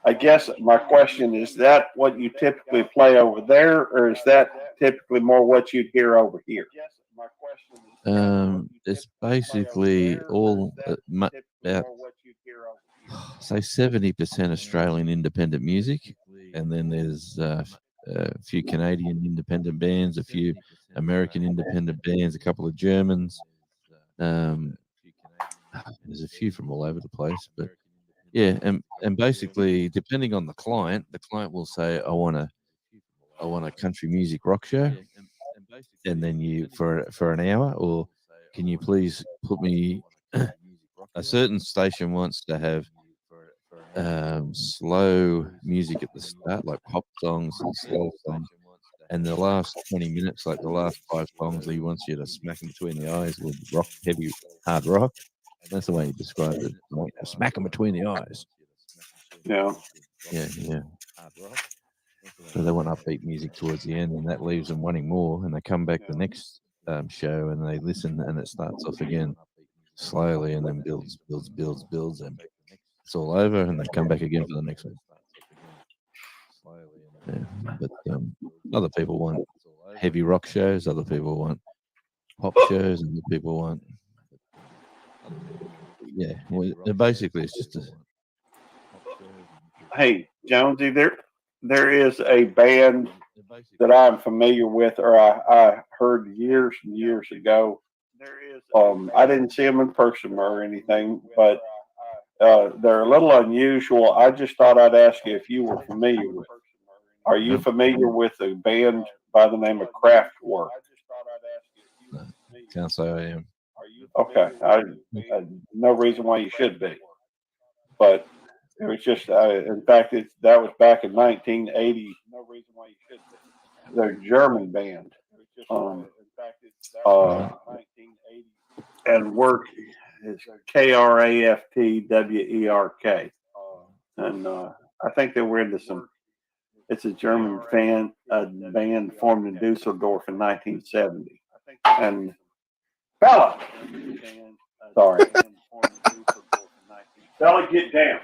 I guess my question is that what you typically play over there, or is that typically more what you'd hear over here? It's basically all about say 70% Australian independent music, and then there's a few Canadian independent bands, a few American independent bands, a couple of Germans. There's a few from all over the place, but yeah, and basically depending on the client will say, I want a country music rock show, and then you for an hour, or can you please put me a certain station wants to have slow music at the start, like pop songs and slow songs, and the last 20 minutes, like the last 5 songs, he wants you to smack him between the eyes with rock, heavy hard rock. That's the way he described it. Like, smack him between the eyes. Yeah. So they want upbeat music towards the end, and that leaves them wanting more. And they come back the next show and they listen, and it starts off again slowly, and then builds, and it's all over, and they come back again for the next one. Yeah, but other people want heavy rock shows, other people want pop shows, and other people want basically it's just a. Hey, Jonesy, there is a band that I'm familiar with, or I heard years and years ago. I didn't see them in person or anything, but they're a little unusual. I just thought I'd ask you if you were familiar with. Are you familiar with a band by the name of Kraftwerk? Can't say I am. Okay, I no reason why you should be, but it was just. In fact, that was back in 1980. No reason why you should be. They're a German band. And work is Kraftwerk, and I think they were into some. It's a German band formed in Dusseldorf in 1970. And Bella, sorry, Bella, get down.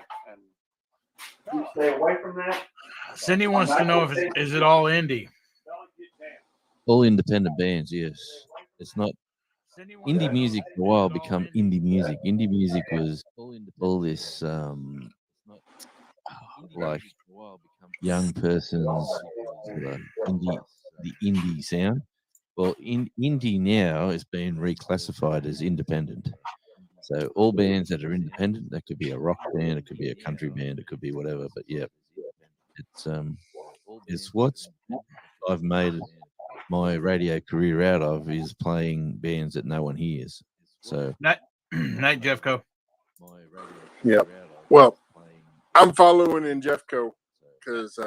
You stay away from that. Cindy wants to know if is it all indie? All independent bands, yes. It's not indie music for a while become indie music. Indie music was all this like young person's the indie sound. Well, indie now is being reclassified as independent. So all bands that are independent, that could be a rock band, it could be a country band, it could be whatever. But yeah, it's what I've made my radio career out of is playing bands that no one hears. So Night, Jeffco. Yeah. Well, I'm following in Jeffco because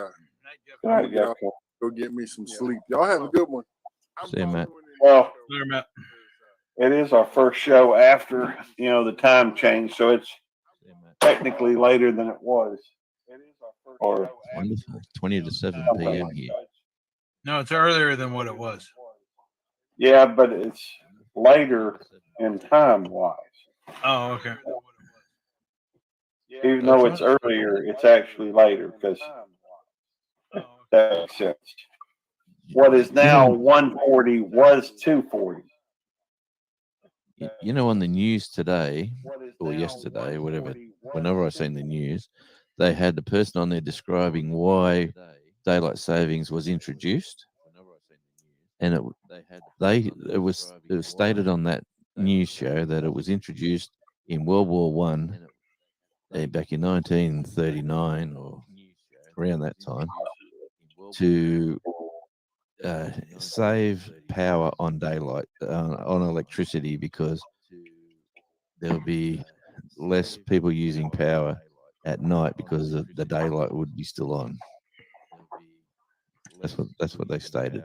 Right, y'all go get me some sleep. Y'all have a good one. See you, Matt. Well, Later, Matt. it is our first show after the time change, so it's technically later than it was. Or Wonderful. 20 to 7 p.m. here. No, it's earlier than what it was. yeah, but it's later in time wise. Oh, okay. Even though it's earlier, it's actually later because that makes sense. What is now 1:40 was 2:40. You know, on the news today or yesterday, whatever, whenever I seen the news, they had the person on there describing why daylight savings was introduced, and it was stated on that news show that it was introduced in World War One, back in 1939 or around that time, to save power on daylight, on electricity, because there'll be less people using power at night because the daylight would be still on. That's what they stated.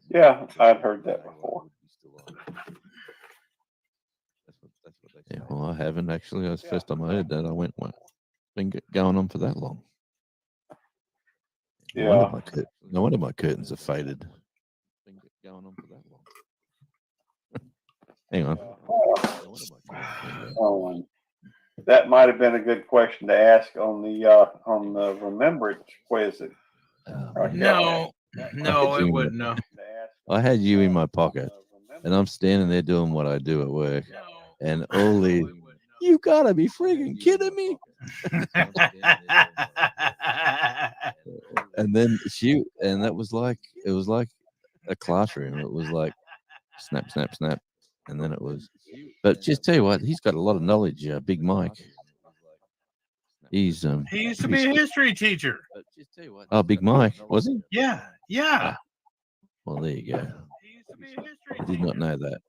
Yeah, I'd heard that before. Yeah, well, I haven't actually. That's the first time I heard that. I went, "What? Been going on for that long?" Yeah. No wonder my curtains are faded. Been going on for that long. Hang on. That might have been a good question to ask on the remembrance quiz. No, it wouldn't. No. I had you in my pocket, and I'm standing there doing what I do at work, and all these. You gotta be friggin' kidding me! And then that was like, it was like a classroom. It was like snap, snap, snap, and then it was. But just tell you what, he's got a lot of knowledge. Big Mike. He used to be a history teacher. Oh, Big Mike, was he? Yeah. Well, there you go. I did not know that.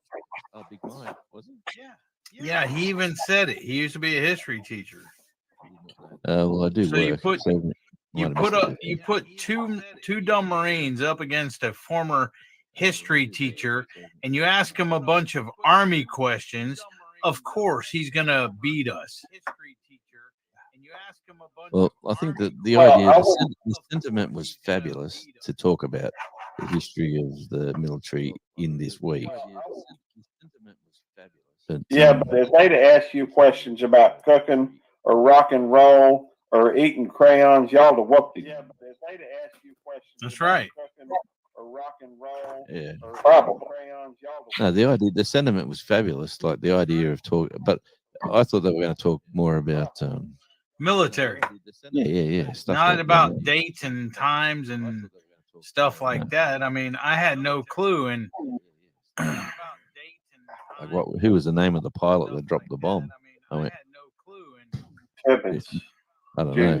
Oh, Big Mike, was he? Yeah, he even said it. He used to be a history teacher. Well, I do So work. you put two dumb Marines up against a former history teacher, and you ask him a bunch of Army questions. Of course, he's gonna beat us. Well, I think that the idea, the sentiment was fabulous to talk about the history of the military in this week. But, But if they'd asked you questions about cooking or rock and roll or eating crayons, y'all would have whooped you. Yeah, but if they'd asked you questions That's right. Or rock and roll, yeah, probably. No, the sentiment was fabulous. Like the idea of talk, but I thought they were going to talk more about Military. Yeah. Stuff Not like about that. dates and times and stuff like that. I mean, I had no clue. And like, who was the name of the pilot that dropped the bomb? I went, Tibbets. I don't know.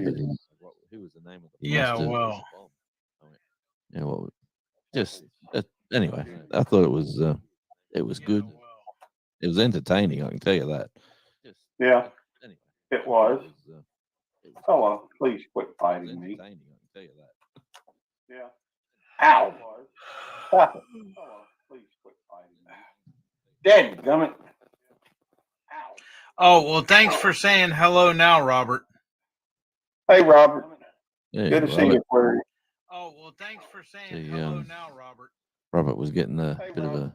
But who was the name of the yeah, well, yeah, well, just anyway. I thought it was good. It was entertaining. I can tell you that. Yeah, it was. Oh, please quit fighting me. Yeah. Ow! Stop it. Please quit fighting me. Dadgummit. oh, well, thanks for saying hello now, Robert. Hey, Robert. Yeah, Good to see you, Query. Oh, well, thanks for saying hello now, Robert. Robert was getting a bit of a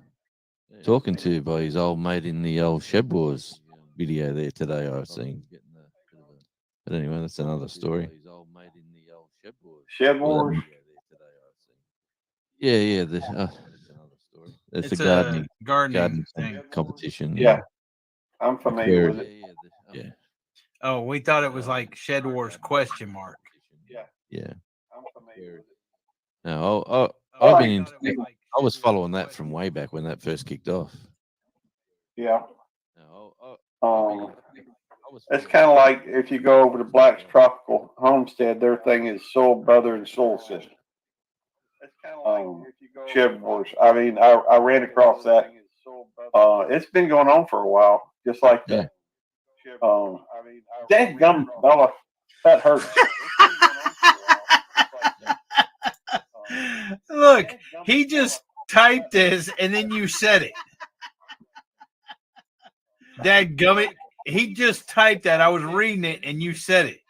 talking to by his old mate in the old Shed Wars video there today, I've seen. But anyway, that's another story. Shed Wars? Yeah. It's a gardening thing. competition. Yeah. I'm familiar with it. Yeah. Oh, we thought it was like Shed Wars ? Yeah. No, I've been I was following that from way back when that first kicked off. Yeah. It's kind of like if you go over to Black's Tropical Homestead, their thing is Soul Brother and Soul Sister. Shed Wars. I mean, I ran across that. It's been going on for a while. just like that. Dadgum, Bella, that hurts. Look, he just typed this and then you said it. Dadgummit. He just typed that. I was reading it and you said it.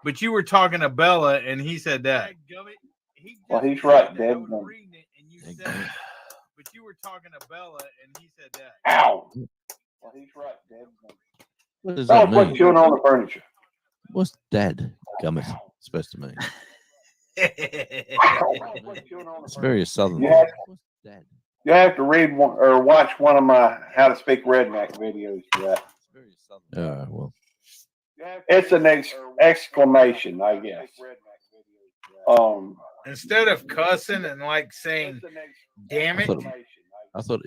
But you were talking to Bella and he said that. Well, he's right, Dadgum. But you were talking to Bella and he said that. Ow! Well, he's right, Dadgum. What does that mean? Chewing on the furniture. What's dad gummit supposed to mean? It's very southern. You have to read one or watch one of my How to Speak Redneck videos for that. Well, it's an exclamation, I guess. Instead of cussing and like saying, "Damn it," I thought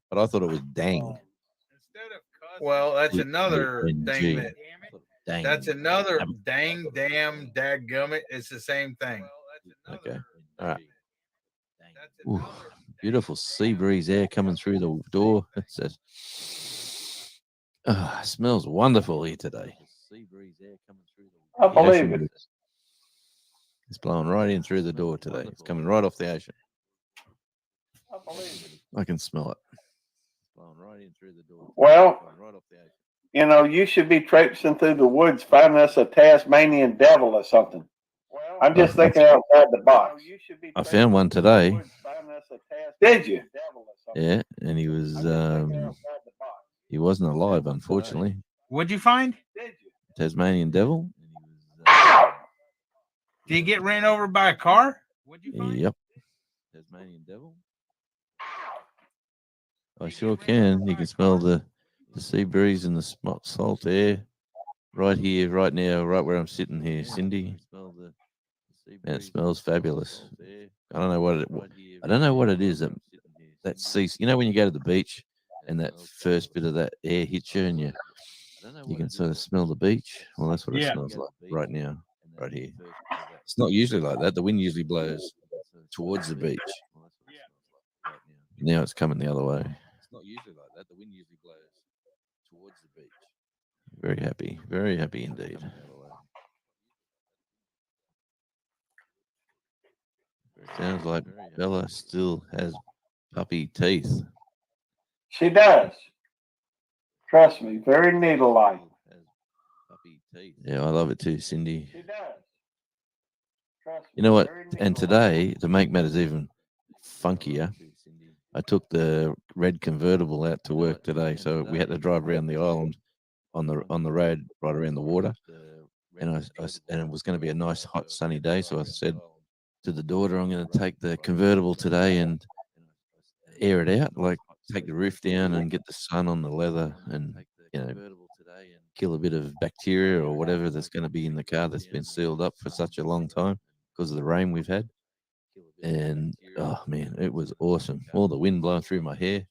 but I thought it was dang. Well, that's another thing. Dang. That's another dang, damn, dadgummit. It's the same thing. Okay. All right. Ooh, beautiful sea breeze air coming through the door. It says, smells wonderful here today. I believe it. It's blowing right in through the door today. It's coming right off the ocean. I believe it. I can smell it. It's blowing right in through the door. Well, right off the ocean. You know, you should be traipsing through the woods finding us a Tasmanian devil or something. I'm just thinking outside the box. I found one today. Did you? Yeah, and he wasn't alive, unfortunately. What'd you find? Tasmanian devil. Did he get ran over by a car? What'd you find? Yep. Tasmanian devil. I sure can. You can smell the sea breeze and the salt air right here, right now, right where I'm sitting here, Cindy. And it smells fabulous. I don't know what it is that sea. You know when you go to the beach and that first bit of that air hits you and you can sort of smell the beach. Well, that's what it smells like right now, right here. It's not usually like that. The wind usually blows towards the beach. Now it's coming the other way. It's not usually like that. The wind usually blows towards the beach. Very happy indeed. Sounds like Bella still has puppy teeth. She does. Trust me, very needle-like. Yeah, I love it too, Cindy. She does. You know what? And today, to make matters even funkier, I took the red convertible out to work today, so we had to drive around the island on the road right around the water, and and it was going to be a nice hot sunny day, so I said to the daughter, I'm going to take the convertible today and air it out, like take the roof down and get the sun on the leather and kill a bit of bacteria or whatever that's going to be in the car that's been sealed up for such a long time because of the rain we've had. And oh man, it was awesome. All the wind blowing through my hair.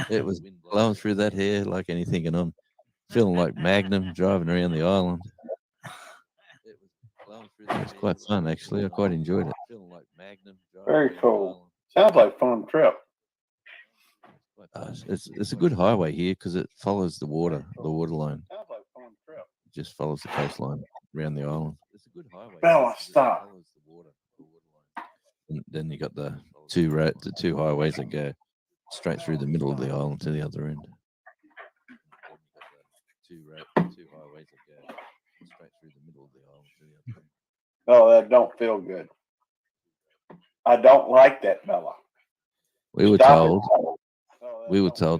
It was blowing through that hair like anything, and I'm feeling like Magnum driving around the island. It was quite fun, actually. I quite enjoyed it. Very cool. Sounds like a fun trip. It's a good highway here because it follows the water line. It just follows the coastline around the island. It's a good highway. Bella, stop. And then you got the two highways that go straight through the middle of the island to the other end. Two highways that go straight through the middle of the island to the other end. Oh, that don't feel good. I don't like that, Bella. We were told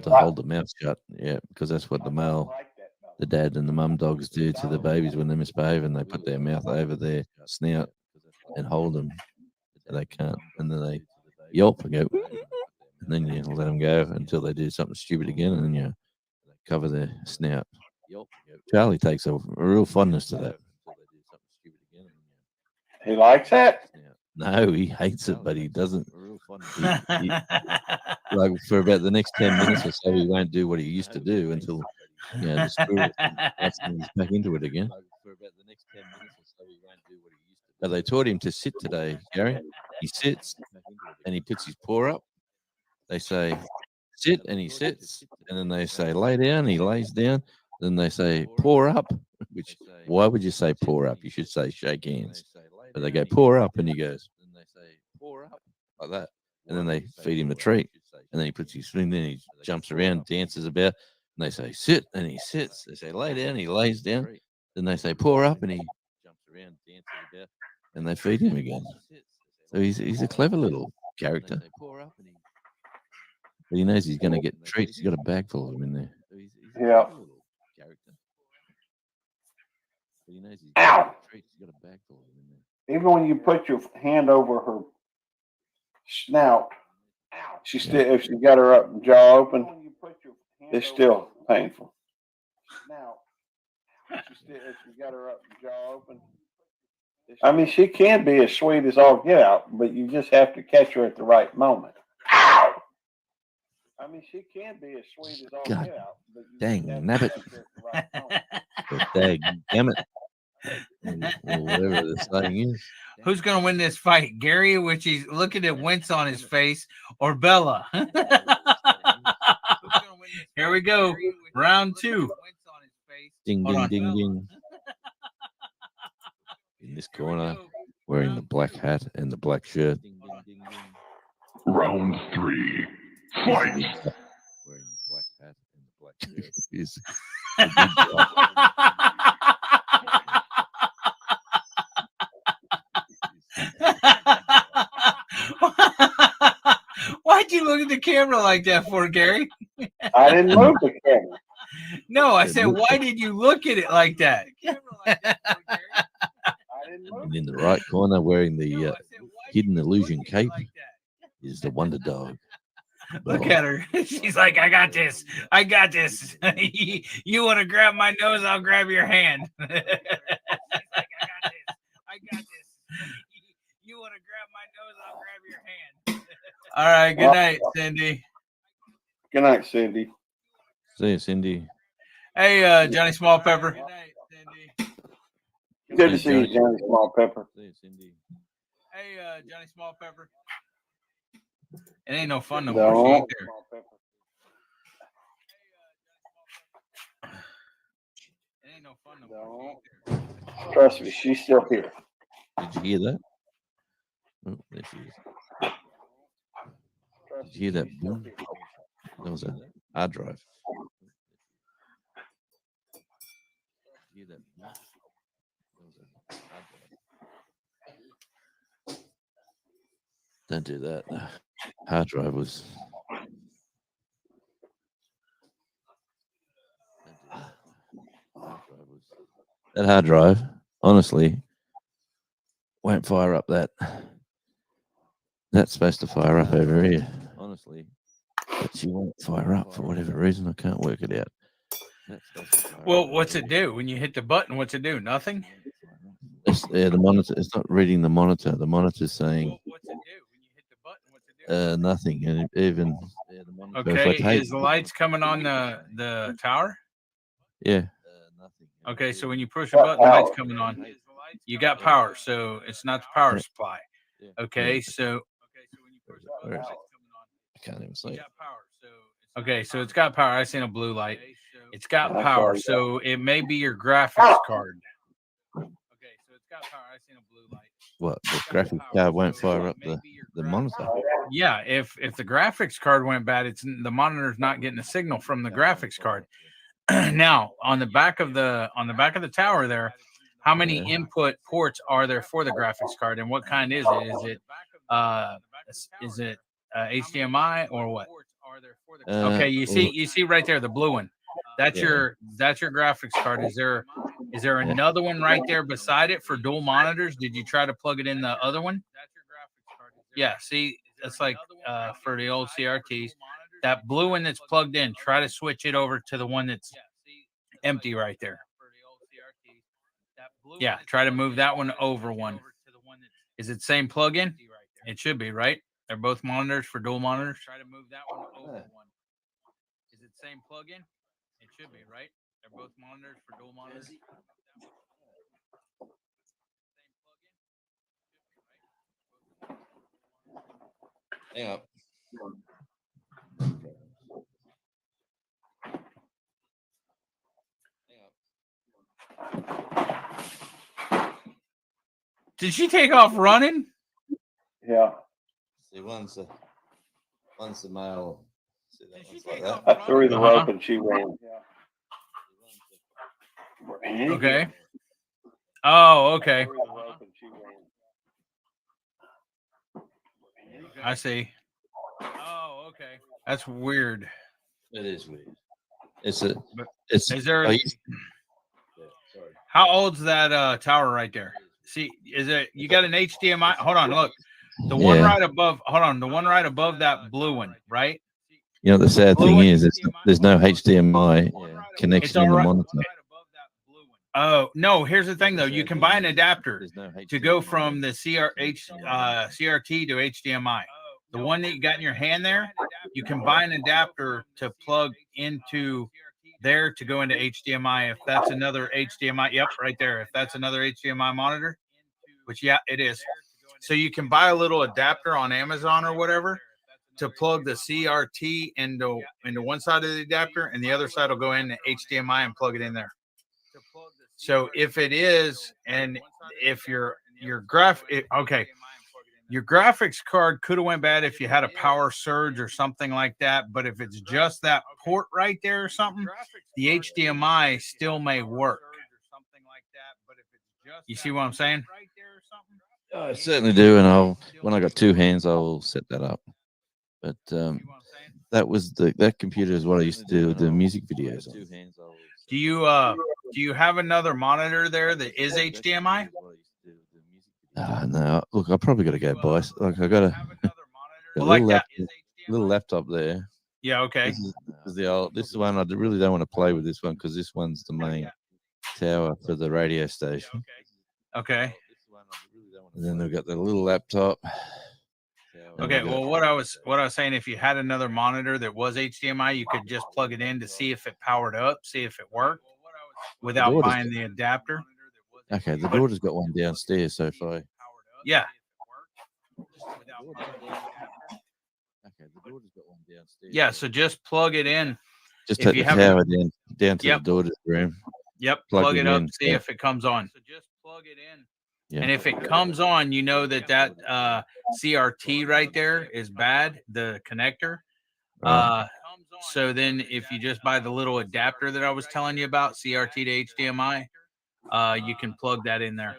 to hold the mouth shut, yeah, because that's what the dad and the mum dogs do to the babies when they misbehave, and they put their mouth over their snout and hold them. They can't, and then they yelp and go, and then you let them go until they do something stupid again, and then you cover their snout. Charlie takes a real fondness to that. He likes that? No, he hates it, but he doesn't. Like for about the next 10 minutes or so, he won't do what he used to do until the spirit he's back into it again. But they taught him to sit today, Gary. He sits and he puts his paw up they say sit, and he sits, and then they say lay down, he lays down. Then they say pour up, which why would you say pour up? You should say shake hands. But they go pour up, and he goes, and they say pour up like that, and then they feed him a treat, and then he puts his spoon in, he jumps around, dances about, and they say sit, and he sits. They say lay down, he lays down. Then they say pour up, and he jumps around, dances about, and they feed him again. So he's a clever little character. But he knows he's going to get treats. He's got a bag full of them in there. Yeah. But he knows he's Ow! got treats. He's got a bag full of them in there. Even when you put your hand over her snout, she still, if she got her up jaw open, it's still painful. If she got her up jaw open. I mean, she can be as sweet as all get out, but you just have to catch her at the right moment. Ow! I mean, she can be as sweet as all God get out, but you dang, just have nabbit. to catch her at the right moment. But damn it. Or whatever the saying is. Who's going to win this fight? Gary, which he's looking at wince on his face, or Bella? Here we go. Round 2. Ding, Hold ding, on. ding, ding. In this corner, wearing the black hat and the black shirt. Round 3. Fight. Wearing the black hat and the black shirt. Is the good Why'd you look at the camera like that for, Gary? I didn't move the camera. No, I said, why did you look at it like that? And in the right corner, wearing the hidden illusion cape, is the Wonder Dog. Look at her. She's like, I got this. I got this. You want to grab my nose? I'll grab your hand. She's like, I got this. You want to grab my nose? I'll grab your hand. All right. Good night, Cindy. Good night, Cindy. See you, Cindy. Hey, Johnny Small Pepper. Good night, Cindy. Good to see you, Johnny Small Pepper. See you, Cindy. Hey, Johnny Small Pepper. It ain't no fun no more. She ain't there. It ain't no fun no more. She ain't there. Trust me, she's still here. Did you hear that? Oh, there she is. Did you hear that? Boom? That was a hard drive. Did you hear that? Boom? That was a hard drive. Don't do that. The hard drive was. That hard drive, honestly, won't fire up that. That's supposed to fire up over here, honestly. But she won't fire up for whatever reason. I can't work it out. Well, what's it do? When you hit the button, what's it do? Nothing? The monitor. It's not reading the monitor. The monitor's saying What's it do? When you hit the button, what's it do? nothing. And even the monitor. Okay, is the lights coming on the tower? Yeah. Okay, so when you push a button, the lights coming on. You got power, so it's not the power supply. Okay, so where is it? I can't even see it. Okay, so it's got power. I seen a blue light. It's got power, so it may be your graphics card. Okay, so it's got power. I seen a blue light. What, the graphics card won't fire up the monitor? Yeah, if the graphics card went bad, it's the monitor's not getting a signal from the graphics card. Now, on the back of the tower there, how many input ports are there for the graphics card, and what kind is it? Is it HDMI or what? Okay, you see right there the blue one. That's your graphics card. Is there another one right there beside it for dual monitors? Did you try to plug it in the other one? Yeah, see, that's like for the old CRTs. That blue one that's plugged in, try to switch it over to the one that's empty right there. Yeah, try to move that one over one. Is it same plug-in? It should be, right? They're both monitors for dual monitors. Try to move that one over one. Is it same plug-in? It should be, right? They're both monitors for dual monitors. Hang up. Did she take off running? Yeah. See, one's a male. See that one's like I that. threw the rope and she ran. Okay. Oh, okay. I see. Oh, okay. That's weird. It is weird. Is there? How old's that tower right there? See, is it? You got an HDMI? Hold on, look. The one Yeah. right above. Hold on, the one right above that blue one, right? You know, the sad thing is, there's no HDMI connection on the monitor. Oh no! Here's the thing, though. You can buy an adapter to go from the CRT to HDMI. The one that you got in your hand there, you can buy an adapter to plug into there to go into HDMI. If that's another HDMI, yep, right there. If that's another HDMI monitor, which yeah, it is. So you can buy a little adapter on Amazon or whatever to plug the CRT into one side of the adapter, and the other side will go into HDMI and plug it in there. So if it is, and if your graphics card could have went bad if you had a power surge or something like that. But if it's just that port right there or something, the HDMI still may work. You see what I'm saying? I certainly do, and when I got two hands, I'll set that up. But that computer is what I used to do the music videos on. Do you have another monitor there that is HDMI? No, look, I probably got to go buy. Like I got a little laptop there. Yeah, okay. This is the one I really don't want to play with. This one because this one's the main tower for the radio station. Okay. And then they've got the little laptop. Okay, well, what I was saying, if you had another monitor that was HDMI, you could just plug it in to see if it powered up, see if it worked, without buying the adapter. Okay, the daughter's got one downstairs, so if I yeah. Yeah, so just plug it in. Just take the tower down to the daughter's room. Yep, plug it up, see if it comes on. So just plug it in. Yeah. And if it comes on, you know that CRT right there is bad, the connector. So then if you just buy the little adapter that I was telling you about, CRT to HDMI, you can plug that in there.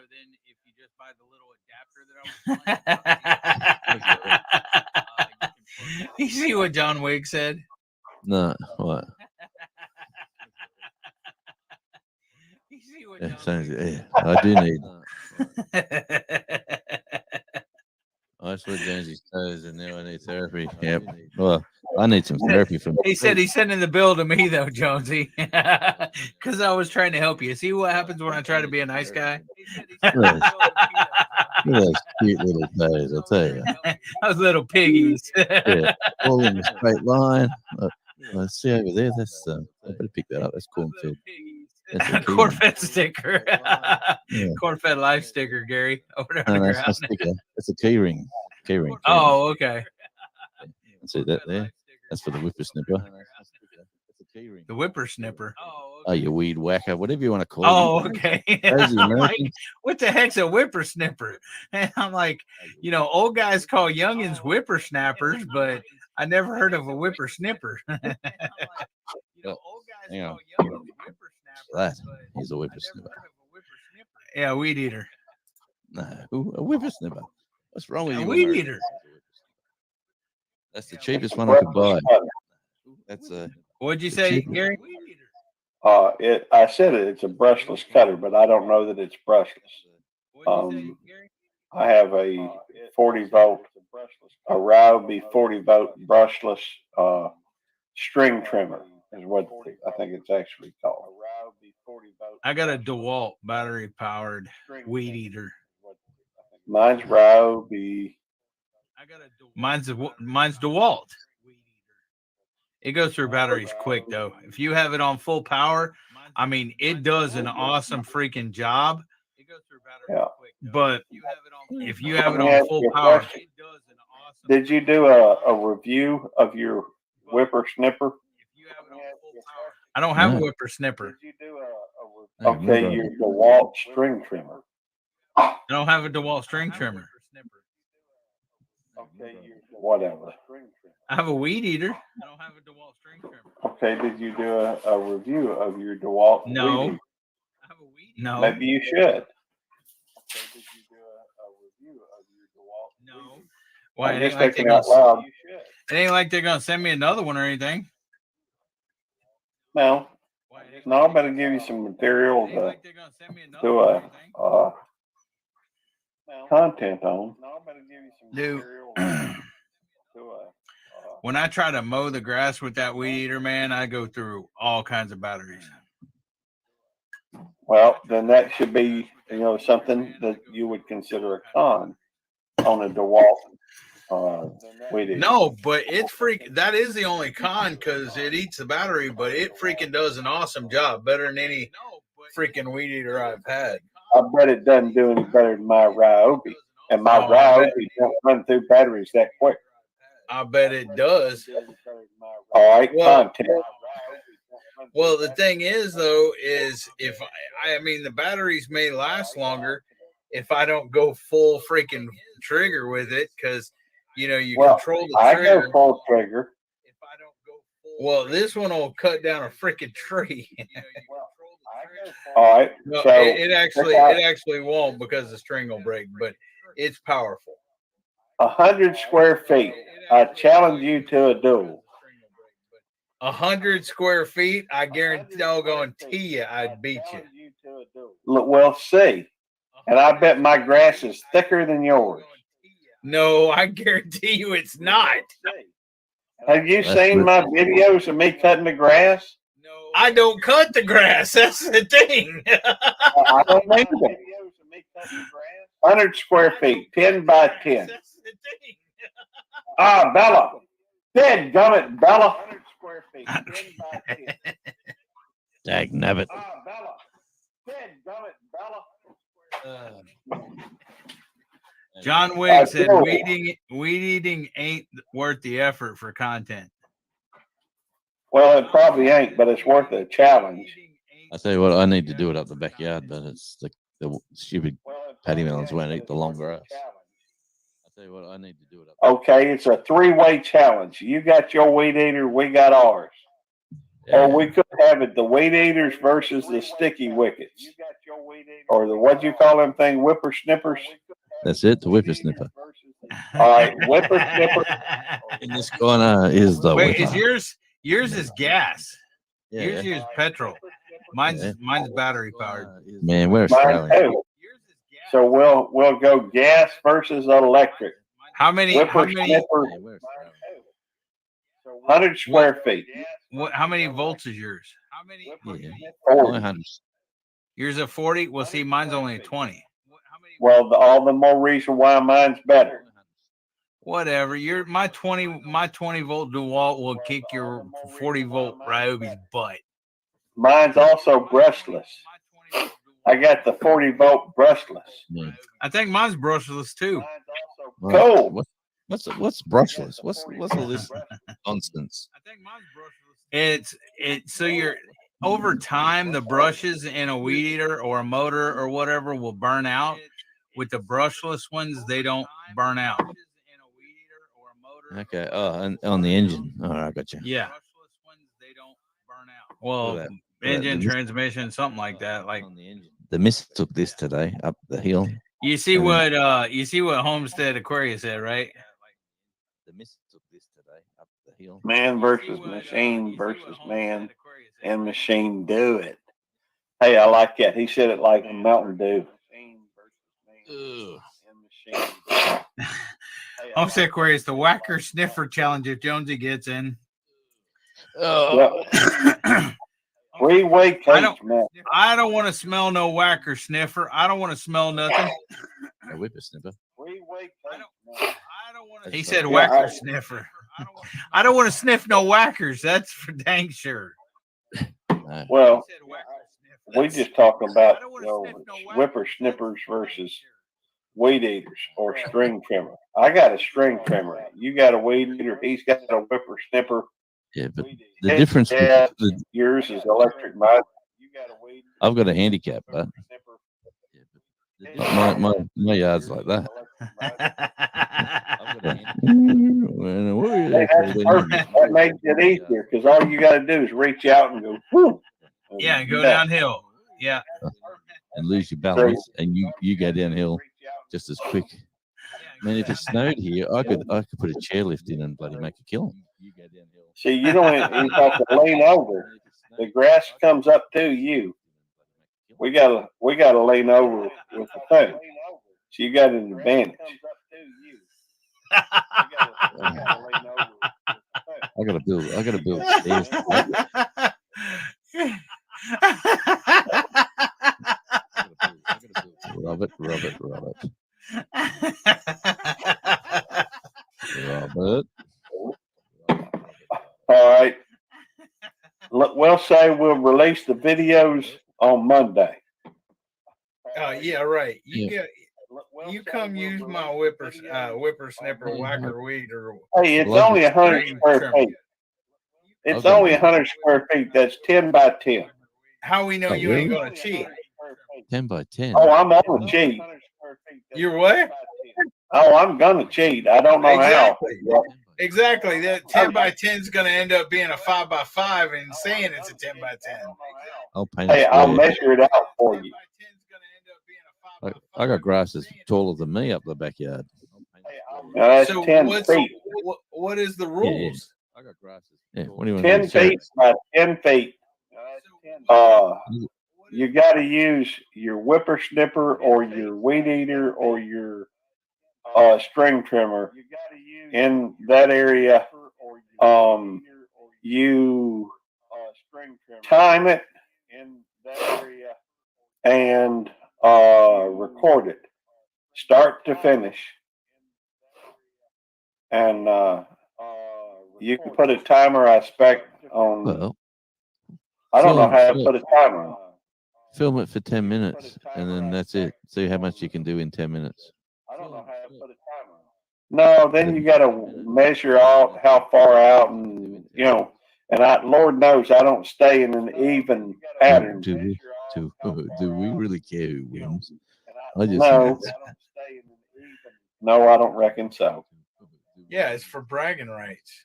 You see what John Wigg said? No, what? I do need. I split Jonesy's toes, and now I need therapy. Yep. Well, I need some therapy from. He said he's sending the bill to me though, Jonesy, because I was trying to help you. See what happens when I try to be a nice guy? Look at those cute little toes, I'll tell you. Those little piggies. Yeah, all in a straight line. Let's see over there. That's I better pick that up. That's cornfed. That's a Cornfed sticker. Yeah. Cornfed life sticker, Gary. Over there. No, that's not a sticker. That's a key ring. Key ring. Oh, okay. See that there? That's for the whippersnipper. The whippersnipper. Oh, you weed whacker, whatever you want to call it. it. Okay. Like, what the heck's a whippersnipper? And I'm like, old guys call youngins whippersnappers, but I never heard of a whippersnipper. Hang on. That he's a whippersnipper. Yeah, weed eater. No, a whippersnipper. What's wrong with you? A weed eater. That's the cheapest one I could buy. That's a. What'd you say, Gary? I said it's a brushless cutter, but I don't know that it's brushless. I have a 40-volt, a Ryobi 40-volt brushless string trimmer is what I think it's actually called. I got a DeWalt battery-powered weed eater. Mine's Ryobi. Mine's DeWalt. It goes through batteries quick, though. If you have it on full power, I mean, it does an awesome freaking job. Yeah. But if you have it on full power. Did you do a review of your whippersnipper? I don't have a whippersnipper. Okay, your DeWalt string trimmer. I don't have a DeWalt string trimmer. Okay, whatever. I have a weed eater. I don't have a DeWalt string trimmer. Okay, did you do a review of your DeWalt? No. weed eater? No. Maybe you should. No. Why? I'm It ain't just like they're thinking out gonna. loud. It ain't like they're gonna send me another one or anything. No, I better give you some material to do a content on. Dude, when I try to mow the grass with that weed eater, man, I go through all kinds of batteries. Well, then that should be, something that you would consider a con on a DeWalt weed eater. No, but it's that is the only con because it eats the battery, but it freaking does an awesome job, better than any freaking weed eater I've had. I bet it doesn't do any better than my Ryobi, and my Ryobi don't run through batteries that quick. I bet it does. All right, content. Well, the thing is, though, is if I mean, the batteries may last longer if I don't go full freaking trigger with it, because you control the trigger. I go full trigger. Well, this one will cut down a freaking tree. All right, No, so it actually won't because the string will break, but it's powerful. 100 square feet. I challenge you to a duel. 100 square feet, I guarantee you I'd beat you. Look, we'll see. And I bet my grass is thicker than yours. No, I guarantee you it's not. Have you seen my videos of me cutting the grass? I don't cut the grass. That's the thing. I don't need it. 100 square feet, 10 by 10. Ah, Bella. Dead gummit, Bella. 100 square feet, 10 by 10. Dag nabbit. Ah, Bella. Dead gummit, Bella. John Wigg said weed eating ain't worth the effort for content. Well, it probably ain't, but it's worth a challenge. I tell you what, I need to do it up the backyard, but it's the stupid paddy melons won't eat the long grass. I tell you what, I need to do it up. Okay, it's a 3-way challenge. You got your weed eater, we got ours. Yeah. Or we could have it the weed eaters versus the sticky wickets. Or the, what do you call them thing, whippersnippers? That's it, the whippersnipper. All right, whippersnipper. In this corner is the Wait, whipper. is yours is gas? Yeah, Yours is petrol. Mine's battery powered. Man, we're Mine Australian. too. So we'll go gas versus electric. How many? Whippersnipper. 100 square feet. How many volts is yours? Yeah. 40. Yours at 40? Well, see, mine's only a 20. Well, all the more reason why mine's better. Whatever. My 20 volt DeWalt will kick your 40 volt Ryobi's butt. Mine's also brushless. I got the 40 volt brushless. Yeah. I think mine's brushless too. Cool. What's brushless? What's all this nonsense? It's so you're over time the brushes in a weed eater or a motor or whatever will burn out. With the brushless ones, they don't burn out. Okay. Oh, and on the engine. All right, I got you. Yeah. Well, engine, transmission, something like that. Like the miss took this today up the hill. you see what Homestead Aquarius said, right? The miss took this today up the hill. Man versus machine versus man and machine do it. Hey, I like that. He said it like a Mountain Dew. Homestead Aquarius, the whacker sniffer challenge if Jonesy gets in. Oh. 3-way cage, man. I don't want to smell no whacker sniffer. I don't want to smell nothing. A whippersnipper. He said whacker sniffer. I don't want to sniff no whackers. That's for dang sure. Well, we just talking about whippersnippers versus weed eaters or string trimmer. I got a string trimmer. You got a weed eater. He's got a whippersnipper. Yeah, but the difference. Yours is electric. Mine. I've got a handicap, but My yard's like that. Hey, that's perfect. That makes it easier because all you got to do is reach out and go, whoo. Yeah, and go Yeah. downhill. Yeah. And lose your balance, and you go downhill just as quick. Man, if it snowed here, I could put a chairlift in and bloody make a killing. See, you don't even have to lean over. The grass comes up to you. We gotta lean over with the thing. So you got an advantage. I gotta build stairs. Robert. Robert. All right. We'll say we'll release the videos on Monday. Yeah, right. You come use my whippersnapper whacker weed or Hey, it's only 100 square feet. It's only 100 square feet. That's 10 by 10. How we know you ain't gonna cheat? 10 by 10. Oh, I'm gonna cheat. You're what? Oh, I'm gonna cheat. I don't know how. Exactly. That 10 by 10 is gonna end up being a 5 by 5 and saying it's a 10 by 10. I'll paint Hey, a I'll square. measure it out for you. I got grass that's taller than me up the backyard. That's So 10 feet. what is the rules? I got grass. Yeah, what do you want 10 to say? feet by 10 feet. You got to use your whippersnipper or your weed eater or your string trimmer in that area. You time it and record it, start to finish, and you can put a timer. I expect on. Well, I don't know how to put a timer on. Film it for 10 minutes, and then that's it. See how much you can do in 10 minutes. I don't know how to put a timer on. No, then you got to measure out how far out, and and Lord knows I don't stay in an even pattern. Do we really care who wins? I just No. No, I don't reckon so. Yeah, it's for bragging rights.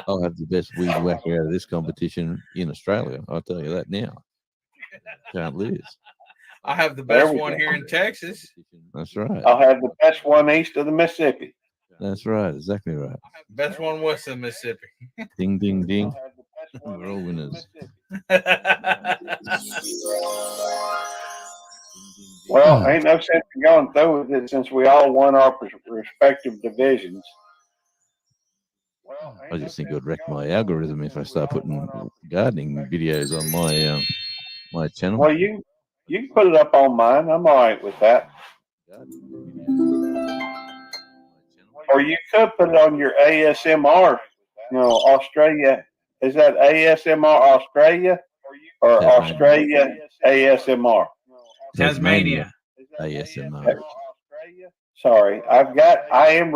I'll have the best weed whacker out of this competition in Australia. I'll tell you that now. Can't lose. I have the best one here in Texas. That's right. I'll have the best one east of the Mississippi. That's right. Exactly right. Best one west of Mississippi. Ding, ding, ding. We're all winners. Well, ain't no sense in going through with it since we all won our respective divisions. I just think it would wreck my algorithm if I start putting gardening videos on my my channel. Well, you can put it up on mine. I'm all right with that. Or you could put it on your ASMR. Australia. Is that ASMR Australia or Australia ASMR? Tasmania. ASMR. Sorry, I am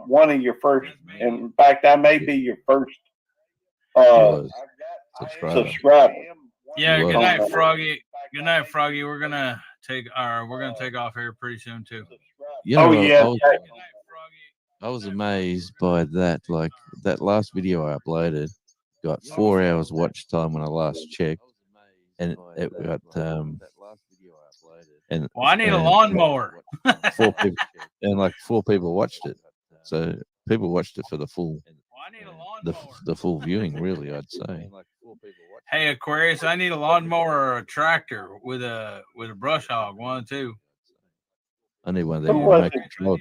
one of your first. In fact, I may be your first subscriber. Yeah. Good night, Froggy. Good night, Froggy. We're gonna take off here pretty soon too. I was amazed by that. Like that last video I uploaded got 4 hours watch time when I last checked, and it got and well, I need a lawnmower. 4 people, and like 4 people watched it, so people watched it for the full the full viewing. Really, I'd say. Hey, Aquarius, I need a lawnmower or a tractor with a brush hog, 1 or 2. I need one of these remote control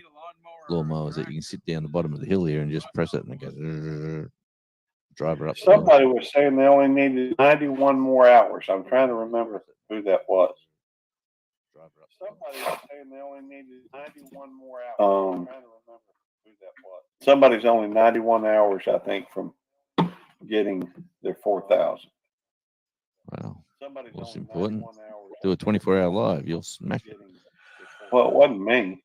lawnmowers that you can sit down the bottom of the hill here and just press it and it goes drive her up. Somebody was saying they only needed 91 more hours. I'm trying to remember who that was. Somebody was saying they only needed 91 more hours. I'm trying to remember who that was. Somebody's only 91 hours, I think, from getting their 4,000. Wow. What's important? Do a 24-hour live. You'll smack it. Well, it wasn't me.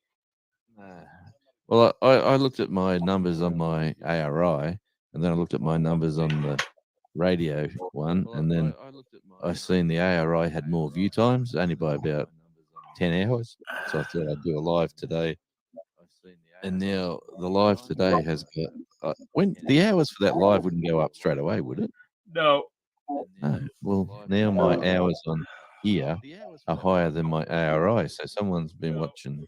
Well, I looked at my numbers on my ARI, and then I looked at my numbers on the radio one, and then I seen the ARI had more view times, only by about 10 hours. So I thought I'd do a live today. And now the live today has got when the hours for that live wouldn't go up straight away, would it? No. No. Well, now my hours on here are higher than my ARI. So someone's been watching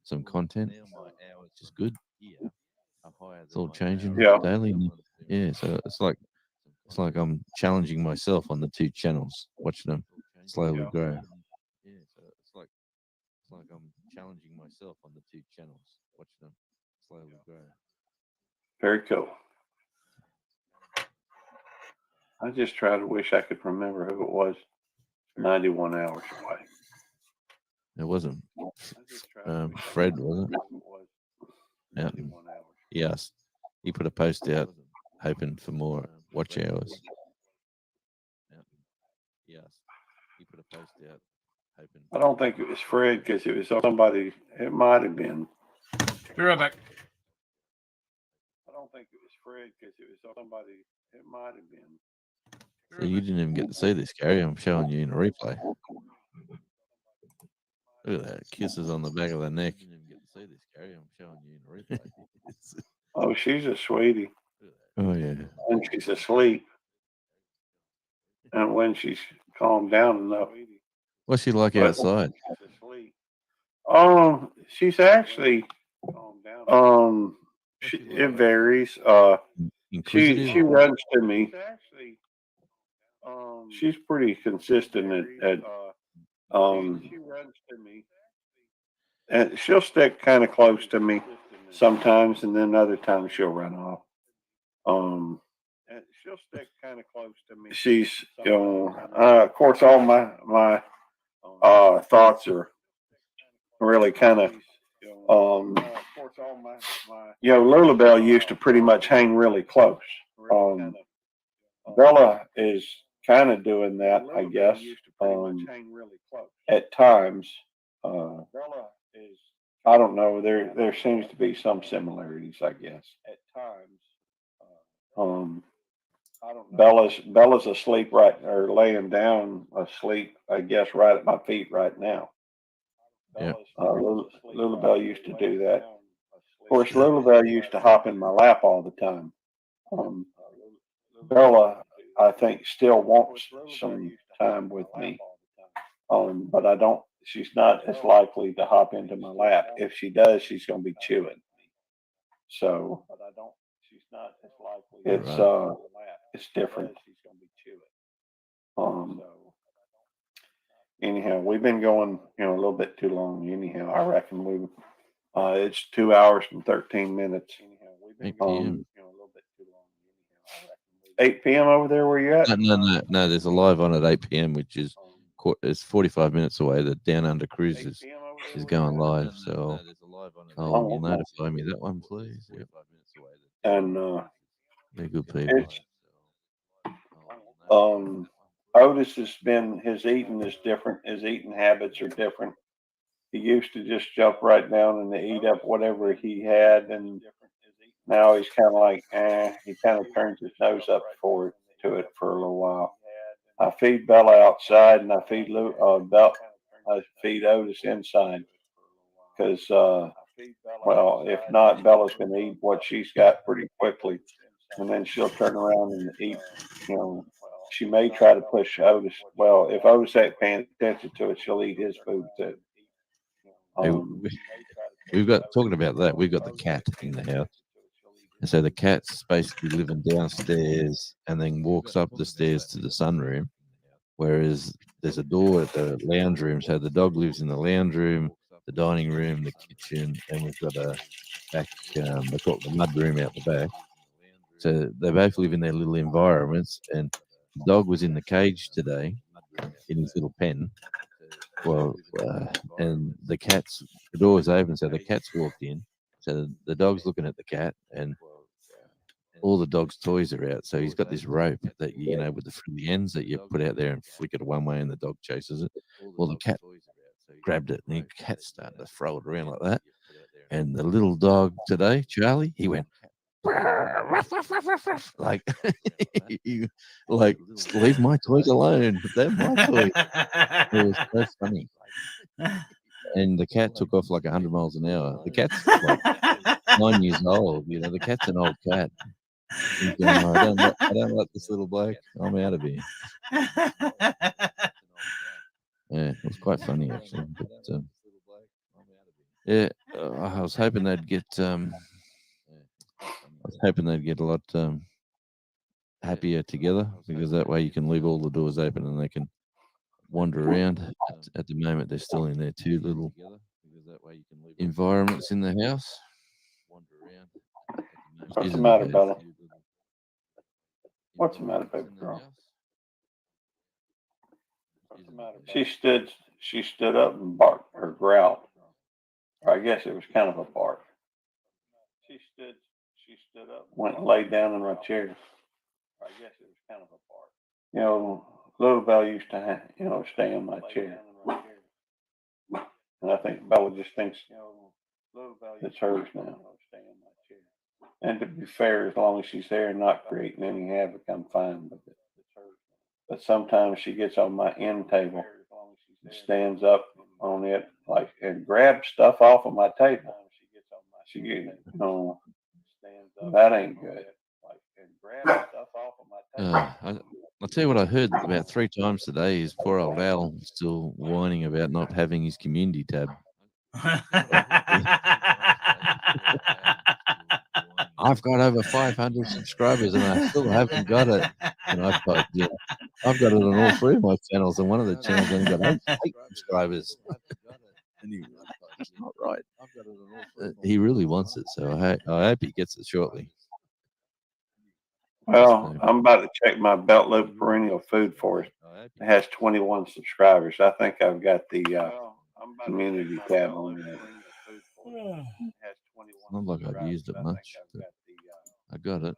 some content, which is good. It's all changing Yeah. daily. Yeah, so it's like I'm challenging myself on the two channels, watching them slowly grow. Yeah, so it's like I'm challenging myself on the two channels, watching them slowly grow. Very cool. I just try to wish I could remember who it was 91 hours away. It wasn't Fred, was it? Out in, yes, he put a post out hoping for more watch hours. Yes, he put a post out hoping. I don't think it was Fred because it was somebody. It might have been. Be right back. I don't think it was Fred because it was somebody. It might have been. So you didn't even get to see this, Gary. I'm showing you in a replay. Look at that. Kisses on the back of the neck. You didn't even get to see this, Gary. I'm showing you in a replay. Oh, she's a sweetie. Oh, yeah. And she's asleep. And when she's calmed down enough. What's she like outside? She's actually it varies. She runs to me. She's pretty consistent at and she'll stick kind of close to me sometimes, and then other times she'll run off. And she'll stick kind of close to me. She's, of course, all my thoughts are really kind of, Lulabelle used to pretty much hang really close. Bella is kind of doing that, I guess, at times. I don't know. There seems to be some similarities, I guess. At times. Bella's asleep right or laying down asleep, I guess, right at my feet right now. Yeah. Lulabelle used to do that. Of course, Lulabelle used to hop in my lap all the time. Bella, I think, still wants some time with me. But I don't. She's not as likely to hop into my lap. If she does, she's going to be chewing. So it's different. Anyhow, we've been going, a little bit too long. Anyhow, I reckon it's 2 hours and 13 minutes. 8 p.m. 8 p.m. over there where you're at? No. There's a live on at 8 p.m., which is it's 45 minutes away. The Down Under Cruise is going live. So I'll notify me that one, please. Yep. And they're good people. Otis his eating is different. His eating habits are different. He used to just jump right down and eat up whatever he had, and now he's kind of like, he kind of turns his nose up to it for a little while. I feed Bella outside, and I feed Otis inside, because if not, Bella's going to eat what she's got pretty quickly, and then she'll turn around and eat. She may try to push Otis. Well, if Otis ain't paying attention to it, she'll eat his food too. We've got, talking about that, we've got the cat in the house. And so the cat's basically living downstairs and then walks up the stairs to the sunroom, whereas there's a door at the lounge room. So the dog lives in the lounge room, the dining room, the kitchen, and we've got a back, they call it the mud room out the back. So they both live in their little environments, and the dog was in the cage today in his little pen. Well, and the door was open, so the cat's walked in. So the dog's looking at the cat, and all the dog's toys are out. So he's got this rope that with the frilly ends that you put out there and flick it one way, and the dog chases it. Well, the cat grabbed it, and the cat started to throw it around like that. And the little dog today, Charlie, he went like you like leave my toys alone. They're my toys. It was so funny. And the cat took off like 100 miles an hour. The cat's like 9 years old. You know, the cat's an old cat. He's going, I don't like this little bloke. I'm out of here. Yeah, it was quite funny actually. But yeah, I was hoping they'd get. I was hoping they'd get a lot happier together, because that way you can leave all the doors open and they can wander around. At the moment, they're still in their two little environments in the house. What's the matter, Bella? What's the matter, baby girl? She stood up and barked or growled. Or I guess it was kind of a bark. She stood up, went and laid down in my chair. Or I guess it was kind of a bark. You know, little Bella used to, stay in my chair. And I think Bella just thinks it's hers now. And to be fair, as long as she's there and not creating any havoc, I'm fine with it. But sometimes she gets on my end table, stands up on it, like, and grabs stuff off of my table. That ain't good. I'll tell you what I heard about 3 times today is poor old Al still whining about not having his community tab. I've got over 500 subscribers and I still haven't got it. And I've got it on all 3 of my channels, and one of the channels only got 8 subscribers. And that's not right. He really wants it, so I hope he gets it shortly. Well, I'm about to check my Belt Loop Perennial Food Forest. It has 21 subscribers. I think I've got the community tab on there. It's not like I've used it much, but I got it.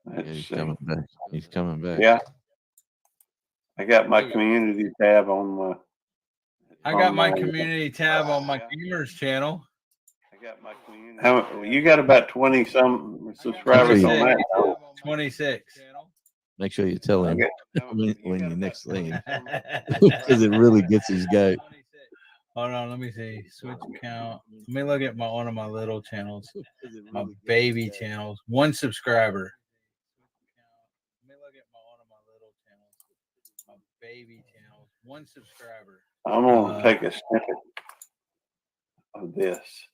Yeah, he's coming back. He's coming back. Yeah. I got my community tab on my. I got my community tab on my gamers channel. You got about 20 some subscribers on that. 26. Make sure you tell him when you next see him, because it really gets his goat. Hold on, let me see. Switch account. Let me look at one of my little channels, my baby channels. 1 subscriber. Let me look at one of my little channels, my baby channels. 1 subscriber. I'm gonna take a snippet of this.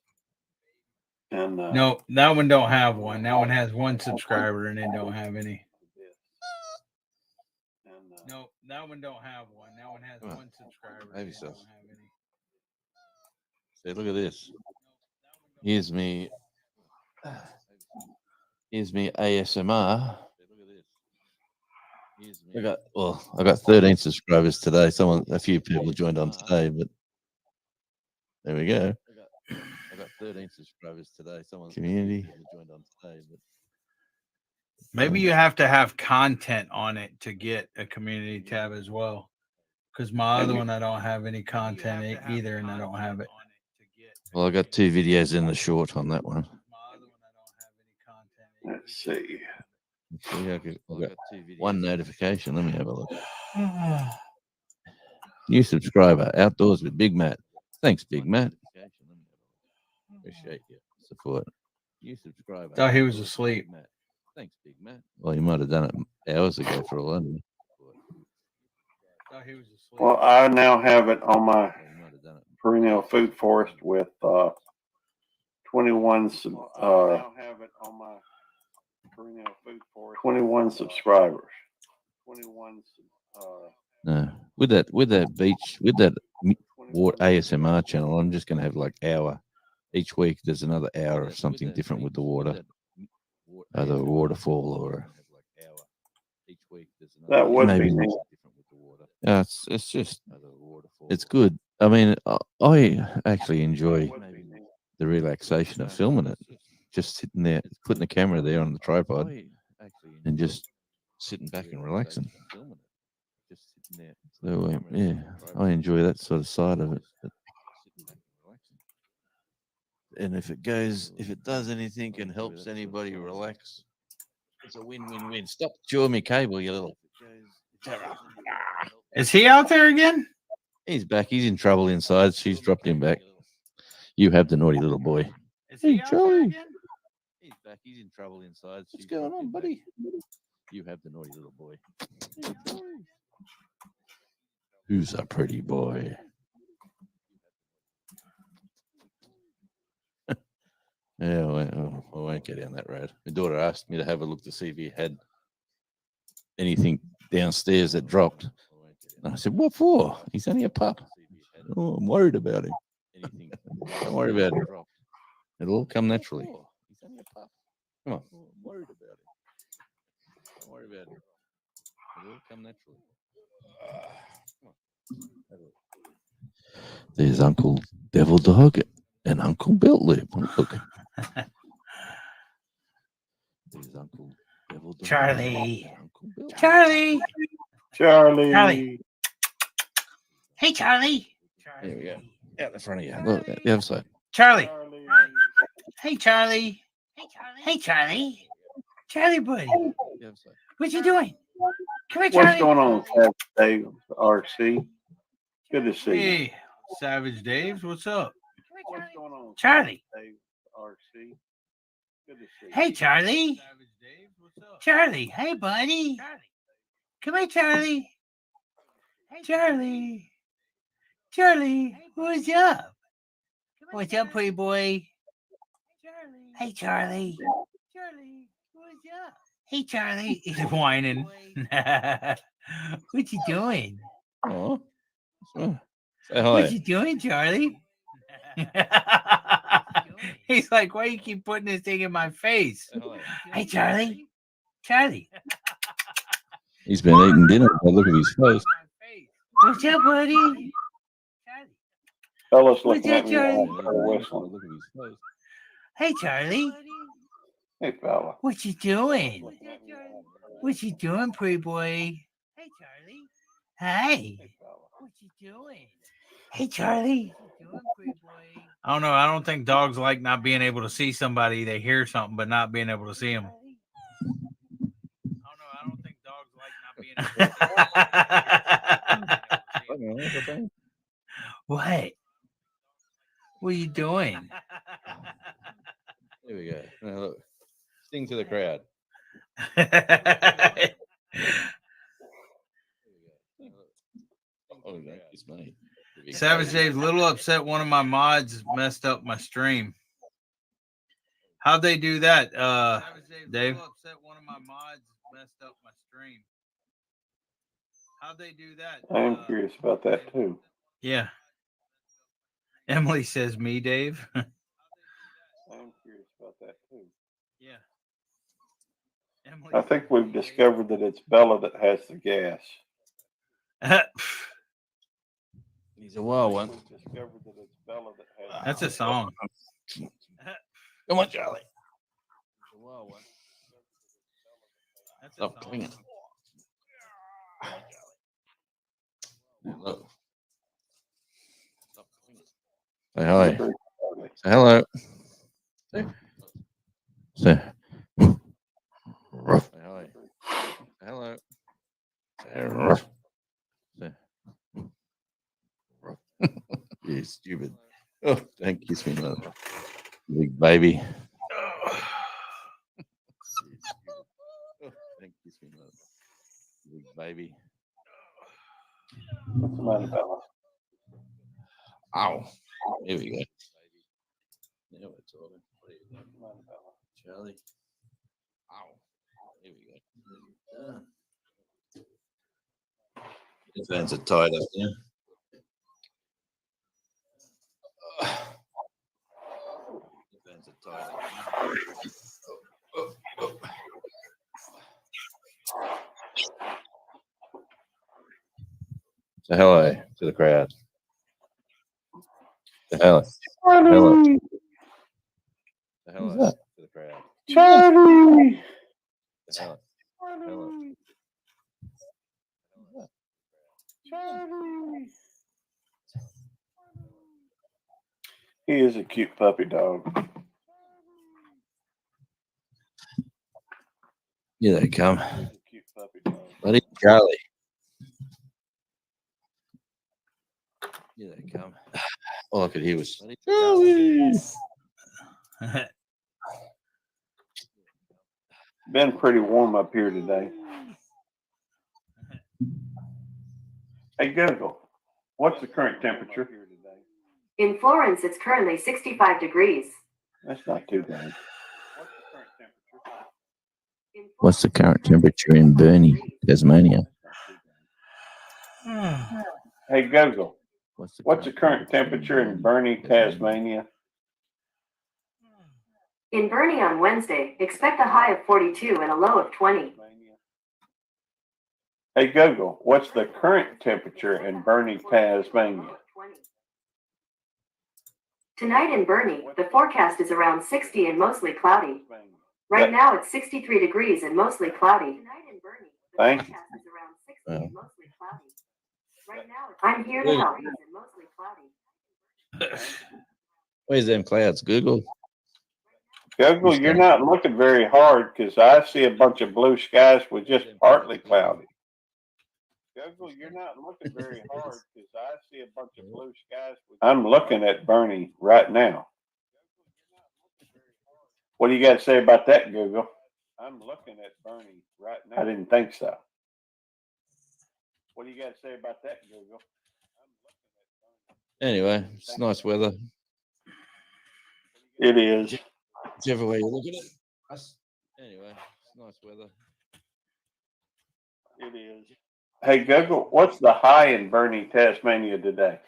And no, that one don't have one. That one has 1 subscriber and it don't have any. No, that one don't have one. That one has 1 subscriber. Maybe so. Say, look at this. Here's me ASMR. I got 13 subscribers today. A few people joined on today, but there we go. I got 13 subscribers today. Community joined on today, but maybe you have to have content on it to get a community tab as well. Because my other one, I don't have any content either, and I don't have it. Well, I got 2 videos in the short on that one. Let's see. I got 1 notification. Let me have a look. New subscriber, Outdoors with Big Matt. Thanks, Big Matt. Appreciate your support. New subscriber. Thought he was asleep. Thanks, Big Matt. Well, you might have done it hours ago for all I know. Well, I now have it on my Perennial Food Forest with 21 subscribers. No, with that ASMR channel, I'm just going to have like hour each week. There's another hour of something different with the water, either a waterfall or that would be neat. Yeah, it's good. I mean, I actually enjoy the relaxation of filming it. Just sitting there, putting the camera there on the tripod, and just sitting back and relaxing. So yeah, I enjoy that sort of side of it. And if it does anything and helps anybody relax, it's a win-win-win. Stop chewing me cable, you little terror. Is he out there again? He's back. He's in trouble inside. She's dropped him back. You have the naughty little boy. Hey, Charlie. He's back. He's in trouble inside. What's going on, buddy? You have the naughty little boy. Hey, Charlie. Who's a pretty boy? Yeah, I won't get down that road. My daughter asked me to have a look to see if he had anything downstairs that dropped. And I said, "What for? He's only a pup." Oh, I'm worried about him. Don't worry about it. It'll all come naturally. He's only a pup. Come on. I'm worried about him. Don't worry about it. It'll all come naturally. There's Uncle Devil Dog and Uncle Belt Lip. Look. There's Uncle Devil Dog. Charlie. Charlie. Charlie. Hey, Charlie. There we go. Out the front of you. Look, the other side. Charlie. Hey, Charlie. Hey, Charlie. Charlie, buddy. What you doing? Come here, Charlie. What's going on, Savage Dave RC? Good to see you. Hey, Savage Dave's. What's up? What's going on, Charlie? Dave RC. Good to see you. Hey, Charlie. Charlie. Hey, buddy. Come here, Charlie. Charlie. Charlie. What's up? What's up, pretty boy? Hey, Charlie. Charlie. What's up? Hey, Charlie. He's whining. What you doing? Oh. Say hi. What you doing, Charlie? He's like, why you keep putting this thing in my face? Hey, Charlie. Charlie. He's been eating dinner. Look at his face. What's up, buddy? Fellas What's looking up, at me Charlie? whistling. Hey, Charlie. Hey, fella. What you doing? What you doing, pretty boy? Hey, Charlie. Hey. What you doing? Hey, Charlie. I don't know. I don't think dogs like not being able to see somebody. They hear something, but not being able to see them. I don't think dogs like not being able to see them. What? What are you doing? There we go. Now look. Sing to the crowd. Oh, it's me. Savage Dave's a little upset. One of my mods messed up my stream. How'd they do that, Dave? One of my mods messed up my stream. How'd they do that? I am curious about that too. Yeah. Emily says me, Dave. I am curious about that too. Yeah. Emily, I think we've discovered that it's Bella that has the gas. He's a wild one. We've discovered that it's Bella that has. That's a song. Come on, Charlie. He's a wild one. That's Stop clinging. Look. Say hi. Say hello. Say rough. Say hi. Say hello. Say rough. Say rough. You stupid. Oh, don't kiss me, mother. Big baby. Oh, don't kiss me, mother. Big baby. What's the matter, Bella? Ow. Here we go. Now we're talking. Charlie. Ow. Here we go. His hands are tied up now. His hands are tied up now. Say hello to the crowd. Say hello. Hello. Say hello to the crowd. Charlie. Say hello. Hello. Charlie. He is a cute puppy dog. Here they come. Buddy Charlie. Here they come. All I could hear was Charlie. Been pretty warm up here today. Hey Google, what's the current temperature? In Florence, it's currently 65 degrees. That's not too bad. What's the current temperature in Burnie, Tasmania? Hey Google, what's the current temperature in Burnie, Tasmania? In Burnie on Wednesday, expect a high of 42 and a low of 20. Hey Google, what's the current temperature in Burnie, Tasmania? Tonight in Burnie, the forecast is around 60 and mostly cloudy. Right now it's 63 degrees and mostly cloudy. Thank you. Right now I'm here to help. And mostly cloudy. Where's them clouds, Google? Google, you're not looking very hard because I see a bunch of blue skies with just partly cloudy. Google, you're not looking very hard because I see a bunch of blue skies. I'm looking at Burnie right now. What do you got to say about that, Google? I'm looking at Burnie right now. I didn't think so. What do you got to say about that, Google? Anyway, it's nice weather. It is. Whichever way you look at it. Anyway, it's nice weather. It is. Hey Google, what's the high in Burnie, Tasmania today?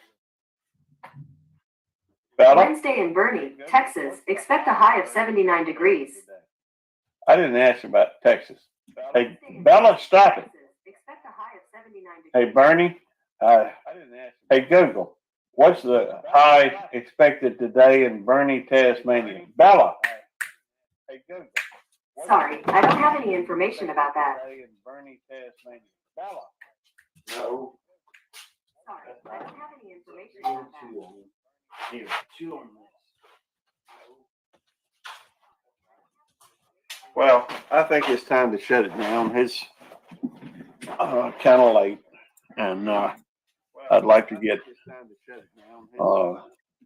Bella? Wednesday in Burnie, Texas, expect a high of 79 degrees. I didn't ask about Texas. Hey Bella, stop it. Expect a high of 79 degrees. Hey Bernie, hey Google, what's the high expected today in Burnie, Tasmania? Bella. Hey Google. Sorry, I don't have any information about that. In Burnie, Tasmania. Bella. No. Sorry, I don't have any information about that. Here, chew on this. Well, I think it's time to shut it down. It's kind of late, and I'd like to get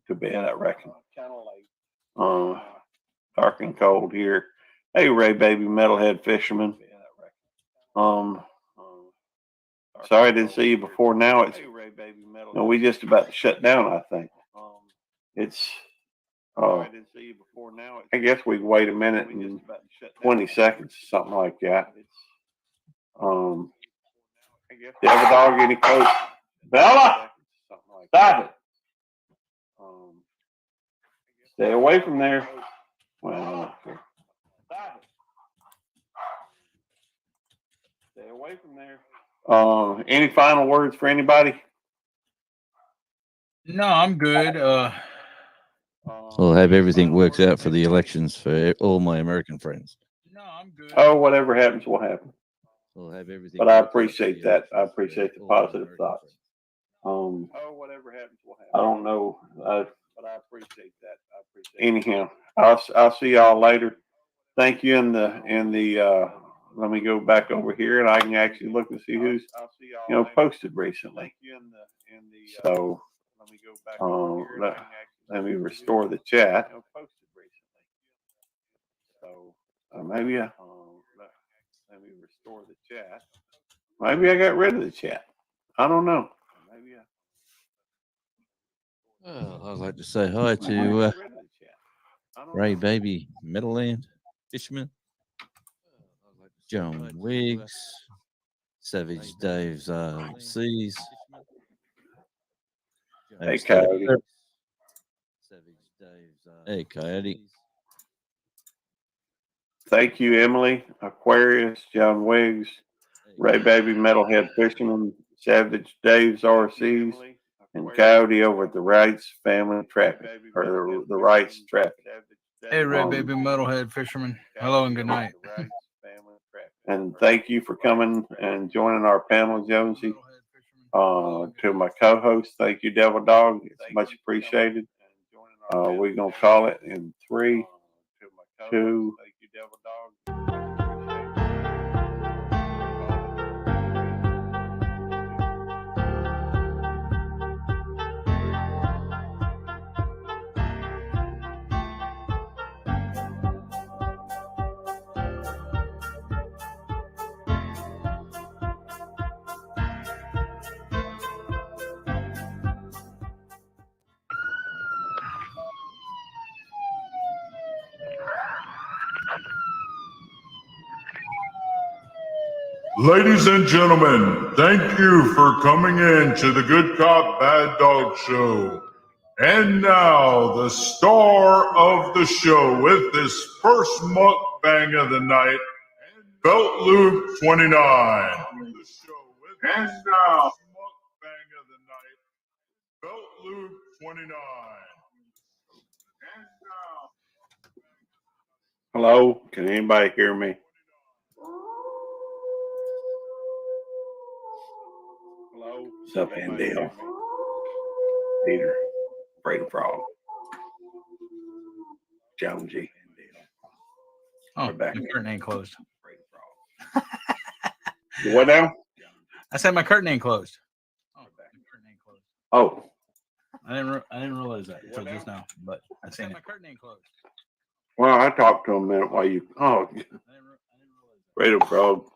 to bed, I reckon. Dark and cold here. Hey, Ray, baby, metalhead fisherman. Sorry I didn't see you before. Now it's we just about to shut down. I think it's. I guess we can wait a minute and 20 seconds, something like that. Devil dog, any coach? Bella, stop it. Stay away from there. Well, stay away from there. Any final words for anybody? No, I'm good. I'll have everything works out for the elections for all my American friends. Oh, whatever happens will happen. I'll have everything. But I appreciate that. I appreciate the positive thoughts. Whatever happens will happen. I don't know, but I appreciate that. Anyhow, I'll see y'all later. Thank you. In the let me go back over here and I can actually look and see who's posted recently. So let me go back over here. Let me restore the chat. So maybe let me restore the chat. Maybe I got rid of the chat. I don't know. Well, I'd like to say hi to Ray Baby Meadowland Fishman, John Wiggs, Savage Dave's Seas. Hey, Coyote. Hey, Coyote. Thank you, Emily, Aquarius, John Wiggs, Ray Baby Metalhead Fisherman, Savage Dave's RCs, and Coyote over at the Wrights Family Traffic, or the Wrights Traffic. Hey, Red Baby Metalhead Fisherman. Hello and good night. And thank you for coming and joining our panel, Jonesy. To my co-host, thank you, Devil Dog. It's much appreciated. We're gonna call it in 3, 2. Ladies and gentlemen, thank you for coming in to the Good Cop Bad Dog Show. And now, the star of the show with this first mukbang of the night, Belt Loop 29. And now, mukbang of the night, Belt Loop 29. Hello, can anybody hear me? Hello. What's up, Andale? Peter, Brady Frog, Jonesy. Oh, Rebecca. my curtain ain't closed. What now? I said my curtain ain't closed. Oh, I didn't realize that until just now, but I seen it. My curtain ain't closed. well, I talked to him a minute while you. Oh, Brady Frog.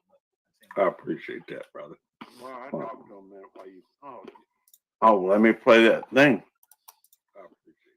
I appreciate that, brother. Well, I talked to him a minute while you. Oh, let me play that thing. I appreciate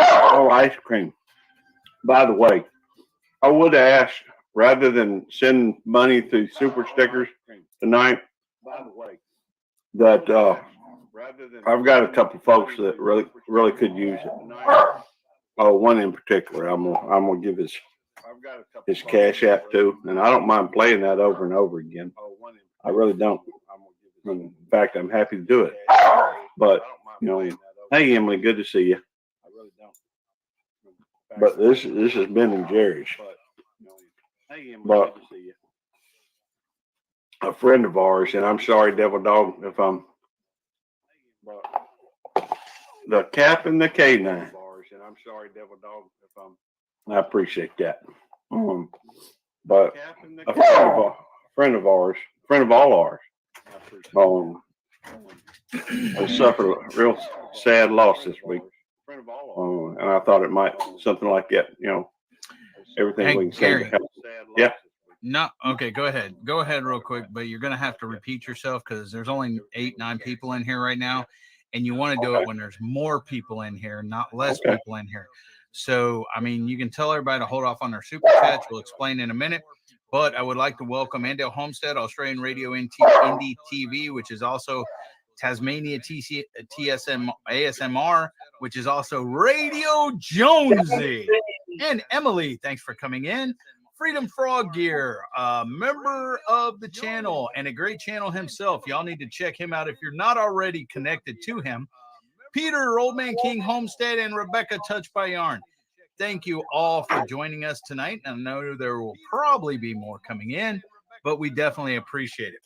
Oh, ice cream. By the way, I would ask rather than send money through super stickers tonight. By the way, that I've got a couple folks that really could use it. Oh, one in particular, I'm gonna give his Cash App to, and I don't mind playing that over and over again. I really don't. In fact, I'm happy to do it. But hey Emily, good to see you. But this is Ben and Jerry's. But a friend of ours, and I'm sorry, Devil Dog, if I'm the Cap and the K9. And I'm sorry, Devil Dog, if I appreciate that. But a friend of ours, friend of all ours, has suffered a real sad loss this week. And I thought it might something like that, everything Hey, we can say to Gary. help. Yeah. No, okay, go ahead. Go ahead real quick, but you're going to have to repeat yourself because there's only 8, 9 people in here right now. And you want to do it when there's more people in here, not less people in here. So, I mean, you can tell everybody to hold off on their super chats. We'll explain in a minute. But I would like to welcome Andale Homestead, Australian Radio Indie TV, which is also Tasmania TSM ASMR, which is also Radio Jonesy. And Emily, thanks for coming in. Freedom Frog Gear, a member of the channel and a great channel himself. Y'all need to check him out if you're not already connected to him. Peter, Old Man King Homestead, and Rebecca, Touched by Yarn. Thank you all for joining us tonight. I know there will probably be more coming in, but we definitely appreciate it.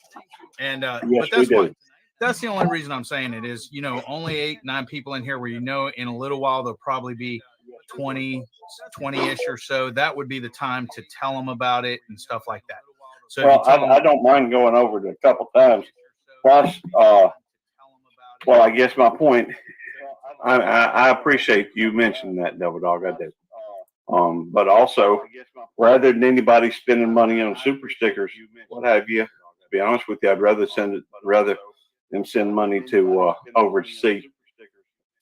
And Yes, but that's we do. what. That's the only reason I'm saying it is, only 8, 9 people in here where in a little while there'll probably be 20-ish or so. That would be the time to tell them about it and stuff like that. So Well, I don't mind going over it a couple times. Plus, well, I guess my point, I appreciate you mentioning that, Devil Dog. I do. But also, rather than anybody spending money on super stickers, what have you, to be honest with you, I'd rather than send money to overseas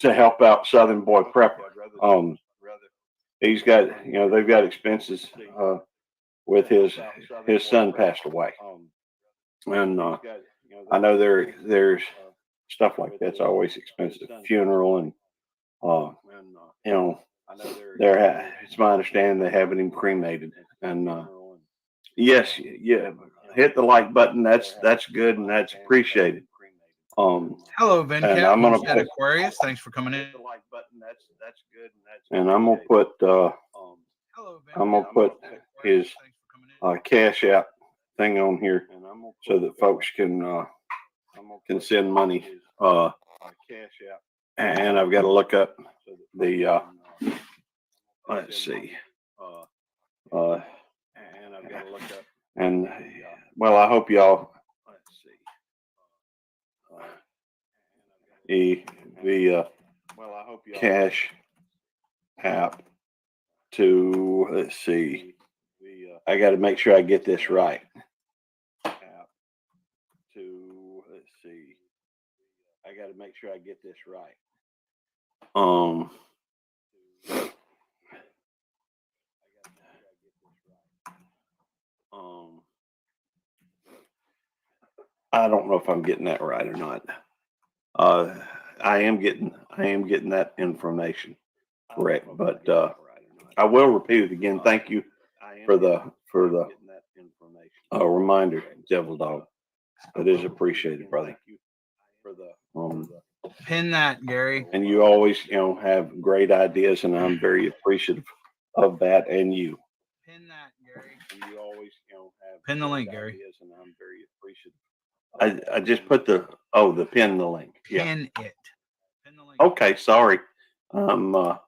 to help out Southern Boy Prepper. He's got, they've got expenses with his son passed away, and I know there's stuff like that's always expensive, funeral, and it's my understanding they haven't even cremated. And yes, yeah, hit the like button. That's good and that's appreciated. Hello, Venkat. And I'm gonna Homestead put, Aquarius. Thanks for coming in. and I'm gonna put his Cash App thing on here so that folks can send money. And I've got to look up the let's see. And well, I hope y'all the Cash App to, let's see, I got to make sure I get this right. I got to make sure I get this right. I don't know if I'm getting that right or not. I am getting that information correct, but I will repeat it again. Thank you for the reminder, Devil Dog. It is appreciated, brother. Pin that, Gary. And you always, have great ideas, and I'm very appreciative of that. And you. Pin that, Gary. And you always, have pin the link, Gary. And I'm very appreciative. I just put the pin the link. Yeah. Pin it. Pin the link. Okay, sorry. I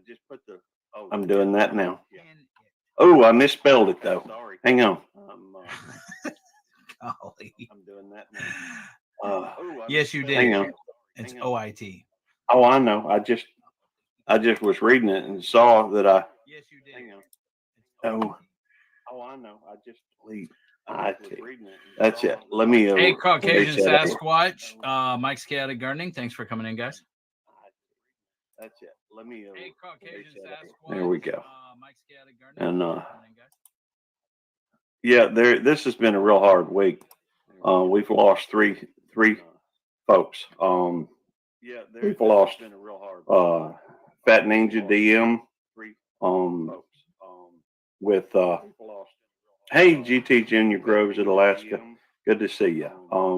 just put the. I'm doing that now. Oh, I misspelled it though. Sorry. Hang on. Golly. I'm doing that now. Yes, you did. Hang on. It's OIT. Oh, I know. I just was reading it and saw that I. Yes, you did. Hang on. Oh, I know. I just believe. That's it. Let me. Hey, Caucasian Sasquatch. Mike's Chaotic Gardening. Thanks for coming in, guys. That's it. Let me. Hey, Caucasian Sasquatch. There we go. Mike's Chaotic Gardening. And yeah, this has been a real hard week. We've lost three folks. We've lost Fat Ninja DM. With hey, GT Junior Groves at Alaska. Good to see you.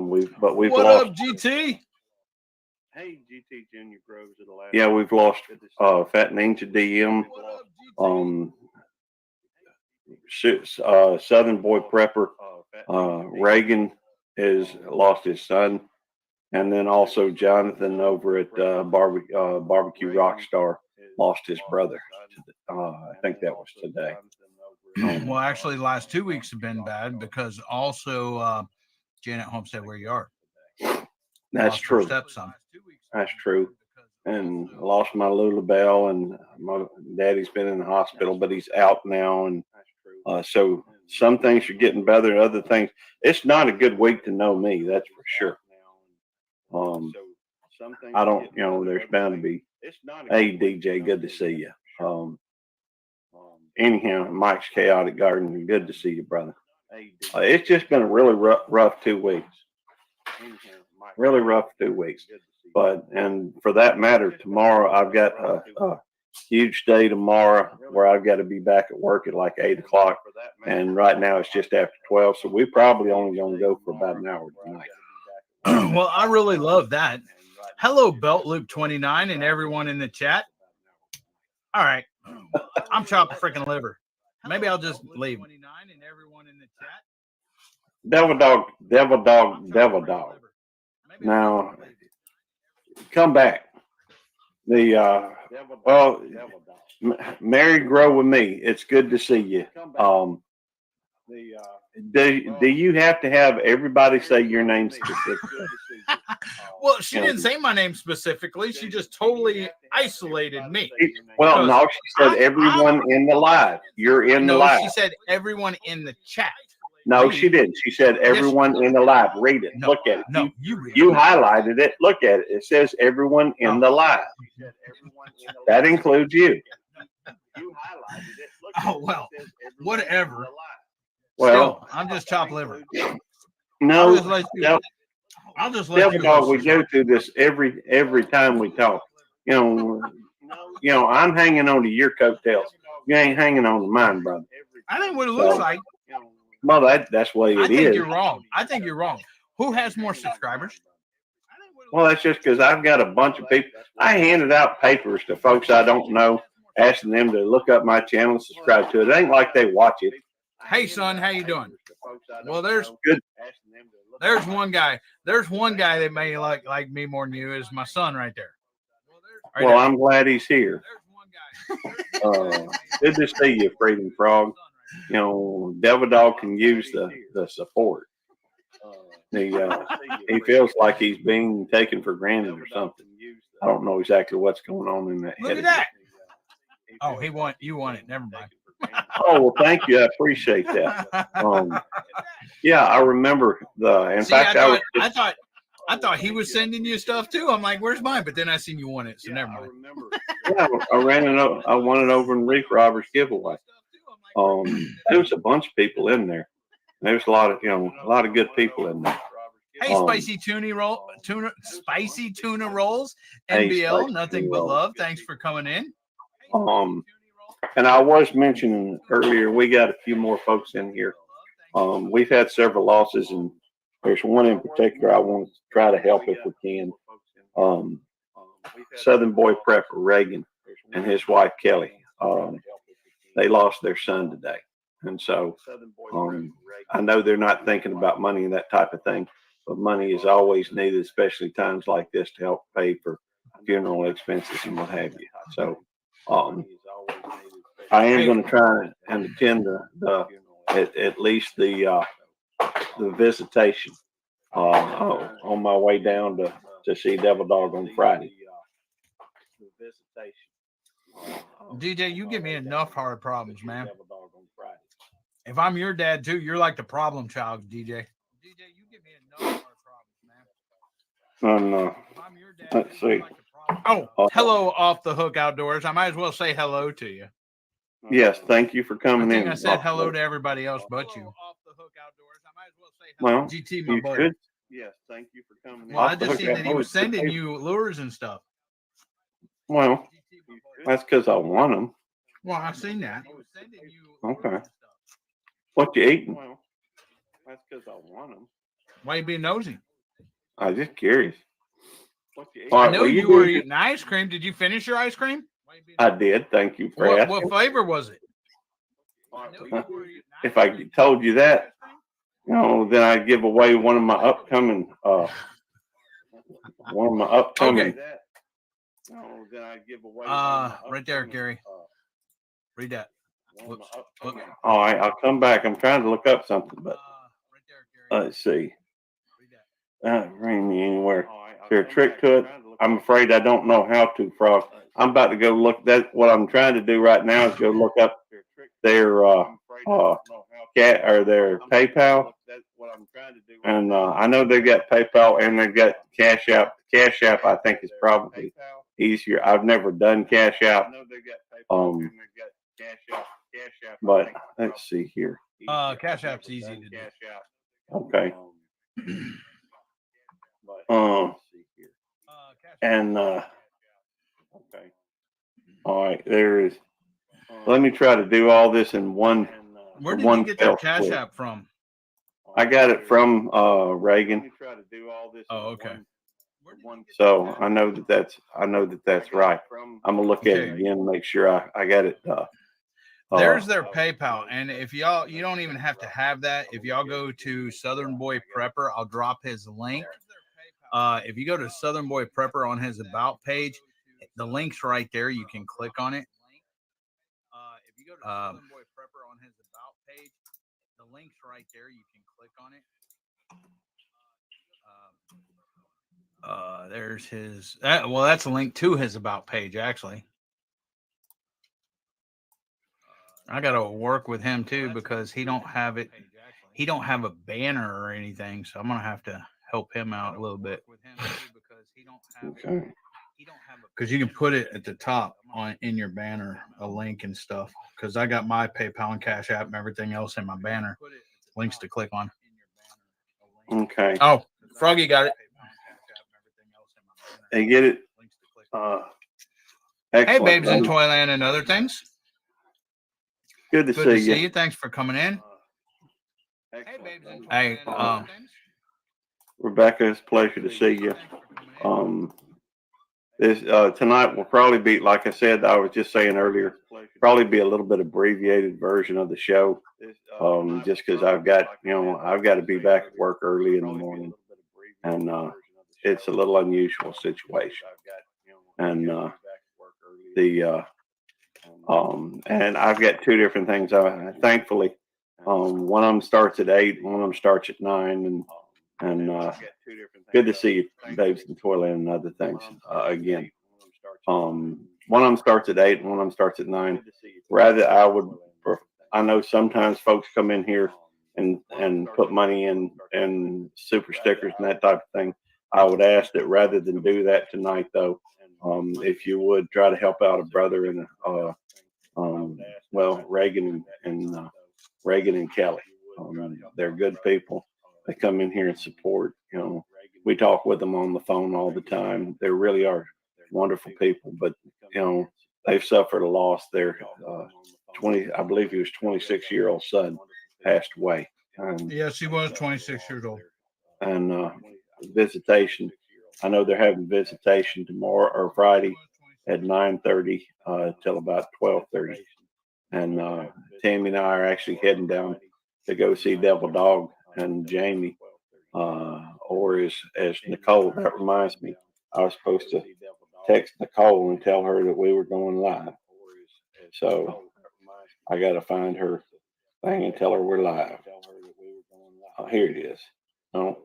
We've what lost. up, GT? Hey, GT Junior Groves at Alaska. Yeah, we've lost Fat Ninja DM. Southern Boy Prepper. Reagan has lost his son, and then also Jonathan over at Barbecue Rockstar lost his brother. I think that was today. Well, actually, the last 2 weeks have been bad because also Janet Homestead, where you are. That's true. Stepson. That's true. And I lost my Lulabelle, and my daddy's been in the hospital, but he's out now. And so some things are getting better than other things. It's not a good week to know me, that's for sure. I don't, there's bound to be. Hey, DJ, good to see you. Anyhow, Mike's Chaotic Garden, good to see you, brother. It's just been a really rough 2 weeks. Really rough 2 weeks. And for that matter, tomorrow I've got a huge day tomorrow where I've got to be back at work at like 8 o'clock. And right now it's just after 12. So we probably only going to go for about an hour tonight. Well, I really love that. Hello, Belt Loop 29 and everyone in the chat. All right. I'm chopping freaking liver. Maybe I'll just leave. Devil dog. Now, come back. Mary Grow with me. It's good to see you. Do you have to have everybody say your name specifically? Well, she didn't say my name specifically. She just totally isolated me. Well, no, she said everyone in the live. You're in the live. She said everyone in the chat. No, she didn't. She said everyone in the live. Read it. Look at it. No, you highlighted it. Look at it. It says everyone in the live. That includes you. Oh, well, whatever. Well, still, I'm just chopped liver. No, I'll just let you go. We go through this every time we talk. you know, I'm hanging on to your coattails. You ain't hanging on to mine, brother. I think what it looks like. Well, that's the way it I think is. you're wrong. I think you're wrong. Who has more subscribers? Well, that's just because I've got a bunch of people. I handed out papers to folks I don't know, asking them to look up my channel and subscribe to it. It ain't like they watch it. Hey, son, how you doing? Well, there's good. There's one guy. There's one guy that may like me more than you is my son right there. Right Well, there. I'm glad he's here. Good to see you, Freedom Frog. You know, Devil Dog can use the support. He feels like he's being taken for granted or something. I don't know exactly what's going on in that Look head. at that. Oh, you want it. Never mind. Oh, well, thank you. I appreciate that. Yeah, I remember in See, fact, I thought he was sending you stuff too. I'm like, where's mine? But then I seen you want it, so never mind. yeah, I won it over in Reef Robbers giveaway. There was a bunch of people in there. There's a lot of good people in there. Hey, spicy tuna rolls, NBL, nothing but love. Thanks for coming in. And I was mentioning earlier, we got a few more folks in here. We've had several losses, and there's one in particular I want to try to help if we can. Southern Boy Prepper Reagan and his wife Kelly. They lost their son today, and so I know they're not thinking about money and that type of thing, but money is always needed, especially times like this, to help pay for funeral expenses and what have you. So I am going to try and attend at least the visitation on my way down to see Devil Dog on Friday. DJ, you give me enough hard problems, man. If I'm your dad too, you're like the problem child, DJ. DJ, you give me enough hard problems, man. Let's see. Oh, hello, Off the Hook Outdoors. I might as well say hello to you. Yes, thank you for coming in. I said hello to everybody else but you. Well, GT, my buddy. should. Yes, thank you for coming in. Well, I just seen that he was sending you lures and stuff. Well, that's because I want them. Well, I've seen that. Okay. What you eating? Well, that's because I want them. Why you being nosy? I was just curious. I know you were eating ice cream. Did you finish your ice cream? I did. Thank you for asking. What flavor was it? If I told you that, then I'd give away one of my upcoming. Okay. Right there, Gary. Read that. All right, I'll come back. I'm trying to look up something, but let's see. Bring me anywhere. Is there a trick to it? I'm afraid I don't know how to, Frog. I'm about to go look. What I'm trying to do right now is go look up their their PayPal. And I know they've got PayPal and they've got Cash App. Cash App, I think, is probably easier. I've never done Cash App. But let's see here. Cash App's easy to do. Okay. Okay. All right, there is. Let me try to do all this in one. Where did you get that Cash App from? I got it from Reagan. Oh, okay. So I know that's right. I'm gonna look at it again and make sure I got it. There's their PayPal, and if you don't even have to have that. If y'all go to Southern Boy Prepper, I'll drop his link. If you go to Southern Boy Prepper on his About page, the link's right there. You can click on it. If you go to Southern Boy Prepper on his About page, the link's right there. You can click on it. There's his. That's a link to his About page, actually. I got to work with him too because he don't have it. He don't have a banner or anything, so I'm gonna have to help him out a little bit. Okay. Because you can put it at the top in your banner, a link and stuff. Because I got my PayPal and Cash App and everything else in my banner, links to click on. Okay. Oh, Froggy got it. They get it. Hey, Excellent. babes in Toyland and other things. Good to see you. you. Thanks for coming in. Hey, babes in Toyland and other things. Rebecca, it's a pleasure to see you. This tonight will probably be, like I said, I was just saying earlier, probably be a little bit abbreviated version of the show, just because I've got to be back at work early in the morning, and it's a little unusual situation, and and I've got two different things. Thankfully, one of them starts at 8, one of them starts at 9, and good to see you, babes in Toyland and other things again. One of them starts at 8, and one of them starts at 9. Rather, I know sometimes folks come in here and put money in and super stickers and that type of thing. I would ask that rather than do that tonight, though, if you would try to help out a brother and Reagan and Kelly. They're good people. They come in here and support. We talk with them on the phone all the time. They really are wonderful people, but they've suffered a loss. Their I believe he was 26-year-old son passed away. Yes, he was 26 years old. And visitation. I know they're having visitation tomorrow or Friday at 9:30 till about 12:30. And Tammy and I are actually heading down to go see Devil Dog and Jamie, or as Nicole. That reminds me, I was supposed to text Nicole and tell her that we were going live. So I got to find her thing and tell her we're live. Here it is. No.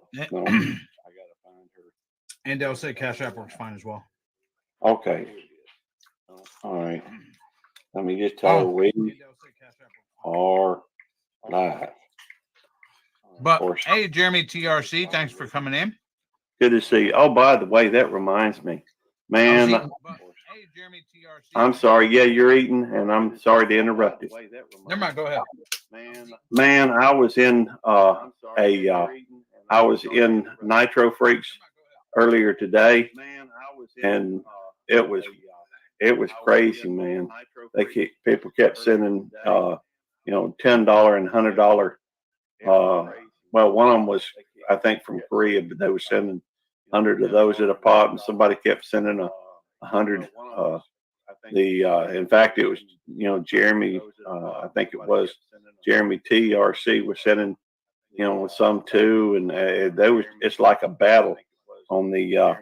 And they'll say Cash App works fine as well. Okay. All right. Let me just tell her we are live. But hey, Jeremy TRC, thanks for coming in. Good to see you. Oh, by the way, that reminds me, man. I'm sorry. Yeah, you're eating, and I'm sorry to interrupt you. Never mind. Go ahead. Man, I was in I was in Nitro Freaks earlier today, and it was crazy, man. People kept sending $10 and $100. Well, one of them was, I think, from Korea, but they were sending 100 of those at a pop, and somebody kept sending 100. In fact, it was Jeremy. I think it was Jeremy TRC was sending some too, and it's like a battle on the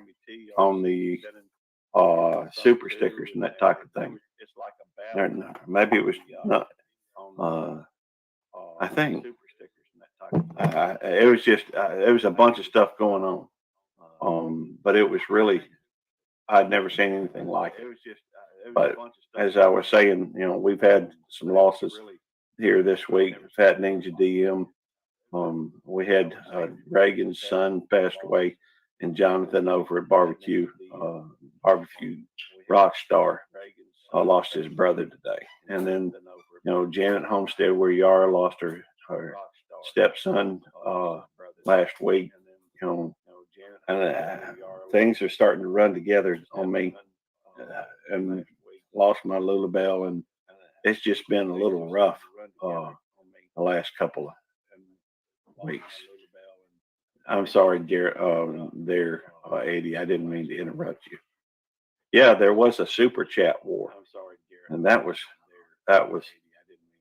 super stickers and that type of thing. Maybe it was not. I think it was just there was a bunch of stuff going on, but it was really I'd never seen anything like it. But as I was saying, we've had some losses here this week. Fat Ninja DM. We had Reagan's son passed away, and Jonathan over at Barbecue Rockstar lost his brother today. And then, Janet Homestead, where you are, lost her stepson last week. And things are starting to run together on me. And lost my Lulabelle, and it's just been a little rough the last couple of weeks. I'm sorry, dear, Eddie. I didn't mean to interrupt you. Yeah, there was a super chat war, and that was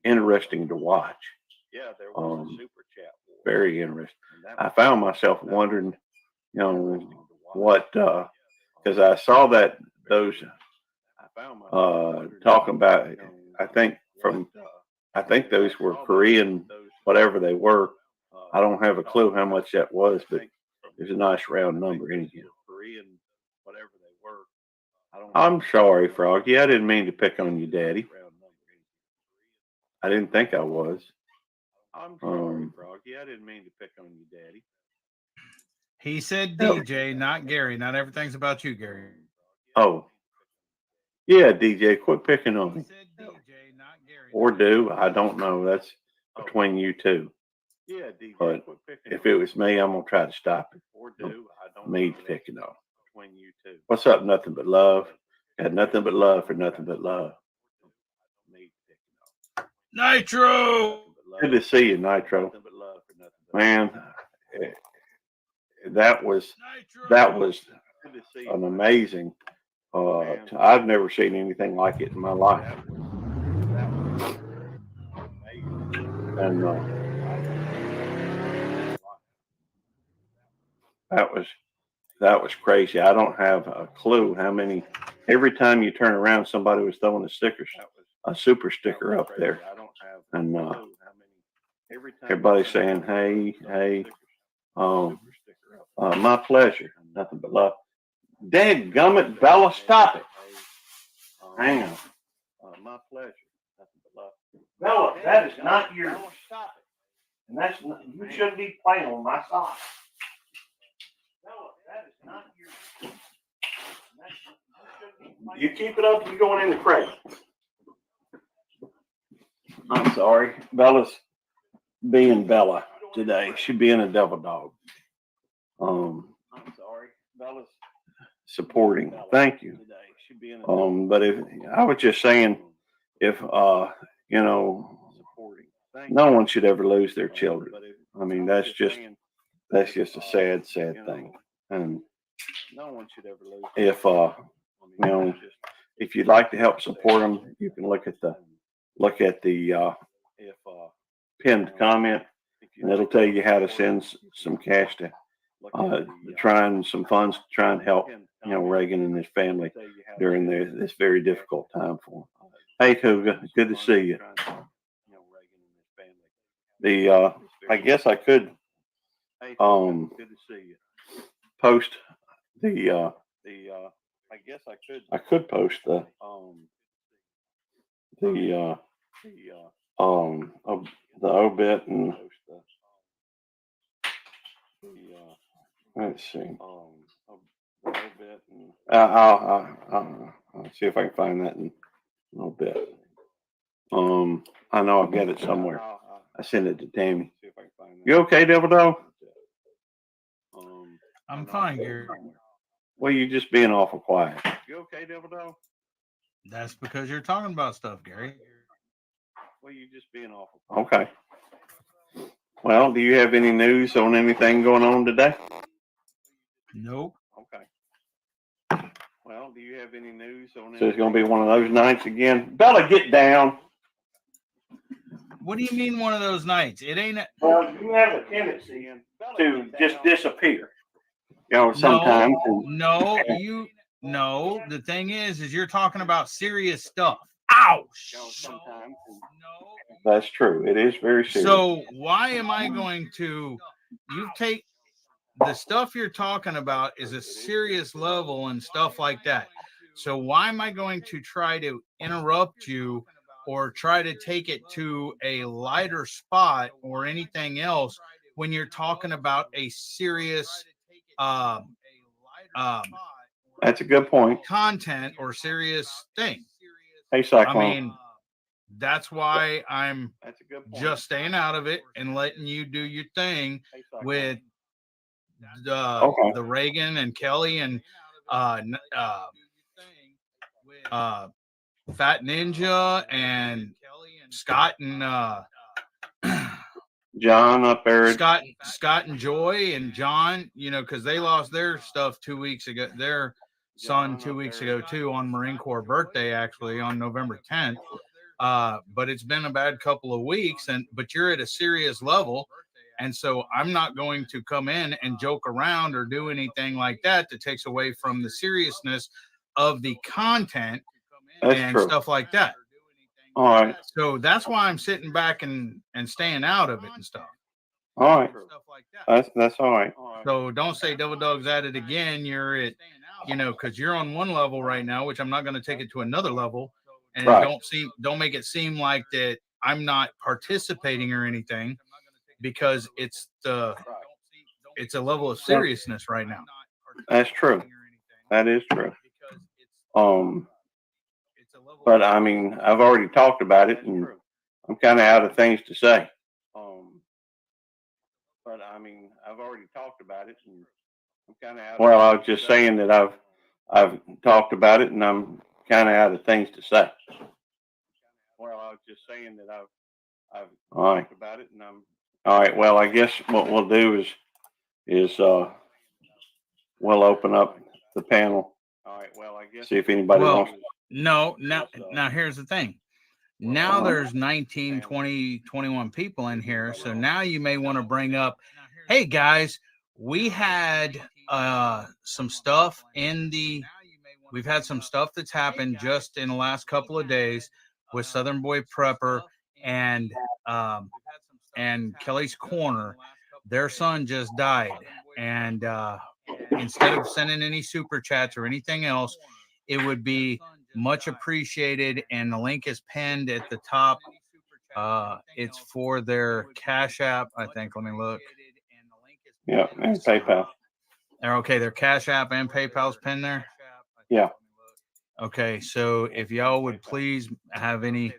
interesting to watch. Very interesting. I found myself wondering, what, because I saw that those talking about. I think those were Korean, whatever they were. I don't have a clue how much that was, but it's a nice round number anyhow. I'm sorry, Froggy. I didn't mean to pick on you, Daddy. I didn't think I was. I'm sorry, Froggy. I didn't mean to pick on you, Daddy. He said DJ, not Gary. Not everything's about you, Gary. Oh. Yeah, DJ, quit picking on me. Or do. I don't know. That's between you two. Yeah, DJ, but if it was me, I'm going to try to stop it. Me picking on. What's up, nothing but love? Got nothing but love for nothing but love. Nitro. Good to see you, Nitro. Man, eh, that was an amazing. I've never seen anything like it in my life. And that was crazy. I don't have a clue how many. Every time you turn around, somebody was throwing a super sticker up there, and everybody's saying, "Hey, hey, my pleasure, nothing but love." Dadgummit, Bella, stop it! Hang on. My pleasure, nothing but love. Bella, that is not yours, and that's not, you shouldn't be playing on my socks. Bella, that is not yours. You keep it up, you're going in the crate. I'm sorry. Bella's being Bella today. She's being a devil dog. I'm sorry. Bella's supporting. Thank you. But if I was just saying, if you know, no one should ever lose their children. I mean, that's just a sad, sad thing. And no one should ever lose. If you know, if you'd like to help support them, you can look at the pinned comment, and it'll tell you how to send some cash to try and some funds to try and help Reagan and his family during this very difficult time for him. Hey, Kuga, good to see you. I guess I could post the I could post the obit and let's see. I'll see if I can find that in a little bit. I know I've got it somewhere. I sent it to Tammy. You okay, Devil Dog? I'm fine, Gary. Well, you're just being awful quiet. You okay, Devil Dog? That's because you're talking about stuff, Gary. Well, you're just being awful quiet. Okay. Well, do you have any news on anything going on today? Nope. Okay. Well, do you have any news on anything? So it's going to be one of those nights again. Bella, get down. What do you mean one of those nights? It ain't. Well, you have a tendency to just disappear. Sometimes. No. The thing is you're talking about serious stuff. Ouch. That's true. It is very serious. So why am I going to? You take the stuff you're talking about is a serious level and stuff like that. So why am I going to try to interrupt you or try to take it to a lighter spot or anything else when you're talking about a serious that's a good point. Content or serious thing. Hey, Cyclone. I mean, that's why I'm just staying out of it and letting you do your thing with the Reagan and Kelly and Fat Ninja and Scott and John up there. Scott and Joy and John, because they lost their stuff 2 weeks ago. Their son 2 weeks ago too, on Marine Corps birthday, actually on November 10th. But it's been a bad couple of weeks, but you're at a serious level. And so I'm not going to come in and joke around or do anything like that takes away from the seriousness of the content and stuff like that. All right. So that's why I'm sitting back and staying out of it and stuff. All right. That's all right. So don't say Devil Dog's at it again. You're at, because you're on one level right now, which I'm not going to take it to another level. And don't make it seem like that I'm not participating or anything, because it's a level of seriousness right now. That's true. That is true. But I mean, I've already talked about it, and I'm kind of out of things to say. But I mean, I've already talked about it, and I'm kind of out. Well, I was just saying that I've talked about it, and I'm kind of out of things to say. Well, I was just saying that I've talked about it, and I'm all right. Well, I guess what we'll do is we'll open up the panel. All right. Well, I guess see if anybody wants. No, now here's the thing. Now there's 19, 20, 21 people in here. So now you may want to bring up, hey guys, we had some stuff we've had some stuff that's happened just in the last couple of days with Southern Boy Prepper and Kelly's Corner. Their son just died. And instead of sending any super chats or anything else, it would be much appreciated. And the link is pinned at the top. It's for their Cash App, I think. Let me look. Yeah, and PayPal. Okay, their Cash App and PayPal's pinned there. Yeah. Okay, so if y'all would please have any,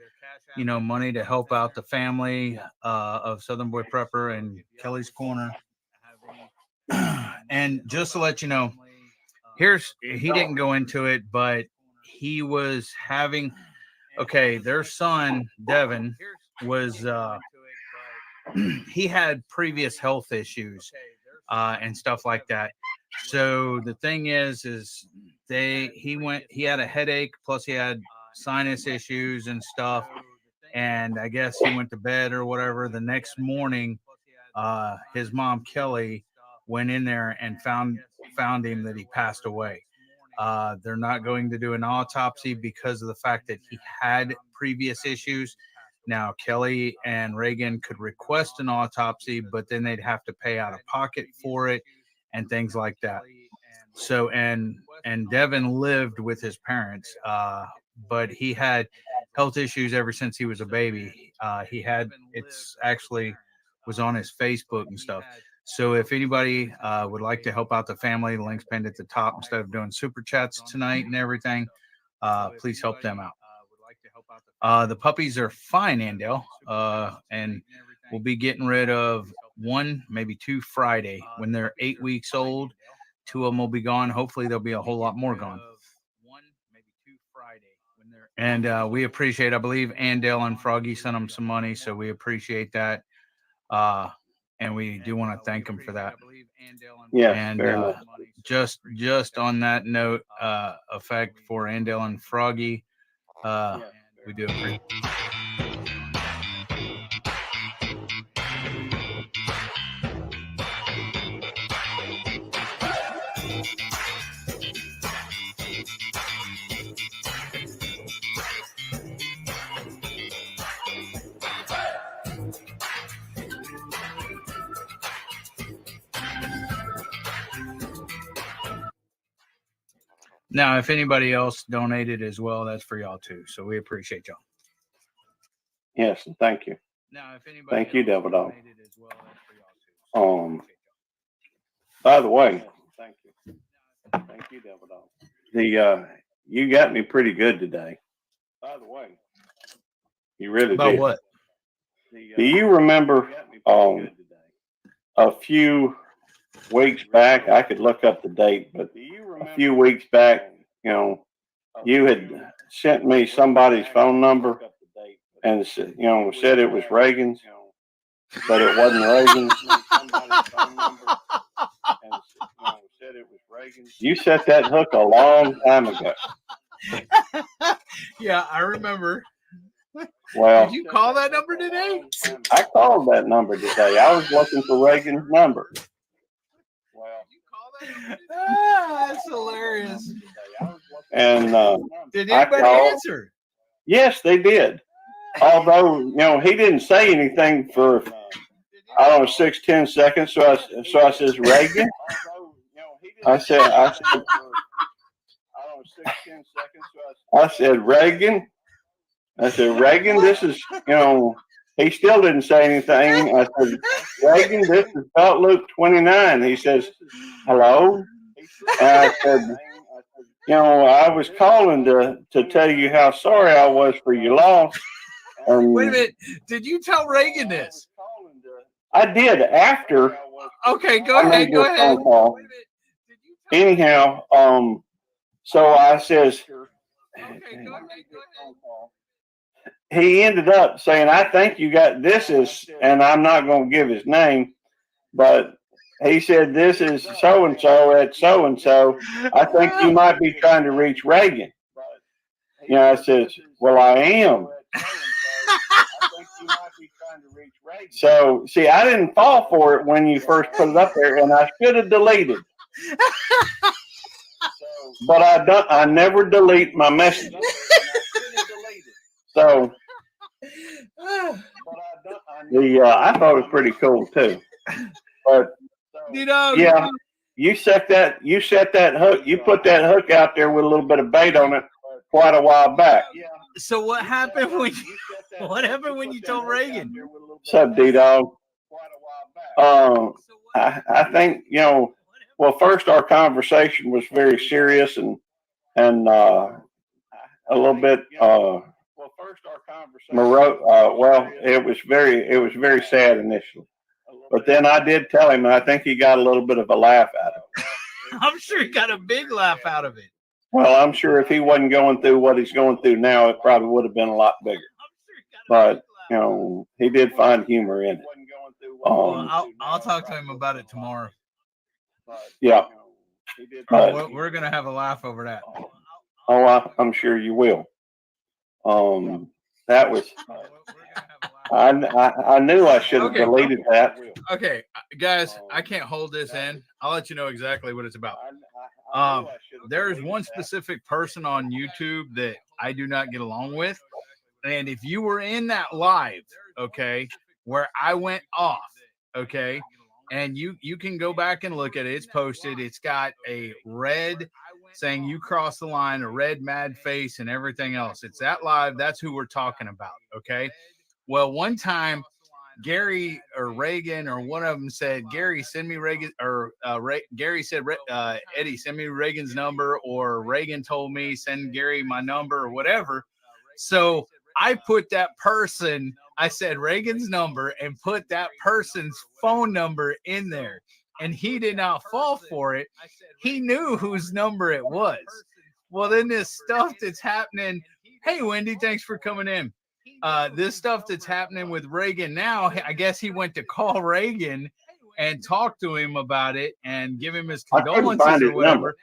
money to help out the family of Southern Boy Prepper and Kelly's Corner. And just to let you know, he didn't go into it, but he was having, their son, Devin, was, he had previous health issues and stuff like that. So the thing is he had a headache, plus he had sinus issues and stuff. And I guess he went to bed or whatever. The next morning, his mom, Kelly, went in there and found him that he passed away. They're not going to do an autopsy because of the fact that he had previous issues. Now, Kelly and Reagan could request an autopsy, but then they'd have to pay out of pocket for it and things like that. So, and Devin lived with his parents, but he had health issues ever since he was a baby. It's actually was on his Facebook and stuff. So if anybody would like to help out the family, the link's pinned at the top. Instead of doing super chats tonight and everything, please help them out. The puppies are fine, Andale, and we'll be getting rid of one, maybe two Friday. When they're 8 weeks old, 2 of them will be gone. Hopefully there'll be a whole lot more gone. And we appreciate, I believe Andale and Froggy sent them some money, so we appreciate that. And we do want to thank them for that. Yeah, and very much. just on that note, effect for Andale and Froggy, we do appreciate. Now, if anybody else donated as well, that's for y'all too. So we appreciate y'all. Yes, and thank you. Now, if anybody thank you, Devil Dog. As well, that's for y'all too. By the way, thank you, Devil Dog. You got me pretty good today. By the way, you really About did. what? Do you remember a few weeks back? I could look up the date, but a few weeks back, you had sent me somebody's phone number and said it was Reagan's, but it wasn't Reagan's. You set that hook a long time ago. Yeah, I remember. Well, did you call that number today? I called that number today. I was looking for Reagan's number. That's hilarious. And did anybody answer? Yes, they did. Although he didn't say anything for 6-10 seconds. So I says Reagan. I said Reagan. I said Reagan. This is He still didn't say anything. I said Reagan. This is about Luke 29. He says hello. And I said, I was calling to tell you how sorry I was for your loss. Wait a minute. Did you tell Reagan this? I did after. Okay, go ahead. Go ahead. Anyhow, So I says, he ended up saying, I think you got this is, and I'm not going to give his name, but he said, this is so and so at so and so. I think you might be trying to reach Reagan. You know, I says, well, I am. So, see, I didn't fall for it when you first put it up there, and I should have deleted. But I never delete my messages. So, I thought it was pretty cool too. But yeah, you set that hook, you put that hook out there with a little bit of bait on it quite a while back. So what happened when you told Reagan? What's up, D-Dog? I think, well, first our conversation was very serious and a little bit well, it was very sad initially. But then I did tell him, and I think he got a little bit of a laugh out of it. I'm sure he got a big laugh out of it. Well, I'm sure if he wasn't going through what he's going through now, it probably would have been a lot bigger. But, he did find humor in it. Well, I'll talk to him about it tomorrow. Yeah. We're going to have a laugh over that. Oh, I'm sure you will. That was, I knew I should have deleted that. Okay, guys, I can't hold this in. I'll let you know exactly what it's about. There's one specific person on YouTube that I do not get along with. And if you were in that live, okay, where I went off, okay, and you can go back and look at it. It's posted. It's got a red saying you crossed the line, a red mad face, and everything else. It's that live. That's who we're talking about, okay? Well, one time, Gary or Reagan or one of them said, Gary, send me Reagan, or Gary said, Eddie, send me Reagan's number, or Reagan told me, send Gary my number or whatever. So I put that person, I said Reagan's number and put that person's phone number in there. And he did not fall for it. He knew whose number it was. Well, then this stuff that's happening. Hey, Wendy, thanks for coming in. This stuff that's happening with Reagan now, I guess he went to call Reagan and talk to him about it and give him his condolences or whatever.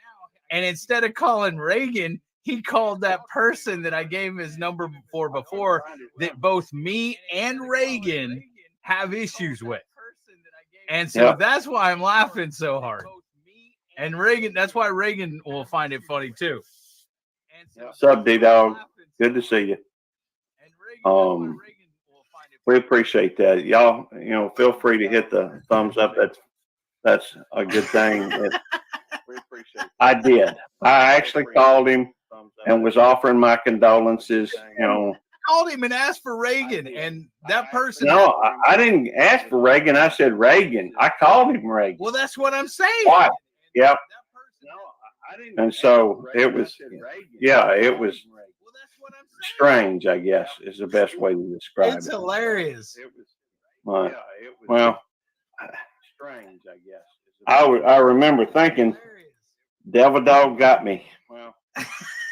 And instead of calling Reagan, he called that person that I gave him his number for before, that both me and Reagan have issues with. And so that's why I'm laughing so hard. And Reagan, that's why Reagan will find it funny too. What's up, D-Dog? Good to see you. We appreciate that. Y'all, feel free to hit the thumbs up. That's a good thing. I did. I actually called him and was offering my condolences. Called him and asked for Reagan, and that person. No, I didn't ask for Reagan. I said Reagan. I called him Reagan. Well, that's what I'm saying. Why? Yeah. And so it was. Yeah, it was strange, I guess, is the best way to describe it. It's hilarious. Well, strange, I guess. I remember thinking, Devil Dog got me.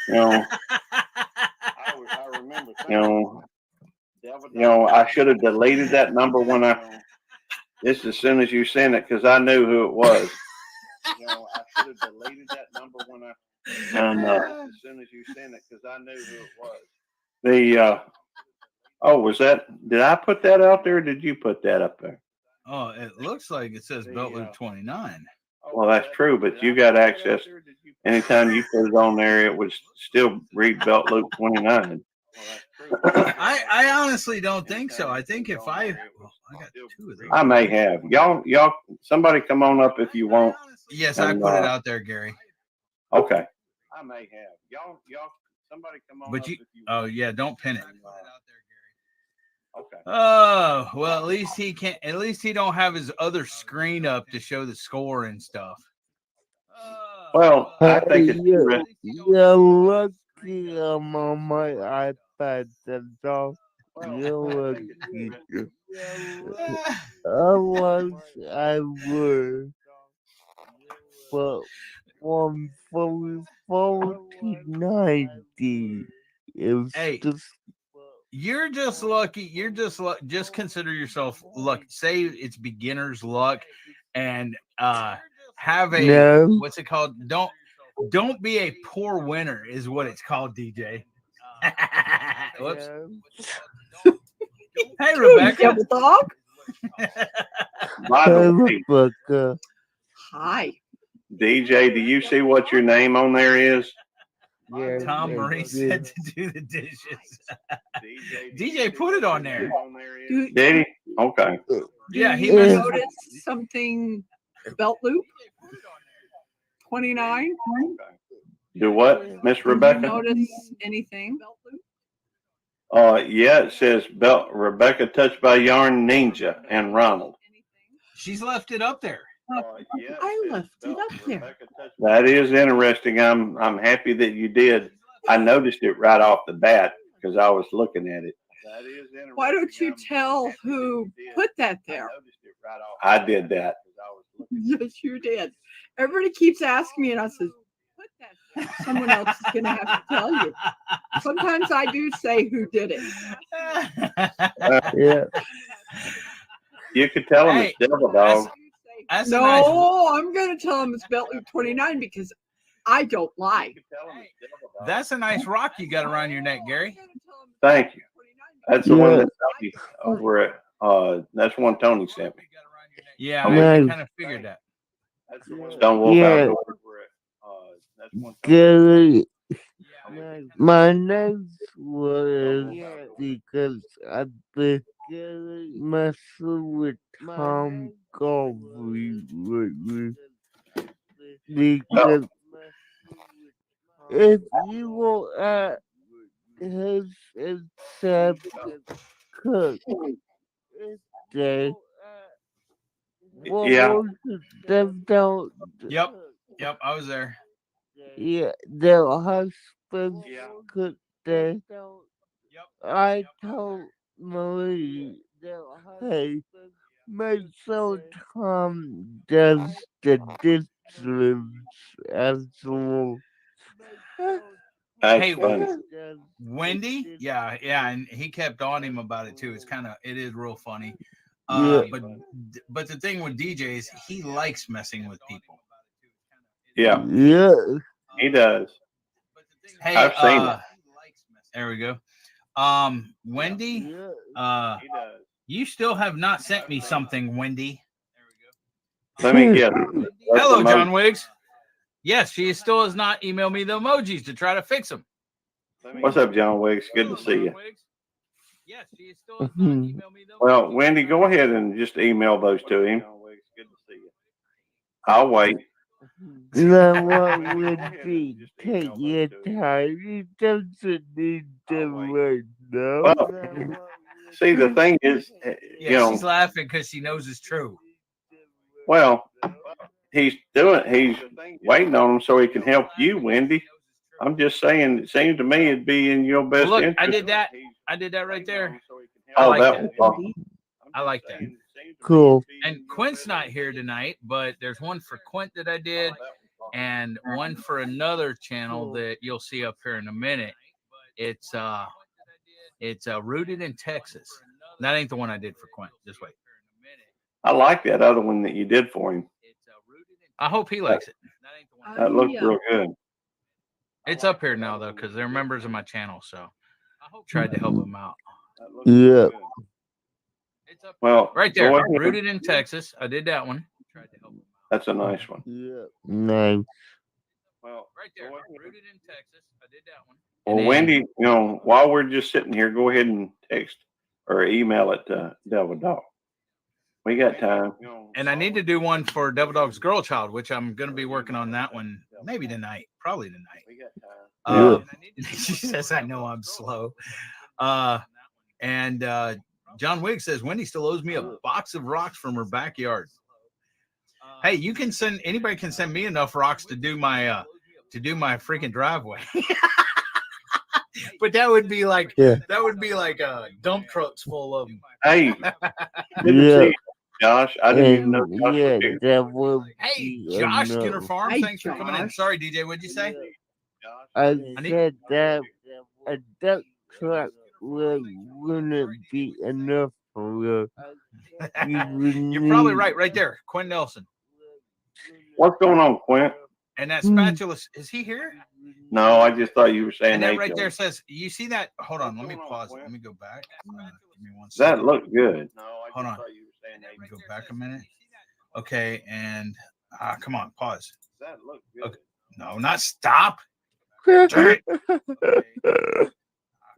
I should have deleted that number when as soon as you sent it, because I knew who it was. I should have deleted that number when as soon as you sent it, because I knew who it was. Was that? Did I put that out there? Or did you put that up there? Oh, it looks like it says Belt Loop 29. Well, that's true, but you got access. Anytime you put it on there, it would still read Belt Loop 29. I honestly don't think so. I think if I got two of those. I may have. Y'all, somebody come on up if you want. Yes, I put it out there, Gary. Okay. I may have. Y'all, somebody come on. But oh yeah, don't pin it. Okay. Oh well, at least he can't. At least he don't have his other screen up to show the score and stuff. Well, I think it's you're lucky I'm on my iPad. That's all. You're lucky. Otherwise, I would. But from 1490. It was Hey, just you're just lucky. You're just consider yourself lucky. Say it's beginner's luck, and have a No. what's it called? Don't be a poor winner is what it's called, DJ. Whoops. Hey, Rebecca. Devil dog. By the way, Rebecca. Hi. DJ, do you see what your name on there is? Yeah, Tom Marie said to do the dishes. DJ put it on there. Do, Did he? Okay. Yeah, he you must notice something belt loop? 29. Do what, Miss Did you Rebecca? notice anything? Yeah, it says Rebecca touched by Yarn Ninja and Ronald. She's left it up there. I left it up there. That is interesting. I'm happy that you did. I noticed it right off the bat because I was looking at it. Why don't you tell who put that there? I did that. Yes, you did. Everybody keeps asking me, and I said, put that there. Someone else is going to have to tell you. Sometimes I do say who did it. Yeah. You could tell him it's Devil Dog. No, I'm going to tell him it's belt loop 29 because I don't lie. That's a nice rock you got around your neck, Gary. Thank you. That's the one that's over at that's one Tony sent me. Yeah, Nice. I kind of figured that. Stone Wolf Yeah. Outdoors. Gary, my next was because I've been messing with Tom Golfy lately. Because if you will at his Seb Cook day, what Yeah. was it? Them down? Yep, I was there. Yeah, their husbands could they? I told Marie, hey, make sure Tom does the dishes as well. Hey, funny. Wendy? Yeah, and he kept on him about it too. It is real funny. Yeah. But the thing with DJ is he likes messing with people. Yeah. Yeah. He does. Hey, I've seen it. There we go. Wendy, you still have not sent me something, Wendy. Let me guess. Hello, John Wiggs. Yes, she still has not emailed me the emojis to try to fix them. What's up, John Wiggs? Good to see you. Yes, she still has not emailed me the Well, Wendy, go ahead and just email those to him. I'll wait. No, what would be take your time? He doesn't need them right now. Well, see, the thing is, Yeah, she's laughing because she knows it's true. well, he's waiting on him so he can help you, Wendy. I'm just saying, it seems to me it'd be in your best Look, interest. I did that right there. Oh, I like that was I like that. Cool. And Quint's not here tonight, but there's one for Quint that I did, and one for another channel that you'll see up here in a minute. It's rooted in Texas. That ain't the one I did for Quint. Just wait. I like that other one that you did for him. I hope he likes it. That looked real good. It's up here now though, because they're members of my channel, so I tried to help them out. Yeah. Well, Right there, go ahead. rooted in Texas. I did that one. That's a nice one. Yeah. Nice. Well, right there, rooted in Texas. I did that one. Well, Wendy, while we're just sitting here, go ahead and text or email it to Devil Dog. We got time. And I need to do one for Devil Dog's Girl Child, which I'm going to be working on that one maybe tonight, probably tonight. She says, I know I'm slow. And John Wiggs says, Wendy still owes me a box of rocks from her backyard. Hey, you can anybody can send me enough rocks to do my freaking driveway. But that would be like dump trucks full of them. Hey, good to see you. Josh. I didn't even know And Josh yeah, was here. that would Hey, be Josh Skinner enough. Farm, Hi, thanks for coming in. Josh. Sorry, DJ, what'd you say? I need- said that a duck truck wouldn't be enough for you. You're probably right there. Quinn Nelson. What's going on, Quint? And that spatula, is he here? No, I just thought you were saying And that that. right there says, you see that? Hold on, let me pause. Let me go back. Give me one That second. looked good. Hold on. Let me go back a minute. Okay, and come on, pause. That looked good. Okay. No, not stop.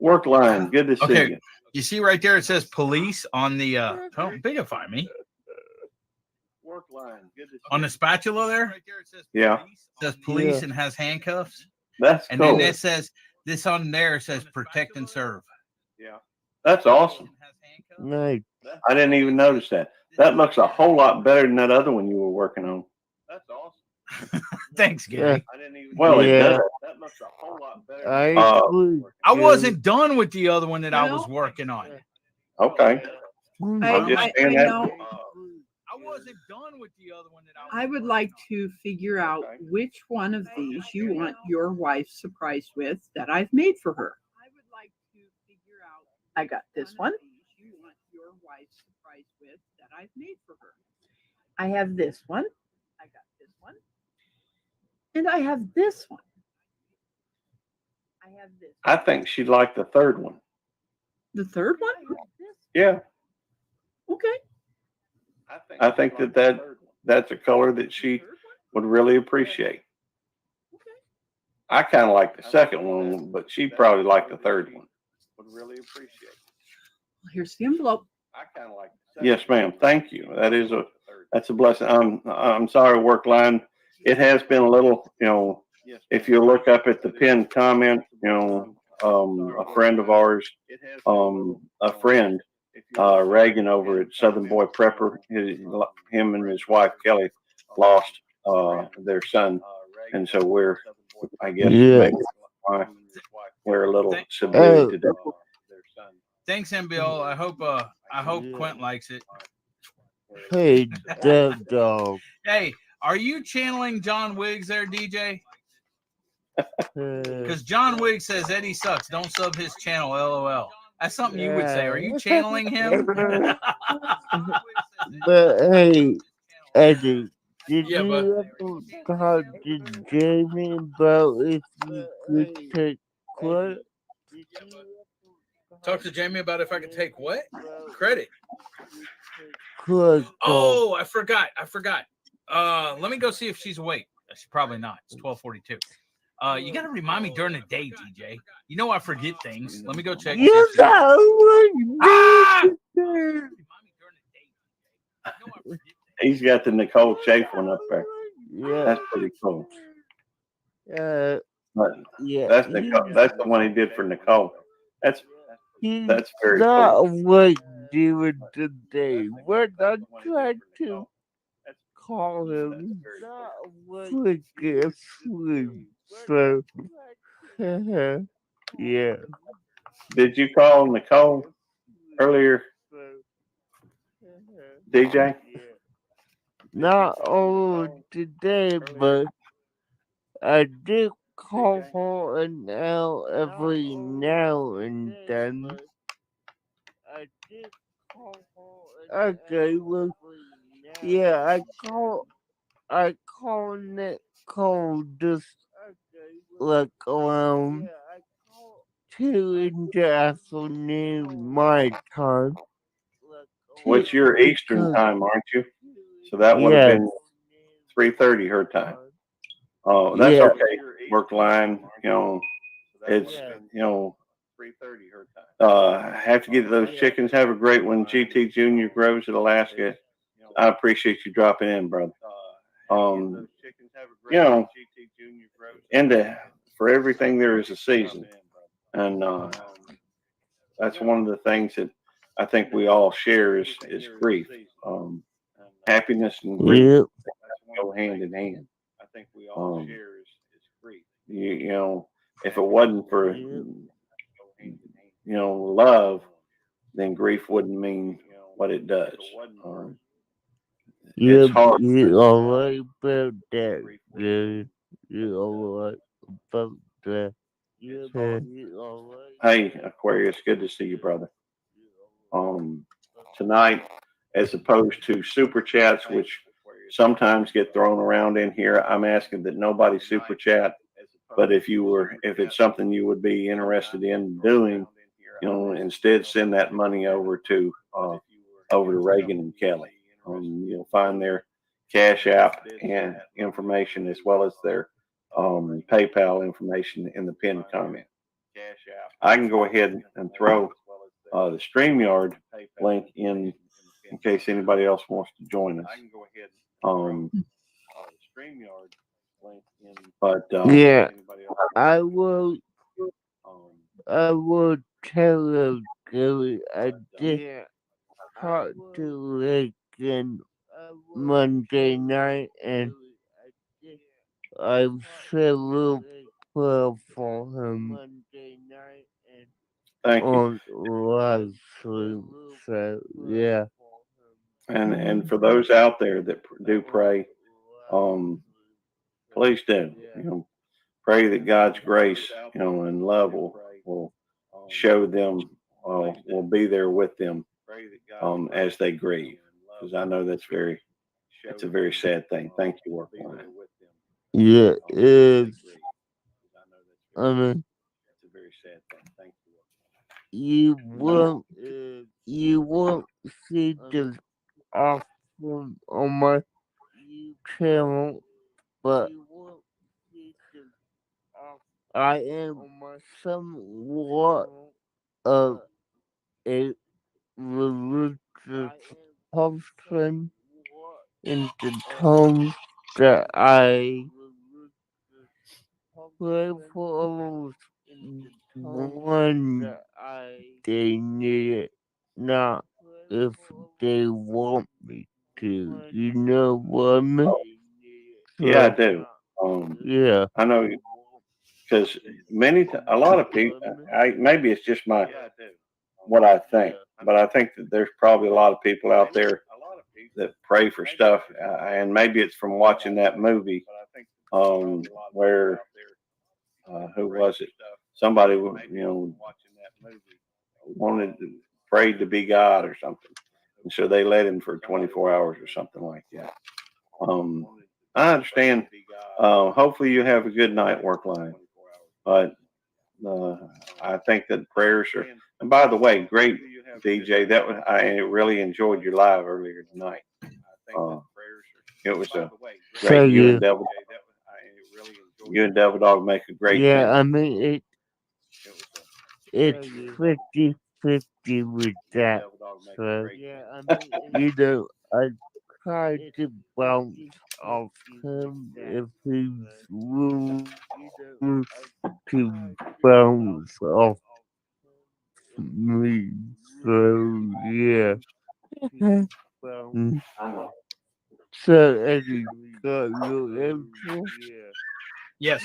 Work line. Good to see Okay, you. you see right there, it says police on the, don't bigify me. Work line. Good to see On the spatula there, Yeah. it says police Yeah. and has handcuffs. That's And cool. then it says, this on there says protect and serve. Yeah. That's awesome. Nice. I didn't even notice that. That looks a whole lot better than that other one you were working on. That's awesome. Thanks, Gary. Well, it Yeah. does. That looks a whole lot better. I wasn't done with the other one that I was working on. Okay. I'm just saying that. I wasn't done with the other one that I would like to figure out which one of these you want your wife surprised with that I've made for her. I would like to figure out. I got this one. You want your wife surprised with that I've made for her. I have this one. I got this one. And I have this one. I have this. I think she'd like the third one. The third one? Yeah. Okay. I think that's a color that she would really appreciate. I kind of like the second one, but she'd probably like the third one. Would really appreciate. Here's the envelope. I kind of like. Yes, ma'am. Thank you. That's a blessing. I'm sorry, work line. It has been a little, if you look up at the pinned comment, a friend of ours, Reagan over at Southern Boy Prepper, him and his wife Kelly lost their son, and so I guess maybe we're a little subdued today. Thanks, MBL. I hope Quint likes it. Hey, Dev Dog. Hey, are you channeling John Wiggs there, DJ? Because John Wiggs says Eddie sucks. Don't sub his channel. LOL. That's something you would say. Are you channeling him? But hey, Eddie, did Yeah, you ever talk to Jamie about if you could take credit? Talk to Jamie about if I could take what? Credit. Oh, I forgot. Let me go see if she's awake. She's probably not. It's 12:42. You got to remind me during the day, DJ. You know I forget things. Let me go check. You He's got the Nicole Chafe one up there. Yeah, that's pretty cool. Yeah, That's the one he did for Nicole. That's very not cool. awake during the day. When I tried to call him, freaking asleep. So, yeah. Did you call Nicole earlier, DJ? Not all today, but I did call her an hour every now and then. Okay, well, yeah, I call Nicole just like around 2 in the afternoon my time. Which you're Eastern time, aren't you? So that would have been 3:30 her time. Oh, that's okay. Work line, it's 3:30 her time. Have to get those chickens. Have a great one. GT Junior Groves at Alaska. I appreciate you dropping in, brother. For everything there is a season, and that's one of the things that I think we all share is grief. Happiness and grief go hand in hand. I think we all share is grief. If it wasn't for love, then grief wouldn't mean what it does. it's hard. You alright about that, dude. You alright about that. Hey, Aquarius, good to see you, brother. Tonight, as opposed to super chats, which sometimes get thrown around in here, I'm asking that nobody super chat. But if it's something you would be interested in doing, instead send that money over to Reagan and Kelly. You'll find their Cash App and information as well as their PayPal information in the pinned comment. I can go ahead and throw the StreamYard link in case anybody else wants to join us. But yeah, I will tell them, Gary, I did talk to Reagan Monday night, and I said a little prayer for him. Thank you. On live stream, so yeah. And for those out there that do pray, please do. Pray that God's grace, and love will show them, will be there with them, as they grieve. Because I know it's a very sad thing. Thank you, work on it. Yeah, it's. I mean, It's a very sad thing. Thank you won't see this often on my channel, but I am somewhat of a religious person in the terms that I pray for others when they need it, not if they want me to. You know what I mean? Yeah, I do. Yeah. I know because a lot of people. Maybe it's just what I think, but I think that there's probably a lot of people out there that pray for stuff, and maybe it's from watching that movie, where who was it? Somebody wanted to prayed to be God or something, and so they let him for 24 hours or something like that. I understand. Hopefully, you have a good night, work line, but I think that prayers are. And by the way, great DJ. I really enjoyed your live earlier tonight. It was a great. Thank You you. and Devil Dog make a great Yeah, team. I mean it's 50-50 with that. So I try to bounce off him if he's willing to bounce off me. So yeah. Mm. So Eddie, got your answer? Yes.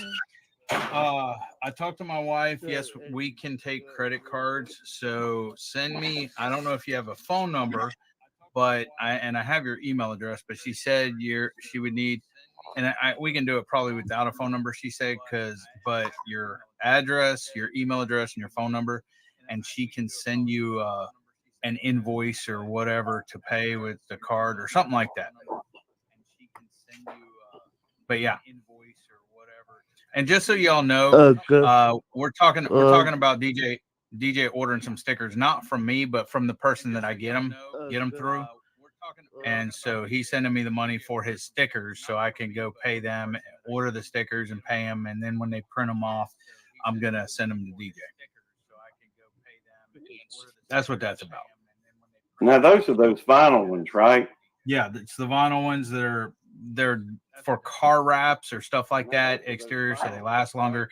I talked to my wife. Yes, we can take credit cards. So send me. I don't know if you have a phone number, but I have your email address. But she said she would need, and we can do it probably without a phone number. She said but your address, your email address, and your phone number, and she can send you an invoice or whatever to pay with the card or something like that. But yeah. And just so y'all know, we're talking about DJ ordering some stickers, not from me, but from the person that I get them through. And so he's sending me the money for his stickers, so I can go pay them, order the stickers, and pay them. And then when they print them off, I'm gonna send them to DJ. That's what that's about. Now those are those vinyl ones, right? Yeah, it's the vinyl ones that they're for car wraps or stuff like that, exterior, so they last longer.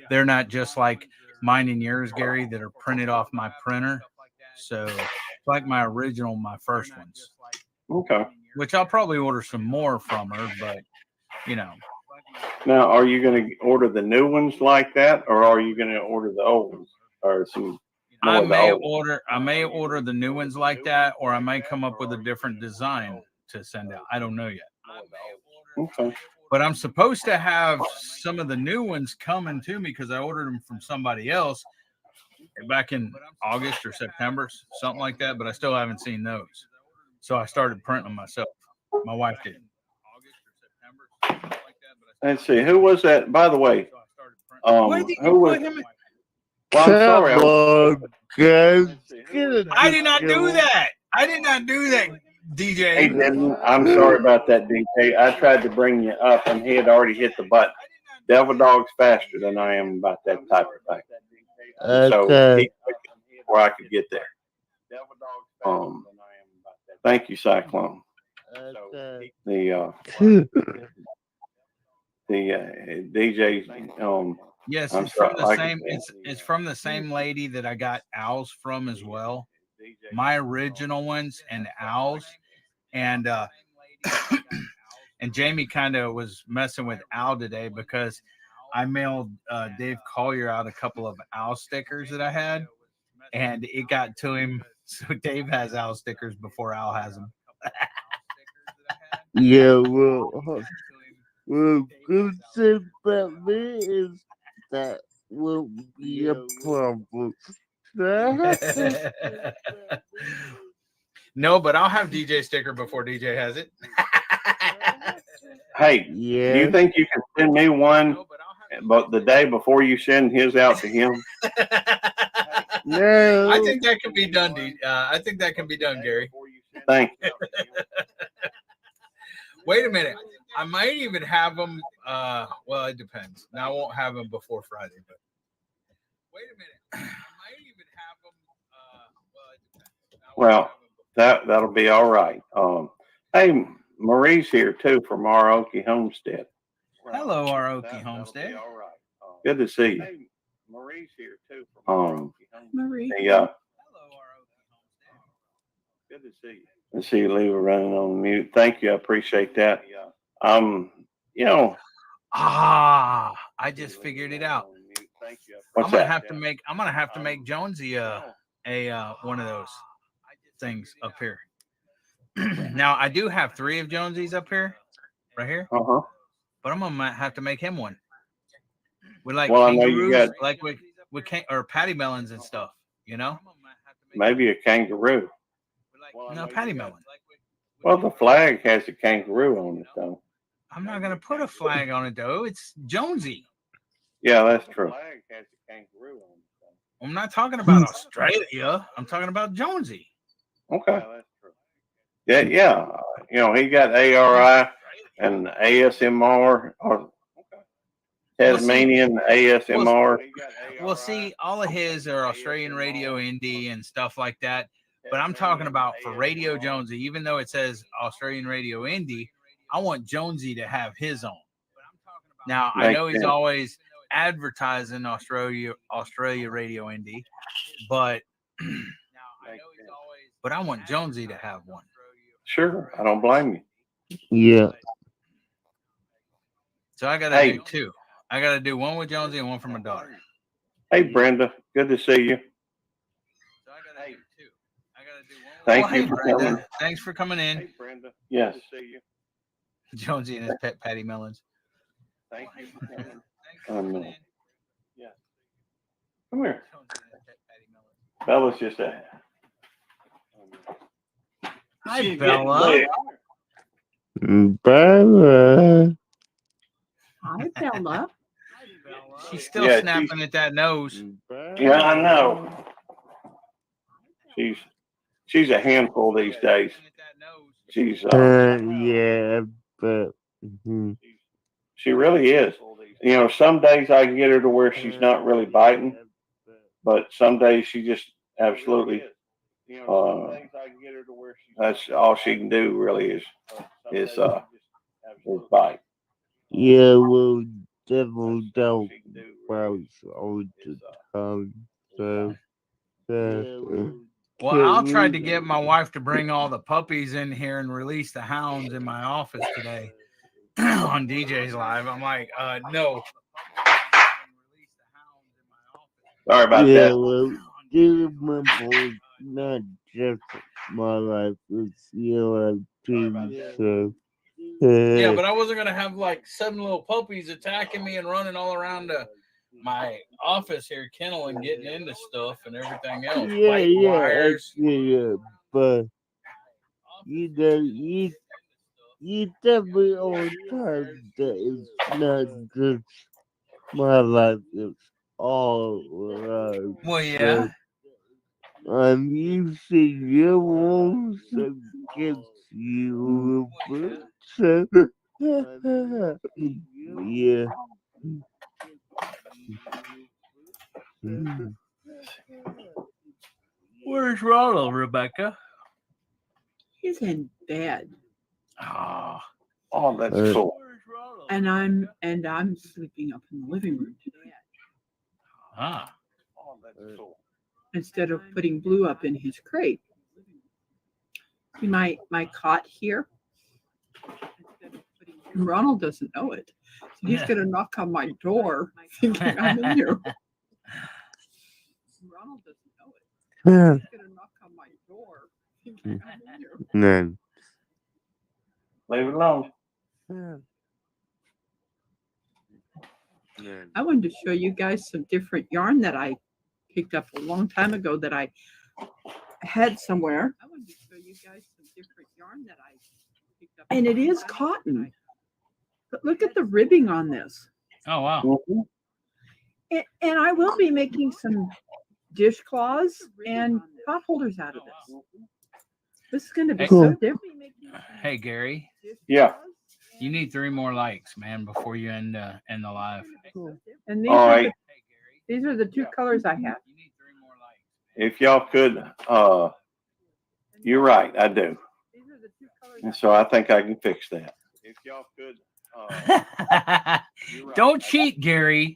They're not just like mine and yours, Gary, that are printed off my printer. So it's like my first ones. Okay. Which I'll probably order some more from her, but Now, are you going to order the new ones like that, or are you going to order the old ones, or some? I may order the new ones like that, or I may come up with a different design to send out. I don't know yet. Okay. But I'm supposed to have some of the new ones coming to me because I ordered them from somebody else back in August or September, something like that. But I still haven't seen those. So I started printing them myself. My wife did. Let's see. Who was that? By the way, Why did who you was? put him? Well, I'm sorry. Come on, guys. I did not do that. I did not do that, DJ. He didn't. I'm sorry about that, DJ. I tried to bring you up, and he had already hit the button. Devil Dog's faster than I am about that type of thing. So Okay. he took it before I could get there. Thank you, Cyclone. Okay. The DJ. Yes, I'm it's from sorry, the like I same. said. It's from the same lady that I got owls from as well. My original ones and owls, and and Jamie kind of was messing with owl today because I mailed Dave Collier out a couple of owl stickers that I had, and it got to him. So Dave has owl stickers before Al has them. Yeah, well, good thing about me is that will be a problem. No, but I'll have DJ sticker before DJ has it. Hey, do Yeah. you think you can send me one, but the day before you send his out to him? No. I think that can be done, I think that can be done, Gary. Thank you. Wait a minute. I might even have them. Well, it depends. Now I won't have them before Friday, but wait a minute. I might even have them. Well, it depends. Well, that'll be all right. Hey, Marie's here too from Aroki Homestead. Hello, Aroki Homestead. Good to see you. Marie's here too from Marie. Yeah. Good to see you. Let's see you leave it running on mute. Thank you. I appreciate that. You know. I just figured it out. What's I'm gonna that? have to make Jonesy a one of those things up here. Now I do have 3 of Jonesy's up here, right here. Uh-huh. But I'm gonna have to make him one with like Well, I know you kangaroos, got like with or patty melons and stuff. You know? maybe a kangaroo. No, patty melon. Well, the flag has a kangaroo on it, though. I'm not gonna put a flag on it though. It's Jonesy. Yeah, that's true. I'm not talking about Australia. I'm talking about Jonesy. Okay. Yeah, yeah. You know, he got ARI and ASMR or Tasmanian ASMR. Well, see, all of his are Australian Radio Indie and stuff like that. But I'm talking about for Radio Jonesy, even though it says Australian Radio Indie, I want Jonesy to have his own. Now, I know he's always advertising Australia Radio Indie, but I want Jonesy to have one. Sure, I don't blame you. Yeah. So I got to do 2. I got to do one with Jonesy and one for my daughter. Hey, Brenda, good to see you. Thank you for Brenda. coming. Thanks for coming in. Hey, Brenda. Yes. Good to see you. Jonesy and his pet patty melons. Thank you for coming. Yeah. Come here. Bella's just a. Hi, Bella. Bella. Hi, Bella. She's still snapping at that nose. Yeah, I know. She's a handful these days. She's yeah, but she really is. You know, some days I can get her to where she's not really biting, but some days she just absolutely. That's all she can do really is bite. Yeah, well, devil don't bounce all the time. So, well, I'll try to get my wife to bring all the puppies in here and release the hounds in my office today on DJ's Live. I'm like, no. Sorry about that. Well, give my boy not just my life. It's So, Yeah, but I wasn't gonna have like 7 little puppies attacking me and running all around my office here, kennel, and getting into stuff and everything else. Biting wires. yeah, but you know, you definitely on time that it's not just my life, it's all around. Well, yeah. I'm using your wounds against you, so yeah. Where's Ronald, Rebecca? He's in bed. Oh, that's cool. And I'm sleeping up in the living room today. Ah. Oh, that's cool. Instead of putting Blue up in his crate. See my cot here? Ronald doesn't know it. So he's gonna knock on my door thinking I'm in here. Ronald doesn't know it. He's gonna knock on my door thinking I'm in here. No. Leave it alone. I wanted to show you guys some different yarn that I picked up a long time ago that I had somewhere. I wanted to show you guys some different yarn that I picked up. And it is cotton. But look at the ribbing on this. Oh, wow. And I will be making some dishcloths and pot holders out of this. This is going to be so different. Hey, Gary. Yeah. You need 3 more likes, man, before you end the live. And All these are the 2 colors I have. If y'all could, you're right, I do. And so I think I can fix that. If y'all could, Don't cheat, Gary.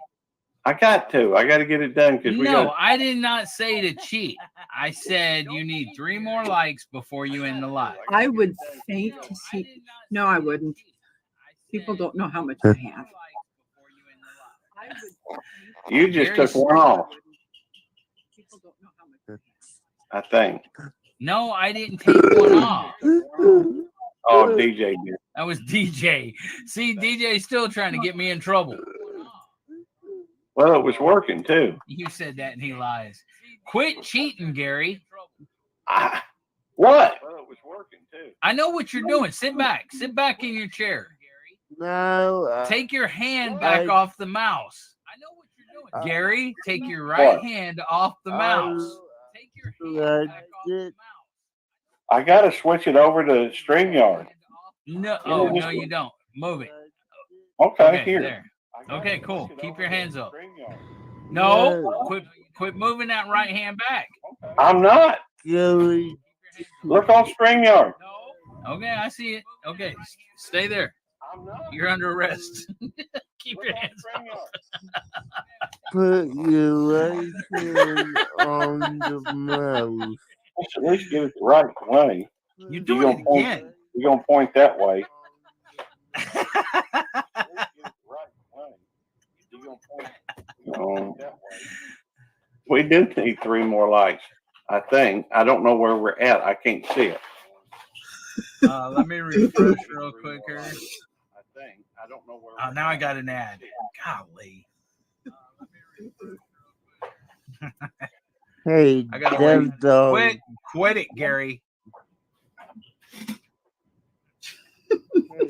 I got to get it done because I did not say to cheat. I said you need 3 more likes before you end the live. I would faint to see. No, I wouldn't. People don't know how much I have. You just took one off. I think. No, I didn't take one off. Oh, DJ did. That was DJ. See, DJ's still trying to get me in trouble. Well, it was working too. You said that and he lies. Quit cheating, Gary. What? Well, it was working too. I know what you're doing. Sit back. Sit back in your chair. No. Take your hand back off the mouse. I know what you're doing. Gary, take your right hand off the mouse. Take your hand back off the mouse. I got to switch it over to StreamYard. No, no, you don't. Move it. Okay, here. There. Okay, cool. Keep your hands up. No, quit moving that right hand back. I'm not. Gary. Look on StreamYard. Okay, I see it. Okay, stay there. You're under arrest. Keep your hands up. Put your right hand on the mouse. Let's at least get it the right way. You're doing it again. You're going to point that way. We do need 3 more likes, I think. I don't know where we're at. I can't see it. Let me refresh real quicker. I think. I don't know where. Oh, now I got an ad. Golly. Hey, I gotta quit it, Gary.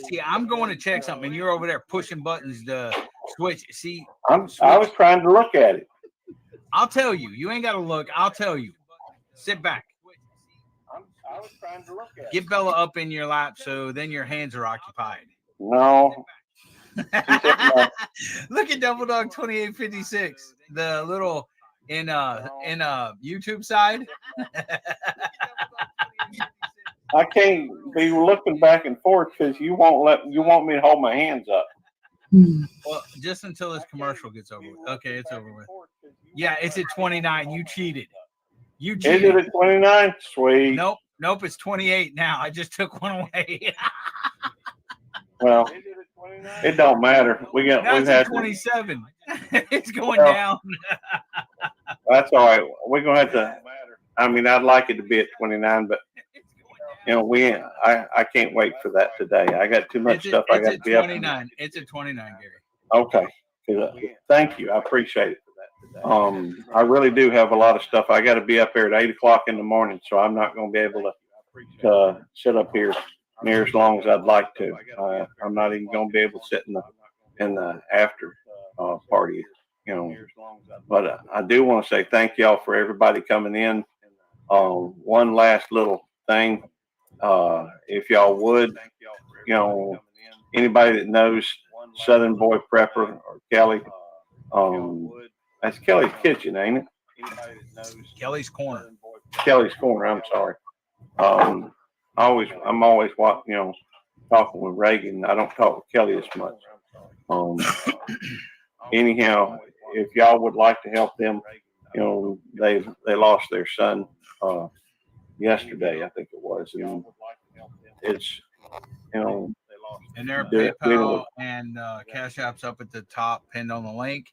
See, I'm going to check something, and you're over there pushing buttons to switch. See, I was trying to look at it. I'll tell you. You ain't got to look. I'll tell you. Sit back. I was trying to look at it. Get Bella up in your lap so then your hands are occupied. No. Look at Double Dog 2856. The little in YouTube side. I can't be looking back and forth because you want me to hold my hands up. Well, just until this commercial gets over with. Okay, it's over with. Yeah, it's at 29. You cheated. You cheated. Is it at 29? Sweet. Nope, it's 28 now. I just took one away. Well, it don't matter. We've had 27. It's going down. That's all right. We're gonna have to. I mean, I'd like it to be at 29, but I can't wait for that today. I got too much stuff I It's got at to be up. 29. It's at 29, Gary. Okay. Thank you. I appreciate it. I really do have a lot of stuff. I got to be up here at 8 o'clock in the morning, so I'm not going to be able to sit up here near as long as I'd like to. I'm not even going to be able to sit in the after party, But I do want to say thank y'all for everybody coming in. One last little thing, if y'all would, anybody that knows Southern Boy Prepper or Kelly, that's Kelly's Kitchen, ain't it? Kelly's Corner. Kelly's Corner. I'm sorry. I'm always talking with Reagan. I don't talk with Kelly as much. Anyhow, if y'all would like to help them, they lost their son yesterday, I think it was. And it's and their PayPal and Cash App's up at the top, pinned on the link.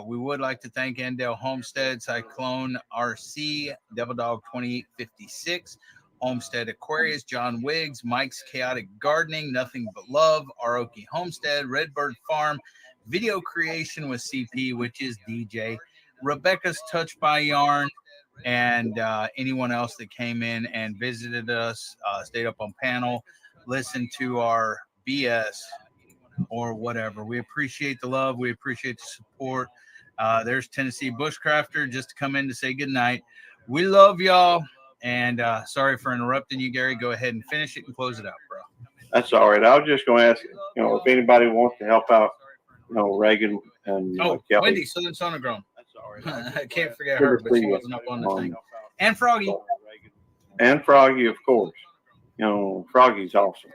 We would like to thank Endale Homestead, Cyclone RC, Devil Dog 2856, Homestead Aquarius, John Wiggs, Mike's Chaotic Gardening, Nothing But Love, Aroki Homestead, Redbird Farm, Video Creation with CP, which is DJ, Rebecca's Touch by Yarn, and anyone else that came in and visited us, stayed up on panel, listened to our BS or whatever. We appreciate the love. We appreciate the support. There's Tennessee Bushcrafter just to come in to say goodnight. We love y'all. And sorry for interrupting you, Gary. Go ahead and finish it and close it out, bro. That's all right. I was just going to ask, if anybody wants to help out, Reagan and Kelly. Wendy, Southern Sonogrown. I can't forget her, but she wasn't up on the thing. And Froggy. And Froggy, of course. Froggy's awesome.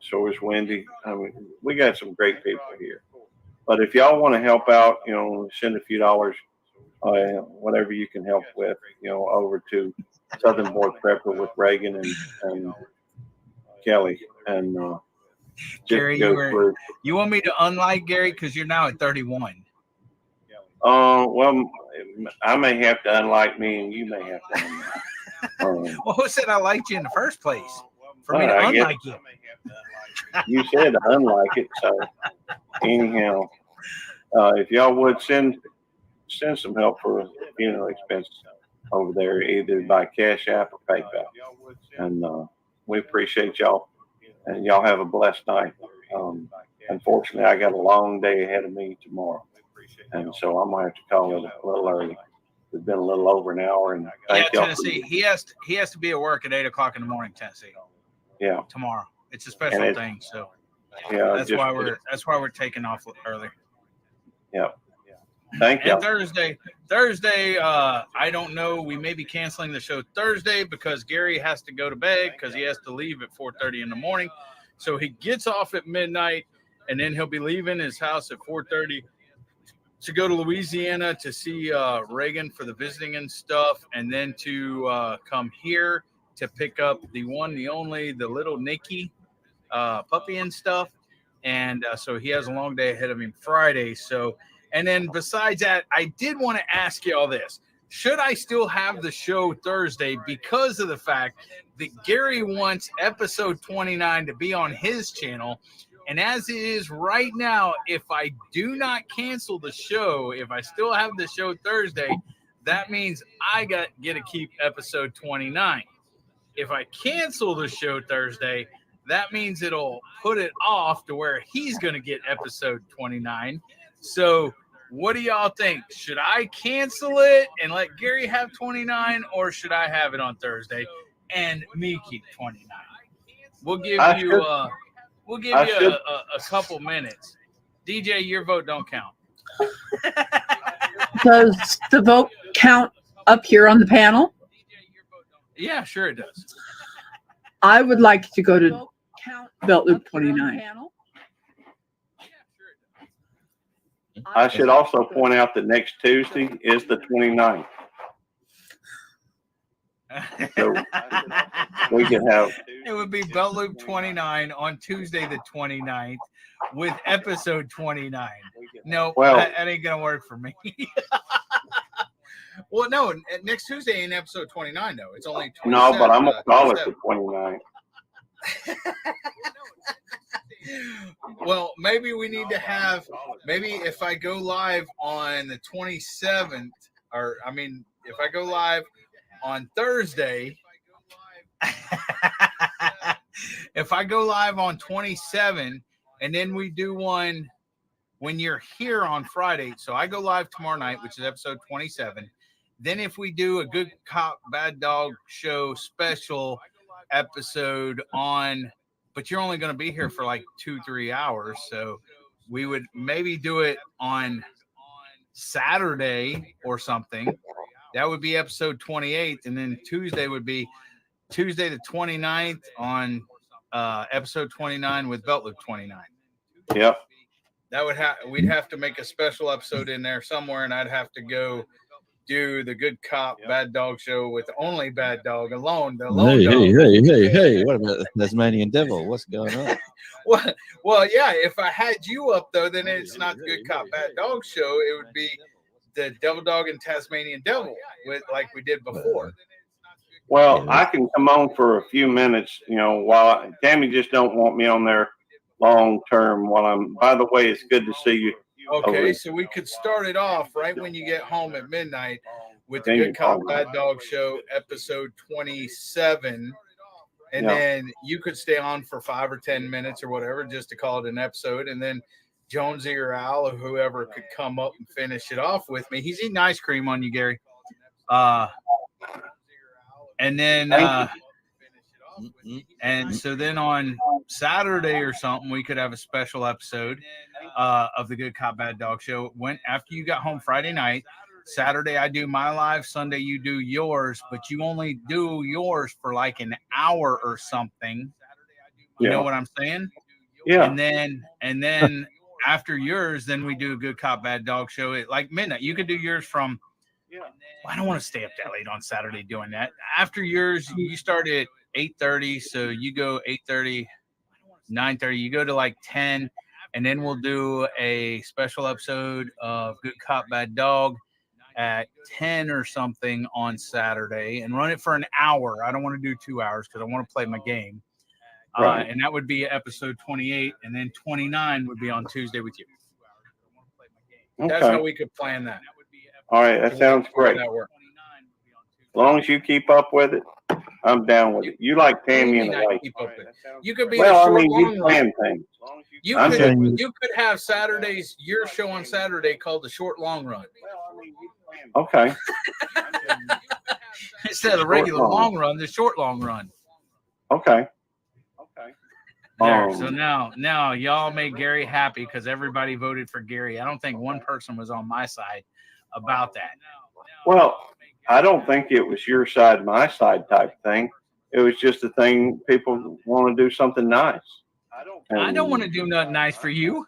So is Wendy. I mean, we got some great people here. But if y'all want to help out, send a few dollars, whatever you can help with, over to Southern Boy Prepper with Reagan and Kelly. And Gary, you want me to unlike Gary because you're now at 31. Well, I may have to unlike me, and you may have to. Well, who said I liked you in the first place? For me to unlike you. You said unlike it, so anyhow, if y'all would send some help for funeral expenses over there, either by Cash App or PayPal, and we appreciate y'all, and y'all have a blessed night. Unfortunately, I got a long day ahead of me tomorrow, and so I'm gonna have to call it a little early. We've been a little over an hour, and thank y'all. Tennessee. He has to be at work at 8 o'clock in the morning, Tennessee. Yeah. Tomorrow. It's a special thing, so yeah, that's why we're taking off early. Yeah. Thank you. And Thursday, I don't know. We may be canceling the show Thursday because Gary has to go to bed because he has to leave at 4:30 in the morning. So he gets off at midnight, and then he'll be leaving his house at 4:30 to go to Louisiana to see Reagan for the visiting and stuff, and then to come here to pick up the one, the only, the little Nikki puppy and stuff. And so he has a long day ahead of him Friday. So, and then besides that, I did want to ask you all this. Should I still have the show Thursday because of the fact that Gary wants episode 29 to be on his channel? And as it is right now, if I do not cancel the show, if I still have the show Thursday, that means I get to keep episode 29. If I cancel the show Thursday, that means it'll put it off to where he's going to get episode 29. So what do y'all think? Should I cancel it and let Gary have 29, or should I have it on Thursday and me keep 29? We'll give you a couple minutes. DJ, your vote don't count. Does the vote count up here on the panel? Yeah, sure it does. I would like to go to Belt Loop 29. I should also point out that next Tuesday is the 29th. So we can have. It would be Belt Loop 29 on Tuesday the 29th with episode 29. No, well, that ain't gonna work for me. Well, no, next Tuesday ain't episode 29 though. It's only 27. No, but I'm gonna call it the 29th. Well, maybe we need to have, maybe if I go live on the 27th, or I mean, if I go live on Thursday, if I go live on 27 and then we do one when you're here on Friday. So I go live tomorrow night, which is episode 27. Then if we do a Good Cop Bad Dog Show special episode on, but you're only going to be here for like 2-3 hours. So we would maybe do it on Saturday or something. That would be episode 28. And then Tuesday would be Tuesday the 29th on episode 29 with Belt Loop 29. Yep. That would we'd have to make a special episode in there somewhere, and I'd have to go do the Good Cop Bad Dog Show with only Bad Dog alone. The lone dog. Hey! What about the Tasmanian Devil? What's going on? Well, yeah. If I had you up though, then it's not the Good Cop Bad Dog Show. It would be the Devil Dog and Tasmanian Devil, with like we did before. Well, I can come on for a few minutes, while Tammy just don't want me on there long term while I'm. By the way, it's good to see you. Okay, so we could start it off right when you get home at midnight with the Good Cop Bad Dog Show episode 27, and then you could stay on for 5 or 10 minutes or whatever just to call it an episode, and then Jonesy or Al or whoever could come up and finish it off with me. He's eating ice cream on you, Gary. And then and so then on Saturday or something, we could have a special episode of the Good Cop Bad Dog Show. After you got home Friday night, Saturday I do my live, Sunday you do yours, but you only do yours for like an hour or something. You know what I'm saying? Yeah. And then after yours, then we do a Good Cop Bad Dog Show at like midnight. You could do yours from. I don't want to stay up that late on Saturday doing that. After yours, you start at 8:30, so you go 8:30, 9:30. You go to like 10, and then we'll do a special episode of Good Cop Bad Dog at 10 or something on Saturday, and run it for an hour. I don't want to do 2 hours because I want to play my game. Right. And that would be episode 28, and then 29 would be on Tuesday with you. Okay. That's how we could plan that. All right, that sounds great. As long as you keep up with it, I'm down with it. You like Tammy and the White. You could be you plan things. You could have Saturdays, your show on Saturday called the Short Long Run. Okay. Instead of the regular long run, the short long run. Okay. There. So now y'all made Gary happy because everybody voted for Gary. I don't think one person was on my side about that. Well, I don't think it was your side, my side type thing. It was just a thing people want to do something nice. I don't want to do nothing nice for you.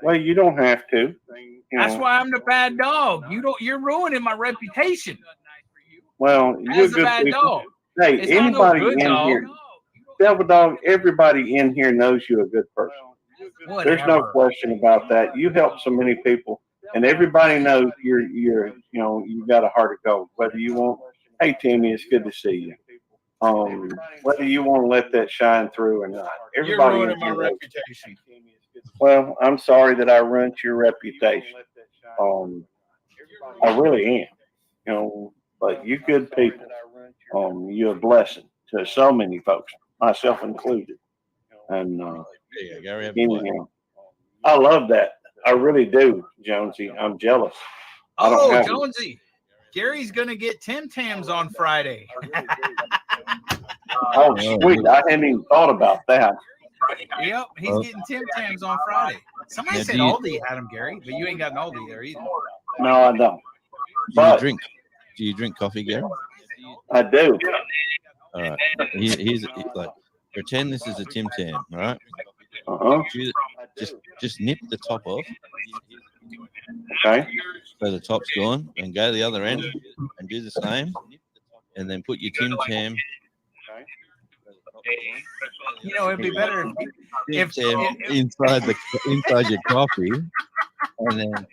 Well, you don't have to. That's why I'm the bad dog. You're ruining my reputation. Well, you're as a bad people. dog. Hey, It's anybody not no good in dog. here, Devil Dog, everybody in here knows you're a good person. There's no question about that. You help so many people, and everybody knows you got a heart of gold. Whether you want, hey Timmy, it's good to see you. Whether you want to let that shine through or not, everybody. You're ruining my reputation. Well, I'm sorry that I ruined your reputation. I really am. But you good people. You're a blessing to so many folks, myself included. And anyhow, I love that. I really do, Jonesy. I'm jealous. Jonesy, Gary's gonna get Tim Tams on Friday. Oh, sweet! I hadn't even thought about that. Yep, he's getting Tim Tams on Friday. Somebody said Aldi had him, Gary, but you ain't got an Aldi there either. No, I don't. Do you drink coffee, Gary? I do. All right. Here's like pretend this is a Tim Tam, right? Just nip the top off. Okay. So the top's gone, and go to the other end and do the same, and then put your Tim Tam. It'd be better if inside your coffee, and then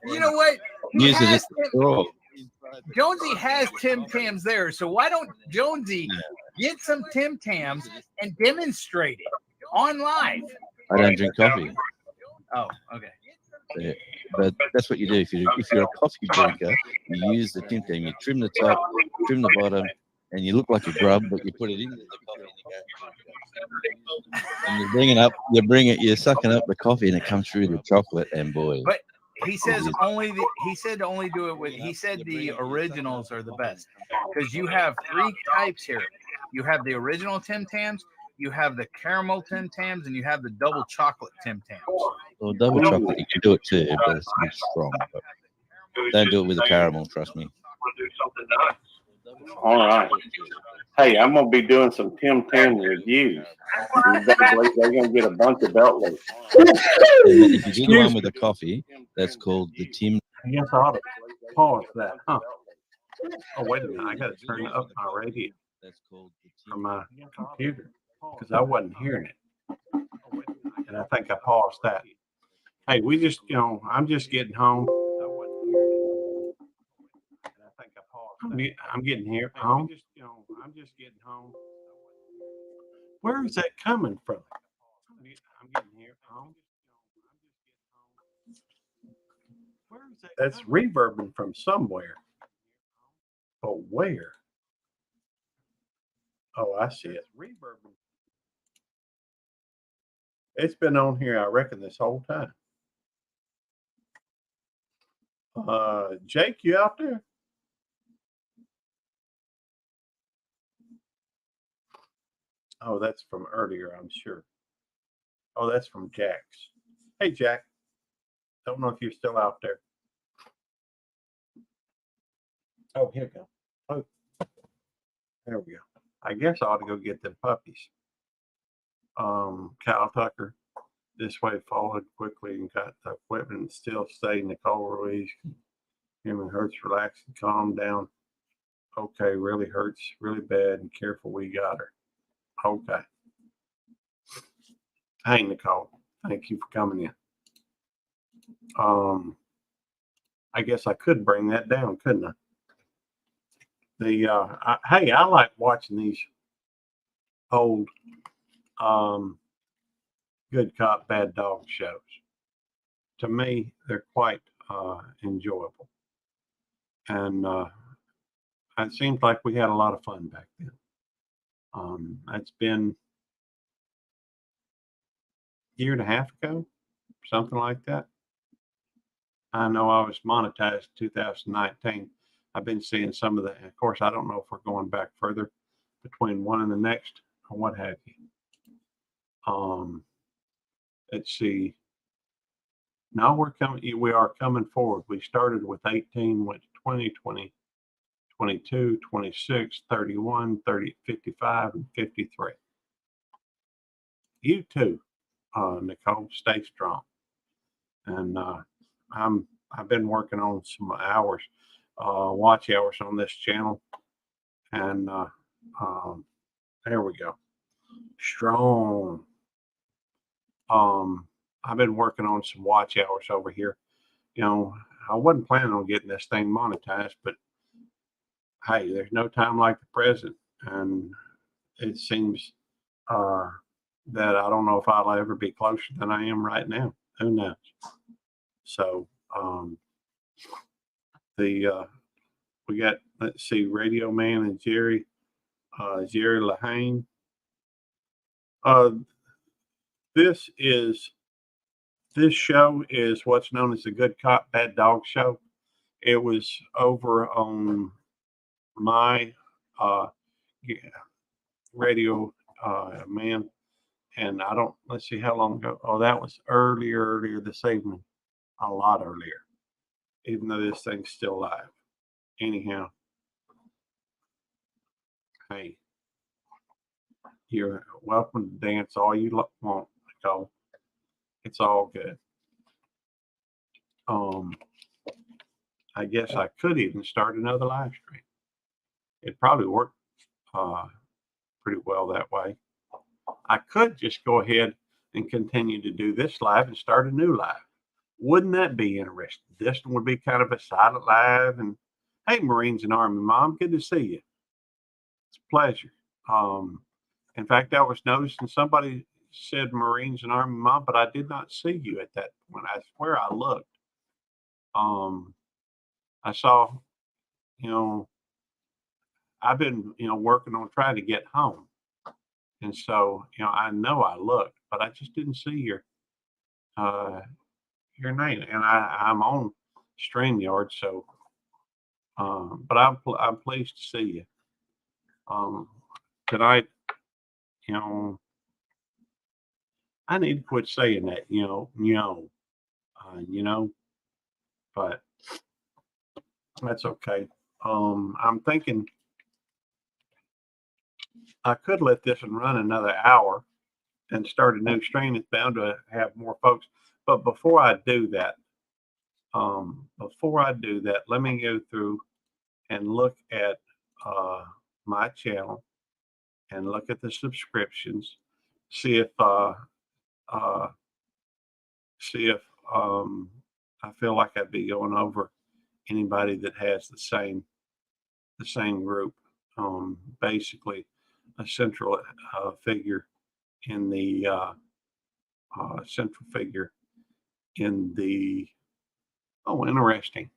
you know what? use it as a straw. Jonesy has Tim Tams there, so why don't Jonesy get some Tim Tams and demonstrate it on live? I don't drink coffee. Oh, okay. Yeah, but that's what you do. If you're a coffee drinker, you use the Tim Tam. You trim the top, trim the bottom, and you look like a grub, but you put it into the coffee and you bring it up. You're sucking up the coffee, and it comes through the chocolate. And boy, But he says he said only do it with. He said the originals are the best because you have 3 types here. You have the original Tim Tams, you have the caramel Tim Tams, and you have the double chocolate Tim Tams. well, double chocolate, you can do it too, but it's a bit strong. But don't do it with the caramel. Trust me. All right. Hey, I'm gonna be doing some Tim Tam reviews. They're gonna get a bunch of belt loops. If you do the one with the coffee, that's called the Tim. I guess I ought to pause that, huh? Oh, wait a minute. I got to turn up my radio from my computer because I wasn't hearing it. And I think I paused that. Hey, we just, I'm just getting home. I'm getting here home. I'm just getting home. Where is that coming from? I'm getting here home. Where is that? That's reverbing from somewhere. But where? Oh, I see it. Reverbing. It's been on here, I reckon, this whole time. Jake, you out there? Oh, that's from earlier, I'm sure. Oh, that's from Jack's. Hey, Jack. Don't know if you're still out there. Oh, here we go. Oh, there we go. I guess I ought to go get them puppies. Kyle Tucker this way followed quickly and got the equipment and still stayed. Nicole Ruiz, him and Hurts relax and calm down. Okay, really hurts really bad and careful, we got her. Okay. Hey, Nicole, thank you for coming in. I guess I could bring that down, couldn't I? Hey, I like watching these old Good Cop Bad Dog shows. To me, they're quite enjoyable, and it seems like we had a lot of fun back then. It's been a year and a half ago, something like that. I know I was monetized in 2019. I've been seeing some of the, of course, I don't know if we're going back further between one and the next or what have you. Let's see. Now we are coming forward. We started with 18, went to 20, 20, 22, 26, 31, 30, 55, and 53. You too, Nicole, stay strong. And I've been working on some hours, watch hours on this channel, and there we go, strong. I've been working on some watch hours over here. I wasn't planning on getting this thing monetized, but hey, there's no time like the present, and it seems that I don't know if I'll ever be closer than I am right now. Who knows? So we got, let's see, Radio Man and Jerry Lahane. This show is what's known as the Good Cop Bad Dog Show. It was over on my Radio Man, and let's see how long ago. Oh, that was earlier this evening, a lot earlier, even though this thing's still live. Anyhow, hey, you're welcome to dance all you want, Nicole. It's all good. I guess I could even start another live stream. It probably worked pretty well that way. I could just go ahead and continue to do this live and start a new live. Wouldn't that be interesting? This one would be kind of a silent live, and Hey, Marines and Army Mom, good to see you. It's a pleasure. In fact, I was noticing somebody said Marines and Army Mom, but I did not see you at that point. I swear I looked. I saw, you know, I've been, working on trying to get home. And so, I know I looked, but I just didn't see your name. And I'm on StreamYard, so, but I'm pleased to see you. Tonight, I need to quit saying that, but that's okay. I'm thinking I could let this one run another hour and start a new stream. It's bound to have more folks. But before I do that, let me go through and look at my channel and look at the subscriptions, see if I feel like I'd be going over anybody that has the same group. Basically, a central figure in the oh, interesting.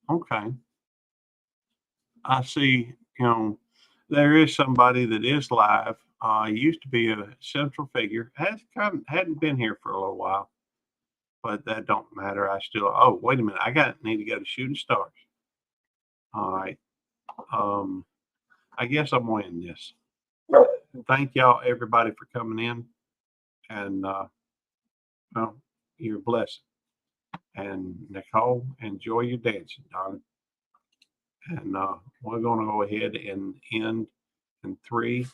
Okay, I see. There is somebody that is live. Used to be a central figure. Hadn't been here for a little while, but that don't matter. I still. Oh, wait a minute. Need to go to Shooting Stars. All right. I guess I'm winning this. Thank y'all, everybody, for coming in, and well, you're blessed. And Nicole, enjoy your dancing, darling. And we're going to go ahead and end in 3,